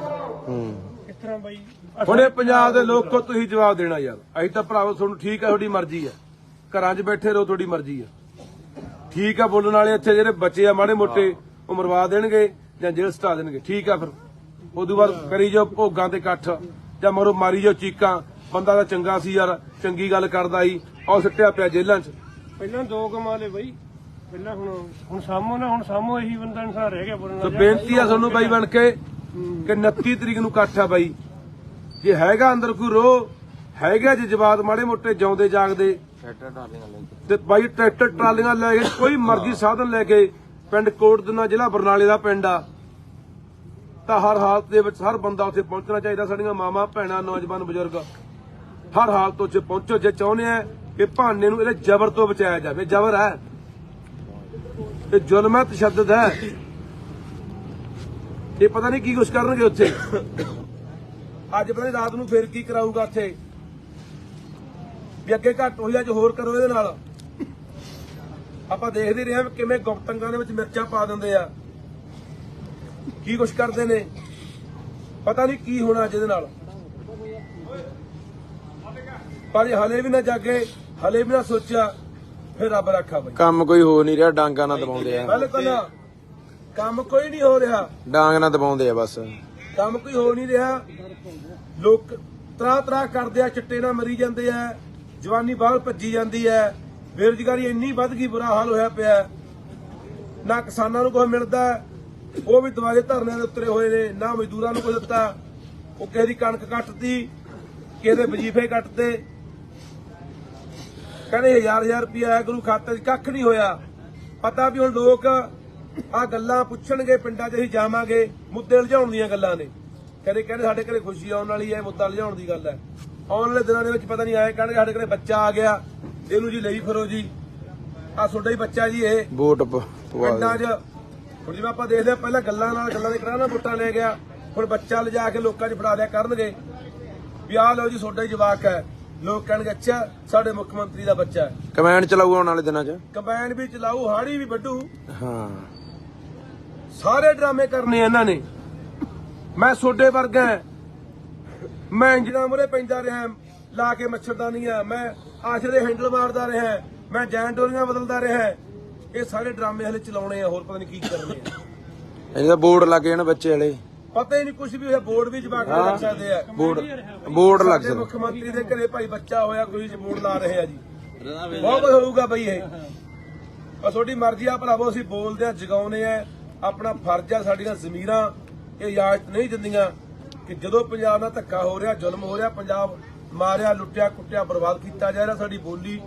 ਕਿਸ ਤਰ੍ਹਾਂ ਬਾਈ ਹੁਣ ਇਹ ਪੰਜਾਬ ਦੇ ਲੋਕੋ ਤੁਸੀਂ ਜਵਾਬ ਦੇਣਾ ਯਾਰ। ਅਸੀਂ ਤਾਂ ਭਰਾਵੋ ਤੁਹਾਨੂੰ ਠੀਕ ਹੈ, ਤੁਹਾਡੀ ਮਰਜ਼ੀ ਹੈ, ਘਰਾਂ 'ਚ ਬੈਠੇ ਰਹੋ, ਤੁਹਾਡੀ ਮਰਜ਼ੀ ਹੈ, ਠੀਕ ਆ। ਬੋਲਣ ਵਾਲੇ ਇੱਥੇ ਜਿਹੜੇ ਬੱਚੇ ਆ ਮਾੜੇ ਮੋਟੇ ਉਹ ਮਰਵਾ ਦੇਣਗੇ ਜਾਂ ਜੇਲ੍ਹ ਸਟਾ ਦੇਣਗੇ, ਠੀਕ ਆ। ਫਿਰ ਉਦੋਂ ਬਾਅਦ ਕਰੀ ਜਾਓ ਭੋਗਾਂ ਤੇ ਇਕੱਠ ਜਾਂ ਮਰੋ ਮਾਰੀ ਜਾਓ ਚੀਕਾਂ। ਬੰਦਾ ਤਾਂ ਚੰਗਾ ਸੀ ਯਾਰ, ਚੰਗੀ ਗੱਲ ਕਰਦਾ ਸੀ, ਉਹ ਸਿੱਟਿਆ ਪਿਆ ਜੇਲ੍ਹਾਂ 'ਚ। ਪਹਿਲਾਂ 2 ਕਮਾ ਲਏ ਬਾਈ, ਪਹਿਲਾਂ ਹੁਣ ਸਾਮੋ ਨਾ, ਹੁਣ ਸਾਮੋ ਇਹੀ ਬੰਦਾ ਇਨਸਾਨ ਰਹਿ ਗਿਆ ਬੋਲਣ ਤੇ ਬੇਨਤੀ ਆ ਤੁਹਾਨੂੰ ਬਾਈ ਬਣ ਕੇ ਕਿ 29 ਤਰੀਕ ਨੂੰ ਇਕੱਠ ਆ ਬਾਈ। ਜੇ ਹੈਗਾ ਅੰਦਰ ਕੋਈ ਰੋਹ ਹੈਗਾ, ਜੇ ਜਵਾਬ ਮਾੜੇ ਮੋਟੇ ਜਿਉਂਦੇ ਜਾਗਦੇ ਤੇ ਬਾਈ ਟਰੈਕਟਰ ਟਰਾਲੀਆਂ ਲੈ ਕੇ ਕੋਈ ਮਰਜ਼ੀ ਸਾਧਨ ਲੈ ਕੇ ਪਿੰਡ ਕੋਟਦਨਾ ਜ਼ਿਲ੍ਹਾ ਬਰਨਾਲੇ ਦਾ ਪਿੰਡ ਆ, ਤਾਂ ਹਰ ਹਾਲਤ ਦੇ ਵਿੱਚ ਹਰ ਬੰਦਾ ਉੱਥੇ ਪਹੁੰਚਣਾ ਚਾਹੀਦਾ। ਸਾਡੀਆਂ ਮਾਵਾਂ ਭੈਣਾਂ ਨੌਜਵਾਨ ਬਜ਼ੁਰਗ ਹਰ ਹਾਲਤ ਉੱਥੇ ਪਹੁੰਚੋ ਜੇ ਚਾਹੁੰਦੇ ਆ ਕਿ ਭਾਨੇ ਨੂੰ ਇਹਦੇ ਜ਼ਬਰ ਤੋਂ ਬਚਾਇਆ ਜਾਵੇ। ਜ਼ਬਰ ਹੈ, ਇਹ ਜ਼ੁਲਮ ਹੈ, ਤਸ਼ੱਦਦ ਹੈ। ਇਹ ਪਤਾ ਨਹੀਂ ਕੀ ਕੁਛ ਕਰਨਗੇ ਉੱਥੇ। ਅੱਜ ਪਤਾ ਨਹੀਂ ਰਾਤ ਨੂੰ ਫੇਰ ਕੀ ਕਰਾਊਗਾ ਉੱਥੇ ਵੀ ਅੱਗੇ ਘੱਟ ਹੋਈ, ਅੱਜ ਹੋਰ ਕਰੋ ਇਹਦੇ ਨਾਲ। ਆਪਾਂ ਦੇਖਦੇ ਰਹੇ ਹਾਂ ਕਿਵੇਂ ਗੁਪਤੰਗਾਂ ਦੇ ਵਿੱਚ ਮਿਰਚਾਂ ਪਾ ਦਿੰਦੇ ਆ, ਕੀ ਕੁਛ ਕਰਦੇ ਨੇ। ਪਤਾ ਨਹੀਂ ਕੀ ਹੋਣਾ ਅੱਜ ਇਹਦੇ ਨਾਲ। ਪਰ ਹਲੇ ਵੀ ਨਾ ਜਾਗੇ, ਹਲੇ ਵੀ ਨਾ ਸੋਚਿਆ, ਫਿਰ ਰੱਬ ਰੱਖਾ ਬਈ। ਕੰਮ ਕੋਈ ਹੋ ਨਹੀਂ ਰਿਹਾ, ਡਾਂਗਾ ਨਾਲ ਦਬਾਉਂਦੇ ਆ। ਬਿਲਕੁਲ ਕੰਮ ਕੋਈ ਨਹੀਂ ਹੋ ਰਿਹਾ, ਡਾਂਗ ਨਾਲ ਦਬਾਉਂਦੇ ਆ ਬਸ। ਕੰਮ ਕੋਈ ਹੋ ਨਹੀਂ ਰਿਹਾ। ਲੋਕ ਤਰਾ ਕਰਦੇ ਆ, ਚਿੱਟੇ ਨਾਲ ਮਰੀ ਜਾਂਦੇ ਆ, ਜਵਾਨੀ ਬਾਹਰ ਭੱਜੀ ਜਾਂਦੀ ਹੈ, ਬੇਰੁਜ਼ਗਾਰੀ ਇੰਨੀ ਵੱਧ ਗਈ, ਬੁਰਾ ਹਾਲ ਹੋਇਆ ਪਿਆ। ਨਾ ਕਿਸਾਨਾਂ ਨੂੰ ਕੁਝ ਮਿਲਦਾ, ਉਹ ਵੀ ਦੁਆਰੇ ਧਰਨਿਆਂ ਦੇ ਉਤਰੇ ਹੋਏ ਨੇ, ਨਾ ਮਜ਼ਦੂਰਾਂ ਨੂੰ ਕੁਝ ਦਿੱਤਾ। ਉਹ ਕਿਸੇ ਦੀ ਕਣਕ ਕੱਟਦੀ, ਕਿਸੇ ਦੇ ਵਜੀਫੇ ਕੱਟਦੇ, ਕਹਿੰਦੇ 1000 ਰੁਪਇਆ ਆਇਆ ਗੁਰੂ ਖਾਤੇ 'ਚ, ਕੱਖ ਨਹੀਂ ਹੋਇਆ। ਪਤਾ ਵੀ ਹੁਣ ਲੋਕ ਆ ਗੱਲਾਂ ਪੁੱਛਣਗੇ, ਪਿੰਡਾਂ 'ਚ ਅਸੀਂ ਜਾਵਾਂਗੇ, ਮੁੱਦੇ ਲਿਜਾਉਣ ਦੀਆਂ ਗੱਲਾਂ ਨੇ। ਕਹਿੰਦੇ ਸਾਡੇ ਘਰੇ ਖੁਸ਼ੀ ਆਉਣ ਵਾਲੀ ਹੈ, ਮੁੱਦਾ ਲਿਜਾਉਣ ਦੀ ਗੱਲ ਹੈ। ਆਉਣ ਵਾਲੇ ਦਿਨਾਂ ਦੇ ਵਿੱਚ ਪਤਾ ਨਹੀਂ ਆਏ ਕਹਿਣਗੇ ਸਾਡੇ ਘਰੇ ਬੱਚਾ ਆ ਗਿਆ, ਇਹਨੂੰ ਜੀ ਲਈ ਫਿਰੋ ਜੀ, ਆ ਤੁਹਾਡਾ ਹੀ ਬੱਚਾ ਜੀ ਇਹ ਵੋਟ ਪਿੰਡਾਂ 'ਚ। ਹੁਣ ਜਿਵੇਂ ਆਪਾਂ ਦੇਖਦੇ ਆ ਪਹਿਲਾਂ ਗੱਲਾਂ ਦੇ ਕਰਾਣਾ ਵੋਟਾਂ ਲੈ ਗਿਆ, ਹੁਣ ਬੱਚਾ ਲਿਜਾ ਕੇ ਲੋਕਾਂ 'ਚ ਫੜਾ ਦਿਆ ਕਰਨਗੇ ਵੀ ਆਹ ਲਓ ਜੀ ਤੁਹਾਡਾ ਹੀ ਜਵਾਕ ਹੈ। ਲੋਕ ਕਹਿਣਗੇ ਅੱਛਾ ਸਾਡੇ ਮੁੱਖ ਮੰਤਰੀ ਦਾ ਬੱਚਾ ਹੈ। ਕਮੈਂਡ ਚਲਾਊ ਆਉਣ ਵਾਲੇ ਦਿਨਾਂ 'ਚ, ਕੰਬਾਈਨ ਵੀ ਚਲਾਊ, ਹਾੜੀ ਵੀ ਵੱਢੂ, ਹਾਂ ਸਾਰੇ ਡਰਾਮੇ ਕਰਨੇ ਇਹਨਾਂ ਨੇ। ਮੈਂ ਤੁਹਾਡੇ ਵਰਗਾ, ਮੈਂ ਇੰਜਣਾ ਮੁਰੇ ਪੈਂਦਾ ਰਿਹਾ ਲਾ ਕੇ ਮੱਛਰਦਾਨੀਆਂ, ਮੈਂ ਆਸ਼ਰੇ ਦੇ ਹੈਂਡਲ ਮਾਰਦਾ ਰਿਹਾ, ਮੈਂ ਜੈਨ ਡੋਰੀਆਂ ਬਦਲਦਾ ਰਿਹਾ। ਇਹ ਸਾਰੇ ਡਰਾਮੇ ਹਲੇ ਚਲਾਉਣੇ ਆ, ਹੋਰ ਪਤਾ ਨਹੀਂ ਕੀ ਕਰਨੇ ਆ। ਇਹਦਾ ਬੋਰਡ ਲੱਗ ਜਾਣ ਬੱਚੇ ਵਾਲੇ, ਪਤਾ ਹੀ ਨਹੀਂ ਕੁਝ ਵੀ ਹੋਇਆ। ਬੋਰਡ ਵੀ ਜਵਾਕ ਲੱਗ ਸਕਦੇ ਆ, ਬੋਰਡ ਲੱਗ ਸਾਡੇ ਸਕਦਾ। ਮੁੱਖ ਮੰਤਰੀ ਦੇ ਘਰੇ ਭਾਈ ਬੱਚਾ ਹੋਇਆ, ਕੋਈ ਬੋਰਡ ਲਾ ਰਹੇ ਆ ਜੀ। ਬਹੁਤ ਕੁਝ ਹੋਊਗਾ ਬਈ ਇਹ। ਪਰ ਤੁਹਾਡੀ ਮਰਜ਼ੀ ਆ ਭਰਾਵੋ, ਅਸੀਂ ਬੋਲਦੇ ਆ, ਜਗਾਉਨੇ ਆ, ਆਪਣਾ ਫਰਜ਼ ਆ। ਸਾਡੀਆਂ ਜ਼ਮੀਰਾਂ ਇਹ ਇਜਾਜ਼ਤ ਨਹੀਂ ਦਿੰਦੀਆਂ ਕਿ ਜਦੋਂ ਪੰਜਾਬ ਨਾਲ ਧੱਕਾ ਹੋ ਰਿਹਾ, ਜ਼ੁਲਮ ਹੋ ਰਿਹਾ, ਪੰਜਾਬ ਮਾਰਿਆ, ਲੁੱਟਿਆ, ਕੁੱਟਿਆ, ਬਰਬਾਦ ਕੀਤਾ ਜਾ ਰਿਹਾ, ਸਾਡੀ ਬੋਲੀ,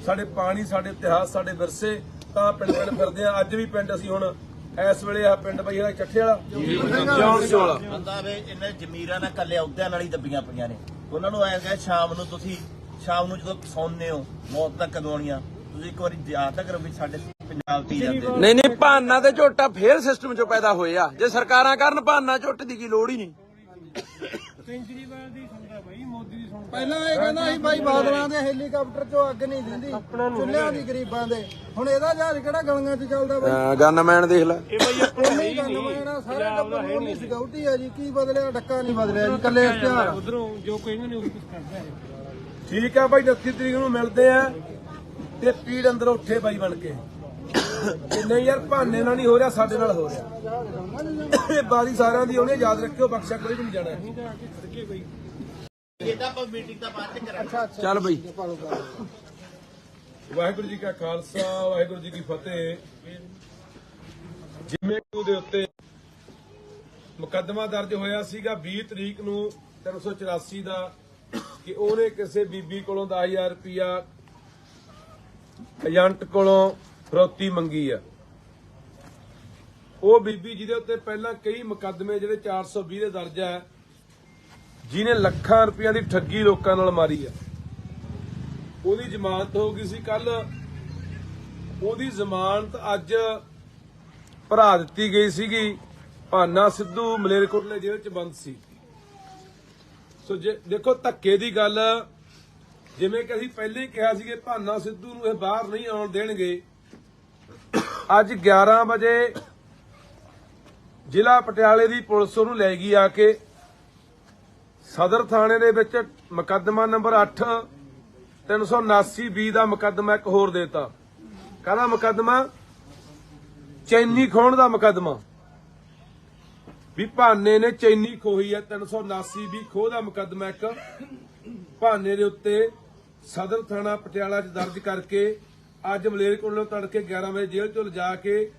ਸਾਡੇ ਪਾਣੀ, ਸਾਡੇ ਇਤਿਹਾਸ, ਸਾਡੇ ਵਿਰਸੇ, ਤਾਂ ਪਿੰਡ ਫਿਰਦੇ ਆ। ਅੱਜ ਵੀ ਪਿੰਡ ਅਸੀਂ ਹੁਣ ਇਸ ਵੇਲੇ ਆ ਪਿੰਡ ਬਈ ਇਹਦਾ ਚੱਠੇ ਵਾਲਾ ਬੰਦਾ ਵੇ ਇਹਨੇ ਜ਼ਮੀਰਾਂ ਨਾਲ ਕੱਲੇ ਅਹੁਦਿਆਂ ਨਾਲ ਹੀ ਦੱਬੀਆਂ ਪਈਆਂ ਨੇ। ਉਹਨਾਂ ਨੂੰ ਐਂ ਕਹੇ ਸ਼ਾਮ ਨੂੰ ਤੁਸੀਂ ਸ਼ਾਮ ਨੂੰ ਜਦੋਂ ਸੌਂਦੇ ਹੋ ਮੌਤ ਤੱਕ ਕਦੋਂ ਆਉਣੀ ਆ ਤੁਸੀਂ ਇੱਕ ਵਾਰੀ ਯਾਦ ਤਾਂ ਕਰੋ ਵੀ ਸਾਡੇ ਪੰਜਾਬ ਪੀ ਜਾਂਦੇ ਨੇ। ਨਹੀਂ ਭਾਨਾ ਤੇ ਝੋਟਾ ਫੇਰ ਸਿਸਟਮ ਚੋਂ ਪੈਦਾ ਹੋਏ ਆ। ਜੇ ਸਰਕਾਰਾਂ ਕਰਨ ਭਾਨਾ ਝੋਟੇ ਦੀ ਕੀ ਲੋੜ ਹੀ ਨਹੀਂ। ਕੇਜਰੀਵਾਲ ਦੀ ਸੁਣਦਾ ਬਾਈ, ਮੋਦੀ ਦੀ ਸੁਣਦਾ। ਪਹਿਲਾਂ ਇਹ ਕਹਿੰਦਾ ਸੀ ਬਾਈ ਬਾਦਲਾਂ ਦੇ ਹੈਲੀਕਾਪਟਰ ਚੋਂ ਅੱਗ ਨਹੀਂ ਦਿੰਦੀ ਚੁੱਲ੍ਹਿਆਂ ਦੀ ਗਰੀਬਾਂ ਦੇ। ਹੁਣ ਇਹਦਾ ਜਹਾਜ਼ ਕਿਹੜਾ ਗਲੀਆਂ 'ਚ ਚੱਲਦਾ ਬਾਈ? ਗਨਮੈਨ ਦੇਖ ਲੈ। ਇਹ ਬਾਈ ਆਪਣਾ ਨਹੀਂ ਗੰਨਮੈਨ ਸਾਰੇ ਟੱਬਰ ਨੂੰ ਨਹੀਂ ਸਿਕਿਉਰਿਟੀ ਆ ਜੀ। ਕੀ ਬਦਲਿਆ? ਡੱਕਾ ਨਹੀਂ ਬਦਲਿਆ ਜੀ, ਕੱਲੇ ਇਸ਼ਤਿਹਾਰ। ਉਧਰੋਂ ਜੋ ਕਹਿੰਦੇ ਨੇ ਉਹ ਕੁਝ ਕਰਦਾ ਹੈ। ਠੀਕ ਆ ਬਾਈ, 29 ਤਰੀਕ ਨੂੰ ਮਿਲਦੇ ਆ ਤੇ ਪੀੜ ਅੰਦਰ ਉੱਠੇ ਬਾਈ ਬਣ ਕੇ। ਤੇ ਨਹੀਂ ਯਾਰ ਭਾਨੇ ਨਾਲ ਨਹੀਂ ਹੋ ਰਿਹਾ, ਸਾਡੇ ਨਾਲ ਹੋ ਰਿਹਾ। ਇਹ ਬਾਰੀ ਸਾਰਿਆਂ ਦੀ ਉਹਨੇ ਯਾਦ ਰੱਖਿਓ, ਬਖਸ਼ਾ ਕੋਈ ਵੀ ਨਹੀਂ ਜਾਣਾ। ਇਹਦਾ ਆਪਾਂ ਮੀਟਿੰਗ ਦਾ ਬਾਅਦ ਚ ਕਰਾਂਗੇ। ਚੱਲ ਬਈ। ਵਾਹਿਗੁਰੂ ਜੀ ਕਾ ਖਾਲਸਾ, ਵਾਹਿਗੁਰੂ ਜੀ ਕੀ ਫਤਿਹ। ਜਿਵੇਂ ਦੇ ਉੱਤੇ ਮੁਕੱਦਮਾ ਦਰਜ ਹੋਇਆ ਸੀਗਾ 20 ਤਰੀਕ ਨੂੰ 384 ਦਾ ਕਿ ਉਹਨੇ ਕਿਸੇ ਬੀਬੀ ਕੋਲੋਂ 10,000 ਰੁਪਇਆ ਏਜੰਟ ਕੋਲੋਂ ਫਰੋਤੀ ਮੰਗੀ ਆ। ਉਹ ਬੀਬੀ ਜਿਹਦੇ ਉੱਤੇ ਪਹਿਲਾਂ ਕਈ ਮੁਕੱਦਮੇ ਜਿਹੜੇ 420 ਦੇ ਦਰਜ ਹੈ, ਜਿਹਨੇ ਲੱਖਾਂ ਰੁਪਈਆਂ ਦੀ ਠੱਗੀ ਲੋਕਾਂ ਨਾਲ ਮਾਰੀ ਆ, ਉਹਦੀ ਜ਼ਮਾਨਤ ਹੋ ਗਈ ਸੀ ਕੱਲ। ਉਹਦੀ ਜ਼ਮਾਨਤ ਅੱਜ ਭਰਾ ਦਿੱਤੀ ਗਈ ਸੀਗੀ। ਭਾਨਾ ਸਿੱਧੂ ਮਲੇਰਕੋਟਲੇ ਜੇਲ੍ਹ 'ਚ ਬੰਦ ਸੀ। ਸੋ ਦੇਖੋ ਧੱਕੇ ਦੀ ਗੱਲ, ਜਿਵੇਂ ਕਿ ਅਸੀਂ ਪਹਿਲੇ ਹੀ ਕਿਹਾ ਸੀ ਕਿ ਭਾਨਾ ਸਿੱਧੂ ਨੂੰ ਇਹ ਬਾਹਰ ਨਹੀਂ ਆਉਣ ਦੇਣਗੇ। ਅੱਜ 11 ਵਜੇ ਜ਼ਿਲ੍ਹਾ ਪਟਿਆਲੇ ਦੀ ਪੁਲਿਸ ਉਹਨੂੰ ਲੈ ਗਈ ਆ ਕੇ ਸਦਰ ਥਾਣੇ ਦੇ ਵਿੱਚ। ਮੁਕੱਦਮਾ ਨੰਬਰ 8 379B ਦਾ ਮੁਕੱਦਮਾ ਇੱਕ ਹੋਰ ਦੇਤਾ। ਕਾਹਦਾ ਮੁਕੱਦਮਾ? ਚੈਨੀ ਖੋਹਣ ਦਾ ਮੁਕੱਦਮਾ। ਵੀ ਭਾਨੇ ਨੇ ਚੈਨੀ ਖੋਹੀ ਹੈ। 379B ਖੋਹ ਦਾ ਮੁਕੱਦਮਾ ਇੱਕ ਭਾਨੇ ਦੇ ਉੱਤੇ ਸਦਰ ਥਾਣਾ ਪਟਿਆਲਾ 'ਚ ਦਰਜ ਕਰਕੇ ਅੱਜ ਮਲੇਰਕੋਟਲੇ ਤੜਕੇ 11 ਵਜੇ ਜੇਲ੍ਹ 'ਚੋਂ ਲਿਜਾ ਕੇ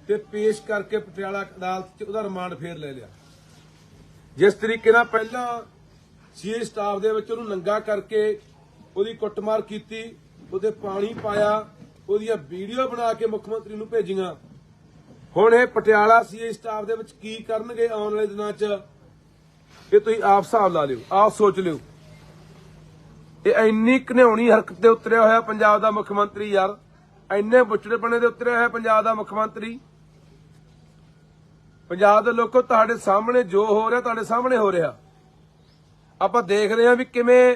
ਤੇ ਪੇਸ਼ ਕਰਕੇ ਪਟਿਆਲਾ ਅਦਾਲਤ 'ਚ ਉਹਦਾ ਰਿਮਾਂਡ ਫੇਰ ਲੈ ਲਿਆ। ਜਿਸ ਤਰੀਕੇ ਨਾਲ ਪਹਿਲਾਂ ਸੀਏ ਸਟਾਫ ਦੇ ਵਿੱਚ ਉਹਨੂੰ ਨੰਗਾ ਕਰਕੇ ਉਹਦੀ ਕੁੱਟਮਾਰ ਕੀਤੀ, ਉਹਦੇ ਪਾਣੀ ਪਾਇਆ, ਉਹਦੀਆਂ ਵੀਡੀਓ ਬਣਾ ਕੇ ਮੁੱਖ ਮੰਤਰੀ ਨੂੰ ਭੇਜੀਆਂ। ਹੁਣ ਇਹ ਪਟਿਆਲਾ ਸੀਏ ਸਟਾਫ ਦੇ ਵਿੱਚ ਕੀ ਕਰਨਗੇ ਆਉਣ ਵਾਲੇ ਦਿਨਾਂ 'ਚ, ਇਹ ਤੁਸੀਂ ਆਪ ਹਿਸਾਬ ਲਾ ਲਿਓ, ਆਪ ਸੋਚ ਲਿਓ। ਇਹ ਇੰਨੀ ਘਿਨਾਉਣੀ ਹਰਕਤ ਤੇ ਉਤਰਿਆ ਹੋਇਆ ਪੰਜਾਬ ਦਾ ਮੁੱਖ ਮੰਤਰੀ ਯਾਰ, ਇੰਨੇ ਬੁੱਚੜੇਪਣੇ ਦੇ ਉਤਰਿਆ ਹੋਇਆ ਪੰਜਾਬ ਦਾ ਮੁੱਖ ਮੰਤਰੀ। ਪੰਜਾਬ ਦੇ ਲੋਕੋ, ਤੁਹਾਡੇ ਸਾਹਮਣੇ ਜੋ ਹੋ ਰਿਹਾ ਤੁਹਾਡੇ ਸਾਹਮਣੇ ਹੋ ਰਿਹਾ। ਆਪਾਂ ਦੇਖ ਰਹੇ ਹਾਂ ਵੀ ਕਿਵੇਂ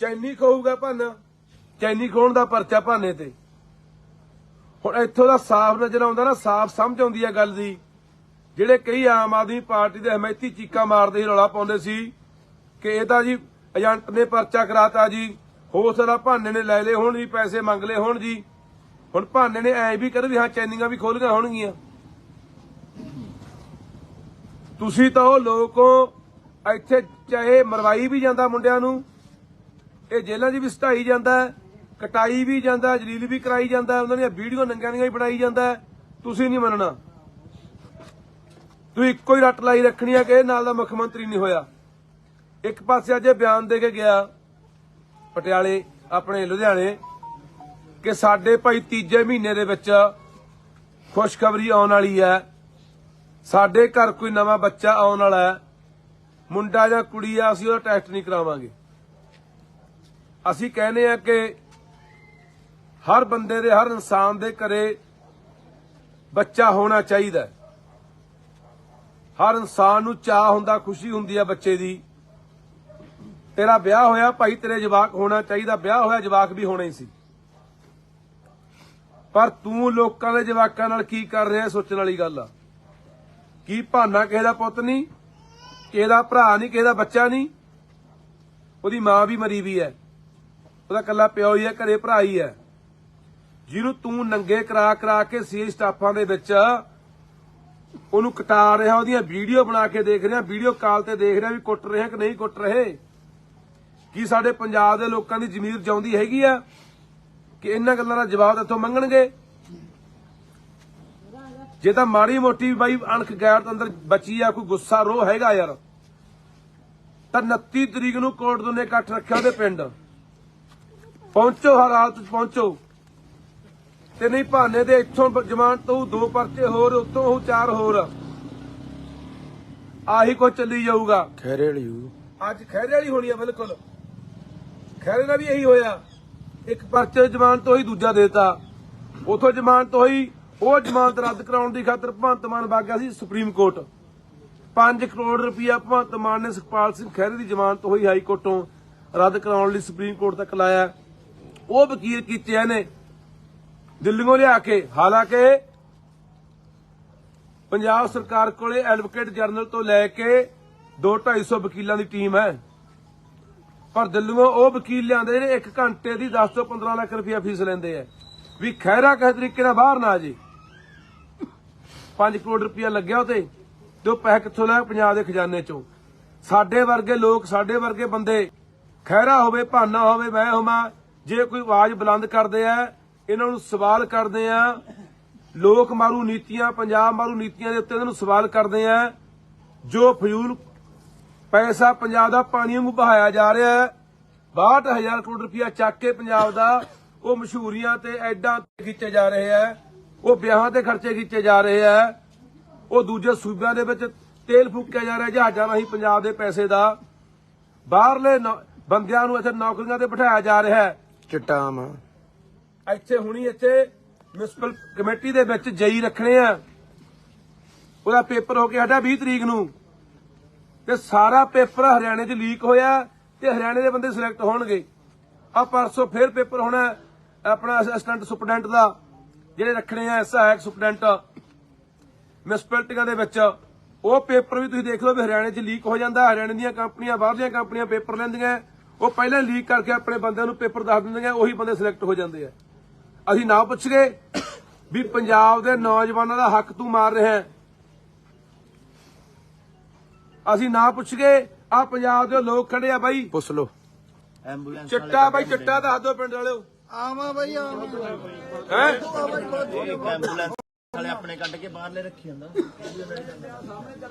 ਚੈਨੀ ਖੋਊਗਾ ਭਾਨਾ। ਚੈਨੀ ਖੋਹਣ ਦਾ ਪਰਚਾ ਭਾਨੇ ਤੇ। ਹੁਣ ਇੱਥੋਂ ਦਾ ਸਾਫ਼ ਨਜ਼ਰ ਆਉਂਦਾ ਨਾ, ਸਾਫ਼ ਸਮਝ ਆਉਂਦੀ ਹੈ ਗੱਲ ਦੀ। ਜਿਹੜੇ ਕਈ ਆਮ ਆਦਮੀ ਪਾਰਟੀ ਦੇ ਹਮਾਇਤੀ ਚੀਕਾਂ ਮਾਰਦੇ ਸੀ, ਰੌਲਾ ਪਾਉਂਦੇ ਸੀ ਕਿ ਇਹ ਤਾਂ ਜੀ ਏਜੰਟ ਨੇ ਪਰਚਾ ਕਰਾਤਾ ਜੀ, ਹੋ ਸਕਦਾ ਭਾਨੇ ਨੇ ਲੈ ਲਏ ਹੋਣ ਜੀ, ਪੈਸੇ ਮੰਗ ਲਏ ਹੋਣ ਜੀ। ਹੁਣ ਭਾਨੇ ਨੇ ਐ ਵੀ ਕਰ ਵੀ ਹਾਂ ਚੈਨੀਆਂ ਵੀ ਖੋਲੀਆਂ ਹੋਣਗੀਆਂ। ਤੁਸੀਂ ਤਾਂ ਉਹ ਲੋਕੋ, ਇੱਥੇ ਚਾਹੇ ਮਰਵਾਈ ਵੀ ਜਾਂਦਾ ਮੁੰਡਿਆਂ ਨੂੰ, ਇਹ ਜੇਲ੍ਹਾਂ 'ਚ ਵੀ ਸਟਾਈ ਜਾਂਦਾ, ਕਟਾਈ ਵੀ ਜਾਂਦਾ, ਜਲੀਲ ਵੀ ਕਰਾਈ ਜਾਂਦਾ, ਉਹਨਾਂ ਦੀਆਂ ਵੀਡੀਓ ਨੰਗਿਆਂ ਦੀਆਂ ਵੀ ਬਣਾਈ ਜਾਂਦਾ। ਤੁਸੀਂ ਨਹੀਂ ਮੰਨਣਾ। ਤੁਸੀਂ ਇੱਕੋ ਹੀ ਰੱਟ ਲਾਈ ਰੱਖਣੀ ਆ ਕਿ ਇਹ ਨਾਲ ਦਾ ਮੁੱਖ ਮੰਤਰੀ ਨਹੀਂ ਹੋਇਆ। ਇੱਕ ਪਾਸੇ ਅੱਜ ਬਿਆਨ ਦੇ ਕੇ ਗਿਆ ਪਟਿਆਲੇ ਆਪਣੇ ਲੁਧਿਆਣੇ ਕਿ ਸਾਡੇ ਭਾਈ ਤੀਜੇ ਮਹੀਨੇ ਦੇ ਵਿੱਚ ਖੁਸ਼ਖਬਰੀ ਆਉਣ ਵਾਲੀ ਹੈ, ਸਾਡੇ ਘਰ ਕੋਈ ਨਵਾਂ ਬੱਚਾ ਆਉਣ ਵਾਲਾ ਹੈ, ਮੁੰਡਾ ਜਾਂ ਕੁੜੀ ਆ, ਅਸੀਂ ਉਹਦਾ ਟੈਸਟ ਨਹੀਂ ਕਰਾਵਾਂਗੇ। ਅਸੀਂ ਕਹਿੰਦੇ ਆ ਕਿ ਹਰ ਬੰਦੇ ਦੇ, ਹਰ ਇਨਸਾਨ ਦੇ ਘਰੇ ਬੱਚਾ ਹੋਣਾ ਚਾਹੀਦਾ। ਹਰ ਇਨਸਾਨ ਨੂੰ ਚਾਹ ਹੁੰਦਾ, ਖੁਸ਼ੀ ਹੁੰਦੀ ਆ ਬੱਚੇ ਦੀ। ਤੇਰਾ ਵਿਆਹ ਹੋਇਆ ਭਾਈ, ਤੇਰੇ ਜਵਾਕ ਹੋਣਾ ਚਾਹੀਦਾ। ਵਿਆਹ ਹੋਇਆ ਜਵਾਕ ਵੀ ਹੋਣਾ ਹੀ ਸੀ, ਪਰ ਤੂੰ ਲੋਕਾਂ ਦੇ ਜਵਾਕਾਂ ਨਾਲ ਕੀ ਕਰ ਰਿਹਾ ਸੋਚਣ ਵਾਲੀ ਗੱਲ ਆ। ਕੀ ਭਾਨਾ ਕਿਸੇ ਦਾ ਪੁੱਤ ਨਹੀਂ, ਕਿਸੇ ਦਾ ਭਰਾ ਨਹੀਂ, ਕਿਸੇ ਦਾ ਬੱਚਾ ਨਹੀਂ। ਉਹਦੀ ਮਾਂ ਵੀ ਮਰੀ ਵੀ ਹੈ, ਉਹਦਾ ਕੱਲਾ ਪਿਓ ਹੀ ਹੈ, ਘਰੇ ਭਰਾ ਹੀ ਹੈ, ਜਿਹਨੂੰ ਤੂੰ ਨੰਗੇ ਕਰਾ ਕੇ ਸੀ ਸਟਾਫਾਂ ਦੇ ਵਿੱਚ ਉਹਨੂੰ ਕਟਾ ਰਿਹਾ, ਉਹਦੀਆਂ ਵੀਡੀਓ ਬਣਾ ਕੇ ਦੇਖ ਰਿਹਾ, ਵੀਡੀਓ ਕਾਲ ਤੇ ਦੇਖ ਰਿਹਾ ਵੀ ਕੁੱਟ ਰਿਹਾ ਕਿ ਨਹੀਂ ਕੁੱਟ ਰਹੇ। ਕੀ ਸਾਡੇ ਪੰਜਾਬ ਦੇ ਲੋਕਾਂ ਦੀ ਜ਼ਮੀਰ ਜਿਉਂਦੀ ਹੈਗੀ ਆ ਕਿ ਇਹਨਾਂ ਗੱਲਾਂ ਦਾ ਜਵਾਬ ਇੱਥੋਂ ਮੰਗਣਗੇ? ਜੇ ਤਾਂ ਮਾੜੀ ਮੋਟੀ ਬਾਈ ਅਣਖ ਗੈਰਤ ਅੰਦਰ ਬਚੀ ਆ, ਕੋਈ ਗੁੱਸਾ ਰੋਹ ਹੈਗਾ ਯਾਰ, ਤਾਂ 29 ਤਰੀਕ ਨੂੰ ਕੋਰਟ ਨੇ ਇਕੱਠ ਰੱਖਿਆ ਉਹਦੇ ਪਿੰਡ। ਪਹੁੰਚੋ, ਹਰ ਹਾਲਤ ਚ ਪਹੁੰਚੋ। ਤੇ ਨਹੀਂ ਭਾਨੇ ਦੇ ਇੱਥੋਂ ਜ਼ਮਾਨਤ ਤੋਂ 2 ਪਰਚੇ ਹੋਰ, ਉੱਤੋਂ ਉਹ 4 ਹੋਰ। ਆਹੀ ਕੁਝ ਚੱਲੀ ਜਾਊਗਾ। ਖੈਰੇ ਵਾਲੀ ਅੱਜ ਖੈਰੇ ਵਾਲੀ ਹੋਣੀ ਆ ਬਿਲਕੁਲ। ਖੈਰੇ ਨਾਲ ਵੀ ਇਹੀ ਹੋਇਆ, ਇੱਕ ਪਰਚੇ ਜ਼ਮਾਨਤ ਹੋਈ, ਦੂਜਾ ਦੇਤਾ, ਉਥੋਂ ਜ਼ਮਾਨਤ ਹੋਈ, ਉਹ ਜ਼ਮਾਨਤ ਰੱਦ ਕਰਾਉਣ ਦੀ ਖਾਤਰ ਭਗਵੰਤ ਮਾਨ ਵਗ ਗਿਆ ਸੀ ਸੁਪਰੀਮ ਕੋਰਟ। 5 ਕਰੋੜ ਰੁਪਇਆ ਭਗਵੰਤ ਮਾਨ ਨੇ ਸੁਖਪਾਲ ਸਿੰਘ ਖਹਿਰੇ ਦੀ ਜ਼ਮਾਨਤ ਹੋਈ ਹਾਈ ਕੋਰਟੋਂ ਰੱਦ ਕਰਾਉਣ ਲਈ ਸੁਪਰੀਮ ਕੋਰਟ ਤੱਕ ਲਾਇਆ। ਉਹ ਵਕੀਲ ਕੀਤੇ ਇਹਨੇ ਦਿੱਲੀੋਂ ਲਿਆ ਕੇ, ਹਾਲਾਂਕਿ ਪੰਜਾਬ ਸਰਕਾਰ ਕੋਲੇ ਐਡਵੋਕੇਟ ਜਨਰਲ ਤੋਂ ਲੈ ਕੇ 2-250 ਵਕੀਲਾਂ ਦੀ ਟੀਮ ਹੈ, ਪਰ ਦਿੱਲੀੋਂ ਉਹ ਵਕੀਲ ਲਿਆਂਦੇ ਜਿਹੜੇ 1 ਘੰਟੇ ਦੀ 10 ਤੋਂ 15 ਲੱਖ ਰੁਪਇਆ ਫੀਸ ਲੈਂਦੇ ਆ ਵੀ ਖਹਿਰਾ ਕਿਸੇ ਤਰੀਕੇ ਨਾਲ ਬਾਹਰ ਨਾ ਜੇ। 5 ਕਰੋੜ ਰੁਪਇਆ ਲੱਗਿਆ ਉਹਤੇ, ਤੇ ਉਹ ਪੈਸੇ ਕਿੱਥੋਂ ਲਿਆ? ਪੰਜਾਬ ਦੇ ਖਜ਼ਾਨੇ ਚੋਂ। ਸਾਡੇ ਵਰਗੇ ਲੋਕ, ਸਾਡੇ ਵਰਗੇ ਬੰਦੇ, ਖਹਿਰਾ ਹੋਵੇ, ਭਾਨਾ ਹੋਵੇ, ਮੈਂ ਹੋਵਾਂ, ਜੇ ਕੋਈ ਆਵਾਜ਼ ਬੁਲੰਦ ਕਰਦੇ ਆ, ਇਹਨਾਂ ਨੂੰ ਸਵਾਲ ਕਰਦੇ ਆ, ਲੋਕ ਮਾਰੂ ਨੀਤੀਆਂ, ਪੰਜਾਬ ਮਾਰੂ ਨੀਤੀਆਂ ਦੇ ਉੱਤੇ ਇਹਨਾਂ ਨੂੰ ਸਵਾਲ ਕਰਦੇ ਆ। ਜੋ ਫਜ਼ੂਲ ਪੈਸਾ ਪੰਜਾਬ ਦਾ ਪਾਣੀ ਵਾਂਗੂ ਬਹਾਇਆ ਜਾ ਰਿਹਾ ਹੈ, 62,000 ਕਰੋੜ ਰੁਪਇਆ ਚੱਕ ਕੇ ਪੰਜਾਬ ਦਾ, ਉਹ ਮਸ਼ਹੂਰੀਆਂ ਤੇ ਐਡਾਂ ਤੇ ਖਿੱਚੇ ਜਾ ਰਹੇ ਆ, ਉਹ ਵਿਆਹਾਂ ਤੇ ਖਰਚੇ ਖਿੱਚੇ ਜਾ ਰਹੇ ਆ, ਉਹ ਦੂਜੇ ਸੂਬਿਆਂ ਦੇ ਵਿੱਚ ਤੇਲ ਫੂਕਿਆ ਜਾ ਰਿਹਾ ਜਹਾਜ਼ਾਂ ਰਾਹੀਂ ਪੰਜਾਬ ਦੇ ਪੈਸੇ ਦਾ, ਬਾਹਰਲੇ ਬੰਦਿਆਂ ਨੂੰ ਇੱਥੇ ਨੌਕਰੀਆਂ ਤੇ ਬਿਠਾਇਆ ਜਾ ਰਿਹਾ ਹੈ। ਚਿੱਟਾ ਆਮ ਇੱਥੇ ਮਿਊਨਿਸਪਲ ਕਮੇਟੀ ਦੇ ਵਿੱਚ ਜਈ ਰੱਖਣੇ ਆ, ਉਹਦਾ ਪੇਪਰ ਹੋ ਕੇ ਸਾਡਾ 20 ਤਰੀਕ ਨੂੰ, ਤੇ ਸਾਰਾ ਪੇਪਰ ਹਰਿਆਣੇ 'ਚ ਲੀਕ ਹੋਇਆ ਤੇ ਹਰਿਆਣੇ ਦੇ ਬੰਦੇ ਸਿਲੈਕਟ ਹੋਣਗੇ। ਆ ਪਰਸੋਂ ਫੇਰ ਪੇਪਰ ਹੋਣਾ ਆਪਣਾ ਅਸਿਸਟੈਂਟ ਸੁਪਰਡੈਂਟ ਦਾ, ਜਿਹੜੇ ਰੱਖਣੇ ਆ ਸਹਾਇਕ ਸੁਪਰਡੈਂਟ ਮਿਊਨਿਸਪੈਲਿਟੀਆਂ ਦੇ ਵਿੱਚ। ਉਹ ਪੇਪਰ ਵੀ ਤੁਸੀਂ ਦੇਖ ਲਓ ਵੀ ਹਰਿਆਣੇ 'ਚ ਲੀਕ ਹੋ ਜਾਂਦਾ। ਹਰਿਆਣੇ ਦੀਆਂ ਕੰਪਨੀਆਂ, ਬਾਹਰਲੀਆਂ ਕੰਪਨੀਆਂ ਪੇਪਰ ਲੈਂਦੀਆਂ, ਉਹ ਪਹਿਲਾਂ ਲੀਕ ਕਰਕੇ ਆਪਣੇ ਬੰਦਿਆਂ ਨੂੰ ਪੇਪਰ ਦੱਸ ਦਿੰਦੀਆਂ, ਉਹੀ ਬੰਦੇ ਸਿਲੈਕਟ ਹੋ ਜਾਂਦੇ ਆ। ਅਸੀਂ ਨਾ ਪੁੱਛ ਗਏ ਵੀ ਪੰਜਾਬ ਦੇ ਨੌਜਵਾਨਾਂ ਦਾ ਹੱਕ ਤੂੰ ਮਾਰ ਰਿਹਾ ਹੈ, ਅਸੀਂ ਨਾ ਪੁੱਛ ਗਏ ਆ ਪੰਜਾਬ ਦੇ ਲੋਕ ਖੜੇ ਆ ਬਾਈ, ਪੁੱਛ ਲੋ। ਐਂਬੂਲੈਂਸ ਚਿੱਟਾ ਬਾਈ, ਚਿੱਟਾ ਦੱਸ ਦਿਓ ਪਿੰਡ ਵਾਲਿਓ। ਆਵਾਂ ਬਈ ਆਵਾਂ ਹੈ ਐਂਬੂਲੈਂਸ ਵਾਲੇ ਆਪਣੇ ਕੱਢ ਕੇ ਬਾਹਰਲੇ ਰੱਖੀ ਜਾਂਦਾ।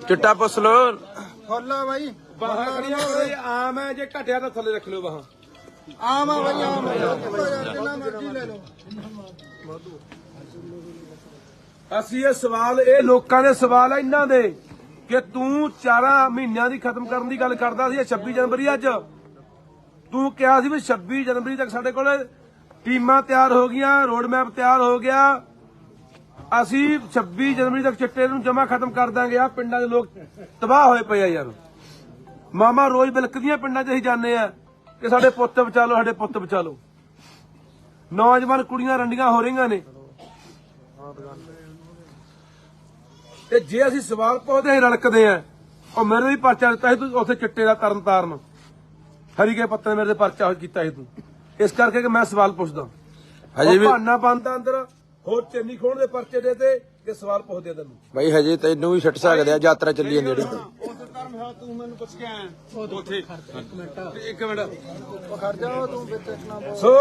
ਚਿੱਟਾ ਪੁੱਛ ਲੋ। ਫੁੱਲਾ ਬਾਈ, ਬਾਹਾਂ ਖੜੀਆਂ ਹੋਏ ਆਮ ਹੈ, ਜੇ ਘਟਿਆ ਤਾਂ ਥੱਲੇ ਰੱਖ ਲਿਓ ਬਾਹਾਂ। ਆਵਾਂ ਬਈ ਆਵਾਂ, ਜਿੰਨਾ ਮਰਜ਼ੀ ਲੈ ਲਓ। ਅਸੀਂ ਇਹ ਸਵਾਲ, ਇਹ ਲੋਕਾਂ ਦੇ ਸਵਾਲ ਆ ਇਹਨਾਂ ਦੇ ਕਿ ਤੂੰ 4 ਮਹੀਨਿਆਂ ਦੀ ਖਤਮ ਕਰਨ ਦੀ ਗੱਲ ਕਰਦਾ ਸੀ। 26 ਜਨਵਰੀ ਅੱਜ ਤੂੰ ਕਿਹਾ ਸੀ ਵੀ 26 ਜਨਵਰੀ ਤੱਕ ਸਾਡੇ ਕੋਲ ਟੀਮਾਂ ਤਿਆਰ ਹੋ ਗਈਆਂ, ਰੋਡ ਮੈਪ ਤਿਆਰ ਹੋ ਗਿਆ, ਅਸੀਂ 26 ਜਨਵਰੀ ਤੱਕ ਚਿੱਟੇ ਨੂੰ ਜਮਾ ਖਤਮ ਕਰ ਦਾਂਗੇ। ਆ ਪਿੰਡਾਂ ਦੇ ਲੋਕ ਤਬਾਹ ਹੋਏ ਪਏ ਆ ਯਾਰ। ਮਾਮਾ ਰੋਜ਼ ਬਿਲਕਦੀਆਂ ਪਿੰਡਾਂ 'ਚ ਅਸੀਂ ਜਾਂਦੇ ਆ ਕਿ ਸਾਡੇ ਪੁੱਤ ਬਚਾ ਲਓ, ਸਾਡੇ ਪੁੱਤ ਬਚਾ ਲਓ। ਨੌਜਵਾਨ ਕੁੜੀਆਂ ਰੰਡੀਆਂ ਹੋ ਰਹੀਆਂ ਨੇ, ਤੇ ਜੇ ਅਸੀਂ ਸਵਾਲ ਪੁੱਛਦੇ ਹਾਂ ਰਲਕਦੇ ਆ। ਉਹ ਮੇਰੇ ਵੀ ਪਰਚਾ ਦਿੱਤਾ ਸੀ ਤੂੰ ਉੱਥੇ ਚਿੱਟੇ ਦਾ ਤਰਨਤਾਰਨ ਹਰੀਕੇ ਪੱਤੇ ਮੇਰੇ ਤੇ ਪਰਚਾ ਕੀਤਾ ਸੀ ਤੂੰ, ਇਸ ਕਰਕੇ ਕਿ ਮੈਂ ਸਵਾਲ ਪੁੱਛਦਾ। ਹਜੇ ਵੀ ਬਹਾਨਾ ਬੰਦਾ ਅੰਦਰ ਹੋਰ ਚੰਨੀ ਖੋਣ ਦੇ ਪਰਚੇ ਦੇ ਤੇ ਕਿ ਸਵਾਲ ਪੁੱਛਦੇ ਤੈਨੂੰ ਬਾਈ, ਹਜੇ ਤੈਨੂੰ ਵੀ ਛੱਡ ਸਕਦੇ ਆ, ਯਾਤਰਾ ਚੱਲੀ ਜਾਂਦੀ ਜਿਹੜੀ। ਤੂੰ ਮੈਨੂੰ ਪੁੱਛ ਕੇ ਆਇਆ ਉੱਥੇ ਇੱਕ ਮਿੰਟ ਖੜ ਜਾ, ਤੂੰ ਵਿੱਚ ਨਾ ਬੋਲ। ਸੋ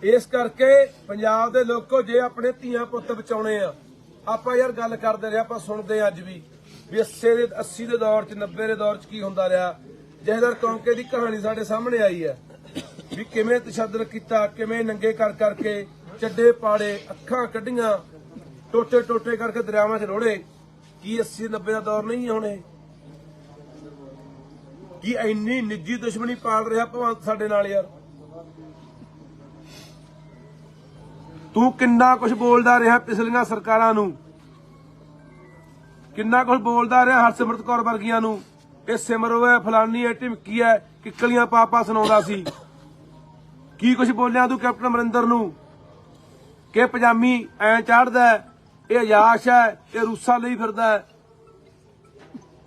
ਇਸ ਕਰਕੇ ਪੰਜਾਬ ਦੇ ਲੋਕੋ, ਜੇ ਆਪਣੇ ਧੀਆਂ ਪੁੱਤ ਬਚਾਉਣੇ ਆ, ਆਪਾਂ ਯਾਰ ਗੱਲ ਕਰਦੇ ਰਹੇ, ਆਪਾਂ ਸੁਣਦੇ ਆ ਅੱਜ ਵੀ 80 ਦੇ ਦੌਰ 'ਚ, 90 ਦੇ ਦੌਰ 'ਚ ਕੀ ਹੁੰਦਾ ਰਿਹਾ। ਜਹੇਦਾਰ ਕੌਂਕੇ ਦੀ ਕਹਾਣੀ ਸਾਡੇ ਸਾਹਮਣੇ ਆਈ ਹੈ ਵੀ ਕਿਵੇਂ ਤਸ਼ੱਦਦ ਕੀਤਾ, ਕਿਵੇਂ ਨੰਗੇ ਕਰ ਕਰਕੇ ਚੱਡੇ ਪਾੜੇ, ਅੱਖਾਂ ਕੱਢੀਆਂ, ਟੋਟੇ ਟੋਟੇ ਕਰਕੇ ਦਰਿਆਵਾਂ 'ਚ ਰੋੜੇ। ਕੀ 80-90 ਦਾ ਦੌਰ ਨਹੀਂ ਹੋਣੇ? ਕੀ ਇੰਨੀ ਨਿੱਜੀ ਦੁਸ਼ਮਣੀ ਪਾਲ ਰਿਹਾ ਭਗਵੰਤ ਸਾਡੇ ਨਾਲ ਯਾਰ? ਤੂੰ ਕਿੰਨਾ ਕੁਝ ਬੋਲਦਾ ਰਿਹਾ ਪਿਛਲੀਆਂ ਸਰਕਾਰਾਂ ਨੂੰ, ਕਿੰਨਾ ਕੁਝ ਬੋਲਦਾ ਰਿਹਾ ਹਰਸਿਮਰਤ ਕੌਰ ਵਰਗੀਆਂ ਨੂੰ, ਇਹ ਸਿਮਰੋ ਹੈ, ਫਲਾਨੀ ਹੈ, ਢਿਮਕੀ ਹੈ, ਕਿੱਕਲੀਆਂ ਪਾਪਾ ਸੁਣਾਉਂਦਾ ਸੀ। ਕੀ ਕੁਝ ਬੋਲਿਆ ਤੂੰ ਕੈਪਟਨ ਅਮਰਿੰਦਰ ਨੂੰ ਕਿ ਪਜਾਮੀ ਐ ਚੜਦਾ, ਇਹ ਅਯਾਸ਼ ਹੈ, ਇਹ ਰੂਸਾ ਲਈ ਫਿਰਦਾ ਹੈ।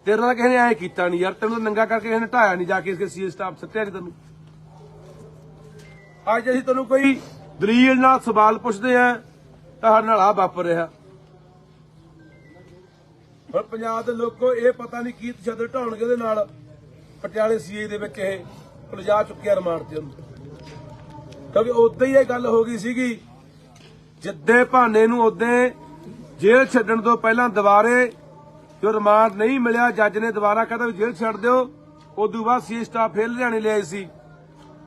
ਤੇਰੇ ਨਾਲ ਕਿਸੇ ਨੇ ਐ ਕੀਤਾ ਨਹੀਂ ਯਾਰ, ਤੈਨੂੰ ਨੰਗਾ ਕਰਕੇ ਕਿਸੇ ਨੇ ਢਾਇਆ ਨਹੀਂ, ਜਾ ਕੇ ਇਸਕੇ ਸੀਏ ਸਟਾਫ ਸੱਤਿਆ ਨਹੀਂ ਤੈਨੂੰ। ਅੱਜ ਅਸੀਂ ਤੈਨੂੰ ਕੋਈ ਦਲੀਲ ਨਾਲ ਸਵਾਲ ਪੁੱਛਦੇ ਆ ਤਾਂ ਸਾਡੇ ਨਾਲ ਆ ਵਾਪਰ ਰਿਹਾ। ਹੁਣ ਪੰਜਾਬ ਦੇ ਲੋਕੋ ਇਹ ਪਤਾ ਨਹੀਂ ਕੀ ਤਸ਼ੱਦਦ ਢਾਉਣਗੇ ਉਹਦੇ ਨਾਲ। ਪਟਿਆਲੇ ਸੀਏ ਦੇ ਵਿੱਚ ਇਹ ਲਿਜਾ ਚੁੱਕਿਆ ਰਿਮਾਂਡ ਤੇ ਉਹਨੂੰ, ਕਿਉਂਕਿ ਉਦੋਂ ਹੀ ਇਹ ਗੱਲ ਹੋ ਗਈ ਸੀਗੀ। ਜਿੱਦੇ ਭਾਨੇ ਨੂੰ ਉਦੋਂ ਜੇਲ੍ਹ ਛੱਡਣ ਤੋਂ ਪਹਿਲਾਂ ਦੁਬਾਰੇ ਜੋ ਰਿਮਾਂਡ ਨਹੀਂ ਮਿਲਿਆ, ਜੱਜ ਨੇ ਦੁਬਾਰਾ ਕਹਿੰਦਾ ਵੀ ਜੇਲ੍ਹ ਛੱਡ ਦਿਓ। ਉਦੋਂ ਬਾਅਦ ਸੀਏ ਸਟਾਫ ਫੇਰ ਲੁਧਿਆਣੇ ਲਿਆਏ ਸੀ,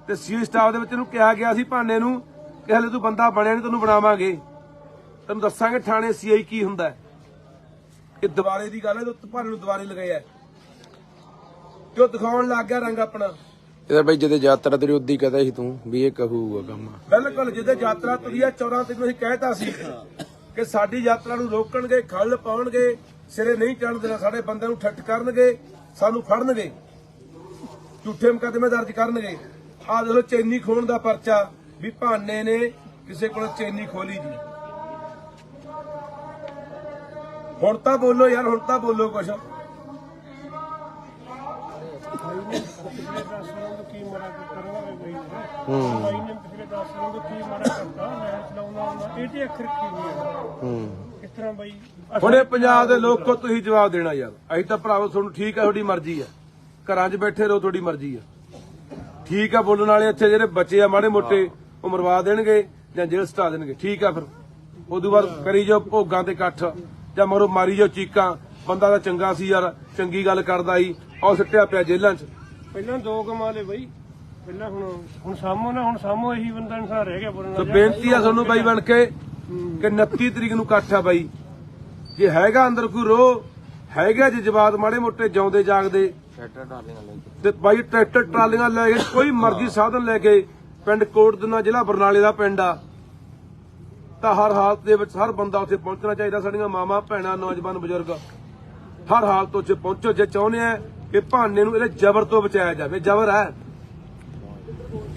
ਤੇ ਸੀਏ ਸਟਾਫ ਦੇ ਵਿੱਚ ਇਹਨੂੰ ਕਿਹਾ ਗਿਆ ਸੀ ਭਾਨੇ ਨੂੰ ਕਿ ਹਲੇ ਤੂੰ ਬੰਦਾ ਬਣਿਆ ਨਹੀਂ, ਤੈਨੂੰ ਬਣਾਵਾਂਗੇ, ਤੈਨੂੰ ਦੱਸਾਂਗੇ ਥਾਣੇ ਸੀਆਈ ਕੀ ਹੁੰਦਾ। ਇਹ ਦੁਬਾਰੇ ਦੀ ਗੱਲ ਹੈ, ਭਾਨੇ ਨੂੰ ਦੁਬਾਰੇ ਲਗਾਇਆ ਤੇ ਉਹ ਦਿਖਾਉਣ ਲੱਗ ਗਿਆ ਰੰਗ ਆਪਣਾ। ਇਹਦਾ ਬਈ ਜਦੋਂ ਯਾਤਰਾ ਤੇਰੀ ਉਦੀ ਕਹਦਾ ਸੀ ਤੂੰ ਵੀ ਇਹ ਕਹੂਗਾ ਕੰਮ। ਬਿਲਕੁਲ ਜਿੱਦੇ ਯਾਤਰਾ ਤੁਰੀ ਆ 14 ਤਰੀਕ ਨੂੰ ਅਸੀਂ ਕਹਿਤਾ ਸੀ ਕਿ ਸਾਡੀ ਯਾਤਰਾ ਨੂੰ ਰੋਕਣਗੇ, ਖੱਲ ਪਾਉਣਗੇ, ਸਿਰੇ ਨਹੀਂ ਚੜ੍ਹਨ ਦੇਣਾ, ਸਾਡੇ ਬੰਦਿਆਂ ਨੂੰ ਠੱਠ ਕਰਨਗੇ, ਸਾਨੂੰ ਫੜਨਗੇ, ਝੂਠੇ ਮੁਕੱਦਮੇ ਦਰਜ ਕਰਨਗੇ। ਆਹ ਦੇਖੋ ਚੈਨੀ ਖੋਣ ਦਾ ਪਰਚਾ ਵੀ ਭਾਨੇ ਨੇ ਕਿਸੇ ਕੋਲ ਚੈਨੀ ਖੋਲੀ ਜੀ। ਹੁਣ ਤਾਂ ਬੋਲੋ ਯਾਰ, ਹੁਣ ਤਾਂ ਬੋਲੋ ਕੁਛ। ਪਿਛਲੇ 10 ਸਾਲਾਂ ਤੋਂ ਕੀ ਮਾੜਾ ਕਰਵਾਵੇ ਬਈ ਬਾਈ ਨੇ ਪਿਛਲੇ 10 ਸਾਲਾਂ ਤੋਂ ਕੀ ਮਾੜਾ ਕਰਤਾ ਮੈਂ ਚਲਾਉਣਾ ਹੁੰਦਾ ਇਹ ਤੇ ਅੱਖਰ ਕੀ ਨਹੀਂ ਕਿਸ ਤਰ੍ਹਾਂ ਬਾਈ ਹੁਣੇ ਪੰਜਾਬ ਦੇ ਲੋਕੋ ਤੁਸੀਂ ਜਵਾਬ ਦੇਣਾ ਯਾਰ। ਅਸੀਂ ਤਾਂ ਭਰਾਵੋ ਤੁਹਾਨੂੰ ਠੀਕ ਹੈ, ਤੁਹਾਡੀ ਮਰਜ਼ੀ ਆ, ਘਰਾਂ 'ਚ ਬੈਠੇ ਰਹੋ, ਤੁਹਾਡੀ ਮਰਜ਼ੀ ਆ, ਠੀਕ ਆ। ਬੋਲਣ ਵਾਲੇ ਇੱਥੇ ਜਿਹੜੇ ਬੱਚੇ ਆ ਮਾੜੇ ਮੋਟੇ ਉਹ ਮਰਵਾ ਦੇਣਗੇ ਜਾਂ ਜੇਲ੍ਹ ਸਟਾ ਦੇਣਗੇ, ਠੀਕ ਆ। ਫਿਰ ਉਦੋਂ ਬਾਅਦ ਕਰੀ ਜਾਓ ਭੋਗਾਂ ਤੇ ਇਕੱਠ ਜਾਂ ਮਰੋ ਮਾਰੀ ਜਾਓ ਚੀਕਾਂ। ਬੰਦਾ ਤਾਂ ਚੰਗਾ ਸੀ ਯਾਰ, ਚੰਗੀ ਗੱਲ ਕਰਦਾ ਸੀ, ਉਹ ਸਿੱਟਿਆ ਪਿਆ ਜੇਲ੍ਹਾਂ 'ਚ। ਪਹਿਲਾਂ 2 ਕਮਾ ਲਏ ਬਈ, ਪਹਿਲਾਂ ਹੁਣ ਸਾਮੋ ਨਾ, ਹੁਣ ਸਾਮੋ ਇਹੀ ਬੰਦਾ ਇਨਸਾਨ ਰਹਿ ਗਿਆ ਬੋਲਣ ਤੇ ਵਾਲਾ। ਬੇਨਤੀ ਆ ਤੁਹਾਨੂੰ ਬਾਈ ਬਣ ਕੇ ਕਿ 29 ਤਰੀਕ ਨੂੰ ਇਕੱਠ ਆ ਬਾਈ। ਜੇ ਹੈਗਾ ਅੰਦਰ ਕੋਈ ਰੋਹ ਹੈਗਾ, ਜੇ ਜਵਾਬ ਮਾੜੇ ਮੋਟੇ ਜਿਉਂਦੇ ਜਾਗਦੇ ਤੇ ਬਾਈ ਟਰੈਕਟਰ ਟਰਾਲੀਆਂ ਲੈ ਕੇ ਕੋਈ ਮਰਜ਼ੀ ਸਾਧਨ ਲੈ ਕੇ ਪਿੰਡ ਕੋਟਦਨਾ ਜ਼ਿਲ੍ਹਾ ਬਰਨਾਲੇ ਦਾ ਪਿੰਡ ਆ, ਤਾਂ ਹਰ ਹਾਲਤ ਦੇ ਵਿੱਚ ਹਰ ਬੰਦਾ ਉੱਥੇ ਪਹੁੰਚਣਾ ਚਾਹੀਦਾ। ਸਾਡੀਆਂ ਮਾਵਾਂ ਭੈਣਾਂ ਨੌਜਵਾਨ ਬਜ਼ੁਰਗ ਹਰ ਹਾਲਤ ਉੱਥੇ ਪਹੁੰਚੋ ਜੇ ਚਾਹੁੰਦੇ ਆ ਕਿ ਭਾਨੇ ਨੂੰ ਇਹਦੇ ਜ਼ਬਰ ਤੋਂ ਬਚਾਇਆ ਜਾਵੇ। ਜ਼ਬਰ ਹੈ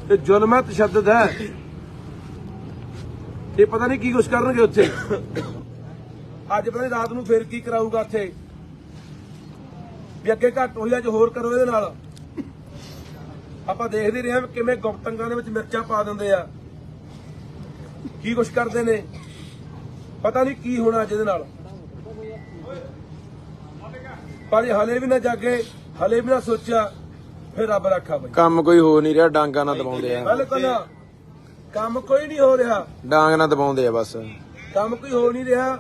ਤੇ ਜ਼ੁਲਮ ਹੈ, ਤਸ਼ੱਦਦ ਹੈ। ਇਹ ਪਤਾ ਨਹੀਂ ਕੀ ਕੁਛ ਕਰਨਗੇ ਉੱਥੇ। ਅੱਜ ਪਤਾ ਨਹੀਂ ਰਾਤ ਨੂੰ ਫੇਰ ਕੀ ਕਰਾਊਗਾ ਉੱਥੇ, ਵੀ ਅੱਗੇ ਘੱਟ ਹੋਈ ਅੱਜ ਹੋਰ ਕਰੋ ਇਹਦੇ ਨਾਲ। ਆਪਾਂ ਦੇਖਦੇ ਰਹੇ ਹਾਂ ਕਿਵੇਂ ਗੁਪਤੰਗਾਂ ਦੇ ਵਿੱਚ ਮਿਰਚਾਂ ਪਾ ਦਿੰਦੇ ਆ, ਕੀ ਕੁਛ ਕਰਦੇ ਨੇ। ਪਤਾ ਨਹੀਂ ਕੀ ਹੋਣਾ ਅੱਜ ਇਹਦੇ ਨਾਲ। ਪਰ ਇਹ ਹਲੇ ਵੀ ਨਾ ਜਾਗੇ, ਹਲੇ ਵੀ ਨਾ ਸੋਚਿਆ, ਫਿਰ ਰੱਬ ਰੱਖਾ ਬਈ। ਕੰਮ ਕੋਈ ਹੋ ਨਹੀਂ ਰਿਹਾ, ਡਾਂਗਾ ਨਾਲ ਦਬਾਉਂਦੇ ਆ। ਬਿਲਕੁਲ ਕੰਮ ਕੋਈ ਨਹੀਂ ਹੋ ਰਿਹਾ, ਡਾਂਗ ਨਾਲ ਦਬਾਉਂਦੇ ਆ ਬਸ। ਕੰਮ ਕੋਈ ਹੋ ਨਹੀਂ ਰਿਹਾ।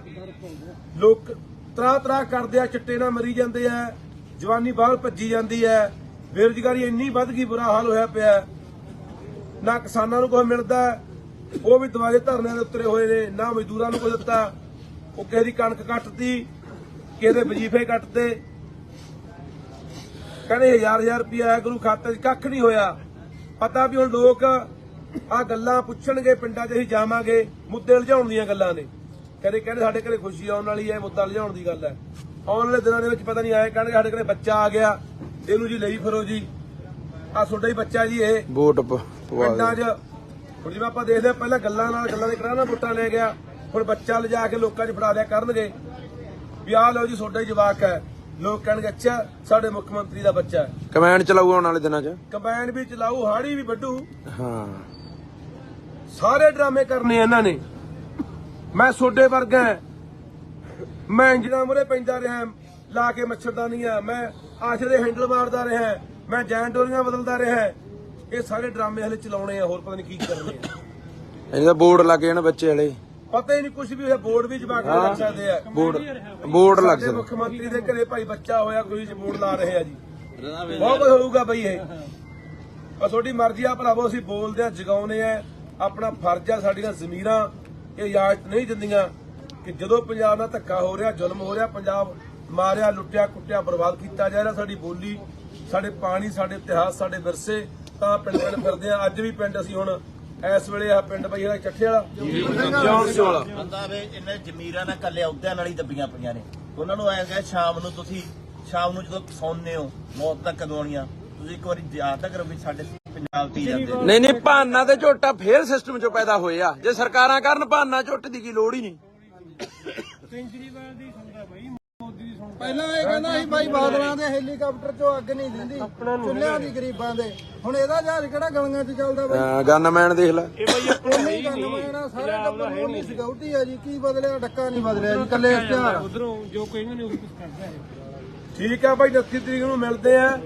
ਲੋਕ ਤਰਾ ਕਰਦੇ ਆ, ਚਿੱਟੇ ਨਾਲ ਮਰੀ ਜਾਂਦੇ ਆ, ਜਵਾਨੀ ਬਾਹਰ ਭੱਜੀ ਜਾਂਦੀ ਹੈ, ਬੇਰੁਜ਼ਗਾਰੀ ਇੰਨੀ ਵੱਧ ਗਈ, ਬੁਰਾ ਹਾਲ ਹੋਇਆ ਪਿਆ। ਨਾ ਕਿਸਾਨਾਂ ਨੂੰ ਕੁਝ ਮਿਲਦਾ, ਉਹ ਵੀ ਦੁਆਰੇ ਧਰਨਿਆਂ ਦੇ ਉਤਰੇ ਹੋਏ ਨੇ, ਨਾ ਮਜ਼ਦੂਰਾਂ ਨੂੰ ਕੁਝ ਦਿੱਤਾ। ਉਹ ਕਿਸੇ ਦੀ ਕਣਕ ਕੱਟਦੀ, ਕਿਸੇ ਦੇ ਵਜੀਫੇ ਕੱਟਦੇ, ਕਹਿੰਦੇ 1000 ਰੁਪਇਆ ਆਇਆ ਗੁਰੂ ਖਾਤੇ 'ਚ, ਕੱਖ ਨਹੀਂ ਹੋਇਆ। ਪਤਾ ਵੀ ਹੁਣ ਲੋਕ ਆ ਗੱਲਾਂ ਪੁੱਛਣਗੇ, ਪਿੰਡਾਂ 'ਚ ਅਸੀਂ ਜਾਵਾਂਗੇ, ਮੁੱਦੇ ਲਿਜਾਉਣ ਦੀਆਂ ਗੱਲਾਂ ਨੇ। ਕਦੇ ਕਹਿੰਦੇ ਸਾਡੇ ਘਰੇ ਖੁਸ਼ੀ ਆਉਣ ਵਾਲੀ ਹੈ, ਮੁੱਦਾ ਲਿਜਾਉਣ ਦੀ ਗੱਲ ਹੈ। ਆਉਣ ਵਾਲੇ ਦਿਨਾਂ ਦੇ ਵਿੱਚ ਪਤਾ ਨਹੀਂ ਆਏ ਕਹਿਣਗੇ ਸਾਡੇ ਘਰੇ ਬੱਚਾ ਆ ਗਿਆ, ਇਹਨੂੰ ਜੀ ਲਈ ਫਿਰੋ ਜੀ, ਆ ਤੁਹਾਡਾ ਹੀ ਬੱਚਾ ਜੀ ਇਹ ਵੋਟ ਪਿੰਡਾਂ 'ਚ। ਹੁਣ ਜਿਵੇਂ ਆਪਾਂ ਦੇਖਦੇ ਹਾਂ ਪਹਿਲਾਂ ਗੱਲਾਂ ਦੇ ਕਰਾਣਾ ਵੋਟਾਂ ਲੈ ਗਿਆ, ਹੁਣ ਬੱਚਾ ਲਿਜਾ ਕੇ ਲੋਕਾਂ 'ਚ ਫੜਾ ਦਿਆ ਕਰਨਗੇ ਵੀ ਆਹ ਲਓ ਜੀ ਤੁਹਾਡਾ ਹੀ ਜਵਾਕ ਹੈ। ਲੋਕ ਕਹਿਣਗੇ ਅੱਛਾ ਸਾਡੇ ਮੁੱਖ ਮੰਤਰੀ ਦਾ ਬੱਚਾ ਹੈ। ਕਮੈਂਡ ਚਲਾਊ ਆਉਣ ਵਾਲੇ ਦਿਨਾਂ 'ਚ। ਕੰਬਾਈਨ ਵੀ ਚਲਾਊ, ਹਾੜੀ ਵੀ ਵੱਢੂ, ਹਾਂ ਸਾਰੇ ਡਰਾਮੇ ਕਰਨੇ ਇਹਨਾਂ ਨੇ। ਮੈਂ ਸੋਡੇ ਵਰਗਾ, ਮੈਂ ਇੰਜਣਾ ਮੁਰੇ ਪੈਂਦਾ ਰਿਹਾ, ਲਾ ਕੇ ਮੱਛਰਦਾਨੀਆਂ, ਮੈਂ ਆਸ਼ਰੇ ਦੇ ਹੈਂਡਲ ਮਾਰਦਾ ਰਿਹਾ, ਮੈਂ ਜੈਨ ਡੋਰੀਆਂ ਬਦਲਦਾ ਰਿਹਾ। ਇਹ ਸਾਰੇ ਡਰਾਮੇ ਹਲੇ ਚਲਾਉਣੇ ਆ, ਹੋਰ ਪਤਾ ਨਹੀਂ ਕੀ ਕਰਨੇ ਆ। ਇਹਦਾ ਬੋਰਡ ਲੱਗ ਜਾਣ ਬੱਚੇ ਵਾਲੇ, ਪਤਾ ਹੀ ਨਹੀਂ ਕੁਝ ਵੀ ਹੋਇਆ। ਬੋਰਡ ਵੀ ਜਵਾਕ ਲੱਗ ਸਕਦੇ ਆ, ਬੋਰਡ ਲੱਗ ਸਾਡੇ ਸਕਦਾ। ਮੁੱਖ ਮੰਤਰੀ ਦੇ ਘਰੇ ਭਾਈ ਬੱਚਾ ਹੋਇਆ, ਕੋਈ ਬੋਰਡ ਲਾ ਰਹੇ ਆ ਜੀ। ਬਹੁਤ ਕੁਝ ਹੋਊਗਾ ਬਈ ਇਹ। ਪਰ ਤੁਹਾਡੀ ਮਰਜ਼ੀ ਆ ਭਰਾਵੋ, ਅਸੀਂ ਬੋਲਦੇ ਆ, ਜਗਾਉਨੇ ਆ, ਆਪਣਾ ਫਰਜ਼ ਆ। ਸਾਡੀਆਂ ਜ਼ਮੀਰਾਂ ਇਹ ਇਜਾਜ਼ਤ ਨਹੀਂ ਦਿੰਦੀਆਂ ਕਿ ਜਦੋਂ ਪੰਜਾਬ ਨਾਲ ਧੱਕਾ ਹੋ ਰਿਹਾ, ਜ਼ੁਲਮ ਹੋ ਰਿਹਾ, ਪੰਜਾਬ ਮਾਰਿਆ, ਲੁੱਟਿਆ, ਕੁੱਟਿਆ, ਬਰਬਾਦ ਕੀਤਾ ਜਾ ਰਿਹਾ, ਸਾਡੀ ਬੋਲੀ, ਸਾਡੇ ਪਾਣੀ, ਸਾਡੇ ਇਤਿਹਾਸ, ਸਾਡੇ ਵਿਰਸੇ, ਤਾਂ ਪਿੰਡ ਫਿਰਦੇ ਆ। ਅੱਜ ਵੀ ਪਿੰਡ ਅਸੀਂ ਹੁਣ ਇਸ ਵੇਲੇ ਆ ਪਿੰਡ ਬਈ ਇਹਦਾ ਚੱਠੇ ਵਾਲਾ ਬੰਦਾ ਵੇ ਇਹਨੇ ਜ਼ਮੀਰਾਂ ਨਾਲ ਕੱਲੇ ਅਹੁਦਿਆਂ ਨਾਲ ਹੀ ਦੱਬੀਆਂ ਪਈਆਂ ਨੇ। ਉਹਨਾਂ ਨੂੰ ਐਂ ਕਹੇ ਸ਼ਾਮ ਨੂੰ ਜਦੋਂ ਸੌਂਦੇ ਹੋ ਮੌਤ ਤੱਕ ਕਦੋਂ ਆਉਣੀਆਂ, ਤੁਸੀਂ ਇੱਕ ਵਾਰੀ ਯਾਦ ਤਾਂ ਕਰੋ ਵੀ ਸਾਡੇ ਪੰਜਾਬ ਦੀ ਜਾਂਦੇ। ਨਹੀਂ ਭਾਨਾ ਤੇ ਝੋਟਾ ਫੇਰ ਸਿਸਟਮ 'ਚੋਂ ਪੈਦਾ ਹੋਏ ਆ। ਜੇ ਸਰਕਾਰਾਂ ਕਰਨ ਭਾਨਾ ਝੋਟ ਦੀ ਕੀ ਲੋੜ ਹੀ ਨਹੀਂ। ਕੇਜਰੀਵਾਲ ਦੀ ਸੁਣਦਾ ਬਈ, ਮੋਦੀ ਦੀ ਸੁਣਦਾ। ਪਹਿਲਾਂ ਇਹ ਕਹਿੰਦਾ ਸੀ ਬਾਈ ਬਾਦਲਾਂ ਦੇ ਹੈਲੀਕਾਪਟਰ ਚੋਂ ਅੱਗ ਨਹੀਂ ਦਿੰਦੀ, ਚੁੱਲ੍ਹਿਆਂ ਦੀ ਗਰੀਬਾਂ ਦੇ। ਹੁਣ ਇਹਦਾ ਜਹਾਜ਼ ਕਿਹੜਾ ਗਲੀਆਂ 'ਚ ਚੱਲਦਾ ਬਾਈ। ਗਨਮੈਨ ਦੇਖ ਲੈ, ਇਹ ਬਈ ਆਪਣਾ ਨਹੀਂ ਗੰਨਮੈਨ ਸਾਰੇ ਟੱਬਰ ਨੂੰ ਨਹੀਂ ਸਿਕਿਉਰਟੀ ਆ ਜੀ। ਕੀ ਬਦਲਿਆ? ਡੱਕਾ ਨਹੀਂ ਬਦਲਿਆ ਜੀ, ਕੱਲੇ ਇਸ਼ਤਿਹਾਰ। ਉਧਰੋਂ ਜੋ ਕਹਿੰਦੇ ਨੇ ਉਹ ਕੁਝ ਕਰਦਾ ਹੈ। ਠੀਕ ਆ ਬਾਈ, 29 ਤਰੀਕ ਨੂੰ ਮਿਲਦੇ ਆ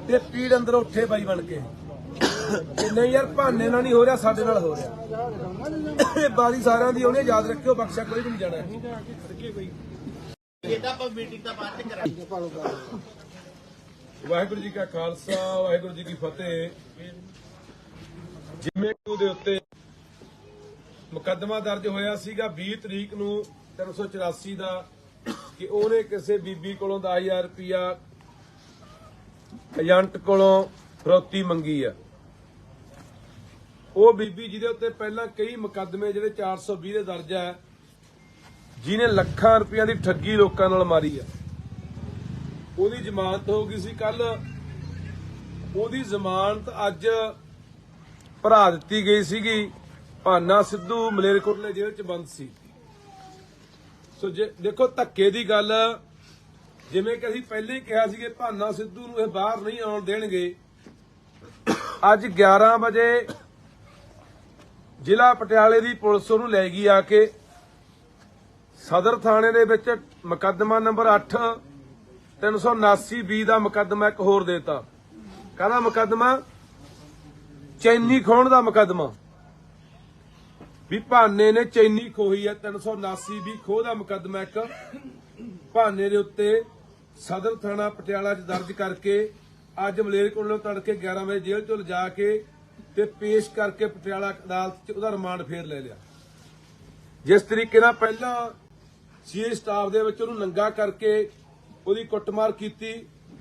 ਤੇ ਪੀੜ ਅੰਦਰ ਉੱਠੇ ਬਾਈ ਬਣ ਕੇ। ਨਹੀਂ ਯਾਰ ਭਾਨੇ ਨਾਲ ਨਹੀਂ ਹੋ ਰਿਹਾ, ਸਾਡੇ ਨਾਲ ਹੋ ਰਿਹਾ। ਇਹ ਬਾਰੀ ਸਾਰਿਆਂ ਦੀ ਉਹਨੇ ਯਾਦ ਰੱਖਿਓ, ਬਖਸ਼ਾ ਕੋਈ ਵੀ ਨਹੀਂ ਜਾਣਾ। ਇਹਦਾ ਆਪਾਂ ਮੀਟਿੰਗ ਦਾ ਬਾਅਦ ਚ ਕਰਾਂਗੇ। ਵਾਹਿਗੁਰੂ ਜੀ ਕਾ ਖਾਲਸਾ, ਵਾਹਿਗੁਰੂ ਜੀ ਕੀ ਫਤਿਹ। ਜਿਵੇਂ ਕਿ ਉਹਦੇ ਉੱਤੇ ਮੁਕੱਦਮਾ ਦਰਜ ਹੋਇਆ ਸੀਗਾ 20 ਤਰੀਕ ਨੂੰ 384 ਦਾ ਕਿ ਉਹਨੇ ਕਿਸੇ ਬੀਬੀ ਕੋਲੋਂ 10,000 ਰੁਪਇਆ ਏਜੰਟ ਕੋਲੋਂ ਫਰੋਤੀ ਮੰਗੀ ਆ। ਉਹ ਬੀਬੀ ਜਿਹਦੇ ਉੱਤੇ ਪਹਿਲਾਂ ਕਈ ਮੁਕੱਦਮੇ ਜਿਹੜੇ 420 ਦੇ ਦਰਜ ਹੈ, ਜਿਹਨੇ ਲੱਖਾਂ ਰੁਪਈਆਂ ਦੀ ਠੱਗੀ ਲੋਕਾਂ ਨਾਲ ਮਾਰੀ ਆ, ਉਹਦੀ ਜ਼ਮਾਨਤ ਹੋ ਗਈ ਸੀ ਕੱਲ। ਉਹਦੀ ਜ਼ਮਾਨਤ ਅੱਜ ਭਰਾ ਦਿੱਤੀ ਗਈ ਸੀਗੀ। ਭਾਨਾ ਸਿੱਧੂ ਮਲੇਰਕੋਟਲੇ ਜੇਲ੍ਹ 'ਚ ਬੰਦ ਸੀ। ਸੋ ਜੇ ਦੇਖੋ ਧੱਕੇ ਦੀ ਗੱਲ, ਜਿਵੇਂ ਕਿ ਅਸੀਂ ਪਹਿਲੇ ਹੀ ਕਿਹਾ ਸੀ ਕਿ ਭਾਨਾ ਸਿੱਧੂ ਨੂੰ ਇਹ ਬਾਹਰ ਨਹੀਂ ਆਉਣ ਦੇਣਗੇ। ਅੱਜ 11 ਵਜੇ ਜ਼ਿਲ੍ਹਾ ਪਟਿਆਲੇ ਦੀ ਪੁਲਿਸ ਉਹਨੂੰ ਲੈ ਗਈ ਆ ਕੇ ਸਦਰ ਥਾਣੇ ਦੇ ਵਿੱਚ। ਮੁਕੱਦਮਾ ਨੰਬਰ 8 379B ਦਾ ਮੁਕੱਦਮਾ ਇੱਕ ਹੋਰ ਦੇਤਾ। ਕਾਹਦਾ ਮੁਕੱਦਮਾ? ਚੈਨੀ ਖੋਹਣ ਦਾ ਮੁਕੱਦਮਾ। ਵੀ ਭਾਨੇ ਨੇ ਚੈਨੀ ਖੋਹੀ ਹੈ। 379B ਖੋਹ ਦਾ ਮੁਕੱਦਮਾ ਇੱਕ ਭਾਨੇ ਦੇ ਉੱਤੇ ਸਦਰ ਥਾਣਾ ਪਟਿਆਲਾ 'ਚ ਦਰਜ ਕਰਕੇ ਅੱਜ ਮਲੇਰਕੋਟਲੇ ਤੜਕੇ 11 ਵਜੇ ਜੇਲ੍ਹ 'ਚੋਂ ਲਿਜਾ ਕੇ ਤੇ ਪੇਸ਼ ਕਰਕੇ ਪਟਿਆਲਾ ਅਦਾਲਤ 'ਚ ਉਹਦਾ ਰਿਮਾਂਡ ਫੇਰ ਲੈ ਲਿਆ। ਜਿਸ ਤਰੀਕੇ ਨਾਲ ਪਹਿਲਾਂ ਸੀਏ ਸਟਾਫ ਦੇ ਵਿੱਚ ਉਹਨੂੰ ਨੰਗਾ ਕਰਕੇ ਉਹਦੀ ਕੁੱਟਮਾਰ ਕੀਤੀ,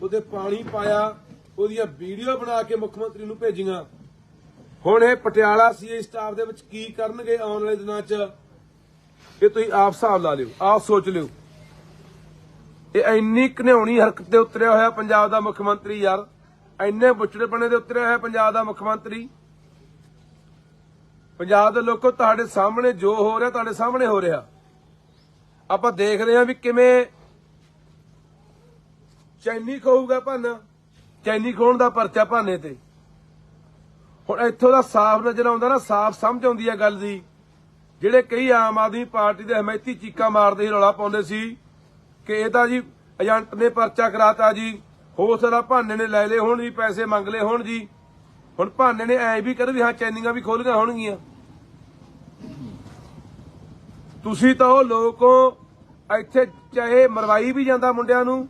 ਉਹਦੇ ਪਾਣੀ ਪਾਇਆ, ਉਹਦੀਆਂ ਵੀਡੀਓ ਬਣਾ ਕੇ ਮੁੱਖ ਮੰਤਰੀ ਨੂੰ ਭੇਜੀਆਂ। ਹੁਣ ਇਹ ਪਟਿਆਲਾ ਸੀਏ ਸਟਾਫ ਦੇ ਵਿੱਚ ਕੀ ਕਰਨਗੇ ਆਉਣ ਵਾਲੇ ਦਿਨਾਂ 'ਚ, ਇਹ ਤੁਸੀਂ ਆਪ ਹਿਸਾਬ ਲਾ ਲਿਓ, ਆਪ ਸੋਚ ਲਿਓ। ਇਹ ਇੰਨੀ ਘਿਨਾਉਣੀ ਹਰਕਤ ਤੇ ਉਤਰਿਆ ਹੋਇਆ ਪੰਜਾਬ ਦਾ ਮੁੱਖ ਮੰਤਰੀ ਯਾਰ, ਇੰਨੇ ਬੁੱਚੜੇਪਣੇ ਦੇ ਉਤਰਿਆ ਹੋਇਆ ਪੰਜਾਬ ਦਾ ਮੁੱਖ ਮੰਤਰੀ। ਪੰਜਾਬ ਦੇ ਲੋਕੋ, ਤੁਹਾਡੇ ਸਾਹਮਣੇ ਜੋ ਹੋ ਰਿਹਾ ਤੁਹਾਡੇ ਸਾਹਮਣੇ ਹੋ ਰਿਹਾ। ਆਪਾਂ ਦੇਖ ਰਹੇ ਹਾਂ ਵੀ ਕਿਵੇਂ ਚੈਨੀ ਖੋਊਗਾ ਭਾਨਾ, ਚੈਨੀ ਖੋਹਣ ਦਾ ਪਰਚਾ ਭਾਨੇ ਤੇ। ਹੁਣ ਇੱਥੋਂ ਦਾ ਸਾਫ਼ ਨਜ਼ਰ ਆਉਂਦਾ ਨਾ, ਸਾਫ਼ ਸਮਝ ਆਉਂਦੀ ਹੈ ਗੱਲ ਦੀ। ਜਿਹੜੇ ਕਈ ਆਮ ਆਦਮੀ ਪਾਰਟੀ ਦੇ ਹਮਾਇਤੀ ਚੀਕਾਂ ਮਾਰਦੇ ਸੀ, ਰੌਲਾ ਪਾਉਂਦੇ ਸੀ ਕਿ ਇਹ ਤਾਂ ਜੀ ਏਜੰਟ ਨੇ ਪਰਚਾ ਕਰਾਤਾ ਜੀ, ਹੋ ਸਕਦਾ ਭਾਨੇ ਨੇ ਲੈ ਲਏ ਹੋਣ ਜੀ, ਪੈਸੇ ਮੰਗ ਲਏ ਹੋਣ ਜੀ। ਹੁਣ ਭਾਨੇ ਨੇ ਐ ਵੀ ਕਰ ਵੀ ਹਾਂ ਚੈਨੀਆਂ ਵੀ ਖੋਲੀਆਂ ਹੋਣਗੀਆਂ। ਤੁਸੀਂ ਤਾਂ ਉਹ ਲੋਕ ਹੋ, ਇੱਥੇ ਚਾਹੇ ਮਰਵਾਈ ਵੀ ਜਾਂਦਾ ਮੁੰਡਿਆਂ ਨੂੰ,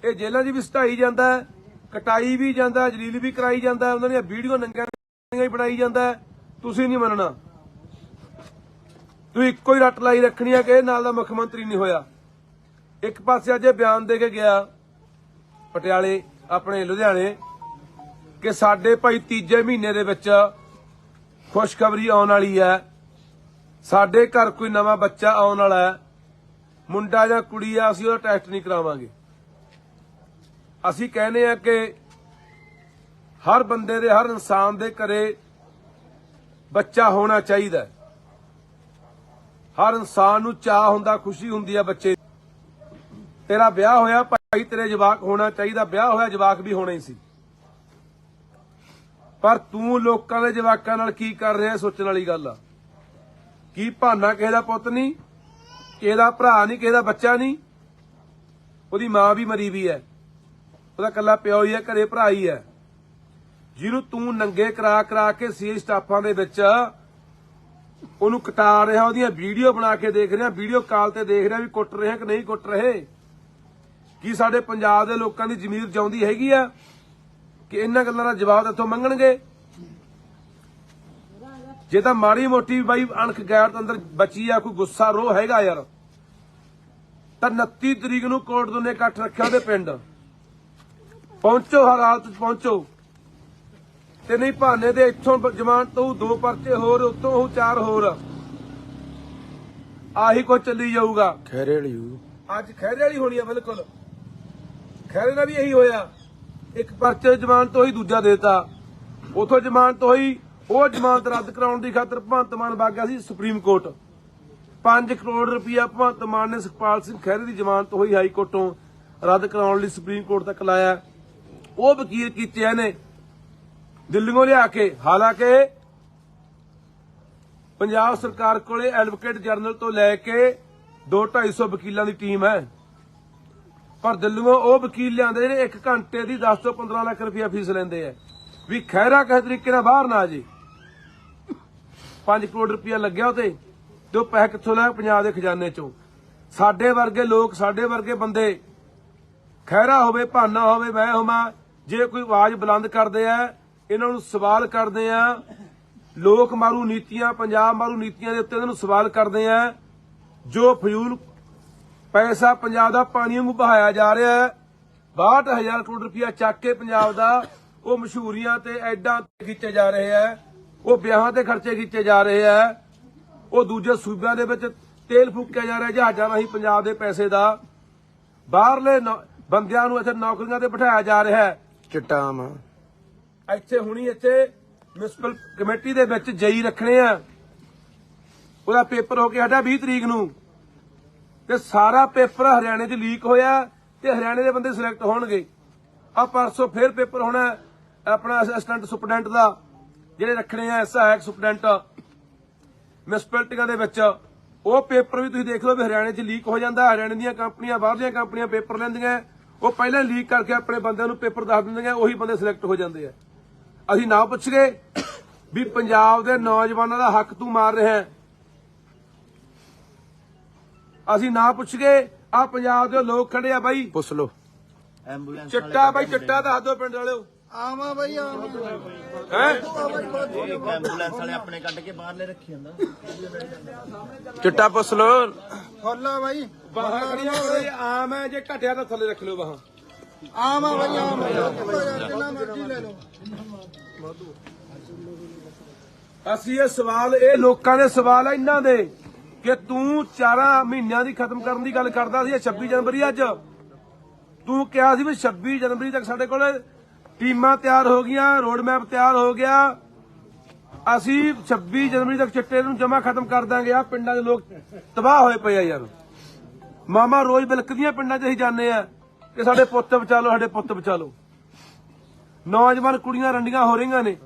ਇਹ ਜੇਲ੍ਹਾਂ 'ਚ ਵੀ ਸਟਾਈ ਜਾਂਦਾ, ਕਟਾਈ ਵੀ ਜਾਂਦਾ, ਜਲੀਲ ਵੀ ਕਰਾਈ ਜਾਂਦਾ, ਉਹਨਾਂ ਦੀਆਂ ਵੀਡੀਓ ਨੰਗੀਆਂ ਹੀ ਬਣਾਈ ਜਾਂਦਾ। ਤੁਸੀਂ ਨਹੀਂ ਮੰਨਣਾ, ਤੁਸੀਂ ਇੱਕੋ ਹੀ ਰੱਟ ਲਾਈ ਰੱਖਣੀ ਹੈ ਕਿ ਇਹ ਨਾਲ ਦਾ ਮੁੱਖ ਮੰਤਰੀ ਨਹੀਂ ਹੋਇਆ। ਇੱਕ ਪਾਸੇ ਅੱਜ ਬਿਆਨ ਦੇ ਕੇ ਗਿਆ ਪਟਿਆਲੇ ਆਪਣੇ ਲੁਧਿਆਣੇ ਕਿ ਸਾਡੇ ਭਾਈ ਤੀਜੇ ਮਹੀਨੇ ਦੇ ਵਿੱਚ ਖੁਸ਼ਖਬਰੀ ਆਉਣ ਵਾਲੀ ਹੈ, ਸਾਡੇ ਘਰ ਕੋਈ ਨਵਾਂ ਬੱਚਾ ਆਉਣ ਵਾਲਾ ਹੈ, ਮੁੰਡਾ ਜਾਂ ਕੁੜੀ ਆ, ਅਸੀਂ ਉਹਦਾ ਟੈਸਟ ਨਹੀਂ ਕਰਾਵਾਂਗੇ। ਅਸੀਂ ਕਹਿੰਦੇ ਆ ਕਿ ਹਰ ਬੰਦੇ ਦੇ, ਹਰ ਇਨਸਾਨ ਦੇ ਘਰੇ ਬੱਚਾ ਹੋਣਾ ਚਾਹੀਦਾ। ਹਰ ਇਨਸਾਨ ਨੂੰ ਚਾਹ ਹੁੰਦਾ, ਖੁਸ਼ੀ ਹੁੰਦੀ ਆ ਬੱਚੇ। ਤੇਰਾ ਵਿਆਹ ਹੋਇਆ ਭਾਈ, ਤੇਰੇ ਜਵਾਕ ਹੋਣਾ ਚਾਹੀਦਾ, ਵਿਆਹ ਹੋਇਆ ਜਵਾਕ ਵੀ ਹੋਣਾ ਹੀ ਸੀ। ਪਰ ਤੂੰ ਲੋਕਾਂ ਦੇ ਜਵਾਕਾਂ ਨਾਲ ਕੀ ਕਰ ਰਿਹਾ, ਸੋਚਣ ਵਾਲੀ ਗੱਲ ਆ। ਕੀ ਭਾਨਾ ਕਿਸੇ ਦਾ ਪੁੱਤ ਨਹੀਂ, ਕਿਸੇ ਦਾ ਭਰਾ ਨਹੀਂ, ਕਿਸੇ ਦਾ ਬੱਚਾ ਨਹੀਂ? ਉਹਦੀ ਮਾਂ ਵੀ ਮਰੀ ਵੀ ਹੈ, ਉਹਦਾ ਕੱਲਾ ਪਿਓ ਹੀ ਹੈ, ਘਰੇ ਭਰਾ ਹੀ ਹੈ, ਜਿਹਨੂੰ ਤੂੰ ਨੰਗੇ ਕਰਾ ਕੇ ਸੀ ਸਟਾਫਾਂ ਦੇ ਵਿੱਚ ਉਹਨੂੰ ਕਟਾ ਰਿਹਾ, ਉਹਦੀਆਂ ਵੀਡੀਓ ਬਣਾ ਕੇ ਦੇਖ ਰਿਹਾ, ਵੀਡੀਓ ਕਾਲ ਤੇ ਦੇਖ ਰਿਹਾ ਵੀ ਕੁੱਟ ਰਹੇ ਕਿ ਨਹੀਂ ਕੁੱਟ ਰਹੇ। ਕੀ ਸਾਡੇ ਪੰਜਾਬ ਦੇ ਲੋਕਾਂ ਦੀ ਜ਼ਮੀਰ ਜਿਉਂਦੀ ਹੈਗੀ ਆ ਕਿ ਇਹਨਾਂ ਗੱਲਾਂ ਦਾ ਜਵਾਬ ਇੱਥੋਂ ਮੰਗਣਗੇ? ਜੇ ਤਾਂ ਮਾੜੀ ਮੋਟੀ ਬਾਈ ਅਣਖ ਗੈਰਤ ਅੰਦਰ ਬਚੀ ਆ, ਕੋਈ ਗੁੱਸਾ ਰੋਹ ਹੈਗਾ ਯਾਰ, ਤਾਂ 29 ਤਰੀਕ ਨੂੰ ਕੋਰਟ ਦੋਨੇ ਇਕੱਠ ਰੱਖਿਆ ਉਹਦੇ ਪਿੰਡ ਪਹੁੰਚੋ, ਹਰ ਹਾਲਤ 'ਚ ਪਹੁੰਚੋ। ਤੇ ਨਹੀਂ ਭਾਨੇ ਦੇ ਇੱਥੋਂ ਜ਼ਮਾਨਤ ਹੋਊ, 2 ਪਰਚੇ ਹੋਰ, ਉੱਤੋਂ ਹੋਊ 4 ਹੋਰ, ਆਹੀ ਕੁਝ ਚੱਲੀ ਜਾਊਗਾ। ਖੈਰੇ ਵਾਲੀ ਅੱਜ ਖੈਰੇ ਵਾਲੀ ਹੋਣੀ ਆ, ਬਿਲਕੁਲ ਖੈਰੇ ਨਾਲ ਵੀ ਇਹੀ ਹੋਇਆ। ਇੱਕ ਪਰਚੇ ਜ਼ਮਾਨਤ ਹੋਈ, ਦੂਜਾ ਦੇਤਾ, ਉਥੋਂ ਜ਼ਮਾਨਤ ਹੋਈ, ਉਹ ਜ਼ਮਾਨਤ ਰੱਦ ਕਰਾਉਣ ਦੀ ਖਾਤਰ ਭਗਵੰਤ ਮਾਨ ਵਗ ਗਿਆ ਸੀ ਸੁਪਰੀਮ ਕੋਰਟ। 5 ਕਰੋੜ ਰੁਪਇਆ ਭਗਵੰਤ ਮਾਨ ਨੇ ਸੁਖਪਾਲ ਸਿੰਘ ਖਹਿਰੇ ਦੀ ਜ਼ਮਾਨਤ ਹੋਈ ਹਾਈ ਕੋਰਟੋਂ ਰੱਦ ਕਰਾਉਣ ਲਈ ਸੁਪਰੀਮ ਕੋਰਟ ਤੱਕ ਲਾਇਆ। ਉਹ ਵਕੀਲ ਕੀਤੇ ਇਹਨੇ ਦਿੱਲੀੋਂ ਲਿਆ ਕੇ। ਹਾਲਾਂਕਿ ਪੰਜਾਬ ਸਰਕਾਰ ਕੋਲੇ ਐਡਵੋਕੇਟ ਜਨਰਲ ਤੋਂ ਲੈ ਕੇ 200-250 ਵਕੀਲਾਂ ਦੀ ਟੀਮ ਹੈ, ਪਰ ਦਿੱਲੀੋਂ ਉਹ ਵਕੀਲ ਲਿਆਂਦੇ ਜਿਹੜੇ 1 ਘੰਟੇ ਦੀ 10 ਤੋਂ 15 ਲੱਖ ਰੁਪਇਆ ਫੀਸ ਲੈਂਦੇ ਆ ਵੀ ਖਹਿਰਾ ਕਿਸੇ ਤਰੀਕੇ ਨਾਲ ਬਾਹਰ ਨਾ ਆ ਜੇ। 5 ਕਰੋੜ ਰੁਪਇਆ ਲੱਗਿਆ ਉਹਤੇ, ਤੇ ਉਹ ਪੈਸੇ ਕਿੱਥੋਂ ਲਿਆ? ਪੰਜਾਬ ਦੇ ਖਜ਼ਾਨੇ ਚੋਂ। ਸਾਡੇ ਵਰਗੇ ਲੋਕ, ਸਾਡੇ ਵਰਗੇ ਬੰਦੇ, ਖਹਿਰਾ ਹੋਵੇ, ਭਾਨਾ ਹੋਵੇ, ਮੈਂ ਹੋਵਾਂ, ਜੇ ਕੋਈ ਆਵਾਜ਼ ਬੁਲੰਦ ਕਰਦੇ ਆ, ਇਹਨਾਂ ਨੂੰ ਸਵਾਲ ਕਰਦੇ ਆ, ਲੋਕ ਮਾਰੂ ਨੀਤੀਆਂ, ਪੰਜਾਬ ਮਾਰੂ ਨੀਤੀਆਂ ਦੇ ਉੱਤੇ ਇਹਨਾਂ ਨੂੰ ਸਵਾਲ ਕਰਦੇ ਆ। ਜੋ ਫਜ਼ੂਲ ਪੈਸਾ ਪੰਜਾਬ ਦਾ ਪਾਣੀ ਵਾਂਗੂ ਬਹਾਇਆ ਜਾ ਰਿਹਾ ਹੈ, 62,000 ਕਰੋੜ ਰੁਪਇਆ ਚੱਕ ਕੇ ਪੰਜਾਬ ਦਾ ਉਹ ਮਸ਼ਹੂਰੀਆਂ ਤੇ ਐਡਾਂ ਤੇ ਖਿੱਚੇ ਜਾ ਰਹੇ ਆ, ਉਹ ਵਿਆਹਾਂ ਤੇ ਖਰਚੇ ਕੀਤੇ ਜਾ ਰਹੇ ਆ, ਉਹ ਦੂਜੇ ਸੂਬਿਆਂ ਦੇ ਵਿੱਚ ਤੇਲ ਫੂਕਿਆ ਜਾ ਰਿਹਾ ਜਹਾਜ਼ਾਂ ਰਾਹੀਂ ਪੰਜਾਬ ਦੇ ਪੈਸੇ ਦਾ, ਬਾਹਰਲੇ ਬੰਦਿਆਂ ਨੂੰ ਇੱਥੇ ਨੌਕਰੀਆਂ ਤੇ ਬਿਠਾਇਆ ਜਾ ਰਿਹਾ ਹੈ। ਚਿੱਟਾ ਆਮ ਇੱਥੇ ਮਿਊਨਿਸਪਲ ਕਮੇਟੀ ਦੇ ਵਿੱਚ ਜਈ ਰੱਖਣੇ ਆ, ਉਹਦਾ ਪੇਪਰ ਹੋ ਕੇ ਸਾਡਾ 20 ਤਰੀਕ ਨੂੰ, ਤੇ ਸਾਰਾ ਪੇਪਰ ਹਰਿਆਣੇ 'ਚ ਲੀਕ ਹੋਇਆ ਤੇ ਹਰਿਆਣੇ ਦੇ ਬੰਦੇ ਸਿਲੈਕਟ ਹੋਣਗੇ। ਆ ਪਰਸੋਂ ਫੇਰ ਪੇਪਰ ਹੋਣਾ ਆਪਣਾ ਅਸਿਸਟੈਂਟ ਸੁਪਰਡੈਂਟ ਦਾ, ਜਿਹੜੇ ਰੱਖਣੇ ਆ ਸਹਾਇਕ ਸੁਪਰਡੈਂਟ ਮਿਊਨਿਸਪੈਲਿਟੀਆਂ ਦੇ ਵਿੱਚ। ਉਹ ਪੇਪਰ ਵੀ ਤੁਸੀਂ ਦੇਖ ਲਓ ਵੀ ਹਰਿਆਣੇ 'ਚ ਲੀਕ ਹੋ ਜਾਂਦਾ। ਹਰਿਆਣੇ ਦੀਆਂ ਕੰਪਨੀਆਂ ਬਾਹਰਲੀਆਂ ਕੰਪਨੀਆਂ ਪੇਪਰ ਲੈਂਦੀਆਂ, ਉਹ ਪਹਿਲਾਂ ਲੀਕ ਕਰਕੇ ਆਪਣੇ ਬੰਦਿਆਂ ਨੂੰ ਪੇਪਰ ਦੱਸ ਦਿੰਦੀਆਂ, ਉਹੀ ਬੰਦੇ ਸਿਲੈਕਟ ਹੋ ਜਾਂਦੇ ਆ। ਅਸੀਂ ਨਾ ਪੁੱਛ ਗਏ ਵੀ ਪੰਜਾਬ ਦੇ ਨੌਜਵਾਨਾਂ ਦਾ ਹੱਕ ਤੂੰ ਮਾਰ ਰਿਹਾ, ਅਸੀਂ ਨਾ ਪੁੱਛ ਗਏ ਆ ਪੰਜਾਬ ਦੇ ਲੋਕ ਖੜੇ ਆ ਬਾਈ, ਪੁੱਛ ਲੋ। ਐਂਬੂਲੈਂਸ ਚਿੱਟਾ ਬਾਈ ਚਿੱਟਾ ਦੱਸ ਦਿਓ ਪਿੰਡ ਵਾਲਿਓ ਆਵਾਂ ਬਈ ਆਵਾਂ ਹੈ। ਐਂਬੂਲੈਂਸ ਵਾਲੇ ਆਪਣੇ ਕੱਢ ਕੇ ਬਾਹਰਲੇ ਰੱਖੀ ਜਾਂਦਾ। ਚਿੱਟਾ ਪੁੱਛ ਲੋ। ਖੋਲਾ ਬਾਈ ਬਾਹਾਂ ਖੜੀਆਂ ਹੋਏ ਆਮ ਹੈ, ਜੇ ਘਟਿਆ ਤਾਂ ਥੱਲੇ ਰੱਖ ਲਿਓ ਬਾਹਾਂ। ਆਵਾਂ ਬਈ ਆਵਾਂ ਜਿੰਨਾ ਮਰਜ਼ੀ ਲੈ ਲਓ। ਅਸੀਂ ਇਹ ਸਵਾਲ, ਇਹ ਲੋਕਾਂ ਦੇ ਸਵਾਲ ਆ ਇਹਨਾਂ ਦੇ ਕਿ ਤੂੰ 4 ਮਹੀਨਿਆਂ ਦੀ ਖਤਮ ਕਰਨ ਦੀ ਗੱਲ ਕਰਦਾ ਸੀ। 26 ਜਨਵਰੀ ਅੱਜ ਤੂੰ ਕਿਹਾ ਸੀ ਵੀ 26 ਜਨਵਰੀ ਤੱਕ ਸਾਡੇ ਕੋਲ ਟੀਮਾਂ ਤਿਆਰ ਹੋ ਗਈਆਂ, ਰੋਡ ਮੈਪ ਤਿਆਰ ਹੋ ਗਿਆ, ਅਸੀਂ 26 ਜਨਵਰੀ ਤੱਕ ਚਿੱਟੇ ਨੂੰ ਜਮਾ ਖਤਮ ਕਰ ਦਾਂਗੇ। ਆ ਪਿੰਡਾਂ ਦੇ ਲੋਕ ਤਬਾਹ ਹੋਏ ਪਏ ਆ ਯਾਰ। ਮਾਮਾ ਰੋਜ਼ ਬਿਲਕਦੀਆਂ ਪਿੰਡਾਂ 'ਚ ਅਸੀਂ ਜਾਂਦੇ ਆ ਕਿ ਸਾਡੇ ਪੁੱਤ ਬਚਾ ਲਓ, ਸਾਡੇ ਪੁੱਤ ਬਚਾ ਲਓ। ਨੌਜਵਾਨ ਕੁੜੀਆਂ ਰੰਡੀਆਂ ਹੋ ਰਹੀਆਂ ਨੇ,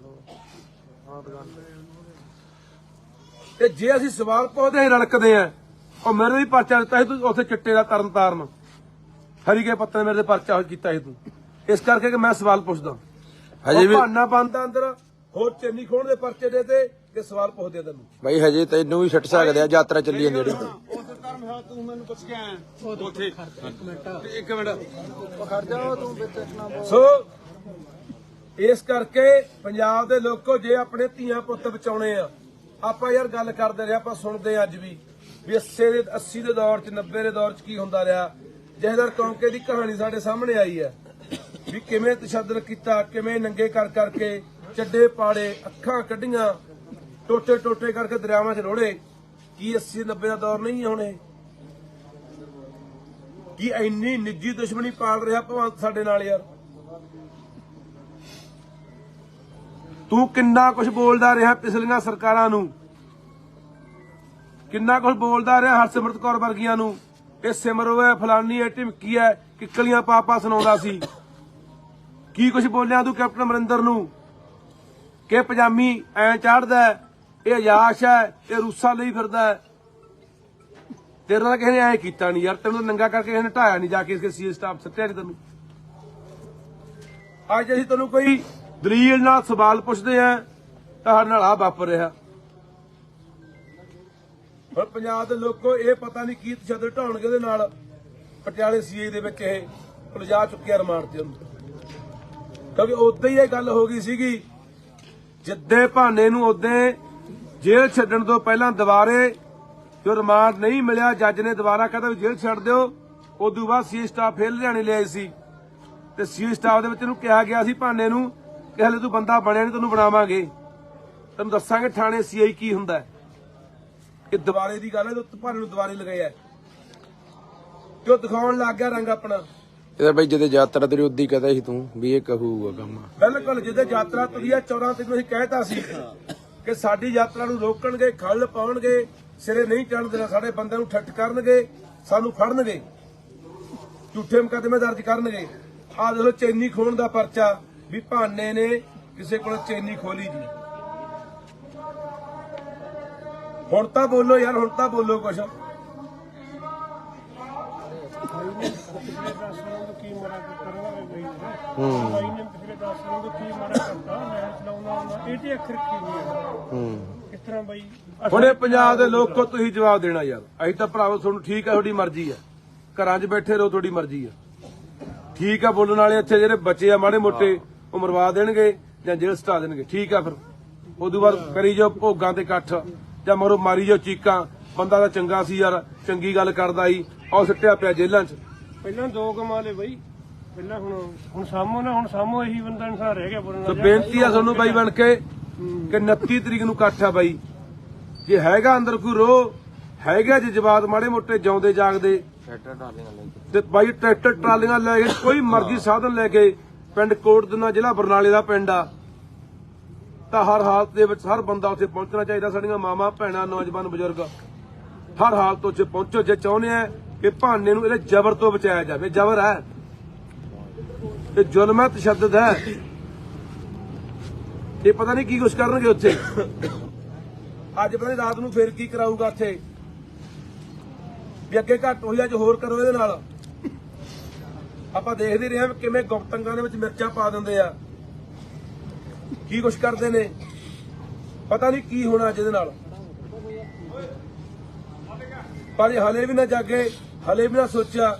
ਤੇ ਜੇ ਅਸੀਂ ਸਵਾਲ ਪੁੱਛਦੇ ਹਾਂ ਰੜਕਦੇ ਆ। ਉਹ ਮੇਰੇ ਵੀ ਪਰਚਾ ਦਿੱਤਾ ਸੀ ਤੂੰ ਉੱਥੇ ਚਿੱਟੇ ਦਾ ਤਰਨ ਤਾਰਨ ਹਰੀਕੇ ਪੱਤੇ ਮੇਰੇ ਤੇ ਪਰਚਾ ਕੀਤਾ ਸੀ ਤੂੰ, ਇਸ ਕਰਕੇ ਕਿ ਮੈਂ ਸਵਾਲ ਪੁੱਛਦਾ। ਹਜੇ ਵੀ ਬਹਾਨਾ ਬੰਦਾ ਅੰਦਰ ਹੋਰ ਚੰਨੀ ਖੋਣ ਦੇ ਪਰਚੇ ਦੇ ਤੇ ਕਿ ਸਵਾਲ ਪੁੱਛਦੇ ਤੈਨੂੰ। ਬਾਈ ਹਜੇ ਤੈਨੂੰ ਵੀ ਛੱਡ ਸਕਦੇ ਆ, ਯਾਤਰਾ ਚੱਲੀ ਜਾਂਦੀ ਜਿਹੜੀ। ਉਸ ਧਰਮ ਹੈ ਤੂੰ ਮੈਨੂੰ ਪੁੱਛ ਕੇ ਆਇਆ ਉੱਥੇ ਇੱਕ ਮਿੰਟ ਖੜ ਜਾ ਤੂੰ ਵਿੱਚ ਨਾ ਬੋਲ। ਸੋ ਇਸ ਕਰਕੇ ਪੰਜਾਬ ਦੇ ਲੋਕੋ, ਜੇ ਆਪਣੇ ਧੀਆਂ ਪੁੱਤ ਬਚਾਉਣੇ ਆ, ਆਪਾਂ ਯਾਰ ਗੱਲ ਕਰਦੇ ਰਹੇ, ਆਪਾਂ ਸੁਣਦੇ ਅੱਜ ਵੀ 80 ਦੇ ਦੌਰ 'ਚ 90 ਦੇ ਦੌਰ 'ਚ ਕੀ ਹੁੰਦਾ ਰਿਹਾ। ਜਹਦਰ ਕੌਂਕੇ ਦੀ ਕਹਾਣੀ ਸਾਡੇ ਸਾਹਮਣੇ ਆਈ ਹੈ ਵੀ ਕਿਵੇਂ ਤਸ਼ੱਦਦ ਕੀਤਾ, ਕਿਵੇਂ ਨੰਗੇ ਕਰ ਕਰਕੇ ਚੱਡੇ ਪਾੜੇ, ਅੱਖਾਂ ਕੱਢੀਆਂ, ਟੋਟੇ ਟੋਟੇ ਕਰਕੇ ਦਰਿਆਵਾਂ 'ਚ ਰੋੜੇ। ਕੀ 80 90 ਦਾ ਦੌਰ ਨਹੀਂ ਹੈ ਹੁਣ ਇਹ? ਕੀ ਇੰਨੀ ਨਿੱਜੀ ਦੁਸ਼ਮਣੀ ਪਾਲ ਰਿਹਾ ਭਗਵੰਤ ਸਾਡੇ ਨਾਲ ਯਾਰ? ਤੂੰ ਕਿੰਨਾ ਕੁਝ ਬੋਲਦਾ ਰਿਹਾ ਪਿਛਲੀਆਂ ਸਰਕਾਰਾਂ ਨੂੰ, ਕਿੰਨਾ ਕੁਝ ਬੋਲਦਾ ਰਿਹਾ ਹਰਸਿਮਰਤ ਕੌਰ ਵਰਗੀਆਂ ਨੂੰ। ਇਹ ਸਿਮਰੋ ਹੈ, ਫਲਾਨੀ ਹੈ, ਢਿਮਕੀ ਹੈ, ਕਿੱਕਲੀਆਂ ਪਾਪਾ ਸੁਣਾਉਂਦਾ ਸੀ। ਕੀ ਕੁਝ ਬੋਲਿਆ ਤੂੰ ਕੈਪਟਨ ਅਮਰਿੰਦਰ ਨੂੰ ਕਿ ਪਜਾਮੀ ਐ ਚੜਦਾ, ਇਹ ਅਯਾਸ਼ ਹੈ, ਇਹ ਰੂਸਾਂ ਲਈ ਫਿਰਦਾ ਹੈ। ਤੇਰੇ ਨਾਲ ਕਿਸੇ ਨੇ ਐ ਕੀਤਾ ਨਹੀਂ ਯਾਰ, ਤੈਨੂੰ ਨੰਗਾ ਕਰਕੇ ਕਿਸੇ ਨੇ ਢਾਇਆ ਨਹੀਂ, ਜਾ ਕੇ ਇਸਕੇ ਸੀਏ ਸਟਾਫ ਸੱਟਿਆ ਨਹੀਂ ਤੈਨੂੰ। ਅੱਜ ਅਸੀਂ ਤੈਨੂੰ ਕੋਈ ਦਲੀਲ ਨਾਲ ਸਵਾਲ ਪੁੱਛਦੇ ਆ ਤਾਂ ਸਾਡੇ ਨਾਲ ਆ ਵਾਪਰ ਰਿਹਾ। ਹੁਣ ਪੰਜਾਬ ਦੇ ਲੋਕੋ ਇਹ ਪਤਾ ਨਹੀਂ ਕੀ ਤਸ਼ੱਦਦ ਢਾਉਣਗੇ ਉਹਦੇ ਨਾਲ। ਪਟਿਆਲੇ ਸੀਏ ਦੇ ਵਿੱਚ ਇਹ ਉਲਝਾ ਚੁੱਕਿਆ ਰਿਮਾਂਡ ਤੇ ਉਹਨੂੰ, ਕਿਉਂਕਿ ਉਦੋਂ ਹੀ ਇਹ ਗੱਲ ਹੋ ਗਈ ਸੀਗੀ। ਜਿੱਦੇ ਭਾਨੇ ਨੂੰ ਉਦੋਂ ਜੇਲ੍ਹ ਛੱਡਣ ਤੋਂ ਪਹਿਲਾਂ ਦੁਬਾਰੇ ਜੋ ਰਿਮਾਂਡ ਨਹੀਂ ਮਿਲਿਆ, ਜੱਜ ਨੇ ਦੁਬਾਰਾ ਕਹਿੰਦਾ ਵੀ ਜੇਲ੍ਹ ਛੱਡ ਦਿਓ। ਉਦੋਂ ਬਾਅਦ ਸੀਏ ਸਟਾਫ ਫੇਰ ਲੁਧਿਆਣੇ ਲਿਆਏ ਸੀ, ਤੇ ਸੀਏ ਸਟਾਫ ਦੇ ਵਿੱਚ ਇਹਨੂੰ ਕਿਹਾ ਗਿਆ ਸੀ ਭਾਨੇ ਨੂੰ ਕਿ ਹਲੇ ਤੂੰ ਬੰਦਾ ਬਣਿਆ ਨਹੀਂ, ਤੈਨੂੰ ਬਣਾਵਾਂਗੇ, ਤੈਨੂੰ ਦੱਸਾਂਗੇ ਥਾਣੇ ਸੀਆਈ ਕੀ ਹੁੰਦਾ ਹੈ। ਇਹ ਦੁਬਾਰੇ ਦੀ ਗੱਲ ਹੈ, ਭਾਨੇ ਨੂੰ ਦੁਬਾਰੇ ਲਗਾਇਆ ਜੋ ਦਿਖਾਉਣ ਲੱਗ ਗਿਆ ਰੰਗ ਆਪਣਾ। ਇਹਦਾ ਬਾਈ ਜਿਹਦੇ ਯਾਤਰਾ ਤੇਰੀ ਉਦੀ ਕਹਦਾ ਸੀ ਤੂੰ ਵੀ ਇਹ ਕਹੂਗਾ ਕੰਮ। ਬਿਲਕੁਲ, ਜਿਹਦੇ ਯਾਤਰਾ ਤੁਰੀ ਆ 14 ਤਰੀਕ ਨੂੰ ਅਸੀਂ ਕਹਿਤਾ ਸੀ ਕਿ ਸਾਡੀ ਯਾਤਰਾ ਨੂੰ ਰੋਕਣਗੇ, ਖੱਲ ਪਾਉਣਗੇ, ਸਿਰੇ ਨਹੀਂ ਚੜ੍ਹਨ ਦੇਣਾ, ਸਾਡੇ ਬੰਦਿਆਂ ਨੂੰ ਠੱਠ ਕਰਨਗੇ, ਸਾਨੂੰ ਫੜਨਗੇ, ਝੂਠੇ ਮੁਕੱਦਮੇ ਦਰਜ ਕਰਨਗੇ। ਆਹ ਦੇਖ ਲਓ ਚੈਨੀ ਖੋਣ ਦਾ ਪਰਚਾ ਵੀ ਭਾਨੇ ਨੇ ਕਿਸੇ ਕੋਲ ਚੈਨੀ ਖੋਲੀ ਜੀ। ਹੁਣ ਤਾਂ ਬੋਲੋ ਯਾਰ, ਹੁਣ ਤਾਂ ਬੋਲੋ ਕੁਛ। ਪਿਛਲੇ 10 ਸਾਲਾਂ ਤੋਂ ਕੀ ਮਾੜਾ ਕਰਵਾ ਗਈ ਹੈ ਬਾਈ ਨੇ ਪਿਛਲੇ 10 ਸਾਲਾਂ ਤੋਂ ਕੀ ਮਾੜਾ ਕਰਤਾ। ਮੈਂ ਚਲਾਉਂਦਾ ਹੁੰਦਾ ਇਹ ਤੇ ਅੱਖਰ ਕੀ ਨਹੀਂ ਹੈ। ਇਸ ਤਰ੍ਹਾਂ ਬਾਈ ਹੁਣ ਇਹ ਪੰਜਾਬ ਦੇ ਲੋਕੋ ਤੁਸੀਂ ਜਵਾਬ ਦੇਣਾ ਯਾਰ। ਅਸੀਂ ਤਾਂ ਭਰਾਵੋ ਤੁਹਾਨੂੰ ਠੀਕ ਹੈ, ਤੁਹਾਡੀ ਮਰਜ਼ੀ ਹੈ, ਘਰਾਂ 'ਚ ਬੈਠੇ ਰਹੋ, ਤੁਹਾਡੀ ਮਰਜ਼ੀ ਹੈ, ਠੀਕ ਆ। ਬੋਲਣ ਵਾਲੇ ਇੱਥੇ ਜਿਹੜੇ ਬੱਚੇ ਆ ਮਾੜੇ ਮੋਟੇ ਉਹ ਮਰਵਾ ਦੇਣਗੇ ਜਾਂ ਜੇਲ੍ਹ ਸਟਾ ਦੇਣਗੇ, ਠੀਕ ਆ। ਫਿਰ ਉਦੋਂ ਬਾਅਦ ਕਰੀ ਜਾਓ ਭੋਗਾਂ ਤੇ ਇਕੱਠ, ਜਾਂ ਮਰੋ ਮਾਰੀ ਜਾਓ ਚੀਕਾਂ। ਬੰਦਾ ਤਾਂ ਚੰਗਾ ਸੀ ਯਾਰ, ਚੰਗੀ ਗੱਲ ਕਰਦਾ ਸੀ, ਉਹ ਸਿੱਟਿਆ ਪਿਆ ਜੇਲ੍ਹਾਂ 'ਚ। ਪਹਿਲਾਂ 2 ਕਮਾ ਲਏ ਬਾਈ, ਪਹਿਲਾਂ ਹੁਣ ਸਾਹਮੋ ਨਾ ਹੁਣ ਸਾਹਮੋ ਇਹੀ ਬੰਦਾ ਇਨਸਾਨ ਰਹਿ ਗਿਆ ਬੋਲਣ ਸੋ ਵਾਲਾ। ਬੇਨਤੀ ਆ ਤੁਹਾਨੂੰ ਬਾਈ ਬਣ ਕੇ ਕਿ 29 ਤਰੀਕ ਨੂੰ ਇਕੱਠ ਆ ਬਾਈ, ਜੇ ਹੈਗਾ ਅੰਦਰ ਕੋਈ ਰੋਹ ਹੈਗਾ ਜੇ ਜਵਾਬ ਮਾੜੇ ਮੋਟੇ ਜਿਉਂਦੇ ਜਾਗਦੇ ਤੇ ਬਾਈ ਟਰੈਕਟਰ ਟਰਾਲੀਆਂ ਲੈ ਕੇ ਕੋਈ ਮਰਜ਼ੀ ਸਾਧਨ ਲੈ ਕੇ ਪਿੰਡ ਕੋਟਦਨਾ ਜ਼ਿਲ੍ਹਾ ਬਰਨਾਲੇ ਦਾ ਪਿੰਡ ਆ ਤਾਂ ਹਰ ਹਾਲਤ ਦੇ ਵਿੱਚ ਹਰ ਬੰਦਾ ਉੱਥੇ ਪਹੁੰਚਣਾ ਚਾਹੀਦਾ। ਸਾਡੀਆਂ ਮਾਵਾਂ ਭੈਣਾਂ ਨੌਜਵਾਨ ਬਜ਼ੁਰਗ ਹਰ ਹਾਲਤ ਉੱਥੇ ਪਹੁੰਚੋ ਜੇ ਚਾਹੁੰਦੇ ਆ ਕਿ ਭਾਨੇ ਨੂੰ ਇਹਦੇ ਜ਼ਬਰ ਤੋਂ ਬਚਾਇਆ ਜਾਵੇ। ਜ਼ਬਰ ਹੈ, ਇਹ ਜ਼ੁਲਮ ਹੈ, ਤਸ਼ੱਦਦ ਹੈ, ਇਹ ਪਤਾ ਨਹੀਂ ਕੀ ਕੁਛ ਕਰਨਗੇ ਉੱਥੇ। ਅੱਜ ਪਤਾ ਨਹੀਂ ਰਾਤ ਨੂੰ ਫੇਰ ਕੀ ਕਰਾਊਗਾ ਉੱਥੇ, ਵੀ ਅੱਗੇ ਘੱਟ ਹੋਈ ਅੱਜ ਹੋਰ ਕਰੋ ਇਹਦੇ ਨਾਲ। ਆਪਾਂ ਦੇਖਦੇ ਰਹੇ ਹਾਂ ਕਿਵੇਂ ਗੁਪਤੰਗਾਂ ਦੇ ਵਿੱਚ ਮਿਰਚਾਂ ਪਾ ਦਿੰਦੇ ਆ, ਕੀ ਕੁਛ ਕਰਦੇ ਨੇ, ਪਤਾ ਨਹੀਂ ਕੀ ਹੋਣਾ ਅੱਜ ਇਹਦੇ ਨਾਲ। ਪਰ ਹਲੇ ਵੀ ਨਾ ਜਾਗੇ, ਹਲੇ ਵੀ ਨਾ ਸੋਚਿਆ,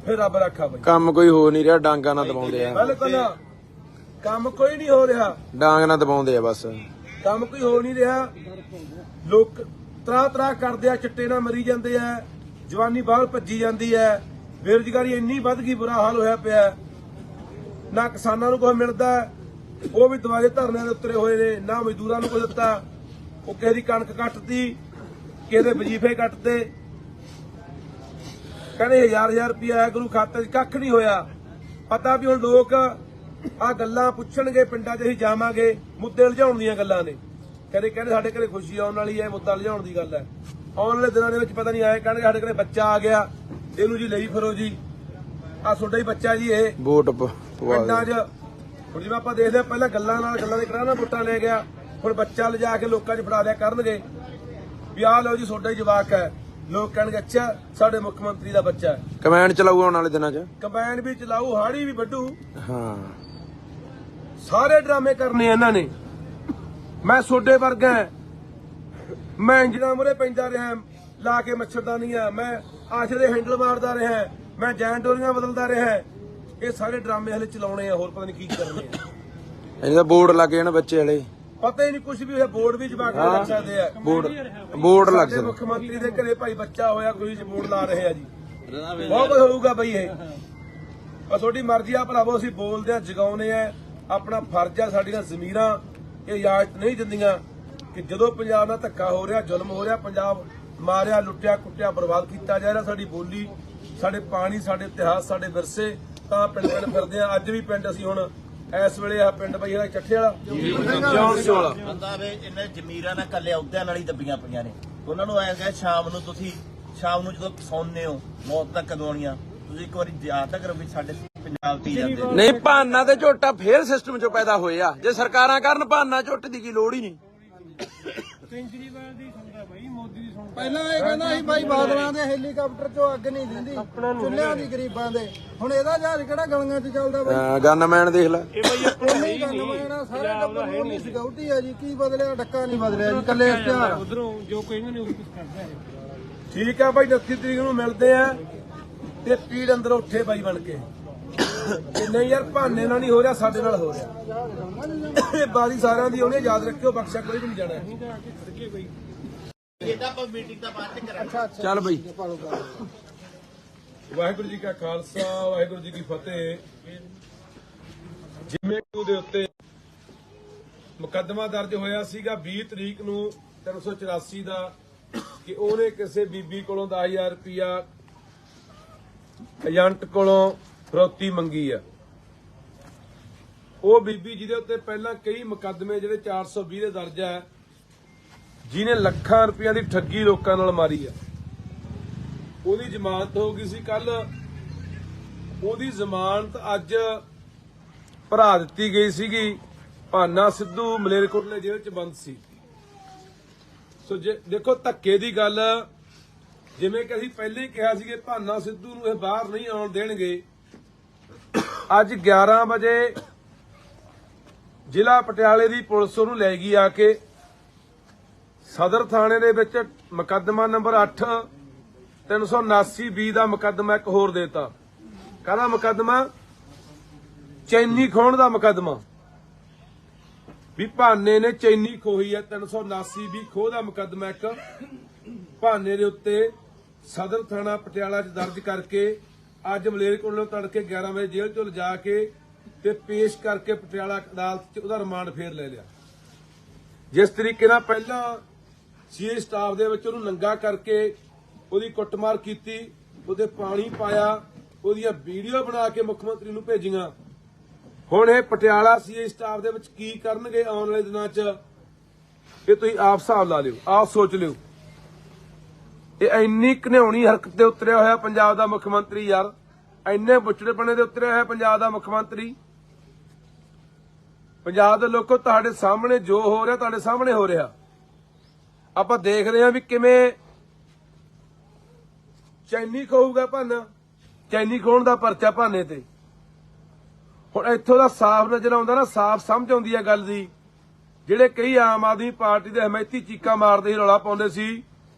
ਫਿਰ ਰੱਬ ਰੱਖਾ ਬਈ। ਕੰਮ ਕੋਈ ਹੋ ਨਹੀਂ ਰਿਹਾ, ਡਾਂਗਾ ਨਾਲ ਦਬਾਉਂਦੇ ਆ, ਬਿਲਕੁਲ ਕੰਮ ਕੋਈ ਨਹੀਂ ਹੋ ਰਿਹਾ, ਡਾਂਗ ਨਾਲ ਦਬਾਉਂਦੇ ਆ ਬਸ। ਕੰਮ ਕੋਈ ਹੋ ਨਹੀਂ ਰਿਹਾ। ਲੋਕ ਤਰਾਹ ਕਰਦੇ ਆ, ਚਿੱਟੇ ਨਾਲ ਮਰੀ ਜਾਂਦੇ ਆ, ਜਵਾਨੀ ਬਾਹਰ ਭੱਜੀ ਜਾਂਦੀ ਹੈ, ਬੇਰੁਜ਼ਗਾਰੀ ਇੰਨੀ ਵੱਧ ਗਈ, ਬੁਰਾ ਹਾਲ ਹੋਇਆ ਪਿਆ। ਨਾ ਕਿਸਾਨਾਂ ਨੂੰ ਕੁਝ ਮਿਲਦਾ, ਉਹ ਵੀ ਦੁਆਰੇ ਧਰਨਿਆਂ ਦੇ ਉਤਰੇ ਹੋਏ ਨੇ, ਨਾ ਮਜ਼ਦੂਰਾਂ ਨੂੰ ਕੁਝ ਦਿੱਤਾ। ਉਹ ਕਿਸੇ ਦੀ ਕਣਕ ਕੱਟਤੀ, ਕਿਸੇ ਦੇ ਵਜੀਫੇ ਕੱਟਦੇ, ਕਹਿੰਦੇ 1000 ਰੁਪਇਆ ਆਇਆ ਗੁਰੂ ਖਾਤੇ 'ਚ, ਕੱਖ ਨਹੀਂ ਹੋਇਆ। ਪਤਾ ਵੀ ਹੁਣ ਲੋਕ ਆ ਗੱਲਾਂ ਪੁੱਛਣਗੇ, ਪਿੰਡਾਂ 'ਚ ਅਸੀਂ ਜਾਵਾਂਗੇ, ਮੁੱਦੇ ਲਿਜਾਉਣ ਦੀਆਂ ਗੱਲਾਂ ਨੇ। ਕਹਿੰਦੇ ਸਾਡੇ ਘਰੇ ਖੁਸ਼ੀ ਆਉਣ ਵਾਲੀ ਹੈ, ਮੁੱਦਾ ਲਿਜਾਉਣ ਦੀ ਗੱਲ ਹੈ। ਆਉਣ ਵਾਲੇ ਦਿਨਾਂ ਦੇ ਵਿੱਚ ਪਤਾ ਨਹੀਂ ਆਏ ਕਹਿਣਗੇ ਸਾਡੇ ਘਰੇ ਬੱਚਾ ਆ ਗਿਆ, ਇਹਨੂੰ ਜੀ ਲਈ ਫਿਰੋ ਜੀ, ਆ ਤੁਹਾਡਾ ਹੀ ਬੱਚਾ ਜੀ ਇਹ ਵੋਟ ਪਿੰਡਾਂ 'ਚ। ਹੁਣ ਜਿਵੇਂ ਆਪਾਂ ਦੇਖਦੇ ਹਾਂ ਪਹਿਲਾਂ ਗੱਲਾਂ ਦੇ ਕਰਾਣਾ ਵੋਟਾਂ ਲੈ ਗਿਆ, ਹੁਣ ਬੱਚਾ ਲਿਜਾ ਕੇ ਲੋਕਾਂ 'ਚ ਫੜਾ ਦਿਆ ਕਰਨਗੇ ਵੀ ਆਹ ਲਓ ਜੀ ਤੁਹਾਡਾ ਹੀ ਜਵਾਕ ਹੈ। ਲੋਕ ਕਹਿਣਗੇ ਅੱਛਾ ਸਾਡੇ ਮੁੱਖ ਮੰਤਰੀ ਦਾ ਬੱਚਾ ਹੈ। ਕਮੈਂਡ ਚਲਾਊ ਆਉਣ ਵਾਲੇ ਦਿਨਾਂ 'ਚ। ਕੰਬਾਈਨ ਵੀ ਚਲਾਊ, ਹਾੜੀ ਵੀ ਵੱਢੂ, ਹਾਂ ਸਾਰੇ ਡਰਾਮੇ ਕਰਨੇ ਇਹਨਾਂ ਨੇ। ਮੈਂ ਸੋਡੇ ਵਰਗਾ, ਮੈਂ ਇੰਜਣਾ ਮੁਰੇ ਪੈਂਦਾ ਰਿਹਾ ਲਾ ਕੇ ਮੱਛਰਦਾਨੀਆਂ, ਮੈਂ ਆਸ਼ਰੇ ਦੇ ਹੈਂਡਲ ਮਾਰਦਾ ਰਿਹਾ, ਮੈਂ ਜੈਨ ਡੋਰੀਆਂ ਬਦਲਦਾ ਰਿਹਾ। ਇਹ ਸਾਰੇ ਡਰਾਮੇ ਹਲੇ ਚਲਾਉਣੇ ਆ, ਹੋਰ ਪਤਾ ਨਹੀਂ ਕੀ ਕਰਨੇ ਆ। ਇਹਦਾ ਬੋਰਡ ਲੱਗ ਜਾਣ ਬੱਚੇ ਵਾਲੇ, ਪਤਾ ਹੀ ਨਹੀਂ ਕੁਝ ਵੀ ਹੋਇਆ। ਬੋਰਡ ਵੀ ਜਵਾਕ ਨੂੰ ਲੱਗ ਸਕਦੇ ਆ। ਬੋਰਡ ਲੱਗ ਸਾਡੇ ਜਾਣ। ਮੁੱਖ ਮੰਤਰੀ ਦੇ ਘਰੇ ਭਾਈ ਬੱਚਾ ਹੋਇਆ, ਕੋਈ ਬੋਰਡ ਲਾ ਰਹੇ ਆ ਜੀ, ਬਹੁਤ ਕੁਝ ਹੋਊਗਾ ਬਈ। ਇਹ ਆ ਤੁਹਾਡੀ ਮਰਜ਼ੀ ਆ ਭਰਾਵੋ, ਅਸੀਂ ਬੋਲਦੇ ਆ, ਜਗਾਉਨੇ ਆ, ਆਪਣਾ ਫਰਜ਼ ਆ। ਸਾਡੀਆਂ ਜ਼ਮੀਰਾਂ ਇਹ ਇਜਾਜ਼ਤ ਨਹੀਂ ਦਿੰਦੀਆਂ ਕਿ ਜਦੋਂ ਪੰਜਾਬ ਨਾਲ ਧੱਕਾ ਹੋ ਰਿਹਾ, ਜ਼ੁਲਮ ਹੋ ਰਿਹਾ, ਪੰਜਾਬ ਮਾਰਿਆ, ਲੁੱਟਿਆ, ਕੁੱਟਿਆ, ਬਰਬਾਦ ਕੀਤਾ ਜਾ ਰਿਹਾ, ਸਾਡੀ ਬੋਲੀ, ਸਾਡੇ ਪਾਣੀ, ਸਾਡੇ ਇਤਿਹਾਸ, ਸਾਡੇ ਵਿਰਸੇ, ਤਾਂ ਪਿੰਡ ਫਿਰਦੇ ਆ। ਅੱਜ ਵੀ ਪਿੰਡ ਅਸੀਂ ਹੁਣ ਇਸ ਵੇਲੇ ਆ ਪਿੰਡ ਬਈ ਜਿਹੜਾ ਚੱਠੇ ਵਾਲਾ ਬੰਦਾ ਵੇ ਇਹਨਾਂ ਜ਼ਮੀਰਾਂ ਨਾਲ ਕੱਲੇ ਅਹੁਦਿਆਂ ਨਾਲ ਹੀ ਦੱਬੀਆਂ ਪਈਆਂ ਨੇ। ਉਹਨਾਂ ਨੂੰ ਐਂ ਕਹੇ ਸ਼ਾਮ ਨੂੰ ਜਦੋਂ ਸੌਂਦੇ ਹੋ, ਮੌਤ ਤੱਕ ਕਦੋਂ ਆਉਣੀਆਂ, ਤੁਸੀਂ ਇੱਕ ਵਾਰੀ ਯਾਦ ਤਾਂ ਕਰੋ ਵੀ ਸਾਡੇ ਪੰਜਾਬ ਦੀ ਜਾਂਦੇ ਨਹੀਂ ਭਾਨਾ ਤੇ ਝੋਟਾ ਫੇਰ ਸਿਸਟਮ 'ਚੋਂ ਪੈਦਾ ਹੋਏ ਆ। ਜੇ ਸਰਕਾਰਾਂ ਕਰਨ ਭਾਨਾ ਝੋਟੇ ਦੀ ਕੀ ਲੋੜ ਹੀ ਨਹੀਂ। ਕੇਜਰੀਵਾਲ ਦੀ ਸੁਣਦਾ ਬਾਈ, ਮੋਦੀ ਦੀ ਸੁਣਦਾ। ਪਹਿਲਾਂ ਇਹ ਕਹਿੰਦਾ ਸੀ ਬਾਈ ਬਾਦਲਾਂ ਦੇ ਹੈਲੀਕਾਪਟਰ ਚੋਂ ਅੱਗ ਨਹੀਂ ਦਿੰਦੀ, ਚੁੱਲ੍ਹਿਆਂ ਦੀ ਗਰੀਬਾਂ ਦੇ। ਹੁਣ ਇਹਦਾ ਜਹਾਜ਼ ਕਿਹੜਾ ਗਲੀਆਂ 'ਚ ਚੱਲਦਾ ਬਾਈ? ਗਨਮੈਨ ਦੇਖ ਲੈ, ਇਹ ਬਾਈ ਆਪਣਾ ਨਹੀਂ ਗੰਨਮੈਨ ਸਾਰੇ ਟੱਬਰ ਨੂੰ ਨਹੀਂ ਸਿਕਿਉਰਿਟੀ ਆ ਜੀ। ਕੀ ਬਦਲਿਆ? ਡੱਕਾ ਨਹੀਂ ਬਦਲਿਆ ਜੀ, ਕੱਲੇ ਇਸ਼ਤਿਹਾਰ। ਉਧਰੋਂ ਜੋ ਕਹਿੰਦੇ ਨੇ ਉਹ ਕੁਝ ਕਰਦਾ ਹੈ। ਠੀਕ ਆ ਬਾਈ, 29 ਤਰੀਕ ਨੂੰ ਮਿਲਦੇ ਆ ਤੇ ਪੀੜ ਅੰਦਰ ਉੱਠੇ ਬਾਈ ਬਣ ਕੇ ਕਿ ਨਹੀਂ ਯਾਰ ਭਾਨੇ ਨਾਲ ਨਹੀਂ ਹੋ ਰਿਹਾ, ਸਾਡੇ ਨਾਲ ਹੋ ਰਿਹਾ। ਇਹ ਬਾਰੀ ਸਾਰਿਆਂ ਦੀ ਉਹਨੇ ਯਾਦ ਰੱਖਿਓ, ਬਖਸ਼ਾ ਕੋਈ ਵੀ ਨਹੀਂ ਜਾਣਾ। ਇਹਦਾ ਆਪਾਂ ਮੀਟਿੰਗ ਦਾ ਬਾਅਦ ਚ ਕਰਾਂਗੇ। ਚੱਲ ਬਈ। ਵਾਹਿਗੁਰੂ ਜੀ ਕਾ ਖਾਲਸਾ, ਵਾਹਿਗੁਰੂ ਜੀ ਕੀ ਫਤਿਹ। ਜਿਵੇਂ ਦੇ ਉੱਤੇ ਮੁਕੱਦਮਾ ਦਰਜ ਹੋਇਆ ਸੀਗਾ 20 ਤਰੀਕ ਨੂੰ 384 ਦਾ ਕਿ ਉਹਨੇ ਕਿਸੇ ਬੀਬੀ ਕੋਲੋਂ 10,000 ਰੁਪਇਆ ਏਜੰਟ ਕੋਲੋਂ ਫਰੌਤੀ ਮੰਗੀ ਆ। ਉਹ ਬੀਬੀ ਜਿਹਦੇ ਉੱਤੇ ਪਹਿਲਾਂ ਕਈ ਮੁਕੱਦਮੇ ਜਿਹੜੇ 420 ਦੇ ਦਰਜ ਆ, ਜਿਹਨੇ ਲੱਖਾਂ ਰੁਪਈਆਂ ਦੀ ਠੱਗੀ ਲੋਕਾਂ ਨਾਲ ਮਾਰੀ ਆ, ਉਹਦੀ ਜ਼ਮਾਨਤ ਹੋ ਗਈ ਸੀ ਕੱਲ। ਉਹਦੀ ਜ਼ਮਾਨਤ ਅੱਜ ਭਰਾ ਦਿੱਤੀ ਗਈ ਸੀਗੀ। ਭਾਨਾ ਸਿੱਧੂ ਮਲੇਰਕੋਟਲੇ ਜੇਲ੍ਹ 'ਚ ਬੰਦ ਸੀ। ਸੋ ਜੇ ਦੇਖੋ ਧੱਕੇ ਦੀ ਗੱਲ, ਜਿਵੇਂ ਕਿ ਅਸੀਂ ਪਹਿਲੇ ਹੀ ਕਿਹਾ ਸੀ ਕਿ ਭਾਨਾ ਸਿੱਧੂ ਨੂੰ ਇਹ ਬਾਹਰ ਨਹੀਂ ਆਉਣ ਦੇਣਗੇ। ਅੱਜ 11 ਵਜੇ ਜ਼ਿਲ੍ਹਾ ਪਟਿਆਲੇ ਦੀ ਪੁਲਿਸ ਉਹਨੂੰ ਲੈ ਗਈ ਆ ਕੇ ਸਦਰ ਥਾਣੇ ਦੇ ਵਿੱਚ। ਮੁਕੱਦਮਾ ਨੰਬਰ 8 379B ਦਾ ਮੁਕੱਦਮਾ ਇੱਕ ਹੋਰ ਦੇਤਾ। ਕਾਹਦਾ ਮੁਕੱਦਮਾ? ਚੈਨੀ ਖੋਹਣ ਦਾ ਮੁਕੱਦਮਾ। ਵੀ ਭਾਨੇ ਨੇ ਚੈਨੀ ਖੋਹੀ ਹੈ। 379B ਖੋਹ ਦਾ ਮੁਕੱਦਮਾ ਇੱਕ ਭਾਨੇ ਦੇ ਉੱਤੇ ਸਦਰ ਥਾਣਾ ਪਟਿਆਲਾ 'ਚ ਦਰਜ ਕਰਕੇ ਅੱਜ ਮਲੇਰਕੋਟਲੇ ਤੜਕੇ 11 ਵਜੇ ਜੇਲ੍ਹ ਚੋਂ ਲਿਜਾ ਕੇ ਤੇ ਪੇਸ਼ ਕਰਕੇ ਪਟਿਆਲਾ ਅਦਾਲਤ 'ਚ ਉਹਦਾ ਰਿਮਾਂਡ ਫੇਰ ਲੈ ਲਿਆ। ਜਿਸ ਤਰੀਕੇ ਨਾਲ ਪਹਿਲਾਂ ਸੀਏ ਸਟਾਫ ਦੇ ਵਿੱਚ ਉਹਨੂੰ ਨੰਗਾ ਕਰਕੇ ਉਹਦੀ ਕੁੱਟਮਾਰ ਕੀਤੀ, ਉਹਦੇ ਪਾਣੀ ਪਾਇਆ, ਉਹਦੀਆਂ ਵੀਡੀਓ ਬਣਾ ਕੇ ਮੁੱਖ ਮੰਤਰੀ ਨੂੰ ਭੇਜੀਆਂ। ਹੁਣ ਇਹ ਪਟਿਆਲਾ ਸੀਏ ਸਟਾਫ ਦੇ ਵਿੱਚ ਕੀ ਕਰਨਗੇ ਆਉਣ ਵਾਲੇ ਦਿਨਾਂ 'ਚ, ਇਹ ਤੁਸੀਂ ਆਪ ਹਿਸਾਬ ਲਾ ਲਿਓ, ਆਪ ਸੋਚ ਲਿਓ। ਇਹ ਇੰਨੀ ਘਿਨਾਉਣੀ ਹਰਕਤ ਤੇ ਉਤਰਿਆ ਹੋਇਆ ਪੰਜਾਬ ਦਾ ਮੁੱਖ ਮੰਤਰੀ ਯਾਰ, ਇੰਨੇ ਬੁੱਚੜੇਪਣੇ ਤੇ ਉਤਰਿਆ ਹੋਇਆ ਪੰਜਾਬ ਦਾ ਮੁੱਖ ਮੰਤਰੀ। ਪੰਜਾਬ ਦੇ ਲੋਕੋ, ਤੁਹਾਡੇ ਸਾਹਮਣੇ ਜੋ ਹੋ ਰਿਹਾ ਤੁਹਾਡੇ ਸਾਹਮਣੇ ਹੋ ਰਿਹਾ। ਆਪਾਂ ਦੇਖ ਰਹੇ ਹਾਂ ਵੀ ਕਿਵੇਂ ਚੈਨੀ ਖੋਊਗਾ ਭਾਨਾ, ਚੈਨੀ ਖੋਣ ਦਾ ਪਰਚਾ ਭਾਨੇ ਤੇ। ਹੁਣ ਇੱਥੋਂ ਦਾ ਸਾਫ਼ ਨਜ਼ਰ ਆਉਂਦਾ ਨਾ, ਸਾਫ਼ ਸਮਝ ਆਉਂਦੀ ਹੈ ਗੱਲ ਦੀ। ਜਿਹੜੇ ਕਈ ਆਮ ਆਦਮੀ ਪਾਰਟੀ ਦੇ ਹਮਾਇਤੀ ਚੀਕਾਂ ਮਾਰਦੇ ਸੀ, ਰੌਲਾ ਪਾਉਂਦੇ ਸੀ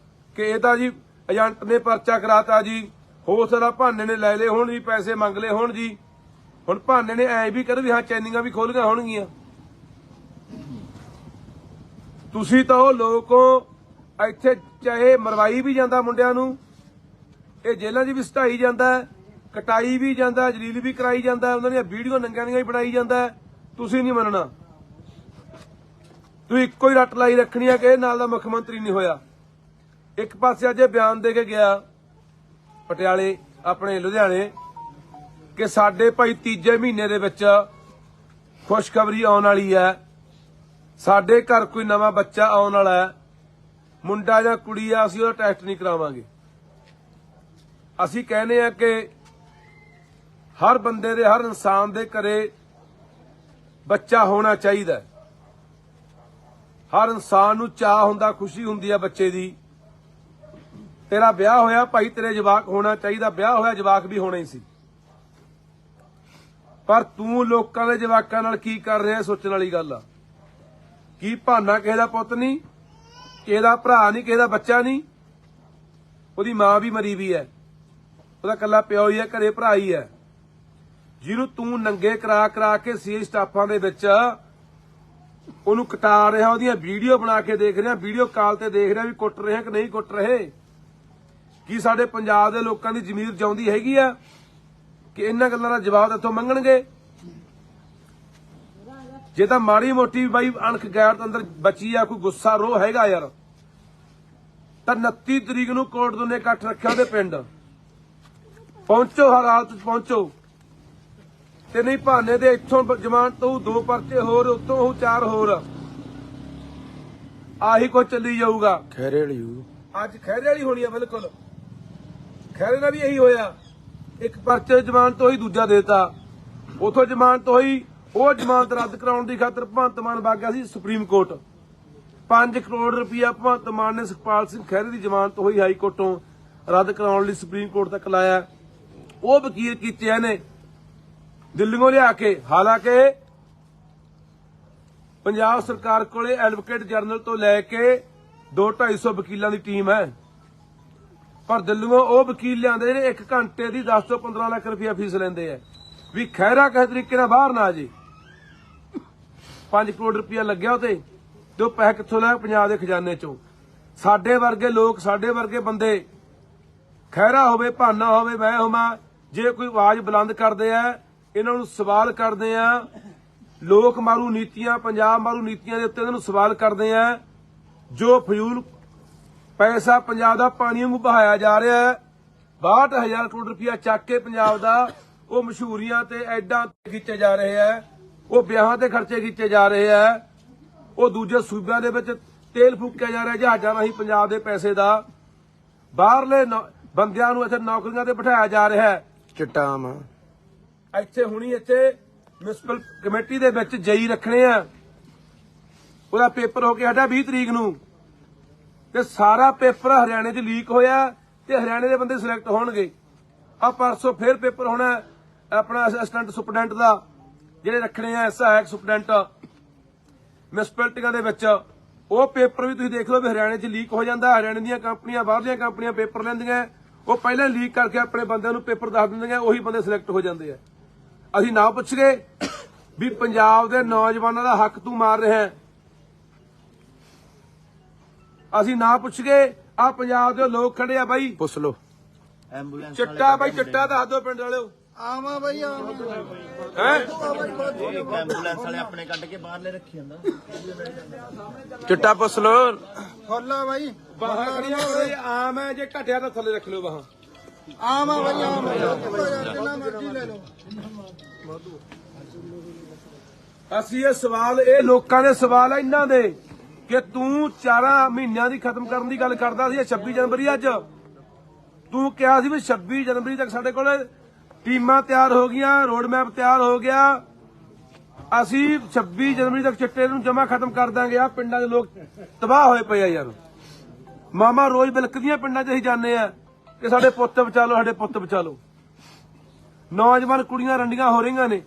ਕਿ ਇਹ ਤਾਂ ਜੀ ਏਜੰਟ ਨੇ ਪਰਚਾ ਕਰਾਤਾ ਜੀ, ਹੋ ਸਕਦਾ ਭਾਨੇ ਨੇ ਲੈ ਲਏ ਹੋਣ ਜੀ, ਪੈਸੇ ਮੰਗ ਲਏ ਹੋਣ ਜੀ। ਹੁਣ ਭਾਨੇ ਨੇ ਐ ਵੀ ਕਰ ਵੀ ਹਾਂ ਚੈਨੀਆਂ ਵੀ ਖੋਲੀਆਂ ਹੋਣਗੀਆਂ। ਤੁਸੀਂ ਤਾਂ ਉਹ ਲੋਕੋ, ਇੱਥੇ ਚਾਹੇ ਮਰਵਾਈ ਵੀ ਜਾਂਦਾ ਮੁੰਡਿਆਂ ਨੂੰ, ਇਹ ਜੇਲ੍ਹਾਂ 'ਚ ਵੀ ਸਟਾਈ ਜਾਂਦਾ, ਕਟਾਈ ਵੀ ਜਾਂਦਾ, ਜਲੀਲ ਵੀ ਕਰਾਈ ਜਾਂਦਾ, ਉਹਨਾਂ ਦੀਆਂ ਵੀਡੀਓ ਨੰਗਿਆਂ ਦੀਆਂ ਵੀ ਬਣਾਈ ਜਾਂਦਾ। ਤੁਸੀਂ ਨਹੀਂ ਮੰਨਣਾ, ਤੁਸੀਂ ਇੱਕੋ ਹੀ ਰੱਟ ਲਾਈ ਰੱਖਣੀ ਹੈ ਕਿ ਇਹ ਨਾਲ ਦਾ ਮੁੱਖ ਮੰਤਰੀ ਨਹੀਂ ਹੋਇਆ। ਇੱਕ ਪਾਸੇ ਅੱਜ ਇਹ ਬਿਆਨ ਦੇ ਕੇ ਗਿਆ ਪਟਿਆਲੇ ਆਪਣੇ ਲੁਧਿਆਣੇ ਕਿ ਸਾਡੇ ਭਾਈ ਤੀਜੇ ਮਹੀਨੇ ਦੇ ਵਿੱਚ ਖੁਸ਼ਖਬਰੀ ਆਉਣ ਵਾਲੀ ਹੈ, ਸਾਡੇ ਘਰ ਕੋਈ ਨਵਾਂ ਬੱਚਾ ਆਉਣ ਵਾਲਾ ਹੈ, ਮੁੰਡਾ ਜਾਂ ਕੁੜੀ ਆ, ਅਸੀਂ ਉਹਦਾ ਟੈਸਟ ਨਹੀਂ ਕਰਾਵਾਂਗੇ। ਅਸੀਂ ਕਹਿੰਦੇ ਆ ਕਿ ਹਰ ਬੰਦੇ ਦੇ, ਹਰ ਇਨਸਾਨ ਦੇ ਘਰੇ ਬੱਚਾ ਹੋਣਾ ਚਾਹੀਦਾ। ਹਰ ਇਨਸਾਨ ਨੂੰ ਚਾਹ ਹੁੰਦਾ, ਖੁਸ਼ੀ ਹੁੰਦੀ ਹੈ ਬੱਚੇ ਦੀ। ਤੇਰਾ ਵਿਆਹ ਹੋਇਆ ਭਾਈ, ਤੇਰੇ ਜਵਾਕ ਹੋਣਾ ਚਾਹੀਦਾ, ਵਿਆਹ ਹੋਇਆ ਜਵਾਕ ਵੀ ਹੋਣਾ ਹੀ ਸੀ। ਪਰ ਤੂੰ ਲੋਕਾਂ ਦੇ ਜਵਾਕਾਂ ਨਾਲ ਕੀ ਕਰ ਰਿਹਾ, ਸੋਚਣ ਵਾਲੀ ਗੱਲ ਆ। ਕੀ ਭਾਨਾ ਕਿਸੇ ਦਾ ਪੁੱਤ ਨਹੀਂ, ਕਿਸੇ ਦਾ ਭਰਾ ਨਹੀਂ, ਕਿਸੇ ਦਾ ਬੱਚਾ ਨਹੀਂ। ਉਹਦੀ ਮਾਂ ਵੀ ਮਰੀ ਵੀ ਹੈ, ਉਹਦਾ ਇਕੱਲਾ ਪਿਓ ਹੀ ਹੈ, ਘਰੇ ਭਰਾ ਹੀ ਹੈ, ਜਿਹਨੂੰ ਤੂੰ ਨੰਗੇ ਕਰਾ ਕੇ ਸੀ ਸਟਾਫਾਂ ਦੇ ਵਿੱਚ ਉਹਨੂੰ ਕਟਾ ਰਿਹਾ, ਉਹਦੀਆਂ ਵੀਡੀਓ ਬਣਾ ਕੇ ਦੇਖ ਰਿਹਾ, ਵੀਡੀਓ ਕਾਲ ਤੇ ਦੇਖ ਰਿਹਾ ਵੀ ਕੁੱਟ ਰਹੇ ਕਿ ਨਹੀਂ ਕੁੱਟ ਰਹੇ। ਕੀ ਸਾਡੇ ਪੰਜਾਬ ਦੇ ਲੋਕਾਂ ਦੀ ਜ਼ਮੀਰ ਜਿਉਂਦੀ ਹੈਗੀ ਆ ਕਿ ਇਹਨਾਂ ਗੱਲਾਂ ਦਾ ਜਵਾਬ ਇੱਥੋਂ ਮੰਗਣਗੇ? ਜੇ ਤਾਂ ਮਾੜੀ ਮੋਟੀ ਬਾਈ ਅਣਖ ਗੈਰਤ ਅੰਦਰ ਬਚੀ ਆ, ਕੋਈ ਗੁੱਸਾ ਰੋਹ ਹੈਗਾ ਯਾਰ, ਤਾਂ 29 ਤਰੀਕ ਨੂੰ ਕੋਟਦੂ ਨੇ ਇਕੱਠ ਰੱਖਿਆ ਉਹਦੇ ਪਿੰਡ ਪਹੁੰਚੋ, ਹਰ ਹਾਲਤ ਚ ਪਹੁੰਚੋ। ਤੇ ਨਹੀਂ ਭਾਨੇ ਦੇ ਇੱਥੋਂ ਜ਼ਮਾਨਤ ਤੋਂ 2 ਪਰਚੇ ਹੋਰ, ਉੱਤੋਂ ਉਹ 4 ਹੋਰ, ਆਹੀ ਕੁਝ ਚੱਲੀ ਜਾਊਗਾ। ਖੈਰੇ ਵਾਲੀ ਅੱਜ ਖੈਰੇ ਵਾਲੀ ਹੋਣੀ ਆ, ਬਿਲਕੁਲ ਖੈਰੇ ਨਾਲ ਵੀ ਇਹੀ ਹੋਇਆ। ਇੱਕ ਪਰਚੇ ਜ਼ਮਾਨਤ ਹੋਈ, ਦੂਜਾ ਦੇਤਾ, ਉਥੋਂ ਜ਼ਮਾਨਤ ਹੋਈ, ਉਹ ਜ਼ਮਾਨਤ ਰੱਦ ਕਰਾਉਣ ਦੀ ਖਾਤਰ ਭਗਵੰਤ ਮਾਨ ਵਗ ਗਿਆ ਸੀ ਸੁਪਰੀਮ ਕੋਰਟ। 5 ਕਰੋੜ ਰੁਪਇਆ ਭਗਵੰਤ ਮਾਨ ਨੇ ਸੁਖਪਾਲ ਸਿੰਘ ਖਹਿਰੇ ਦੀ ਜ਼ਮਾਨਤ ਹੋਈ ਹਾਈ ਕੋਰਟੋਂ ਰੱਦ ਕਰਾਉਣ ਲਈ ਸੁਪਰੀਮ ਕੋਰਟ ਤੱਕ ਲਾਇਆ। ਉਹ ਵਕੀਲ ਕੀਤੇ ਇਹਨੇ ਦਿੱਲੀੋਂ ਲਿਆ ਕੇ। ਹਾਲਾਂਕਿ ਪੰਜਾਬ ਸਰਕਾਰ ਕੋਲੇ ਐਡਵੋਕੇਟ ਜਨਰਲ ਤੋਂ ਲੈ ਕੇ 2-250 ਵਕੀਲਾਂ ਦੀ ਟੀਮ ਹੈ, ਪਰ ਦਿੱਲੀੋਂ ਉਹ ਵਕੀਲ ਲਿਆਂਦੇ ਜਿਹੜੇ 1 ਘੰਟੇ ਦੀ 10 ਤੋਂ 15 ਲੱਖ ਰੁਪਇਆ ਫੀਸ ਲੈਂਦੇ ਆ ਵੀ ਖਹਿਰਾ ਕਿਸੇ ਤਰੀਕੇ ਨਾਲ ਬਾਹਰ ਨਾ ਜੇ। 5 ਕਰੋੜ ਰੁਪਇਆ ਲੱਗਿਆ ਉਤੇ, ਤੇ ਉਹ ਪੈਸੇ ਕਿੱਥੋਂ ਲਿਆ? ਪੰਜਾਬ ਦੇ ਖਜ਼ਾਨੇ ਚੋਂ। ਸਾਡੇ ਵਰਗੇ ਲੋਕ, ਸਾਡੇ ਵਰਗੇ ਬੰਦੇ, ਖਹਿਰਾ ਹੋਵੇ, ਭਾਨਾ ਹੋਵੇ, ਮੈਂ ਹੋਵਾਂ, ਜੇ ਕੋਈ ਆਵਾਜ਼ ਬੁਲੰਦ ਕਰਦੇ ਆ, ਇਹਨਾਂ ਨੂੰ ਸਵਾਲ ਕਰਦੇ ਆ, ਲੋਕ ਮਾਰੂ ਨੀਤੀਆਂ, ਪੰਜਾਬ ਮਾਰੂ ਨੀਤੀਆਂ ਦੇ ਉੱਤੇ ਇਹਨਾਂ ਨੂੰ ਸਵਾਲ ਕਰਦੇ ਆ। ਜੋ ਫਜ਼ੂਲ ਪੈਸਾ ਪੰਜਾਬ ਦਾ ਪਾਣੀ ਵਾਂਗੂ ਬਹਾਇਆ ਜਾ ਰਿਹਾ ਹੈ, 62,000 ਕਰੋੜ ਰੁਪਇਆ ਚੱਕ ਕੇ ਪੰਜਾਬ ਦਾ, ਉਹ ਮਸ਼ਹੂਰੀਆਂ ਤੇ ਐਡਾਂ ਤੇ ਖਿੱਚੇ ਜਾ ਰਹੇ ਆ, ਉਹ ਵਿਆਹਾਂ ਤੇ ਖਰਚੇ ਕੀਤੇ ਜਾ ਰਹੇ ਆ, ਉਹ ਦੂਜੇ ਸੂਬਿਆਂ ਦੇ ਵਿੱਚ ਤੇਲ ਫੂਕਿਆ ਜਾ ਰਿਹਾ ਜਹਾਜ਼ਾਂ ਰਾਹੀਂ ਪੰਜਾਬ ਦੇ ਪੈਸੇ ਦਾ, ਬਾਹਰਲੇ ਬੰਦਿਆਂ ਨੂੰ ਇੱਥੇ ਨੌਕਰੀਆਂ ਤੇ ਬਿਠਾਇਆ ਜਾ ਰਿਹਾ ਹੈ। ਚਟਾਮ ਇੱਥੇ ਹੁਣੀ ਇੱਥੇ ਮਿਊਨਿਸਪਲ ਕਮੇਟੀ ਦੇ ਵਿੱਚ ਜਈ ਰੱਖਣੇ ਆ, ਉਹਦਾ ਪੇਪਰ ਹੋ ਕੇ ਹਟਾ 20 ਤਰੀਕ ਨੂੰ, ਤੇ ਸਾਰਾ ਪੇਪਰ ਹਰਿਆਣੇ 'ਚ ਲੀਕ ਹੋਇਆ ਤੇ ਹਰਿਆਣੇ ਦੇ ਬੰਦੇ ਸਿਲੈਕਟ ਹੋਣਗੇ। ਆ ਪਰਸੋਂ ਫੇਰ ਪੇਪਰ ਹੋਣਾ ਆਪਣਾ ਅਸਿਸਟੈਂਟ ਸੁਪਰਡੈਂਟ ਦਾ, ਜਿਹੜੇ ਰੱਖਣੇ ਆ ਸਹਾਇਕ ਸੁਪਰਡੈਂਟ ਮਿਊਨਿਸਪੈਲਿਟੀਆਂ ਦੇ ਵਿੱਚ। ਉਹ ਪੇਪਰ ਵੀ ਤੁਸੀਂ ਦੇਖ ਲਓ ਵੀ ਹਰਿਆਣੇ 'ਚ ਲੀਕ ਹੋ ਜਾਂਦਾ। ਹਰਿਆਣੇ ਦੀਆਂ ਕੰਪਨੀਆਂ, ਬਾਹਰਲੀਆਂ ਕੰਪਨੀਆਂ ਪੇਪਰ ਲੈਂਦੀਆਂ, ਉਹ ਪਹਿਲਾਂ ਲੀਕ ਕਰਕੇ ਆਪਣੇ ਬੰਦਿਆਂ ਨੂੰ ਪੇਪਰ ਦੱਸ ਦਿੰਦੀਆਂ, ਉਹੀ ਬੰਦੇ ਸਿਲੈਕਟ ਹੋ ਜਾਂਦੇ ਆ। ਅਸੀਂ ਨਾ ਪੁੱਛ ਗਏ ਵੀ ਪੰਜਾਬ ਦੇ ਨੌਜਵਾਨਾਂ ਦਾ ਹੱਕ ਤੂੰ ਮਾਰ ਰਿਹਾ ਹੈ? ਅਸੀਂ ਨਾ ਪੁੱਛ ਗਏ ਆ ਪੰਜਾਬ ਦੇ ਲੋਕ ਖੜੇ ਆ ਬਾਈ, ਪੁੱਛ ਲੋ, ਐਂਬੂਲੈਂਸ ਚਿੱਟਾ ਬਾਈ ਚਿੱਟਾ ਦੱਸ ਦਿਓ ਪਿੰਡ ਵਾਲਿਓ ਆਵਾਂ ਬਈ ਆਵਾਂ ਹੈ ਐਂਬੂਲੈਂਸ ਵਾਲੇ ਆਪਣੇ ਕੱਢ ਕੇ ਬਾਹਰਲੇ ਰੱਖੀ ਜਾਂਦਾ ਚਿੱਟਾ ਪੁੱਛ ਲੋ। ਫੁੱਲਾ ਬਾਈ ਬਾਹਾਂ ਖੜੀਆਂ ਹੋਏ ਆਮ ਹੈ, ਜੇ ਘਟਿਆ ਤਾਂ ਥੱਲੇ ਰੱਖ ਲਿਓ ਬਾਹਾਂ। ਆਵਾਂ ਬਈ ਆਵਾਂ ਜਿੰਨਾ ਮਰਜ਼ੀ ਲੈ ਲਓ। ਅਸੀਂ ਇਹ ਸਵਾਲ, ਇਹ ਲੋਕਾਂ ਦੇ ਸਵਾਲ ਆ ਇਹਨਾਂ ਦੇ ਕਿ ਤੂੰ 4 ਮਹੀਨਿਆਂ ਦੀ ਖਤਮ ਕਰਨ ਦੀ ਗੱਲ ਕਰਦਾ ਸੀ। 26 ਜਨਵਰੀ ਅੱਜ ਤੂੰ ਕਿਹਾ ਸੀ ਵੀ 26 ਜਨਵਰੀ ਤੱਕ ਸਾਡੇ ਕੋਲ ਟੀਮਾਂ ਤਿਆਰ ਹੋ ਗਈਆਂ, ਰੋਡ ਮੈਪ ਤਿਆਰ ਹੋ ਗਿਆ, ਅਸੀਂ 26 ਜਨਵਰੀ ਤੱਕ ਚਿੱਟੇ ਨੂੰ ਜਮਾ ਖਤਮ ਕਰ ਦਾਂਗੇ। ਆ ਪਿੰਡਾਂ ਦੇ ਲੋਕ ਤਬਾਹ ਹੋਏ ਪਏ ਆ ਯਾਰ। ਮਾਮਾ ਰੋਜ਼ ਬਿਲਕਦੀਆਂ ਪਿੰਡਾਂ 'ਚ ਅਸੀਂ ਜਾਂਦੇ ਆ ਕਿ ਸਾਡੇ ਪੁੱਤ ਬਚਾ ਲਓ, ਸਾਡੇ ਪੁੱਤ ਬਚਾ ਲਓ। ਨੌਜਵਾਨ ਕੁੜੀਆਂ ਰੰਡੀਆਂ ਹੋ ਰਹੀਆਂ ਨੇ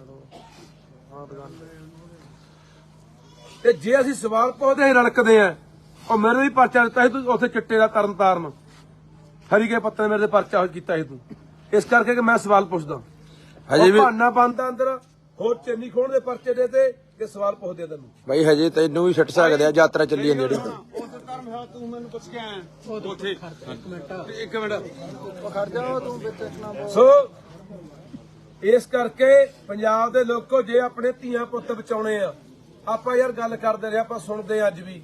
ਤੇ ਜੇ ਅਸੀਂ ਸਵਾਲ ਪੁੱਛਦੇ ਹਾਂ ਰੜਕਦੇ ਆ। ਉਹ ਮੇਰੇ ਵੀ ਪਰਚਾ ਦਿੱਤਾ ਸੀ ਤੂੰ ਉੱਥੇ ਚਿੱਟੇ ਦਾ ਤਰਨ ਤਾਰਨ ਹਰੀਕੇ ਪੱਤੇ ਮੇਰੇ ਤੇ ਪਰਚਾ ਕੀਤਾ ਸੀ ਤੂੰ, ਇਸ ਕਰਕੇ ਕਿ ਮੈਂ ਸਵਾਲ ਪੁੱਛਦਾ। ਹਜੇ ਵੀ ਬਹਾਨਾ ਬੰਦਾ ਅੰਦਰ ਹੋਰ ਚੰਨੀ ਖੋਣ ਦੇ ਪਰਚੇ ਦੇ ਤੇ ਕਿ ਸਵਾਲ ਪੁੱਛਦੇ ਤੈਨੂੰ ਬਾਈ ਹਜੇ ਤੈਨੂੰ ਵੀ ਛੱਡ ਸਕਦੇ ਆ, ਯਾਤਰਾ ਚੱਲੀ ਜਾਂਦੀ ਜਿਹੜੀ। ਤੂੰ ਮੈਨੂੰ ਪੁੱਛ ਕੇ ਆਇਆ ਉੱਥੇ ਇੱਕ ਮਿੰਟ ਖੜ ਜਾ ਤੂੰ ਵਿੱਚ ਨਾ ਬੋਲ। ਸੋ ਇਸ ਕਰਕੇ ਪੰਜਾਬ ਦੇ ਲੋਕੋ ਜੇ ਆਪਣੇ ਧੀਆਂ ਪੁੱਤ ਬਚਾਉਣੇ ਆ, ਆਪਾਂ ਯਾਰ ਗੱਲ ਕਰਦੇ ਰਹੇ, ਆਪਾਂ ਸੁਣਦੇ ਅੱਜ ਵੀ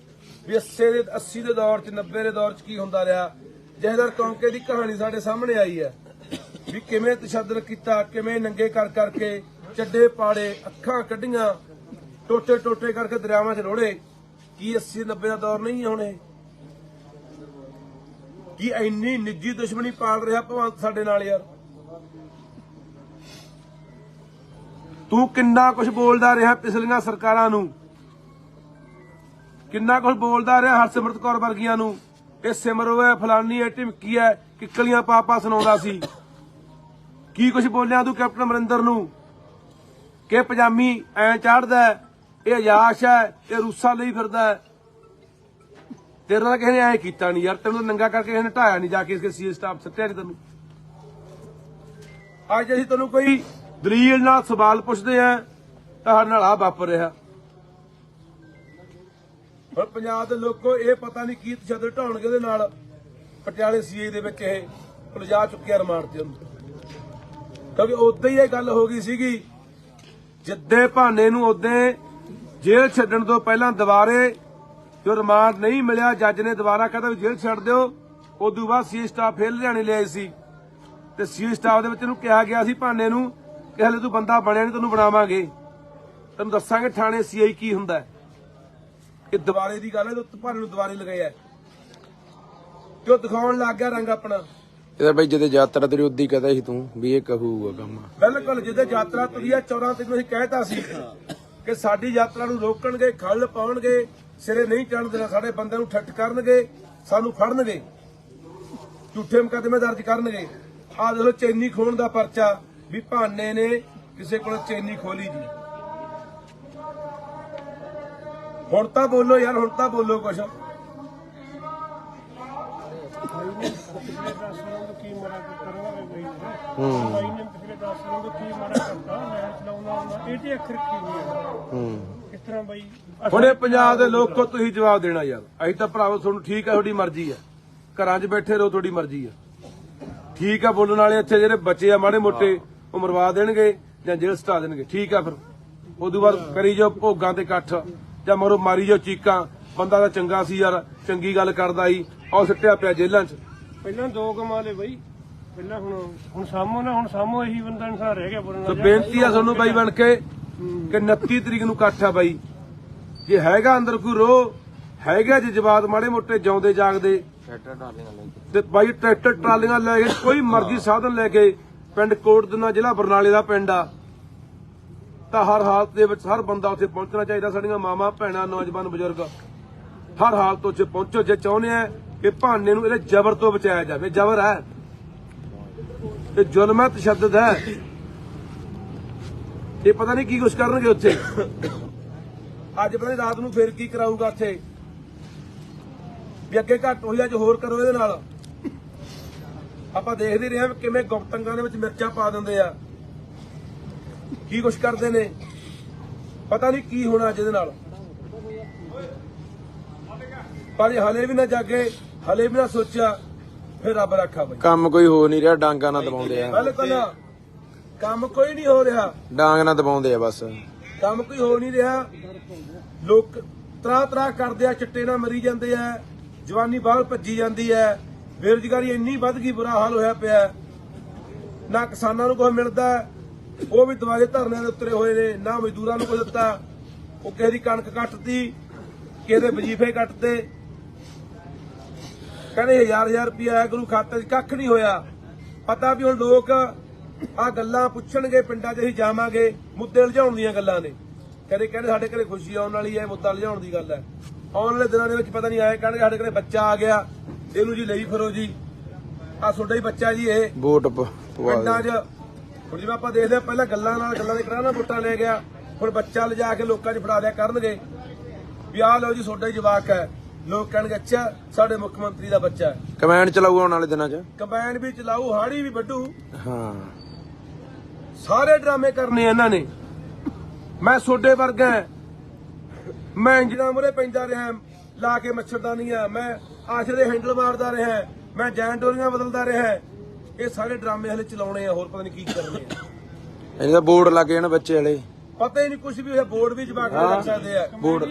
80 ਦੇ ਦੌਰ ਚ 90 ਦੇ ਦੌਰ ਚ ਕੀ ਹੁੰਦਾ ਰਿਹਾ। ਜਹਦਰ ਕੌਂਕੇ ਦੀ ਕਹਾਣੀ ਸਾਡੇ ਸਾਹਮਣੇ ਆਈ ਹੈ ਵੀ ਕਿਵੇਂ ਤਸ਼ੱਦਦ ਕੀਤਾ, ਕਿਵੇਂ ਨੰਗੇ ਕਰ ਕਰਕੇ ਚੱਡੇ ਪਾੜੇ, ਅੱਖਾਂ ਕੱਢੀਆਂ, ਟੋਟੇ ਟੋਟੇ ਕਰਕੇ ਦਰਿਆਵਾਂ 'ਚ ਰੋੜੇ। ਕੀ 80 90 ਦਾ ਦੌਰ ਨਹੀਂ ਹੈ ਹੁਣ ਇਹ? ਕੀ ਇੰਨੀ ਨਿੱਜੀ ਦੁਸ਼ਮਣੀ ਪਾਲ ਰਿਹਾ ਭਗਵੰਤ ਸਾਡੇ ਨਾਲ ਯਾਰ? ਤੂੰ ਕਿੰਨਾ ਕੁਝ ਬੋਲਦਾ ਰਿਹਾ ਪਿਛਲੀਆਂ ਸਰਕਾਰਾਂ ਨੂੰ, ਕਿੰਨਾ ਕੁਝ ਬੋਲਦਾ ਰਿਹਾ ਹਰਸਿਮਰਤ ਕੌਰ ਵਰਗੀਆਂ ਨੂੰ। ਇਹ ਸਿਮਰੋ ਹੈ, ਫਲਾਨੀ ਹੈ, ਢਿਮਕੀ ਹੈ, ਕਿੱਕਲੀਆਂ ਪਾਪਾ ਸੁਣਾਉਂਦਾ ਸੀ। ਕੀ ਕੁਝ ਬੋਲਿਆ ਤੂੰ ਕੈਪਟਨ ਅਮਰਿੰਦਰ ਨੂੰ ਕਿ ਪਜਾਮੀ ਐ ਚੜਦਾ, ਇਹ ਅਯਾਸ਼ ਹੈ, ਇਹ ਰੂਸਾ ਲਈ ਫਿਰਦਾ। ਤੇਰੇ ਨਾਲ ਕਿਸੇ ਨੇ ਐ ਕੀਤਾ ਨਹੀਂ ਯਾਰ, ਤੈਨੂੰ ਨੰਗਾ ਕਰਕੇ ਕਿਸੇ ਨੇ ਢਾਇਆ ਨਹੀਂ, ਜਾ ਕੇ ਇਸਕੇ ਸੀ ਸਟਾਫ ਸੱਤਿਆ ਨਹੀਂ ਤੈਨੂੰ। ਅੱਜ ਅਸੀਂ ਤੈਨੂੰ ਕੋਈ ਦਲੀਲ ਨਾਲ ਸਵਾਲ ਪੁੱਛਦੇ ਆ ਤਾਂ ਸਾਡੇ ਨਾਲ ਆ ਵਾਪਰ ਰਿਹਾ। ਹੁਣ ਪੰਜਾਬ ਦੇ ਲੋਕੋ ਇਹ ਪਤਾ ਨਹੀਂ ਕੀ ਤਸ਼ੱਦਦ ਢਾਉਣਗੇ ਉਹਦੇ ਨਾਲ। ਪਟਿਆਲੇ ਸੀਏ ਦੇ ਵਿੱਚ ਇਹ ਉਲਝਾ ਚੁੱਕਿਆ ਰਿਮਾਂਡ ਤੇ ਉਹਨੂੰ, ਕਿਉਂਕਿ ਉਦੋਂ ਹੀ ਇਹ ਗੱਲ ਹੋ ਗਈ ਸੀਗੀ। ਜਿੱਦੇ ਭਾਨੇ ਨੂੰ ਉਦੋਂ ਜੇਲ੍ਹ ਛੱਡਣ ਤੋਂ ਪਹਿਲਾਂ ਦੁਬਾਰੇ ਜੋ ਰਿਮਾਂਡ ਨਹੀਂ ਮਿਲਿਆ, ਜੱਜ ਨੇ ਦੁਬਾਰਾ ਕਹਿੰਦਾ ਵੀ ਜੇਲ੍ਹ ਛੱਡ ਦਿਓ। ਉਦੋਂ ਬਾਅਦ ਸੀ ਸਟਾਫ ਫੇਰ ਲੁਧਿਆਣੇ ਲਿਆਏ ਸੀ ਤੇ ਸੀ ਸਟਾਫ ਦੇ ਵਿੱਚ ਇਹਨੂੰ ਕਿਹਾ ਗਿਆ ਸੀ ਭਾਨੇ ਨੂੰ ਕਿ ਹਲੇ ਤੂੰ ਬੰਦਾ ਬਣਿਆ ਨਹੀਂ, ਤੈਨੂੰ ਬਣਾਵਾਂਗੇ, ਤੈਨੂੰ ਦੱਸਾਂਗੇ ਥਾਣੇ ਸੀਆਈ ਕੀ ਹੁੰਦਾ। ਇਹ ਦੁਬਾਰੇ ਦੀ ਗੱਲ ਹੈ, ਭਾਨੇ ਨੂੰ ਦੁਬਾਰੇ ਲਗਾਇਆ ਤੇ ਉਹ ਦਿਖਾਉਣ ਲੱਗ ਗਿਆ ਰੰਗ ਆਪਣਾ। ਇਹਦਾ ਬਾਈ ਜਦੋਂ ਯਾਤਰਾ ਤੇਰੀ ਉਦੀ ਕਹਦਾ ਸੀ ਤੂੰ ਵੀ ਇਹ ਕਹੂਗਾ ਕੰਮ। ਬਿਲਕੁਲ ਜਿੱਦੇ ਯਾਤਰਾ ਤੁਰੀ ਆ 14 ਤਰੀਕ ਨੂੰ ਅਸੀਂ ਕਹਿਤਾ ਸੀ ਕਿ ਸਾਡੀ ਯਾਤਰਾ ਨੂੰ ਰੋਕਣਗੇ, ਖੱਲ ਪਾਉਣਗੇ, ਸਿਰੇ ਨਹੀਂ ਚੜ੍ਹਨ ਦੇਣਾ, ਸਾਡੇ ਬੰਦੇ ਨੂੰ ਠੱਠ ਕਰਨਗੇ, ਸਾਨੂੰ ਫੜਨਗੇ, ਝੂਠੇ ਮੁਕੱਦਮੇ ਦਰਜ ਕਰਨਗੇ। ਆਹ ਦੇਖੋ ਚੈਨੀ ਖੋਣ ਦਾ ਪਰਚਾ ਵੀ ਭਾਨੇ ਨੇ ਕਿਸੇ ਕੋਲ ਚੈਨੀ ਖੋਲੀ ਜੀ। ਹੁਣ ਤਾਂ ਬੋਲੋ ਯਾਰ, ਹੁਣ ਤਾਂ ਬੋਲੋ ਕੁਛ। ਪਿਛਲੇ 10 ਸਾਲਾਂ ਤੋਂ ਕੀ ਮਾੜਾ ਕਰਵਾਵੇ ਬਈ ਬਾਈ ਨੇ ਪਿਛਲੇ 10 ਸਾਲਾਂ ਤੋਂ ਕੀ ਮਾੜਾ ਕਰਤਾ। ਮੈਂ ਚਲਾਉਣਾ ਹੁੰਦਾ ਇਹ ਤੇ ਅੱਖ ਰੱਖੀ ਹੋਈ ਹੈ ਕਿਸ ਤਰ੍ਹਾਂ ਬਈ। ਹੁਣੇ ਪੰਜਾਬ ਦੇ ਲੋਕੋ ਤੁਸੀਂ ਜਵਾਬ ਦੇਣਾ ਯਾਰ। ਅਸੀਂ ਤਾਂ ਭਰਾਵੋ ਤੁਹਾਨੂੰ ਠੀਕ ਹੈ, ਤੁਹਾਡੀ ਮਰਜ਼ੀ ਹੈ, ਘਰਾਂ 'ਚ ਬੈਠੇ ਰਹੋ, ਤੁਹਾਡੀ ਮਰਜ਼ੀ ਹੈ, ਠੀਕ ਆ। ਬੋਲਣ ਵਾਲੇ ਇੱਥੇ ਜਿਹੜੇ ਬੱਚੇ ਆ ਮਾੜੇ ਮੋਟੇ ਉਹ ਮਰਵਾ ਦੇਣਗੇ ਜਾਂ ਜੇਲ੍ਹ ਸਟਾ ਦੇਣਗੇ, ਠੀਕ ਆ। ਫਿਰ ਉਦੋਂ ਬਾਅਦ ਕਰੀ ਜਾਓ ਭੋਗਾਂ ਤੇ ਇਕੱਠ ਜਾਂ ਮਰੋ ਮਾਰੀ ਜਾਓ ਚੀਕਾਂ। ਬੰਦਾ ਤਾਂ ਚੰਗਾ ਸੀ ਯਾਰ, ਚੰਗੀ ਗੱਲ ਕਰਦਾ ਸੀ, ਉਹ ਸਿੱਟਿਆ ਪਿਆ ਜੇਲ੍ਹਾਂ 'ਚ। ਪਹਿਲਾਂ 2 ਕਮਾ ਲਏ ਬਈ, ਪਹਿਲਾਂ ਹੁਣ ਸਾਹਮੋ ਨਾ, ਹੁਣ ਸਾਹਮੋ ਇਹੀ ਬੰਦਾ ਇਨਸਾਨ ਰਹਿ ਗਿਆ ਬੋਲਣ ਤੇ ਦਾ। ਬੇਨਤੀ ਆ ਤੁਹਾਨੂੰ ਬਾਈ ਬਣ ਕੇ ਕਿ 29 ਤਰੀਕ ਨੂੰ ਇਕੱਠ ਆ ਬਾਈ। ਜੇ ਹੈਗਾ ਅੰਦਰ ਕੋਈ ਰੋਹ ਹੈਗਾ, ਜੇ ਜਵਾਬ ਮਾੜੇ ਮੋਟੇ ਜਿਉਂਦੇ ਜਾਗਦੇ ਤੇ ਬਾਈ ਟਰੈਕਟਰ ਟਰਾਲੀਆਂ ਲੈ ਕੇ ਕੋਈ ਮਰਜ਼ੀ ਸਾਧਨ ਲੈ ਕੇ ਪਿੰਡ ਕੋਟਦਨਾ ਜ਼ਿਲ੍ਹਾ ਬਰਨਾਲੇ ਦਾ ਪਿੰਡ ਆ, ਤਾਂ ਹਰ ਹਾਲਤ ਦੇ ਵਿੱਚ ਹਰ ਬੰਦਾ ਉੱਥੇ ਪਹੁੰਚਣਾ ਚਾਹੀਦਾ। ਸਾਡੀਆਂ ਮਾਵਾਂ ਭੈਣਾਂ ਨੌਜਵਾਨ ਬਜ਼ੁਰਗ ਹਰ ਹਾਲਤ ਉੱਥੇ ਪਹੁੰਚੋ ਜੇ ਚਾਹੁੰਦੇ ਆ ਕਿ ਭਾਨੇ ਨੂੰ ਇਹਦੇ ਜ਼ਬਰ ਤੋਂ ਬਚਾਇਆ ਜਾਵੇ। ਜ਼ਬਰ ਹੈ, ਇਹ ਜ਼ੁਲਮ ਹੈ, ਤਸ਼ੱਦਦ ਹੈ। ਇਹ ਪਤਾ ਨਹੀਂ ਕੀ ਕੁਛ ਕਰਨਗੇ ਉੱਥੇ। ਅੱਜ ਪਤਾ ਨਹੀਂ ਰਾਤ ਨੂੰ ਫੇਰ ਕੀ ਕਰਾਊਗਾ ਉੱਥੇ ਵੀ ਅੱਗੇ ਘੱਟ ਹੋਈ, ਅੱਜ ਹੋਰ ਕਰੋ ਇਹਦੇ ਨਾਲ। ਆਪਾਂ ਦੇਖਦੇ ਰਹੇ ਹਾਂ ਕਿਵੇਂ ਗੁਪਤੰਗਾਂ ਦੇ ਵਿੱਚ ਮਿਰਚਾਂ ਪਾ ਦਿੰਦੇ ਆ, ਕੀ ਕੁਛ ਕਰਦੇ ਨੇ। ਪਤਾ ਨਹੀਂ ਕੀ ਹੋਣਾ ਅੱਜ ਇਹਦੇ ਨਾਲ। ਪਰ ਇਹ ਹਲੇ ਵੀ ਨਾ ਜਾਗੇ, ਹਲੇ ਵੀ ਨਾ ਸੋਚਿਆ, ਫਿਰ ਰੱਬ ਰੱਖਾ ਬਈ। ਕੰਮ ਕੋਈ ਹੋ ਨਹੀਂ ਰਿਹਾ, ਡਾਂਗਾ ਨਾਲ ਦਬਾਉਂਦੇ ਆ, ਬਿਲਕੁਲ ਕੰਮ ਕੋਈ ਨਹੀਂ ਹੋ ਰਿਹਾ, ਡਾਂਗ ਨਾਲ ਦਬਾਉਂਦੇ ਆ ਬਸ। ਕੰਮ ਕੋਈ ਹੋ ਨਹੀਂ ਰਿਹਾ। ਲੋਕ ਤਰਾ ਕਰਦੇ ਆ, ਚਿੱਟੇ ਨਾਲ ਮਰੀ ਜਾਂਦੇ ਆ, ਜਵਾਨੀ ਬਾਹਰ ਭੱਜੀ ਜਾਂਦੀ ਹੈ, ਬੇਰੁਜ਼ਗਾਰੀ ਇੰਨੀ ਵੱਧ ਗਈ, ਬੁਰਾ ਹਾਲ ਹੋਇਆ ਪਿਆ। ਨਾ ਕਿਸਾਨਾਂ ਨੂੰ ਕੁਝ ਮਿਲਦਾ, ਉਹ ਵੀ ਦੁਆਰੇ ਧਰਨਿਆਂ ਦੇ ਉਤਰੇ ਹੋਏ ਨੇ, ਨਾ ਮਜ਼ਦੂਰਾਂ ਨੂੰ ਕੁਝ ਦਿੱਤਾ। ਉਹ ਕਿਸੇ ਦੀ ਕਣਕ ਕੱਟਤੀ, ਕਿਸੇ ਦੇ ਵਜੀਫੇ ਕੱਟਤੇ, ਕਹਿੰਦੇ ਹਜ਼ਾਰ ਰੁਪਇਆ ਆਇਆ ਗੁਰੂ ਖਾਤੇ 'ਚ, ਕੱਖ ਨਹੀਂ ਹੋਇਆ। ਪਤਾ ਵੀ ਹੁਣ ਲੋਕ ਆ ਗੱਲਾਂ ਪੁੱਛਣਗੇ, ਪਿੰਡਾਂ 'ਚ ਅਸੀਂ ਜਾਵਾਂਗੇ, ਮੁੱਦੇ ਉਲਝਾਉਣ ਦੀਆਂ ਗੱਲਾਂ ਨੇ। ਕਹਿੰਦੇ ਸਾਡੇ ਘਰੇ ਖੁਸ਼ੀ ਆਉਣ ਵਾਲੀ ਹੈ, ਮੁੱਦਾ ਉਲਝਾਉਣ ਦੀ ਗੱਲ ਹੈ। ਆਉਣ ਵਾਲੇ ਦਿਨਾਂ ਦੇ ਵਿੱਚ ਪਤਾ ਨਹੀਂ ਆਏ, ਕਹਿਣਗੇ ਸਾਡੇ ਘਰੇ ਬੱਚਾ ਆ ਗਿਆ, ਇਹਨੂੰ ਜੀ ਲਈ ਫਿਰੋ ਜੀ, ਆ ਤੁਹਾਡਾ ਹੀ ਬੱਚਾ ਜੀ ਇਹ ਵੋਟ ਪਿੰਡਾਂ 'ਚ। ਹੁਣ ਜਿਵੇਂ ਆਪਾਂ ਦੇਖਦੇ ਹਾਂ, ਪਹਿਲਾਂ ਗੱਲਾਂ ਦੇ ਕਰਾਣਾ ਵੋਟਾਂ ਲੈ ਗਿਆ, ਹੁਣ ਬੱਚਾ ਲਿਜਾ ਕੇ ਲੋਕਾਂ 'ਚ ਫੜਾ ਦਿਆ ਕਰਨਗੇ ਵੀ ਆਹ ਲਓ ਜੀ ਤੁਹਾਡਾ ਹੀ ਜਵਾਕ ਹੈ। ਲੋਕ ਕਹਿਣਗੇ ਅੱਛਾ ਸਾਡੇ ਮੁੱਖ ਮੰਤਰੀ ਦਾ ਬੱਚਾ ਹੈ। ਕਮੈਂਡ ਚਲਾਊ ਆਉਣ ਵਾਲੇ ਦਿਨਾਂ 'ਚ, ਕੰਬਾਈਨ ਵੀ ਚਲਾਊ, ਹਾੜੀ ਵੀ ਵੱਢੂ, ਹਾਂ ਸਾਰੇ ਡਰਾਮੇ ਕਰਨੇ ਇਹਨਾਂ ਨੇ। ਮੈਂ ਤੁਹਾਡੇ ਵਰਗਾ, ਮੈਂ ਇੰਜਣਾ ਮੁਰੇ ਪੈਂਦਾ ਰਿਹਾ ਲਾ ਕੇ ਮੱਛਰਦਾਨੀਆਂ, ਮੈਂ ਆਸ਼ਰੇ ਦੇ ਹੈਂਡਲ ਮਾਰਦਾ ਰਿਹਾ, ਮੈਂ ਜੈਨ ਡੋਰੀਆਂ ਬਦਲਦਾ ਰਿਹਾ। ਇਹ ਸਾਰੇ ਡਰਾਮੇ ਹਲੇ ਚਲਾਉਣੇ ਆ, ਹੋਰ ਪਤਾ ਨਹੀਂ ਕੀ ਕਰਨੇ ਆ। ਇਹਦਾ ਬੋਰਡ ਲੱਗ ਜਾਣ ਬੱਚੇ ਵਾਲੇ, ਪਤਾ ਹੀ ਨਹੀਂ ਕੁਝ ਵੀ ਹੋਇਆ। ਬੋਰਡ ਵੀ ਜਵਾਕ ਲੱਗ ਸਕਦੇ ਆ, ਬੋਰਡ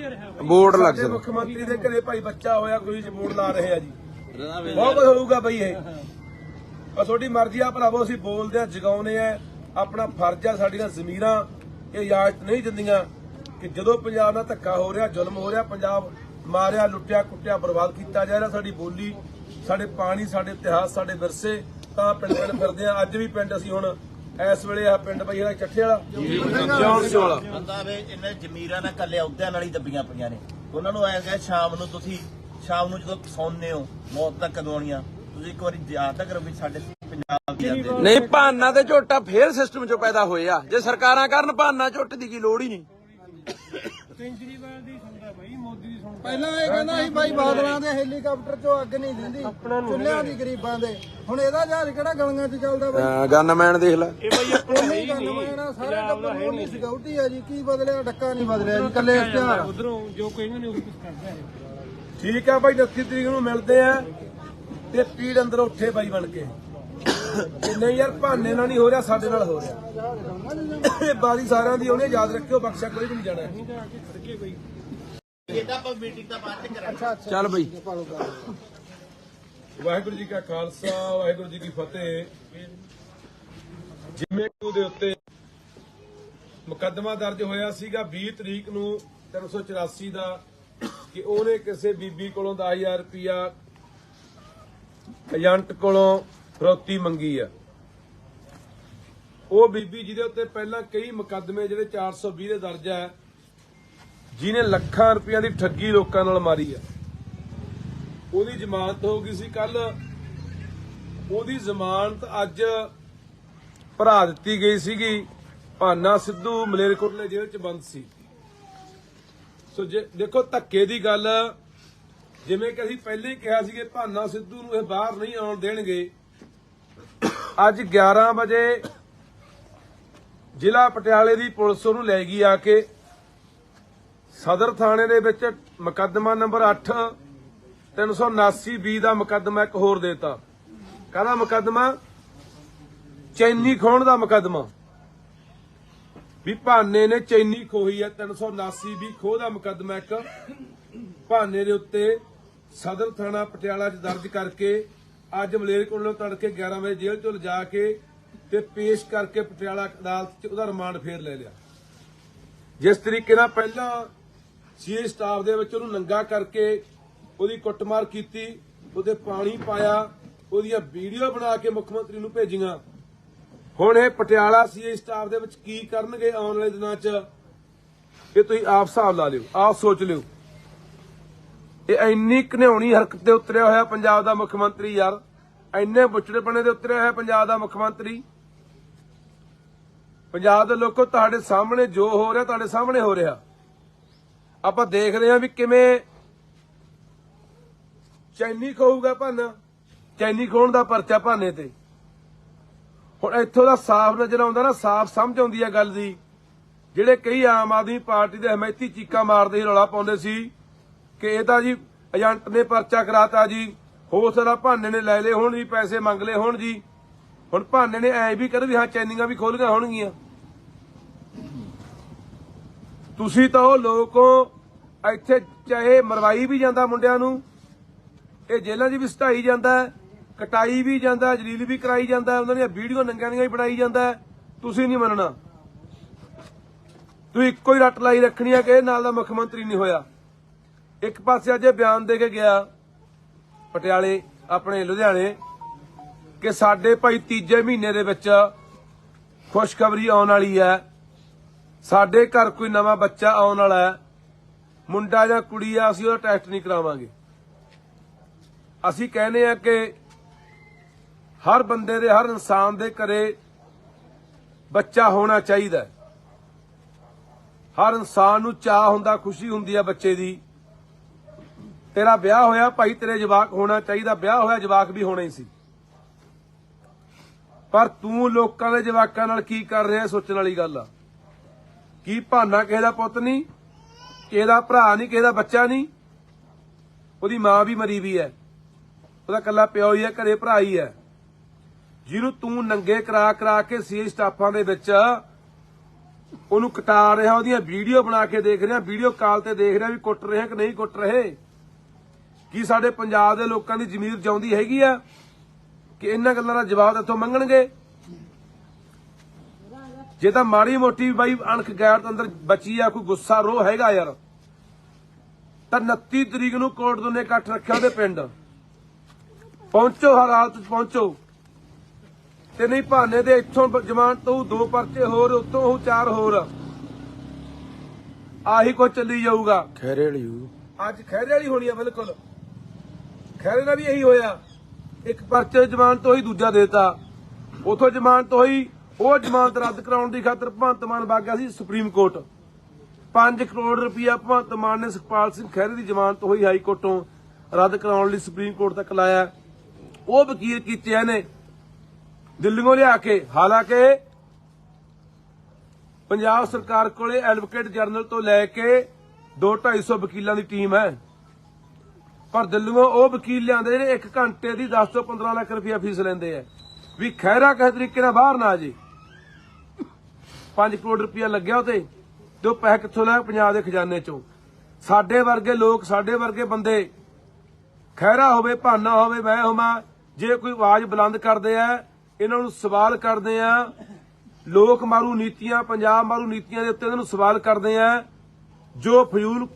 ਲੱਗ ਸਾਡੇ ਸਕਦਾ। ਮੁੱਖ ਮੰਤਰੀ ਦੇ ਘਰੇ ਭਾਈ ਬੱਚਾ ਹੋਇਆ, ਕੋਈ ਬੋਰਡ ਲਾ ਰਹੇ ਆ ਜੀ। ਬਹੁਤ ਕੁਝ ਹੋਊਗਾ ਬਈ ਇਹ। ਬਸ ਤੁਹਾਡੀ ਮਰਜ਼ੀ ਆ ਭਰਾਵੋ, ਅਸੀਂ ਬੋਲਦੇ ਆ, ਜਗਾਉਨੇ ਆ, ਆਪਣਾ ਫਰਜ਼ ਆ। ਸਾਡੀਆਂ ਜ਼ਮੀਰਾਂ ਇਹ ਇਜਾਜ਼ਤ ਨਹੀਂ ਦਿੰਦੀਆਂ ਕਿ ਜਦੋਂ ਪੰਜਾਬ ਨਾਲ ਧੱਕਾ ਹੋ ਰਿਹਾ, ਜ਼ੁਲਮ ਹੋ ਰਿਹਾ, ਪੰਜਾਬ ਮਾਰਿਆ, ਲੁੱਟਿਆ, ਕੁੱਟਿਆ, ਬਰਬਾਦ ਕੀਤਾ ਜਾ ਰਿਹਾ, ਸਾਡੀ ਬੋਲੀ, ਸਾਡੇ ਪਾਣੀ, ਸਾਡੇ ਇਤਿਹਾਸ, ਸਾਡੇ ਵਿਰਸੇ, ਤਾਂ ਪਿੰਡ ਫਿਰਦੇ ਆ। ਅੱਜ ਵੀ ਪਿੰਡ ਅਸੀਂ ਹੁਣ ਇਸ ਵੇਲੇ ਆ ਪਿੰਡ ਬਈ ਇਹਦਾ ਚੱਠੇ ਵਾਲਾ ਵਾਲਾ ਬੰਦਾ ਵੇ ਇਹਨੇ ਜ਼ਮੀਰਾਂ ਨਾਲ ਕੱਲੇ ਅਹੁਦਿਆਂ ਨਾਲ ਹੀ ਦੱਬੀਆਂ ਪਈਆਂ ਨੇ। ਉਹਨਾਂ ਨੂੰ ਐਂ ਕਹੇ ਸ਼ਾਮ ਨੂੰ ਜਦੋਂ ਸੌਂਦੇ ਹੋ, ਮੌਤ ਤੱਕ ਕਦੋਂ ਆਉਣੀਆਂ, ਤੁਸੀਂ ਇੱਕ ਵਾਰੀ ਯਾਦ ਤਾਂ ਕਰੋ ਵੀ ਸਾਡੇ ਪੰਜਾਬ ਦੀ ਜਾਂਦੇ ਨਹੀਂ ਭਾਨਾ ਤੇ ਝੋਟਾ ਫੇਰ ਸਿਸਟਮ 'ਚੋਂ ਪੈਦਾ ਹੋਏ ਆ। ਜੇ ਸਰਕਾਰਾਂ ਕਰਨ ਭਾਨਾ ਝੋਟ ਦੀ ਕੀ ਲੋੜ ਹੀ ਨਹੀਂ। ਕੇਜਰੀਵਾਲ ਦੀ ਸੁਣਦਾ ਬਾਈ, ਮੋਦੀ ਦੀ ਸੁਣਦਾ। ਪਹਿਲਾਂ ਇਹ ਕਹਿੰਦਾ ਸੀ ਬਾਈ ਬਾਦਲਾਂ ਦੇ ਹੈਲੀਕਾਪਟਰ ਚੋਂ ਅੱਗ ਨਹੀਂ ਦਿੰਦੀ, ਚੁੱਲ੍ਹਿਆਂ ਦੀ ਗਰੀਬਾਂ ਦੇ। ਹੁਣ ਇਹਦਾ ਜਹਾਜ਼ ਕਿਹੜਾ ਗਲੀਆਂ 'ਚ ਚੱਲਦਾ ਬਾਈ? ਗਨਮੈਨ ਦੇਖ ਲੈ, ਇਹ ਬਾਈ ਆਪਣਾ ਨਹੀਂ ਗੰਨਮੈਨ ਸਾਰੇ ਟੱਬਰ ਨੂੰ ਨਹੀਂ ਸਿਕਿਉਰਟੀ ਆ ਜੀ। ਕੀ ਬਦਲਿਆ? ਡੱਕਾ ਨਹੀਂ ਬਦਲਿਆ ਜੀ, ਕੱਲੇ ਇਸ਼ਤਿਹਾਰ। ਉਧਰੋਂ ਜੋ ਕਹਿੰਦੇ ਨੇ ਉਹ ਕੁਝ ਕਰਦਾ ਹੈ। ਠੀਕ ਆ ਬਾਈ, 29 ਤਰੀਕ ਨੂੰ ਮਿਲਦੇ ਆ ਤੇ ਪੀੜ ਅੰਦਰ ਉੱਠੇ ਬਾਈ ਬਣ ਕੇ। ਨਹੀਂ ਯਾਰ, ਭਾਨੇ ਨਾਲ ਨਹੀਂ ਹੋ ਰਿਹਾ, ਸਾਡੇ ਨਾਲ ਹੋ ਰਿਹਾ। ਇਹ ਬਾਰੀ ਸਾਰਿਆਂ ਦੀ ਉਹਨੇ ਯਾਦ ਰੱਖਿਓ, ਬਖਸ਼ਾ ਕੋਈ ਵੀ ਨਹੀਂ ਜਾਣਾ। ਇਹਦਾ ਆਪਾਂ ਮੀਟਿੰਗ ਤਾਂ ਬਾਅਦ ਚ ਕਰਾਂਗੇ। ਚੱਲ ਬਈ। ਵਾਹਿਗੁਰੂ ਜੀ ਕਾ ਖਾਲਸਾ, ਵਾਹਿਗੁਰੂ ਜੀ ਕੀ ਫਤਿਹ। ਜਿਵੇਂ ਕਿ ਉਹਦੇ ਉੱਤੇ ਮੁਕੱਦਮਾ ਦਰਜ ਹੋਇਆ ਸੀਗਾ 20 ਤਰੀਕ ਨੂੰ 384 ਦਾ, ਕਿ ਉਹਨੇ ਕਿਸੇ ਬੀਬੀ ਕੋਲੋਂ 10,000 ਰੁਪਇਆ ਏਜੰਟ ਕੋਲੋਂ ਫਰੋਤੀ ਮੰਗੀ ਆ। ਉਹ ਬੀਬੀ ਜਿਹਦੇ ਉੱਤੇ ਪਹਿਲਾਂ ਕਈ ਮੁਕੱਦਮੇ ਜਿਹੜੇ 420 ਦੇ ਦਰਜ ਹੈ, ਜਿਹਨੇ ਲੱਖਾਂ ਰੁਪਈਆਂ ਦੀ ਠੱਗੀ ਲੋਕਾਂ ਨਾਲ ਮਾਰੀ ਆ, ਉਹਦੀ ਜ਼ਮਾਨਤ ਹੋ ਗਈ ਸੀ ਕੱਲ। ਉਹਦੀ ਜ਼ਮਾਨਤ ਅੱਜ ਭਰਾ ਦਿੱਤੀ ਗਈ ਸੀਗੀ। ਭਾਨਾ ਸਿੱਧੂ ਮਲੇਰਕੋਟਲੇ ਜੇਲ੍ਹ 'ਚ ਬੰਦ ਸੀ। ਸੋ ਜੇ ਦੇਖੋ ਧੱਕੇ ਦੀ ਗੱਲ, ਜਿਵੇਂ ਕਿ ਅਸੀਂ ਪਹਿਲੇ ਹੀ ਕਿਹਾ ਸੀ ਕਿ ਭਾਨਾ ਸਿੱਧੂ ਨੂੰ ਇਹ ਬਾਹਰ ਨਹੀਂ ਆਉਣ ਦੇਣਗੇ। ਅੱਜ 11 ਵਜੇ ਜ਼ਿਲ੍ਹਾ ਪਟਿਆਲੇ ਦੀ ਪੁਲਿਸ ਉਹਨੂੰ ਲੈ ਗਈ ਆ ਕੇ ਸਦਰ ਥਾਣੇ ਦੇ ਵਿੱਚ। ਮੁਕੱਦਮਾ ਨੰਬਰ 8 379B ਦਾ ਮੁਕੱਦਮਾ ਇੱਕ ਹੋਰ ਦੇਤਾ। ਕਾਹਦਾ ਮੁਕੱਦਮਾ? ਚੈਨੀ ਖੋਹਣ ਦਾ ਮੁਕੱਦਮਾ। ਵੀ ਭਾਨੇ ਨੇ ਚੈਨੀ ਖੋਹੀ ਹੈ। 379B ਖੋਹ ਦਾ ਮੁਕੱਦਮਾ ਇੱਕ ਭਾਨੇ ਦੇ ਉੱਤੇ ਸਦਰ ਥਾਣਾ ਪਟਿਆਲਾ 'ਚ ਦਰਜ ਕਰਕੇ ਅੱਜ ਮਲੇਰਕੋਟਲੇ ਤੜਕੇ 11 ਵਜੇ ਜੇਲ੍ਹ 'ਚੋਂ ਲਿਜਾ ਕੇ ਤੇ ਪੇਸ਼ ਕਰਕੇ ਪਟਿਆਲਾ ਅਦਾਲਤ 'ਚ ਉਹਦਾ ਰਿਮਾਂਡ ਫੇਰ ਲੈ ਲਿਆ। ਜਿਸ ਤਰੀਕੇ ਨਾਲ ਪਹਿਲਾਂ ਸੀਏ ਸਟਾਫ ਦੇ ਵਿੱਚ ਉਹਨੂੰ ਨੰਗਾ ਕਰਕੇ ਉਹਦੀ ਕੁੱਟਮਾਰ ਕੀਤੀ, ਉਹਦੇ ਪਾਣੀ ਪਾਇਆ, ਉਹਦੀਆਂ ਵੀਡੀਓ ਬਣਾ ਕੇ ਮੁੱਖ ਮੰਤਰੀ ਨੂੰ ਭੇਜੀਆਂ। ਹੁਣ ਇਹ ਪਟਿਆਲਾ ਸੀਏ ਸਟਾਫ ਦੇ ਵਿੱਚ ਕੀ ਕਰਨਗੇ ਆਉਣ ਵਾਲੇ ਦਿਨਾਂ 'ਚ, ਇਹ ਤੁਸੀਂ ਆਪ ਹਿਸਾਬ ਲਾ ਲਿਓ, ਆਪ ਸੋਚ ਲਿਓ। ਇਹ ਇੰਨੀ ਘਿਨਾਉਣੀ ਹਰਕਤ ਤੇ ਉਤਰਿਆ ਹੋਇਆ ਪੰਜਾਬ ਦਾ ਮੁੱਖ ਮੰਤਰੀ ਯਾਰ, ਇੰਨੇ ਬੁੱਚੜੇਪਣੇ ਦੇ ਉਤਰਿਆ ਹੋਇਆ ਪੰਜਾਬ ਦਾ ਮੁੱਖ ਮੰਤਰੀ। ਪੰਜਾਬ ਦੇ ਲੋਕੋ, ਤੁਹਾਡੇ ਸਾਹਮਣੇ ਜੋ ਹੋ ਰਿਹਾ, ਤੁਹਾਡੇ ਸਾਹਮਣੇ ਹੋ ਰਿਹਾ। ਆਪਾਂ ਦੇਖ ਰਹੇ ਹਾਂ ਵੀ ਕਿਵੇਂ ਚੈਨੀ ਖੋਊਗਾ ਭਾਨਾ, ਚੈਨੀ ਖੋਹਣ ਦਾ ਪਰਚਾ ਭਾਨੇ ਤੇ। ਹੁਣ ਇੱਥੋਂ ਦਾ ਸਾਫ਼ ਨਜ਼ਰ ਆਉਂਦਾ ਨਾ, ਸਾਫ਼ ਸਮਝ ਆਉਂਦੀ ਹੈ ਗੱਲ ਦੀ। ਜਿਹੜੇ ਕਈ ਆਮ ਆਦਮੀ ਪਾਰਟੀ ਦੇ ਹਮਾਇਤੀ ਚੀਕਾਂ ਮਾਰਦੇ ਸੀ, ਰੌਲਾ ਪਾਉਂਦੇ ਸੀ ਕਿ ਇਹ ਤਾਂ ਜੀ ਏਜੰਟ ਨੇ ਪਰਚਾ ਕਰਾਤਾ ਜੀ, ਹੋ ਸਕਦਾ ਭਾਨੇ ਨੇ ਲੈ ਲਏ ਹੋਣ ਜੀ, ਪੈਸੇ ਮੰਗ ਲਏ ਹੋਣ ਜੀ। ਹੁਣ ਭਾਨੇ ਨੇ ਐ ਵੀ ਕਰ ਵੀ ਹਾਂ ਚੈਨੀਆਂ ਵੀ ਖੋਲੀਆਂ ਹੋਣਗੀਆਂ। ਤੁਸੀਂ ਤਾਂ ਉਹ ਲੋਕ ਹੋ, ਇੱਥੇ ਚਾਹੇ ਮਰਵਾਈ ਵੀ ਜਾਂਦਾ ਮੁੰਡਿਆਂ ਨੂੰ, ਇਹ ਜੇਲ੍ਹਾਂ 'ਚ ਵੀ ਸਟਾਈ ਜਾਂਦਾ, ਕਟਾਈ ਵੀ ਜਾਂਦਾ, ਜਲੀਲ ਵੀ ਕਰਾਈ ਜਾਂਦਾ, ਉਹਨਾਂ ਦੀਆਂ ਵੀਡੀਓ ਨੰਗਿਆਂ ਦੀਆਂ ਵੀ ਬਣਾਈ ਜਾਂਦਾ। ਤੁਸੀਂ ਨਹੀਂ ਮੰਨਣਾ। ਤੁਸੀਂ ਇੱਕੋ ਹੀ ਰੱਟ ਲਾਈ ਰੱਖਣੀ ਆ ਕਿ ਇਹ ਨਾਲ ਦਾ ਮੁੱਖ ਮੰਤਰੀ ਨਹੀਂ ਹੋਇਆ। ਇੱਕ ਪਾਸੇ ਅੱਜ ਇਹ ਬਿਆਨ ਦੇ ਕੇ ਗਿਆ ਪਟਿਆਲੇ ਆਪਣੇ ਲੁਧਿਆਣੇ ਕਿ ਸਾਡੇ ਭਾਈ ਤੀਜੇ ਮਹੀਨੇ ਦੇ ਵਿੱਚ ਖੁਸ਼ਖਬਰੀ ਆਉਣ ਵਾਲੀ ਹੈ, ਸਾਡੇ ਘਰ ਕੋਈ ਨਵਾਂ ਬੱਚਾ ਆਉਣ ਵਾਲਾ ਹੈ, ਮੁੰਡਾ ਜਾਂ ਕੁੜੀ ਆ, ਅਸੀਂ ਉਹਦਾ ਟੈਸਟ ਨਹੀਂ ਕਰਾਵਾਂਗੇ। ਅਸੀਂ ਕਹਿੰਦੇ ਆ ਕਿ ਹਰ ਬੰਦੇ ਦੇ, ਹਰ ਇਨਸਾਨ ਦੇ ਘਰੇ ਬੱਚਾ ਹੋਣਾ ਚਾਹੀਦਾ। ਹਰ ਇਨਸਾਨ ਨੂੰ ਚਾਹ ਹੁੰਦਾ, ਖੁਸ਼ੀ ਹੁੰਦੀ ਆ ਬੱਚੇ ਦੀ। ਤੇਰਾ ਵਿਆਹ ਹੋਇਆ ਭਾਈ, ਤੇਰੇ ਜਵਾਕ ਹੋਣਾ ਚਾਹੀਦਾ। ਵਿਆਹ ਹੋਇਆ ਜਵਾਕ ਵੀ ਹੋਣਾ ਹੀ ਸੀ, ਪਰ ਤੂੰ ਲੋਕਾਂ ਦੇ ਜਵਾਕਾਂ ਨਾਲ ਕੀ ਕਰ ਰਿਹਾ ਸੋਚਣ ਵਾਲੀ ਗੱਲ ਆ। ਕੀ ਭਾਨਾ ਕਿਸੇ ਦਾ ਪੁੱਤ ਨਹੀਂ, ਕਿਸੇ ਦਾ ਭਰਾ ਨਹੀਂ, ਕਿਸੇ ਦਾ ਬੱਚਾ ਨਹੀਂ। ਉਹਦੀ ਮਾਂ ਵੀ ਮਰੀ ਵੀ ਹੈ, ਉਹਦਾ ਇਕੱਲਾ ਪਿਓ ਹੀ ਹੈ, ਘਰੇ ਭਰਾ ਹੀ ਹੈ, ਜਿਹਨੂੰ ਤੂੰ ਨੰਗੇ ਕਰਾ ਕਰਾ ਕੇ ਸੀ ਸਟਾਫਾਂ ਦੇ ਵਿੱਚ ਉਹਨੂੰ ਕਟਾ ਰਿਹਾ, ਉਹਦੀਆਂ ਵੀਡੀਓ ਬਣਾ ਕੇ ਦੇਖ ਰਿਹਾ, ਵੀਡੀਓ ਕਾਲ ਤੇ ਦੇਖ ਰਿਹਾ ਵੀ ਕੁੱਟ ਰਹੇ ਕਿ ਨਹੀਂ ਕੁੱਟ ਰਹੇ। ਕੀ ਸਾਡੇ ਪੰਜਾਬ ਦੇ ਲੋਕਾਂ ਦੀ ਜ਼ਮੀਰ ਜਿਉਂਦੀ ਹੈਗੀ ਆ ਕਿ ਇਹਨਾਂ ਗੱਲਾਂ ਦਾ ਜਵਾਬ ਇੱਥੋਂ ਮੰਗਣਗੇ? ਜੇ ਤਾਂ ਮਾੜੀ ਮੋਟੀ ਬਾਈ ਅਣਖ ਗੈਰਤ ਅੰਦਰ ਬਚੀ ਆ, ਕੋਈ ਗੁੱਸਾ ਰੋਹ ਹੈਗਾ ਯਾਰ, ਤਾਂ 29 ਤਰੀਕ ਨੂੰ ਕੋਟ ਦੋਨੇ ਇਕੱਠ ਰੱਖਿਆ ਉਹਦੇ ਪਿੰਡ ਪਹੁੰਚੋ, ਹਰ ਹਾਲਤ 'ਚ ਪਹੁੰਚੋ। ਤੇ ਨਹੀਂ ਭਾਨੇ ਦੇ ਇੱਥੋਂ ਜ਼ਮਾਨਤ ਤੋਂ 2 ਪਰਚੇ ਹੋਰ, ਉੱਤੋਂ ਉਹ 4 ਹੋਰ, ਆਹੀ ਕੁਝ ਚੱਲੀ ਜਾਊਗਾ। ਖੈਰੇ ਵਾਲੀ ਅੱਜ ਖੈਰੇ ਵਾਲੀ ਹੋਣੀ ਆ, ਬਿਲਕੁਲ ਖੈਰੇ ਦਾ ਵੀ ਇਹੀ ਹੋਇਆ। ਇੱਕ ਪਰਚੇ ਜ਼ਮਾਨਤ ਹੋਈ, ਦੂਜਾ ਦੇਤਾ, ਉਥੋਂ ਜ਼ਮਾਨਤ ਹੋਈ, ਉਹ ਜ਼ਮਾਨਤ ਰੱਦ ਕਰਾਉਣ ਦੀ ਖਾਤਰ ਭਗਵੰਤ ਮਾਨ ਵਗ ਗਿਆ ਸੀ ਸੁਪਰੀਮ ਕੋਰਟ। 5 ਕਰੋੜ ਰੁਪਇਆ ਭਗਵੰਤ ਮਾਨ ਨੇ ਸੁਖਪਾਲ ਸਿੰਘ ਖਹਿਰੇ ਦੀ ਜ਼ਮਾਨਤ ਹੋਈ ਹਾਈ ਕੋਰਟੋਂ ਰੱਦ ਕਰਾਉਣ ਲਈ ਸੁਪਰੀਮ ਕੋਰਟ ਤੱਕ ਲਾਇਆ। ਉਹ ਵਕੀਲ ਕੀਤੇ ਇਹਨੇ ਦਿੱਲੀੋਂ ਲਿਆ ਕੇ। ਹਾਲਾਂਕਿ ਪੰਜਾਬ ਸਰਕਾਰ ਕੋਲੇ ਐਡਵੋਕੇਟ ਜਨਰਲ ਤੋਂ ਲੈ ਕੇ 200-250 ਵਕੀਲਾਂ ਦੀ ਟੀਮ ਹੈ, ਪਰ ਦਿੱਲੀੋਂ ਉਹ ਵਕੀਲ ਲਿਆਂਦੇ ਨੇ 1 ਘੰਟੇ ਦੀ 10 ਤੋਂ 15 ਲੱਖ ਰੁਪਇਆ ਫੀਸ ਲੈਂਦੇ ਆ ਵੀ ਖਹਿਰਾ ਕਿਸੇ ਤਰੀਕੇ ਨਾਲ ਬਾਹਰ ਨਾ ਆ ਜੇ। 5 ਕਰੋੜ ਰੁਪਇਆ ਲੱਗਿਆ ਉਤੇ, ਤੇ ਉਹ ਪੈਸੇ ਕਿੱਥੋਂ ਲਿਆ? ਪੰਜਾਬ ਦੇ ਖਜ਼ਾਨੇ ਚੋਂ। ਸਾਡੇ ਵਰਗੇ ਲੋਕ, ਸਾਡੇ ਵਰਗੇ ਬੰਦੇ, ਖਹਿਰਾ ਹੋਵੇ, ਭਾਨਾ ਹੋਵੇ, ਮੈਂ ਹੋਵਾਂ, ਜੇ ਕੋਈ ਆਵਾਜ਼ ਬੁਲੰਦ ਕਰਦੇ ਆ, ਇਹਨਾਂ ਨੂੰ ਸਵਾਲ ਕਰਦੇ ਆ। ਲੋਕ ਮਾਰੂ ਨੀਤੀਆਂ, ਪੰਜਾਬ ਮਾਰੂ ਨੀਤੀਆਂ ਦੇ ਉੱਤੇ ਇਹਨਾਂ ਨੂੰ ਸਵਾਲ ਕਰਦੇ ਆ। ਜੋ ਫਜ਼ੂਲ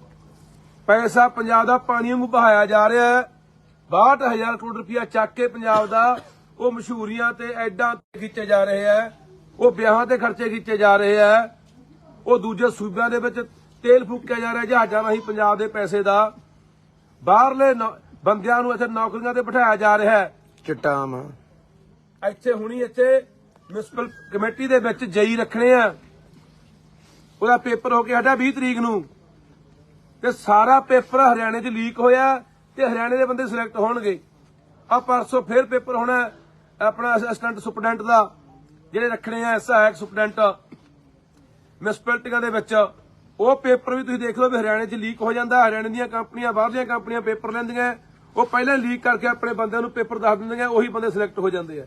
ਪੈਸਾ ਪੰਜਾਬ ਦਾ ਪਾਣੀ ਵਾਂਗੂ ਬਹਾਇਆ ਜਾ ਰਿਹਾ ਹੈ, 62,000 ਕਰੋੜ ਰੁਪਇਆ ਚੱਕ ਕੇ ਪੰਜਾਬ ਦਾ, ਉਹ ਮਸ਼ਹੂਰੀਆਂ ਤੇ ਐਡਾਂ ਤੇ ਖਿੱਚੇ ਜਾ ਰਹੇ ਆ, ਉਹ ਵਿਆਹਾਂ ਤੇ ਖਰਚੇ ਕੀਤੇ ਜਾ ਰਹੇ ਆ, ਉਹ ਦੂਜੇ ਸੂਬਿਆਂ ਦੇ ਵਿੱਚ ਤੇਲ ਫੂਕਿਆ ਜਾ ਰਿਹਾ ਜਹਾਜ਼ਾਂ ਰਾਹੀਂ ਪੰਜਾਬ ਦੇ ਪੈਸੇ ਦਾ। ਬਾਹਰਲੇ ਬੰਦਿਆਂ ਨੂੰ ਇੱਥੇ ਨੌਕਰੀਆਂ ਤੇ ਬਿਠਾਇਆ ਜਾ ਰਿਹਾ ਹੈ। ਚਟਾਮ ਇੱਥੇ ਹੁਣੀ ਇੱਥੇ ਮਿਊਨਿਸਪਲ ਕਮੇਟੀ ਦੇ ਵਿੱਚ ਜਈ ਰੱਖਣੇ ਆ। ਉਹਦਾ ਪੇਪਰ ਹੋ ਕੇ ਹਟਿਆ 20 ਤਰੀਕ ਨੂੰ, ਤੇ ਸਾਰਾ ਪੇਪਰ ਹਰਿਆਣੇ 'ਚ ਲੀਕ ਹੋਇਆ ਤੇ ਹਰਿਆਣੇ ਦੇ ਬੰਦੇ ਸਿਲੈਕਟ ਹੋਣਗੇ। ਆ ਪਰਸੋਂ ਫੇਰ ਪੇਪਰ ਹੋਣਾ ਆਪਣਾ ਅਸਿਸਟੈਂਟ ਸੁਪਰਡੈਂਟ ਦਾ, ਜਿਹੜੇ ਰੱਖਣੇ ਆ ਸਹਾਇਕ ਸੁਪਰਡੈਂਟ ਮਿਊਨਿਸਪੈਲਿਟੀਆਂ ਦੇ ਵਿੱਚ। ਉਹ ਪੇਪਰ ਵੀ ਤੁਸੀਂ ਦੇਖ ਲਓ ਵੀ ਹਰਿਆਣੇ 'ਚ ਲੀਕ ਹੋ ਜਾਂਦਾ। ਹਰਿਆਣੇ ਦੀਆਂ ਕੰਪਨੀਆਂ, ਬਾਹਰਲੀਆਂ ਕੰਪਨੀਆਂ ਪੇਪਰ ਲੈਂਦੀਆਂ, ਉਹ ਪਹਿਲਾਂ ਲੀਕ ਕਰਕੇ ਆਪਣੇ ਬੰਦਿਆਂ ਨੂੰ ਪੇਪਰ ਦੱਸ ਦਿੰਦੀਆਂ, ਉਹੀ ਬੰਦੇ ਸਿਲੈਕਟ ਹੋ ਜਾਂਦੇ ਆ।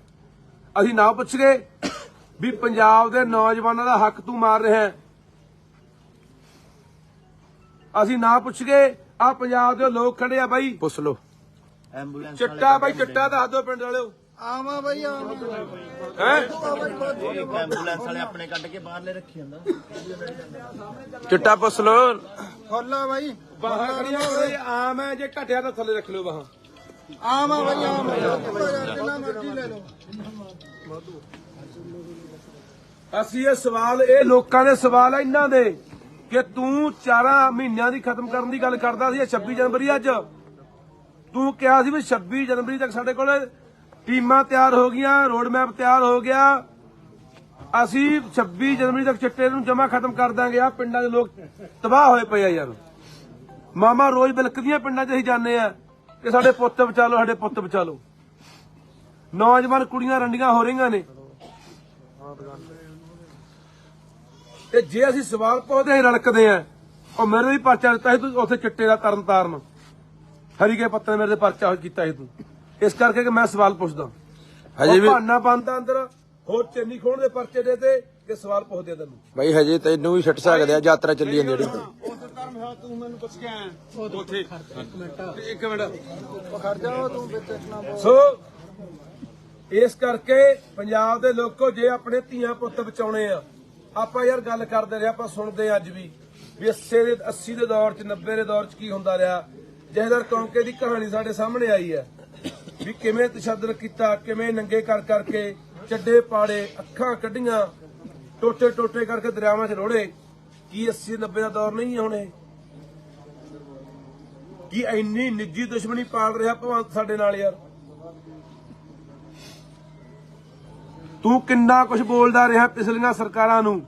ਅਸੀਂ ਨਾ ਪੁੱਛ ਗਏ ਵੀ ਪੰਜਾਬ ਦੇ ਨੌਜਵਾਨਾਂ ਦਾ ਹੱਕ ਤੂੰ ਮਾਰ ਰਿਹਾ, ਅਸੀਂ ਨਾ ਪੁੱਛ ਗਏ ਆ ਪੰਜਾਬ ਦੇ ਲੋਕ ਖੜੇ ਆ ਬਾਈ, ਪੁੱਛ ਲੋ। ਐਂਬੂਲੈਂਸ ਚਿੱਟਾ ਬਾਈ, ਚਿੱਟਾ ਦੱਸ ਦਿਓ ਪਿੰਡ ਵਾਲਿਓ। ਆਵਾਂ ਬਈ ਆਵਾਂ ਹੈ ਐਂਬੂਲੈਂਸ ਵਾਲੇ ਆਪਣੇ ਕੱਢ ਕੇ ਬਾਹਰਲੇ ਰੱਖੀ ਜਾਂਦਾ। ਚਿੱਟਾ ਪੁੱਛ ਲੋ। ਖੋਲਾ ਬਾਈ, ਬਾਹਾਂ ਖੜੀਆਂ ਹੋਏ ਆਮ ਹੈ, ਜੇ ਘਟਿਆ ਤਾਂ ਥੱਲੇ ਰੱਖ ਲਿਓ ਬਾਹਾਂ। ਆਵਾਂ ਬਈ ਆਵਾਂ, ਜਿੰਨਾ ਮਰਜ਼ੀ ਲੈ ਲਓ। ਅਸੀਂ ਇਹ ਸਵਾਲ, ਇਹ ਲੋਕਾਂ ਦੇ ਸਵਾਲ ਆ ਇਹਨਾਂ ਦੇ ਕਿ ਤੂੰ 4 ਮਹੀਨਿਆਂ ਦੀ ਖਤਮ ਕਰਨ ਦੀ ਗੱਲ ਕਰਦਾ ਸੀ। 26 ਜਨਵਰੀ ਅੱਜ ਤੂੰ ਕਿਹਾ ਸੀ ਵੀ 26 ਜਨਵਰੀ ਤੱਕ ਸਾਡੇ ਕੋਲ ਟੀਮਾਂ ਤਿਆਰ ਹੋ ਗਈਆਂ, ਰੋਡ ਮੈਪ ਤਿਆਰ ਹੋ ਗਿਆ, ਅਸੀਂ 26 ਜਨਵਰੀ ਤੱਕ ਚਿੱਟੇ ਨੂੰ ਜਮਾ ਖਤਮ ਕਰ ਦਾਂਗੇ। ਆ ਪਿੰਡਾਂ ਦੇ ਲੋਕ ਤਬਾਹ ਹੋਏ ਪਏ ਆ ਯਾਰ। ਮਾਮਾ ਰੋਜ਼ ਬਿਲਕਦੀਆਂ ਪਿੰਡਾਂ 'ਚ ਅਸੀਂ ਜਾਂਦੇ ਆ ਕਿ ਸਾਡੇ ਪੁੱਤ ਬਚਾ ਲਓ, ਸਾਡੇ ਪੁੱਤ ਬਚਾ ਲਓ। ਨੌਜਵਾਨ ਕੁੜੀਆਂ ਰੰਡੀਆਂ ਹੋ ਰਹੀਆਂ ਨੇ। ਤੇ ਜੇ ਅਸੀਂ ਸਵਾਲ ਪੁੱਛਦੇ ਰਲਕਦੇ ਆ, ਉਹ ਮੇਰੇ ਵੀ ਪਰਚਾ ਦਿੱਤਾ ਸੀ ਤੂੰ ਉੱਥੇ ਚਿੱਟੇ ਦਾ ਤਰਨ ਤਾਰਨ ਹਰੀਕੇ ਪੱਤੇ ਮੇਰੇ ਤੇ ਪਰਚਾ ਕੀਤਾ ਸੀ ਤੂੰ। ਇਸ ਕਰਕੇ ਕਿ ਮੈਂ ਸਵਾਲ ਪੁੱਛਦਾ ਹਜੇ ਵੀ ਭਾਨਾ ਬੰਦਾ ਅੰਦਰ ਹੋਰ ਚੰਨੀ ਖੋਣ ਦੇ ਪਰਚੇ ਦੇ ਤੇ ਕਿ ਸਵਾਲ ਪੁੱਛਦੇ ਤੈਨੂੰ ਬਾਈ ਹਜੇ ਤੈਨੂੰ ਵੀ ਛੱਡ ਸਕਦੇ ਆ, ਯਾਤਰਾ ਚੱਲੀ ਜਾਂਦੀ ਜਿਹੜੀ ਤੂੰ ਮੈਨੂੰ ਪੁੱਛ ਕੇ ਆਇਆ ਉੱਥੇ ਇੱਕ ਮਿੰਟ ਖੜ ਜਾ ਤੂੰ ਵਿੱਚ ਨਾ ਬੋਲ। ਸੋ ਇਸ ਕਰਕੇ ਪੰਜਾਬ ਦੇ ਲੋਕੋ ਜੇ ਆਪਣੇ ਧੀਆਂ ਪੁੱਤ ਬਚਾਉਣੇ ਆ, ਆਪਾਂ ਯਾਰ ਗੱਲ ਕਰਦੇ ਰਹੇ, ਆਪਾਂ ਸੁਣਦੇ ਆ ਅੱਜ ਵੀ 80 ਦੇ ਦੌਰ 'ਚ 90 ਦੇ ਦੌਰ 'ਚ ਕੀ ਹੁੰਦਾ ਰਿਹਾ। ਜਹਦਰ ਕੌਂਕੇ ਦੀ ਕਹਾਣੀ ਸਾਡੇ ਸਾਹਮਣੇ ਆਈ ਹੈ ਵੀ ਕਿਵੇਂ ਤਸ਼ੱਦਦ ਕੀਤਾ, ਕਿਵੇਂ ਨੰਗੇ ਕਰ ਕਰਕੇ ਚੱਡੇ ਪਾੜੇ, ਅੱਖਾਂ ਕੱਢੀਆਂ, ਟੋਟੇ ਟੋਟੇ ਕਰਕੇ ਦਰਿਆਵਾਂ 'ਚ ਰੋੜੇ। ਕੀ 80 90 ਦਾ ਦੌਰ ਨਹੀਂ ਹੈ ਹੁਣ ਇਹ? ਕੀ ਇੰਨੀ ਨਿੱਜੀ ਦੁਸ਼ਮਣੀ ਪਾਲ ਰਿਹਾ ਭਗਵੰਤ ਸਾਡੇ ਨਾਲ ਯਾਰ? ਤੂੰ ਕਿੰਨਾ ਕੁਝ ਬੋਲਦਾ ਰਿਹਾ ਪਿਛਲੀਆਂ ਸਰਕਾਰਾਂ ਨੂੰ,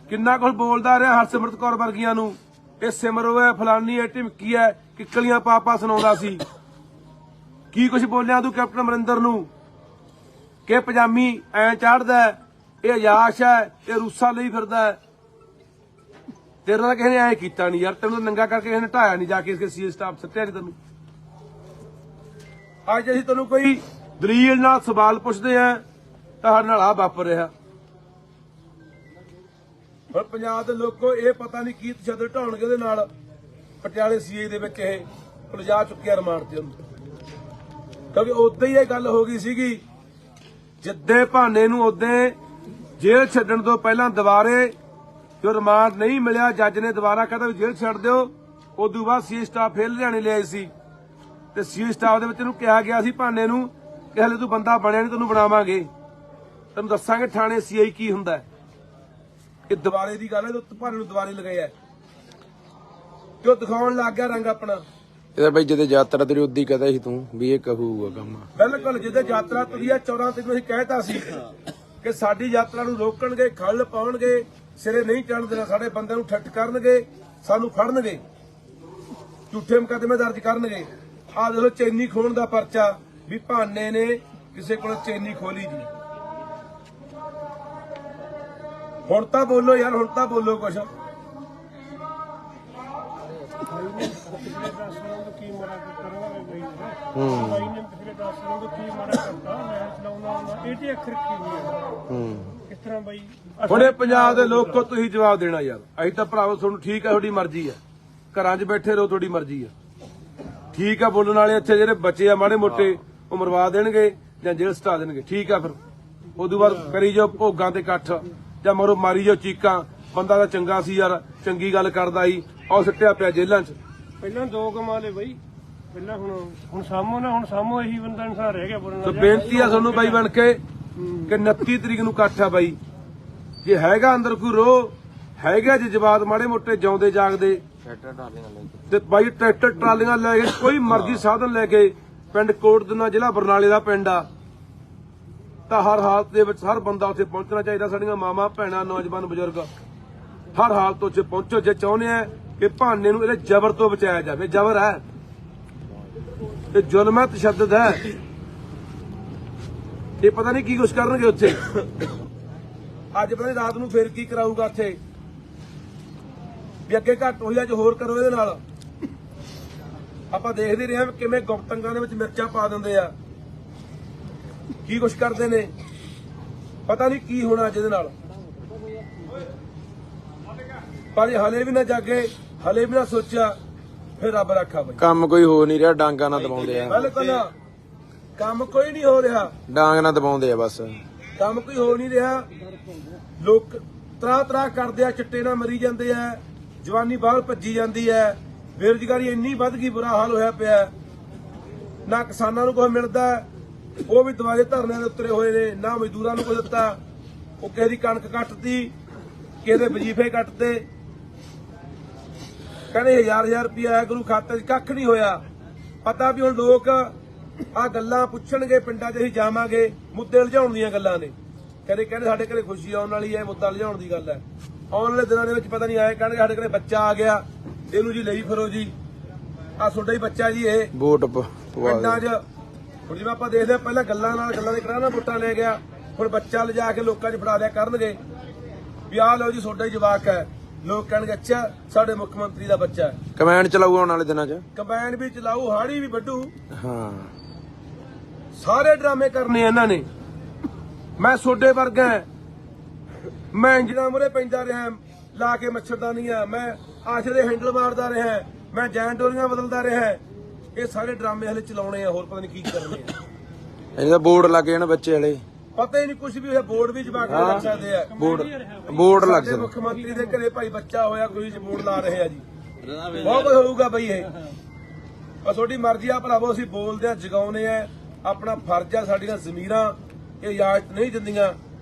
ਕਿੰਨਾ ਕੁਝ ਬੋਲਦਾ ਰਿਹਾ ਹਰਸਿਮਰਤ ਕੌਰ ਵਰਗੀਆਂ ਨੂੰ, ਇਹ ਸਿਮਰੋ ਹੈ, ਫਲਾਨੀ ਹੈ, ਢਿਮਕੀ ਹੈ, ਕਿੱਕਲੀਆਂ ਪਾਪਾ ਸੁਣਾਉਂਦਾ ਸੀ। ਕੀ ਕੁਝ ਬੋਲਿਆ ਤੂੰ ਕੈਪਟਨ ਅਮਰਿੰਦਰ ਨੂੰ ਕਿ ਪਜਾਮੀ ਐ ਚੜਦਾ, ਇਹ ਅਯਾਸ਼ ਹੈ, ਇਹ ਰੂਸਾਂ ਲਈ ਫਿਰਦਾ ਹੈ। ਤੇਰੇ ਨਾਲ ਕਿਸੇ ਨੇ ਐ ਕੀਤਾ ਨਹੀਂ ਯਾਰ, ਤੈਨੂੰ ਨੰਗਾ ਕਰਕੇ ਕਿਸੇ ਨੇ ਢਾਇਆ ਨਹੀਂ, ਜਾ ਕੇ ਇਸਕੇ ਸੀਏ ਸਟਾਫ ਸੱਤਿਆ ਨਹੀਂ ਤੈਨੂੰ। ਅੱਜ ਅਸੀਂ ਤੈਨੂੰ ਕੋਈ ਦਲੀਲ ਨਾਲ ਸਵਾਲ ਪੁੱਛਦੇ ਆ ਤਾਂ ਸਾਡੇ ਨਾਲ ਆ ਵਾਪਰ ਰਿਹਾ। ਹੁਣ ਪੰਜਾਬ ਦੇ ਲੋਕੋ ਇਹ ਪਤਾ ਨਹੀਂ ਕੀ ਤਸ਼ੱਦਦ ਢਾਉਣਗੇ ਉਹਦੇ ਨਾਲ। ਪਟਿਆਲੇ ਸੀਏ ਦੇ ਵਿੱਚ ਇਹ ਉਲਝਾ ਚੁੱਕਿਆ ਰਿਮਾਂਡ ਤੇ ਉਹਨੂੰ, ਕਿਉਂਕਿ ਉਦੋਂ ਹੀ ਇਹ ਗੱਲ ਹੋ ਗਈ ਸੀਗੀ ਜਿੱਦੇ ਭਾਨੇ ਨੂੰ ਉਦੋਂ ਜੇਲ੍ਹ ਛੱਡਣ ਤੋਂ ਪਹਿਲਾਂ ਦੁਬਾਰੇ ਜੋ ਰਿਮਾਂਡ ਨਹੀਂ ਮਿਲਿਆ, ਜੱਜ ਨੇ ਦੁਬਾਰਾ ਕਹਿੰਦਾ ਵੀ ਜੇਲ੍ਹ ਛੱਡ ਦਿਓ। ਉਦੋਂ ਬਾਅਦ ਸੀਏ ਸਟਾਫ ਫੇਰ ਲੁਧਿਆਣੇ ਲਿਆਏ ਸੀ ਤੇ ਸੀਏ ਸਟਾਫ ਦੇ ਵਿੱਚ ਇਹਨੂੰ ਕਿਹਾ ਗਿਆ ਸੀ ਭਾਨੇ ਨੂੰ ਕਿ ਹਲੇ ਤੂੰ ਬੰਦਾ ਬਣਿਆ ਨਹੀਂ, ਤੈਨੂੰ ਬਣਾਵਾਂਗੇ, ਤੈਨੂੰ ਦੱਸਾਂਗੇ ਥਾਣੇ ਸੀਆਈ ਕੀ ਹੁੰਦਾ। ਇਹ ਦੁਬਾਰੇ ਦੀ ਗੱਲ ਹੈ, ਭਾਨੇ ਨੂੰ ਦੁਬਾਰੇ ਲਗਾਇਆ ਕਿਉਂ? ਦਿਖਾਉਣ ਲੱਗ ਗਿਆ ਰੰਗ ਆਪਣਾ। ਇਹਦਾ ਬਾਈ ਜਦੋਂ ਯਾਤਰਾ ਤੇਰੀ ਉਦੀ ਕਹਦਾ ਸੀ ਤੂੰ ਵੀ ਇਹ ਕਹੂਗਾ ਕੰਮ। ਬਿਲਕੁਲ ਜਿੱਦੇ ਯਾਤਰਾ ਤੁਰੀ ਆ 14 ਤਰੀਕ ਨੂੰ ਅਸੀਂ ਕਹਿਤਾ ਸੀ ਕਿ ਸਾਡੀ ਯਾਤਰਾ ਨੂੰ ਰੋਕਣਗੇ, ਖੱਲ ਪਾਉਣਗੇ, ਸਿਰੇ ਨਹੀਂ ਚੜ੍ਹਨ ਦੇਣਾ, ਸਾਡੇ ਬੰਦਿਆਂ ਨੂੰ ਠੱਠ ਕਰਨਗੇ, ਸਾਨੂੰ ਫੜਨਗੇ, ਝੂਠੇ ਮੁਕੱਦਮੇ ਦਰਜ ਕਰਨਗੇ। ਆਹ ਦੇਖੋ ਚੈਨੀ ਖੋਣ ਦਾ ਪਰਚਾ ਵੀ ਭਾਨੇ ਨੇ ਕਿਸੇ ਕੋਲ ਚੈਨੀ ਖੋਲੀ ਜੀ। ਹੁਣ ਤਾਂ ਬੋਲੋ ਯਾਰ, ਹੁਣ ਤਾਂ ਬੋਲੋ ਕੁਛ। ਪਿਛਲੇ 10 ਸਾਲਾਂ ਤੋਂ ਕੀ ਮਾੜਾ ਕਰਨਾ ਬਈ ਬਾਈ ਨੇ ਪਿਛਲੇ 10 ਸਾਲਾਂ ਤੋਂ ਕੀ ਮਾੜਾ ਕਰਤਾ, ਮੈਂ ਚਲਾਉਂਦਾ ਹੁੰਦਾ ਇਹ ਤੇ ਅੱਖਰ ਕੀ ਨਹੀਂ ਕਿਸ ਤਰ੍ਹਾਂ ਬਾਈ। ਹੁਣੇ ਪੰਜਾਬ ਦੇ ਲੋਕੋ ਤੁਸੀਂ ਜਵਾਬ ਦੇਣਾ ਯਾਰ। ਅਸੀਂ ਤਾਂ ਭਰਾਵੋ ਤੁਹਾਨੂੰ ਠੀਕ ਹੈ, ਤੁਹਾਡੀ ਮਰਜ਼ੀ ਹੈ, ਘਰਾਂ 'ਚ ਬੈਠੇ ਰਹੋ, ਤੁਹਾਡੀ ਮਰਜ਼ੀ ਹੈ, ਠੀਕ ਆ। ਬੋਲਣ ਵਾਲੇ ਇੱਥੇ ਜਿਹੜੇ ਬੱਚੇ ਆ ਮਾੜੇ ਮੋਟੇ ਉਹ ਮਰਵਾ ਦੇਣਗੇ ਜਾਂ ਜੇਲ੍ਹ ਸਟਾ ਦੇਣਗੇ, ਠੀਕ ਆ। ਫਿਰ ਉਦੋਂ ਬਾਅਦ ਕਰੀ ਜਾਓ ਭੋਗਾਂ ਤੇ ਇਕੱਠ ਜਾਂ ਮਰੋ ਮਾਰੀ ਜਾਓ ਚੀਕਾਂ। ਬੰਦਾ ਤਾਂ ਚੰਗਾ ਸੀ ਯਾਰ, ਚੰਗੀ ਗੱਲ ਕਰਦਾ ਸੀ, ਉਹ ਸਿੱਟਿਆ ਪਿਆ ਜੇਲ੍ਹਾਂ 'ਚ। ਪਹਿਲਾਂ 2 ਕਮਾਲੇ ਬਈ, ਪਹਿਲਾਂ ਹੁਣ ਸਾਹਮੋ ਨਾ, ਹੁਣ ਸਾਹਮੋ ਇਹੀ ਬੰਦਾ ਇਨਸਾਨ ਰਹਿ ਗਿਆ ਬੋਲਣ ਤੇ ਦਾ। ਬੇਨਤੀ ਆ ਤੁਹਾਨੂੰ ਬਾਈ ਬਣ ਕੇ ਕਿ 29 ਤਰੀਕ ਨੂੰ ਇਕੱਠ ਆ ਬਾਈ। ਜੇ ਹੈਗਾ ਅੰਦਰ ਕੋਈ ਰੋਹ ਹੈਗਾ, ਜੇ ਜਵਾਬ ਮਾੜੇ ਮੋਟੇ ਜਿਉਂਦੇ ਜਾਗਦੇ ਤੇ ਬਾਈ ਟਰੈਕਟਰ ਟਰਾਲੀਆਂ ਲੈ ਕੇ ਕੋਈ ਮਰਜ਼ੀ ਸਾਧਨ ਲੈ ਕੇ ਪਿੰਡ ਕੋਟਦਨਾ ਜ਼ਿਲ੍ਹਾ ਬਰਨਾਲੇ ਦਾ ਪਿੰਡ ਆ, ਤਾਂ ਹਰ ਹਾਲਤ ਦੇ ਵਿੱਚ ਹਰ ਬੰਦਾ ਉੱਥੇ ਪਹੁੰਚਣਾ ਚਾਹੀਦਾ। ਸਾਡੀਆਂ ਮਾਵਾਂ ਭੈਣਾਂ ਨੌਜਵਾਨ ਬਜ਼ੁਰਗ ਹਰ ਹਾਲਤ ਉੱਥੇ ਪਹੁੰਚੋ ਜੇ ਚਾਹੁੰਦੇ ਆ ਕਿ ਭਾਨੇ ਨੂੰ ਇਹਦੇ ਜ਼ਬਰ ਤੋਂ ਬਚਾਇਆ ਜਾਵੇ। ਜ਼ਬਰ ਹੈ, ਇਹ ਜ਼ੁਲਮ ਹੈ, ਤਸ਼ੱਦਦ ਹੈ। ਇਹ ਪਤਾ ਨਹੀਂ ਕੀ ਕੁਛ ਕਰਨਗੇ ਉੱਥੇ। ਅੱਜ ਪਤਾ ਨਹੀਂ ਰਾਤ ਨੂੰ ਫੇਰ ਕੀ ਕਰਾਊਗਾ ਉੱਥੇ ਵੀ ਅੱਗੇ ਘੱਟ ਹੋਈ, ਅੱਜ ਹੋਰ ਕਰੋ ਇਹਦੇ ਨਾਲ। ਆਪਾਂ ਦੇਖਦੇ ਰਹੇ ਹਾਂ ਕਿਵੇਂ ਗੁਪਤੰਗਾਂ ਦੇ ਵਿੱਚ ਮਿਰਚਾਂ ਪਾ ਦਿੰਦੇ ਆ, ਕੀ ਕੁਛ ਕਰਦੇ ਨੇ। ਪਤਾ ਨਹੀਂ ਕੀ ਹੋਣਾ ਅੱਜ ਇਹਦੇ ਨਾਲ। ਪਰ ਹਲੇ ਵੀ ਨਾ ਜਾਗੇ, ਹਲੇ ਵੀ ਨਾ ਸੋਚਿਆ, ਫਿਰ ਰੱਬ ਰੱਖਾ ਬਈ। ਕੰਮ ਕੋਈ ਹੋ ਨਹੀਂ ਰਿਹਾ, ਡਾਂਗਾ ਨਾਲ ਦਬਾਉਂਦੇ ਆ। ਬਿਲਕੁਲ ਕੰਮ ਕੋਈ ਨਹੀਂ ਹੋ ਰਿਹਾ, ਡਾਂਗ ਨਾਲ ਦਬਾਉਂਦੇ ਆ ਬਸ। ਕੰਮ ਕੋਈ ਹੋ ਨਹੀਂ ਰਿਹਾ। ਲੋਕ ਤਰਾ ਕਰਦੇ ਆ, ਚਿੱਟੇ ਨਾਲ ਮਰੀ ਜਾਂਦੇ ਆ, ਜਵਾਨੀ ਬਾਹਰ ਭੱਜੀ ਜਾਂਦੀ ਹੈ, ਬੇਰੁਜ਼ਗਾਰੀ ਇੰਨੀ ਵੱਧ ਗਈ, ਬੁਰਾ ਹਾਲ ਹੋਇਆ ਪਿਆ। ਨਾ ਕਿਸਾਨਾਂ ਨੂੰ ਕੁਝ ਮਿਲਦਾ, ਉਹ ਵੀ ਦੁਆਰੇ ਧਰਨਿਆਂ ਦੇ ਉੱਤਰੇ ਹੋਏ ਨੇ, ਨਾ ਮਜ਼ਦੂਰਾਂ ਨੂੰ ਕੁਝ ਦਿੱਤਾ। ਉਹ ਕਿਸੇ ਦੀ ਕਣਕ ਕੱਟਦੀ, ਕਿਸੇ ਦੇ ਵਜੀਫੇ ਕੱਟਦੇ, ਕਹਿੰਦੇ 1000 ਰੁਪਇਆ ਆਇਆ ਗੁਰੂ ਖਾਤੇ 'ਚ, ਕੱਖ ਨਹੀਂ ਹੋਇਆ। ਪਤਾ ਵੀ ਹੁਣ ਲੋਕ ਆ ਗੱਲਾਂ ਪੁੱਛਣਗੇ, ਪਿੰਡਾਂ 'ਚ ਅਸੀਂ ਜਾਵਾਂਗੇ, ਮੁੱਦੇ ਲਿਜਾਉਣ ਦੀਆਂ ਗੱਲਾਂ ਨੇ। ਕਹਿੰਦੇ ਸਾਡੇ ਘਰੇ ਖੁਸ਼ੀ ਆਉਣ ਵਾਲੀ ਹੈ, ਮੁੱਦਾ ਲਿਜਾਉਣ ਦੀ ਗੱਲ ਹੈ। ਆਉਣ ਵਾਲੇ ਦਿਨਾਂ ਦੇ ਵਿੱਚ ਪਤਾ ਨਹੀਂ ਆਏ ਕਹਿਣਗੇ ਸਾਡੇ ਘਰੇ ਬੱਚਾ ਆ ਗਿਆ, ਇਹਨੂੰ ਜੀ ਲਈ ਫਿਰੋ ਜੀ, ਆ ਤੁਹਾਡਾ ਹੀ ਬੱਚਾ ਜੀ ਇਹ ਵੋਟ ਪਿੰਡਾਂ 'ਚ। ਹੁਣ ਜਿਵੇਂ ਆਪਾਂ ਦੇਖਦੇ ਆ ਪਹਿਲਾਂ ਗੱਲਾਂ ਦੇ ਕਰਾਣਾ ਵੋਟਾਂ ਲੈ ਗਿਆ, ਹੁਣ ਬੱਚਾ ਲਿਜਾ ਕੇ ਲੋਕਾਂ 'ਚ ਫੜਾ ਦਿਆ ਕਰਨਗੇ ਵੀ ਆਹ ਲਓ ਜੀ ਤੁਹਾਡਾ ਹੀ ਜਵਾਕ ਹੈ, ਲੋਕ ਕਹਿਣਗੇ ਅੱਛਾ ਸਾਡੇ ਮੁੱਖ ਮੰਤਰੀ ਦਾ ਬੱਚਾ ਹੈ। ਕਮੈਂਡ ਚਲਾਊ ਆਉਣ ਵਾਲੇ ਦਿਨਾਂ 'ਚ। ਕੰਬਾਈਨ ਵੀ ਚਲਾਊ, ਹਾੜੀ ਵੀ ਵੱਢੂ, ਹਾਂ ਸਾਰੇ ਡਰਾਮੇ ਕਰਨੇ ਇਹਨਾਂ ਨੇ। ਮੈਂ ਸੋਡੇ ਵਰਗਾ, ਮੈਂ ਇੰਜਣਾ ਮੁਰੇ ਪੈਂਦਾ ਰਿਹਾ, ਲਾ ਕੇ ਮੱਛਰਦਾਨੀਆਂ, ਮੈਂ ਆਸ਼ੇ ਦੇ ਹੈਂਡਲ ਮਾਰਦਾ ਰਿਹਾ, ਮੈਂ ਜੈਨ ਡੋਰੀਆਂ ਬਦਲਦਾ ਰਿਹਾ। ਇਹ ਸਾਰੇ ਡਰਾਮੇ ਹਲੇ ਚਲਾਉਣੇ ਆ, ਹੋਰ ਪਤਾ ਨਹੀਂ ਕੀ ਕਰਨੇ ਆ। ਇਹਦਾ ਬੋਰਡ ਲੱਗ ਜਾਣ ਬੱਚੇ ਵਾਲੇ, ਪਤਾ ਹੀ ਨਹੀਂ ਕੁਝ ਵੀ ਹੋਇਆ। ਬੋਰਡ ਵੀ ਜਵਾਕ ਨੂੰ ਲੱਗ ਸਕਦੇ ਆ। ਬੋਰਡ ਲੱਗ ਸਾਡੇ ਜਾਣ। ਮੁੱਖ ਮੰਤਰੀ ਦੇ ਘਰੇ ਭਾਈ ਬੱਚਾ ਹੋਇਆ, ਕੋਈ ਬੋਰਡ ਲਾ ਰਹੇ ਆ ਜੀ। ਬਹੁਤ ਕੁਝ ਹੋਊਗਾ ਬਈ ਇਹ। ਪਰ ਤੁਹਾਡੀ ਮਰਜ਼ੀ ਆ ਭਰਾਵੋ, ਅਸੀਂ ਬੋਲਦੇ ਆ, ਜਗਾਉਨੇ ਆ, ਆਪਣਾ ਫਰਜ਼ ਆ। ਸਾਡੀਆਂ ਜ਼ਮੀਰਾਂ ਇਹ ਇਜਾਜ਼ਤ ਨਹੀਂ ਦਿੰਦੀਆਂ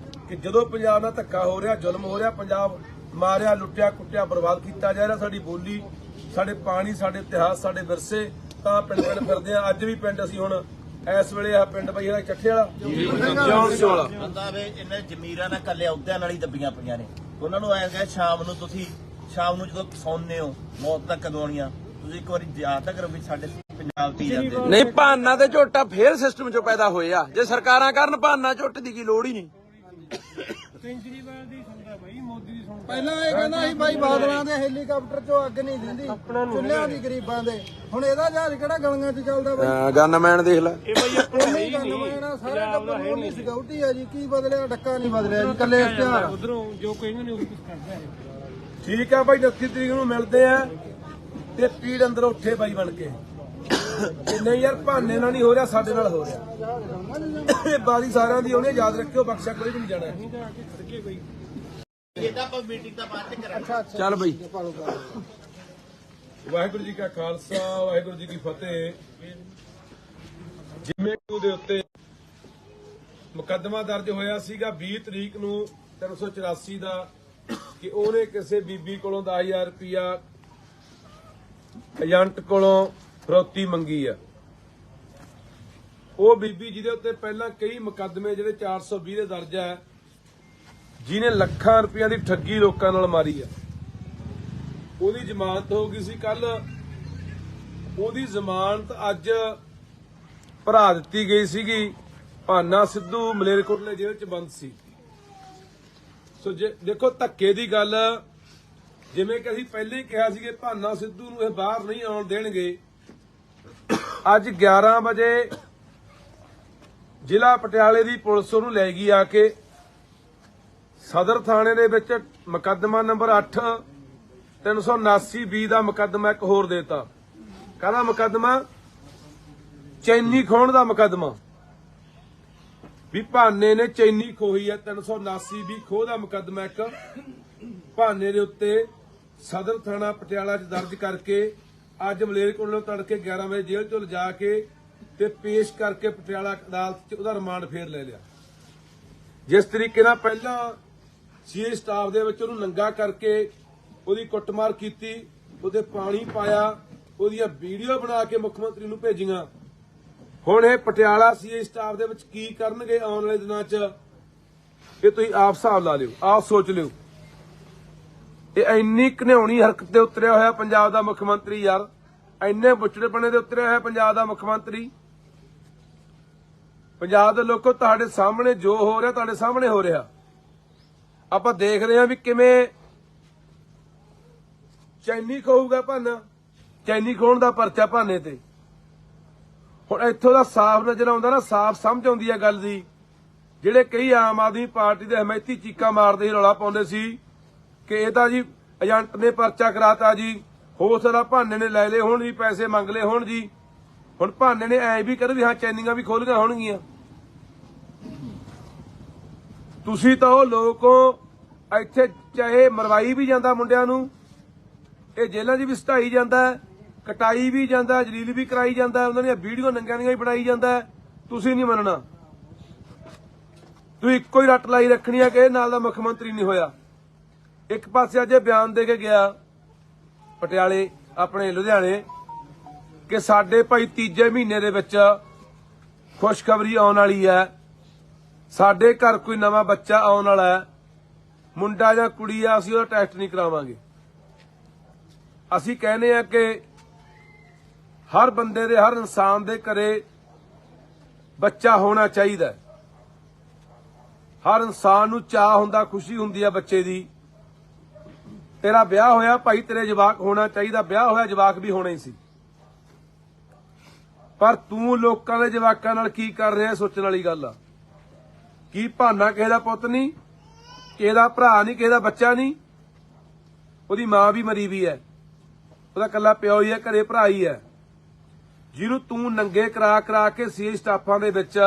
ਕਿ ਜਦੋਂ ਪੰਜਾਬ ਨਾਲ ਧੱਕਾ ਹੋ ਰਿਹਾ, ਜ਼ੁਲਮ ਹੋ ਰਿਹਾ, ਪੰਜਾਬ ਮਾਰਿਆ, ਲੁੱਟਿਆ, ਕੁੱਟਿਆ, ਬਰਬਾਦ ਕੀਤਾ ਜਾ ਰਿਹਾ, ਸਾਡੀ ਬੋਲੀ, ਸਾਡੇ ਪਾਣੀ, ਸਾਡੇ ਇਤਿਹਾਸ, ਸਾਡੇ ਵਿਰਸੇ, ਤਾਂ ਪਿੰਡ ਪਿੰਡ ਫਿਰਦੇ ਆ। ਅੱਜ ਵੀ ਪਿੰਡ ਅਸੀਂ ਹੁਣ ਇਸ ਵੇਲੇ ਆ ਪਿੰਡ ਬਈ ਇਹਦਾ ਚੱਠੇ ਵਾਲਾ ਜੌਂਸ ਵਾਲਾ ਬੰਦਾ ਵੇ ਇਹਨੇ ਜ਼ਮੀਰਾਂ ਨਾਲ ਕੱਲੇ ਅਹੁਦਿਆਂ ਨਾਲ ਹੀ ਦੱਬੀਆਂ ਪਈਆਂ ਨੇ। ਉਹਨਾਂ ਨੂੰ ਐਂ ਕਹੇ ਸ਼ਾਮ ਨੂੰ ਜਦੋਂ ਸੌਂਦੇ ਹੋ, ਮੌਤ ਤੱਕ ਕਦੋਂ ਆਉਣੀਆਂ, ਤੁਸੀਂ ਇੱਕ ਵਾਰੀ ਯਾਦ ਤਾਂ ਕਰੋ ਵੀ ਸਾਡੇ ਪੰਜਾਬ ਦੀ ਜਾਂਦੇ ਨਹੀਂ ਭਾਨਾ ਤੇ ਝੋਟਾ ਫੇਰ ਸਿਸਟਮ 'ਚੋਂ ਪੈਦਾ ਹੋਏ ਆ। ਜੇ ਸਰਕਾਰਾਂ ਕਰਨ ਭਾਨਾ ਝੋਟੇ ਦੀ ਕੀ ਲੋੜ ਹੀ ਨਹੀਂ। ਕੇਜਰੀਵਾਲ ਦੀ ਸੁਣਦਾ ਬਾਈ, ਮੋਦੀ ਦੀ ਸੁਣਦਾ। ਪਹਿਲਾਂ ਇਹ ਕਹਿੰਦਾ ਸੀ ਬਾਈ ਬਾਦਲਾਂ ਦੇ ਹੈਲੀਕਾਪਟਰ ਚੋਂ ਅੱਗ ਨਹੀਂ ਦਿੰਦੀ ਚੁੱਲ੍ਹਿਆਂ ਦੀ ਗਰੀਬਾਂ ਦੇ। ਹੁਣ ਇਹਦਾ ਜਹਾਜ਼ ਕਿਹੜਾ ਗਲੀਆਂ 'ਚ ਚੱਲਦਾ ਬਾਈ? ਗਨਮੈਨ ਦੇਖ ਲੈ। ਇਹ ਬਾਈ ਆਪਣਾ ਨਹੀਂ ਗੰਨਮੈਨ ਸਾਰੇ ਟੱਬਰ ਨੂੰ ਨਹੀਂ ਸਿਕਿਉਰਿਟੀ ਆ ਜੀ। ਕੀ ਬਦਲਿਆ? ਡੱਕਾ ਨਹੀਂ ਬਦਲਿਆ ਜੀ, ਕੱਲੇ ਇਸ਼ਤਿਹਾਰ। ਉਧਰੋਂ ਜੋ ਕਹਿੰਦੇ ਨੇ ਉਹ ਕੁਝ ਕਰਦਾ ਹੈ। ਠੀਕ ਆ ਬਾਈ, 29 ਤਰੀਕ ਨੂੰ ਮਿਲਦੇ ਆ ਤੇ ਪੀੜ ਅੰਦਰ ਉੱਠੇ ਬਾਈ ਬਣ ਕੇ। ਤੇ ਨਹੀਂ ਯਾਰ, ਭਾਨੇ ਨਾਲ ਨਹੀਂ ਹੋ ਰਿਹਾ, ਸਾਡੇ ਨਾਲ ਹੋ ਰਿਹਾ। ਇਹ ਬਾਰੀ ਸਾਰਿਆਂ ਦੀ ਹੋਣੀ, ਯਾਦ ਰੱਖਿਓ, ਬਖਸ਼ਾ ਕੋਈ ਵੀ ਨਹੀਂ ਜਾਣਾ। ਇਹਦਾ ਆਪਾਂ ਮੀਟਿੰਗ ਦਾ ਬਾਅਦ ਚ ਕਰਾਂਗੇ। ਚੱਲ ਬਈ। ਵਾਹਿਗੁਰੂ ਜੀ ਕਾ ਖਾਲਸਾ, ਵਾਹਿਗੁਰੂ ਜੀ ਕੀ ਫਤਿਹ। ਜਿਵੇਂ ਦੇ ਉੱਤੇ ਮੁਕੱਦਮਾ ਦਰਜ ਹੋਇਆ ਸੀਗਾ 20 ਤਰੀਕ ਨੂੰ 384 ਦਾ, ਕਿ ਉਹਨੇ ਕਿਸੇ ਬੀਬੀ ਕੋਲੋਂ 10,000 ਰੁਪਇਆ ਏਜੰਟ ਕੋਲੋਂ ਫਰੌਤੀ ਮੰਗੀ ਆ। ਉਹ ਬੀਬੀ ਜਿਹਦੇ ਉੱਤੇ ਪਹਿਲਾਂ ਕਈ ਮੁਕੱਦਮੇ ਜਿਹੜੇ 420 ਦੇ ਦਰਜ ਹੈ, ਜਿਹਨੇ ਲੱਖਾਂ ਰੁਪਈਆਂ ਦੀ ਠੱਗੀ ਲੋਕਾਂ ਨਾਲ ਮਾਰੀ ਆ, ਉਹਦੀ ਜ਼ਮਾਨਤ ਹੋ ਗਈ ਸੀ ਕੱਲ। ਉਹਦੀ ਜ਼ਮਾਨਤ ਅੱਜ ਭਰਾ ਦਿੱਤੀ ਗਈ ਸੀਗੀ। ਭਾਨਾ ਸਿੱਧੂ ਮਲੇਰਕੋਟਲੇ ਜੇਲ੍ਹ 'ਚ ਬੰਦ ਸੀ। ਸੋ ਦੇਖੋ ਧੱਕੇ ਦੀ ਗੱਲ, ਜਿਵੇਂ ਕਿ ਅਸੀਂ ਪਹਿਲੇ ਹੀ ਕਿਹਾ ਸੀ ਕਿ ਭਾਨਾ ਸਿੱਧੂ ਨੂੰ ਇਹ ਬਾਹਰ ਨਹੀਂ ਆਉਣ ਦੇਣਗੇ। ਅੱਜ 11 ਵਜੇ ਜ਼ਿਲ੍ਹਾ ਪਟਿਆਲੇ ਦੀ ਪੁਲਿਸ ਉਹਨੂੰ ਲੈ ਗਈ ਆ ਕੇ ਸਦਰ ਥਾਣੇ ਦੇ ਵਿੱਚ। ਮੁਕੱਦਮਾ ਨੰਬਰ 8 379B ਦਾ ਮੁਕੱਦਮਾ ਇੱਕ ਹੋਰ ਦੇਤਾ। ਕਾਹਦਾ ਮੁਕੱਦਮਾ? ਚੈਨੀ ਖੋਹਣ ਦਾ ਮੁਕੱਦਮਾ। ਵੀ ਭਾਨੇ ਨੇ ਚੈਨੀ ਖੋਹੀ ਹੈ। 379B ਖੋਹ ਦਾ ਮੁਕੱਦਮਾ ਇੱਕ ਭਾਨੇ ਦੇ ਉੱਤੇ ਸਦਰ ਥਾਣਾ ਪਟਿਆਲਾ 'ਚ ਦਰਜ ਕਰਕੇ ਅੱਜ ਮਲੇਰਕੋਟਲੇ ਤੜਕੇ 11 ਵਜੇ ਜੇਲ੍ਹ 'ਚੋਂ ਲਿਜਾ ਕੇ ਤੇ ਪੇਸ਼ ਕਰਕੇ ਪਟਿਆਲਾ ਅਦਾਲਤ 'ਚ ਉਹਦਾ ਰਿਮਾਂਡ ਫੇਰ ਲੈ ਲਿਆ। ਜਿਸ ਤਰੀਕੇ ਨਾਲ ਪਹਿਲਾਂ ਸੀਏ ਸਟਾਫ ਦੇ ਵਿੱਚ ਉਹਨੂੰ ਨੰਗਾ ਕਰਕੇ ਉਹਦੀ ਕੁੱਟਮਾਰ ਕੀਤੀ, ਉਹਦੇ ਪਾਣੀ ਪਾਇਆ, ਉਹਦੀਆਂ ਵੀਡੀਓ ਬਣਾ ਕੇ ਮੁੱਖ ਮੰਤਰੀ ਨੂੰ ਭੇਜੀਆਂ। ਹੁਣ ਇਹ ਪਟਿਆਲਾ ਸੀਏ ਸਟਾਫ ਦੇ ਵਿੱਚ ਕੀ ਕਰਨਗੇ ਆਉਣ ਵਾਲੇ ਦਿਨਾਂ 'ਚ, ਇਹ ਤੁਸੀਂ ਆਪ ਹਿਸਾਬ ਲਾ ਲਿਓ, ਆਪ ਸੋਚ ਲਿਓ। ਇਹ ਇੰਨੀ ਘਿਨਾਉਣੀ ਹਰਕਤ ਤੇ ਉਤਰਿਆ ਹੋਇਆ ਪੰਜਾਬ ਦਾ ਮੁੱਖ ਮੰਤਰੀ ਯਾਰ, ਇੰਨੇ ਬੁੱਚੜੇਪਣੇ ਦੇ ਉਤਰਿਆ ਹੋਇਆ ਪੰਜਾਬ ਦਾ ਮੁੱਖ ਮੰਤਰੀ। ਪੰਜਾਬ ਦੇ ਲੋਕੋ, ਤੁਹਾਡੇ ਸਾਹਮਣੇ ਜੋ ਹੋ ਰਿਹਾ, ਤੁਹਾਡੇ ਸਾਹਮਣੇ ਹੋ ਰਿਹਾ। ਆਪਾਂ ਦੇਖ ਰਹੇ ਹਾਂ ਵੀ ਕਿਵੇਂ ਚੈਨੀ ਖੋਊਗਾ ਭਾਨਾ। ਚੈਨੀ ਖੋਹਣ ਦਾ ਪਰਚਾ ਭਾਨੇ ਤੇ। ਹੁਣ ਇੱਥੋਂ ਦਾ ਸਾਫ਼ ਨਜ਼ਰ ਆਉਂਦਾ ਨਾ, ਸਾਫ਼ ਸਮਝ ਆਉਂਦੀ ਹੈ ਗੱਲ ਦੀ। ਜਿਹੜੇ ਕਈ ਆਮ ਆਦਮੀ ਪਾਰਟੀ ਦੇ ਹਮਾਇਤੀ ਚੀਕਾਂ ਮਾਰਦੇ ਸੀ, ਰੌਲਾ ਪਾਉਂਦੇ ਸੀ ਕਿ ਇਹ ਤਾਂ ਜੀ ਏਜੰਟ ਨੇ ਪਰਚਾ ਕਰਾਤਾ ਜੀ, ਹੋ ਸਕਦਾ ਭਾਨੇ ਨੇ ਲੈ ਲਏ ਹੋਣ ਜੀ, ਪੈਸੇ ਮੰਗ ਲਏ ਹੋਣ ਜੀ। ਹੁਣ ਭਾਨੇ ਨੇ ਐ ਵੀ ਕਰ ਵੀ ਹਾਂ ਚੈਨੀਆਂ ਵੀ ਖੋਲੀਆਂ ਹੋਣਗੀਆਂ। ਤੁਸੀਂ ਤਾਂ ਉਹ ਲੋਕੋ, ਇੱਥੇ ਚਾਹੇ ਮਰਵਾਈ ਵੀ ਜਾਂਦਾ ਮੁੰਡਿਆਂ ਨੂੰ, ਇਹ ਜੇਲ੍ਹਾਂ 'ਚ ਵੀ ਸਟਾਈ ਜਾਂਦਾ, ਕਟਾਈ ਵੀ ਜਾਂਦਾ, ਜਲੀਲ ਵੀ ਕਰਾਈ ਜਾਂਦਾ, ਉਹਨਾਂ ਦੀਆਂ ਵੀਡੀਓ ਨੰਗਿਆਂ ਦੀਆਂ ਵੀ ਬਣਾਈ ਜਾਂਦਾ। ਤੁਸੀਂ ਨਹੀਂ ਮੰਨਣਾ, ਤੁਸੀਂ ਇੱਕੋ ਹੀ ਰੱਟ ਲਾਈ ਰੱਖਣੀ ਆ ਕਿ ਇਹ ਨਾਲ ਦਾ ਮੁੱਖ ਮੰਤਰੀ ਨਹੀਂ ਹੋਇਆ। ਇੱਕ ਪਾਸੇ ਅੱਜ ਬਿਆਨ ਦੇ ਕੇ ਗਿਆ ਪਟਿਆਲੇ, ਆਪਣੇ ਲੁਧਿਆਣੇ, ਕਿ ਸਾਡੇ ਭਾਈ ਤੀਜੇ ਮਹੀਨੇ ਦੇ ਵਿੱਚ ਖੁਸ਼ਖਬਰੀ ਆਉਣ ਵਾਲੀ ਹੈ, ਸਾਡੇ ਘਰ ਕੋਈ ਨਵਾਂ ਬੱਚਾ ਆਉਣ ਵਾਲਾ ਹੈ, ਮੁੰਡਾ ਜਾਂ ਕੁੜੀ ਆ, ਅਸੀਂ ਉਹਦਾ ਟੈਸਟ ਨਹੀਂ ਕਰਾਵਾਂਗੇ। ਅਸੀਂ ਕਹਿੰਦੇ ਆ ਕਿ ਹਰ ਬੰਦੇ ਦੇ, ਹਰ ਇਨਸਾਨ ਦੇ ਘਰੇ ਬੱਚਾ ਹੋਣਾ ਚਾਹੀਦਾ। ਹਰ ਇਨਸਾਨ ਨੂੰ ਚਾਹ ਹੁੰਦਾ, ਖੁਸ਼ੀ ਹੁੰਦੀ ਆ ਬੱਚੇ ਦੀ। ਤੇਰਾ ਵਿਆਹ ਹੋਇਆ ਭਾਈ, ਤੇਰੇ ਜਵਾਕ ਹੋਣਾ ਚਾਹੀਦਾ, ਵਿਆਹ ਹੋਇਆ ਜਵਾਕ ਵੀ ਹੋਣੇ ਸੀ, ਪਰ ਤੂੰ ਲੋਕਾਂ ਦੇ ਜਵਾਕਾਂ ਨਾਲ ਕੀ ਕਰ ਰਿਹਾ ਸੋਚਣ ਵਾਲੀ ਗੱਲ ਆ। ਕੀ ਭਾਨਾ ਕਿਸੇ ਦਾ ਪੁੱਤ ਨਹੀਂ, ਕਿਸੇ ਦਾ ਭਰਾ ਨਹੀਂ, ਕਿਸੇ ਦਾ ਬੱਚਾ ਨਹੀਂ, ਉਹਦੀ ਮਾਂ ਵੀ ਮਰੀ ਵੀ ਹੈ, ਉਹਦਾ ਕੱਲਾ ਪਿਓ ਹੀ ਹੈ, ਘਰੇ ਭਰਾ ਹੀ ਹੈ, ਜਿਹਨੂੰ ਤੂੰ ਨੰਗੇ ਕਰਾ ਕੇ ਸੀ ਸਟਾਫਾਂ ਦੇ ਵਿੱਚ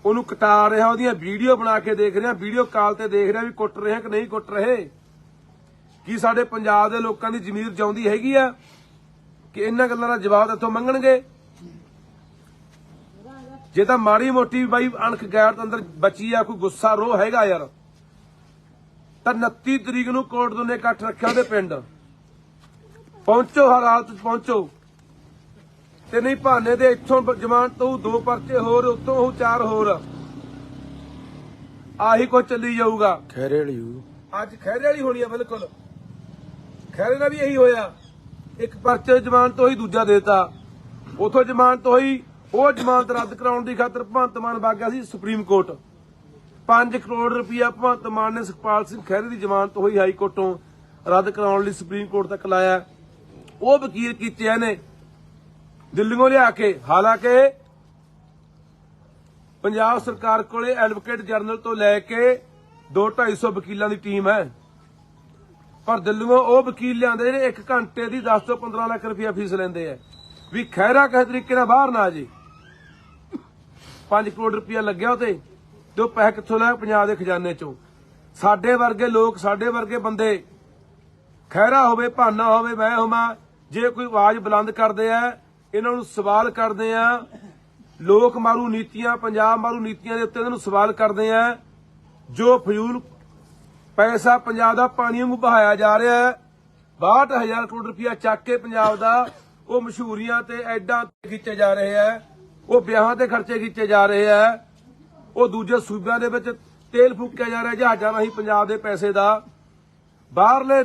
ਉਹਨੂੰ ਕਟਾ ਰਿਹਾ, ਉਹਦੀਆਂ ਵੀਡੀਓ ਬਣਾ ਕੇ ਦੇਖ ਰਿਹਾ, ਵੀਡੀਓ ਕਾਲ ਤੇ ਦੇਖ ਰਿਹਾ ਵੀ ਕੁੱਟ ਰਿਹਾ ਕਿ ਨਹੀਂ ਕੁੱਟ ਰਹੇ। ਕੀ ਸਾਡੇ ਪੰਜਾਬ ਦੇ ਲੋਕਾਂ ਦੀ ਜ਼ਮੀਰ ਜਿਉਂਦੀ ਹੈਗੀ ਆ ਕਿ ਇਹਨਾਂ ਗੱਲਾਂ ਦਾ ਜਵਾਬ ਇੱਥੋਂ ਮੰਗਣਗੇ? ਜੇ ਤਾਂ ਮਾੜੀ ਮੋਟੀ ਬਾਈ ਅਣਖ ਗੈਰਤ ਅੰਦਰ ਬਚੀ ਆ, ਕੋਈ ਗੁੱਸਾ ਰੋਹ ਹੈਗਾ ਯਾਰ, ਤਾਂ 29 ਤਰੀਕ ਨੂੰ ਕੋਟ ਦੋਨੇ ਇਕੱਠ ਰੱਖਿਆ ਉਹਦੇ ਪਿੰਡ ਪਹੁੰਚੋ, ਹਰ ਹਾਲਤ ਚ ਪਹੁੰਚੋ। ਤੇ ਨਹੀਂ ਭਾਨੇ ਦੇ ਇੱਥੋਂ ਜ਼ਮਾਨਤ ਤੋਂ 2 ਪਰਚੇ ਹੋਰ, ਉੱਤੋਂ ਉਹ 4 ਹੋਰ, ਆਹੀ ਕੁਝ ਚੱਲੀ ਜਾਊਗਾ। ਖੈਰੇ ਵਾਲੀ ਅੱਜ ਖੈਰੇ ਵਾਲੀ ਹੋਣੀ ਆ, ਬਿਲਕੁਲ ਖੈਰੇ ਨਾਲ ਵੀ ਇਹੀ ਹੋਇਆ, ਇੱਕ ਪਰਚੇ ਜ਼ਮਾਨਤ ਹੋਈ, ਦੂਜਾ ਦੇਤਾ, ਉਥੋਂ ਜ਼ਮਾਨਤ ਹੋਈ, ਉਹ ਜ਼ਮਾਨਤ ਰੱਦ ਕਰਾਉਣ ਦੀ ਖਾਤਰ ਭਗਵੰਤ ਮਾਨ ਵਗ ਗਿਆ ਸੀ ਸੁਪਰੀਮ ਕੋਰਟ। 5 ਕਰੋੜ ਰੁਪਇਆ ਭਗਵੰਤ ਮਾਨ ਨੇ ਸੁਖਪਾਲ ਸਿੰਘ ਖਹਿਰੇ ਦੀ ਜ਼ਮਾਨਤ ਹੋਈ ਹਾਈ ਕੋਰਟੋਂ ਰੱਦ ਕਰਾਉਣ ਲਈ ਸੁਪਰੀਮ ਕੋਰਟ ਤੱਕ ਲਾਇਆ। ਉਹ ਵਕੀਲ ਕੀਤੇ ਇਹਨੇ ਦਿੱਲੀੋਂ ਲਿਆ ਕੇ, ਹਾਲਾਂਕਿ ਪੰਜਾਬ ਸਰਕਾਰ ਕੋਲੇ ਐਡਵੋਕੇਟ ਜਨਰਲ ਤੋਂ ਲੈ ਕੇ 2-250 ਵਕੀਲਾਂ ਦੀ ਟੀਮ ਹੈ, ਪਰ ਦਿੱਲੀੋਂ ਉਹ ਵਕੀਲ ਲਿਆਂਦੇ ਜਿਹੜੇ 1 ਘੰਟੇ ਦੀ 10 ਤੋਂ 15 ਲੱਖ ਰੁਪਇਆ ਫੀਸ ਲੈਂਦੇ ਆ ਵੀ ਖਹਿਰਾ ਕਿਸੇ ਤਰੀਕੇ ਨਾਲ ਬਾਹਰ ਨਾ ਜੇ। 5 ਕਰੋੜ ਰੁਪਇਆ ਲੱਗਿਆ ਉਹਤੇ, ਤੇ ਉਹ ਪੈਸੇ ਕਿੱਥੋਂ ਲਿਆ? ਪੰਜਾਬ ਦੇ ਖਜ਼ਾਨੇ ਚੋਂ। ਸਾਡੇ ਵਰਗੇ ਲੋਕ, ਸਾਡੇ ਵਰਗੇ ਬੰਦੇ, ਖਹਿਰਾ ਹੋਵੇ, ਭਾਨਾ ਹੋਵੇ, ਮੈਂ ਹੋਵਾਂ, ਜੇ ਕੋਈ ਆਵਾਜ਼ ਬੁਲੰਦ ਕਰਦੇ ਆ, ਇਹਨਾਂ ਨੂੰ ਸਵਾਲ ਕਰਦੇ ਆ, ਲੋਕ ਮਾਰੂ ਨੀਤੀਆਂ, ਪੰਜਾਬ ਮਾਰੂ ਨੀਤੀਆਂ ਦੇ ਉੱਤੇ ਇਹਨਾਂ ਨੂੰ ਸਵਾਲ ਕਰਦੇ ਆ। ਜੋ ਫਜ਼ੂਲ ਪੈਸਾ ਪੰਜਾਬ ਦਾ ਪਾਣੀ ਵਾਂਗੂ ਬਹਾਇਆ ਜਾ ਰਿਹਾ ਹੈ, 62,000 ਕਰੋੜ ਰੁਪਇਆ ਚੱਕ ਕੇ ਪੰਜਾਬ ਦਾ ਉਹ ਮਸ਼ਹੂਰੀਆਂ ਤੇ ਐਡਾਂ ਤੇ ਖਿੱਚੇ ਜਾ ਰਹੇ ਆ, ਉਹ ਵਿਆਹਾਂ ਤੇ ਖਰਚੇ ਕੀਤੇ ਜਾ ਰਹੇ ਆ, ਉਹ ਦੂਜੇ ਸੂਬਿਆਂ ਦੇ ਵਿੱਚ ਤੇਲ ਫੂਕਿਆ ਜਾ ਰਿਹਾ ਜਹਾਜ਼ਾਂ ਰਾਹੀਂ ਪੰਜਾਬ ਦੇ ਪੈਸੇ ਦਾ, ਬਾਹਰਲੇ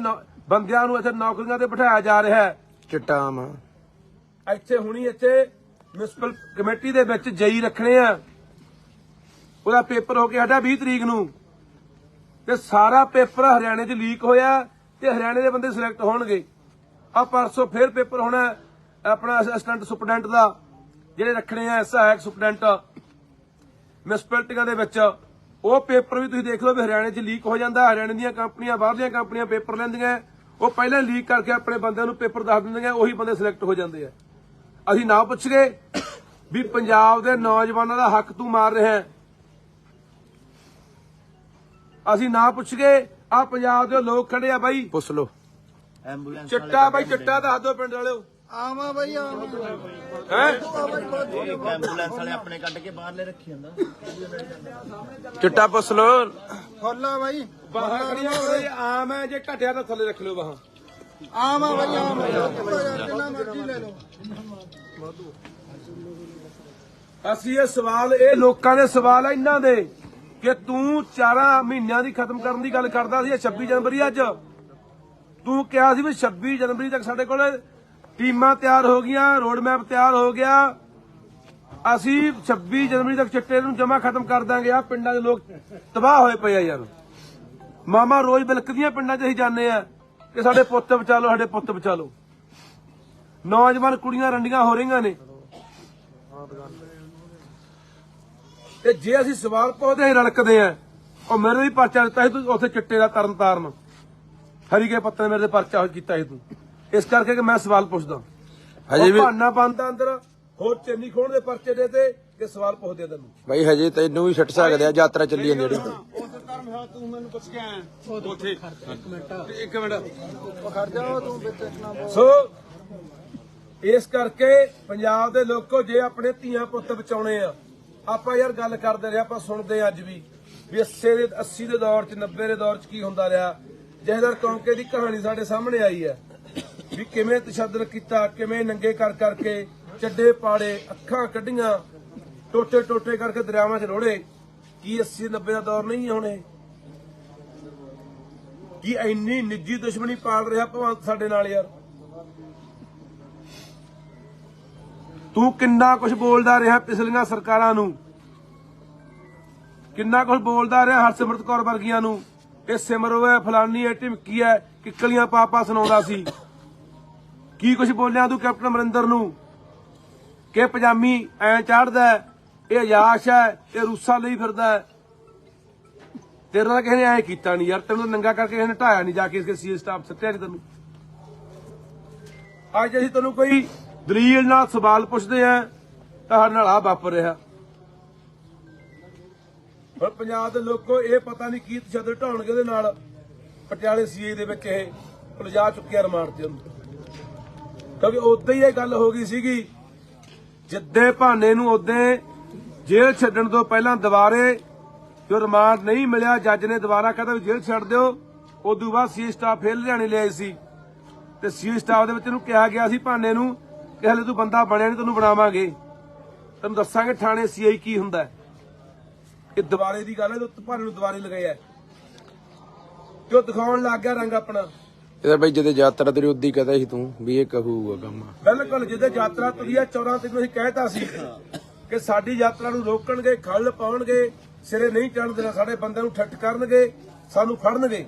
ਬੰਦਿਆਂ ਨੂੰ ਇੱਥੇ ਨੌਕਰੀਆਂ ਤੇ ਬਿਠਾਇਆ ਜਾ ਰਿਹਾ ਹੈ। ਚਿੱਟਾ ਆਮ ਇੱਥੇ ਹੁਣੀ ਇੱਥੇ ਮਿਊਨਿਸਪਲ ਕਮੇਟੀ ਦੇ ਵਿੱਚ ਜਈ ਰੱਖਣੇ ਆ, ਉਹਦਾ ਪੇਪਰ ਹੋ ਕੇ ਸਾਡਾ 20 ਤਰੀਕ ਨੂੰ, ਤੇ ਸਾਰਾ ਪੇਪਰ ਹਰਿਆਣੇ 'ਚ ਲੀਕ ਹੋਇਆ ਤੇ ਹਰਿਆਣੇ ਦੇ ਬੰਦੇ ਸਿਲੈਕਟ ਹੋਣਗੇ। ਆ ਪਰਸੋਂ ਫੇਰ ਪੇਪਰ ਹੋਣਾ ਆਪਣਾ ਅਸਿਸਟੈਂਟ ਸੁਪਰਡੈਂਟ ਦਾ, ਜਿਹੜੇ ਰੱਖਣੇ ਆ ਸਹਾਇਕ ਸੁਪਰਡੈਂਟ ਮਿਊਨਿਸਪੈਲਿਟੀਆਂ ਦੇ ਵਿੱਚ। ਉਹ ਪੇਪਰ ਵੀ ਤੁਸੀਂ ਦੇਖ ਲਓ ਵੀ ਹਰਿਆਣੇ 'ਚ ਲੀਕ ਹੋ ਜਾਂਦਾ। ਹਰਿਆਣੇ ਦੀਆਂ ਕੰਪਨੀਆਂ, ਬਾਹਰਲੀਆਂ ਕੰਪਨੀਆਂ ਪੇਪਰ ਲੈਂਦੀਆਂ, ਉਹ ਪਹਿਲਾਂ ਲੀਕ ਕਰਕੇ ਆਪਣੇ ਬੰਦਿਆਂ ਨੂੰ ਪੇਪਰ ਦੱਸ ਦਿੰਦੀਆਂ, ਉਹੀ ਬੰਦੇ ਸਿਲੈਕਟ ਹੋ ਜਾਂਦੇ ਆ। ਅਸੀਂ ਨਾ ਪੁੱਛ ਗਏ ਵੀ ਪੰਜਾਬ ਦੇ ਨੌਜਵਾਨਾਂ ਦਾ ਹੱਕ ਤੂੰ ਮਾਰ ਰਿਹਾ, ਅਸੀਂ ਨਾ ਪੁੱਛ ਗਏ ਆ ਪੰਜਾਬ ਦੇ ਲੋਕ ਖੜੇ ਆ ਬਾਈ, ਪੁੱਛ ਲੋ। ਐਂਬੂਲੈਂਸ ਚਿੱਟਾ ਬਾਈ, ਚਿੱਟਾ ਦੱਸ ਦਿਓ ਪਿੰਡ ਵਾਲਿਓ। ਆਵਾਂ ਬਾਈ ਆਵਾਂ ਹੈ ਐਂਬੂਲੈਂਸ ਵਾਲੇ ਆਪਣੇ ਕੱਢ ਕੇ ਬਾਹਰਲੇ ਰੱਖੀ ਜਾਂਦਾ। ਚਿੱਟਾ ਪੁੱਛ ਲੋ। ਫੁੱਲਾ ਬਾਈ, ਬਾਹਾਂ ਖੜੀਆਂ ਹੋਏ ਆਮ ਹੈ, ਜੇ ਘਟਿਆ ਤਾਂ ਥੱਲੇ ਰੱਖ ਲਿਓ ਬਾਹਾਂ। ਆਵਾਂ ਬਾਈ ਆਵਾਂ, ਜਿੰਨਾ ਮਰਜ਼ੀ ਲੈ ਲਓ। ਅਸੀਂ ਇਹ ਸਵਾਲ, ਇਹ ਲੋਕਾਂ ਦੇ ਸਵਾਲ ਆ ਇਹਨਾਂ ਦੇ ਕਿ ਤੂੰ 4 ਮਹੀਨਿਆਂ ਦੀ ਖਤਮ ਕਰਨ ਦੀ ਗੱਲ ਕਰਦਾ ਸੀ। 26 ਜਨਵਰੀ ਅੱਜ ਤੂੰ ਕਿਹਾ ਸੀ ਵੀ 26 ਜਨਵਰੀ ਤੱਕ ਸਾਡੇ ਕੋਲ ਟੀਮਾਂ ਤਿਆਰ ਹੋ ਗਈਆਂ, ਰੋਡ ਮੈਪ ਤਿਆਰ ਹੋ ਗਿਆ, ਅਸੀਂ 26 ਜਨਵਰੀ ਤੱਕ ਚਿੱਟੇ ਨੂੰ ਜਮਾ ਖਤਮ ਕਰ ਦਾਂਗੇ। ਆ ਪਿੰਡਾਂ ਦੇ ਲੋਕ ਤਬਾਹ ਹੋਏ ਪਏ ਆ ਯਾਰ, ਮਾਮਾ ਰੋਜ਼ ਬਿਲਕਦੀਆਂ ਪਿੰਡਾਂ 'ਚ ਅਸੀਂ ਜਾਂਦੇ ਆ ਕਿ ਸਾਡੇ ਪੁੱਤ ਬਚਾ ਲਓ, ਸਾਡੇ ਪੁੱਤ ਬਚਾ ਲਓ। ਨੌਜਵਾਨ ਕੁੜੀਆਂ ਰੰਡੀਆਂ ਹੋ ਰਹੀਆਂ ਨੇ, ਤੇ ਜੇ ਅਸੀਂ ਸਵਾਲ ਪੁੱਛਦੇ ਰੜਕਦੇ ਆ। ਉਹ ਮੇਰੇ ਵੀ ਪਰਚਾ ਦਿੱਤਾ ਸੀ ਤੂੰ ਉੱਥੇ ਚਿੱਟੇ ਦਾ ਤਰਨ ਤਾਰਨ ਹਰੀਕੇ ਪੱਤੇ ਮੇਰੇ ਤੇ ਪਰਚਾ ਕੀਤਾ ਸੀ ਤੂੰ, ਇਸ ਕਰਕੇ ਕਿ ਮੈਂ ਸਵਾਲ ਪੁੱਛਦਾ। ਹਜੇ ਵੀ ਭਾਨਾ ਬੰਦਾ ਅੰਦਰ ਹੋਰ ਚੰਨੀ ਖੋਣ ਦੇ ਪਰਚੇ ਦੇ ਤੇ ਕਿ ਸਵਾਲ ਪੁੱਛਦੇ ਤੈਨੂੰ ਬਾਈ ਹਜੇ ਤੈਨੂੰ ਵੀ ਛੱਡ ਸਕਦੇ ਆ, ਯਾਤਰਾ ਚੱਲੀ ਜਾਂਦੀ ਜਿਹੜੀ। ਤੂੰ ਮੈਨੂੰ ਪੁੱਛ ਕੇ ਆਇਆ ਉੱਥੇ ਇੱਕ ਮਿੰਟ ਖੜ ਜਾ, ਤੂੰ ਵਿੱਚ ਨਾ ਬੋਲ। ਸੋ ਇਸ ਕਰਕੇ ਪੰਜਾਬ ਦੇ ਲੋਕੋ, ਜੇ ਆਪਣੇ ਧੀਆਂ ਪੁੱਤ ਬਚਾਉਣੇ ਆ, ਆਪਾਂ ਯਾਰ ਗੱਲ ਕਰਦੇ ਰਹੇ, ਆਪਾਂ ਸੁਣਦੇ ਅੱਜ ਵੀ 80 ਦੇ ਦੌਰ 'ਚ, 90 ਦੇ ਦੌਰ 'ਚ ਕੀ ਹੁੰਦਾ ਰਿਹਾ। ਜਹਦਰ ਕੌਂਕੇ ਦੀ ਕਹਾਣੀ ਸਾਡੇ ਸਾਹਮਣੇ ਆਈ ਹੈ ਵੀ ਕਿਵੇਂ ਤਸ਼ੱਦਦ ਕੀਤਾ, ਕਿਵੇਂ ਨੰਗੇ ਕਰ ਕਰਕੇ ਚੱਡੇ ਪਾੜੇ, ਅੱਖਾਂ ਕੱਢੀਆਂ, ਟੋਟੇ ਟੋਟੇ ਕਰਕੇ ਦਰਿਆਵਾਂ 'ਚ ਰੋੜੇ। ਕੀ 80-90 ਦਾ ਦੌਰ ਨਹੀਂ ਹੈ ਹੁਣ ਇਹ? ਕੀ ਇੰਨੀ ਨਿੱਜੀ ਦੁਸ਼ਮਣੀ ਪਾਲ ਰਿਹਾ ਭਗਵੰਤ ਸਾਡੇ ਨਾਲ ਯਾਰ? ਤੂੰ ਕਿੰਨਾ ਕੁਝ ਬੋਲਦਾ ਰਿਹਾ ਪਿਛਲੀਆਂ ਸਰਕਾਰਾਂ ਨੂੰ, ਕਿੰਨਾ ਕੁਝ ਬੋਲਦਾ ਰਿਹਾ ਹਰਸਿਮਰਤ ਕੌਰ ਵਰਗੀਆਂ ਨੂੰ ਇਹ ਸਿਮਰੋ ਹੈ, ਫਲਾਨੀ ਹੈ, ਢਿਮਕੀ ਹੈ, ਕਿੱਕਲੀਆਂ ਪਾਪਾ ਸੁਣਾਉਂਦਾ ਸੀ। ਕੀ ਕੁਛ ਬੋਲਿਆ ਤੂੰ ਕੈਪਟਨ ਅਮਰਿੰਦਰ ਨੂੰ ਕਿ ਪਜਾਮੀ ਐ ਚੜਦਾ, ਇਹ ਯਾਸ਼ ਹੈ, ਇਹ ਰੂਸਾ ਲਈ ਫਿਰਦਾ ਹੈ। ਤੇਰੇ ਨਾਲ ਕਿਸੇ ਨੇ ਐ ਕੀਤਾ ਨਹੀਂ ਯਾਰ, ਤੈਨੂੰ ਨੰਗਾ ਕਰਕੇ ਕਿਸੇ ਨੇ ਢਾਇਆ ਨਹੀਂ, ਜਾ ਕੇ ਇਸਕੇ ਸੀ ਸਟਾਫ ਸੱਤਿਆ ਨਹੀਂ ਤੈਨੂੰ। ਅੱਜ ਅਸੀਂ ਤੈਨੂੰ ਕੋਈ ਦਲੀਲ ਨਾਲ ਸਵਾਲ ਪੁੱਛਦੇ ਆ ਤਾਂ ਸਾਡੇ ਨਾਲ ਆ ਵਾਪਰ ਰਿਹਾ। ਪਰ ਪੰਜਾਬ ਦੇ ਲੋਕੋ ਇਹ ਪਤਾ ਨਹੀਂ ਕੀ ਤਸ਼ੱਦਦ ਢਾਉਣਗੇ ਉਹਦੇ ਨਾਲ। ਪਟਿਆਲੇ ਸੀਏ ਦੇ ਵਿੱਚ ਇਹ ਉਲਝਾ ਚੁੱਕਿਆ ਰਿਮਾਂਡ ਤੇ ਉਹਨੂੰ, ਕਿਉਂਕਿ ਉਦੋਂ ਹੀ ਇਹ ਗੱਲ ਹੋ ਗਈ ਸੀਗੀ। ਜਿੱਦੇ ਭਾਨੇ ਨੂੰ ਉਦੋਂ ਜੇਲ੍ਹ ਛੱਡਣ ਤੋਂ ਪਹਿਲਾਂ ਦੁਬਾਰੇ ਜੋ ਰਿਮਾਂਡ ਨਹੀਂ ਮਿਲਿਆ, ਜੱਜ ਨੇ ਦੁਬਾਰਾ ਕਹਿੰਦਾ ਵੀ ਜੇਲ੍ਹ ਛੱਡ ਦਿਓ। ਉਦੋਂ ਬਾਅਦ ਸੀ ਸਟਾਫ ਫੇਰ ਲੁਧਿਆਣੇ ਲਿਆਏ ਸੀ ਤੇ ਸੀ ਸਟਾਫ ਦੇ ਵਿੱਚ ਇਹਨੂੰ ਕਿਹਾ ਗਿਆ ਸੀ ਭਾਨੇ ਨੂੰ ਕਿ ਹਲੇ ਤੂੰ ਬੰਦਾ ਬਣਿਆ ਨਹੀਂ, ਤੈਨੂੰ ਬਣਾਵਾਂਗੇ, ਤੈਨੂੰ ਦੱਸਾਂਗੇ ਥਾਣੇ ਸੀਆਈ ਕੀ ਹੁੰਦਾ ਹੈ। ਇਹ ਦੁਬਾਰੇ ਦੀ ਗੱਲ ਹੈ, ਤੇ ਭਾਨੇ ਨੂੰ ਦੁਬਾਰੇ ਲਗਾਇਆ ਕਿਉਂ? ਦਿਖਾਉਣ ਲੱਗ ਗਿਆ ਰੰਗ ਆਪਣਾ। ਇਹਦਾ ਬਈ ਜਦੋਂ ਯਾਤਰਾ ਤੇਰੀ ਉਦੀ ਕਹਦਾ ਸੀ ਤੂੰ ਵੀ ਇਹ ਕਹੂਗਾ ਕੰਮ। ਬਿਲਕੁਲ, ਜਿਹਦੇ ਯਾਤਰਾ ਤੁਰੀ ਆ 14 ਤਰੀਕ ਨੂੰ ਅਸੀਂ ਕਹਿਤਾ ਸੀ ਕਿ ਸਾਡੀ ਯਾਤਰਾ ਨੂੰ ਰੋਕਣਗੇ, ਖੱਲ ਪਾਉਣਗੇ, ਸਿਰੇ ਨਹੀਂ ਚੜ੍ਹਨ ਦੇਣਾ, ਸਾਡੇ ਬੰਦਿਆਂ ਨੂੰ ਠੱਠ ਕਰਨਗੇ, ਸਾਨੂੰ ਫੜਨਗੇ,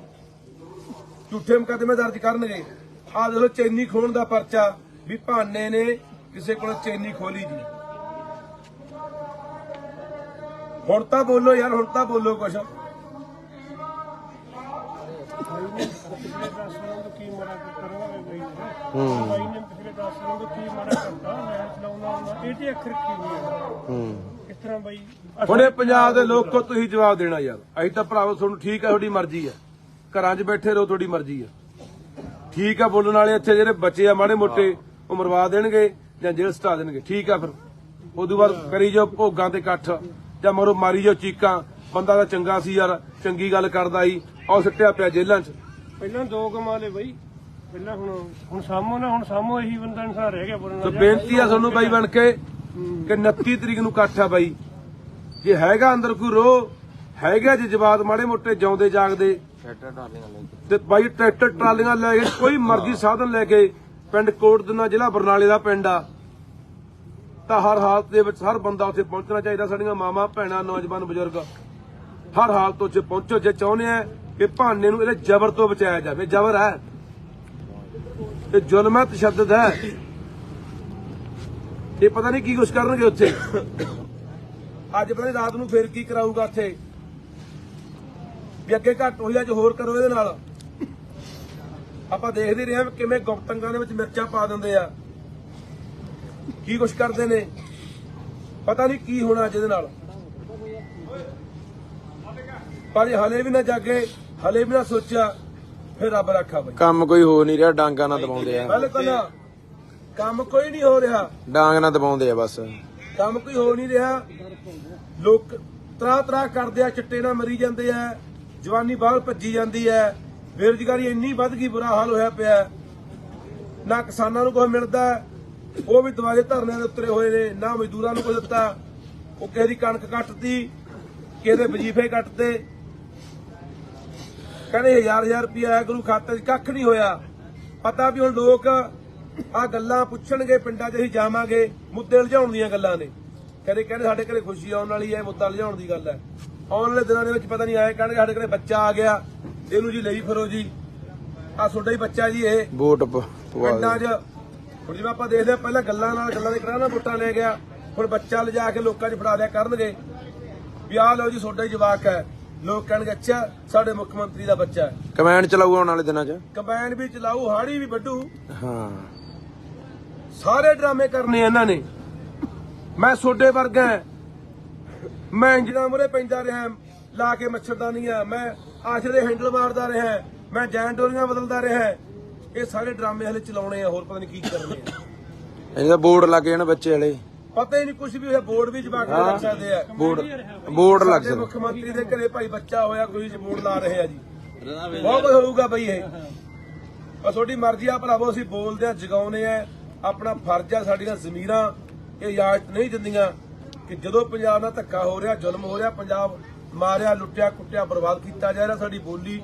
ਝੂਠੇ ਮੁਕੱਦਮੇ ਦਰਜ ਕਰਨਗੇ। ਆਹ ਦੇਖੋ ਚੈਨੀ ਖੋਣ ਦਾ ਪਰਚਾ ਵੀ ਭਾਨੇ ਨੇ ਕਿਸੇ ਕੋਲ ਚੈਨੀ ਖੋਲੀ ਜੀ। ਹੁਣ ਤਾਂ ਬੋਲੋ ਯਾਰ, ਹੁਣ ਤਾਂ ਬੋਲੋ ਕੁਛ। ਪਿਛਲੇ 10 ਸਾਲਾਂ ਤੋਂ ਕੀ ਮਾੜਾ ਕਰਵਾਵੇ ਬਈ ਬਾਈ ਨੇ ਪਿਛਲੇ 10 ਸਾਲਾਂ ਤੋਂ ਕੀ ਮਾੜਾ ਕਰਤਾ, ਮੈਂ ਚਲਾਉਂਦਾ ਹੁੰਦਾ ਇਹ ਤੇ ਅੱਖਰ ਕੀ ਨਹੀਂ ਕਿਸ ਤਰ੍ਹਾਂ ਬਈ। ਹੁਣ ਇਹ ਪੰਜਾਬ ਦੇ ਲੋਕੋ ਤੁਸੀਂ ਜਵਾਬ ਦੇਣਾ ਯਾਰ। ਅਸੀਂ ਤਾਂ ਭਰਾਵੋ ਤੁਹਾਨੂੰ ਠੀਕ ਹੈ, ਤੁਹਾਡੀ ਮਰਜ਼ੀ ਹੈ, ਘਰਾਂ 'ਚ ਬੈਠੇ ਰਹੋ, ਤੁਹਾਡੀ ਮਰਜ਼ੀ ਹੈ, ਠੀਕ ਆ। ਬੋਲਣ ਵਾਲੇ ਇੱਥੇ ਜਿਹੜੇ ਬੱਚੇ ਆ ਮਾੜੇ ਮੋਟੇ ਉਹ ਮਰਵਾ ਦੇਣਗੇ ਜਾਂ ਜੇਲ੍ਹ ਸਟਾ ਦੇਣਗੇ, ਠੀਕ ਆ। ਫਿਰ ਉਦੋਂ ਬਾਅਦ ਕਰੀ ਜਾਓ ਭੋਗਾਂ ਤੇ ਇਕੱਠ ਜਾਂ ਮਰੋ ਮਾਰੀ ਜਾਓ ਚੀਕਾਂ। ਬੰਦਾ ਤਾਂ ਚੰਗਾ ਸੀ ਯਾਰ, ਚੰਗੀ ਗੱਲ ਕਰਦਾ ਸੀ, ਉਹ ਸਿੱਟਿਆ ਪਿਆ ਜੇਲ੍ਹਾਂ 'ਚ। ਪਹਿਲਾਂ 2 ਕਮਾ ਲਏ ਬਈ, ਪਹਿਲਾਂ ਹੁਣ ਸਾਮੋ ਨਾ, ਹੁਣ ਸਾਮੋ ਇਹੀ ਬੰਦਾ ਇਨਸਾਨ ਰਹਿ ਗਿਆ ਬੋਲਣ ਤੇ ਦਾ। ਬੇਨਤੀ ਆ ਤੁਹਾਨੂੰ ਬਾਈ ਬਣ ਕੇ ਕਿ 29 ਤਰੀਕ ਨੂੰ ਇਕੱਠ ਆ ਬਾਈ। ਜੇ ਹੈਗਾ ਅੰਦਰ ਕੋਈ ਰੋਹ ਹੈਗਾ, ਜੇ ਜਵਾਬ ਮਾੜੇ ਮੋਟੇ ਜਿਉਂਦੇ ਜਾਗਦੇ ਤੇ ਬਾਈ ਟਰੈਕਟਰ ਟਰਾਲੀਆਂ ਲੈ ਕੇ ਕੋਈ ਮਰਜ਼ੀ ਸਾਧਨ ਲੈ ਕੇ ਪਿੰਡ ਕੋਟਦਨਾ ਜ਼ਿਲ੍ਹਾ ਬਰਨਾਲੇ ਦਾ ਪਿੰਡ ਆ, ਤਾਂ ਹਰ ਹਾਲਤ ਦੇ ਵਿੱਚ ਹਰ ਬੰਦਾ ਉੱਥੇ ਪਹੁੰਚਣਾ ਚਾਹੀਦਾ। ਸਾਡੀਆਂ ਮਾਵਾਂ ਭੈਣਾਂ ਨੌਜਵਾਨ ਬਜ਼ੁਰਗ ਹਰ ਹਾਲਤ ਉੱਥੇ ਪਹੁੰਚੋ ਜੇ ਚਾਹੁੰਦੇ ਆ ਕਿ ਭਾਨੇ ਨੂੰ ਇਹਦੇ ਜ਼ਬਰ ਤੋਂ ਬਚਾਇਆ ਜਾਵੇ। ਜ਼ਬਰ ਹੈ, ਇਹ ਜ਼ੁਲਮ ਹੈ, ਤਸ਼ੱਦਦ ਹੈ। ਇਹ ਪਤਾ ਨਹੀਂ ਕੀ ਕੁਛ ਕਰਨਗੇ ਉੱਥੇ। ਅੱਜ ਪਤਾ ਨਹੀਂ ਰਾਤ ਨੂੰ ਫੇਰ ਕੀ ਕਰਾਊਗਾ ਉੱਥੇ, ਵੀ ਅੱਗੇ ਘੱਟ ਹੋਈ ਅੱਜ ਹੋਰ ਕਰੋ ਇਹਦੇ ਨਾਲ। ਆਪਾਂ ਦੇਖਦੇ ਰਹੇ ਹਾਂ ਕਿਵੇਂ ਗੁਪਤੰਗਾਂ ਦੇ ਵਿੱਚ ਮਿਰਚਾਂ ਪਾ ਦਿੰਦੇ ਆ, ਕੀ ਕੁਛ ਕਰਦੇ ਨੇ। ਪਤਾ ਨਹੀਂ ਕੀ ਹੋਣਾ ਅੱਜ ਇਹਦੇ ਨਾਲ। ਪਰ ਇਹ ਹਲੇ ਵੀ ਨਾ ਜਾਗੇ, ਹਲੇ ਵੀ ਨਾ ਸੋਚਿਆ, ਫਿਰ ਰੱਬ ਰੱਖਾ ਬਈ। ਕੰਮ ਕੋਈ ਹੋ ਨਹੀਂ ਰਿਹਾ, ਡਾਂਗਾ ਨਾਲ ਦਬਾਉਂਦੇ ਆ। ਬਿਲਕੁਲ ਕੰਮ ਕੋਈ ਨਹੀਂ ਹੋ ਰਿਹਾ, ਡਾਂਗ ਨਾਲ ਦਬਾਉਂਦੇ ਆ ਬਸ। ਕੰਮ ਕੋਈ ਹੋ ਨਹੀਂ ਰਿਹਾ। ਲੋਕ ਤਰਾ ਕਰਦੇ ਆ, ਚਿੱਟੇ ਨਾਲ ਮਰੀ ਜਾਂਦੇ ਆ, ਜਵਾਨੀ ਬਾਹਰ ਭੱਜੀ ਜਾਂਦੀ ਹੈ, ਬੇਰੁਜ਼ਗਾਰੀ ਇੰਨੀ ਵੱਧ ਗਈ, ਬੁਰਾ ਹਾਲ ਹੋਇਆ ਪਿਆ। ਨਾ ਕਿਸਾਨਾਂ ਨੂੰ ਕੁਝ ਮਿਲਦਾ, ਉਹ ਵੀ ਦੁਆਰੇ ਧਰਨਿਆਂ ਦੇ ਉਤਰੇ ਹੋਏ ਨੇ, ਨਾ ਮਜ਼ਦੂਰਾਂ ਨੂੰ ਕੁਝ ਦਿੱਤਾ। ਉਹ ਕਿਸੇ ਦੀ ਕਣਕ ਕੱਟਤੀ, ਕਿਸੇ ਦੇ ਵਜੀਫੇ ਕੱਟਦੇ, ਕਹਿੰਦੇ 1000 ਰੁਪਇਆ ਆਇਆ ਗੁਰੂ ਖਾਤੇ 'ਚ, ਕੱਖ ਨਹੀਂ ਹੋਇਆ। ਪਤਾ ਵੀ ਹੁਣ ਲੋਕ ਆ ਗੱਲਾਂ ਪੁੱਛਣਗੇ, ਪਿੰਡਾਂ 'ਚ ਅਸੀਂ ਜਾਵਾਂਗੇ, ਮੁੱਦੇ ਲਿਜਾਉਣ ਦੀਆਂ ਗੱਲਾਂ ਨੇ। ਕਦੇ ਕਹਿੰਦੇ ਸਾਡੇ ਘਰੇ ਖੁਸ਼ੀ ਆਉਣ ਵਾਲੀ ਹੈ, ਮੁੱਦਾ ਲਿਜਾਉਣ ਦੀ ਗੱਲ ਹੈ। ਆਉਣ ਵਾਲੇ ਦਿਨਾਂ ਦੇ ਵਿੱਚ ਪਤਾ ਨਹੀਂ ਆਏ ਕਹਿਣਗੇ ਸਾਡੇ ਘਰੇ ਬੱਚਾ ਆ ਗਿਆ, ਇਹਨੂੰ ਜੀ ਲਈ ਫਿਰੋ ਜੀ, ਆ ਤੁਹਾਡਾ ਹੀ ਬੱਚਾ ਜੀ ਇਹ ਵੋਟ ਪਿੰਡਾਂ 'ਚ। ਹੁਣ ਜਿਵੇਂ ਆਪਾਂ ਦੇਖਦੇ ਆ ਪਹਿਲਾਂ ਗੱਲਾਂ ਦੇ ਕਰਾਣਾ ਵੋਟਾਂ ਲੈ ਗਿਆ, ਹੁਣ ਬੱਚਾ ਲਿਜਾ ਕੇ ਲੋਕਾਂ 'ਚ ਫੜਾ ਦਿਆ ਕਰਨਗੇ ਵੀ ਆਹ ਲਓ ਜੀ ਤੁਹਾਡਾ ਹੀ ਜਵਾਕ ਹੈ। ਲੋਕ ਕਹਿਣਗੇ ਅੱਛਾ ਸਾਡੇ ਮੁੱਖ ਮੰਤਰੀ ਦਾ ਬੱਚਾ ਹੈ। ਕਮੈਂਡ ਚਲਾਊ ਆਉਣ ਵਾਲੇ ਦਿਨਾਂ 'ਚ। ਕੰਬਾਈਨ ਵੀ ਚਲਾਊ, ਹਾੜੀ ਵੀ ਵੱਢੂ, ਹਾਂ ਸਾਰੇ ਡਰਾਮੇ ਕਰਨੇ ਇਹਨਾਂ ਨੇ। ਮੈਂ ਸੋਡੇ ਵਰਗਾ, ਮੈਂ ਇੰਜਣਾ ਮੁਰੇ ਪੈਂਦਾ ਰਿਹਾ ਲਾ ਕੇ ਮੱਛਰਦਾਨੀਆਂ, ਮੈਂ ਆਸ਼ਰੇ ਦੇ ਹੈਂਡਲ ਮਾਰਦਾ ਰਿਹਾ, ਮੈਂ ਜੈਨ ਡੋਰੀਆਂ ਬਦਲਦਾ ਰਿਹਾ। ਇਹ ਸਾਰੇ ਡਰਾਮੇ ਹਲੇ ਚਲਾਉਣੇ ਆ, ਹੋਰ ਪਤਾ ਨਹੀਂ ਕੀ ਕਰਨੇ ਆ। ਇਹਦਾ ਬੋਰਡ ਲੱਗ ਜਾਣ ਬੱਚੇ ਵਾਲੇ, ਪਤਾ ਹੀ ਨਹੀਂ ਕੁਝ ਵੀ ਹੋਇਆ। ਬੋਰਡ ਵੀ ਜਵਾਕ ਲੱਗ ਸਕਦੇ ਆ। ਬੋਰਡ ਲੱਗ ਸਾਡੇ ਸਕਦਾ। ਮੁੱਖ ਮੰਤਰੀ ਦੇ ਘਰੇ ਭਾਈ ਬੱਚਾ ਹੋਇਆ, ਕੋਈ ਬੋਰਡ ਲਾ ਰਹੇ ਆ ਜੀ। ਬਹੁਤ ਕੁਝ ਹੋਊਗਾ ਬਈ ਇਹ। ਪਰ ਤੁਹਾਡੀ ਮਰਜ਼ੀ ਆ ਭਰਾਵੋ, ਅਸੀਂ ਬੋਲਦੇ ਆ, ਜਗਾਉਨੇ ਆ, ਆਪਣਾ ਫਰਜ਼ ਆ। ਸਾਡੀਆਂ ਜ਼ਮੀਰਾਂ ਇਹ ਇਜਾਜ਼ਤ ਨਹੀਂ ਦਿੰਦੀਆਂ ਕਿ ਜਦੋਂ ਪੰਜਾਬ ਨਾਲ ਧੱਕਾ ਹੋ ਰਿਹਾ, ਜ਼ੁਲਮ ਹੋ ਰਿਹਾ, ਪੰਜਾਬ ਮਾਰਿਆ, ਲੁੱਟਿਆ, ਕੁੱਟਿਆ, ਬਰਬਾਦ ਕੀਤਾ ਜਾ ਰਿਹਾ, ਸਾਡੀ ਬੋਲੀ,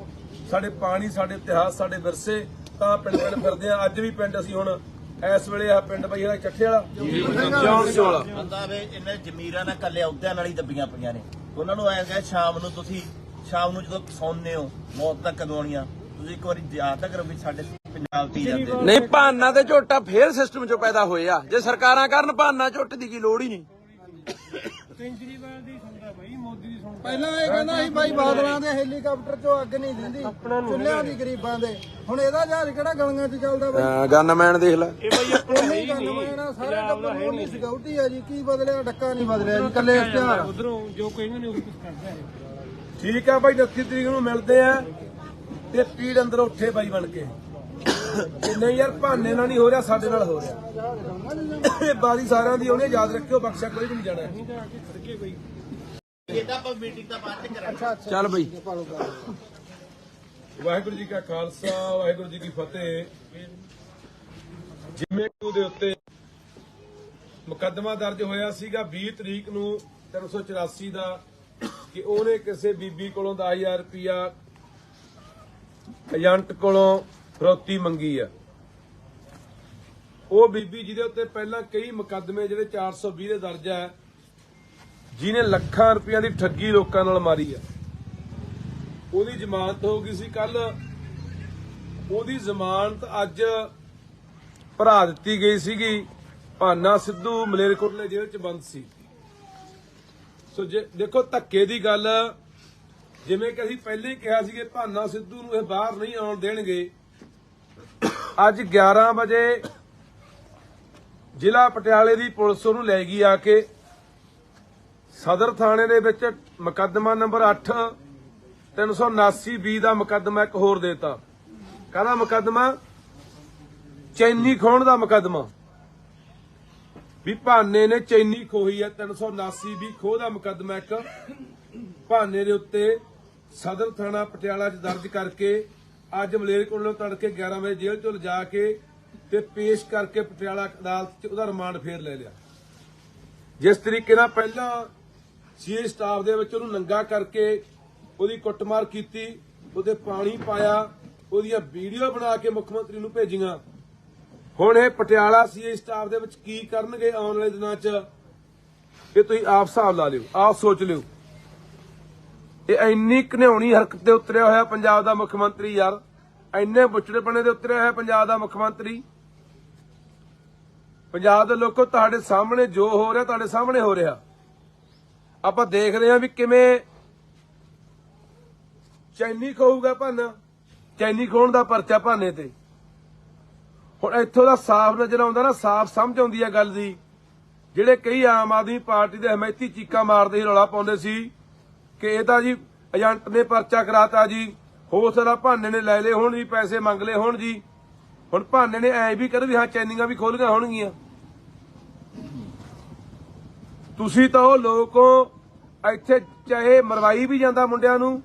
ਸਾਡੇ ਪਾਣੀ, ਸਾਡੇ ਇਤਿਹਾਸ, ਸਾਡੇ ਵਿਰਸੇ, ਤਾਂ ਪਿੰਡ ਫਿਰਦੇ ਆ। ਅੱਜ ਵੀ ਪਿੰਡ ਅਸੀਂ ਹੁਣ ਇਸ ਵੇਲੇ ਆ ਪਿੰਡ ਬਈ ਜਿਹੜਾ ਚੱਠੇ ਵਾਲਾ ਵਾਲਾ ਬੰਦਾ ਵੇ ਇਹਨੇ ਜ਼ਮੀਰਾਂ ਨਾਲ ਕੱਲੇ ਅਹੁਦਿਆਂ ਨਾਲ ਹੀ ਦੱਬੀਆਂ ਪਈਆਂ ਨੇ। ਉਹਨਾਂ ਨੂੰ ਐਂ ਕਹੇ ਸ਼ਾਮ ਨੂੰ ਤੁਸੀਂ ਸ਼ਾਮ ਨੂੰ ਜਦੋਂ ਸੌਂਦੇ ਹੋ ਮੌਤ ਤੱਕ ਕਦੋਂ ਆਉਣੀ ਆ ਤੁਸੀਂ ਇੱਕ ਵਾਰੀ ਯਾਦ ਤਾਂ ਕਰੋ ਵੀ ਸਾਡੇ ਪੰਜਾਬ ਦੀ ਜਾਂਦੇ ਨੇ। ਨਹੀਂ ਭਾਨਾ ਤੇ ਝੋਟਾ ਫੇਰ ਸਿਸਟਮ ਚੋਂ ਪੈਦਾ ਹੋਏ ਆ। ਜੇ ਸਰਕਾਰਾਂ ਕਰਨ ਭਾਨਾ ਝੋਟ ਦੀ ਕੀ ਲੋੜ ਹੀ ਨਹੀਂ। ਕੇਜਰੀਵਾਲ ਦੀ ਸੁਣਦਾ ਬਾਈ, ਮੋਦੀ ਦੀ ਸੁਣਦਾ। ਪਹਿਲਾਂ ਇਹ ਕਹਿੰਦਾ ਸੀ ਬਾਈ ਬਾਦਲਾਂ ਦੇ ਹੈਲੀਕਾਪਟਰ ਚੋਂ ਅੱਗ ਨਹੀਂ ਦਿੰਦੀ ਚੁੱਲ੍ਹਿਆਂ ਦੀ ਗਰੀਬਾਂ ਦੇ। ਹੁਣ ਇਹਦਾ ਜਹਾਜ਼ ਕਿਹੜਾ ਗਲੀਆਂ 'ਚ ਚੱਲਦਾ ਬਾਈ? ਗਨਮੈਨ ਦੇਖ ਲੈ। ਇਹ ਬਾਈ ਆਪਣਾ ਹੈ ਹੀ ਗਨਮੈਨ ਸਾਰੇ ਟੱਬਰ ਨੂੰ ਨਹੀਂ ਸਿਕਿਉਰਿਟੀ ਹੈ ਜੀ। ਕੀ ਬਦਲਿਆ? ਡੱਕਾ ਨਹੀਂ ਬਦਲਿਆ ਜੀ, ਕੱਲੇ ਇਸ਼ਤਿਹਾਰ। ਉਧਰੋਂ ਜੋ ਕਹਿੰਦੇ ਨੇ ਉਹ ਕੁਝ ਕਰਦਾ ਹੈ। ਠੀਕ ਆ ਬਾਈ, 29 ਤਰੀਕ ਨੂੰ ਮਿਲਦੇ ਆ ਤੇ ਪੀੜ ਅੰਦਰ ਉੱਠੇ ਬਾਈ ਬਣ ਕੇ। ਨਹੀਂ ਯਾਰ ਭਾਨੇ ਨਾਲ ਨਹੀਂ ਹੋ ਰਿਹਾ, ਸਾਡੇ ਨਾਲ ਹੋ ਰਿਹਾ। ਇਹ ਬਾਰੀ ਸਾਰਿਆਂ ਦੀ ਉਹਨੇ ਯਾਦ ਰੱਖਿਓ, ਬਖਸ਼ਾ ਕੋਈ ਵੀ ਨਹੀਂ ਜਾਣਾ। ਇਹਦਾ ਆਪਾਂ ਮੀਟਿੰਗ ਤਾਂ ਬਾਅਦ ਚ ਕਰਾਂਗੇ। ਚੱਲ ਬਈ। ਵਾਹਿਗੁਰੂ ਜੀ ਕਾ ਖਾਲਸਾ, ਵਾਹਿਗੁਰੂ ਜੀ ਕੀ ਫਤਿਹ। ਜਿਵੇਂ ਕਿ ਉਹਦੇ ਉੱਤੇ ਮੁਕੱਦਮਾ ਦਰਜ ਹੋਇਆ ਸੀਗਾ 20 ਤਰੀਕ ਨੂੰ 384 ਦਾ ਕਿ ਉਹਨੇ ਕਿਸੇ ਬੀਬੀ ਕੋਲੋਂ 10,000 ਰੁਪਇਆ ਏਜੰਟ ਕੋਲੋਂ ਫਰੋਤੀ ਮੰਗੀ ਆ। ਉਹ ਬੀਬੀ ਜਿਹਦੇ ਉੱਤੇ ਪਹਿਲਾਂ ਕਈ ਮੁਕੱਦਮੇ ਜਿਹੜੇ 420 ਦੇ ਦਰਜ ਆ, ਜਿਹਨੇ ਲੱਖਾਂ ਰੁਪਈਆਂ ਦੀ ਠੱਗੀ ਲੋਕਾਂ ਨਾਲ ਮਾਰੀ ਆ, ਉਹਦੀ ਜ਼ਮਾਨਤ ਹੋ ਗਈ ਸੀ ਕੱਲ। ਉਹਦੀ ਜ਼ਮਾਨਤ ਅੱਜ ਭਰਾ ਦਿੱਤੀ ਗਈ ਸੀਗੀ। ਭਾਨਾ ਸਿੱਧੂ ਮਲੇਰਕੋਟਲੇ ਜੇਲ੍ਹ 'ਚ ਬੰਦ ਸੀ। ਸੋ ਜੇ ਦੇਖੋ ਧੱਕੇ ਦੀ ਗੱਲ, ਜਿਵੇਂ ਕਿ ਅਸੀਂ ਪਹਿਲੇ ਹੀ ਕਿਹਾ ਸੀ ਕਿ ਭਾਨਾ ਸਿੱਧੂ ਨੂੰ ਇਹ ਬਾਹਰ ਨਹੀਂ ਆਉਣ ਦੇਣਗੇ। ਅੱਜ 11 ਵਜੇ ਜ਼ਿਲ੍ਹਾ ਪਟਿਆਲੇ ਦੀ ਪੁਲਿਸ ਉਹਨੂੰ ਲੈ ਗਈ ਆ ਕੇ ਸਦਰ ਥਾਣੇ ਦੇ ਵਿੱਚ। ਮੁਕੱਦਮਾ ਨੰਬਰ 8 379B ਦਾ ਮੁਕੱਦਮਾ ਇੱਕ ਹੋਰ ਦੇਤਾ। ਕਾਹਦਾ ਮੁਕੱਦਮਾ? ਚੈਨੀ ਖੋਹਣ ਦਾ ਮੁਕੱਦਮਾ। ਵੀ ਭਾਨੇ ਨੇ ਚੈਨੀ ਖੋਹੀ ਹੈ। 379B ਖੋਹ ਦਾ ਮੁਕੱਦਮਾ ਇੱਕ ਭਾਨੇ ਦੇ ਉੱਤੇ ਸਦਰ ਥਾਣਾ ਪਟਿਆਲਾ 'ਚ ਦਰਜ ਕਰਕੇ ਅੱਜ ਮਲੇਰਕੋਟਲੇ ਤੜਕੇ 11 ਵਜੇ ਜੇਲ੍ਹ 'ਚੋਂ ਲਿਜਾ ਕੇ ਤੇ ਪੇਸ਼ ਕਰਕੇ ਪਟਿਆਲਾ ਅਦਾਲਤ 'ਚ ਉਹਦਾ ਰਿਮਾਂਡ ਫੇਰ ਲੈ ਲਿਆ। ਜਿਸ ਤਰੀਕੇ ਨਾਲ ਪਹਿਲਾਂ ਸੀਏ ਸਟਾਫ ਦੇ ਵਿੱਚ ਉਹਨੂੰ ਨੰਗਾ ਕਰਕੇ ਉਹਦੀ ਕੁੱਟਮਾਰ ਕੀਤੀ, ਉਹਦੇ ਪਾਣੀ ਪਾਇਆ, ਉਹਦੀਆਂ ਵੀਡੀਓ ਬਣਾ ਕੇ ਮੁੱਖ ਮੰਤਰੀ ਨੂੰ ਭੇਜੀਆਂ। ਹੁਣ ਇਹ ਪਟਿਆਲਾ ਸੀਏ ਸਟਾਫ ਦੇ ਵਿੱਚ ਕੀ ਕਰਨਗੇ ਆਉਣ ਵਾਲੇ ਦਿਨਾਂ 'ਚ, ਇਹ ਤੁਸੀਂ ਆਪ ਹਿਸਾਬ ਲਾ ਲਿਓ, ਆਪ ਸੋਚ ਲਿਓ। ਇਹ ਇੰਨੀ ਘਿਨਾਉਣੀ ਹਰਕਤ ਤੇ ਉਤਰਿਆ ਹੋਇਆ ਪੰਜਾਬ ਦਾ ਮੁੱਖ ਮੰਤਰੀ ਯਾਰ, ਇੰਨੇ ਬੁੱਚੜੇਪਣੇ ਦੇ ਉਤਰਿਆ ਹੋਇਆ ਪੰਜਾਬ ਦਾ ਮੁੱਖ ਮੰਤਰੀ। ਪੰਜਾਬ ਦੇ ਲੋਕੋ, ਤੁਹਾਡੇ ਸਾਹਮਣੇ ਜੋ ਹੋ ਰਿਹਾ ਤੁਹਾਡੇ ਸਾਹਮਣੇ ਹੋ ਰਿਹਾ। ਆਪਾਂ ਦੇਖ ਰਹੇ ਹਾਂ ਵੀ ਕਿਵੇਂ ਚੈਨੀ ਖੋਊਗਾ ਭਾਨਾ। ਚੈਨੀ ਖੋਹਣ ਦਾ ਪਰਚਾ ਭਾਨੇ ਤੇ। ਹੁਣ ਇੱਥੋਂ ਦਾ ਸਾਫ਼ ਨਜ਼ਰ ਆਉਂਦਾ ਨਾ, ਸਾਫ਼ ਸਮਝ ਆਉਂਦੀ ਹੈ ਗੱਲ ਦੀ। ਜਿਹੜੇ ਕਈ ਆਮ ਆਦਮੀ ਪਾਰਟੀ ਦੇ ਹਮਾਇਤੀ ਚੀਕਾਂ ਮਾਰਦੇ ਸੀ, ਰੌਲਾ ਪਾਉਂਦੇ ਸੀ ਕਿ ਇਹ ਤਾਂ ਜੀ ਏਜੰਟ ਨੇ ਪਰਚਾ ਕਰਾਤਾ ਜੀ, ਹੋ ਸਕਦਾ ਭਾਨੇ ਨੇ ਲੈ ਲਏ ਹੋਣ ਜੀ, ਪੈਸੇ ਮੰਗ ਲਏ ਹੋਣ ਜੀ। ਹੁਣ ਭਾਨੇ ਨੇ ਐ ਵੀ ਕਰ ਵੀ ਹਾਂ ਚੈਨੀਆਂ ਵੀ ਖੋਲੀਆਂ ਹੋਣਗੀਆਂ। ਤੁਸੀਂ ਤਾਂ ਉਹ ਲੋਕੋ, ਇੱਥੇ ਚਾਹੇ ਮਰਵਾਈ ਵੀ ਜਾਂਦਾ ਮੁੰਡਿਆਂ ਨੂੰ,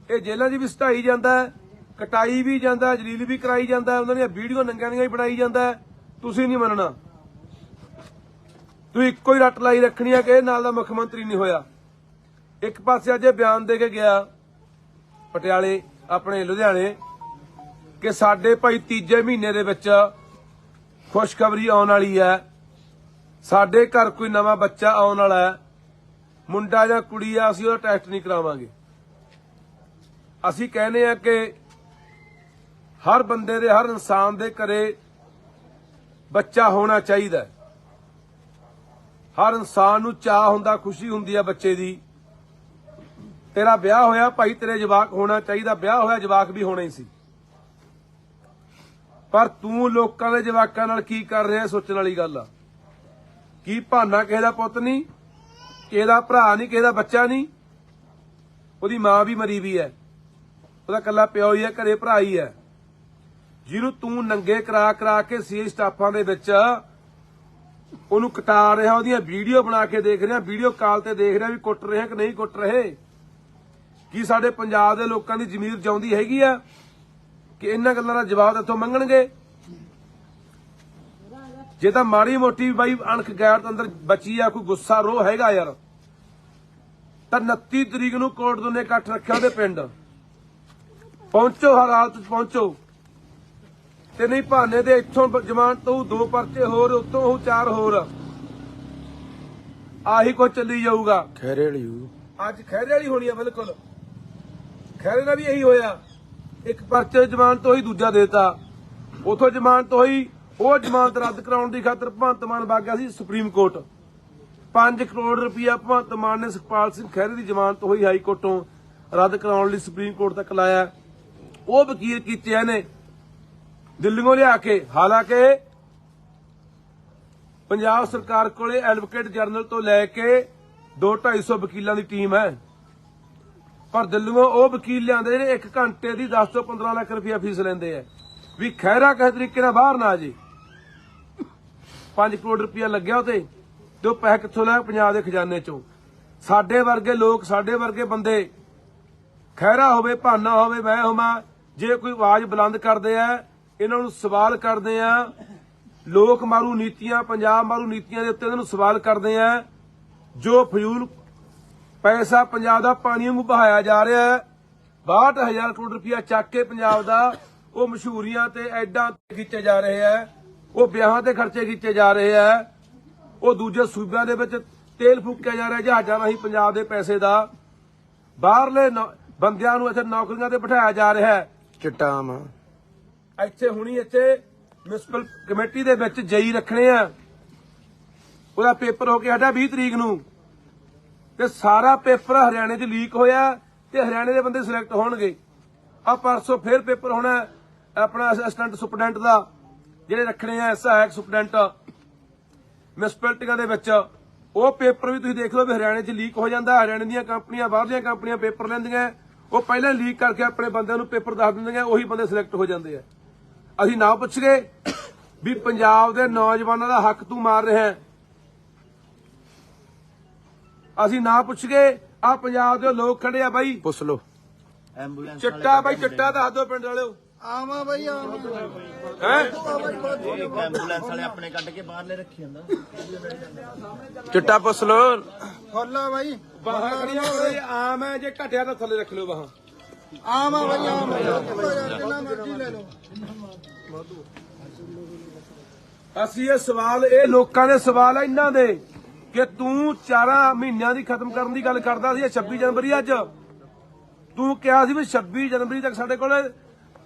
ਇਹ ਜੇਲ੍ਹਾਂ 'ਚ ਵੀ ਸਟਾਈ ਜਾਂਦਾ, ਕਟਾਈ ਵੀ ਜਾਂਦਾ, ਜਲੀਲ ਵੀ ਕਰਾਈ ਜਾਂਦਾ, ਉਹਨਾਂ ਦੀਆਂ ਵੀਡੀਓ ਨੰਗਿਆਂ ਦੀਆਂ ਵੀ ਬਣਾਈ ਜਾਂਦਾ। ਤੁਸੀਂ ਨਹੀਂ ਮੰਨਣਾ। ਤੁਸੀਂ ਇੱਕੋ ਹੀ ਰੱਟ ਲਾਈ ਰੱਖਣੀ ਆ ਕਿ ਇਹ ਨਾਲ ਦਾ ਮੁੱਖ ਮੰਤਰੀ ਨਹੀਂ ਹੋਇਆ। ਇੱਕ ਪਾਸੇ ਅੱਜ ਬਿਆਨ ਦੇ ਕੇ ਗਿਆ ਪਟਿਆਲੇ ਆਪਣੇ ਲੁਧਿਆਣੇ ਕਿ ਸਾਡੇ ਭਾਈ ਤੀਜੇ ਮਹੀਨੇ ਦੇ ਵਿੱਚ ਖੁਸ਼ਖਬਰੀ ਆਉਣ ਵਾਲੀ ਹੈ, ਸਾਡੇ ਘਰ ਕੋਈ ਨਵਾਂ ਬੱਚਾ ਆਉਣ ਵਾਲਾ ਹੈ, ਮੁੰਡਾ ਜਾਂ ਕੁੜੀ ਆ, ਅਸੀਂ ਉਹਦਾ ਟੈਸਟ ਨਹੀਂ ਕਰਾਵਾਂਗੇ। ਅਸੀਂ ਕਹਿੰਦੇ ਆ ਕਿ ਹਰ ਬੰਦੇ ਦੇ, ਹਰ ਇਨਸਾਨ ਦੇ ਘਰੇ ਬੱਚਾ ਹੋਣਾ ਚਾਹੀਦਾ। ਹਰ ਇਨਸਾਨ ਨੂੰ ਚਾਹ ਹੁੰਦਾ, ਖੁਸ਼ੀ ਹੁੰਦੀ ਆ ਬੱਚੇ ਦੀ। ਤੇਰਾ ਵਿਆਹ ਹੋਇਆ ਭਾਈ, ਤੇਰੇ ਜਵਾਕ ਹੋਣਾ ਚਾਹੀਦਾ। ਵਿਆਹ ਹੋਇਆ ਜਵਾਕ ਵੀ ਹੋਣਾ ਹੀ ਸੀ। ਪਰ ਤੂੰ ਲੋਕਾਂ ਦੇ ਜਵਾਕਾਂ ਨਾਲ ਕੀ ਕਰ ਰਿਹਾ, ਸੋਚਣ ਵਾਲੀ ਗੱਲ ਆ। ਕੀ ਭਾਨਾ ਕਿਸੇ ਦਾ ਪੁੱਤ ਨਹੀਂ, ਕਿਸੇ ਦਾ ਭਰਾ ਨਹੀਂ, ਕਿਸੇ ਦਾ ਬੱਚਾ ਨਹੀਂ? ਉਹਦੀ ਮਾਂ ਵੀ ਮਰੀ ਵੀ ਹੈ, ਉਹਦਾ ਕੱਲਾ ਪਿਓ ਹੀ ਹੈ, ਘਰੇ ਭਰਾ ਹੀ ਹੈ, ਜਿਹਨੂੰ ਤੂੰ ਨੰਗੇ ਕਰਾ ਕੇ ਸੀ ਸਟਾਫਾਂ ਦੇ ਵਿੱਚ ਉਹਨੂੰ ਕਟਾ ਰਿਹਾ, ਉਹਦੀਆਂ ਵੀਡੀਓ ਬਣਾ ਕੇ ਦੇਖ ਰਿਹਾ, ਵੀਡੀਓ ਕਾਲ ਤੇ ਦੇਖ ਰਿਹਾ ਵੀ ਕੁੱਟ ਰਹੇ ਕਿ ਨਹੀਂ ਕੁੱਟ ਰਹੇ। ਕੀ ਸਾਡੇ ਪੰਜਾਬ ਦੇ ਲੋਕਾਂ ਦੀ ਜ਼ਮੀਰ ਜਿਉਂਦੀ ਹੈਗੀ ਆ ਕਿ ਇਹਨਾਂ ਗੱਲਾਂ ਦਾ ਜਵਾਬ ਇੱਥੋਂ ਮੰਗਣਗੇ? ਜੇ ਤਾਂ ਮਾੜੀ ਮੋਟੀ ਬਾਈ ਅਣਖ ਗੈਰਤ ਅੰਦਰ ਬਚੀ ਆ, ਕੋਈ ਗੁੱਸਾ ਰੋਹ ਹੈਗਾ ਯਾਰ, ਤਾਂ 29 ਤਰੀਕ ਨੂੰ ਕੋਰਟ ਦੋਨੇ ਇਕੱਠ ਰੱਖਿਆ ਉਹਦੇ ਪਿੰਡ ਪਹੁੰਚੋ, ਹਰ ਹਾਲਤ 'ਚ ਪਹੁੰਚੋ। ਤੇ ਨਹੀਂ ਭਾਨੇ ਦੇ ਇੱਥੋਂ ਜ਼ਮਾਨਤ ਹੋਊ, 2 ਪਰਚੇ ਹੋਰ, ਉੱਤੋਂ ਹੋਊ 4 ਹੋਰ। ਆਹੀ ਕੁਝ ਚੱਲੀ ਜਾਊਗਾ। ਖੈਰੇ ਵਾਲੀ ਅੱਜ ਖੈਰੇ ਵਾਲੀ ਹੋਣੀ ਆ ਬਿਲਕੁਲ। ਖੈਰੇ ਨਾਲ ਵੀ ਇਹੀ ਹੋਇਆ, ਇੱਕ ਪਰਚੇ ਜ਼ਮਾਨਤ ਹੋਈ, ਦੂਜਾ ਦੇਤਾ, ਉਥੋਂ ਜ਼ਮਾਨਤ ਹੋਈ, ਉਹ ਜ਼ਮਾਨਤ ਰੱਦ ਕਰਾਉਣ ਦੀ ਖਾਤਰ ਭਗਵੰਤ ਮਾਨ ਵਗ ਗਿਆ ਸੀ ਸੁਪਰੀਮ ਕੋਰਟ। 5 ਕਰੋੜ ਰੁਪਇਆ ਭਗਵੰਤ ਮਾਨ ਨੇ ਸੁਖਪਾਲ ਸਿੰਘ ਖਹਿਰੇ ਦੀ ਜ਼ਮਾਨਤ ਹੋਈ ਹਾਈ ਕੋਰਟੋਂ ਰੱਦ ਕਰਾਉਣ ਲਈ ਸੁਪਰੀਮ ਕੋਰਟ ਤੱਕ ਲਾਇਆ। ਉਹ ਵਕੀਲ ਕੀਤੇ ਇਹਨੇ ਦਿੱਲੀੋਂ ਲਿਆ ਕੇ, ਹਾਲਾਂਕਿ ਪੰਜਾਬ ਸਰਕਾਰ ਕੋਲੇ ਐਡਵੋਕੇਟ ਜਨਰਲ ਤੋਂ ਲੈ ਕੇ 200-250 ਵਕੀਲਾਂ ਦੀ ਟੀਮ ਹੈ, ਪਰ ਦਿੱਲੀੋਂ ਉਹ ਵਕੀਲ ਲਿਆਂਦੇ ਨੇ 1 ਘੰਟੇ ਦੀ 10 ਤੋਂ 15 ਲੱਖ ਰੁਪਇਆ ਫੀਸ ਲੈਂਦੇ ਆ ਵੀ ਖਹਿਰਾ ਕਿਸੇ ਤਰੀਕੇ ਨਾਲ ਬਾਹਰ ਨਾ ਆ ਜੇ। 5 ਕਰੋੜ ਰੁਪਇਆ ਲੱਗਿਆ ਉਤੇ, ਤੇ ਉਹ ਪੈਸੇ ਕਿੱਥੋਂ ਲਿਆ? ਪੰਜਾਬ ਦੇ ਖਜ਼ਾਨੇ ਚੋਂ। ਸਾਡੇ ਵਰਗੇ ਲੋਕ, ਸਾਡੇ ਵਰਗੇ ਬੰਦੇ, ਖਹਿਰਾ ਹੋਵੇ, ਭਾਨਾ ਹੋਵੇ, ਮੈਂ ਹੋਵਾਂ, ਜੇ ਕੋਈ ਆਵਾਜ਼ ਬੁਲੰਦ ਕਰਦੇ ਆ, ਇਹਨਾਂ ਨੂੰ ਸਵਾਲ ਕਰਦੇ ਆ, ਲੋਕ ਮਾਰੂ ਨੀਤੀਆਂ, ਪੰਜਾਬ ਮਾਰੂ ਨੀਤੀਆਂ ਦੇ ਉੱਤੇ ਇਹਨਾਂ ਨੂੰ ਸਵਾਲ ਕਰਦੇ ਆ। ਜੋ ਫਜ਼ੂਲ ਪੈਸਾ ਪੰਜਾਬ ਦਾ ਪਾਣੀ ਵਾਂਗੂ ਬਹਾਇਆ ਜਾ ਰਿਹਾ ਹੈ, 62,000 ਕਰੋੜ ਰੁਪਇਆ ਚੱਕ ਕੇ ਪੰਜਾਬ ਦਾ, ਉਹ ਮਸ਼ਹੂਰੀਆਂ ਤੇ ਐਡਾਂ ਤੇ ਖਿੱਚੇ ਜਾ ਰਹੇ ਆ, ਉਹ ਵਿਆਹਾਂ ਤੇ ਖਰਚੇ ਕੀਤੇ ਜਾ ਰਹੇ ਆ, ਉਹ ਦੂਜੇ ਸੂਬਿਆਂ ਦੇ ਵਿੱਚ ਤੇਲ ਫੂਕਿਆ ਜਾ ਰਿਹਾ ਜਹਾਜ਼ਾਂ ਰਾਹੀਂ ਪੰਜਾਬ ਦੇ ਪੈਸੇ ਦਾ, ਬਾਹਰਲੇ ਬੰਦਿਆਂ ਨੂੰ ਇੱਥੇ ਨੌਕਰੀਆਂ ਤੇ ਬਿਠਾਇਆ ਜਾ ਰਿਹਾ ਹੈ। ਚਿੱਟਾ ਆਮ ਇੱਥੇ ਮਿਊਨਿਸਪਲ ਕਮੇਟੀ ਦੇ ਵਿੱਚ ਜਈ ਰੱਖਣੇ ਆ, ਉਹਦਾ ਪੇਪਰ ਹੋ ਕੇ ਸਾਡਾ 20 ਤਰੀਕ ਨੂੰ, ਤੇ ਸਾਰਾ ਪੇਪਰ ਹਰਿਆਣੇ 'ਚ ਲੀਕ ਹੋਇਆ ਤੇ ਹਰਿਆਣੇ ਦੇ ਬੰਦੇ ਸਿਲੈਕਟ ਹੋਣਗੇ। ਆ ਪਰਸੋਂ ਫੇਰ ਪੇਪਰ ਹੋਣਾ ਆਪਣਾ ਅਸਿਸਟੈਂਟ ਸੁਪਰਡੈਂਟ ਦਾ, ਜਿਹੜੇ ਰੱਖਣੇ ਆ ਸਹਾਇਕ ਸੁਪਰਡੈਂਟ ਮਿਊਨਿਸਪੈਲਿਟੀਆਂ ਦੇ ਵਿੱਚ। ਉਹ ਪੇਪਰ ਵੀ ਤੁਸੀਂ ਦੇਖ ਲਓ ਵੀ ਹਰਿਆਣੇ 'ਚ ਲੀਕ ਹੋ ਜਾਂਦਾ। ਹਰਿਆਣੇ ਦੀਆਂ ਕੰਪਨੀਆਂ, ਬਾਹਰਲੀਆਂ ਕੰਪਨੀਆਂ ਪੇਪਰ ਲੈਂਦੀਆਂ, ਉਹ ਪਹਿਲਾਂ ਲੀਕ ਕਰਕੇ ਆਪਣੇ ਬੰਦਿਆਂ ਨੂੰ ਪੇਪਰ ਦੱਸ ਦਿੰਦੀਆਂ, ਉਹੀ ਬੰਦੇ ਸਿਲੈਕਟ ਹੋ ਜਾਂਦੇ ਆ। ਅਸੀਂ ਨਾ ਪੁੱਛ ਗਏ ਵੀ ਪੰਜਾਬ ਦੇ ਨੌਜਵਾਨਾਂ ਦਾ ਹੱਕ ਤੂੰ ਮਾਰ ਰਿਹਾ, ਅਸੀਂ ਨਾ ਪੁੱਛ ਗਏ ਆ ਪੰਜਾਬ ਦੇ ਲੋਕ ਖੜੇ ਆ ਬਾਈ, ਪੁੱਛ ਲੋ। ਐਂਬੂਲੈਂਸ ਚਿੱਟਾ ਬਾਈ, ਚਿੱਟਾ ਦੱਸ ਦਿਓ ਪਿੰਡ ਵਾਲਿਓ। ਆਵਾਂ ਬਈ ਆਵਾਂ ਹੈ ਐਂਬੂਲੈਂਸ ਵਾਲੇ ਆਪਣੇ ਕੱਢ ਕੇ ਬਾਹਰਲੇ ਰੱਖੀ ਜਾਂਦਾ। ਚਿੱਟਾ ਪੁੱਛ ਲੋ। ਫੁੱਲਾ ਬਾਈ, ਬਾਹਾਂ ਖੜੀਆਂ ਹੋਏ ਆਮ ਹੈ, ਜੇ ਘਟਿਆ ਤਾਂ ਥੱਲੇ ਰੱਖ ਲਿਓ ਬਾਹਾਂ। ਆਵਾਂ ਬਈ ਆਵਾਂ, ਜਿੰਨਾ ਮਰਜ਼ੀ ਲੈ ਲਓ। ਅਸੀਂ ਇਹ ਸਵਾਲ, ਇਹ ਲੋਕਾਂ ਦੇ ਸਵਾਲ ਆ ਇਹਨਾਂ ਦੇ, ਕਿ ਤੂੰ 4 ਮਹੀਨਿਆਂ ਦੀ ਖਤਮ ਕਰਨ ਦੀ ਗੱਲ ਕਰਦਾ ਸੀ। 26 ਜਨਵਰੀ ਅੱਜ ਤੂੰ ਕਿਹਾ ਸੀ ਵੀ 26 ਜਨਵਰੀ ਤੱਕ ਸਾਡੇ ਕੋਲ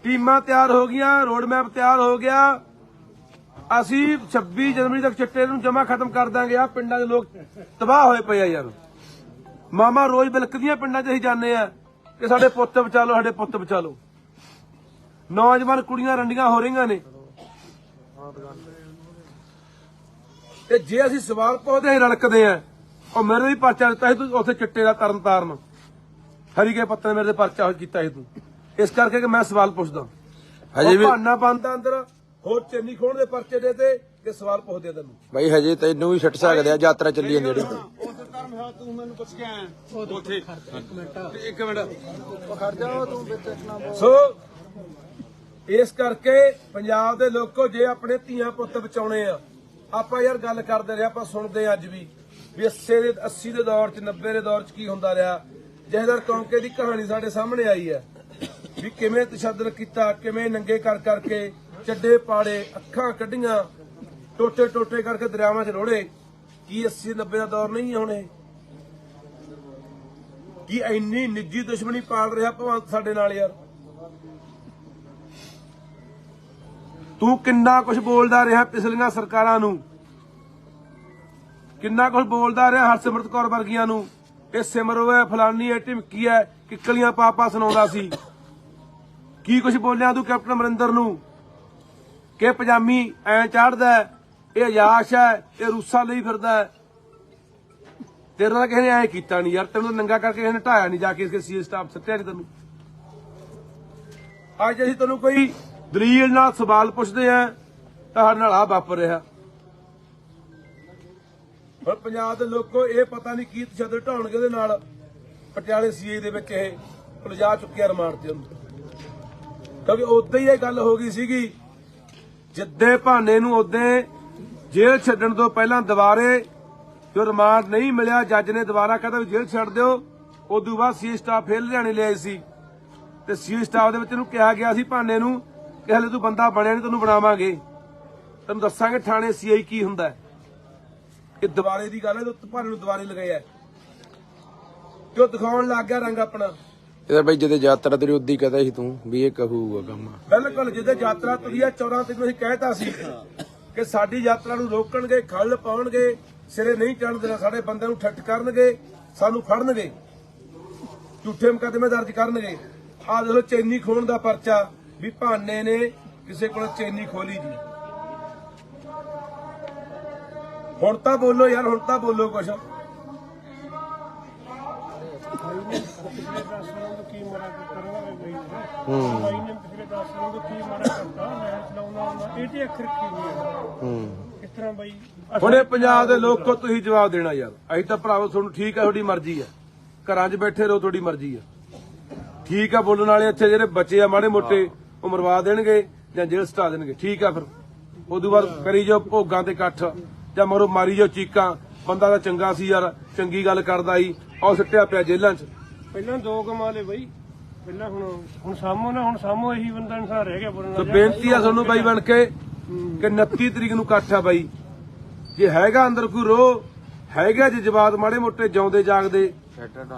ਟੀਮਾਂ ਤਿਆਰ ਹੋ ਗਈਆਂ, ਰੋਡ ਮੈਪ ਤਿਆਰ ਹੋ ਗਿਆ, ਅਸੀਂ 26 ਜਨਵਰੀ ਤੱਕ ਚਿੱਟੇ ਨੂੰ ਜਮਾ ਖਤਮ ਕਰ ਦਾਂਗੇ। ਆ ਪਿੰਡਾਂ ਦੇ ਲੋਕ ਤਬਾਹ ਹੋਏ ਪਏ ਆ ਯਾਰ। ਮਾਮਾ ਰੋਜ਼ ਬਿਲਕਦੀਆਂ ਪਿੰਡਾਂ 'ਚ ਅਸੀਂ ਜਾਂਦੇ ਆ ਕਿ ਸਾਡੇ ਪੁੱਤ ਬਚਾ ਲਓ, ਸਾਡੇ ਪੁੱਤ ਬਚਾ ਲਓ। ਨੌਜਵਾਨ ਕੁੜੀਆਂ ਰੰਡੀਆਂ ਹੋ ਰਹੀਆਂ ਨੇ, ਤੇ ਜੇ ਅਸੀਂ ਸਵਾਲ ਪੁੱਛਦੇ ਹਾਂ ਰਲਕਦੇ ਆ। ਉਹ ਮੇਰੇ ਵੀ ਪਰਚਾ ਦਿੱਤਾ ਸੀ ਤੂੰ ਉੱਥੇ ਚਿੱਟੇ ਦਾ ਤਰਨਤਾਰਨ ਹਰੀਕੇ ਪੱਤੇ ਮੇਰੇ ਤੇ ਪਰਚਾ ਕੀਤਾ ਸੀ ਤੂੰ, ਇਸ ਕਰਕੇ ਕਿ ਮੈਂ ਸਵਾਲ ਪੁੱਛਦਾ। ਹਜੇ ਵੀ ਬਹਾਨਾ ਬੰਦਾ ਅੰਦਰ ਹੋਰ ਚੰਨੀ ਖੋਣ ਦੇ ਪਰਚੇ ਦੇ ਤੇ ਕਿ ਸਵਾਲ ਪੁੱਛਦੇ ਤੈਨੂੰ। ਬਾਈ ਹਜੇ ਤੈਨੂੰ ਵੀ ਛੱਡ ਸਕਦੇ ਆ, ਯਾਤਰਾ ਚੱਲੀ ਜਾਂਦੀ ਜਿਹੜੀ। ਤੂੰ ਮੈਨੂੰ ਪੁੱਛ ਕੇ ਆਇਆ ਉੱਥੇ ਇੱਕ ਮਿੰਟ ਖੜ ਜਾਓ ਤੂੰ ਵਿੱਚ ਨਾ। ਸੋ ਇਸ ਕਰਕੇ ਪੰਜਾਬ ਦੇ ਲੋਕੋ, ਜੇ ਆਪਣੇ ਧੀਆਂ ਪੁੱਤ ਬਚਾਉਣੇ ਆ, ਆਪਾਂ ਯਾਰ ਗੱਲ ਕਰਦੇ ਰਹੇ, ਆਪਾਂ ਸੁਣਦੇ ਅੱਜ ਵੀ 80 ਦੇ ਦੌਰ 'ਚ, 90 ਦੇ ਦੌਰ 'ਚ ਕੀ ਹੁੰਦਾ ਰਿਹਾ। ਜਹਦਰ ਕੌਂਕੇ ਦੀ ਕਹਾਣੀ ਸਾਡੇ ਸਾਹਮਣੇ ਆਈ ਹੈ ਵੀ ਕਿਵੇਂ ਤਸ਼ੱਦਦ ਕੀਤਾ, ਕਿਵੇਂ ਨੰਗੇ ਕਰ ਕਰਕੇ ਚੱਡੇ ਪਾੜੇ, ਅੱਖਾਂ ਕੱਢੀਆਂ, ਟੋਟੇ ਟੋਟੇ ਕਰਕੇ ਦਰਿਆਵਾਂ 'ਚ ਰੋੜੇ। ਕੀ 80-90 ਦਾ ਦੌਰ ਨਹੀਂ ਹੁਣ ਇਹ? ਕੀ ਇੰਨੀ ਨਿੱਜੀ ਦੁਸ਼ਮਣੀ ਪਾਲ ਰਿਹਾ ਭਗਵੰਤ ਸਾਡੇ ਨਾਲ ਯਾਰ? ਤੂੰ ਕਿੰਨਾ ਕੁਝ ਬੋਲਦਾ ਰਿਹਾ ਪਿਛਲੀਆਂ ਸਰਕਾਰਾਂ ਨੂੰ, ਕਿੰਨਾ ਕੁਝ ਬੋਲਦਾ ਰਿਹਾ ਹਰਸਿਮਰਤ ਕੌਰ ਵਰਗੀਆਂ ਨੂੰ, ਇਹ ਸਿਮਰੋ ਹੈ, ਫਲਾਨੀ ਹੈ, ਢਿਮਕੀ ਹੈ, ਕਿੱਕਲੀਆਂ ਪਾਪਾ ਸੁਣਾਉਂਦਾ ਸੀ। ਕੀ ਕੁਝ ਬੋਲਿਆ ਤੂੰ ਕੈਪਟਨ ਅਮਰਿੰਦਰ ਨੂੰ ਕਿ ਪਜਾਮੀ ਐ ਚੜਦਾ, ਇਹ ਅਯਾਸ਼ ਹੈ, ਇਹ ਰੂਸਾਂ ਲਈ ਫਿਰਦਾ ਹੈ। ਤੇਰੇ ਨਾਲ ਕਿਸੇ ਨੇ ਐ ਕੀਤਾ ਨਹੀਂ ਯਾਰ, ਤੈਨੂੰ ਨੰਗਾ ਕਰਕੇ ਕਿਸੇ ਨੇ ਢਾਇਆ ਨਹੀਂ, ਜਾ ਕੇ ਇਸਕੇ ਸੀਏ ਸਟਾਫ ਸੱਤਿਆ ਨਹੀਂ ਤੈਨੂੰ। ਅੱਜ ਅਸੀਂ ਤੈਨੂੰ ਕੋਈ ਦਲੀਲ ਨਾਲ ਸਵਾਲ ਪੁੱਛਦੇ ਆ ਤਾਂ ਸਾਡੇ ਨਾਲ ਆ ਵਾਪਰ ਰਿਹਾ। ਹੁਣ ਪੰਜਾਬ ਦੇ ਲੋਕੋ ਇਹ ਪਤਾ ਨਹੀਂ ਕੀ ਤਸ਼ੱਦਦ ਢਾਉਣਗੇ ਉਹਦੇ ਨਾਲ। ਪਟਿਆਲੇ ਸੀਏ ਦੇ ਵਿੱਚ ਇਹ ਉਲਝਾ ਚੁੱਕਿਆ ਰਿਮਾਂਡ ਤੇ ਉਹਨੂੰ, ਕਿਉਂਕਿ ਉਦੋਂ ਹੀ ਇਹ ਗੱਲ ਹੋ ਗਈ ਸੀਗੀ। ਜਿੱਦੇ ਭਾਨੇ ਨੂੰ ਉਦੋਂ ਜੇਲ੍ਹ ਛੱਡਣ ਤੋਂ ਪਹਿਲਾਂ ਦੁਬਾਰੇ ਜੋ ਰਿਮਾਂਡ ਨਹੀਂ ਮਿਲਿਆ, ਜੱਜ ਨੇ ਦੁਬਾਰਾ ਕਹਿੰਦਾ ਵੀ ਜੇਲ੍ਹ ਛੱਡ ਦਿਓ। ਉਦੋਂ ਬਾਅਦ ਸੀਏ ਸਟਾਫ ਫੇਰ ਲੁਧਿਆਣੇ ਲਿਆਏ ਸੀ, ਤੇ ਸੀਏ ਸਟਾਫ ਦੇ ਵਿੱਚ ਇਹਨੂੰ ਕਿਹਾ ਗਿਆ ਸੀ ਭਾਨੇ ਨੂੰ ਕਿ ਹਲੇ ਤੂੰ ਬੰਦਾ ਬਣਿਆ ਨਹੀਂ, ਤੈਨੂੰ ਬਣਾਵਾਂਗੇ, ਤੈਨੂੰ ਦੱਸਾਂਗੇ ਥਾਣੇ ਸੀਆਈ ਕੀ ਹੁੰਦਾ। ਇਹ ਦੁਬਾਰੇ ਦੀ ਗੱਲ ਹੈ, ਭਾਨੇ ਨੂੰ ਦੁਬਾਰੇ ਲਗਾਇਆ, ਜੋ ਦਿਖਾਉਣ ਲੱਗ ਗਿਆ ਰੰਗ ਆਪਣਾ। ਇਹਦਾ ਬਈ ਜਦੋਂ ਯਾਤਰਾ ਤੇਰੀ ਉਦੀ ਕਹਦਾ ਸੀ ਤੂੰ ਵੀ ਇਹ ਕਹੂਗਾ ਕੰਮ। ਬਿਲਕੁਲ ਜਿੱਦੇ ਯਾਤਰਾ ਤੁਰੀ ਆ 14 ਤਰੀਕ ਨੂੰ ਅਸੀਂ ਕਹਿਤਾ ਸੀ ਕਿ ਸਾਡੀ ਯਾਤਰਾ ਨੂੰ ਰੋਕਣਗੇ, ਖੱਲ ਪਾਉਣਗੇ, ਸਿਰੇ ਨਹੀਂ ਚੜ੍ਹਨ ਦੇਣਾ, ਸਾਡੇ ਬੰਦਿਆਂ ਨੂੰ ਠੱਠ ਕਰਨਗੇ, ਸਾਨੂੰ ਫੜਨਗੇ, ਝੂਠੇ ਮੁਕੱਦਮੇ ਦਰਜ ਕਰਨਗੇ। ਆਹ ਦੇਖੋ ਚੈਨੀ ਖੋਣ ਦਾ ਪਰਚਾ ਵੀ ਭਾਨੇ ਨੇ ਕਿਸੇ ਕੋਲ ਚੈਨੀ ਖੋਲੀ ਜੀ। ਹੁਣ ਤਾਂ ਬੋਲੋ ਯਾਰ, ਹੁਣ ਤਾਂ ਬੋਲੋ ਕੁਛ। ਪਿਛਲੇ 10 ਸਾਲਾਂ ਤੋਂ ਕੀ ਮਾੜਾ ਕਰਨਾ ਬਈ ਬਾਈ ਨੇ ਪਿਛਲੇ 10 ਸਾਲਾਂ ਤੋਂ ਕੀ ਮਾੜਾ ਕਰਤਾ ਮੈਂ ਚਲਾਉਣਾ ਹੁੰਦਾ ਇਹ ਤੇ ਅੱਖਰ ਕੀ ਨਹੀਂ ਇਸ ਤਰ੍ਹਾਂ ਬਾਈ ਹੁਣੇ ਪੰਜਾਬ ਦੇ ਲੋਕੋ ਤੁਸੀਂ ਜਵਾਬ ਦੇਣਾ ਯਾਰ। ਅਸੀਂ ਤਾਂ ਭਰਾਵੋ ਤੁਹਾਨੂੰ ਠੀਕ ਆ, ਤੁਹਾਡੀ ਮਰਜ਼ੀ ਆ, ਘਰਾਂ 'ਚ ਬੈਠੇ ਰਹੋ, ਤੁਹਾਡੀ ਮਰਜ਼ੀ ਆ, ਠੀਕ ਆ। ਬੋਲਣ ਵਾਲੇ ਇੱਥੇ ਜਿਹੜੇ ਬੱਚੇ ਆ ਮਾੜੇ ਮੋਟੇ ਉਹ ਮਰਵਾ ਦੇਣਗੇ ਜਾਂ ਜੇਲ੍ਹ ਸਟਾ ਦੇਣਗੇ, ਠੀਕ ਆ। ਫਿਰ ਉਦੋਂ ਬਾਅਦ ਕਰੀ ਜਾਓ ਭੋਗਾਂ ਤੇ ਇਕੱਠ ਜਾਂ ਮਰੋ ਮਾਰੀ ਜਾਓ ਚੀਕਾਂ। ਬੰਦਾ ਤਾਂ ਚੰਗਾ ਸੀ ਯਾਰ, ਚੰਗੀ ਗੱਲ ਕਰਦਾ ਸੀ, ਉਹ ਸਿੱਟਿਆ ਪਿਆ ਜੇਲ੍ਹਾਂ 'ਚ। ਪਹਿਲਾਂ 2 ਕਮਾ ਲਏ ਬਈ, ਪਹਿਲਾਂ ਹੁਣ ਸਾਮੋ ਨਾ, ਹੁਣ ਸਾਮੋ ਇਹੀ ਬੰਦਾ ਇਨਸਾਨ ਰਹਿ ਗਿਆ ਬੋਲਣ ਤੇ ਲੱਗਾ। ਬੇਨਤੀ ਆ ਤੁਹਾਨੂੰ ਬਾਈ ਬਣ ਕੇ ਕਿ 29 ਤਰੀਕ ਨੂੰ ਇਕੱਠ ਆ ਬਾਈ। ਜੇ ਹੈਗਾ ਅੰਦਰ ਕੋਈ ਰੋਹ ਹੈਗਾ, ਜੇ ਜਵਾਬ ਮਾੜੇ ਮੋਟੇ ਜਿਉਂਦੇ ਜਾਗਦੇ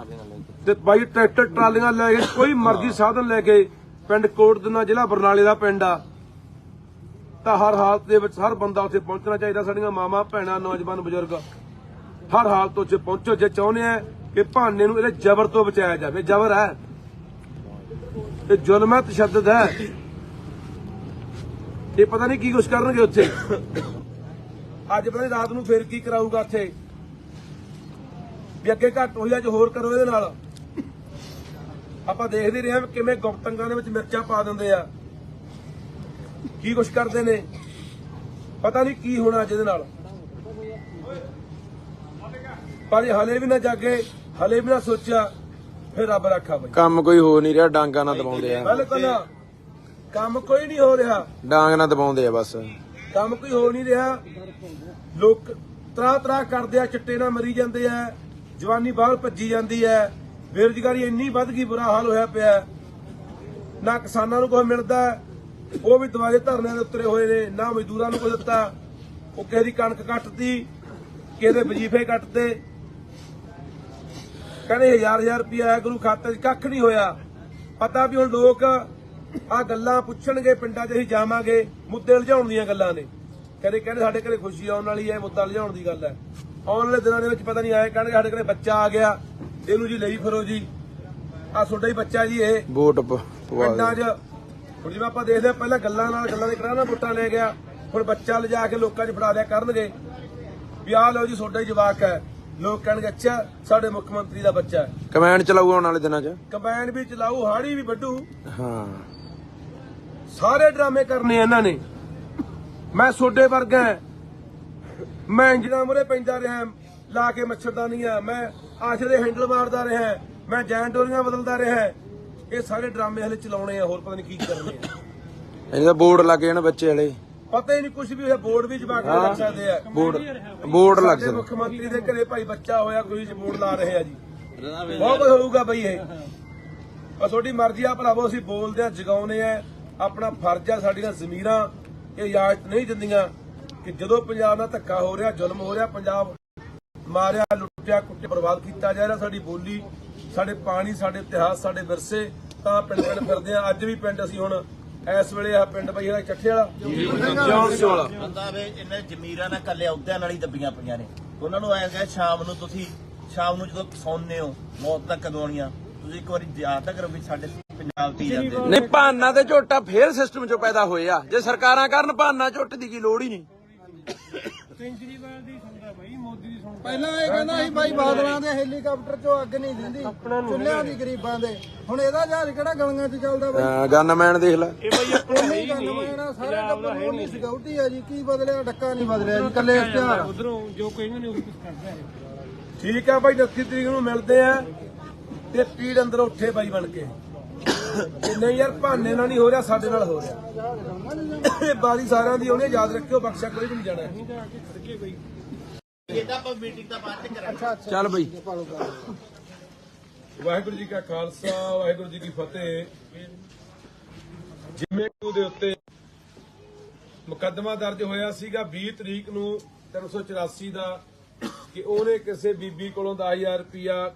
ਤੇ ਬਾਈ ਟਰੈਕਟਰ ਟਰਾਲੀਆਂ ਲੈ ਕੇ ਕੋਈ ਮਰਜ਼ੀ ਸਾਧਨ ਲੈ ਕੇ ਪਿੰਡ ਕੋਟਦਨਾ ਜ਼ਿਲ੍ਹਾ ਬਰਨਾਲੇ ਦਾ ਪਿੰਡ ਆ, ਤਾਂ ਹਰ ਹਾਲਤ ਦੇ ਵਿੱਚ ਹਰ ਬੰਦਾ ਉੱਥੇ ਪਹੁੰਚਣਾ ਚਾਹੀਦਾ। ਸਾਡੀਆਂ ਮਾਵਾਂ ਭੈਣਾਂ ਨੌਜਵਾਨ ਬਜ਼ੁਰਗ ਹਰ ਹਾਲਤ ਉੱਥੇ ਪਹੁੰਚੋ ਜੇ ਚਾਹੁੰਦੇ ਆ ਕਿ ਭਾਨੇ ਨੂੰ ਇਹਦੇ ਜ਼ਬਰ ਤੋਂ ਬਚਾਇਆ ਜਾਵੇ। ਜ਼ਬਰ ਹੈ, ਇਹ ਜ਼ੁਲਮ ਹੈ, ਤਸ਼ੱਦਦ ਹੈ। ਇਹ ਪਤਾ ਨਹੀਂ ਕੀ ਕੁਛ ਕਰਨਗੇ ਉੱਥੇ। ਅੱਜ ਪਤਾ ਨਹੀਂ ਰਾਤ ਨੂੰ ਫੇਰ ਕੀ ਕਰਾਊਗਾ ਉੱਥੇ, ਵੀ ਅੱਗੇ ਘੱਟ ਹੋਈ ਅੱਜ ਹੋਰ ਕਰੋ ਇਹਦੇ ਨਾਲ। ਆਪਾਂ ਦੇਖਦੇ ਰਹੇ ਹਾਂ ਕਿਵੇਂ ਗੁਪਤੰਗਾਂ ਦੇ ਵਿੱਚ ਮਿਰਚਾਂ ਪਾ ਦਿੰਦੇ ਆ, ਕੀ ਕੁਛ ਕਰਦੇ ਨੇ। ਪਤਾ ਨਹੀਂ ਕੀ ਹੋਣਾ ਅੱਜ ਇਹਦੇ ਨਾਲ। ਪਰ ਇਹ ਹਲੇ ਵੀ ਨਾ ਜਾਗੇ, ਹਲੇ ਵੀ ਨਾ ਸੋਚਿਆ, ਫਿਰ ਰੱਬ ਰੱਖਾ ਬਈ। ਕੰਮ ਕੋਈ ਹੋ ਨਹੀਂ ਰਿਹਾ, ਡਾਂਗਾ ਨਾਲ ਦਬਾਉਂਦੇ ਆ। ਬਿਲਕੁਲ ਕੰਮ ਕੋਈ ਨਹੀਂ ਹੋ ਰਿਹਾ, ਡਾਂਗ ਨਾਲ ਦਬਾਉਂਦੇ ਆ ਬਸ। ਕੰਮ ਕੋਈ ਹੋ ਨਹੀਂ ਰਿਹਾ। ਲੋਕ ਤਰਾ ਕਰਦੇ ਆ, ਚਿੱਟੇ ਨਾਲ ਮਰੀ ਜਾਂਦੇ ਆ, ਜਵਾਨੀ ਬਾਹਰ ਭੱਜੀ ਜਾਂਦੀ ਹੈ, ਬੇਰੁਜ਼ਗਾਰੀ ਇੰਨੀ ਵੱਧ ਗਈ, ਬੁਰਾ ਹਾਲ ਹੋਇਆ ਪਿਆ। ਨਾ ਕਿਸਾਨਾਂ ਨੂੰ ਕੁਝ ਮਿਲਦਾ, ਉਹ ਵੀ ਦੁਆਰੇ ਧਰਨਿਆਂ ਦੇ ਉੱਤਰੇ ਹੋਏ ਨੇ। ਨਾ ਮਜ਼ਦੂਰਾਂ ਨੂੰ ਕੁਝ ਦਿੱਤਾ, ਉਹ ਕਿਸੇ ਦੀ ਕਣਕ ਕੱਟਦੀ, ਕਿਸੇ ਦੇ ਵਜੀਫੇ ਕੱਟਦੇ, ਕਹਿੰਦੇ 1000 ਰੁਪਇਆ ਆਇਆ ਗੁਰੂ ਖਾਤੇ 'ਚ, ਕੱਖ ਨਹੀਂ ਹੋਇਆ। ਪਤਾ ਵੀ ਹੁਣ ਲੋਕ ਆ ਗੱਲਾਂ ਪੁੱਛਣਗੇ, ਪਿੰਡਾਂ 'ਚ ਅਸੀਂ ਜਾਵਾਂਗੇ, ਮੁੱਦੇ ਲਿਜਾਉਣ ਦੀਆਂ ਗੱਲਾਂ ਨੇ। ਕਹਿੰਦੇ ਸਾਡੇ ਘਰੇ ਖੁਸ਼ੀ ਆਉਣ ਵਾਲੀ ਹੈ, ਮੁੱਦਾ ਲਿਜਾਉਣ ਦੀ ਗੱਲ ਹੈ। ਆਉਣ ਵਾਲੇ ਦਿਨਾਂ ਦੇ ਵਿੱਚ ਪਤਾ ਨਹੀਂ ਆਏ ਕਹਿਣਗੇ ਸਾਡੇ ਘਰੇ ਬੱਚਾ ਆ ਗਿਆ, ਇਹਨੂੰ ਜੀ ਲਈ ਫਿਰੋ ਜੀ, ਆ ਤੁਹਾਡਾ ਹੀ ਬੱਚਾ ਜੀ ਇਹ ਵੋਟ ਪਿੰਡਾਂ 'ਚ। ਹੁਣ ਜਿਵੇਂ ਆਪਾਂ ਦੇਖਦੇ ਆ ਪਹਿਲਾਂ ਗੱਲਾਂ ਦੇ ਕਰਾਣਾ ਵੋਟਾਂ ਲੈ ਗਿਆ, ਹੁਣ ਬੱਚਾ ਲਿਜਾ ਕੇ ਲੋਕਾਂ 'ਚ ਫੜਾ ਦਿਆ ਕਰਨਗੇ ਵੀ ਆਹ ਲਓ ਜੀ ਤੁਹਾਡਾ ਹੀ ਜਵਾਕ ਹੈ। ਲੋਕ ਕਹਿਣਗੇ ਅੱਛਾ ਸਾਡੇ ਮੁੱਖ ਮੰਤਰੀ ਦਾ ਬੱਚਾ ਹੈ। ਕਮੈਂਡ ਚਲਾਊ ਆਉਣ ਵਾਲੇ ਦਿਨਾਂ 'ਚ। ਕੰਬਾਈਨ ਵੀ ਚਲਾਊ, ਹਾੜੀ ਵੀ ਵੱਢੂ, ਹਾਂ ਸਾਰੇ ਡਰਾਮੇ ਕਰਨੇ ਇਹਨਾਂ ਨੇ। ਮੈਂ ਸੋਡੇ ਵਰਗਾ, ਮੈਂ ਇੰਜਣਾ ਮੁਰੇ ਪੈਂਦਾ ਰਿਹਾ, ਲਾ ਕੇ ਮੱਛਰਦਾਨੀਆਂ, ਮੈਂ ਆਸ਼ਰੇ ਹੈਂਡਲ ਮਾਰਦਾ ਰਿਹਾ, ਮੈਂ ਜੈਨ ਡੋਰੀਆਂ ਬਦਲਦਾ ਰਿਹਾ। ਇਹ ਸਾਰੇ ਡਰਾਮੇ ਹਲੇ ਚਲਾਉਣੇ ਆ, ਹੋਰ ਪਤਾ ਨਹੀਂ ਕੀ ਕਰਨੇ ਆ। ਇਹਦਾ ਬੋਰਡ ਲੱਗ ਜਾਣ ਬੱਚੇ ਵਾਲੇ, ਪਤਾ ਹੀ ਨਹੀਂ ਕੁਝ ਵੀ ਹੋਇਆ। ਬੋਰਡ ਵੀ ਜਵਾਕ ਲੱਗ ਸਕਦੇ ਆ, ਬੋਰਡ ਲੱਗ ਸਾਡੇ ਜਾਣ। ਮੁੱਖ ਮੰਤਰੀ ਦੇ ਘਰੇ ਭਾਈ ਬੱਚਾ ਹੋਇਆ, ਕੋਈ ਬੋਰਡ ਲਾ ਰਹੇ ਆ ਜੀ। ਬਹੁਤ ਕੁਝ ਹੋਊਗਾ ਬਈ ਇਹ। ਪਰ ਤੁਹਾਡੀ ਮਰਜ਼ੀ ਆ ਭਰਾਵੋ, ਅਸੀਂ ਬੋਲਦੇ ਆ, ਜਗਾਉਨੇ ਆ, ਆਪਣਾ ਫਰਜ਼ ਆ। ਸਾਡੀਆਂ ਜ਼ਮੀਰਾਂ ਇਹ ਇਜਾਜ਼ਤ ਨਹੀਂ ਦਿੰਦੀਆਂ ਕਿ ਜਦੋਂ ਪੰਜਾਬ ਨਾਲ ਧੱਕਾ ਹੋ ਰਿਹਾ, ਜ਼ੁਲਮ ਹੋ ਰਿਹਾ, ਪੰਜਾਬ ਮਾਰਿਆ, ਲੁੱਟਿਆ, ਕੁੱਟਿਆ, ਬਰਬਾਦ ਕੀਤਾ ਜਾ ਰਿਹਾ, ਸਾਡੀ ਬੋਲੀ, ਸਾਡੇ ਪਾਣੀ, ਸਾਡੇ ਇਤਿਹਾਸ, ਸਾਡੇ ਵਿਰਸੇ, ਤਾਂ ਪਿੰਡ ਫਿਰਦੇ ਆ। ਅੱਜ ਵੀ ਪਿੰਡ ਅਸੀਂ ਹੁਣ ਇਸ ਵੇਲੇ ਆ ਪਿੰਡ ਬਈ ਇਹਦਾ ਚੱਠੇ ਵਾਲਾ ਜੌਂਸ ਵਾਲਾ ਬੰਦਾ ਵੇ ਇਹਨੇ ਜ਼ਮੀਰਾਂ ਨਾਲ ਕੱਲੇ ਅਹੁਦਿਆਂ ਨਾਲ ਹੀ ਦੱਬੀਆਂ ਪਈਆਂ ਨੇ। ਉਹਨਾਂ ਨੂੰ ਐਂ ਕਹੇ ਸ਼ਾਮ ਨੂੰ ਜਦੋਂ ਸੌਂਦੇ ਹੋ, ਮੌਤ ਤੱਕ ਕਦੋਂ ਆਉਣੀਆਂ, ਤੁਸੀਂ ਇੱਕ ਵਾਰੀ ਯਾਦ ਤਾਂ ਕਰੋ ਵੀ ਸਾਡੇ ਪੰਜਾਬ ਤੇ ਜਾਂਦੇ ਨਹੀਂ ਭਾਨਾ ਤੇ ਝੋਟਾ ਫੇਰ ਸਿਸਟਮ 'ਚੋਂ ਪੈਦਾ ਹੋਏ ਆ। ਜੇ ਸਰਕਾਰਾਂ ਕਰਨ ਭਾਨਾ ਝੋਟ ਦੀ ਕੀ ਲੋੜ ਹੀ ਨਹੀਂ। ਕੇਜਰੀਵਾਲ ਦੀ ਸੁਣਦਾ ਬਾਈ, ਮੋਦੀ ਦੀ ਸੁਣਦਾ। ਪਹਿਲਾਂ ਇਹ ਕਹਿੰਦਾ ਸੀ ਬਾਈ ਬਾਦਲਾਂ ਦੇ ਹੈਲੀਕਾਪਟਰ ਚੋਂ ਅੱਗ ਨਹੀਂ ਦਿੰਦੀ, ਚੁੱਲ੍ਹਿਆਂ ਦੀ ਗਰੀਬਾਂ ਦੇ। ਹੁਣ ਇਹਦਾ ਜਹਾਜ਼ ਕਿਹੜਾ ਗਲੀਆਂ 'ਚ ਚੱਲਦਾ ਬਾਈ? ਗਨਮੈਨ ਦੇਖ ਲੈ। ਇਹ ਬਾਈ ਆਪਣਾ ਨਹੀਂ ਗੰਨਮੈਨ ਸਾਰੇ ਟੱਬਰ ਨੂੰ ਨਹੀਂ ਸਿਕਿਉਰਿਟੀ ਆ ਜੀ। ਕੀ ਬਦਲਿਆ? ਡੱਕਾ ਨਹੀਂ ਬਦਲਿਆ ਜੀ, ਕੱਲੇ ਇਸ਼ਤਿਹਾਰ। ਉਧਰੋਂ ਜੋ ਕਹਿੰਦੇ ਨੇ ਉਹ ਕੁਝ ਕਰਦਾ ਹੈ। ਠੀਕ ਆ ਬਾਈ, 29 ਤਰੀਕ ਨੂੰ ਮਿਲਦੇ ਆ ਤੇ ਪੀੜ ਅੰਦਰ ਉੱਠੇ ਬਾਈ ਬਣ ਕੇ। ਤੇ ਨਹੀਂ ਯਾਰ ਭਾਨੇ ਨਾਲ ਨਹੀਂ ਹੋ ਰਿਹਾ, ਸਾਡੇ ਨਾਲ ਹੋ ਰਿਹਾ। ਇਹ ਬਾਰੀ ਸਾਰਿਆਂ ਦੀ ਉਹਨੇ ਯਾਦ ਰੱਖਿਓ, ਬਖਸ਼ਾ ਕੋਈ ਵੀ ਨਹੀਂ ਜਾਣਾ। ਇਹਦਾ ਆਪਾਂ ਮੀਟਿੰਗ ਦਾ ਬਾਅਦ ਚ ਕਰਾਂਗੇ। ਚੱਲ ਬਈ। ਵਾਹਿਗੁਰੂ ਜੀ ਕਾ ਖਾਲਸਾ, ਵਾਹਿਗੁਰੂ ਜੀ ਕੀ ਫਤਿਹ। ਜਿਵੇਂ ਦੇ ਉੱਤੇ ਮੁਕੱਦਮਾ ਦਰਜ ਹੋਇਆ ਸੀਗਾ 20 ਤਰੀਕ ਨੂੰ 384 ਦਾ, ਕਿ ਉਹਨੇ ਕਿਸੇ ਬੀਬੀ ਕੋਲੋਂ 10,000 ਰੁਪਇਆ